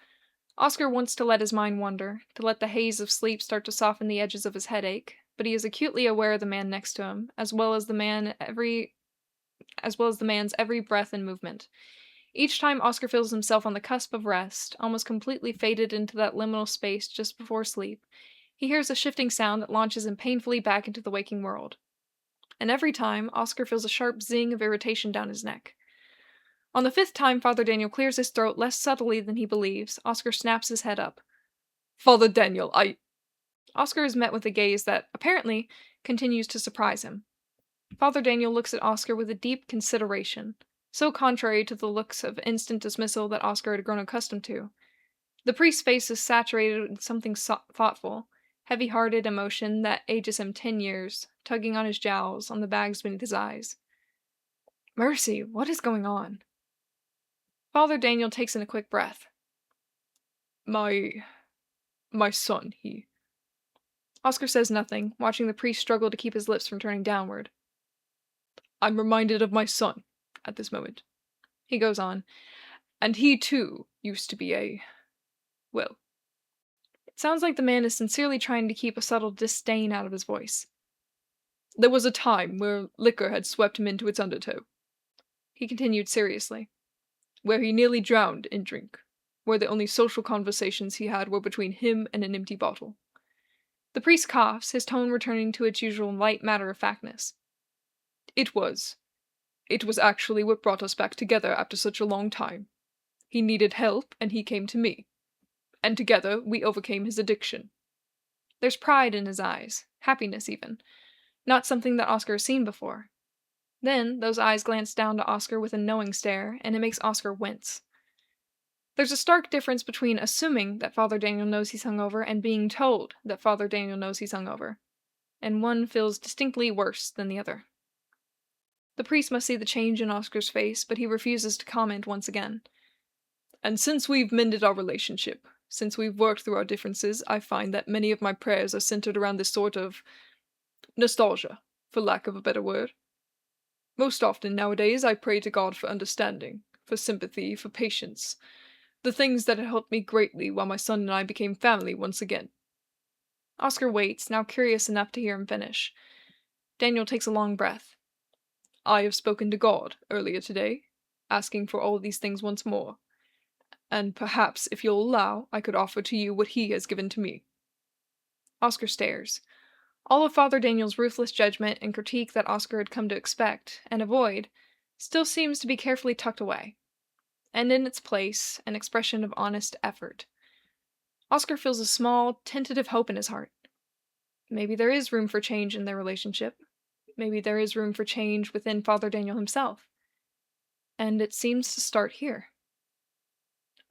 Oscar wants to let his mind wander, to let the haze of sleep start to soften the edges of his headache, but he is acutely aware of the man next to him, as well as the man's every breath and movement. Each time Oscar feels himself on the cusp of rest, almost completely faded into that liminal space just before sleep, he hears a shifting sound that launches him painfully back into the waking world. And every time, Oscar feels a sharp zing of irritation down his neck. On the fifth time Father Daniel clears his throat less subtly than he believes, Oscar snaps his head up. Father Daniel, Oscar is met with a gaze that, apparently, continues to surprise him. Father Daniel looks at Oscar with a deep consideration, so contrary to the looks of instant dismissal that Oscar had grown accustomed to. The priest's face is saturated in something thoughtful, heavy-hearted emotion that ages him 10 years, tugging on his jowls, on the bags beneath his eyes. Mercy, what is going on? Father Daniel takes in a quick breath. My son, he. Oscar says nothing, watching the priest struggle to keep his lips from turning downward. I'm reminded of my son at this moment. He goes on, and he too used to be well. It sounds like the man is sincerely trying to keep a subtle disdain out of his voice. There was a time where liquor had swept him into its undertow. He continued seriously, where he nearly drowned in drink, where the only social conversations he had were between him and an empty bottle. The priest coughs, his tone returning to its usual light matter-of-factness. It was actually what brought us back together after such a long time. He needed help, and he came to me. And together we overcame his addiction. There's pride in his eyes, happiness even, not something that Oscar has seen before. Then those eyes glance down to Oscar with a knowing stare, and it makes Oscar wince. There's a stark difference between assuming that Father Daniel knows he's hungover and being told that Father Daniel knows he's hungover, and one feels distinctly worse than the other. The priest must see the change in Oscar's face, but he refuses to comment once again. And since we've mended our relationship, since we've worked through our differences, I find that many of my prayers are centered around this sort of nostalgia, for lack of a better word. Most often nowadays I pray to God for understanding, for sympathy, for patience, the things that had helped me greatly while my son and I became family once again. Oscar waits, now curious enough to hear him finish. Daniel takes a long breath. I have spoken to God earlier today, asking for all these things once more. And perhaps, if you'll allow, I could offer to you what he has given to me. Oscar stares. All of Father Daniel's ruthless judgment and critique that Oscar had come to expect, and avoid, still seems to be carefully tucked away, and in its place, an expression of honest effort. Oscar feels a small, tentative hope in his heart. Maybe there is room for change in their relationship. Maybe there is room for change within Father Daniel himself. And it seems to start here.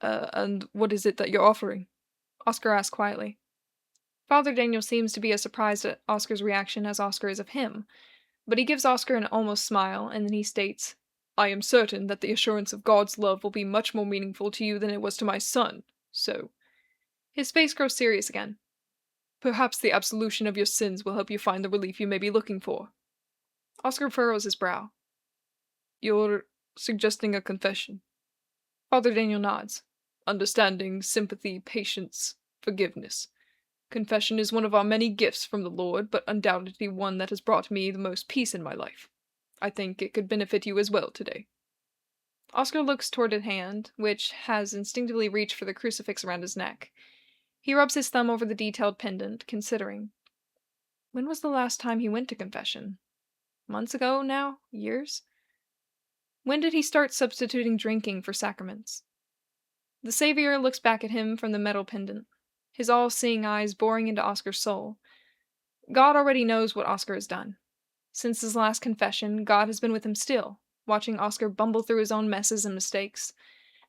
And what is it that you're offering? Oscar asks quietly. Father Daniel seems to be as surprised at Oscar's reaction as Oscar is of him, but he gives Oscar an almost smile, and then he states, I am certain that the assurance of God's love will be much more meaningful to you than it was to my son, so. His face grows serious again. Perhaps the absolution of your sins will help you find the relief you may be looking for. Oscar furrows his brow. You're suggesting a confession? Father Daniel nods. Understanding, sympathy, patience, forgiveness. Confession is one of our many gifts from the Lord, but undoubtedly one that has brought me the most peace in my life. I think it could benefit you as well today. Oscar looks toward his hand, which has instinctively reached for the crucifix around his neck. He rubs his thumb over the detailed pendant, considering. When was the last time he went to confession? Months ago now? Years? When did he start substituting drinking for sacraments? The Savior looks back at him from the metal pendant, his all-seeing eyes boring into Oscar's soul. God already knows what Oscar has done. Since his last confession, God has been with him still, watching Oscar bumble through his own messes and mistakes.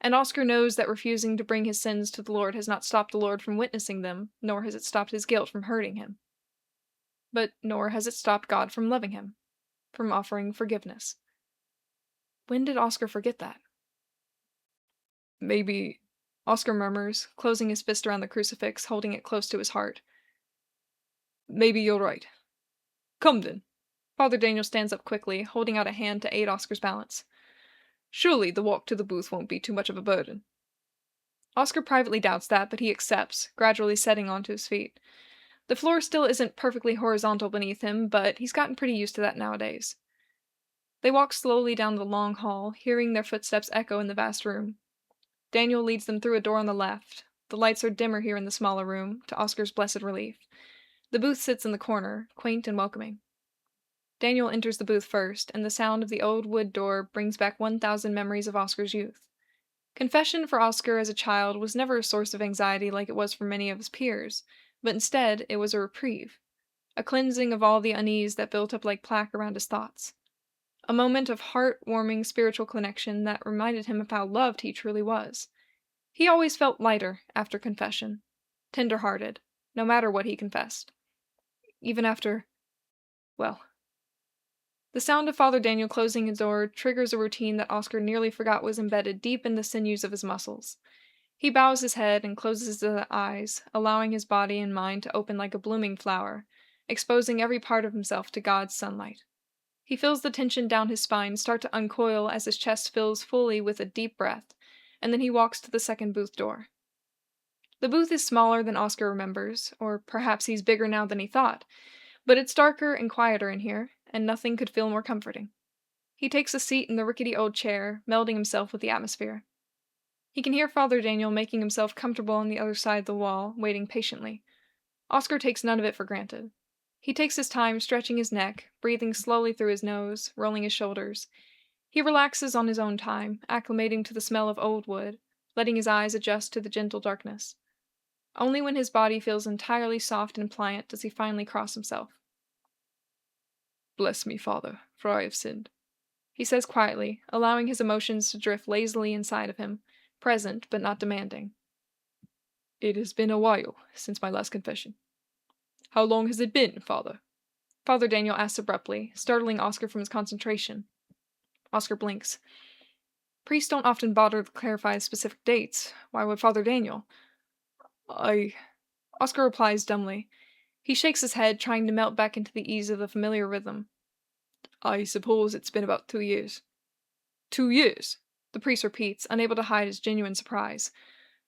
And Oscar knows that refusing to bring his sins to the Lord has not stopped the Lord from witnessing them, nor has it stopped his guilt from hurting him. But nor has it stopped God from loving him, from offering forgiveness. When did Oscar forget that? Maybe, Oscar murmurs, closing his fist around the crucifix, holding it close to his heart. Maybe you're right. Come then. Father Daniel stands up quickly, holding out a hand to aid Oscar's balance. Surely the walk to the booth won't be too much of a burden. Oscar privately doubts that, but he accepts, gradually setting onto his feet. The floor still isn't perfectly horizontal beneath him, but he's gotten pretty used to that nowadays. They walk slowly down the long hall, hearing their footsteps echo in the vast room. Daniel leads them through a door on the left. The lights are dimmer here in the smaller room, to Oscar's blessed relief. The booth sits in the corner, quaint and welcoming. Daniel enters the booth first, and the sound of the old wood door brings back 1,000 memories of Oscar's youth. Confession for Oscar as a child was never a source of anxiety like it was for many of his peers, but instead it was a reprieve, a cleansing of all the unease that built up like plaque around his thoughts. A moment of heart-warming spiritual connection that reminded him of how loved he truly was. He always felt lighter after confession, tender-hearted, no matter what he confessed. Even after, well. The sound of Father Daniel closing his door triggers a routine that Oscar nearly forgot was embedded deep in the sinews of his muscles. He bows his head and closes his eyes, allowing his body and mind to open like a blooming flower, exposing every part of himself to God's sunlight. He feels the tension down his spine start to uncoil as his chest fills fully with a deep breath, and then he walks to the second booth door. The booth is smaller than Oscar remembers, or perhaps he's bigger now than he thought, but it's darker and quieter in here, and nothing could feel more comforting. He takes a seat in the rickety old chair, melding himself with the atmosphere. He can hear Father Daniel making himself comfortable on the other side of the wall, waiting patiently. Oscar takes none of it for granted. He takes his time stretching his neck, breathing slowly through his nose, rolling his shoulders. He relaxes on his own time, acclimating to the smell of old wood, letting his eyes adjust to the gentle darkness. Only when his body feels entirely soft and pliant does he finally cross himself. "Bless me, Father, for I have sinned," he says quietly, allowing his emotions to drift lazily inside of him, present but not demanding. "It has been a while since my last confession." "How long has it been, Father?" Father Daniel asks abruptly, startling Oscar from his concentration. Oscar blinks. Priests don't often bother to clarify specific dates. Why would Father Daniel? Oscar replies dumbly. He shakes his head, trying to melt back into the ease of the familiar rhythm. "I suppose it's been about 2 years." 2 years? The priest repeats, unable to hide his genuine surprise.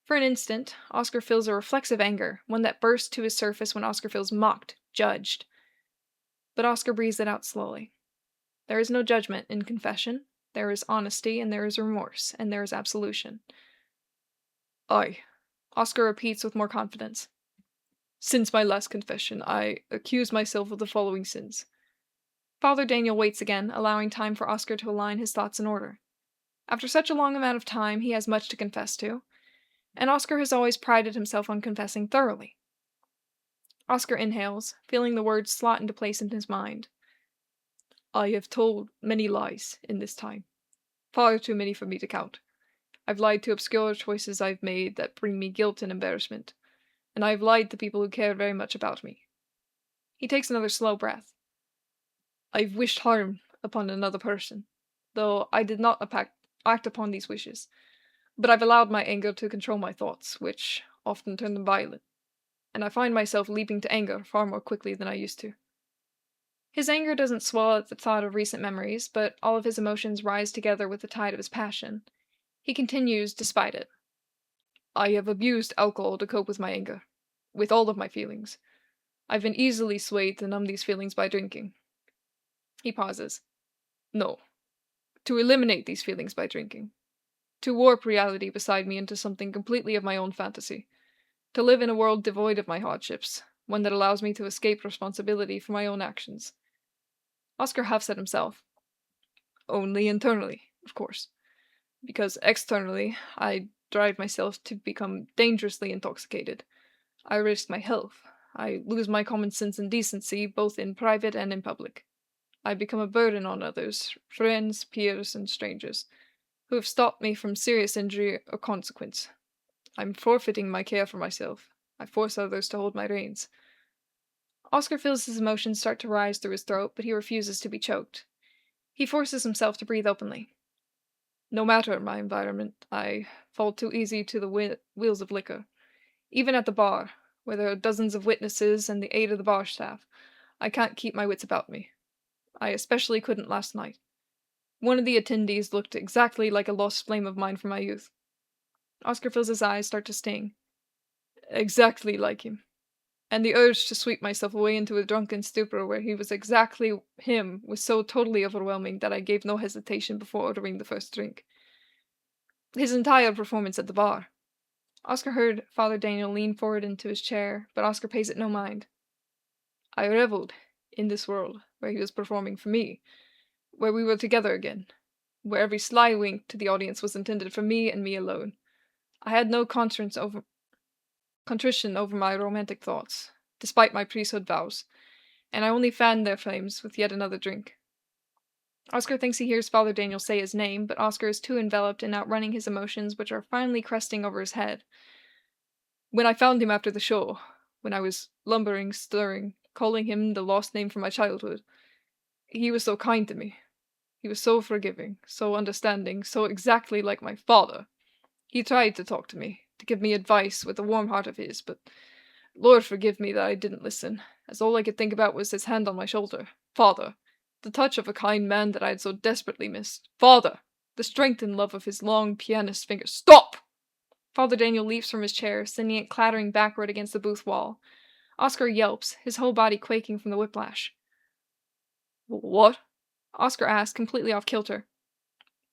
For an instant, Oscar feels a reflexive anger, one that bursts to his surface when Oscar feels mocked, judged. But Oscar breathes it out slowly. There is no judgment in confession. There is honesty, and there is remorse, and there is absolution. "Aye," Oscar repeats with more confidence. "Since my last confession, I accuse myself of the following sins." Father Daniel waits again, allowing time for Oscar to align his thoughts in order. After such a long amount of time, he has much to confess to, and Oscar has always prided himself on confessing thoroughly. Oscar inhales, feeling the words slot into place in his mind. "I have told many lies in this time. Far too many for me to count. I've lied to obscure choices I've made that bring me guilt and embarrassment, and I've lied to people who care very much about me." He takes another slow breath. "I've wished harm upon another person, though I did not act upon these wishes, but I've allowed my anger to control my thoughts, which often turn them violent, and I find myself leaping to anger far more quickly than I used to." His anger doesn't swell at the thought of recent memories, but all of his emotions rise together with the tide of his passion. He continues despite it. "I have abused alcohol to cope with my anger, with all of my feelings. I've been easily swayed to numb these feelings by drinking." He pauses. "No, to eliminate these feelings by drinking. To warp reality beside me into something completely of my own fantasy. To live in a world devoid of my hardships, one that allows me to escape responsibility for my own actions." Oscar huffs at himself. "Only internally, of course. Because externally, I drive myself to become dangerously intoxicated. I risk my health. I lose my common sense and decency, both in private and in public. I become a burden on others, friends, peers, and strangers, who have stopped me from serious injury or consequence. I'm forfeiting my care for myself. I force others to hold my reins." Oscar feels his emotions start to rise through his throat, but he refuses to be choked. He forces himself to breathe openly. "No matter my environment, I fall too easy to the wheels of liquor. Even at the bar, where there are dozens of witnesses and the aid of the bar staff, I can't keep my wits about me. I especially couldn't last night. One of the attendees looked exactly like a lost flame of mine from my youth." Oscar feels his eyes start to sting. "Exactly like him. And the urge to sweep myself away into a drunken stupor where he was exactly him was so totally overwhelming that I gave no hesitation before ordering the first drink. His entire performance at the bar." Oscar heard Father Daniel lean forward into his chair, but Oscar pays it no mind. "I reveled in this world where he was performing for me, where we were together again, where every sly wink to the audience was intended for me and me alone. I had no contrition over my romantic thoughts, despite my priesthood vows, and I only fanned their flames with yet another drink." Oscar thinks he hears Father Daniel say his name, but Oscar is too enveloped in outrunning his emotions, which are finally cresting over his head. "When I found him after the show, when I was lumbering, stirring, calling him the lost name from my childhood, he was so kind to me. He was so forgiving, so understanding, so exactly like my father. He tried to talk to me, to give me advice with the warm heart of his, but Lord forgive me that I didn't listen, as all I could think about was his hand on my shoulder. Father, the touch of a kind man that I had so desperately missed. Father, the strength and love of his long pianist fingers. Stop! Father Daniel leaps from his chair, sending it clattering backward against the booth wall. Oscar yelps, his whole body quaking from the whiplash. What? Oscar asked, completely off kilter.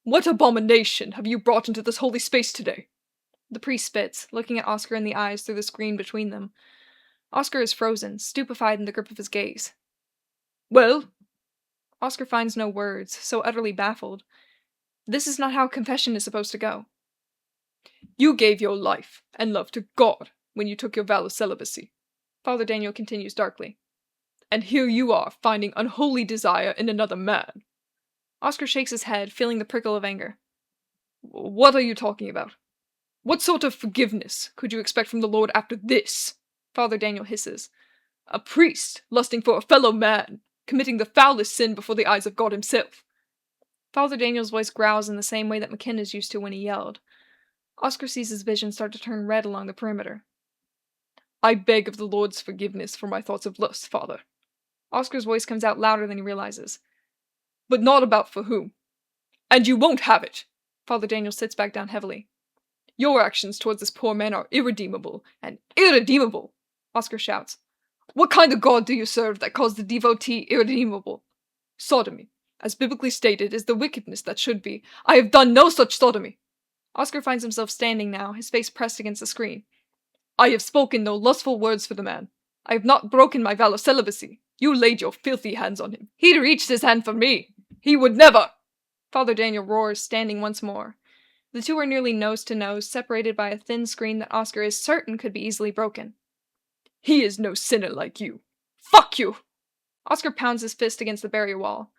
What abomination have you brought into this holy space today? The priest spits, looking at Oscar in the eyes through the screen between them. Oscar is frozen, stupefied in the grip of his gaze. Well? Oscar finds no words, so utterly baffled. This is not how confession is supposed to go. You gave your life and love to God when you took your vow of celibacy, Father Daniel continues darkly. And here you are, finding unholy desire in another man. Oscar shakes his head, feeling the prickle of anger. What are you talking about? What sort of forgiveness could you expect from the Lord after this? Father Daniel hisses. A priest lusting for a fellow man, committing the foulest sin before the eyes of God himself. Father Daniel's voice growls in the same way that McKenna's used to when he yelled. Oscar sees his vision start to turn red along the perimeter. I beg of the Lord's forgiveness for my thoughts of lust, Father. Oscar's voice comes out louder than he realizes. But not about for whom. And you won't have it! Father Daniel sits back down heavily. Your actions towards this poor man are irredeemable, and irredeemable! Oscar shouts. What kind of God do you serve that calls the devotee irredeemable? Sodomy, as biblically stated, is the wickedness that should be. I have done no such sodomy! Oscar finds himself standing now, his face pressed against the screen. I have spoken no lustful words for the man. I have not broken my vow of celibacy. You laid your filthy hands on him. He'd reached his hand for me. He would never! Father Daniel roars, standing once more. The two are nearly nose to nose, separated by a thin screen that Oscar is certain could be easily broken. He is no sinner like you. Fuck you! Oscar pounds his fist against the barrier wall.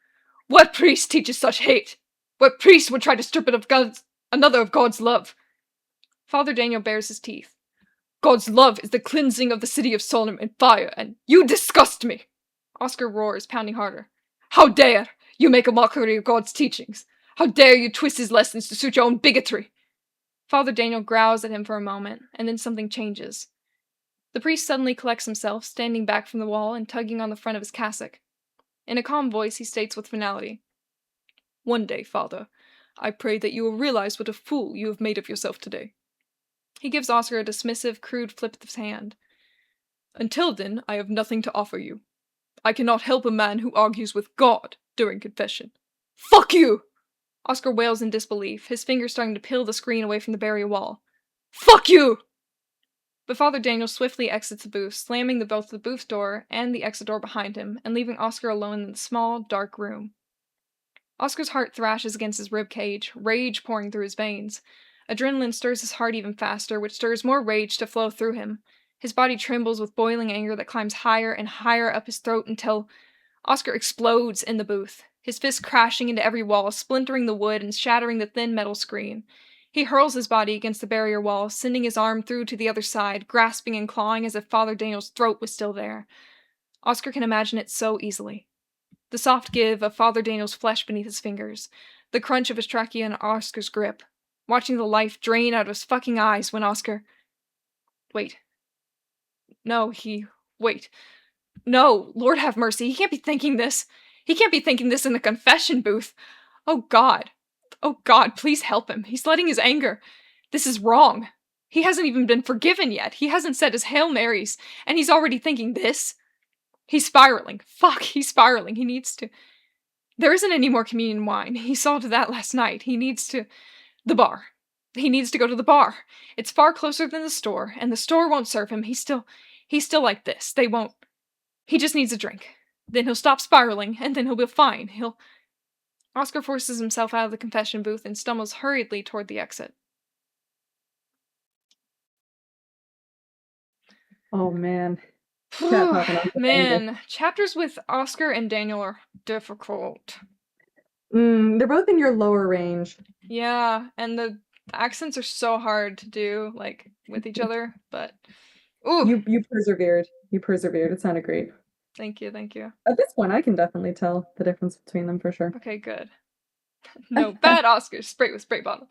What priest teaches such hate? What priest would try to strip it of another of God's love? Father Daniel bares his teeth. God's love is the cleansing of the city of Solomon in fire, and you disgust me! Oscar roars, pounding harder. How dare you make a mockery of God's teachings? How dare you twist his lessons to suit your own bigotry? Father Daniel growls at him for a moment, and then something changes. The priest suddenly collects himself, standing back from the wall and tugging on the front of his cassock. In a calm voice, he states with finality, One day, Father, I pray that you will realize what a fool you have made of yourself today. He gives Oscar a dismissive, crude flip of his hand. Until then, I have nothing to offer you. I cannot help a man who argues with God during confession. Fuck you! Oscar wails in disbelief, his fingers starting to peel the screen away from the barrier wall. Fuck you! But Father Daniel swiftly exits the booth, slamming both the booth door and the exit door behind him, and leaving Oscar alone in the small, dark room. Oscar's heart thrashes against his rib cage, rage pouring through his veins. Adrenaline stirs his heart even faster, which stirs more rage to flow through him. His body trembles with boiling anger that climbs higher and higher up his throat until Oscar explodes in the booth, his fist crashing into every wall, splintering the wood and shattering the thin metal screen. He hurls his body against the barrier wall, sending his arm through to the other side, grasping and clawing as if Father Daniel's throat was still there. Oscar can imagine it so easily. The soft give of Father Daniel's flesh beneath his fingers, the crunch of his trachea in Oscar's grip, watching the life drain out of his fucking eyes when Oscar... Wait. Wait. No, Lord have mercy, he can't be thinking this. He can't be thinking this in the confession booth. Oh God, please help him. He's letting his anger... This is wrong. He hasn't even been forgiven yet. He hasn't said his Hail Marys, and he's already thinking this. He's spiraling. Fuck, he's spiraling. He needs to... There isn't any more communion wine. He saw to that last night. He needs to... The bar. He needs to go to the bar. It's far closer than the store, and the store won't serve him. He's still like this. They won't... He just needs a drink. Then he'll stop spiraling, and then he'll be fine. Oscar forces himself out of the confession booth and stumbles hurriedly toward the exit. Oh, man. Man, chapters with Oscar and Daniel are difficult. They're both in your lower range. Yeah, and the accents are so hard to do, like, with each other, but... Ooh! You persevered. It sounded great. Thank you. At this point, I can definitely tell the difference between them for sure. Okay, good. No, bad Oscars. Spray with spray bottle.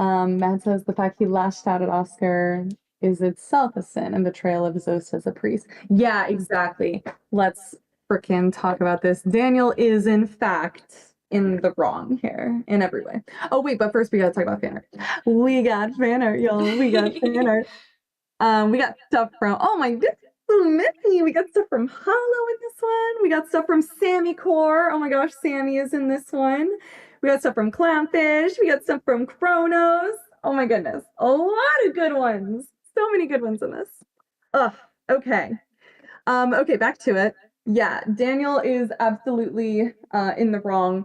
Matt says the fact he lashed out at Oscar is itself a sin and betrayal of his oath as a priest. Yeah, exactly. Let's frickin' talk about this. Daniel is, in fact, in the wrong here in every way. Oh, wait, but first we gotta talk about fan art. We got fan art, y'all. We got fan art. We got stuff from, oh my goodness, so many. We got stuff from Hollow in this one. We got stuff from Sammy Core. Oh my gosh, Sammy is in this one. We got stuff from Clownfish. We got stuff from Chronos. Oh my goodness, a lot of good ones. So many good ones in this. Ugh, okay. Okay, back to it. Yeah, Daniel is absolutely in the wrong.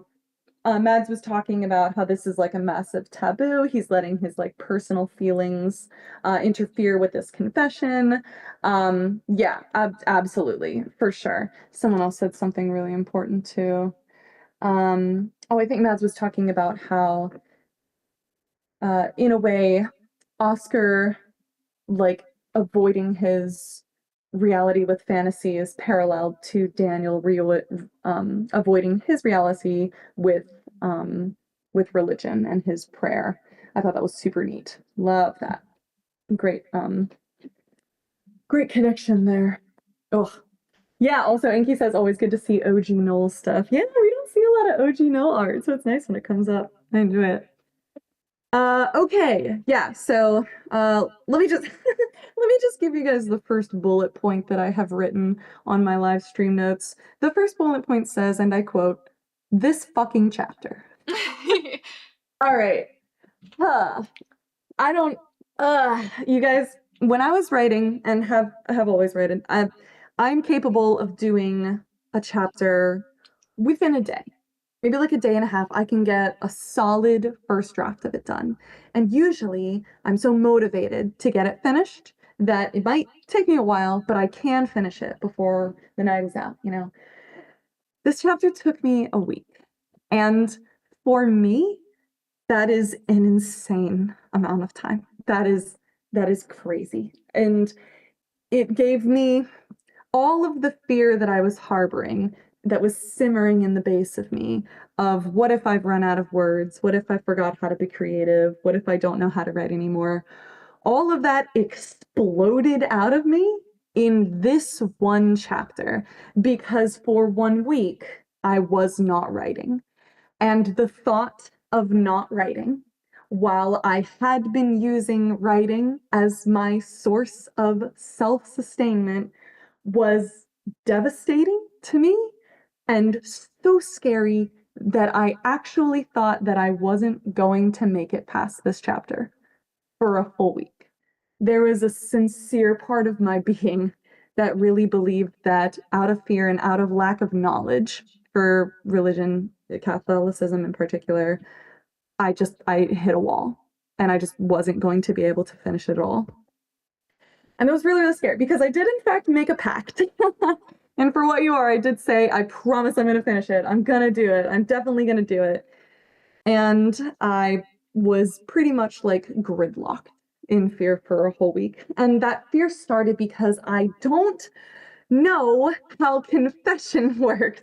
Mads was talking about how this is like a massive taboo. He's letting his like personal feelings interfere with this confession. Yeah, absolutely, for sure. Someone else said something really important too. Oh, I think Mads was talking about how, in a way, Oscar like avoiding his reality with fantasy is parallel to Daniel avoiding his reality with religion and his prayer. I thought that was super neat. Love that. Great great connection there. Oh. Yeah, also Inky says always good to see OG Noel stuff. Yeah, we don't see a lot of OG Noel art, so it's nice when it comes up. I enjoy it. Okay, yeah, so let me just let me just give you guys the first bullet point that I have written on my live stream notes. The first bullet point says, and I quote, "This fucking chapter." All right. Huh. I don't you guys, when I was writing and have always written, I'm capable of doing a chapter within a day. Maybe like a day and a half, I can get a solid first draft of it done. And usually I'm so motivated to get it finished that it might take me a while, but I can finish it before the night is out, you know. This chapter took me a week. And for me, that is an insane amount of time. That is crazy. And it gave me all of the fear that I was harboring that was simmering in the base of me of what if I've run out of words? What if I forgot how to be creative? What if I don't know how to write anymore? All of that exploded out of me in this one chapter because for 1 week I was not writing. And the thought of not writing, while I had been using writing as my source of self-sustainment, was devastating to me and so scary that I actually thought that I wasn't going to make it past this chapter for a full week. There was a sincere part of my being that really believed that out of fear and out of lack of knowledge for religion, Catholicism in particular, I hit a wall and I just wasn't going to be able to finish it all. And it was really, really scary because I did in fact make a pact. And for what you are, I did say, I promise I'm going to finish it. I'm going to do it. I'm definitely going to do it. And I was pretty much like gridlocked in fear for a whole week. And that fear started because I don't know how confession works.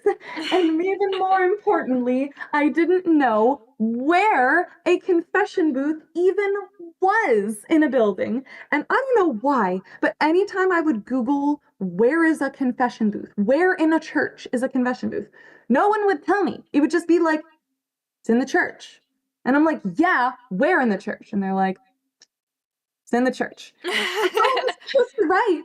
And even more importantly, I didn't know where a confession booth even was in a building. And I don't know why, but anytime I would Google where is a confession booth, where in a church is a confession booth, no one would tell me. It would just be like, it's in the church. And I'm like, yeah, where in the church? And they're like, it's in the church. I was just right.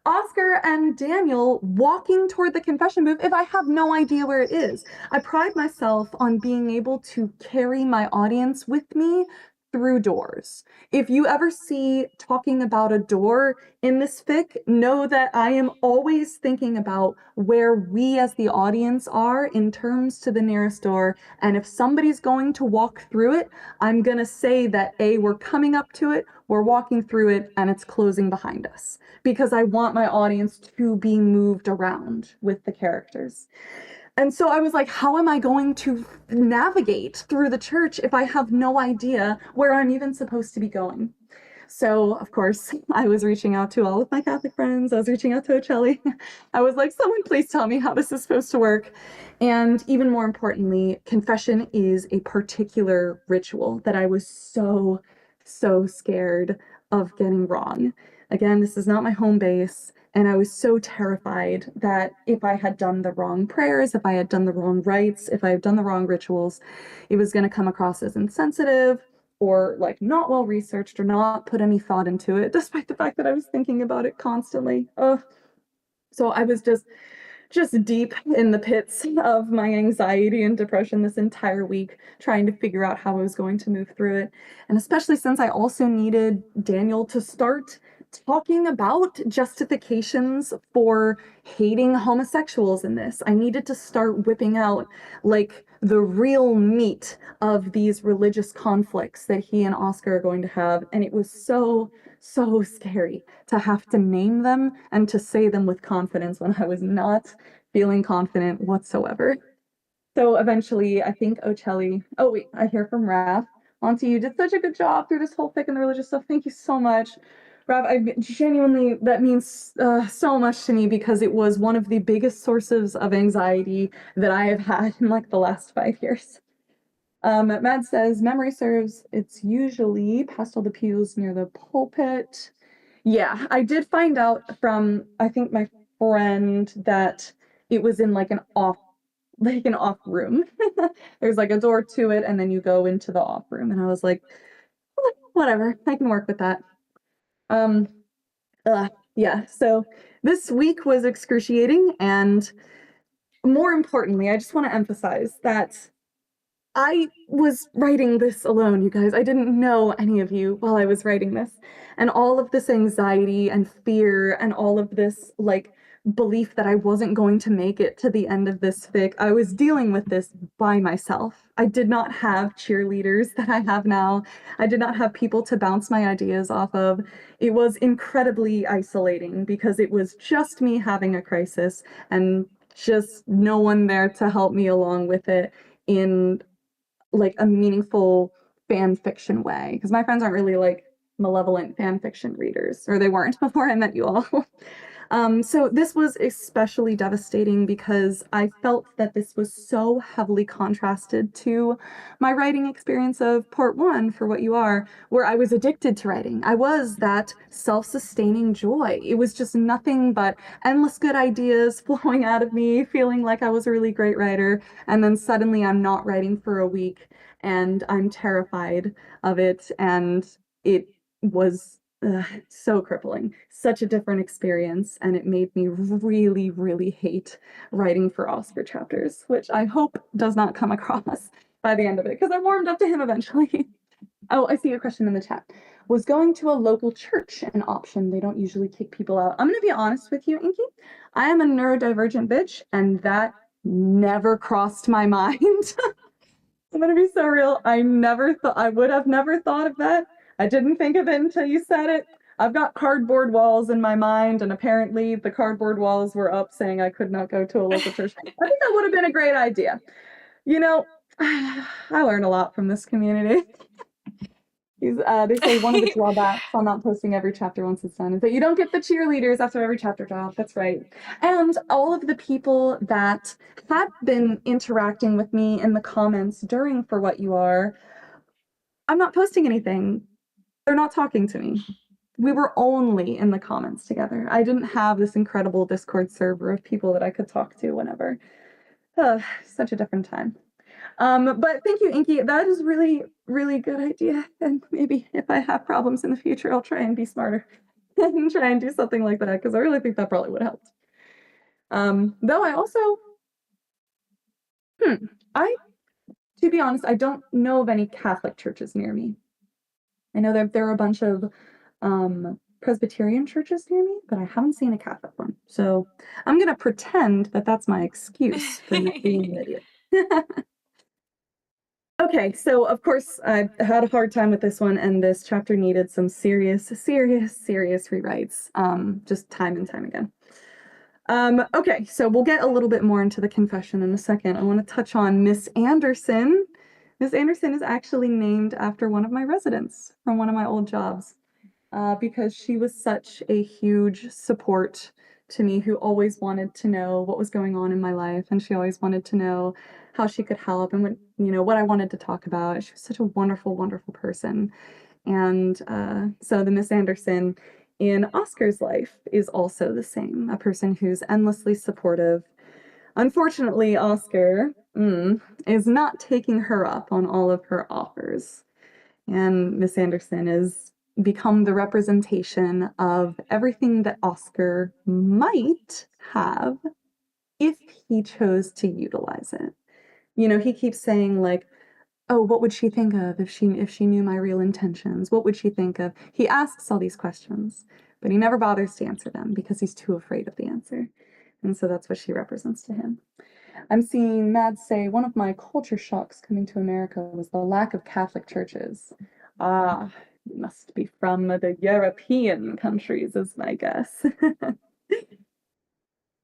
Oscar and Daniel walking toward the confession booth if I have no idea where it is. I pride myself on being able to carry my audience with me through doors. If you ever see talking about a door in this fic, know that I am always thinking about where we as the audience are in terms to the nearest door. And if somebody's going to walk through it, I'm gonna say that A, we're coming up to it, we're walking through it, and it's closing behind us. Because I want my audience to be moved around with the characters. And so I was like, how am I going to navigate through the church if I have no idea where I'm even supposed to be going? So, of course, I was reaching out to all of my Catholic friends. I was reaching out to Ocelli. I was like, someone please tell me how this is supposed to work. And even more importantly, confession is a particular ritual that I was so, so scared of getting wrong. Again, this is not my home base. And I was so terrified that if I had done the wrong prayers, if I had done the wrong rites, if I had done the wrong rituals, it was going to come across as insensitive or like not well researched or not put any thought into it, despite the fact that I was thinking about it constantly. So I was just deep in the pits of my anxiety and depression this entire week, trying to figure out how I was going to move through it. And especially since I also needed Daniel to start talking about justifications for hating homosexuals in this. I needed to start whipping out like the real meat of these religious conflicts that he and Oscar are going to have. And it was so, so scary to have to name them and to say them with confidence when I was not feeling confident whatsoever. So eventually, I think Ocelli. Oh wait, I hear from Raph. Auntie, you did such a good job through this whole fic and the religious stuff. Thank you so much, Raph. I genuinely that means so much to me because it was one of the biggest sources of anxiety that I have had in like the last 5 years. Mad says memory serves. It's usually past all the pews near the pulpit. Yeah, I did find out from I think my friend that it was in like an off room. There's like a door to it, and then you go into the off room. And I was like, whatever, I can work with that. Um, yeah. So this week was excruciating, and more importantly, I just want to emphasize that I was writing this alone, you guys. I didn't know any of you while I was writing this. And all of this anxiety and fear and all of this like belief that I wasn't going to make it to the end of this fic, I was dealing with this by myself. I did not have cheerleaders that I have now. I did not have people to bounce my ideas off of. It was incredibly isolating because it was just me having a crisis and just no one there to help me along with it in like a meaningful fan fiction way because my friends aren't really like malevolent fan fiction readers, or they weren't before I met you all. So this was especially devastating because I felt that this was so heavily contrasted to my writing experience of part one, For What You Are, where I was addicted to writing. I was that self-sustaining joy. It was just nothing but endless good ideas flowing out of me, feeling like I was a really great writer. And then suddenly I'm not writing for a week and I'm terrified of it. And it was so crippling, such a different experience, and it made me really, really hate writing for Oscar chapters, which I hope does not come across by the end of it, because I warmed up to him eventually. Oh, I see a question in the chat. Was going to a local church an option? They don't usually kick people out. I'm going to be honest with you, Inky. I am a neurodivergent bitch, and that never crossed my mind. I'm gonna be so real. I would have never thought of that. I didn't think of it until you said it. I've got cardboard walls in my mind, and apparently the cardboard walls were up saying I could not go to a local church. I think that would have been a great idea. You know, I learn a lot from this community. They say one of the drawbacks on not posting every chapter once it's done is that you don't get the cheerleaders after every chapter drop. That's right. And all of the people that had been interacting with me in the comments during For What You Are, I'm not posting anything. They're not talking to me. We were only in the comments together. I didn't have this incredible Discord server of people that I could talk to whenever. Such a different time. But thank you, Inky. That is really, really good idea. And maybe if I have problems in the future, I'll try and be smarter and try and do something like that because I really think that probably would have helped. Though I also, to be honest, I don't know of any Catholic churches near me. I know that there are a bunch of Presbyterian churches near me, but I haven't seen a Catholic one. So I'm gonna pretend that that's my excuse for not being an idiot. Okay, so of course I had a hard time with this one, and this chapter needed some serious rewrites, just time and time again. Okay, so we'll get a little bit more into the confession in a second. I want to touch on Miss Anderson. Miss Anderson is actually named after one of my residents from one of my old jobs. because she was such a huge support to me, who always wanted to know what was going on in my life, and she always wanted to know how she could help and what I wanted to talk about. She was such a wonderful, wonderful person. And so the Miss Anderson in Oscar's life is also the same, a person who's endlessly supportive. Unfortunately, Oscar is not taking her up on all of her offers. And Miss Anderson has become the representation of everything that Oscar might have if he chose to utilize it. He keeps saying, like, oh, what would she think of if she knew my real intentions? What would she think of? He asks all these questions, but he never bothers to answer them because he's too afraid of the answer. And so that's what she represents to him. I'm seeing Mads say, one of my culture shocks coming to America was the lack of Catholic churches. Ah, you must be from the European countries, is my guess.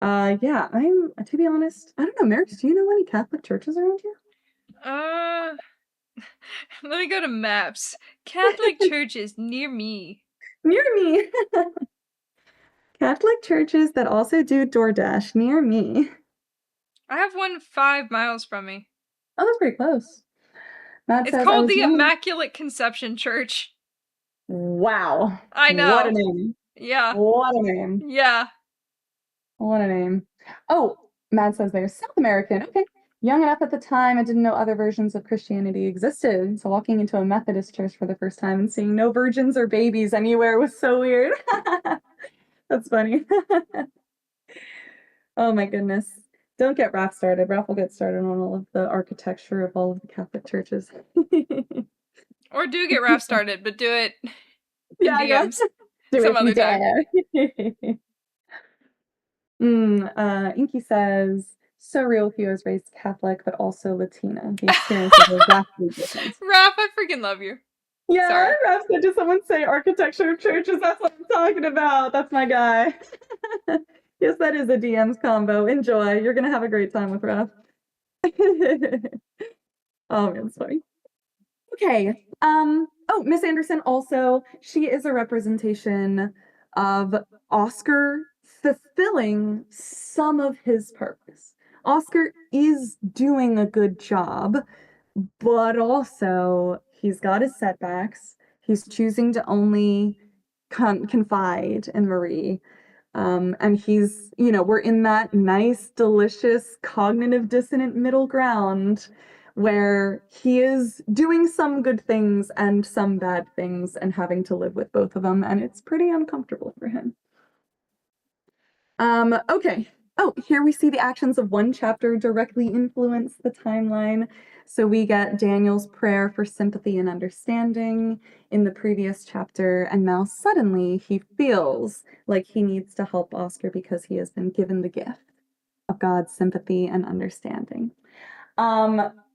Yeah, to be honest, I don't know, Marix, do you know any Catholic churches around you? Let me go to maps. Catholic churches near me. Near me. Catholic churches that also do DoorDash near me. I have one 5 miles from me. Oh, that's pretty close. Matt It's says I called was the young. Immaculate Conception Church. Wow. I What a know. name. Yeah. What a name. Yeah. What a name. Oh, Matt says they're South American. Okay. Young enough at the time, I didn't know other versions of Christianity existed. So walking into a Methodist church for the first time and seeing no virgins or babies anywhere was so weird. That's funny. Oh my goodness. Don't get Raph started. Raph will get started on all of the architecture of all of the Catholic churches. Or do get Raph started, but do it in Yeah, yeah. DMs Do some if you other time. dare. Inky says, so real if you was raised Catholic, but also Latina. The experiences are vastly different. Raph, I freaking love you. Yeah, Sorry. Raph said, did someone say architecture of churches? That's what I'm talking about. That's my guy. Yes, that is a DM's combo. Enjoy. You're going to have a great time with Raph. Oh, man, it's funny. Okay. Oh, Miss Anderson also, she is a representation of Oscar fulfilling some of his purpose. Oscar is doing a good job, but also he's got his setbacks. He's choosing to only confide in Marie. And we're in that nice, delicious, cognitive dissonant middle ground where he is doing some good things and some bad things and having to live with both of them, and it's pretty uncomfortable for him. Okay. Oh, here we see the actions of one chapter directly influence the timeline. So we get Daniel's prayer for sympathy and understanding in the previous chapter, and now suddenly he feels like he needs to help Oscar because he has been given the gift of God's sympathy and understanding.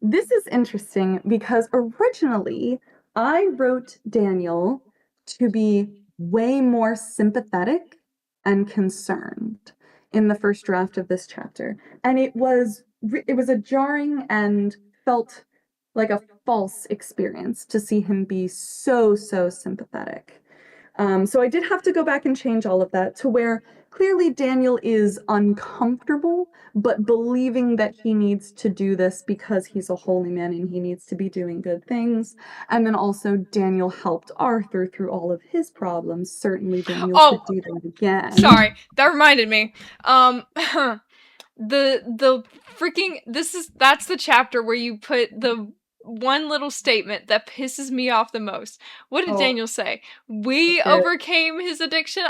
This is interesting because originally I wrote Daniel to be way more sympathetic and concerned in the first draft of this chapter, and it was a jarring and felt like a false experience to see him be so sympathetic. So I did have to go back and change all of that to where clearly Daniel is uncomfortable, but believing that he needs to do this because he's a holy man and he needs to be doing good things. And then also Daniel helped Arthur through all of his problems. Certainly Daniel could do that again. Sorry, that reminded me. The freaking that's the chapter where you put the one little statement that pisses me off the most. What did Daniel say? We overcame his addiction.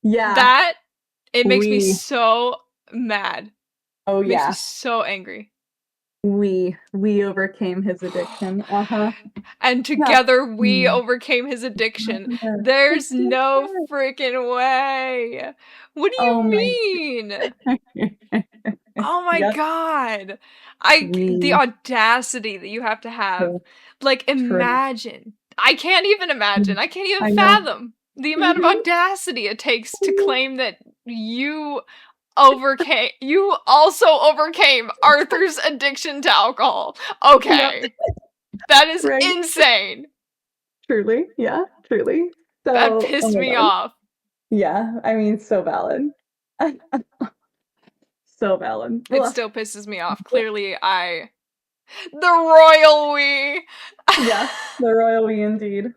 Yeah. It makes me so mad. Oh, yeah. Makes me so angry. We overcame his addiction. And together we overcame his addiction. There's no freaking way. What do you mean? Oh my God. The audacity that you have to have. Like, imagine. I can't even imagine. I can't even fathom the amount of audacity it takes to claim that you also overcame Arthur's addiction to alcohol. Okay. That is insane. Truly. Yeah, truly. That So, oh pissed my me god. off. Yeah, I mean, so valid. So valid. It Ugh. still pisses me off. Clearly, the royal we. Yeah, the royal we indeed.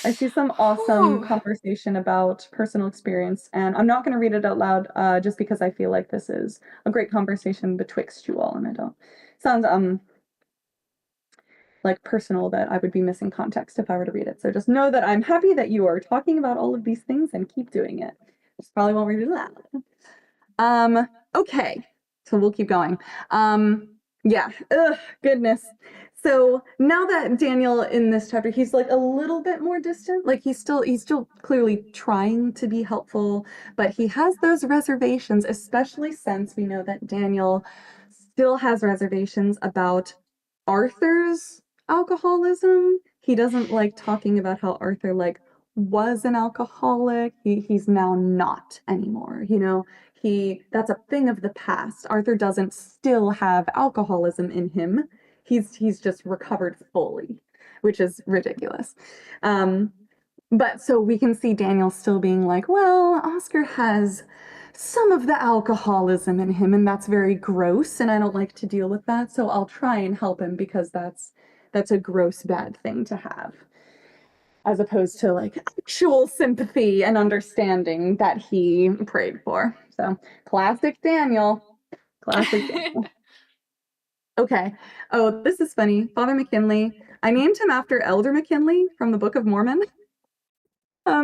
I see some awesome Whew. conversation about personal experience, and I'm not going to read it out loud just because I feel like this is a great conversation betwixt you all, and I don't sounds like personal that I would be missing context if I were to read it. So just know that I'm happy that you are talking about all of these things and keep doing it. Just probably won't read it out loud. Okay, so we'll keep going. Yeah, ugh, goodness. So now that Daniel in this chapter, he's like a little bit more distant. Like he's still clearly trying to be helpful, but he has those reservations, especially since we know that Daniel still has reservations about Arthur's alcoholism. He doesn't like talking about how Arthur like was an alcoholic. He's now not anymore, you know. That's a thing of the past. Arthur doesn't still have alcoholism in him. He's just recovered fully, which is ridiculous. But so we can see Daniel still being like, well, Oscar has some of the alcoholism in him, and that's very gross, and I don't like to deal with that, so I'll try and help him because that's a gross bad thing to have, as opposed to like actual sympathy and understanding that he prayed for. So classic Daniel. Classic Daniel. Okay. Oh, this is funny. Father McKinley. I named him after Elder McKinley from the Book of Mormon.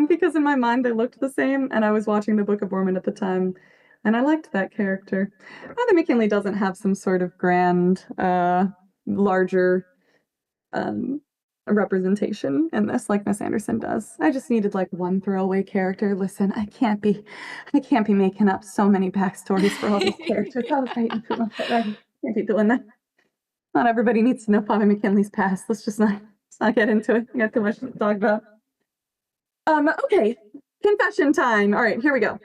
Because in my mind they looked the same, and I was watching the Book of Mormon at the time, and I liked that character. Father McKinley doesn't have some sort of grand, larger um, representation in this like Miss Anderson does. I just needed like one throwaway character. Listen, I can't be making up so many backstories for all these characters. I was writing too much already. Can't be doing that. Not everybody needs to know Father McKinley's past. Let's not get into it. I got too much to talk about. Okay, confession time. All right, here we go.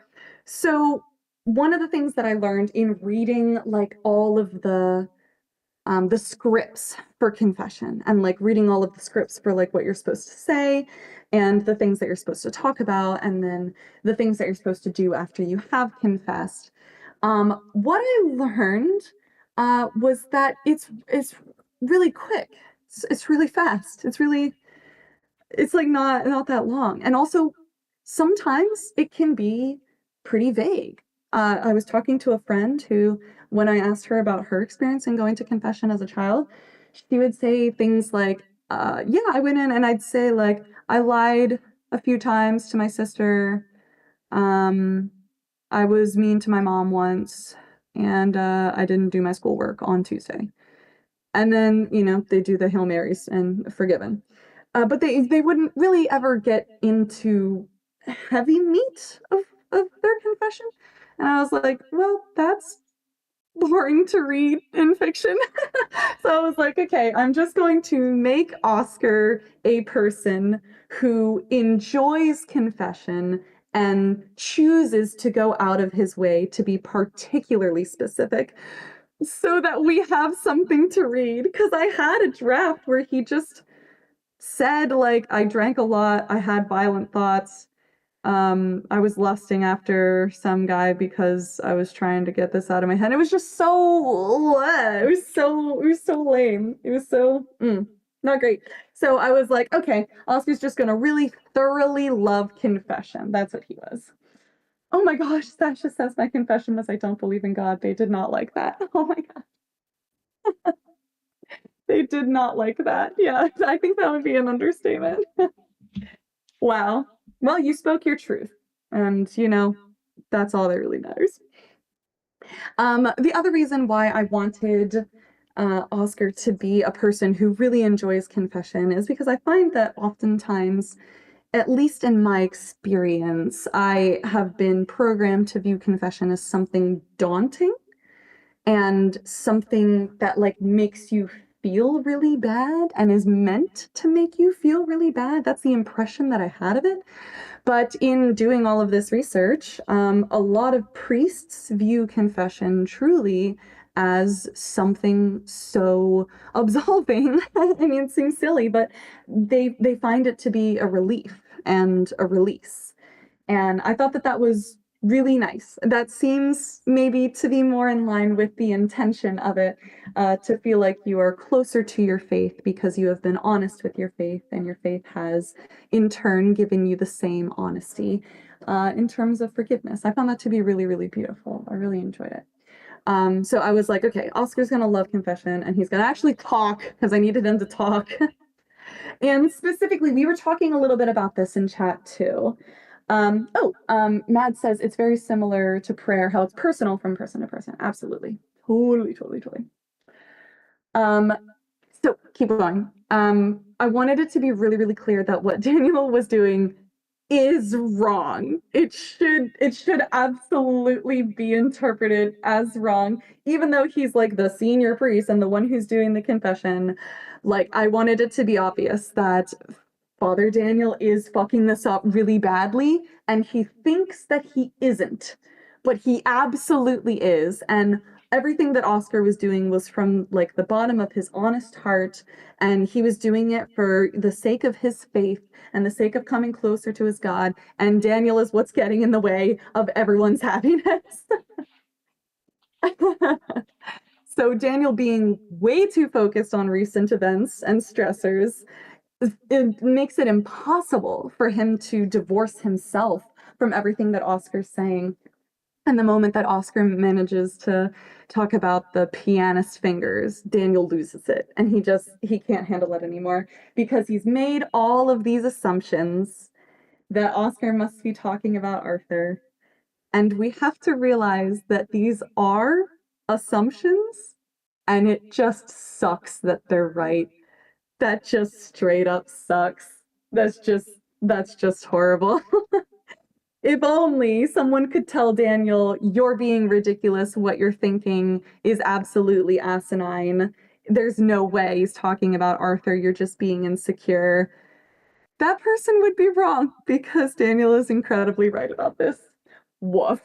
So one of the things that I learned in reading like all of the scripts for confession and like reading all of the scripts for like what you're supposed to say and the things that you're supposed to talk about and then the things that you're supposed to do after you have confessed. What I learned was that it's really quick. It's really fast. It's like not that long. And also sometimes it can be pretty vague. I was talking to a friend who, when I asked her about her experience in going to confession as a child, she would say things like, yeah, I went in and I'd say like I lied a few times to my sister. Um, I was mean to my mom once, and I didn't do my schoolwork on Tuesday. And then, you know, they do the Hail Marys and forgiven. But they wouldn't really ever get into heavy meat of their confession. And I was like, well, that's boring to read in fiction. So I was like, okay, I'm just going to make Oscar a person who enjoys confession and chooses to go out of his way to be particularly specific so that we have something to read. Because I had a draft where he just said like I drank a lot, I had violent thoughts, I was lusting after some guy because I was trying to get this out of my head. It was just so it was so lame. It was so not great. So I was like, okay, Oscar's just gonna really thoroughly love confession. That's what he was. Oh my gosh, Sasha says my confession was I don't believe in God. They did not like that. Oh my god. They did not like that. Yeah, I think that would be an understatement. Wow. Well, you spoke your truth. And, you know, that's all that really matters. The other reason why I wanted Oscar to be a person who really enjoys confession is because I find that oftentimes, at least in my experience, I have been programmed to view confession as something daunting and something that like makes you feel really bad and is meant to make you feel really bad. That's the impression that I had of it. But in doing all of this research, a lot of priests view confession truly as something so absolving. I mean, it seems silly, but they find it to be a relief. and a release. And I thought that that was really nice. That seems maybe to be more in line with the intention of it, to feel like you are closer to your faith because you have been honest with your faith, and your faith has, in turn, given you the same honesty in terms of forgiveness. I found that to be really, really beautiful. I really enjoyed it. So I was like, okay, Oscar's gonna love Confession, and he's gonna actually talk because I needed him to talk. And specifically, we were talking a little bit about this in chat too. Mad says it's very similar to prayer, how it's personal from person to person. Absolutely. Totally, totally, totally. So keep going. I wanted it to be really, really clear that what Daniel was doing is wrong. It should absolutely be interpreted as wrong, even though he's like the senior priest and the one who's doing the confession. Like, I wanted it to be obvious that Father Daniel is fucking this up really badly, and he thinks that he isn't, but he absolutely is. And everything that Oscar was doing was from like the bottom of his honest heart, and he was doing it for the sake of his faith and the sake of coming closer to his God. And Daniel is what's getting in the way of everyone's happiness. So Daniel being way too focused on recent events and stressors, it makes it impossible for him to divorce himself from everything that Oscar's saying. And the moment that Oscar manages to talk about the pianist fingers, Daniel loses it. And he can't handle it anymore because he's made all of these assumptions that Oscar must be talking about Arthur. And we have to realize that these are assumptions, and it just sucks that they're right. That just straight up sucks. That's just horrible. If only someone could tell Daniel, you're being ridiculous, what you're thinking is absolutely asinine. There's no way he's talking about Arthur, you're just being insecure. That person would be wrong because Daniel is incredibly right about this. Woof.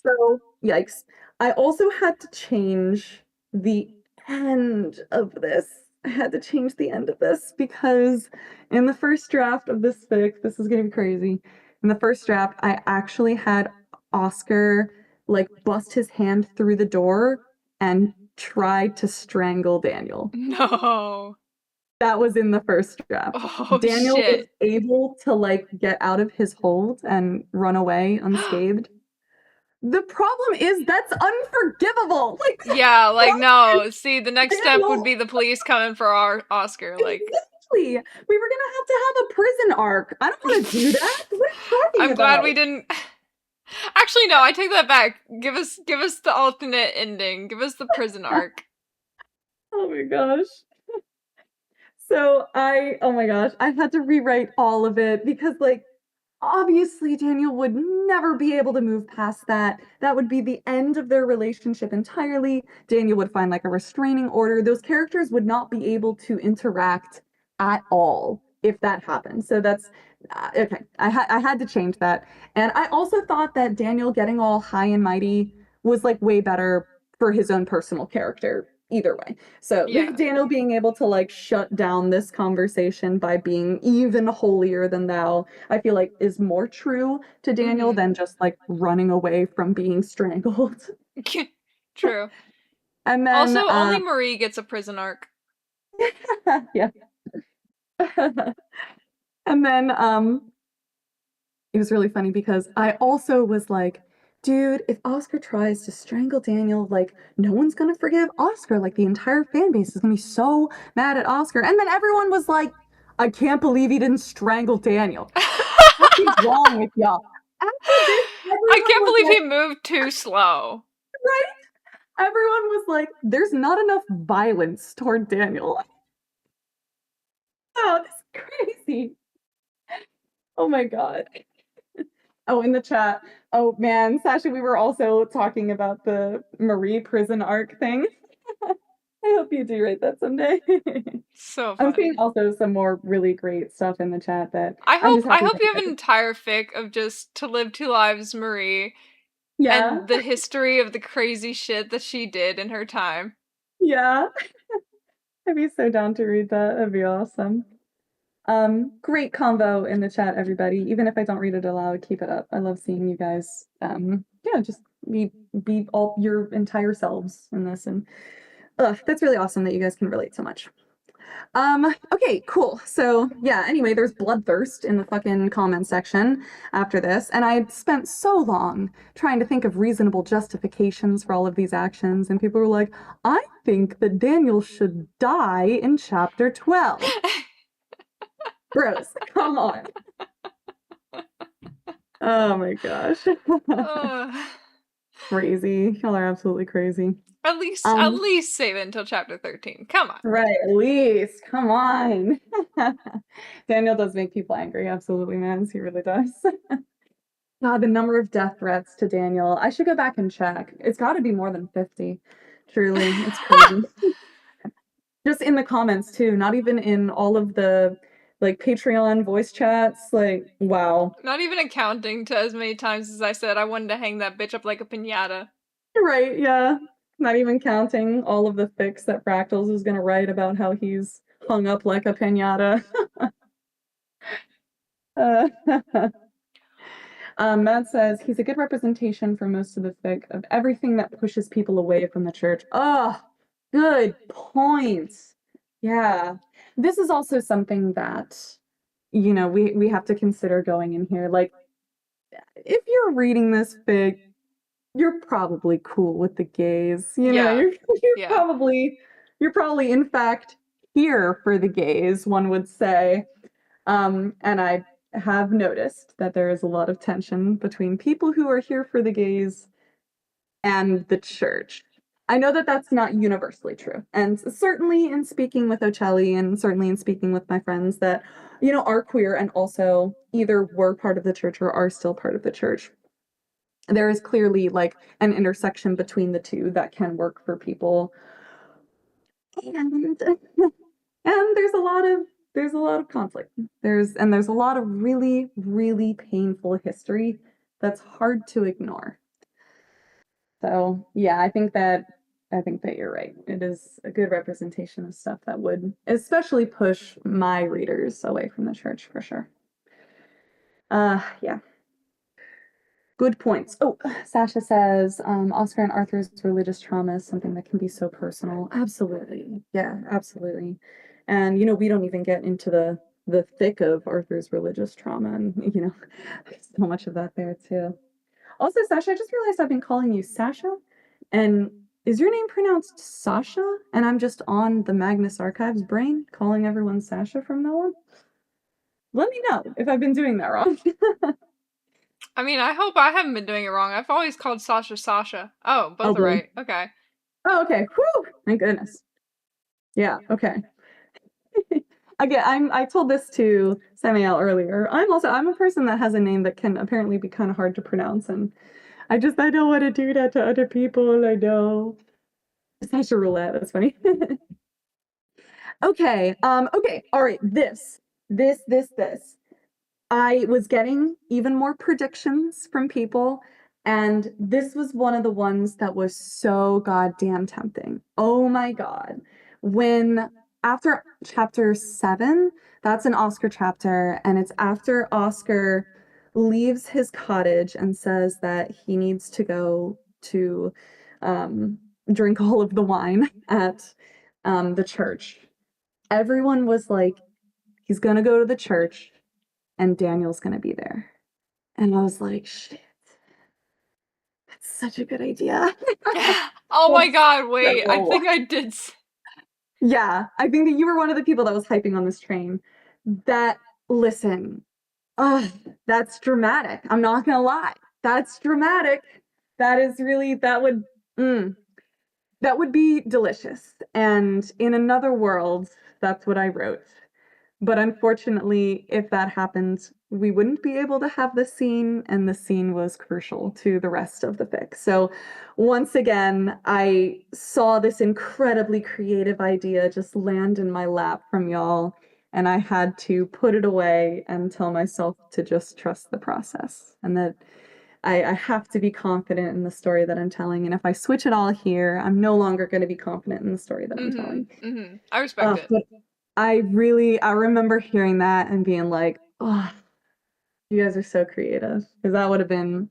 So, yikes. I also had to change the end of this. I had to change the end of this because in the first draft of this fic, this is gonna be crazy. In the first draft, I actually had Oscar like bust his hand through the door and try to strangle Daniel. No. That was in the first draft. Oh, Daniel was shit. able to like get out of his hold and run away unscathed. The problem is that's unforgivable. Like, Yeah, like, no. See, the next step would Daniel, be the police coming for our Oscar, like. exactly. We were gonna have to have a prison arc. I don't want to do that. What are you talking I'm glad we about? didn't. Actually, no, I take that back. Give us the alternate ending. Give us the prison arc. Oh my gosh. So oh my gosh, I had to rewrite all of it because, like, obviously Daniel would never be able to move past that. That would be the end of their relationship entirely. Daniel would find like a restraining order. Those characters would not be able to interact at all if that happened. So that's okay. I had to change that. And I also thought that Daniel getting all high and mighty was like way better for his own personal character either way. So Yeah. Daniel being able to like shut down this conversation by being even holier than thou, I feel like is more true to Daniel than just like running away from being strangled. True. And then Also, only Marie gets a prison arc. yeah. And then it was really funny because I also was like, dude, if Oscar tries to strangle Daniel, like, no one's gonna forgive Oscar. Like, the entire fan base is gonna be so mad at Oscar. And then everyone was like, I can't believe he didn't strangle Daniel. What is wrong with y'all? After this, I everyone can't was believe like, he moved too slow. right? Everyone was like, there's not enough violence toward Daniel. Oh, this is crazy. Oh my God. Oh, in the chat. Oh man, Sasha, we were also talking about the Marie prison arc thing. I hope you do write that someday. So I'm seeing funny. also some more really great stuff in the chat that I'm just I happy hope that you you have guys an are. entire fic of just To Live Two Lives Marie Yeah, and the history of the crazy shit that she did in her time. yeah. I'd be so down to read that. That'd be awesome. Great convo in the chat, everybody. Even if I don't read it aloud, keep it up. I love seeing you guys, just be all your entire selves in this, and that's really awesome that you guys can relate so much. Okay, cool. So yeah, anyway, there's bloodthirst in the fucking comment section after this, and I had spent so long trying to think of reasonable justifications for all of these actions, and people were like, I think that Daniel should die in chapter 12. Bros, come on. Oh my gosh. Crazy. Y'all are absolutely crazy. At least save it until chapter 13. Come on. Right, at least. Come on. Daniel does make people angry, absolutely, man. He really does. God, the number of death threats to Daniel. I should go back and check. It's got to be more than 50. Truly, it's crazy. Just in the comments too, not even in all of the like Patreon voice chats. Like, wow. Not even accounting to as many times as I said I wanted to hang that bitch up like a piñata. Right, yeah. Not even counting all of the fics that Fractals is gonna write about how he's hung up like a piñata. Matt says he's a good representation for most of the fic of everything that pushes people away from the church. Oh, good point. Yeah. This is also something that, we have to consider going in here. Like, if you're reading this fic, you're probably cool with the gays. You're Yeah. probably in fact here for the gays, one would say. And I have noticed that there is a lot of tension between people who are here for the gays and the church. I know that that's not universally true. And certainly in speaking with Ocelli and certainly in speaking with my friends that, are queer and also either were part of the church or are still part of the church, there is clearly like an intersection between the two that can work for people. And there's a lot of conflict. There's a lot of really, really painful history that's hard to ignore. So yeah, I think that you're right. It is a good representation of stuff that would especially push my readers away from the church for sure. Yeah. Good points. Oh, Sasha says, Oscar and Arthur's religious trauma is something that can be so personal. Absolutely. Yeah, absolutely. And, we don't even get into the thick of Arthur's religious trauma. And, there's so much of that there too. Also, Sasha, I just realized I've been calling you Sasha. And is your name pronounced Sasha? And I'm just on the Magnus Archives brain calling everyone Sasha from now on? Let me know if I've been doing that wrong. I mean, I hope I haven't been doing it wrong. I've always called Sasha Sasha. Oh, both are right. Okay. Oh, okay. Whew! Thank goodness. Yeah, okay. Again, I told this to Samael earlier. I'm a person that has a name that can apparently be kind of hard to pronounce, and I don't want to do that to other people. I know. Sasha roulette. That's funny. Okay. Okay. All right. This. I was getting even more predictions from people, and this was one of the ones that was so goddamn tempting. Oh my God. When after chapter 7, that's an Oscar chapter, and it's after Oscar leaves his cottage and says that he needs to go to drink all of the wine at the church. Everyone was like, he's gonna go to the church and Daniel's gonna be there. And I was like, shit, that's such a good idea. Oh my God, wait, I think I did. Yeah, I think that you were one of the people that was hyping on this train. Listen, that's dramatic. I'm not gonna lie. That's dramatic. That is really, that would be delicious. And in another world, that's what I wrote. But unfortunately, if that happened, we wouldn't be able to have the scene, and the scene was crucial to the rest of the fic. So once again, I saw this incredibly creative idea just land in my lap from y'all, and I had to put it away and tell myself to just trust the process, and that I have to be confident in the story that I'm telling. And if I switch it all here, I'm no longer going to be confident in the story that I'm telling. I respect it. I remember hearing that and being like, oh, you guys are so creative. Because that would have been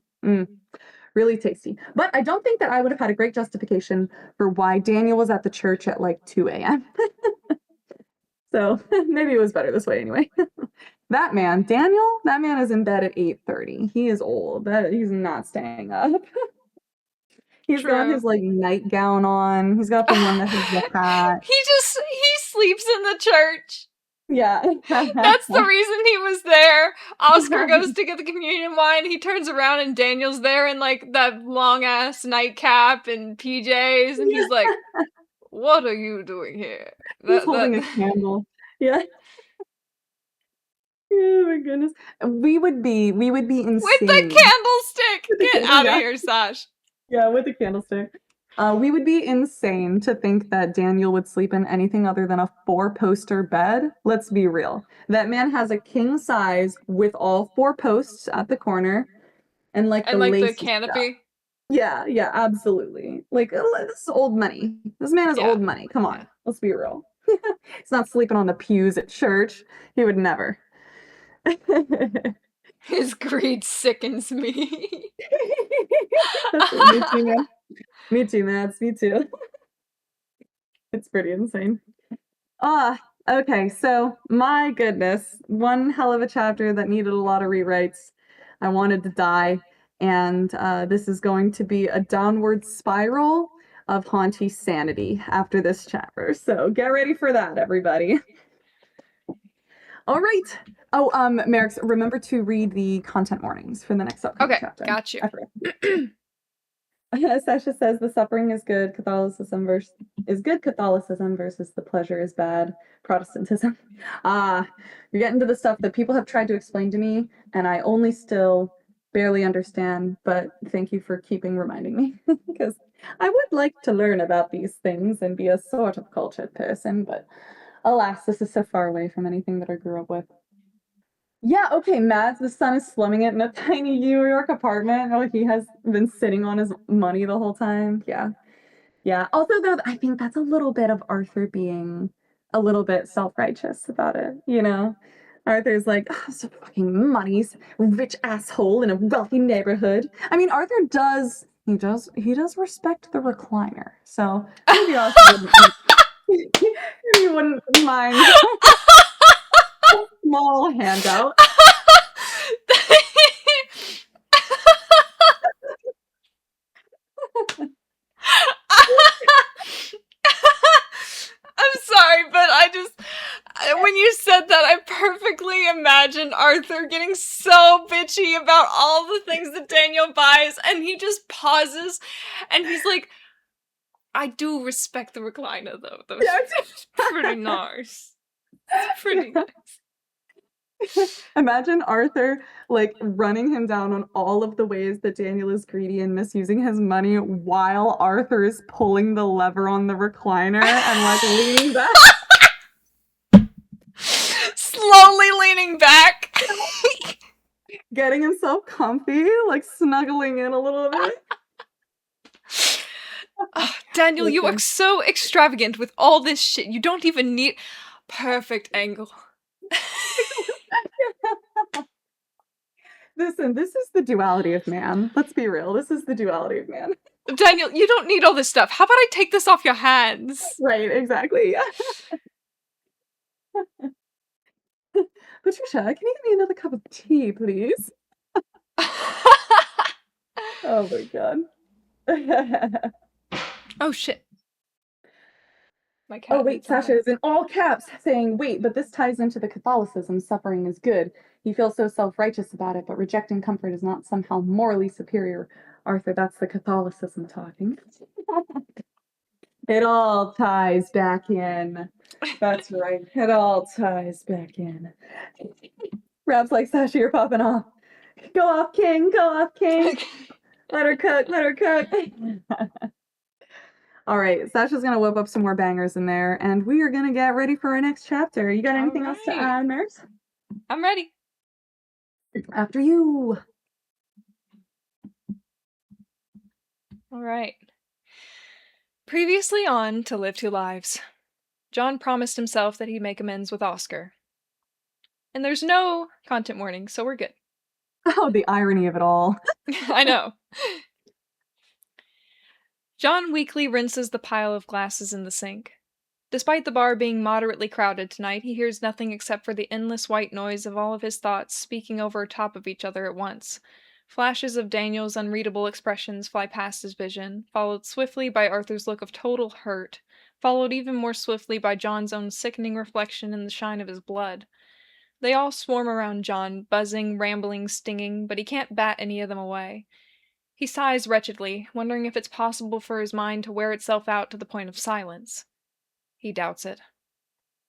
really tasty. But I don't think that I would have had a great justification for why Daniel was at the church at like 2 a.m. So maybe it was better this way anyway. That man, Daniel, that man is in bed at 8:30. He is old. He's not staying up. He's got True. his like nightgown on. He's got the one that has the hat. He sleeps in the church. Yeah. That's the reason he was there. Oscar goes to get the communion wine. He turns around and Daniel's there in like that long ass nightcap and PJs, and he's like, "What are you doing here?" He's holding a candle. Yeah. Oh my goodness. We would be insane. With the candlestick! Get out of here, Sash. Yeah, with the candlestick. We would be insane to think that Daniel would sleep in anything other than a 4-poster bed. Let's be real. That man has a king size with all 4 posts at the corner and like the canopy. Stuff. Yeah, absolutely. Like, this is old money. This man is old money. Come on, let's be real. He's not sleeping on the pews at church. He would never. His greed sickens me. Me too, man. Me too, Mads. Me too. It's pretty insane. Okay, so my goodness, one hell of a chapter that needed a lot of rewrites. I wanted to die, and this is going to be a downward spiral of Hauntie sanity after this chapter. So get ready for that, everybody. All right. Oh, Marix, remember to read the content warnings for the next upcoming chapter. Okay, got you. Sasha says the suffering is good Catholicism versus the pleasure is bad Protestantism. You're getting to the stuff that people have tried to explain to me, and I only still barely understand, but thank you for keeping reminding me, because I would like to learn about these things and be a sort of cultured person, but alas, this is so far away from anything that I grew up with. Yeah, okay, Mads, the son is slumming it in a tiny New York apartment. Oh, he has been sitting on his money the whole time. Yeah. Yeah. Also, though, I think that's a little bit of Arthur being a little bit self-righteous about it, you know? Arthur's like, oh, so fucking money's rich asshole in a wealthy neighborhood. I mean, Arthur does respect the recliner. So maybe Arthur wouldn't mind a small handout. I'm sorry, but when you said that, I perfectly imagined Arthur getting so bitchy about all the things that Daniel buys, and he just pauses, and he's like, I do respect the recliner, though. That's pretty nice. It's pretty nice. Imagine Arthur like running him down on all of the ways that Daniel is greedy and misusing his money while Arthur is pulling the lever on the recliner and like leaning back. Slowly leaning back. Getting himself comfy, like snuggling in a little bit. Oh, Daniel, you are so extravagant with all this shit. You don't even need perfect angle. Listen, this is the duality of man. Let's be real. This is the duality of man. Daniel, you don't need all this stuff. How about I take this off your hands? Right, exactly. Patricia, can you give me another cup of tea, please? Oh my god. Oh shit. My cat. Oh wait, Sasha is in all caps saying, wait, but this ties into the Catholicism. Suffering is good. He feels so self-righteous about it, but rejecting comfort is not somehow morally superior. Arthur, that's the Catholicism talking. It all ties back in. That's right. It all ties back in. Rab's like, Sasha, you're popping off. Go off, King. Go off, King. Let her cook. Let her cook. All right, Sasha's gonna whip up some more bangers in there, and we are gonna get ready for our next chapter. You got anything else to add, Maris? I'm ready. After you. All right. Previously on To Live Two Lives. John promised himself that he'd make amends with Oscar. And there's no content warning, so we're good. Oh, the irony of it all. I know. John weakly rinses the pile of glasses in the sink. Despite the bar being moderately crowded tonight, he hears nothing except for the endless white noise of all of his thoughts speaking over top of each other at once. Flashes of Daniel's unreadable expressions fly past his vision, followed swiftly by Arthur's look of total hurt, followed even more swiftly by John's own sickening reflection in the shine of his blood. They all swarm around John, buzzing, rambling, stinging, but he can't bat any of them away. He sighs wretchedly, wondering if it's possible for his mind to wear itself out to the point of silence. He doubts it.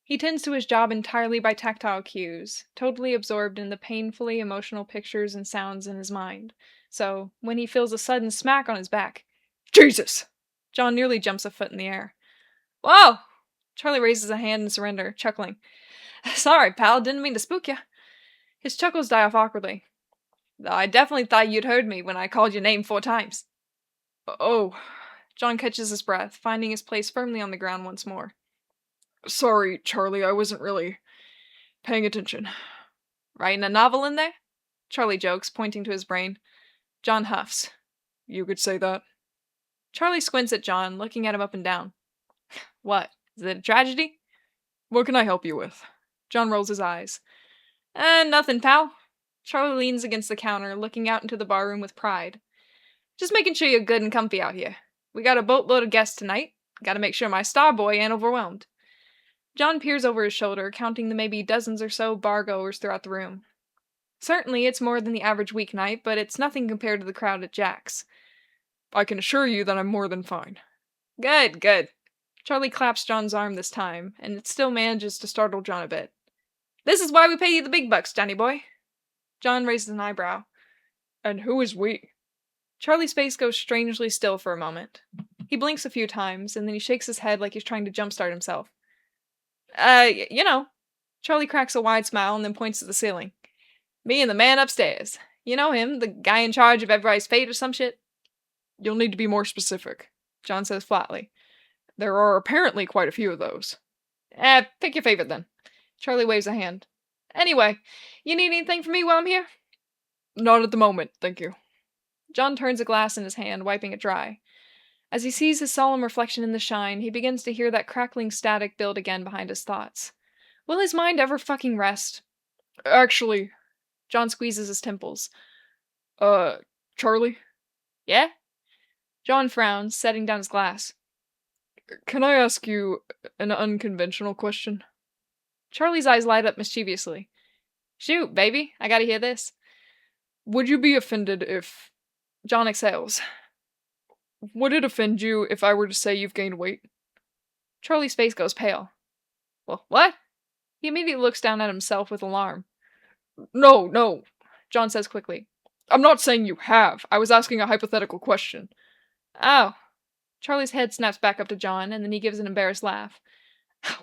He tends to his job entirely by tactile cues, totally absorbed in the painfully emotional pictures and sounds in his mind. So, when he feels a sudden smack on his back, Jesus! John nearly jumps a foot in the air. Whoa! Charlie raises a hand in surrender, chuckling. Sorry, pal, didn't mean to spook you. His chuckles die off awkwardly. I definitely thought you'd heard me when I called your name 4 times. Oh. John catches his breath, finding his place firmly on the ground once more. Sorry, Charlie, I wasn't really paying attention. Writing a novel in there? Charlie jokes, pointing to his brain. John huffs. You could say that. Charlie squints at John, looking at him up and down. What? Is it a tragedy? What can I help you with? John rolls his eyes. Nothing, pal. Charlie leans against the counter, looking out into the barroom with pride. Just making sure you're good and comfy out here. We got a boatload of guests tonight. Gotta make sure my star boy ain't overwhelmed. John peers over his shoulder, counting the maybe dozens or so bar-goers throughout the room. Certainly, it's more than the average weeknight, but it's nothing compared to the crowd at Jack's. I can assure you that I'm more than fine. Good, good. Charlie claps John's arm this time, and it still manages to startle John a bit. This is why we pay you the big bucks, Johnny boy. John raises an eyebrow. And who is we? Charlie's face goes strangely still for a moment. He blinks a few times, and then he shakes his head like he's trying to jumpstart himself. You know. Charlie cracks a wide smile and then points to the ceiling. Me and the man upstairs. You know him, the guy in charge of everybody's fate or some shit? You'll need to be more specific, John says flatly. There are apparently quite a few of those. Pick your favorite then. Charlie waves a hand. Anyway, you need anything from me while I'm here? Not at the moment, thank you. John turns a glass in his hand, wiping it dry. As he sees his solemn reflection in the shine, he begins to hear that crackling static build again behind his thoughts. Will his mind ever fucking rest? Actually, John squeezes his temples. Charlie? Yeah? John frowns, setting down his glass. Can I ask you an unconventional question? Charlie's eyes light up mischievously. Shoot, baby, I gotta hear this. Would you be offended if... John exhales. Would it offend you if I were to say you've gained weight? Charlie's face goes pale. Well, what? He immediately looks down at himself with alarm. No, John says quickly. I'm not saying you have. I was asking a hypothetical question. Oh. Charlie's head snaps back up to John, and then he gives an embarrassed laugh.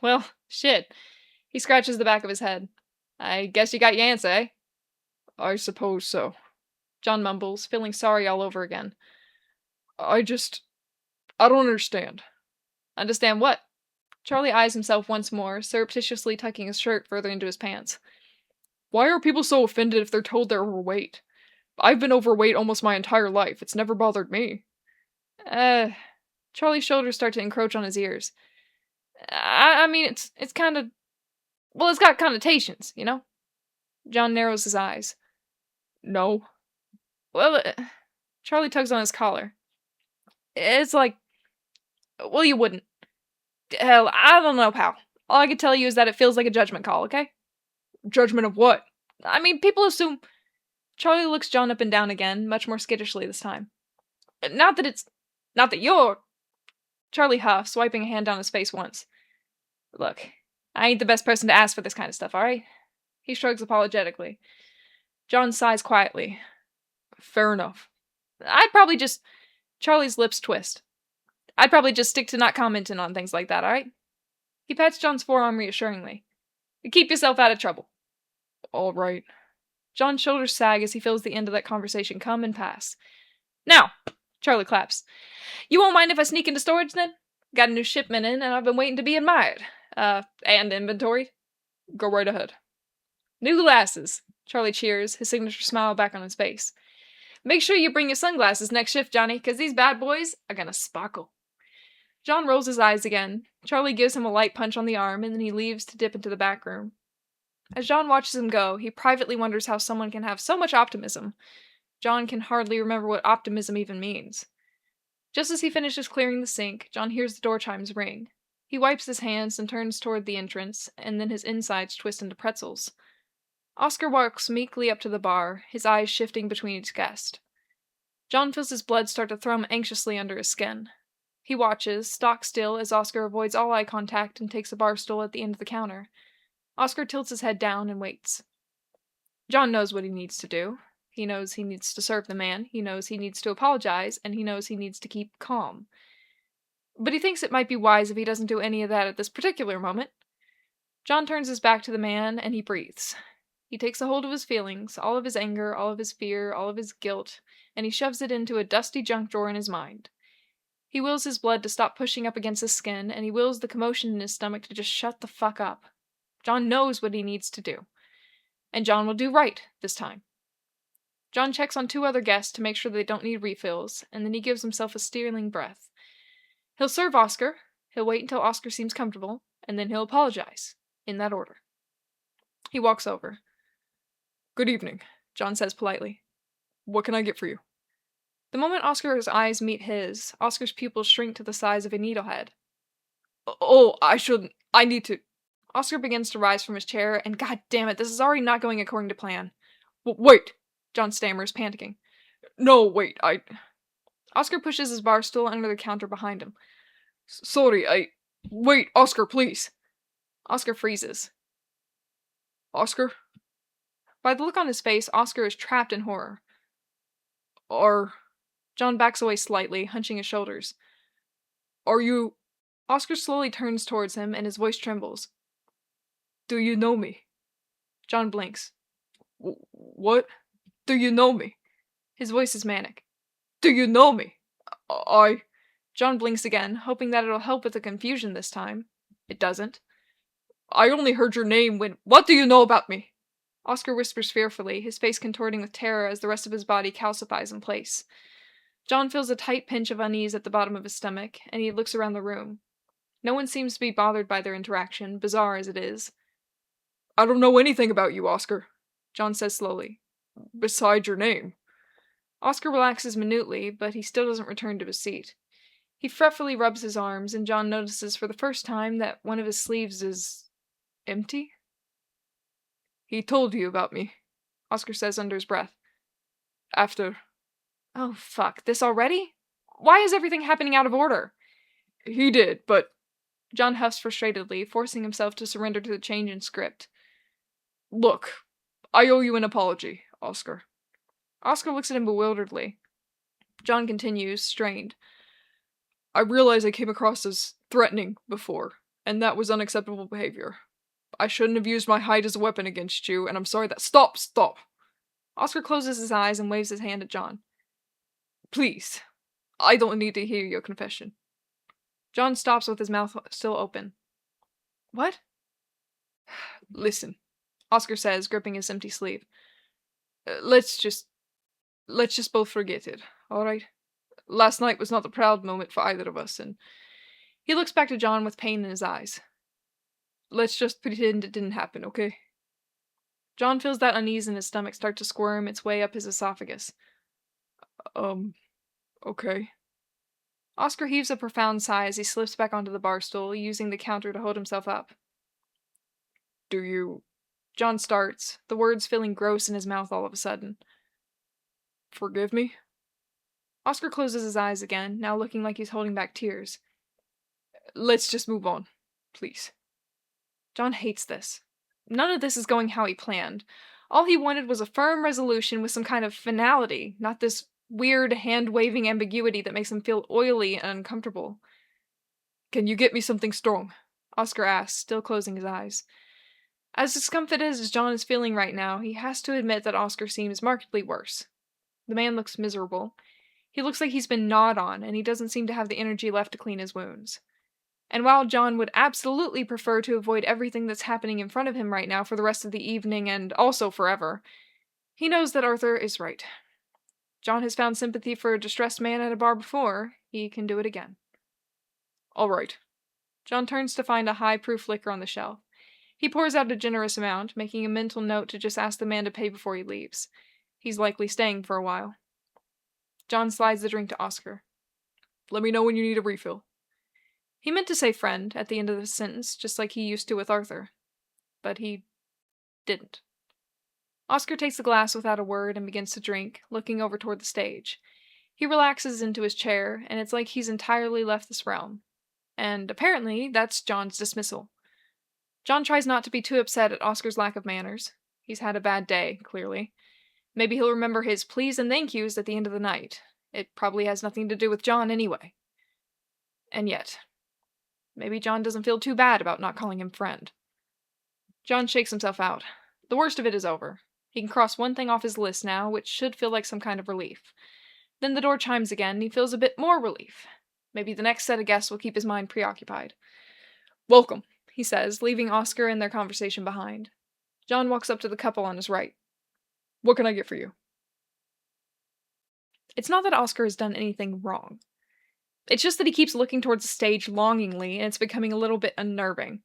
Well, shit. He scratches the back of his head. I guess you got your answer, eh? I suppose so. John mumbles, feeling sorry all over again. I don't understand. Understand what? Charlie eyes himself once more, surreptitiously tucking his shirt further into his pants. Why are people so offended if they're told they're overweight? I've been overweight almost my entire life. It's never bothered me. Charlie's shoulders start to encroach on his ears. I mean, it's kind of... Well, it's got connotations, you know? John narrows his eyes. No. Well, Charlie tugs on his collar. It's like... Well, you wouldn't. Hell, I don't know, pal. All I can tell you is that it feels like a judgment call, okay? Judgment of what? I mean, people assume... Charlie looks John up and down again, much more skittishly this time. Not that you're... Charlie huffs, swiping a hand down his face once. Look, I ain't the best person to ask for this kind of stuff, alright? He shrugs apologetically. John sighs quietly. Fair enough. I'd probably just... Charlie's lips twist. I'd probably just stick to not commenting on things like that, alright? He pats John's forearm reassuringly. Keep yourself out of trouble. Alright. John's shoulders sag as he feels the end of that conversation come and pass. Now, Charlie claps. You won't mind if I sneak into storage then? Got a new shipment in, and I've been waiting to be admired. And inventoried. Go right ahead. New glasses. Charlie cheers, his signature smile back on his face. Make sure you bring your sunglasses next shift, Johnny, because these bad boys are gonna sparkle. John rolls his eyes again. Charlie gives him a light punch on the arm, and then he leaves to dip into the back room. As John watches him go, he privately wonders how someone can have so much optimism. John can hardly remember what optimism even means. Just as he finishes clearing the sink, John hears the door chimes ring. He wipes his hands and turns toward the entrance, and then his insides twist into pretzels. Oscar walks meekly up to the bar, his eyes shifting between each guest. John feels his blood start to thrum anxiously under his skin. He watches, stock still, as Oscar avoids all eye contact and takes a bar stool at the end of the counter. Oscar tilts his head down and waits. John knows what he needs to do. He knows he needs to serve the man, he knows he needs to apologize, and he knows he needs to keep calm. But he thinks it might be wise if he doesn't do any of that at this particular moment. John turns his back to the man, and he breathes. He takes a hold of his feelings, all of his anger, all of his fear, all of his guilt, and he shoves it into a dusty junk drawer in his mind. He wills his blood to stop pushing up against his skin, and he wills the commotion in his stomach to just shut the fuck up. John knows what he needs to do. And John will do right this time. John checks on 2 other guests to make sure they don't need refills, and then he gives himself a stealing breath. He'll serve Oscar, he'll wait until Oscar seems comfortable, and then he'll apologize, in that order. He walks over. Good evening, John says politely. What can I get for you? The moment Oscar's eyes meet his, Oscar's pupils shrink to the size of a needlehead. Oh, I need to... Oscar begins to rise from his chair, and god damn it, this is already not going according to plan. Wait, John stammers, panicking. No, wait, Oscar pushes his bar stool under the counter behind him. Sorry, Wait, Oscar, please. Oscar freezes. Oscar? By the look on his face, Oscar is trapped in horror. John backs away slightly, hunching his shoulders. Are you... Oscar slowly turns towards him, and his voice trembles. Do you know me? John blinks. What? Do you know me? His voice is manic. Do you know me? John blinks again, hoping that it'll help with the confusion this time. It doesn't. I only heard your name when... What do you know about me? Oscar whispers fearfully, his face contorting with terror as the rest of his body calcifies in place. John feels a tight pinch of unease at the bottom of his stomach, and he looks around the room. No one seems to be bothered by their interaction, bizarre as it is. I don't know anything about you, Oscar, John says slowly. Besides your name. Oscar relaxes minutely, but he still doesn't return to his seat. He fretfully rubs his arms, and John notices for the first time that one of his sleeves is... empty? He told you about me, Oscar says under his breath. After... Oh, fuck. This already? Why is everything happening out of order? He did, but... John huffs frustratedly, forcing himself to surrender to the change in script. Look, I owe you an apology, Oscar. Oscar looks at him bewilderedly. John continues, strained. I realize I came across as threatening before, and that was unacceptable behavior. I shouldn't have used my height as a weapon against you, and I'm sorry that- Stop! Oscar closes his eyes and waves his hand at John. Please, I don't need to hear your confession. John stops with his mouth still open. What? Listen, Oscar says, gripping his empty sleeve. Let's just both forget it, alright? Last night was not the proud moment for either of us, and he looks back to John with pain in his eyes. Let's just pretend it didn't happen, okay? John feels that unease in his stomach start to squirm its way up his esophagus. Okay. Oscar heaves a profound sigh as he slips back onto the bar stool, using the counter to hold himself up. Do you... John starts, the words feeling gross in his mouth all of a sudden. Forgive me? Oscar closes his eyes again, now looking like he's holding back tears. Let's just move on, please. John hates this. None of this is going how he planned. All he wanted was a firm resolution with some kind of finality, not this weird hand-waving ambiguity that makes him feel oily and uncomfortable. Can you get me something strong? Oscar asks, still closing his eyes. As discomfited as John is feeling right now, he has to admit that Oscar seems markedly worse. The man looks miserable. He looks like he's been gnawed on, and he doesn't seem to have the energy left to clean his wounds. And while John would absolutely prefer to avoid everything that's happening in front of him right now for the rest of the evening and also forever, he knows that Arthur is right. John has found sympathy for a distressed man at a bar before. He can do it again. All right. John turns to find a high-proof liquor on the shelf. He pours out a generous amount, making a mental note to just ask the man to pay before he leaves. He's likely staying for a while. John slides the drink to Oscar. Let me know when you need a refill. He meant to say friend at the end of the sentence, just like he used to with Arthur. But he didn't. Oscar takes the glass without a word and begins to drink, looking over toward the stage. He relaxes into his chair, and it's like he's entirely left this realm. And apparently, that's John's dismissal. John tries not to be too upset at Oscar's lack of manners. He's had a bad day, clearly. Maybe he'll remember his please and thank yous at the end of the night. It probably has nothing to do with John anyway. And yet, maybe John doesn't feel too bad about not calling him friend. John shakes himself out. The worst of it is over. He can cross one thing off his list now, which should feel like some kind of relief. Then the door chimes again, and he feels a bit more relief. Maybe the next set of guests will keep his mind preoccupied. Welcome, he says, leaving Oscar and their conversation behind. John walks up to the couple on his right. What can I get for you? It's not that Oscar has done anything wrong. It's just that he keeps looking towards the stage longingly, and it's becoming a little bit unnerving.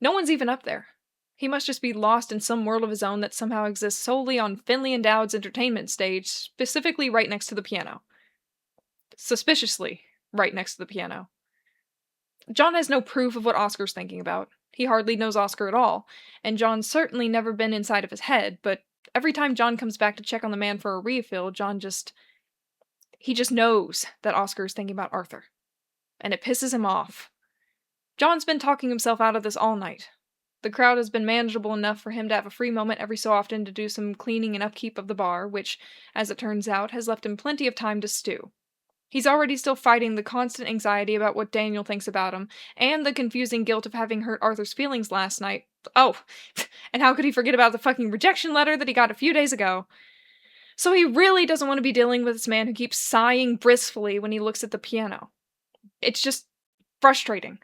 No one's even up there. He must just be lost in some world of his own that somehow exists solely on Finley and Dowd's entertainment stage, specifically right next to the piano. Suspiciously right next to the piano. John has no proof of what Oscar's thinking about. He hardly knows Oscar at all, and John's certainly never been inside of his head, but every time John comes back to check on the man for a refill, he just knows that Oscar is thinking about Arthur. And it pisses him off. John's been talking himself out of this all night. The crowd has been manageable enough for him to have a free moment every so often to do some cleaning and upkeep of the bar, which, as it turns out, has left him plenty of time to stew. He's already still fighting the constant anxiety about what Daniel thinks about him, and the confusing guilt of having hurt Arthur's feelings last night. Oh, and how could he forget about the fucking rejection letter that he got a few days ago? So he really doesn't want to be dealing with this man who keeps sighing blissfully when he looks at the piano. It's just frustrating.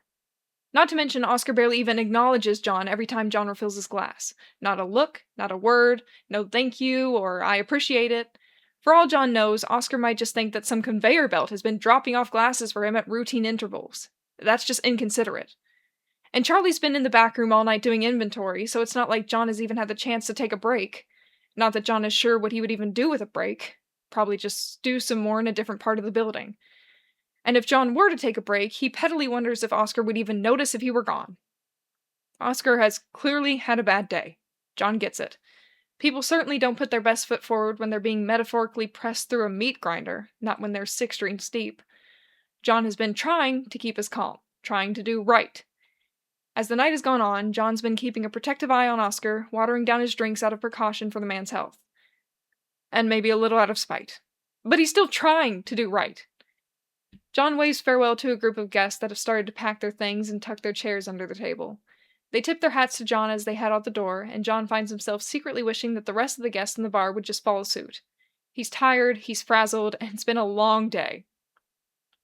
Not to mention, Oscar barely even acknowledges John every time John refills his glass. Not a look, not a word, no thank you, or I appreciate it. For all John knows, Oscar might just think that some conveyor belt has been dropping off glasses for him at routine intervals. That's just inconsiderate. And Charlie's been in the back room all night doing inventory, so it's not like John has even had the chance to take a break. Not that John is sure what he would even do with a break. Probably just stew some more in a different part of the building. And if John were to take a break, he pettily wonders if Oscar would even notice if he were gone. Oscar has clearly had a bad day. John gets it. People certainly don't put their best foot forward when they're being metaphorically pressed through a meat grinder, not when they're 6 drinks deep. John has been trying to keep his calm, trying to do right. As the night has gone on, John's been keeping a protective eye on Oscar, watering down his drinks out of precaution for the man's health. And maybe a little out of spite. But he's still trying to do right. John waves farewell to a group of guests that have started to pack their things and tuck their chairs under the table. They tip their hats to John as they head out the door, and John finds himself secretly wishing that the rest of the guests in the bar would just follow suit. He's tired, he's frazzled, and it's been a long day.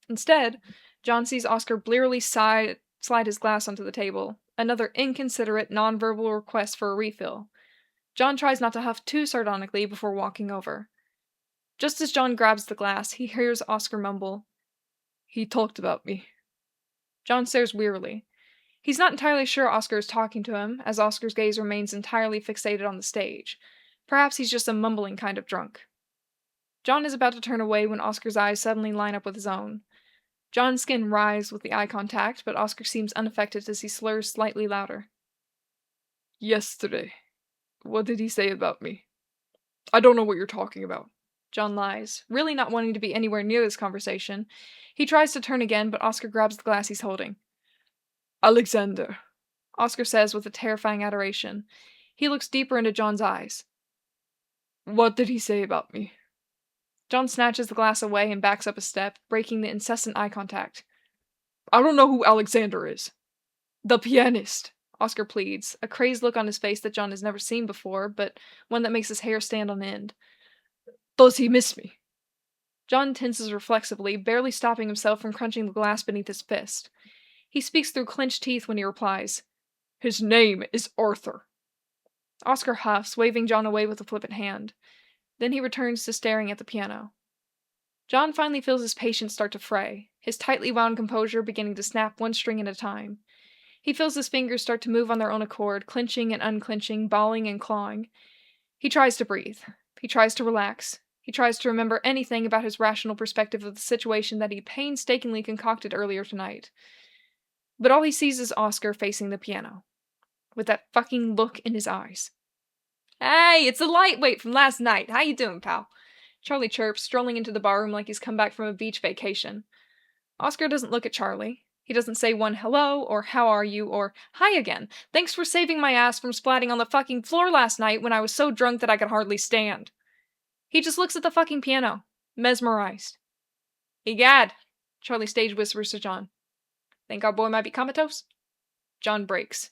Instead, John sees Oscar blearily slide his glass onto the table, another inconsiderate, nonverbal request for a refill. John tries not to huff too sardonically before walking over. Just as John grabs the glass, he hears Oscar mumble, "He talked about me." John stares wearily. He's not entirely sure Oscar is talking to him, as Oscar's gaze remains entirely fixated on the stage. Perhaps he's just a mumbling kind of drunk. John is about to turn away when Oscar's eyes suddenly line up with his own. John's skin writhes with the eye contact, but Oscar seems unaffected as he slurs slightly louder. "Yesterday. What did he say about me?" "I don't know what you're talking about." John lies, really not wanting to be anywhere near this conversation. He tries to turn again, but Oscar grabs the glass he's holding. "Alexander," Oscar says with a terrifying adoration. He looks deeper into John's eyes. "What did he say about me?" John snatches the glass away and backs up a step, breaking the incessant eye contact. "I don't know who Alexander is." "The pianist," Oscar pleads, a crazed look on his face that John has never seen before, but one that makes his hair stand on end. "Does he miss me?" John tenses reflexively, barely stopping himself from crunching the glass beneath his fist. He speaks through clenched teeth when he replies, "His name is Arthur." Oscar huffs, waving John away with a flippant hand. Then he returns to staring at the piano. John finally feels his patience start to fray, his tightly wound composure beginning to snap one string at a time. He feels his fingers start to move on their own accord, clenching and unclenching, balling and clawing. He tries to breathe. He tries to relax. He tries to remember anything about his rational perspective of the situation that he painstakingly concocted earlier tonight. But all he sees is Oscar facing the piano, with that fucking look in his eyes. "Hey, it's a lightweight from last night. How you doing, pal?" Charlie chirps, strolling into the barroom like he's come back from a beach vacation. Oscar doesn't look at Charlie. He doesn't say one hello, or how are you, or hi again. Thanks for saving my ass from splatting on the fucking floor last night when I was so drunk that I could hardly stand. He just looks at the fucking piano, mesmerized. "Egad," Charlie stage whispers to John. "Think our boy might be comatose?" John breaks.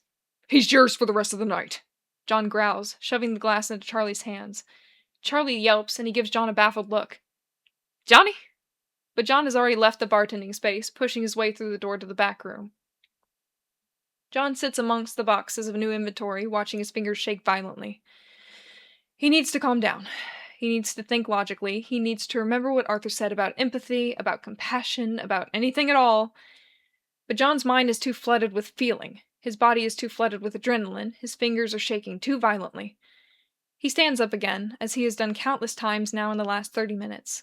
"He's yours for the rest of the night," John growls, shoving the glass into Charlie's hands. Charlie yelps, and he gives John a baffled look. "Johnny?" But John has already left the bartending space, pushing his way through the door to the back room. John sits amongst the boxes of new inventory, watching his fingers shake violently. He needs to calm down. He needs to think logically. He needs to remember what Arthur said about empathy, about compassion, about anything at all. But John's mind is too flooded with feeling. His body is too flooded with adrenaline. His fingers are shaking too violently. He stands up again, as he has done countless times now in the last 30 minutes.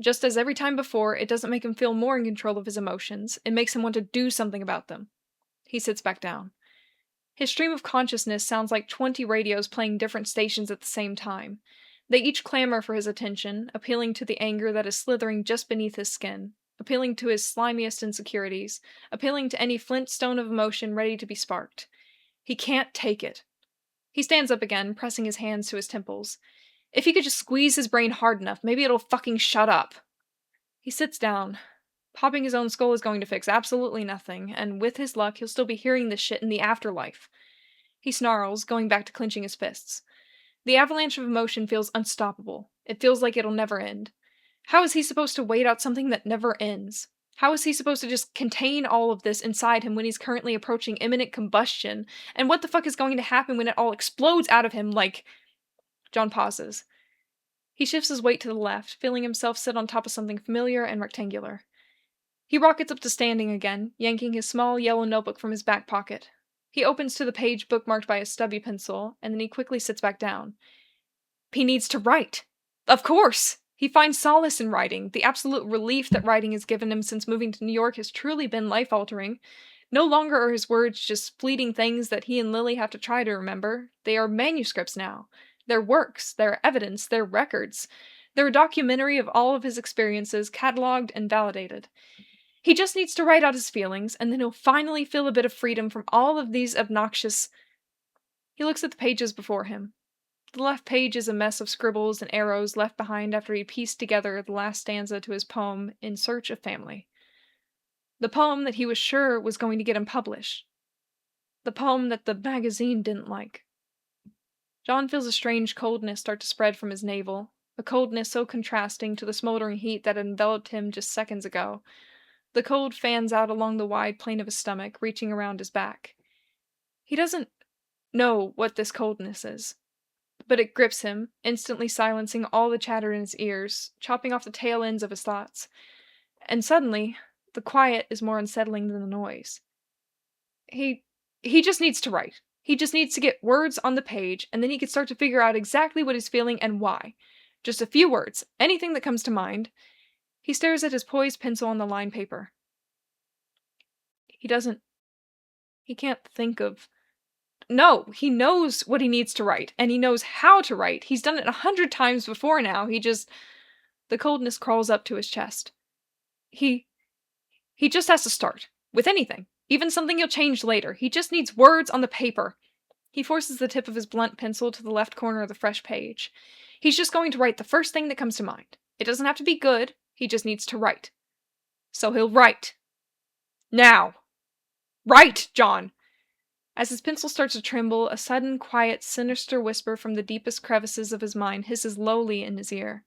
Just as every time before, it doesn't make him feel more in control of his emotions, it makes him want to do something about them. He sits back down. His stream of consciousness sounds like 20 radios playing different stations at the same time. They each clamor for his attention, appealing to the anger that is slithering just beneath his skin, appealing to his slimiest insecurities, appealing to any flintstone of emotion ready to be sparked. He can't take it. He stands up again, pressing his hands to his temples. If he could just squeeze his brain hard enough, maybe it'll fucking shut up. He sits down. Popping his own skull is going to fix absolutely nothing, and with his luck, he'll still be hearing this shit in the afterlife. He snarls, going back to clenching his fists. The avalanche of emotion feels unstoppable. It feels like it'll never end. How is he supposed to wait out something that never ends? How is he supposed to just contain all of this inside him when he's currently approaching imminent combustion? And what the fuck is going to happen when it all explodes out of him like... John pauses. He shifts his weight to the left, feeling himself sit on top of something familiar and rectangular. He rockets up to standing again, yanking his small yellow notebook from his back pocket. He opens to the page bookmarked by a stubby pencil, and then he quickly sits back down. He needs to write. Of course! He finds solace in writing. The absolute relief that writing has given him since moving to New York has truly been life-altering. No longer are his words just fleeting things that he and Lily have to try to remember. They are manuscripts now. They're works, they're evidence, they're records. They're a documentary of all of his experiences, catalogued and validated. He just needs to write out his feelings, and then he'll finally feel a bit of freedom from all of these obnoxious... He looks at the pages before him. The left page is a mess of scribbles and arrows left behind after he pieced together the last stanza to his poem, In Search of Family. The poem that he was sure was going to get him published. The poem that the magazine didn't like. John feels a strange coldness start to spread from his navel, a coldness so contrasting to the smoldering heat that had enveloped him just seconds ago. The cold fans out along the wide plane of his stomach, reaching around his back. He doesn't know what this coldness is, but it grips him, instantly silencing all the chatter in his ears, chopping off the tail ends of his thoughts. And suddenly, the quiet is more unsettling than the noise. He just needs to write. He just needs to get words on the page, and then he can start to figure out exactly what he's feeling and why. Just a few words, anything that comes to mind. He stares at his poised pencil on the lined paper. He can't think of... No, he knows what he needs to write, and he knows how to write. He's done it 100 times before now. The coldness crawls up to his chest. He just has to start. With anything. Even something he'll change later. He just needs words on the paper. He forces the tip of his blunt pencil to the left corner of the fresh page. He's just going to write the first thing that comes to mind. It doesn't have to be good. He just needs to write. So he'll write. Now. Write, John! As his pencil starts to tremble, a sudden, quiet, sinister whisper from the deepest crevices of his mind hisses lowly in his ear.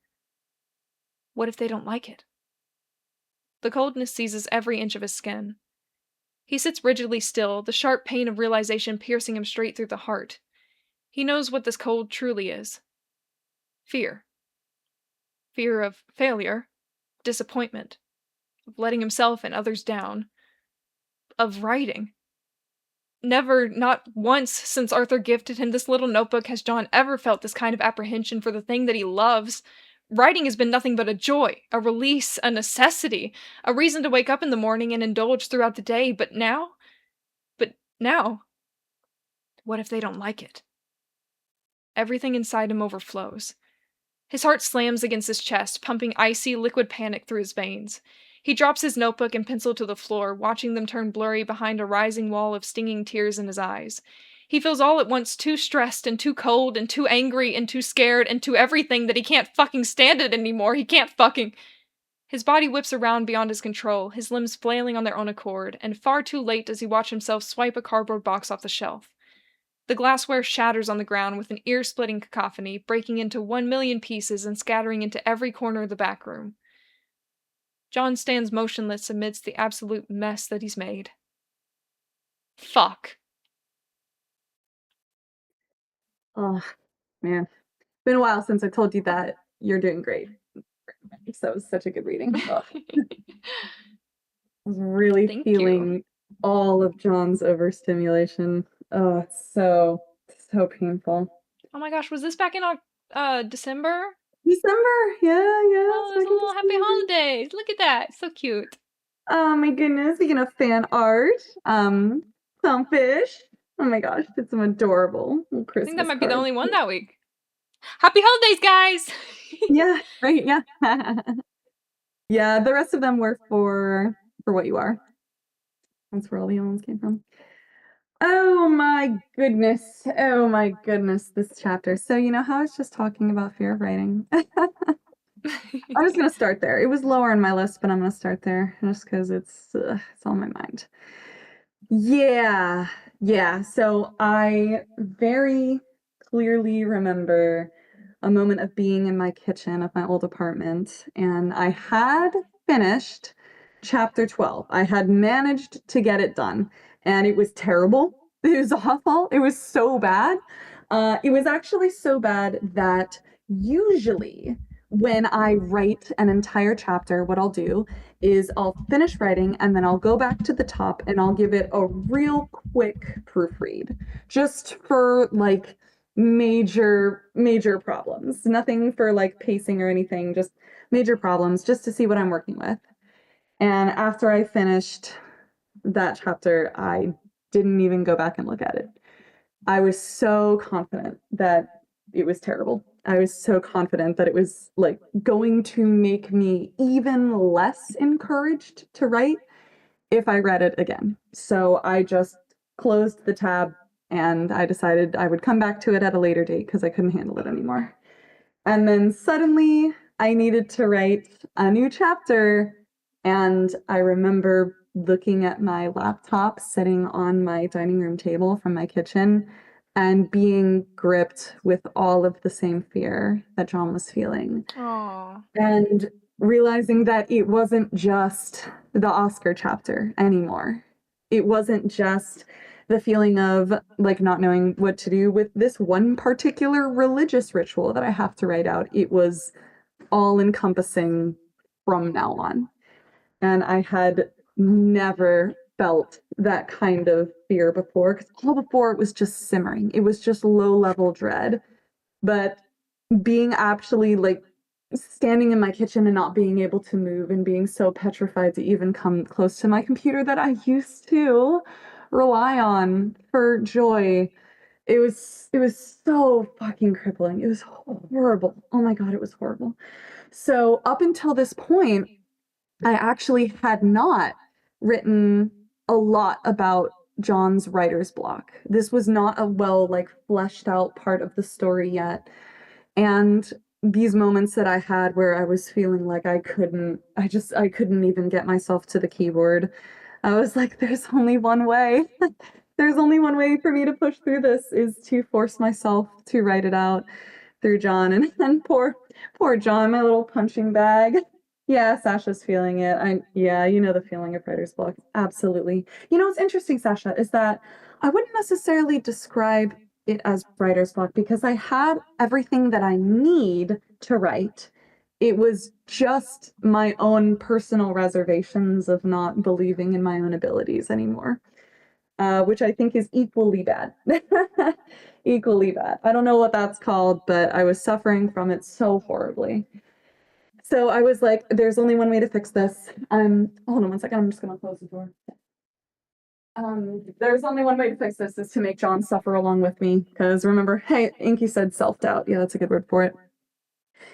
What if they don't like it? The coldness seizes every inch of his skin. He sits rigidly still, the sharp pain of realization piercing him straight through the heart. He knows what this cold truly is. Fear. Fear of failure, disappointment, of letting himself and others down, of writing. Never, not once since Arthur gifted him this little notebook has John ever felt this kind of apprehension for the thing that he loves. Writing has been nothing but a joy, a release, a necessity, a reason to wake up in the morning and indulge throughout the day, but now, what if they don't like it? Everything inside him overflows. His heart slams against his chest, pumping icy, liquid panic through his veins. He drops his notebook and pencil to the floor, watching them turn blurry behind a rising wall of stinging tears in his eyes. He feels all at once too stressed and too cold and too angry and too scared and too everything that he can't fucking stand it anymore. He can't fucking... His body whips around beyond his control, his limbs flailing on their own accord, and far too late does he watch himself swipe a cardboard box off the shelf. The glassware shatters on the ground with an ear-splitting cacophony, breaking into 1,000,000 pieces and scattering into every corner of the back room. John stands motionless amidst the absolute mess that he's made. Fuck. Oh, man. Been a while since I told you that. You're doing great. So it was such a good reading. I was really Thank feeling you. all of John's overstimulation. Oh, it's so painful. Oh my gosh, was this back in December? December, yeah. Oh, It's there's back a in little happy December. holidays. Look at that. So cute. Oh my goodness, speaking of fan art, Clownfish. Oh my gosh, did some adorable little I think that Christmas might be the cards. only one that week. Happy holidays, guys! Yeah, right, yeah. Yeah, the rest of them were for What You Are. That's where all the other ones came from. Oh my goodness. Oh my goodness, this chapter. So, you know how I was just talking about fear of writing? I'm just gonna start there. It was lower on my list, but I'm gonna start there just because it's on my mind. Yeah, yeah. So I very clearly remember a moment of being in my kitchen of my old apartment, and I had finished chapter 12. I had managed to get it done, and it was terrible. It was awful. It was so bad. It was actually so bad that usually when I write an entire chapter, what I'll do is I'll finish writing and then I'll go back to the top and I'll give it a real quick proofread just for like major problems. Nothing for like pacing or anything, just major problems just to see what I'm working with. And after I finished that chapter, I didn't even go back and look at it. I was so confident that it was terrible. I was so confident that it was like going to make me even less encouraged to write if I read it again. So I just closed the tab and I decided I would come back to it at a later date because I couldn't handle it anymore. And then suddenly I needed to write a new chapter. And I remember looking at my laptop sitting on my dining room table from my kitchen and being gripped with all of the same fear that John was feeling. Aww. And realizing that it wasn't just the Oscar chapter anymore. It wasn't just the feeling of like not knowing what to do with this one particular religious ritual that I have to write out. It was all encompassing from now on. And I had never felt that kind of fear before because all before it was just simmering. It was just low level dread. But being actually like standing in my kitchen and not being able to move and being so petrified to even come close to my computer that I used to rely on for joy. It was so fucking crippling. It was horrible. Oh my God, it was horrible. So up until this point, I actually had not written a lot about John's writer's block. This was not a well like fleshed out part of the story yet. And these moments that I had where I was feeling like I couldn't even get myself to the keyboard. I was like, there's only one way. There's only one way for me to push through this is to force myself to write it out through John. And poor John, my little punching bag. Yeah, Sasha's feeling it. Yeah, you know the feeling of writer's block. Absolutely. You know what's interesting, Sasha, is that I wouldn't necessarily describe it as writer's block because I had everything that I need to write. It was just my own personal reservations of not believing in my own abilities anymore, which I think is equally bad. Equally bad. I don't know what that's called, but I was suffering from it so horribly. So I was like, there's only one way to fix this. Hold on one second. I'm just gonna close the door. There's only one way to fix this is to make John suffer along with me. Because remember, hey, Inky said self-doubt. Yeah, that's a good word for it.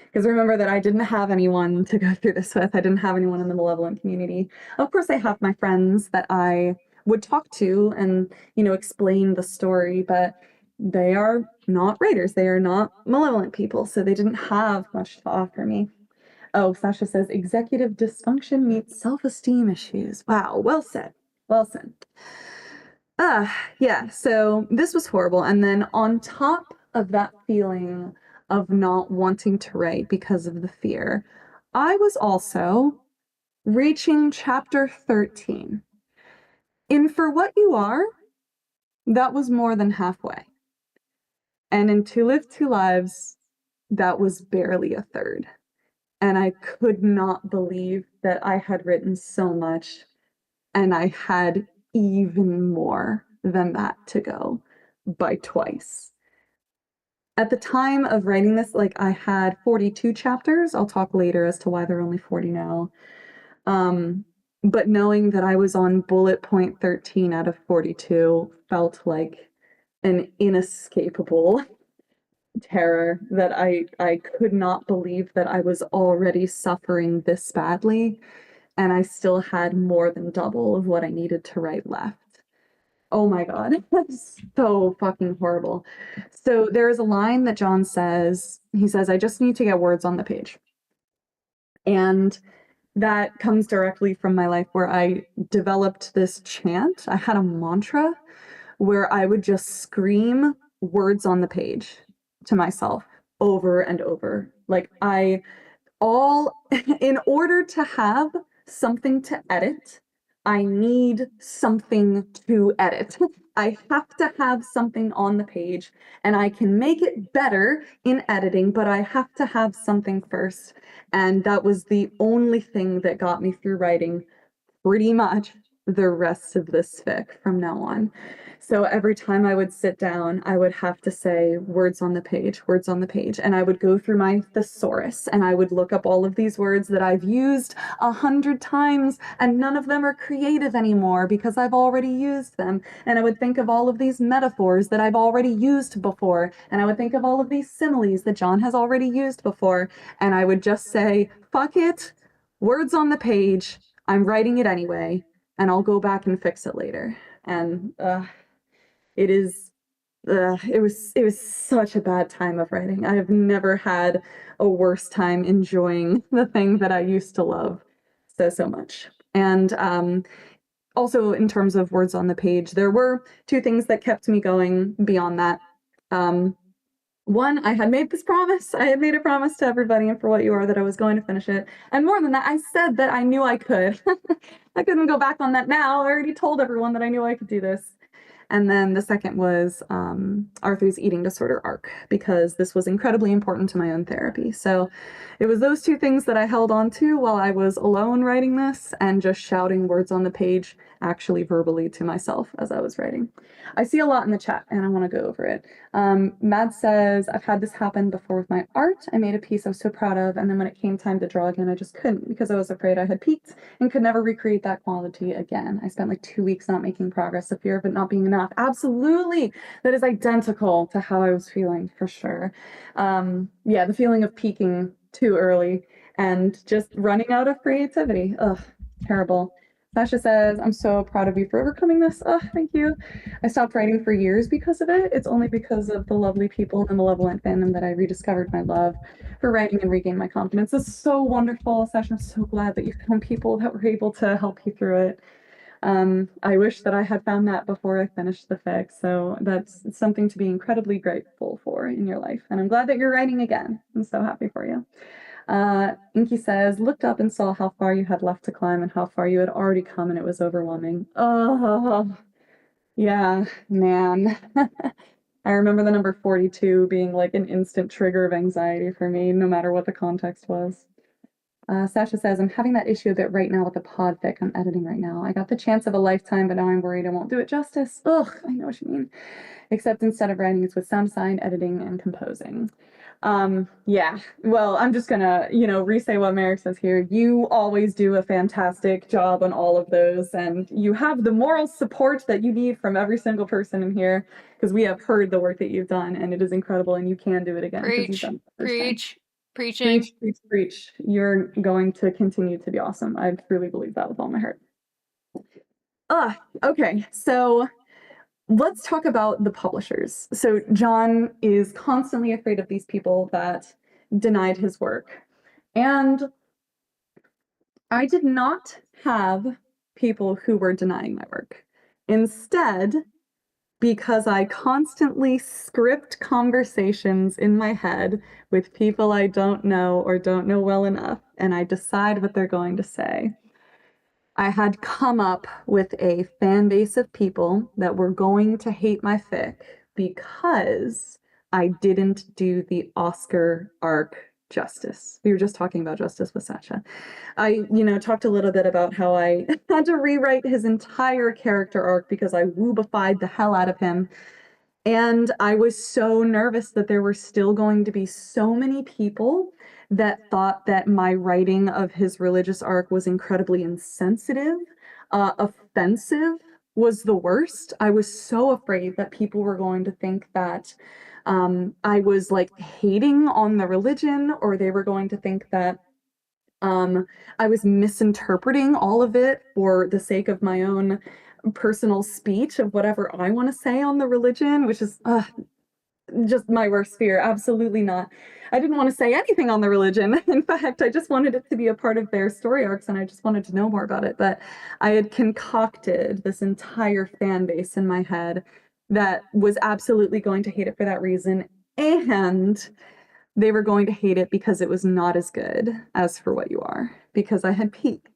Because remember that I didn't have anyone to go through this with. I didn't have anyone in the malevolent community. Of course, I have my friends that I would talk to and, you know, explain the story, but they are not raiders. They are not malevolent people. So they didn't have much to offer me. Oh, Sasha says executive dysfunction meets self-esteem issues. Wow, well said. Well said. Yeah, so this was horrible. And then on top of that feeling of not wanting to write because of the fear, I was also reaching chapter 13. In For What You Are, that was more than halfway. And in To Live Two Lives, that was barely a third. And I could not believe that I had written so much and I had even more than that to go by twice. At the time of writing this, like I had 42 chapters. I'll talk later as to why there are only 40 now. But knowing that I was on bullet point 13 out of 42 felt like an inescapable terror that I could not believe that I was already suffering this badly and I still had more than double of what I needed to write left. Oh my God, that's so fucking horrible. So there is a line that John says, he says, I just need to get words on the page. And that comes directly from my life where I developed this chant. I had a mantra where I would just scream words on the page to myself over and over. Like all in order to have something to edit, I need something to edit. I have to have something on the page and I can make it better in editing, but I have to have something first. And that was the only thing that got me through writing pretty much the rest of this fic from now on. So every time I would sit down, I would have to say words on the page, words on the page. And I would go through my thesaurus and I would look up all of these words that I've used 100 times and none of them are creative anymore because I've already used them. And I would think of all of these metaphors that I've already used before. And I would think of all of these similes that John has already used before. And I would just say, fuck it, words on the page. I'm writing it anyway, and I'll go back and fix it later. And it is, it was such a bad time of writing. I have never had a worse time enjoying the thing that I used to love so much. And also in terms of words on the page, there were two things that kept me going beyond that. One, I had made this promise. I had made a promise to everybody and For What You Are that I was going to finish it. And more than that, I said that I knew I could. I couldn't go back on that now. I already told everyone that I knew I could do this. And then the second was Arthur's eating disorder arc, because this was incredibly important to my own therapy. So it was those two things that I held on to while I was alone writing this and just shouting words on the page, actually verbally to myself as I was writing. I see a lot in the chat and I want to go over it. Mad says, I've had this happen before with my art. I made a piece I was so proud of, and then when it came time to draw again, I just couldn't because I was afraid I had peaked and could never recreate that quality again. I spent like 2 weeks not making progress, the fear of it not being enough. Absolutely. That is identical to how I was feeling for sure. Yeah, the feeling of peaking too early and just running out of creativity. Ugh, terrible. Sasha says, I'm so proud of you for overcoming this. Oh, thank you. I stopped writing for years because of it. It's only because of the lovely people in the Malevolent fandom that I rediscovered my love for writing and regained my confidence. It's so wonderful, Sasha. I'm so glad that you found people that were able to help you through it. I wish that I had found that before I finished the fic. So that's something to be incredibly grateful for in your life. And I'm glad that you're writing again. I'm so happy for you. Inky says, looked up and saw how far you had left to climb and how far you had already come, and it was overwhelming. Oh, yeah, man. I remember the number 42 being like an instant trigger of anxiety for me, no matter what the context was. Sasha says, I'm having that issue a bit right now with the podfic I'm editing right now. I got the chance of a lifetime, but now I'm worried I won't do it justice. Ugh, I know what you mean. Except instead of writing, it's with sound design, editing, and composing. Yeah, well, I'm just gonna, re-say what Marix says here. You always do a fantastic job on all of those, and you have the moral support that you need from every single person in here, because we have heard the work that you've done, and it is incredible, and you can do it again, because you've Preach, done it the first time. preach, preaching. Preach, preach, preach. You're going to continue to be awesome. I truly believe that with all my heart. Okay, so let's talk about the publishers. So John is constantly afraid of these people that denied his work. And I did not have people who were denying my work. Instead, because I constantly script conversations in my head with people I don't know or don't know well enough, and I decide what they're going to say. I had come up with a fan base of people that were going to hate my fic because I didn't do the Oscar arc justice. We were just talking about justice with Sacha. I, talked a little bit about how I had to rewrite his entire character arc because I woobified the hell out of him. And I was so nervous that there were still going to be so many people that thought that my writing of his religious arc was incredibly insensitive, offensive was the worst. I was so afraid that people were going to think that I was like hating on the religion, or they were going to think that I was misinterpreting all of it for the sake of my own personal speech of whatever I want to say on the religion, which is just my worst fear. Absolutely not. I didn't want to say anything on the religion. In fact, I just wanted it to be a part of their story arcs, and I just wanted to know more about it. But I had concocted this entire fan base in my head that was absolutely going to hate it for that reason. And they were going to hate it because it was not as good as For What You Are, because I had peaked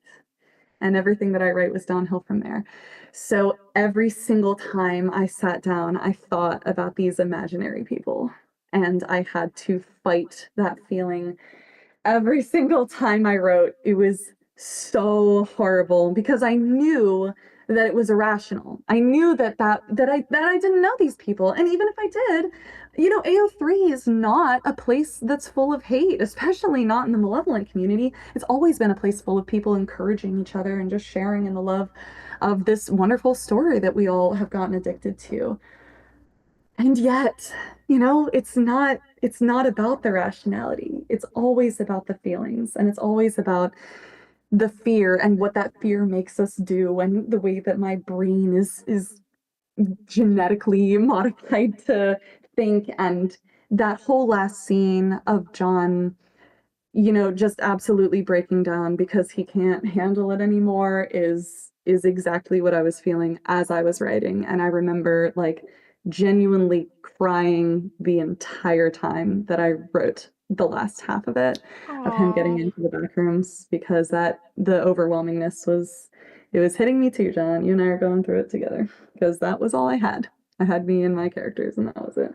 and everything that I write was downhill from there. So every single time I sat down, I thought about these imaginary people, and I had to fight that feeling every single time I wrote. It was so horrible because I knew that it was irrational. I knew that I didn't know these people, and even if I did, AO3 is not a place that's full of hate, especially not in the Malevolent community. It's always been a place full of people encouraging each other and just sharing in the love of this wonderful story that we all have gotten addicted to. And yet, it's not about the rationality. It's always about the feelings, and it's always about the fear and what that fear makes us do, and the way that my brain is genetically modified to think. And that whole last scene of John, just absolutely breaking down because he can't handle it anymore is exactly what I was feeling as I was writing. And I remember like genuinely crying the entire time that I wrote the last half of it, of him getting Aww. into the back rooms, because the overwhelmingness was hitting me too, John. You and I are going through it together, because that was all I had. I had me and my characters, and that was it.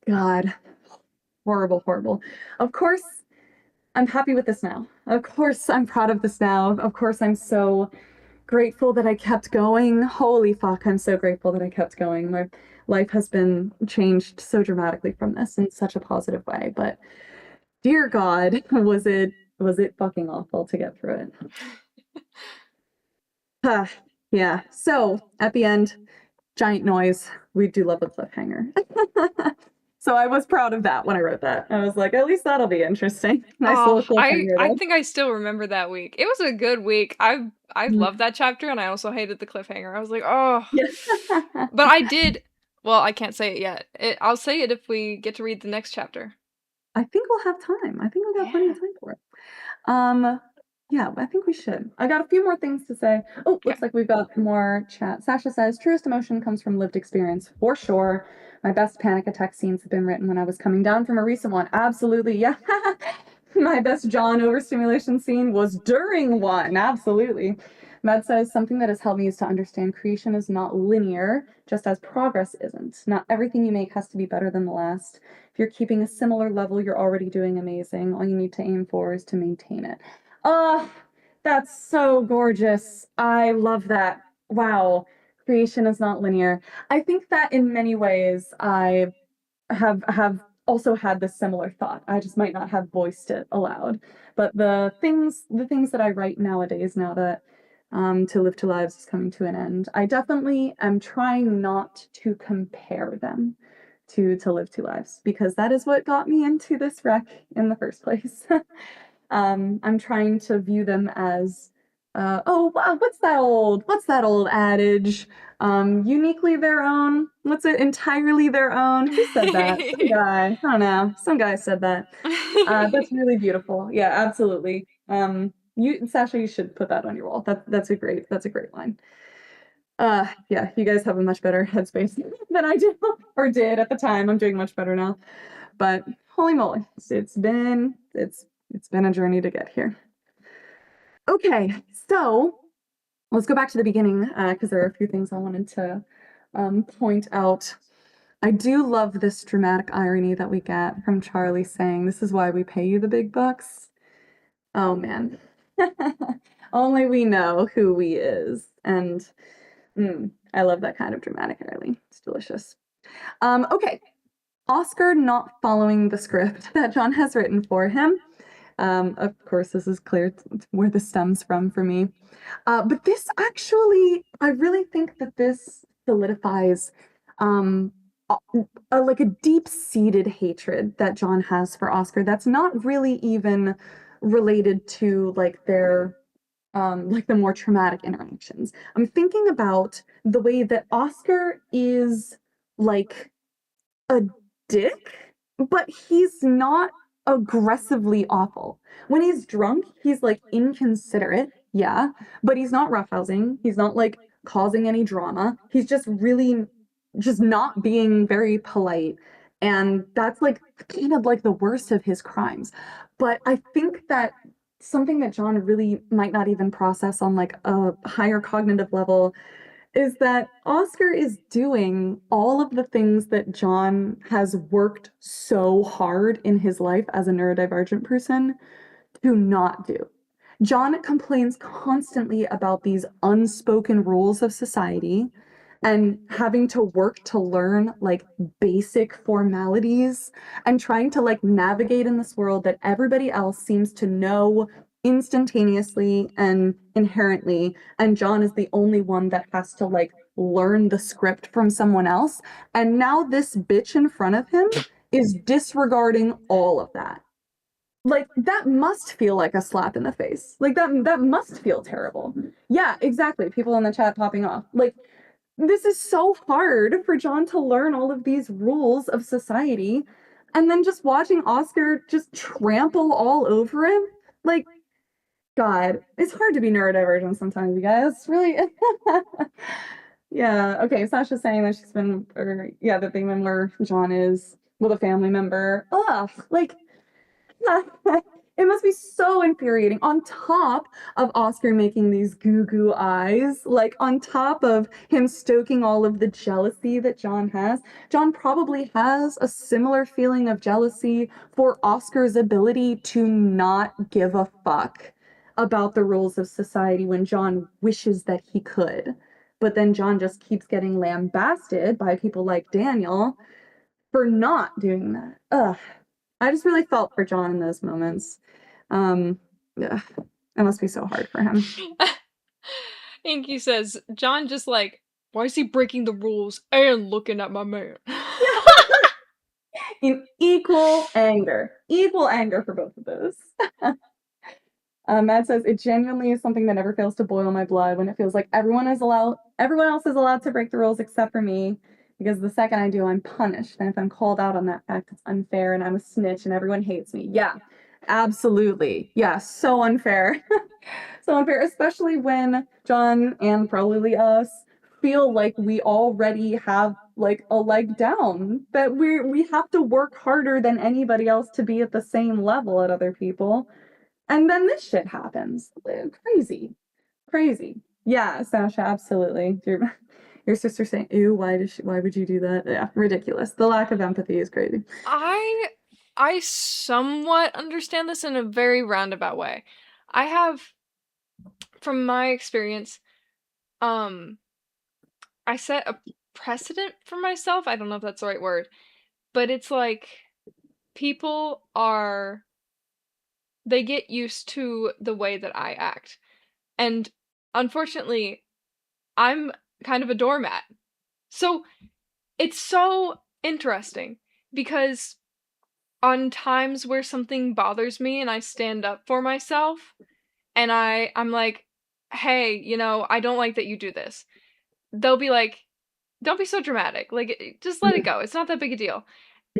God, horrible, horrible. Of course, I'm happy with this now. Of course, I'm proud of this now. Of course, I'm so grateful that I kept going. Holy fuck, I'm so grateful that I kept going. My life has been changed so dramatically from this in such a positive way. But dear God, was it fucking awful to get through it. Yeah. So at the end, giant noise. We do love a cliffhanger. So I was proud of that when I wrote that. I was like, at least that'll be interesting. Nice little Oh, I cliffhanger I though. think I still remember that week. It was a good week. I Mm. loved that chapter, and I also hated the cliffhanger. I was like, oh, Yeah. but I did. Well, I can't say it yet. I'll say it if we get to read the next chapter. I think we'll have time. I think we got plenty Yeah. of time for it. Um, yeah, I think we should. I got a few more things to say. Oh, Okay. looks like we've got more chat. Sasha says, truest emotion comes from lived experience, for sure. My best panic attack scenes have been written when I was coming down from a recent one. Absolutely, yeah. My best John overstimulation scene was during one. Absolutely. Matt says something that has helped me is to understand creation is not linear, just as progress isn't. Not everything you make has to be better than the last. If you're keeping a similar level, you're already doing amazing. All you need to aim for is to maintain it. Oh, that's so gorgeous. I love that. Wow. Creation is not linear. I think that in many ways I have also had this similar thought. I just might not have voiced it aloud. But the things that I write nowadays, now that To Live to Lives is coming to an end, I definitely am trying not to compare them to Live to Lives, because that is what got me into this wreck in the first place. I'm trying to view them as, oh, wow, what's that old adage? Uniquely their own. What's it? Entirely their own. Who said that? Some guy. I don't know. Some guy said that. That's really beautiful. Yeah, absolutely. Sasha, you should put that on your wall. That's a great line. Yeah, you guys have a much better headspace than I do, or did at the time. I'm doing much better now. But holy moly, it's been a journey to get here. Okay, so let's go back to the beginning, because there are a few things I wanted to point out. I do love this dramatic irony that we get from Charlie saying, "This is why we pay you the big bucks." Oh man. Only we know who we is. And I love that kind of dramatic irony. It's delicious. Okay. Oscar not following the script that John has written for him. Of course, this is clear where this stems from for me. But this actually, I really think that this solidifies like a deep-seated hatred that John has for Oscar that's not really even related to like their like the more traumatic interactions. I'm thinking about the way that Oscar is like a dick, but he's not aggressively awful. When he's drunk, he's like inconsiderate, yeah, but he's not roughhousing. He's not like causing any drama. He's just really just not being very polite. And that's like kind of like the worst of his crimes. But I think that something that John really might not even process on like a higher cognitive level is that Oscar is doing all of the things that John has worked so hard in his life as a neurodivergent person to not do. John complains constantly about these unspoken rules of society and having to work to learn like basic formalities and trying to like navigate in this world that everybody else seems to know instantaneously and inherently, and John is the only one that has to like learn the script from someone else, and now this bitch in front of him is disregarding all of that. Like that must feel like a slap in the face. Like that must feel terrible. Yeah, exactly. People in the chat popping off. Like this is so hard for John to learn all of these rules of society, and then just watching Oscar just trample all over him. Like, God, it's hard to be neurodivergent sometimes, you guys. It's really. Yeah, okay, Sasha's saying that she's been, or yeah, that thing where John is with a family member. Ugh, like, it must be so infuriating. On top of Oscar making these goo goo eyes, like on top of him stoking all of the jealousy that John has, John probably has a similar feeling of jealousy for Oscar's ability to not give a fuck about the rules of society when John wishes that he could. But then John just keeps getting lambasted by people like Daniel for not doing that. Ugh. I just really felt for John in those moments. Yeah, it must be so hard for him. Inky says, John just like, why is he breaking the rules and looking at my man? In equal anger for both of those. Matt says, it genuinely is something that never fails to boil my blood when it feels like everyone else is allowed to break the rules except for me. Because the second I do, I'm punished. And if I'm called out on that fact, it's unfair and I'm a snitch and everyone hates me. Yeah, absolutely. Yeah, so unfair. So unfair, especially when John and probably us feel like we already have like a leg down, that we have to work harder than anybody else to be at the same level at other people. And then this shit happens. Crazy. Crazy. Yeah, Sasha, absolutely. Your sister saying, "Ew, why would you do that?" Yeah, ridiculous. The lack of empathy is crazy. I somewhat understand this in a very roundabout way. I have, from my experience, I set a precedent for myself. I don't know if that's the right word, but it's like people are, they get used to the way that I act. And unfortunately, I'm kind of a doormat. So it's so interesting because on times where something bothers me and I stand up for myself and I'm like, "Hey, you know, I don't like that you do this." They'll be like, "Don't be so dramatic. Like, just let it go. It's not that big a deal."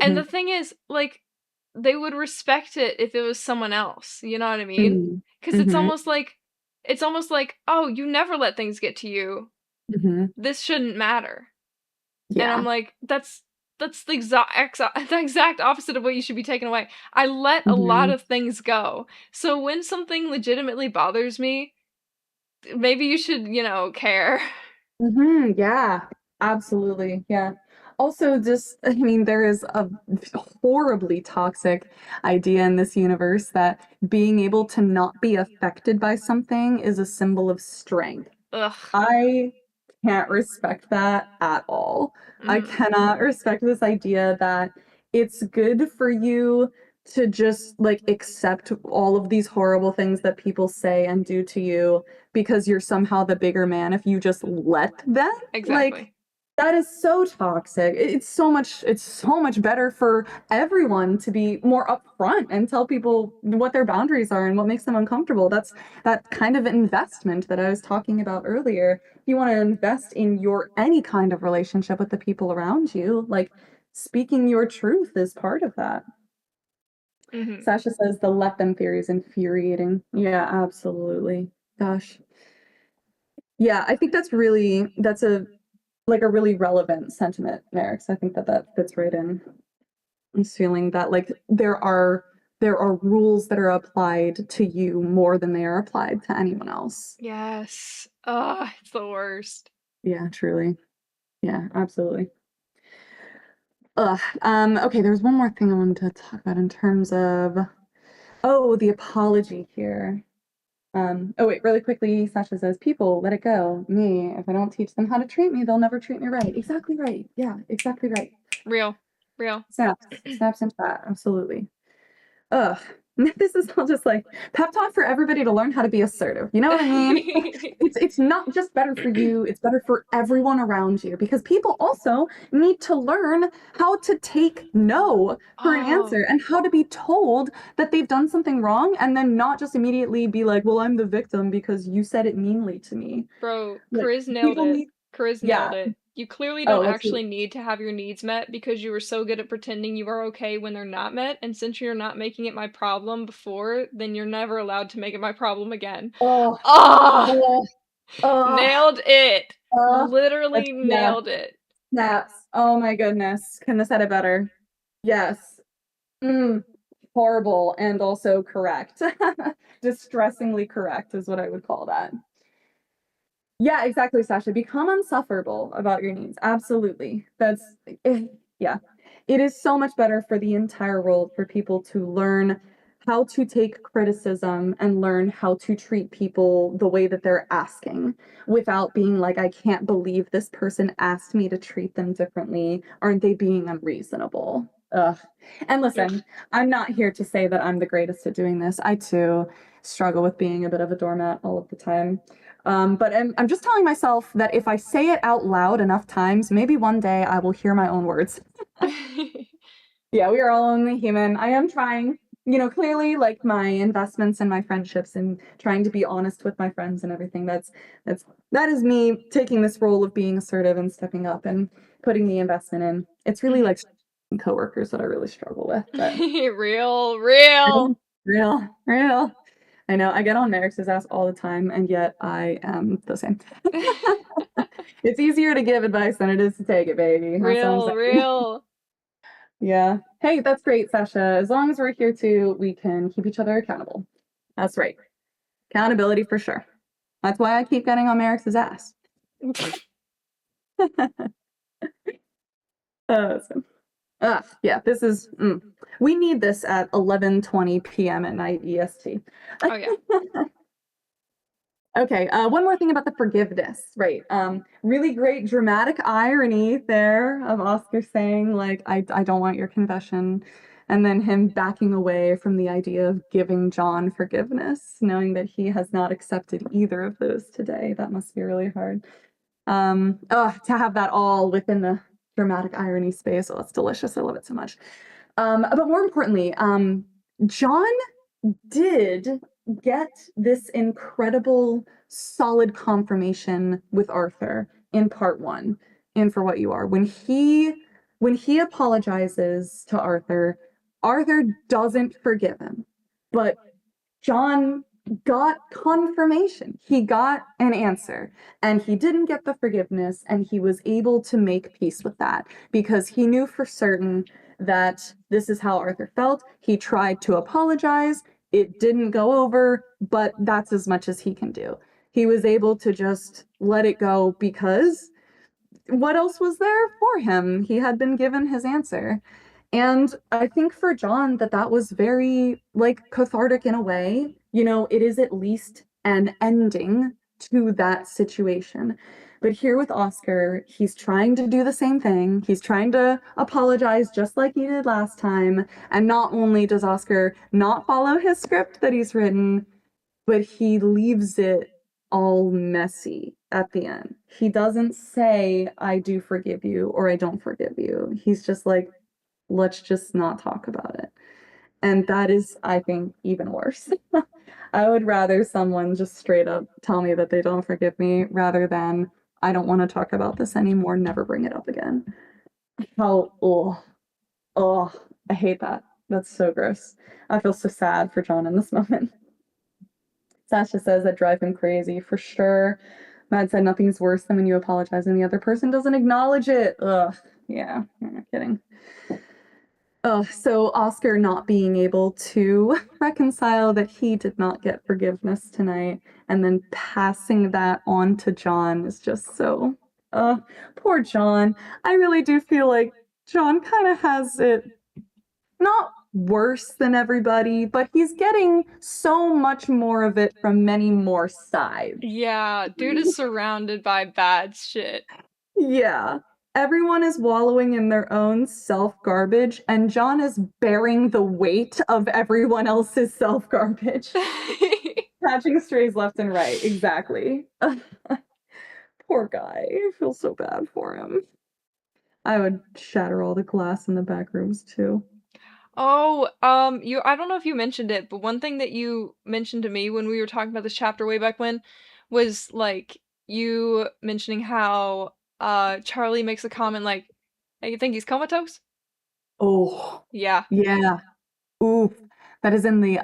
And Mhm, the thing is, like, they would respect it if it was someone else, you know what I mean? mhm, 'Cause mhm, it's almost like, "Oh, you never let things get to you. mhm. This shouldn't matter." And I'm Yeah. like, that's the the exact opposite of what you should be taking away. I let a lot Mhm. of things go. So when something legitimately bothers me, maybe you should, you know, care. Yeah, absolutely. Yeah. Also, just, I mean, there is a horribly toxic idea in this universe that being able to not be affected by something is a symbol of strength. Ugh. I can't respect that at all. I Mhm. cannot respect this idea that it's good for you to just like accept all of these horrible things that people say and do to you because you're somehow the bigger man if you just let them. Like Exactly. that is so toxic. It's so much better for everyone to be more upfront and tell people what their boundaries are and what makes them uncomfortable. That's that kind of investment that I was talking about earlier. If you want to invest in your any kind of relationship with the people around you, like speaking your truth is part of that. Mhm. Sasha says the let them theory is infuriating. Yeah, absolutely. Gosh. Yeah, I think that's a like a really relevant sentiment, Marix. I think that that fits right in. This feeling that like there are rules that are applied to you more than they are applied to anyone else. Yes. Ugh, it's the worst. Yeah, truly. Yeah, absolutely. Ugh. Okay, there's one more thing I wanted to talk about in terms of the apology here. Oh wait, really quickly, Sasha says, people, let it go. Me, if I don't teach them how to treat me, they'll never treat me right. Exactly right. Yeah, exactly right. Real. Real. Snaps into that. Absolutely. Ugh. This is all just like pep talk for everybody to learn how to be assertive. You know what I mean? It's not just better for you, it's better for everyone around you because people also need to learn how to take no for an Oh, answer and how to be told that they've done something wrong and then not just immediately be like, "Well, I'm the victim because you said it meanly to me." bro, Like Chris nailed people it. need Chris nailed yeah. it. You clearly Oh, don't let's see. actually need to have your needs met because you were so good at pretending you are okay when they're not met, and since you're not making it my problem before, then you're never allowed to make it my problem again. Oh, Ah! oh, oh, Nailed it! that's Literally yeah. nailed it. Snaps. Oh my goodness. Couldn't have said it better. Yes. Mm, horrible and also correct. Distressingly correct is what I would call that. Yeah, exactly, Sasha. Become unsufferable about your needs. Absolutely. Yeah. It is so much better for the entire world for people to learn how to take criticism and learn how to treat people the way that they're asking without being like, I can't believe this person asked me to treat them differently. Aren't they being unreasonable? Ugh. And Ugh. listen, I'm not here to say that I'm the greatest at doing this. I too struggle with being a bit of a doormat all of the time. But I'm just telling myself that if I say it out loud enough times, maybe one day I will hear my own words. Yeah, we are all only human. I am trying, clearly like my investments and my friendships and trying to be honest with my friends and everything. That is me taking this role of being assertive and stepping up and putting the investment in. It's really Mhm. like coworkers that I really struggle with, but Real, real. real, real, real. I know. I get on Marix's ass all the time, and yet I am the same. It's easier to give advice than it is to take it, baby. That's what I'm saying. Real. Yeah. Hey, that's great, Sasha. As long as we're here too, we can keep each other accountable. That's right. Accountability for sure. That's why I keep getting on Marix's ass. So, yeah, this is. We need this at 11:20 p.m. at night EST. Oh yeah. Okay, one more thing about the forgiveness, right? Really great dramatic irony there of Oscar saying, like, I don't want your confession, and then him backing away from the idea of giving John forgiveness, knowing that he has not accepted either of those today. That must be really hard. To have that all within the dramatic irony space. Oh, it's delicious. I love it so much. But more importantly, John did get this incredible solid confirmation with Arthur in part 1 in For What You Are. When he apologizes to Arthur, Arthur doesn't forgive him, but John got confirmation. He got an answer, and he didn't get the forgiveness, and he was able to make peace with that because he knew for certain that this is how Arthur felt. He tried to apologize. It didn't go over, but that's as much as he can do. He was able to just let it go because what else was there for him? He had been given his answer. And I think for John that was very like cathartic in a way. You know, it is at least an ending to that situation. But here with Oscar, he's trying to do the same thing. He's trying to apologize just like he did last time. And not only does Oscar not follow his script that he's written, but he leaves it all messy at the end. He doesn't say, I do forgive you or I don't forgive you. He's just like, let's just not talk about it. And that is, I think, even worse. I would rather someone just straight up tell me that they don't forgive me rather than I don't want to talk about this anymore, never bring it up again. Oh, I hate that. That's so gross. I feel so sad for John in this moment. Sasha says that drive him crazy for sure. Matt said nothing's worse than when you apologize and the other person doesn't acknowledge it. Ugh, yeah, I'm not kidding. So Oscar not being able to reconcile that he did not get forgiveness tonight and then passing that on to John is just so, poor John. I really do feel like John kind of has it not worse than everybody, but he's getting so much more of it from many more sides. Yeah, dude is surrounded by bad shit. Yeah. Everyone is wallowing in their own self-garbage, and John is bearing the weight of everyone else's self-garbage. Catching strays left and right, exactly. Poor guy. I feel so bad for him. I would shatter all the glass in the back rooms too. Oh, I don't know if you mentioned it, but one thing that you mentioned to me when we were talking about this chapter way back when was like you mentioning how Charlie makes a comment like, "Hey, you think he's comatose?" Oh, Yeah. yeah. Oof. That is in the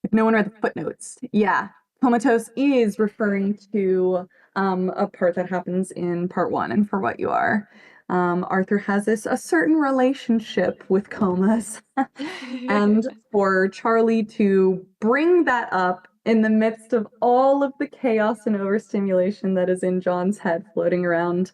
if no one read the footnotes. Yeah. Comatose is referring to a part that happens in part 1 and For What You Are. Arthur has a certain relationship with comas. And for Charlie to bring that up in the midst of all of the chaos and overstimulation that is in John's head floating around,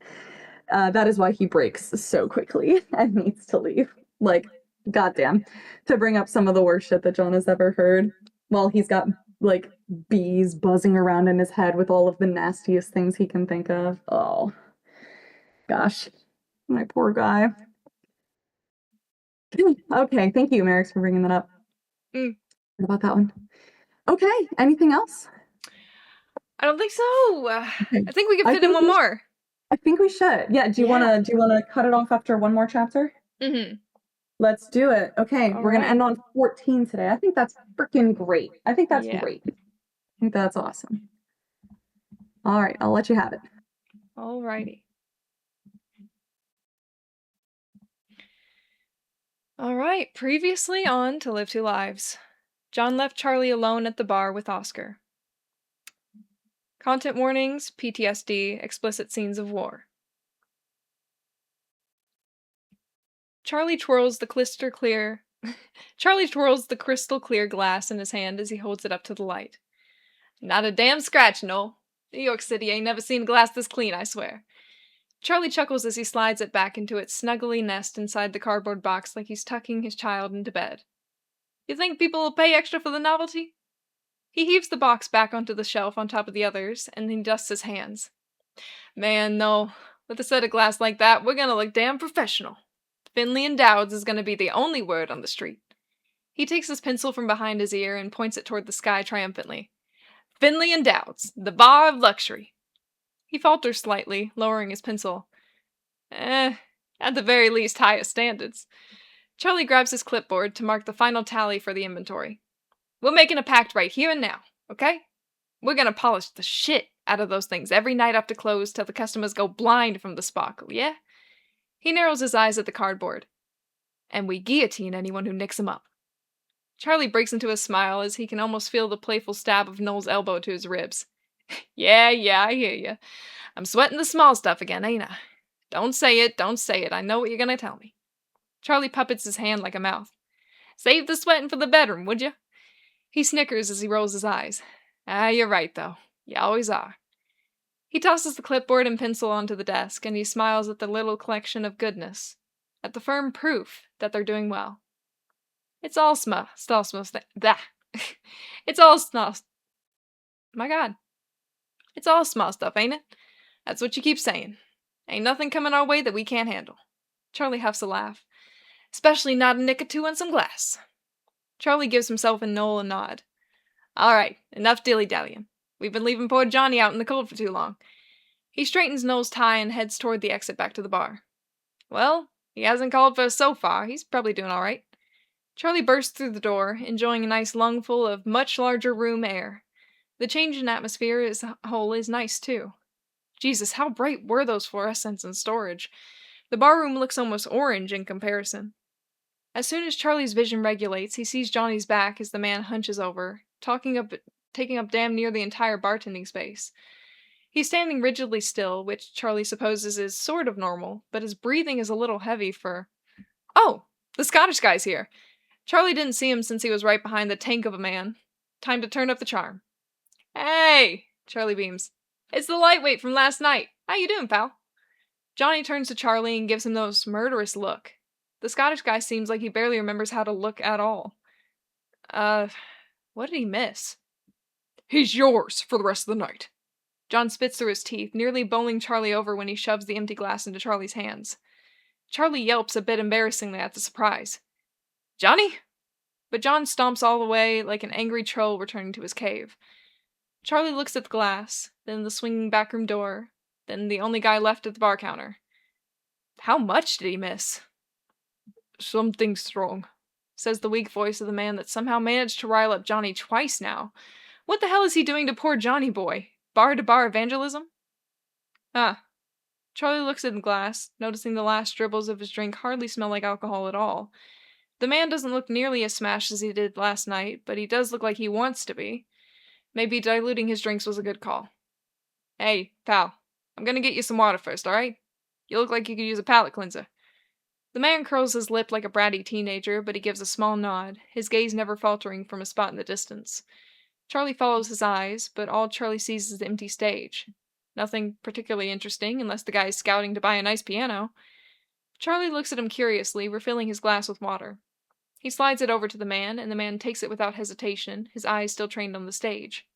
that is why he breaks so quickly and needs to leave. Like, goddamn, to bring up some of the worst shit that John has ever heard while he's got like bees buzzing around in his head with all of the nastiest things he can think of. Oh, gosh, my poor guy. Okay, thank you, Marix, for bringing that up. Mm. What about that one? Okay, anything else? I don't think so. Okay. I think we can I fit in think one more. I think we should. Yeah, do you Yeah. wanna cut it off after one more chapter? Mm-hmm. Let's do it. Okay, All we're gonna right. end on 14 today. I think that's freaking great. I think that's Yeah. great. I think that's awesome. All right, I'll let you have it. Alrighty. All right. Previously on To Live Two Lives. John left Charlie alone at the bar with Oscar. Content warnings, PTSD, explicit scenes of war. Charlie twirls the crystal clear glass in his hand as he holds it up to the light. Not a damn scratch, Noel. New York City ain't never seen glass this clean, I swear. Charlie chuckles as he slides it back into its snuggly nest inside the cardboard box like he's tucking his child into bed. You think people will pay extra for the novelty? He heaves the box back onto the shelf on top of the others, and then he dusts his hands. Man, no. With a set of glass like that, we're gonna look damn professional. Finley and Dowds is gonna be the only word on the street. He takes his pencil from behind his ear and points it toward the sky triumphantly. Finley and Dowds, the bar of luxury. He falters slightly, lowering his pencil. At the very least, highest standards. Charlie grabs his clipboard to mark the final tally for the inventory. We're making a pact right here and now, okay? We're gonna polish the shit out of those things every night after close till the customers go blind from the sparkle, yeah? He narrows his eyes at the cardboard. And we guillotine anyone who nicks 'em up. Charlie breaks into a smile as he can almost feel the playful stab of Noel's elbow to his ribs. Yeah, I hear you. I'm sweating the small stuff again, ain't I? Don't say it, I know what you're gonna tell me. Charlie puppets his hand like a mouth. Save the sweating for the bedroom, would you? He snickers as he rolls his eyes. You're right, though. You always are. He tosses the clipboard and pencil onto the desk, and he smiles at the little collection of goodness, at the firm proof that they're doing well. It's all It's all small. My God. It's all small stuff, ain't it? That's what you keep saying. Ain't nothing coming our way that we can't handle. Charlie huffs a laugh. Especially not a nick or two on some glass. Charlie gives himself and Noel a nod. All right, enough dilly-dallying. We've been leaving poor Johnny out in the cold for too long. He straightens Noel's tie and heads toward the exit back to the bar. Well, he hasn't called for us so far. He's probably doing all right. Charlie bursts through the door, enjoying a nice lungful of much larger room air. The change in atmosphere as a whole is nice, too. Jesus, how bright were those fluorescents in storage? The barroom looks almost orange in comparison. As soon as Charlie's vision regulates, he sees Johnny's back as the man hunches over, taking up damn near the entire bartending space. He's standing rigidly still, which Charlie supposes is sort of normal, but his breathing is a little heavy for... Oh! The Scottish guy's here! Charlie didn't see him since he was right behind the tank of a man. Time to turn up the charm. Hey! Charlie beams. It's the lightweight from last night. How you doing, pal? Johnny turns to Charlie and gives him the most murderous look. The Scottish guy seems like he barely remembers how to look at all. What did he miss? He's yours for the rest of the night. John spits through his teeth, nearly bowling Charlie over when he shoves the empty glass into Charlie's hands. Charlie yelps a bit embarrassingly at the surprise. Johnny? But John stomps all the way like an angry troll returning to his cave. Charlie looks at the glass, then the swinging backroom door, then the only guy left at the bar counter. How much did he miss? Something's wrong, says the weak voice of the man that somehow managed to rile up Johnny twice now. What the hell is he doing to poor Johnny boy? Bar-to-bar evangelism? Charlie looks in the glass, noticing the last dribbles of his drink hardly smell like alcohol at all. The man doesn't look nearly as smashed as he did last night, but he does look like he wants to be. Maybe diluting his drinks was a good call. Hey, pal, I'm gonna get you some water first, alright? You look like you could use a palate cleanser. The man curls his lip like a bratty teenager, but he gives a small nod, his gaze never faltering from a spot in the distance. Charlie follows his eyes, but all Charlie sees is the empty stage. Nothing particularly interesting, unless the guy is scouting to buy a nice piano. Charlie looks at him curiously, refilling his glass with water. He slides it over to the man, and the man takes it without hesitation, his eyes still trained on the stage.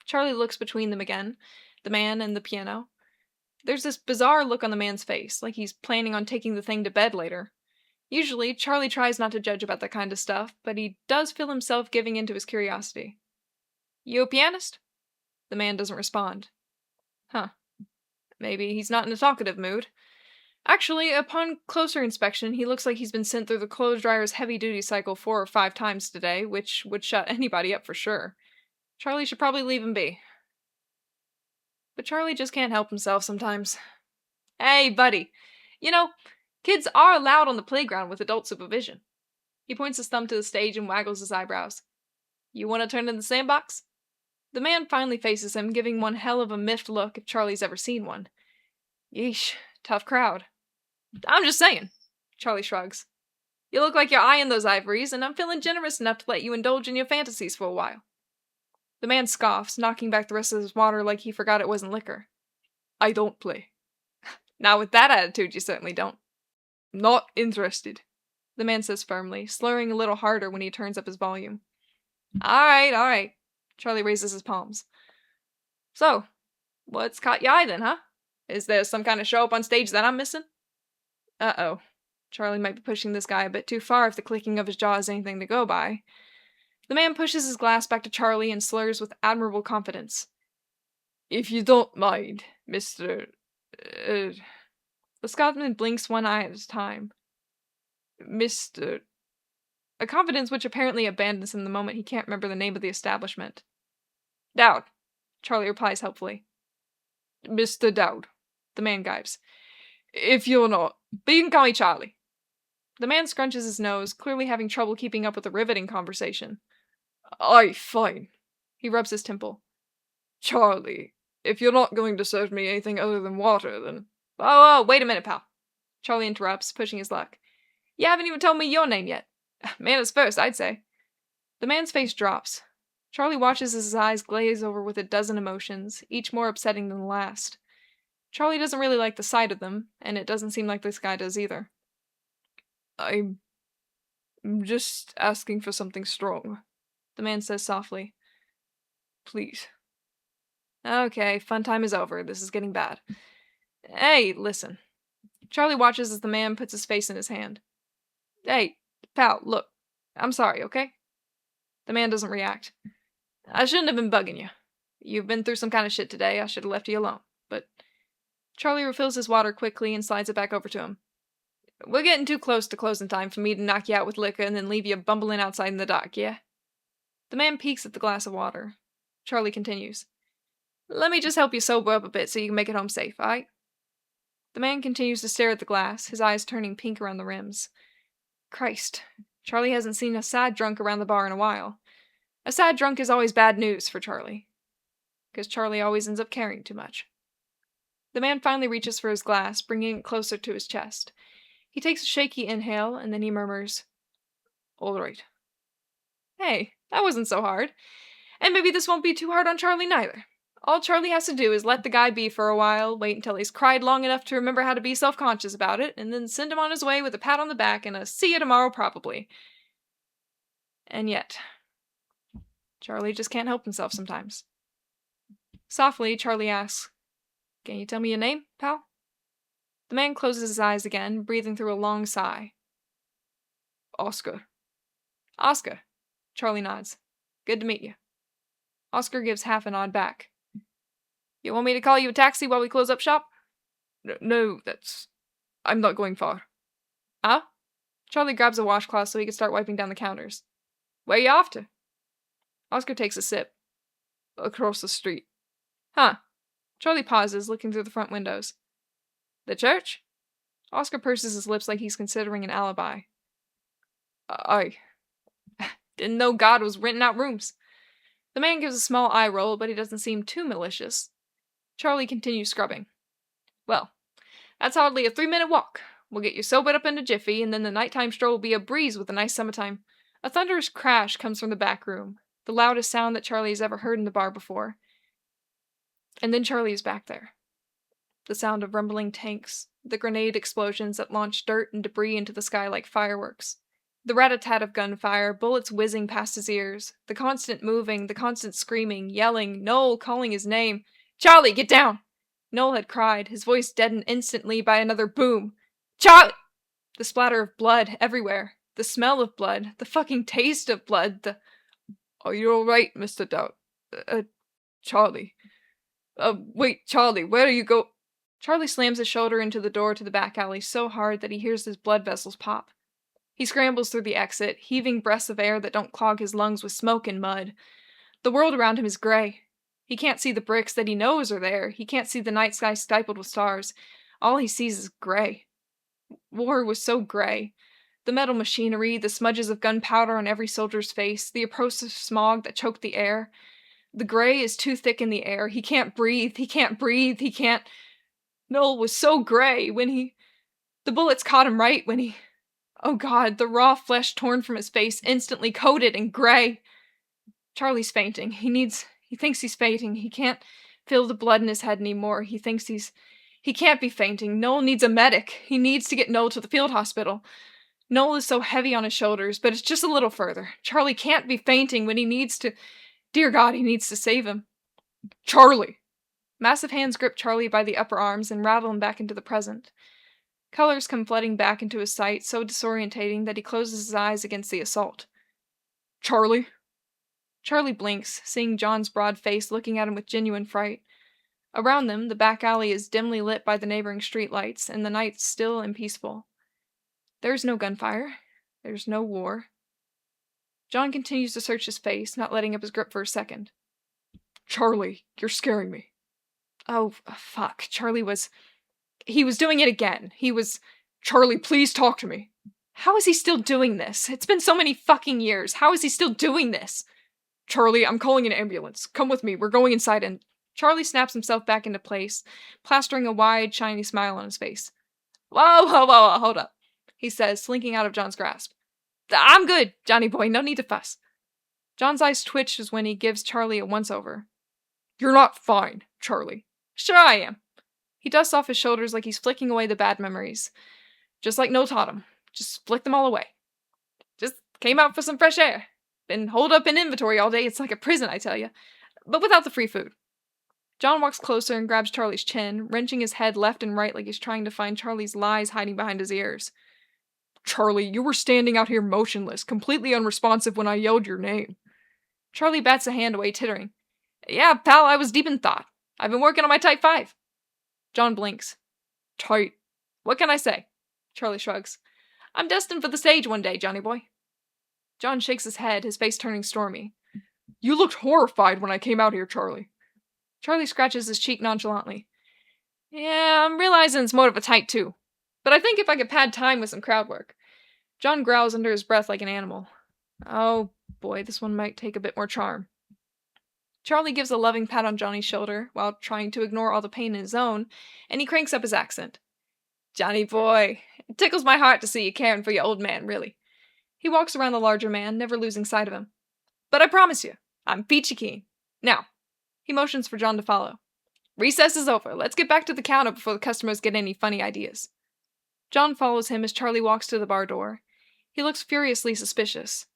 Charlie looks between them again, the man and the piano. There's this bizarre look on the man's face, like he's planning on taking the thing to bed later. Usually, Charlie tries not to judge about that kind of stuff, but he does feel himself giving in to his curiosity. You a pianist? The man doesn't respond. Maybe he's not in a talkative mood. Actually, upon closer inspection, he looks like he's been sent through the clothes dryer's heavy-duty cycle 4 or 5 times today, which would shut anybody up for sure. Charlie should probably leave him be. But Charlie just can't help himself sometimes. Hey, buddy. You know, kids are allowed on the playground with adult supervision. He points his thumb to the stage and waggles his eyebrows. You want to turn in the sandbox? The man finally faces him, giving one hell of a miffed look if Charlie's ever seen one. Yeesh, tough crowd. I'm just saying, Charlie shrugs. You look like you're eyeing those ivories, and I'm feeling generous enough to let you indulge in your fantasies for a while. The man scoffs, knocking back the rest of his water like he forgot it wasn't liquor. I don't play. Now with that attitude, you certainly don't. Not interested, the man says firmly, slurring a little harder when he turns up his volume. Alright. Charlie raises his palms. So, what's caught your eye then, huh? Is there some kind of show up on stage that I'm missing? Uh-oh. Charlie might be pushing this guy a bit too far if the clicking of his jaw is anything to go by. The man pushes his glass back to Charlie and slurs with admirable confidence. If you don't mind, Mr. The Scotsman blinks one eye at a time. Mr. A confidence which apparently abandons him the moment he can't remember the name of the establishment. Dowd, Charlie replies helpfully. Mr. Dowd, the man gibes. If you're not, but you can call me Charlie. The man scrunches his nose, clearly having trouble keeping up with the riveting conversation. Aye, fine. He rubs his temple. Charlie, if you're not going to serve me anything other than water, then... Oh, wait a minute, pal. Charlie interrupts, pushing his luck. You haven't even told me your name yet. Manners first, I'd say. The man's face drops. Charlie watches as his eyes glaze over with a dozen emotions, each more upsetting than the last. Charlie doesn't really like the sight of them, and it doesn't seem like this guy does either. I'm just asking for something strong, the man says softly. Please. Okay, fun time is over. This is getting bad. Hey, listen. Charlie watches as the man puts his face in his hand. Hey, pal, look. I'm sorry, okay? The man doesn't react. I shouldn't have been bugging you. You've been through some kind of shit today. I should have left you alone. But Charlie refills his water quickly and slides it back over to him. We're getting too close to closing time for me to knock you out with liquor and then leave you bumbling outside in the dark, yeah? The man peeks at the glass of water. Charlie continues. Let me just help you sober up a bit so you can make it home safe, alright? The man continues to stare at the glass, his eyes turning pink around the rims. Christ, Charlie hasn't seen a sad drunk around the bar in a while. A sad drunk is always bad news for Charlie. Because Charlie always ends up caring too much. The man finally reaches for his glass, bringing it closer to his chest. He takes a shaky inhale, and then he murmurs, All right. Hey, that wasn't so hard. And maybe this won't be too hard on Charlie neither. All Charlie has to do is let the guy be for a while, wait until he's cried long enough to remember how to be self-conscious about it, and then send him on his way with a pat on the back and a see you tomorrow probably. And yet, Charlie just can't help himself sometimes. Softly, Charlie asks, Can you tell me your name, pal? The man closes his eyes again, breathing through a long sigh. Oscar. Oscar. Charlie nods. Good to meet you. Oscar gives half a nod back. You want me to call you a taxi while we close up shop? No, I'm not going far. Huh? Charlie grabs a washcloth so he can start wiping down the counters. Where you off to? Oscar takes a sip. Across the street. Huh. Charlie pauses, looking through the front windows. The church? Oscar purses his lips like he's considering an alibi. I didn't know God was renting out rooms. The man gives a small eye roll, but he doesn't seem too malicious. Charlie continues scrubbing. Well, that's hardly a 3-minute walk. We'll get you sobered up in a jiffy, and then the nighttime stroll will be a breeze with a nice summertime. A thunderous crash comes from the back room, the loudest sound that Charlie has ever heard in the bar before. And then Charlie is back there. The sound of rumbling tanks, the grenade explosions that launch dirt and debris into the sky like fireworks. The rat-a-tat of gunfire, bullets whizzing past his ears, the constant moving, the constant screaming, yelling, Noel calling his name. Charlie, get down! Noel had cried, his voice deadened instantly by another boom. Charlie! The splatter of blood everywhere, the smell of blood, the fucking taste of blood, the... Are you alright, Mr. Dowd? Charlie. Wait, Charlie, where do you go? Charlie slams his shoulder into the door to the back alley so hard that he hears his blood vessels pop. He scrambles through the exit, heaving breaths of air that don't clog his lungs with smoke and mud. The world around him is gray. He can't see the bricks that he knows are there. He can't see the night sky stippled with stars. All he sees is gray. War was so gray. The metal machinery, the smudges of gunpowder on every soldier's face, the oppressive smog that choked the air. The gray is too thick in the air. He can't breathe. He can't breathe. He can't. Noel was so gray when he. The bullets caught him right when he. Oh God, the raw flesh torn from his face, instantly coated in gray. Charlie's fainting. He thinks he's fainting. He can't feel the blood in his head anymore. He can't be fainting. Noel needs a medic. He needs to get Noel to the field hospital. Noel is so heavy on his shoulders, but it's just a little further. Charlie can't be fainting when he needs to. Dear God, he needs to save him. Charlie! Massive hands grip Charlie by the upper arms and rattle him back into the present. Colors come flooding back into his sight, so disorientating that he closes his eyes against the assault. Charlie? Charlie blinks, seeing John's broad face looking at him with genuine fright. Around them, the back alley is dimly lit by the neighboring streetlights, and the night's still and peaceful. There's no gunfire. There's no war. John continues to search his face, not letting up his grip for a second. Charlie, you're scaring me. Oh, fuck. He was doing it again. Charlie, please talk to me. How is he still doing this? It's been so many fucking years. How is he still doing this? Charlie, I'm calling an ambulance. Come with me. We're going inside and... Charlie snaps himself back into place, plastering a wide, shiny smile on his face. Whoa, hold up, he says, slinking out of John's grasp. I'm good, Johnny boy, no need to fuss. John's eyes twitch as when he gives Charlie a once-over. You're not fine, Charlie. Sure I am. He dusts off his shoulders like he's flicking away the bad memories. Just like Noel taught him. Just flick them all away. Just came out for some fresh air. Been holed up in inventory all day, it's like a prison, I tell you. But without the free food. John walks closer and grabs Charlie's chin, wrenching his head left and right like he's trying to find Charlie's lies hiding behind his ears. Charlie, you were standing out here motionless, completely unresponsive when I yelled your name. Charlie bats a hand away, tittering. Yeah, pal, I was deep in thought. I've been working on my Type 5. John blinks. Tight. What can I say? Charlie shrugs. I'm destined for the stage one day, Johnny boy. John shakes his head, his face turning stormy. You looked horrified when I came out here, Charlie. Charlie scratches his cheek nonchalantly. Yeah, I'm realizing it's more of a Type 2. But I think if I could pad time with some crowd work. John growls under his breath like an animal. Oh boy, this one might take a bit more charm. Charlie gives a loving pat on Johnny's shoulder, while trying to ignore all the pain in his own, and he cranks up his accent. Johnny boy, it tickles my heart to see you caring for your old man, really. He walks around the larger man, never losing sight of him. But I promise you, I'm peachy keen. Now, he motions for John to follow. Recess is over. Let's get back to the counter before the customers get any funny ideas. John follows him as Charlie walks to the bar door. He looks furiously suspicious.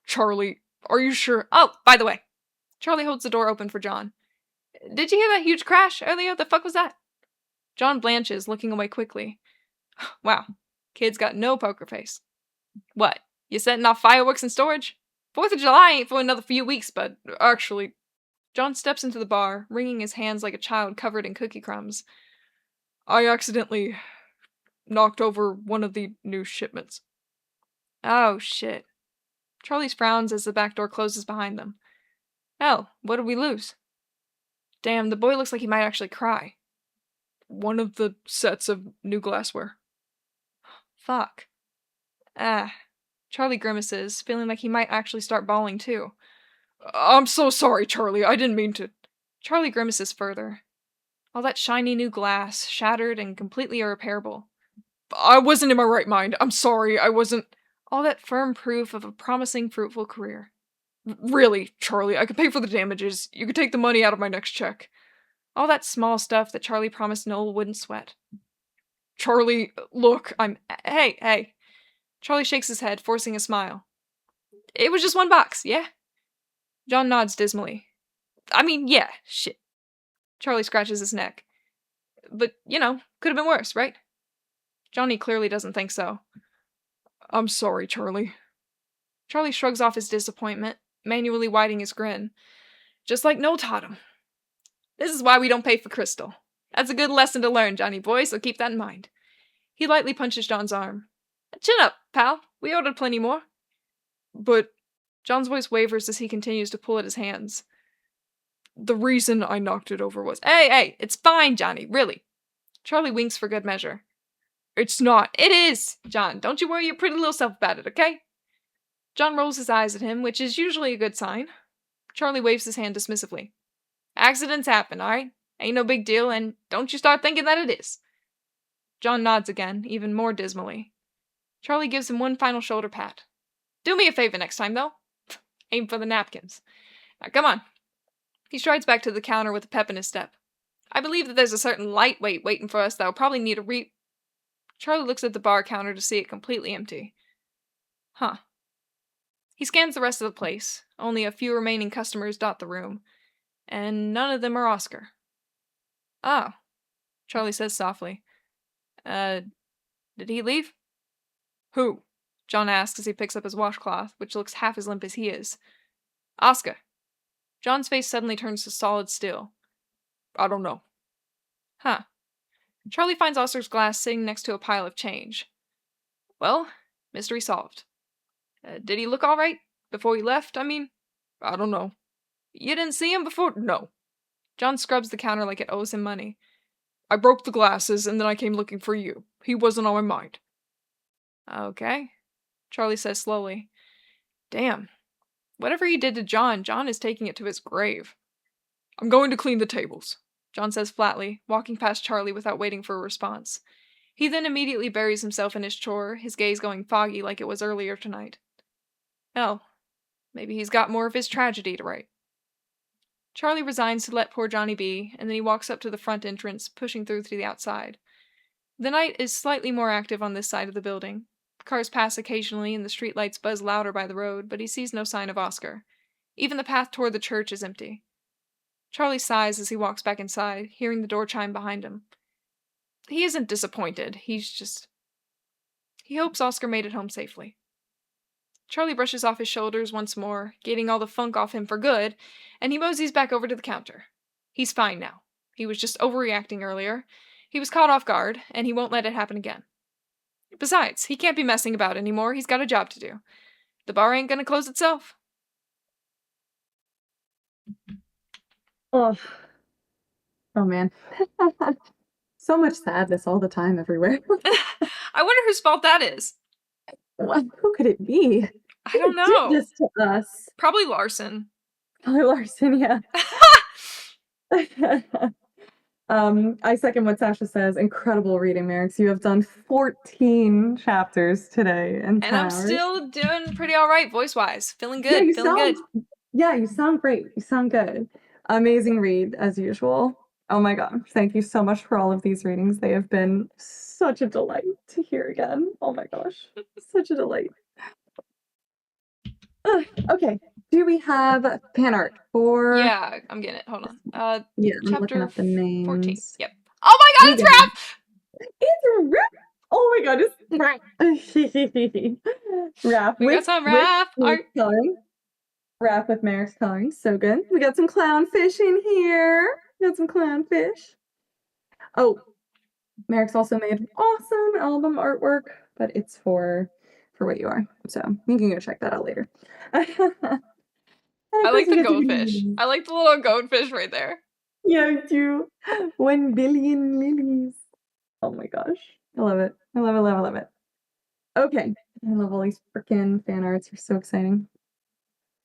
Charlie, are you sure? Oh, by the way. Charlie holds the door open for John. Did you hear that huge crash earlier? The fuck was that? John blanches, looking away quickly. Wow, kid's got no poker face. What, you setting off fireworks in storage? 4th of July ain't for another few weeks, but actually... John steps into the bar, wringing his hands like a child covered in cookie crumbs. I accidentally knocked over one of the new shipments. Oh, shit. Charlie frowns as the back door closes behind them. Hell, what did we lose? Damn, the boy looks like he might actually cry. One of the sets of new glassware. Fuck. Charlie grimaces, feeling like he might actually start bawling too. I'm so sorry, Charlie, I didn't mean to. Charlie grimaces further. All that shiny new glass, shattered and completely irreparable. I wasn't in my right mind, I'm sorry, I wasn't... All that firm proof of a promising, fruitful career. Really, Charlie, I could pay for the damages. You could take the money out of my next check. All that small stuff that Charlie promised Noel wouldn't sweat. Charlie, look, Hey. Charlie shakes his head, forcing a smile. It was just one box, yeah? John nods dismally. I mean, yeah, shit. Charlie scratches his neck. But, could have been worse, right? Johnny clearly doesn't think so. I'm sorry, Charlie. Charlie shrugs off his disappointment, manually widening his grin. Just like Noel taught him. This is why we don't pay for crystal. That's a good lesson to learn, Johnny boy, so keep that in mind. He lightly punches John's arm. Chin up, pal. We ordered plenty more. But... John's voice wavers as he continues to pull at his hands. The reason I knocked it over was... Hey, it's fine, Johnny, really. Charlie winks for good measure. It's not. It is! John, don't you worry your pretty little self about it, okay? John rolls his eyes at him, which is usually a good sign. Charlie waves his hand dismissively. Accidents happen, alright? Ain't no big deal, and don't you start thinking that it is. John nods again, even more dismally. Charlie gives him one final shoulder pat. Do me a favor next time, though. Aim for the napkins. Now, come on. He strides back to the counter with a pep in his step. I believe that there's a certain lightweight waiting for us that'll probably need a Charlie looks at the bar counter to see it completely empty. Huh. He scans the rest of the place. Only a few remaining customers dot the room. And none of them are Oscar. Oh, Charlie says softly. Did he leave? Who? John asks as he picks up his washcloth, which looks half as limp as he is. Oscar. John's face suddenly turns to solid steel. I don't know. Huh. Charlie finds Oscar's glass sitting next to a pile of change. Well, mystery solved. Did he look all right? Before he left, I mean? I don't know. You didn't see him before? No. John scrubs the counter like it owes him money. I broke the glasses, and then I came looking for you. He wasn't on my mind. Okay, Charlie says slowly. Damn. Whatever he did to John, John is taking it to his grave. I'm going to clean the tables, John says flatly, walking past Charlie without waiting for a response. He then immediately buries himself in his chore, his gaze going foggy like it was earlier tonight. Hell, maybe he's got more of his tragedy to write. Charlie resigns to let poor Johnny be, and then he walks up to the front entrance, pushing through to the outside. The night is slightly more active on this side of the building. Cars pass occasionally and the streetlights buzz louder by the road, but he sees no sign of Oscar. Even the path toward the church is empty. Charlie sighs as he walks back inside, hearing the door chime behind him. He isn't disappointed, he hopes Oscar made it home safely. Charlie brushes off his shoulders once more, getting all the funk off him for good, and he moseys back over to the counter. He's fine now. He was just overreacting earlier. He was caught off guard, and he won't let it happen again. Besides, he can't be messing about anymore. He's got a job to do. The bar ain't gonna close itself. Oh, oh man. So much sadness all the time everywhere. I wonder whose fault that is. Who could it be? I don't Who know. did this to us? Probably Larson. Probably Larson, yeah. I second what Sasha says. Incredible reading, Marix. You have done 14 chapters today, and I'm still doing pretty all right voice-wise. Feeling good. Yeah, feeling good. Yeah, you sound great. You sound good. Amazing read as usual. Oh my god! Thank you so much for all of these readings. They have been such a delight to hear again. Oh my gosh, such a delight. Okay. Do we have fan art for? Yeah, I'm getting it. Hold on. Yeah, I'm looking chapter up the names. 14. Yep. Oh my god, it's Raph! It's Raph! Oh my god, it's Raph. We got some Raph art. Coloring. Raph with Marix coloring. So good. We got some clownfish in here. Got some clownfish. Oh, Marix also made awesome album artwork, but it's for what you are. So you can go check that out later. I like the goldfish. I like the little goldfish right there. Yeah, I do. 1 billion lilies. Oh my gosh. I love it. I love it, love it, love it. Okay. I love all these freaking fan arts. They're so exciting.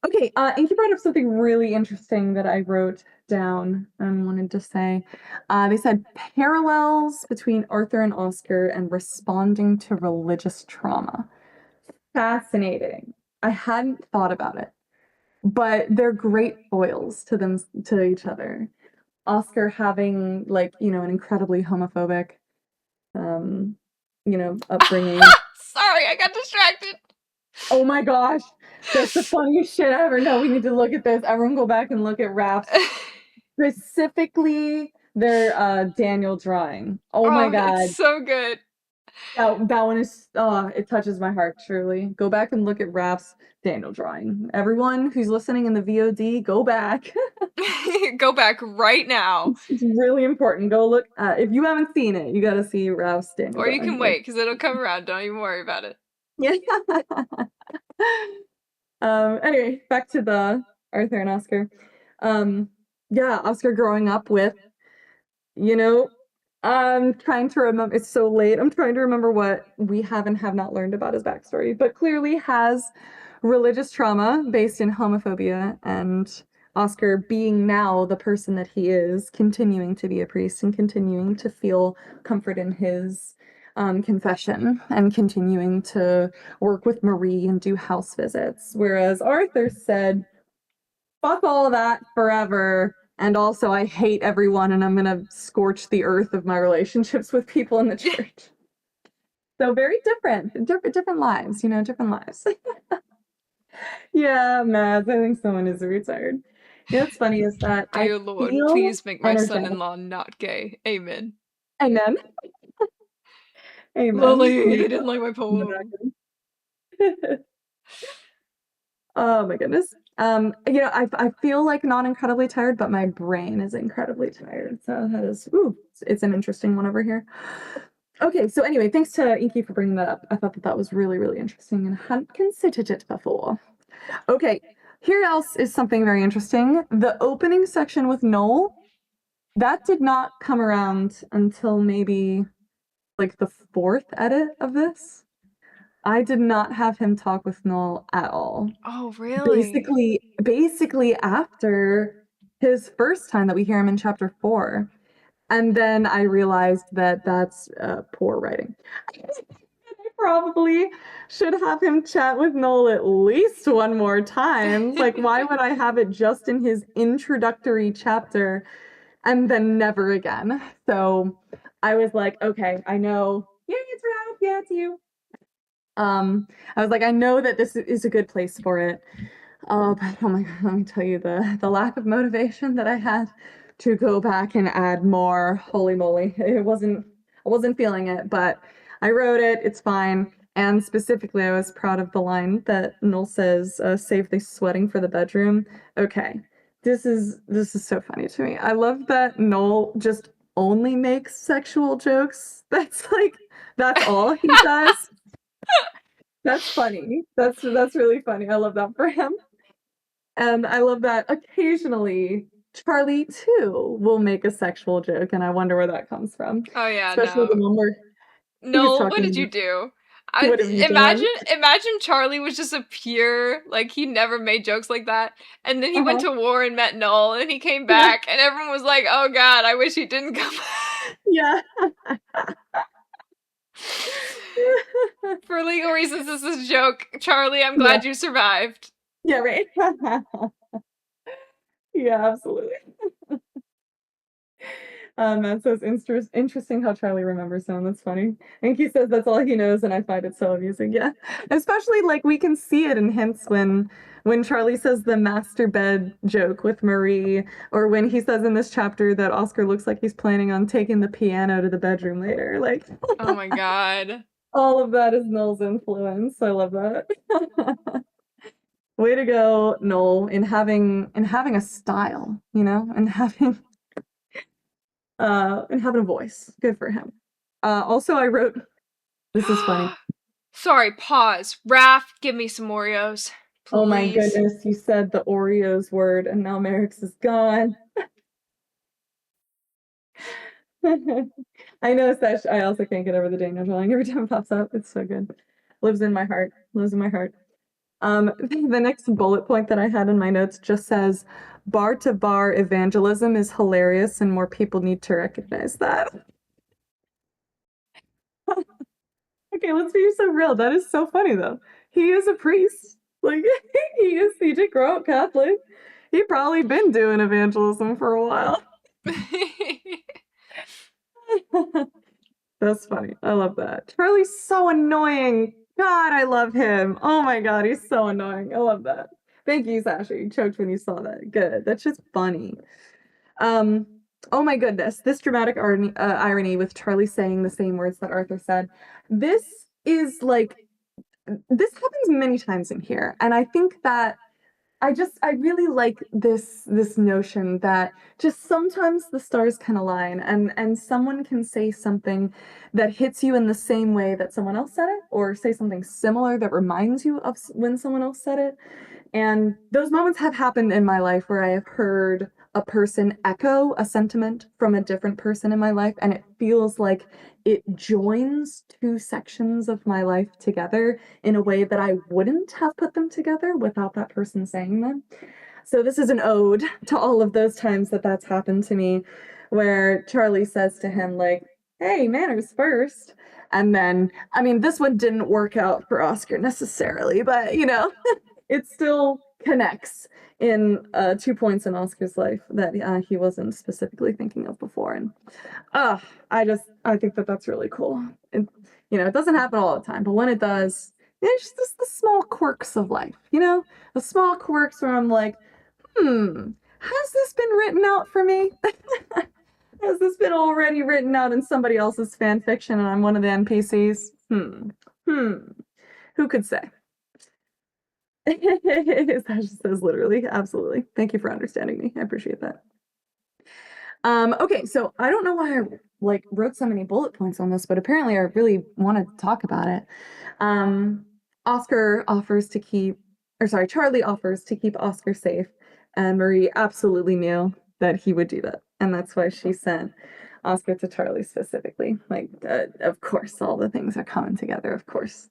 Okay, and you brought up something really interesting that I wrote down and wanted to say. They said parallels between Arthur and Oscar and responding to religious trauma. Fascinating. I hadn't thought about it, but they're great foils to each other. Oscar having an incredibly homophobic, upbringing. Sorry, I got distracted. Oh my gosh, that's the funniest shit ever. No, we need to look at this. Everyone go back and look at Raph's. Specifically their Daniel drawing. Oh my god. It's so good. That one is it touches my heart truly. Go back and look at Raph's Daniel drawing. Everyone who's listening in the VOD, go back. Go back right now. It's really important. Go look. If you haven't seen it, you gotta see Raph's Daniel. Or you can wait, because it'll come around. Don't even worry about it. Yeah. Anyway, back to the Arthur and Oscar. Yeah, Oscar growing up with, I'm trying to remember. It's so late. I'm trying to remember what we have and have not learned about his backstory, but clearly has religious trauma based in homophobia, and Oscar being now the person that he is, continuing to be a priest and continuing to feel comfort in his confession and continuing to work with Marie and do house visits. Whereas Arthur said, fuck all of that forever. And also, I hate everyone, and I'm gonna scorch the earth of my relationships with people in the church. So very different lives, different lives. Yeah, Mads, I think someone is retired. What's funny is that I Dear Lord, feel please make my energetic. son-in-law not gay. Amen. Amen. Amen. Lily, Way he to didn't like my go. poem. Oh my goodness. I feel like not incredibly tired, but my brain is incredibly tired. So that is, it's an interesting one over here. Okay, so anyway, thanks to Inky for bringing that up. I thought that that was really, really interesting and hadn't considered it before. Okay, here else is something very interesting. The opening section with Noel, that did not come around until maybe like the fourth edit of this. I did not have him talk with Noel at all. Oh, really? Basically after his first time that we hear him in chapter 4. And then I realized that that's poor writing. I probably should have him chat with Noel at least one more time. Like, why would I have it just in his introductory chapter and then never again? So I was like, okay, I know. Yeah, it's Ralph. Yeah, it's you. I was like, I know that this is a good place for it. But oh my God, let me tell you the lack of motivation that I had to go back and add more. Holy moly. I wasn't feeling it, but I wrote it. It's fine. And specifically, I was proud of the line that Noel says, save the sweating for the bedroom. Okay. This is so funny to me. I love that Noel just only makes sexual jokes. That's all he does. That's funny. That's really funny. I love that for him. And I love that occasionally Charlie too will make a sexual joke, and I wonder where that comes from. Oh yeah, Especially the no. one where he's No, what did you talking, do? what have you done? Imagine Charlie was just a pure, like, he never made jokes like that. And then he went Uh-huh. to war and met Null, and he came Yeah. back, and everyone was like, oh god, I wish he didn't come back. Yeah. For legal reasons, this is a joke. Charlie, I'm Yeah. glad you survived. Yeah, right. Yeah, absolutely. And so it's interesting how Charlie remembers him. That's funny. And he says that's all he knows, and I find it so amusing. Yeah, especially like we can see it in hints when Charlie says the master bed joke with Marie, or when he says in this chapter that Oscar looks like he's planning on taking the piano to the bedroom later. Like Oh my god. all of that is Noel's influence. I love that. Way to go, Noel, in having a style, and having a voice. Good for him. Also, I wrote, this is funny. Sorry, pause. Raph, give me some Oreos. Oh my Please. goodness, you said the Oreos word and now Marix is gone. I know, Sesh, I also can't get over the Daniel drawing every time it pops up. It's so good. Lives in my heart. Lives in my heart. The next bullet point that I had in my notes just says, bar to bar evangelism is hilarious and more people need to recognize that. Okay, let's be so real. That is so funny though. He is a priest. Like he did grow up Catholic. He probably been doing evangelism for a while. That's funny. I love that. Charlie's so annoying. God, I love him. Oh my God, he's so annoying. I love that. Thank you, Sasha. You choked when you saw that. Good. That's just funny. Um, oh my goodness, this dramatic irony with Charlie saying the same words that Arthur said. This is like this happens many times in here, and I think that I really like this notion that just sometimes the stars can align and someone can say something that hits you in the same way that someone else said it, or say something similar that reminds you of when someone else said it. And those moments have happened in my life where I have heard a person echo a sentiment from a different person in my life, and it feels like it joins two sections of my life together in a way that I wouldn't have put them together without that person saying them. So this is an ode to all of those times that that's happened to me, where Charlie says to him, like, hey, manners first. And then, I mean, this one didn't work out for Oscar necessarily, but you know, it still connects in 2 points in Oscar's life that he wasn't specifically thinking of before. And I think that that's really cool. And you know, it doesn't happen all the time, but when it does, it's just the small quirks of life, you know, the small quirks where I'm like, has this been written out for me? Has this been already written out in somebody else's fan fiction and I'm one of the NPCs? Who could say? Sasha says literally, absolutely. Thank you for understanding me. I appreciate that. Okay, so I don't know why I like wrote so many bullet points on this, but apparently I really wanted to talk about it. Oscar offers to keep, or sorry, Charlie offers to keep Oscar safe, and Marie absolutely knew that he would do that, and that's why she sent Oscar to Charlie specifically. Like, of course, all the things are coming together, of course.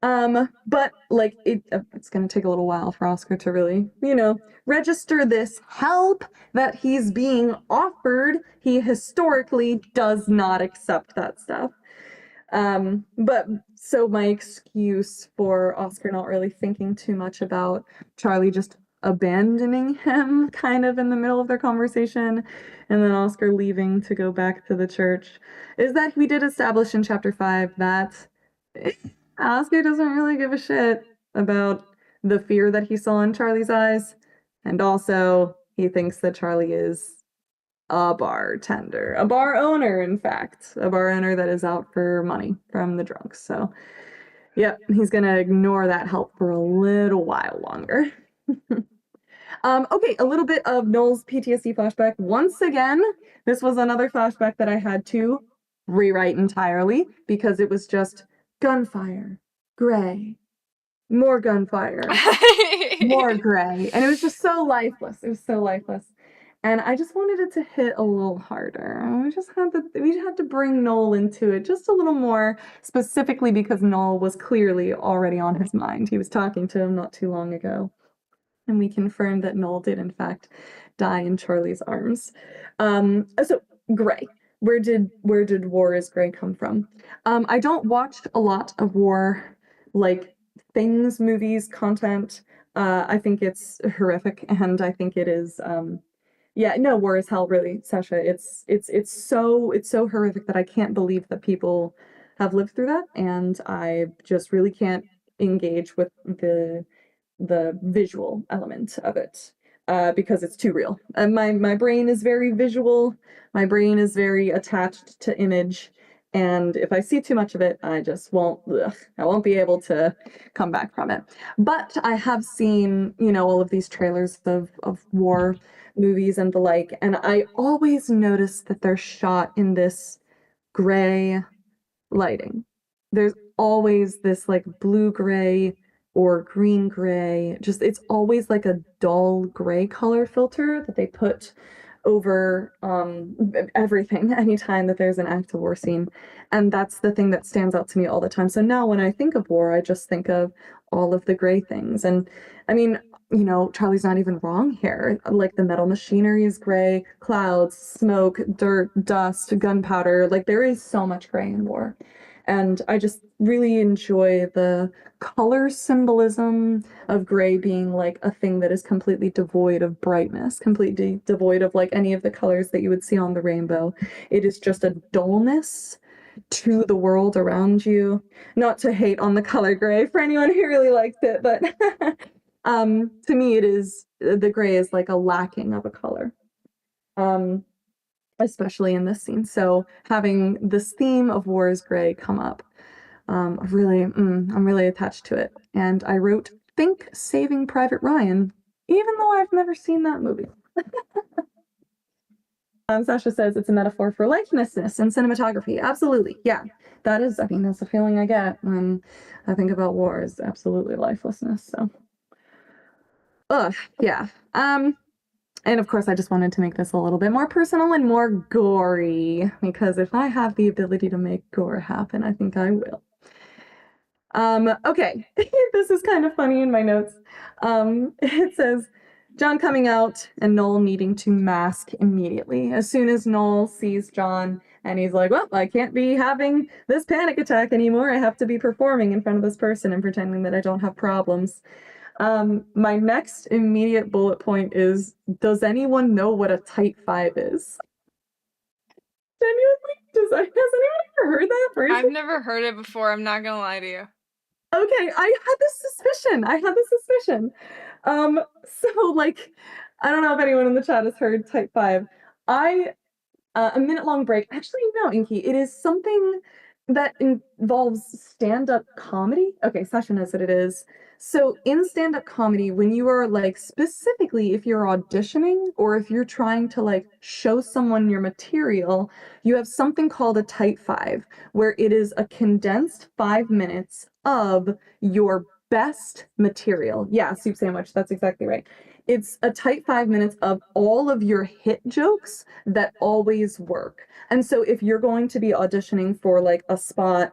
But like it's gonna take a little while for Oscar to really, you know, register this help that he's being offered. He historically does not accept that stuff. But so my excuse for Oscar not really thinking too much about Charlie just abandoning him kind of in the middle of their conversation and then Oscar leaving to go back to the church is that we did establish in chapter 5 that Oscar doesn't really give a shit about the fear that he saw in Charlie's eyes. And also, he thinks that Charlie is a bartender, a bar owner, in fact, a bar owner that is out for money from the drunks. So, yep, he's going to ignore that help for a little while longer. Okay, a little bit of Noel's PTSD flashback. Once again, this was another flashback that I had to rewrite entirely because it was just gunfire, gray, more gunfire, more gray. And it was just so lifeless. It was so lifeless. And I just wanted it to hit a little harder. We had to bring Noel into it just a little more, specifically because Noel was clearly already on his mind. He was talking to him not too long ago. And we confirmed that Noel did in fact die in Charlie's arms. So gray. Where did War is Gray come from? I don't watch a lot of war like things, movies, content. I think it's horrific, and I think it is. Yeah, no, War is Hell, really, Sasha. It's so horrific that I can't believe that people have lived through that, and I just really can't engage with the visual element of it because it's too real. And my brain is very visual. My brain is very attached to image. And if I see too much of it, I just won't, I won't be able to come back from it. But I have seen, you know, all of these trailers of war movies and the like, and I always notice that they're shot in this gray lighting. There's always this like blue gray or green gray. Just it's always like a dull gray color filter that they put over everything anytime that there's an active war scene. And that's the thing that stands out to me all the time. So now when I think of war, I just think of all of the gray things. And I mean, you know, Charlie's not even wrong here. Like the metal machinery is gray, clouds, smoke, dirt, dust, gunpowder. Like there is so much gray in war. And I just really enjoy the color symbolism of gray being like a thing that is completely devoid of brightness, completely devoid of like any of the colors that you would see on the rainbow. It is just a dullness to the world around you. Not to hate on the color gray for anyone who really likes it, but to me it is the gray is like a lacking of a color. Especially in this scene. So having this theme of War is Gray come up, I'm really attached to it. And I wrote, think Saving Private Ryan, even though I've never seen that movie. Sasha says it's a metaphor for lifelessness and cinematography. Absolutely. Yeah, that is, I mean, that's the feeling I get when I think about war is absolutely lifelessness. So, yeah. And of course, I just wanted to make this a little bit more personal and more gory, because if I have the ability to make gore happen, I think I will. Okay, this is kind of funny in my notes. It says, John coming out and Noel needing to mask immediately. As soon as Noel sees John and he's like, well, I can't be having this panic attack anymore. I have to be performing in front of this person and pretending that I don't have problems. My next immediate bullet point is, does anyone know what a tight five is? Genuinely, has anyone ever heard that phrase? I've never heard it before. I'm not gonna lie to you. Okay, I had this suspicion. So like, I don't know if anyone in the chat has heard type 5. A minute long break. Actually, no, Inky. It is something that involves stand-up comedy. Okay, Sasha knows what it is. So in stand-up comedy, when you are like, specifically if you're auditioning or if you're trying to like show someone your material, you have something called a type 5, where it is a condensed 5 minutes of your best material. Yeah, soup sandwich. That's exactly right. It's a tight 5 minutes of all of your hit jokes that always work. And so if you're going to be auditioning for like a spot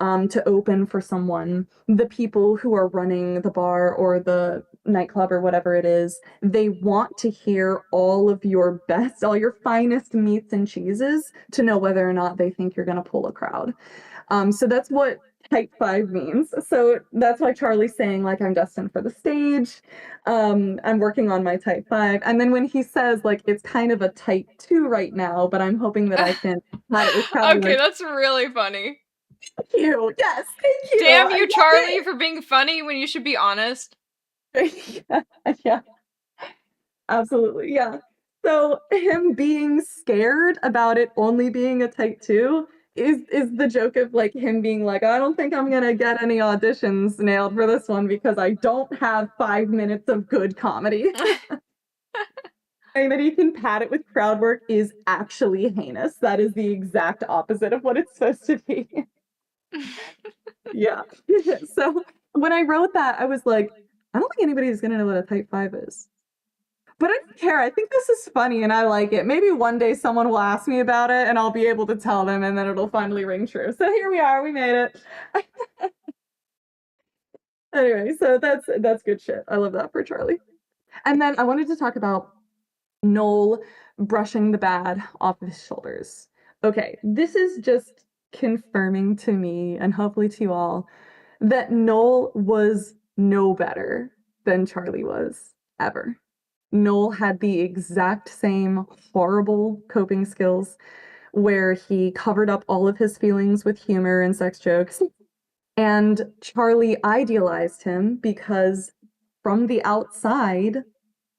to open for someone, the people who are running the bar or the nightclub or whatever it is, they want to hear all of your best, all your finest meats and cheeses to know whether or not they think you're going to pull a crowd. So that's what type 5 means. So that's why Charlie's saying, like, I'm destined for the stage. I'm working on my type 5. And then when he says, like, it's kind of a type 2 right now, but I'm hoping that I can have it with crowd. Okay, that's really funny. Thank you. Yes, thank you. Damn you, Charlie, for being funny when you should be honest. Yeah. Absolutely. Yeah. So him being scared about it only being a type 2 is the joke of like him being like, I don't think I'm gonna get any auditions nailed for this one because I don't have 5 minutes of good comedy. Saying that he can pad it with crowd work is actually heinous. That is the exact opposite of what it's supposed to be. Yeah. So when I wrote that, I was like, I don't think anybody's gonna know what a type 5 is. But I don't care. I think this is funny and I like it. Maybe one day someone will ask me about it and I'll be able to tell them and then it'll finally ring true. So here we are. We made it. Anyway, so that's good shit. I love that for Charlie. And then I wanted to talk about Noel brushing the bad off of his shoulders. Okay, this is just confirming to me and hopefully to you all that Noel was no better than Charlie was ever. Noel had the exact same horrible coping skills where he covered up all of his feelings with humor and sex jokes. And Charlie idealized him because from the outside,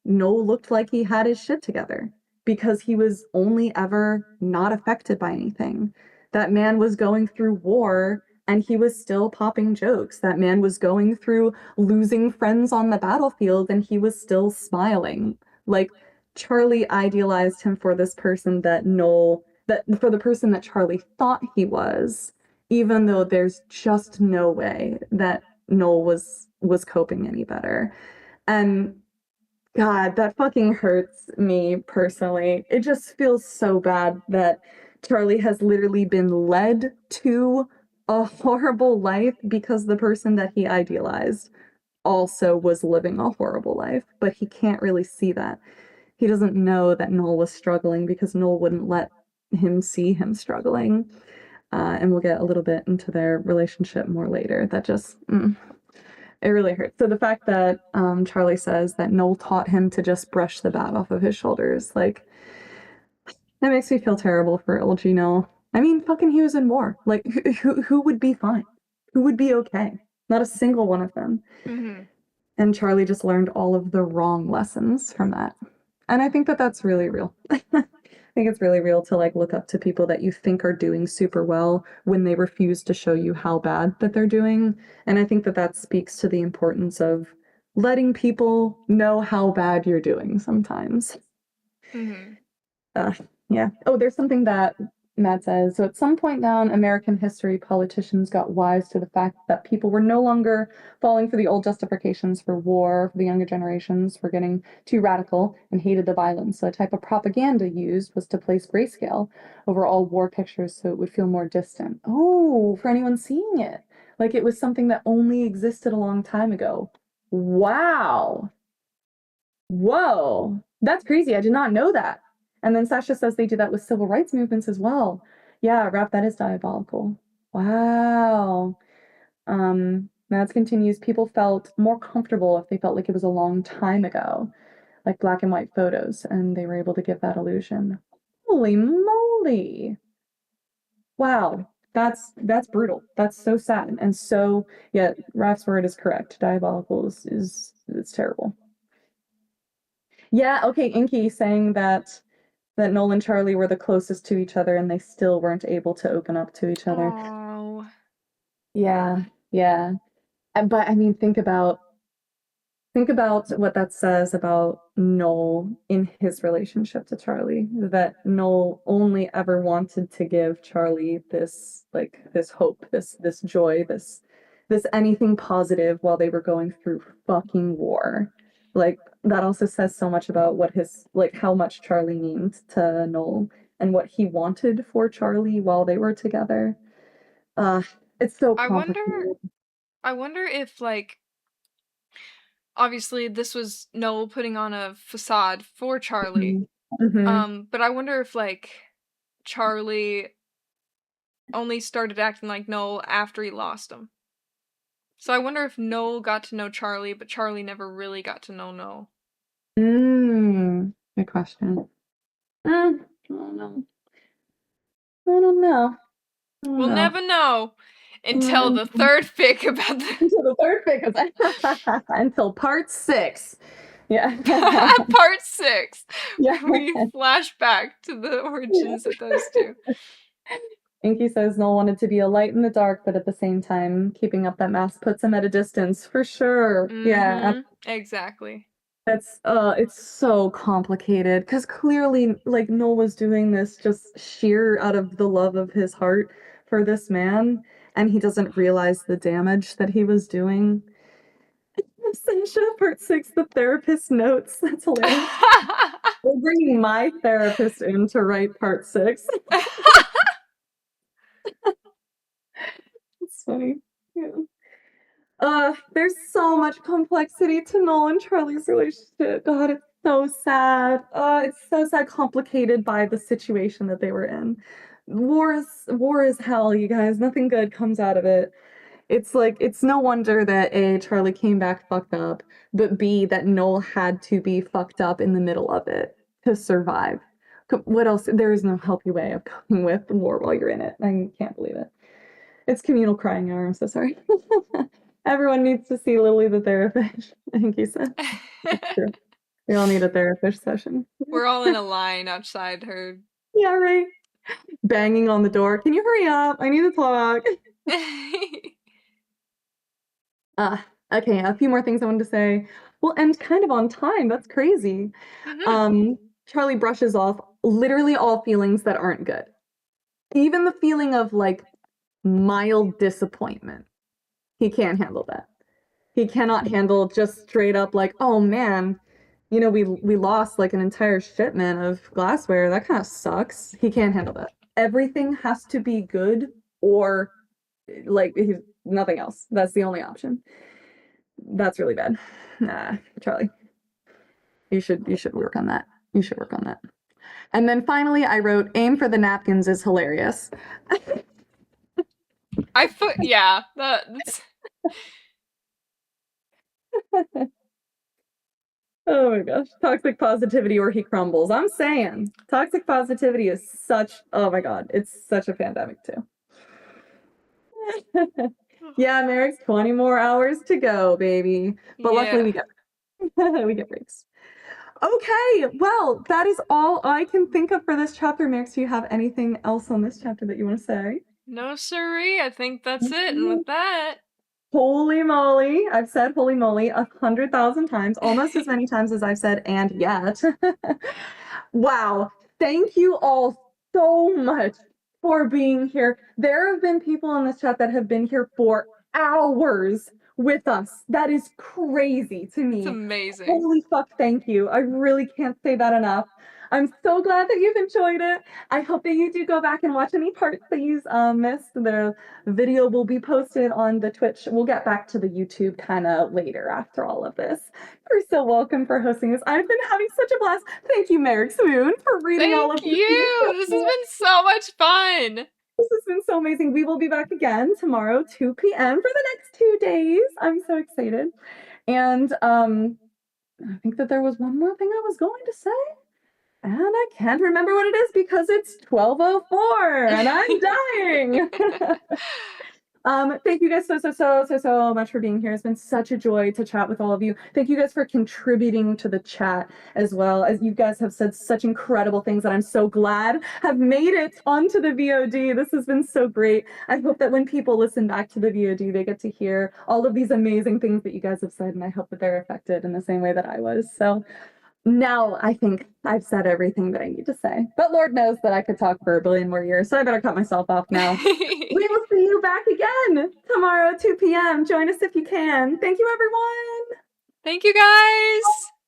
Noel looked like he had his shit together because he was only ever not affected by anything. That man was going through war and he was still popping jokes. That man was going through losing friends on the battlefield and he was still smiling. Like, Charlie idealized him for this person that for the person that Charlie thought he was, even though there's just no way that Noel was coping any better. And God, that fucking hurts me personally. It just feels so bad that Charlie has literally been led to a horrible life because the person that he idealized also was living a horrible life, but he can't really see that. He doesn't know that Noel was struggling because Noel wouldn't let him see him struggling. And we'll get a little bit into their relationship more later. That just, it really hurts. So the fact that Charlie says that Noel taught him to just brush the bat off of his shoulders, like, that makes me feel terrible for old Gino. I mean, fucking he was in war. Like, who would be fine? Who would be okay? Not a single one of them. Mm-hmm. And Charlie just learned all of the wrong lessons from that. And I think that that's really real. I think it's really real to like look up to people that you think are doing super well when they refuse to show you how bad that they're doing. And I think that that speaks to the importance of letting people know how bad you're doing sometimes. Mm-hmm. Yeah. Oh, there's something that Matt says, so at some point down American history, politicians got wise to the fact that people were no longer falling for the old justifications for war. For the younger generations were getting too radical and hated the violence. So a type of propaganda used was to place grayscale over all war pictures so it would feel more distant. Oh, for anyone seeing it. Like it was something that only existed a long time ago. Wow. Whoa. That's crazy. I did not know that. And then Sasha says they do that with civil rights movements as well. Yeah, rap, that is diabolical. Wow. Mads continues, people felt more comfortable if they felt like it was a long time ago, like black and white photos, and they were able to give that illusion. Holy moly. Wow. That's brutal. That's so sad. And so, yeah, Raf's word is correct. Diabolical is it's terrible. Yeah, okay, Inky saying that Noel and Charlie were the closest to each other and they still weren't able to open up to each other. Oh. Yeah, yeah. But I mean, think about what that says about Noel in his relationship to Charlie, that Noel only ever wanted to give Charlie this like this hope, this joy, this anything positive while they were going through fucking war. Like that also says so much about what his like how much Charlie means to Noel and what he wanted for Charlie while they were together. Uh it's so I wonder complicated. I wonder if like obviously this was Noel putting on a facade for Charlie. Mhm. Mhm. But I wonder if like Charlie only started acting like Noel after he lost him. So I wonder if Noel got to know Charlie, but Charlie never really got to know Noel. Good question. I don't know. I don't know. I don't We'll know. never know until Mm, the third fic about the Until the third pick is until part 6. Yeah. part 6, Yeah. where we flash back to the origins of those two. Inky says Noel wanted to be a light in the dark, but at the same time, keeping up that mask puts him at a distance for sure. Yeah, Exactly. that's it's so complicated because clearly like Noel was doing this just sheer out of the love of his heart for this man, and he doesn't realize the damage that he was doing. Sasha, part 6, the therapist notes. That's hilarious. We're bringing my therapist in to write part 6. It's funny. Yeah. There's so much complexity to Noel and Charlie's relationship. God, it's so sad. It's so sad, complicated by the situation that they were in. War is hell, you guys. Nothing good comes out of it. It's like it's no wonder that A, Charlie came back fucked up, but B, that Noel had to be fucked up in the middle of it to survive. What else? There is no healthy way of coping with war while you're in it. I can't believe it. It's communal crying hour. I'm so sorry. Everyone needs to see Lily the therapist. I think you said. That's true. We all need a therapist session. We're all in a line outside her. Yeah, right. Banging on the door. Can you hurry up? I need to talk. Uh, okay, a few more things I wanted to say. We'll end kind of on time. That's crazy. Charlie brushes off literally all feelings that aren't good. Even the feeling of like mild disappointment. He can't handle that. He cannot handle just straight up like, oh man, we lost like an entire shipment of glassware. That kind of sucks. He can't handle that. Everything has to be good or like he's nothing else. That's the only option. That's really bad. Nah, Charlie. You should work on that. You should work on that. And then finally I wrote aim for the napkins is hilarious. Yeah, that's Oh my gosh. Toxic positivity or he crumbles. I'm saying toxic positivity is oh my God, it's such a pandemic too. Yeah, Merrick's 20 more hours to go, baby. But luckily we get breaks. Okay, well, that is all I can think of for this chapter. Merrick, do you have anything else on this chapter that you want to say? No siree, I think that's it. And with that, Holy moly. I've said holy moly 100,000 times, almost as many times as I've said and yet. Wow. Thank you all so much for being here. There have been people in this chat that have been here for hours with us. That is crazy to me. It's amazing. Holy fuck, thank you. I really can't say that enough. I'm so glad that you've enjoyed it. I hope that you do go back and watch any parts that you missed. The video will be posted on the Twitch. We'll get back to the YouTube kind of later after all of this. You're so welcome for hosting this. I've been having such a blast. Thank you, Marix Moon, for reading all of Thank these. you! This has been so much fun! This has been so amazing. We will be back again tomorrow, 2 p.m. for the next 2 days. I'm so excited. And I think that there was one more thing I was going to say. And I can't remember what it is because it's 12:04 and I'm dying. Thank you guys so much for being here. It's been such a joy to chat with all of you. Thank you guys for contributing to the chat as well. As you guys have said such incredible things that I'm so glad have made it onto the VOD. This has been so great. I hope that when people listen back to the VOD, they get to hear all of these amazing things that you guys have said, and I hope that they're affected in the same way that I was. So now I think I've said everything that I need to say. But Lord knows that I could talk for a billion more years, so I better cut myself off now. We will see you back again tomorrow, 2 p.m. Join us if you can. Thank you, everyone. Thank you, guys!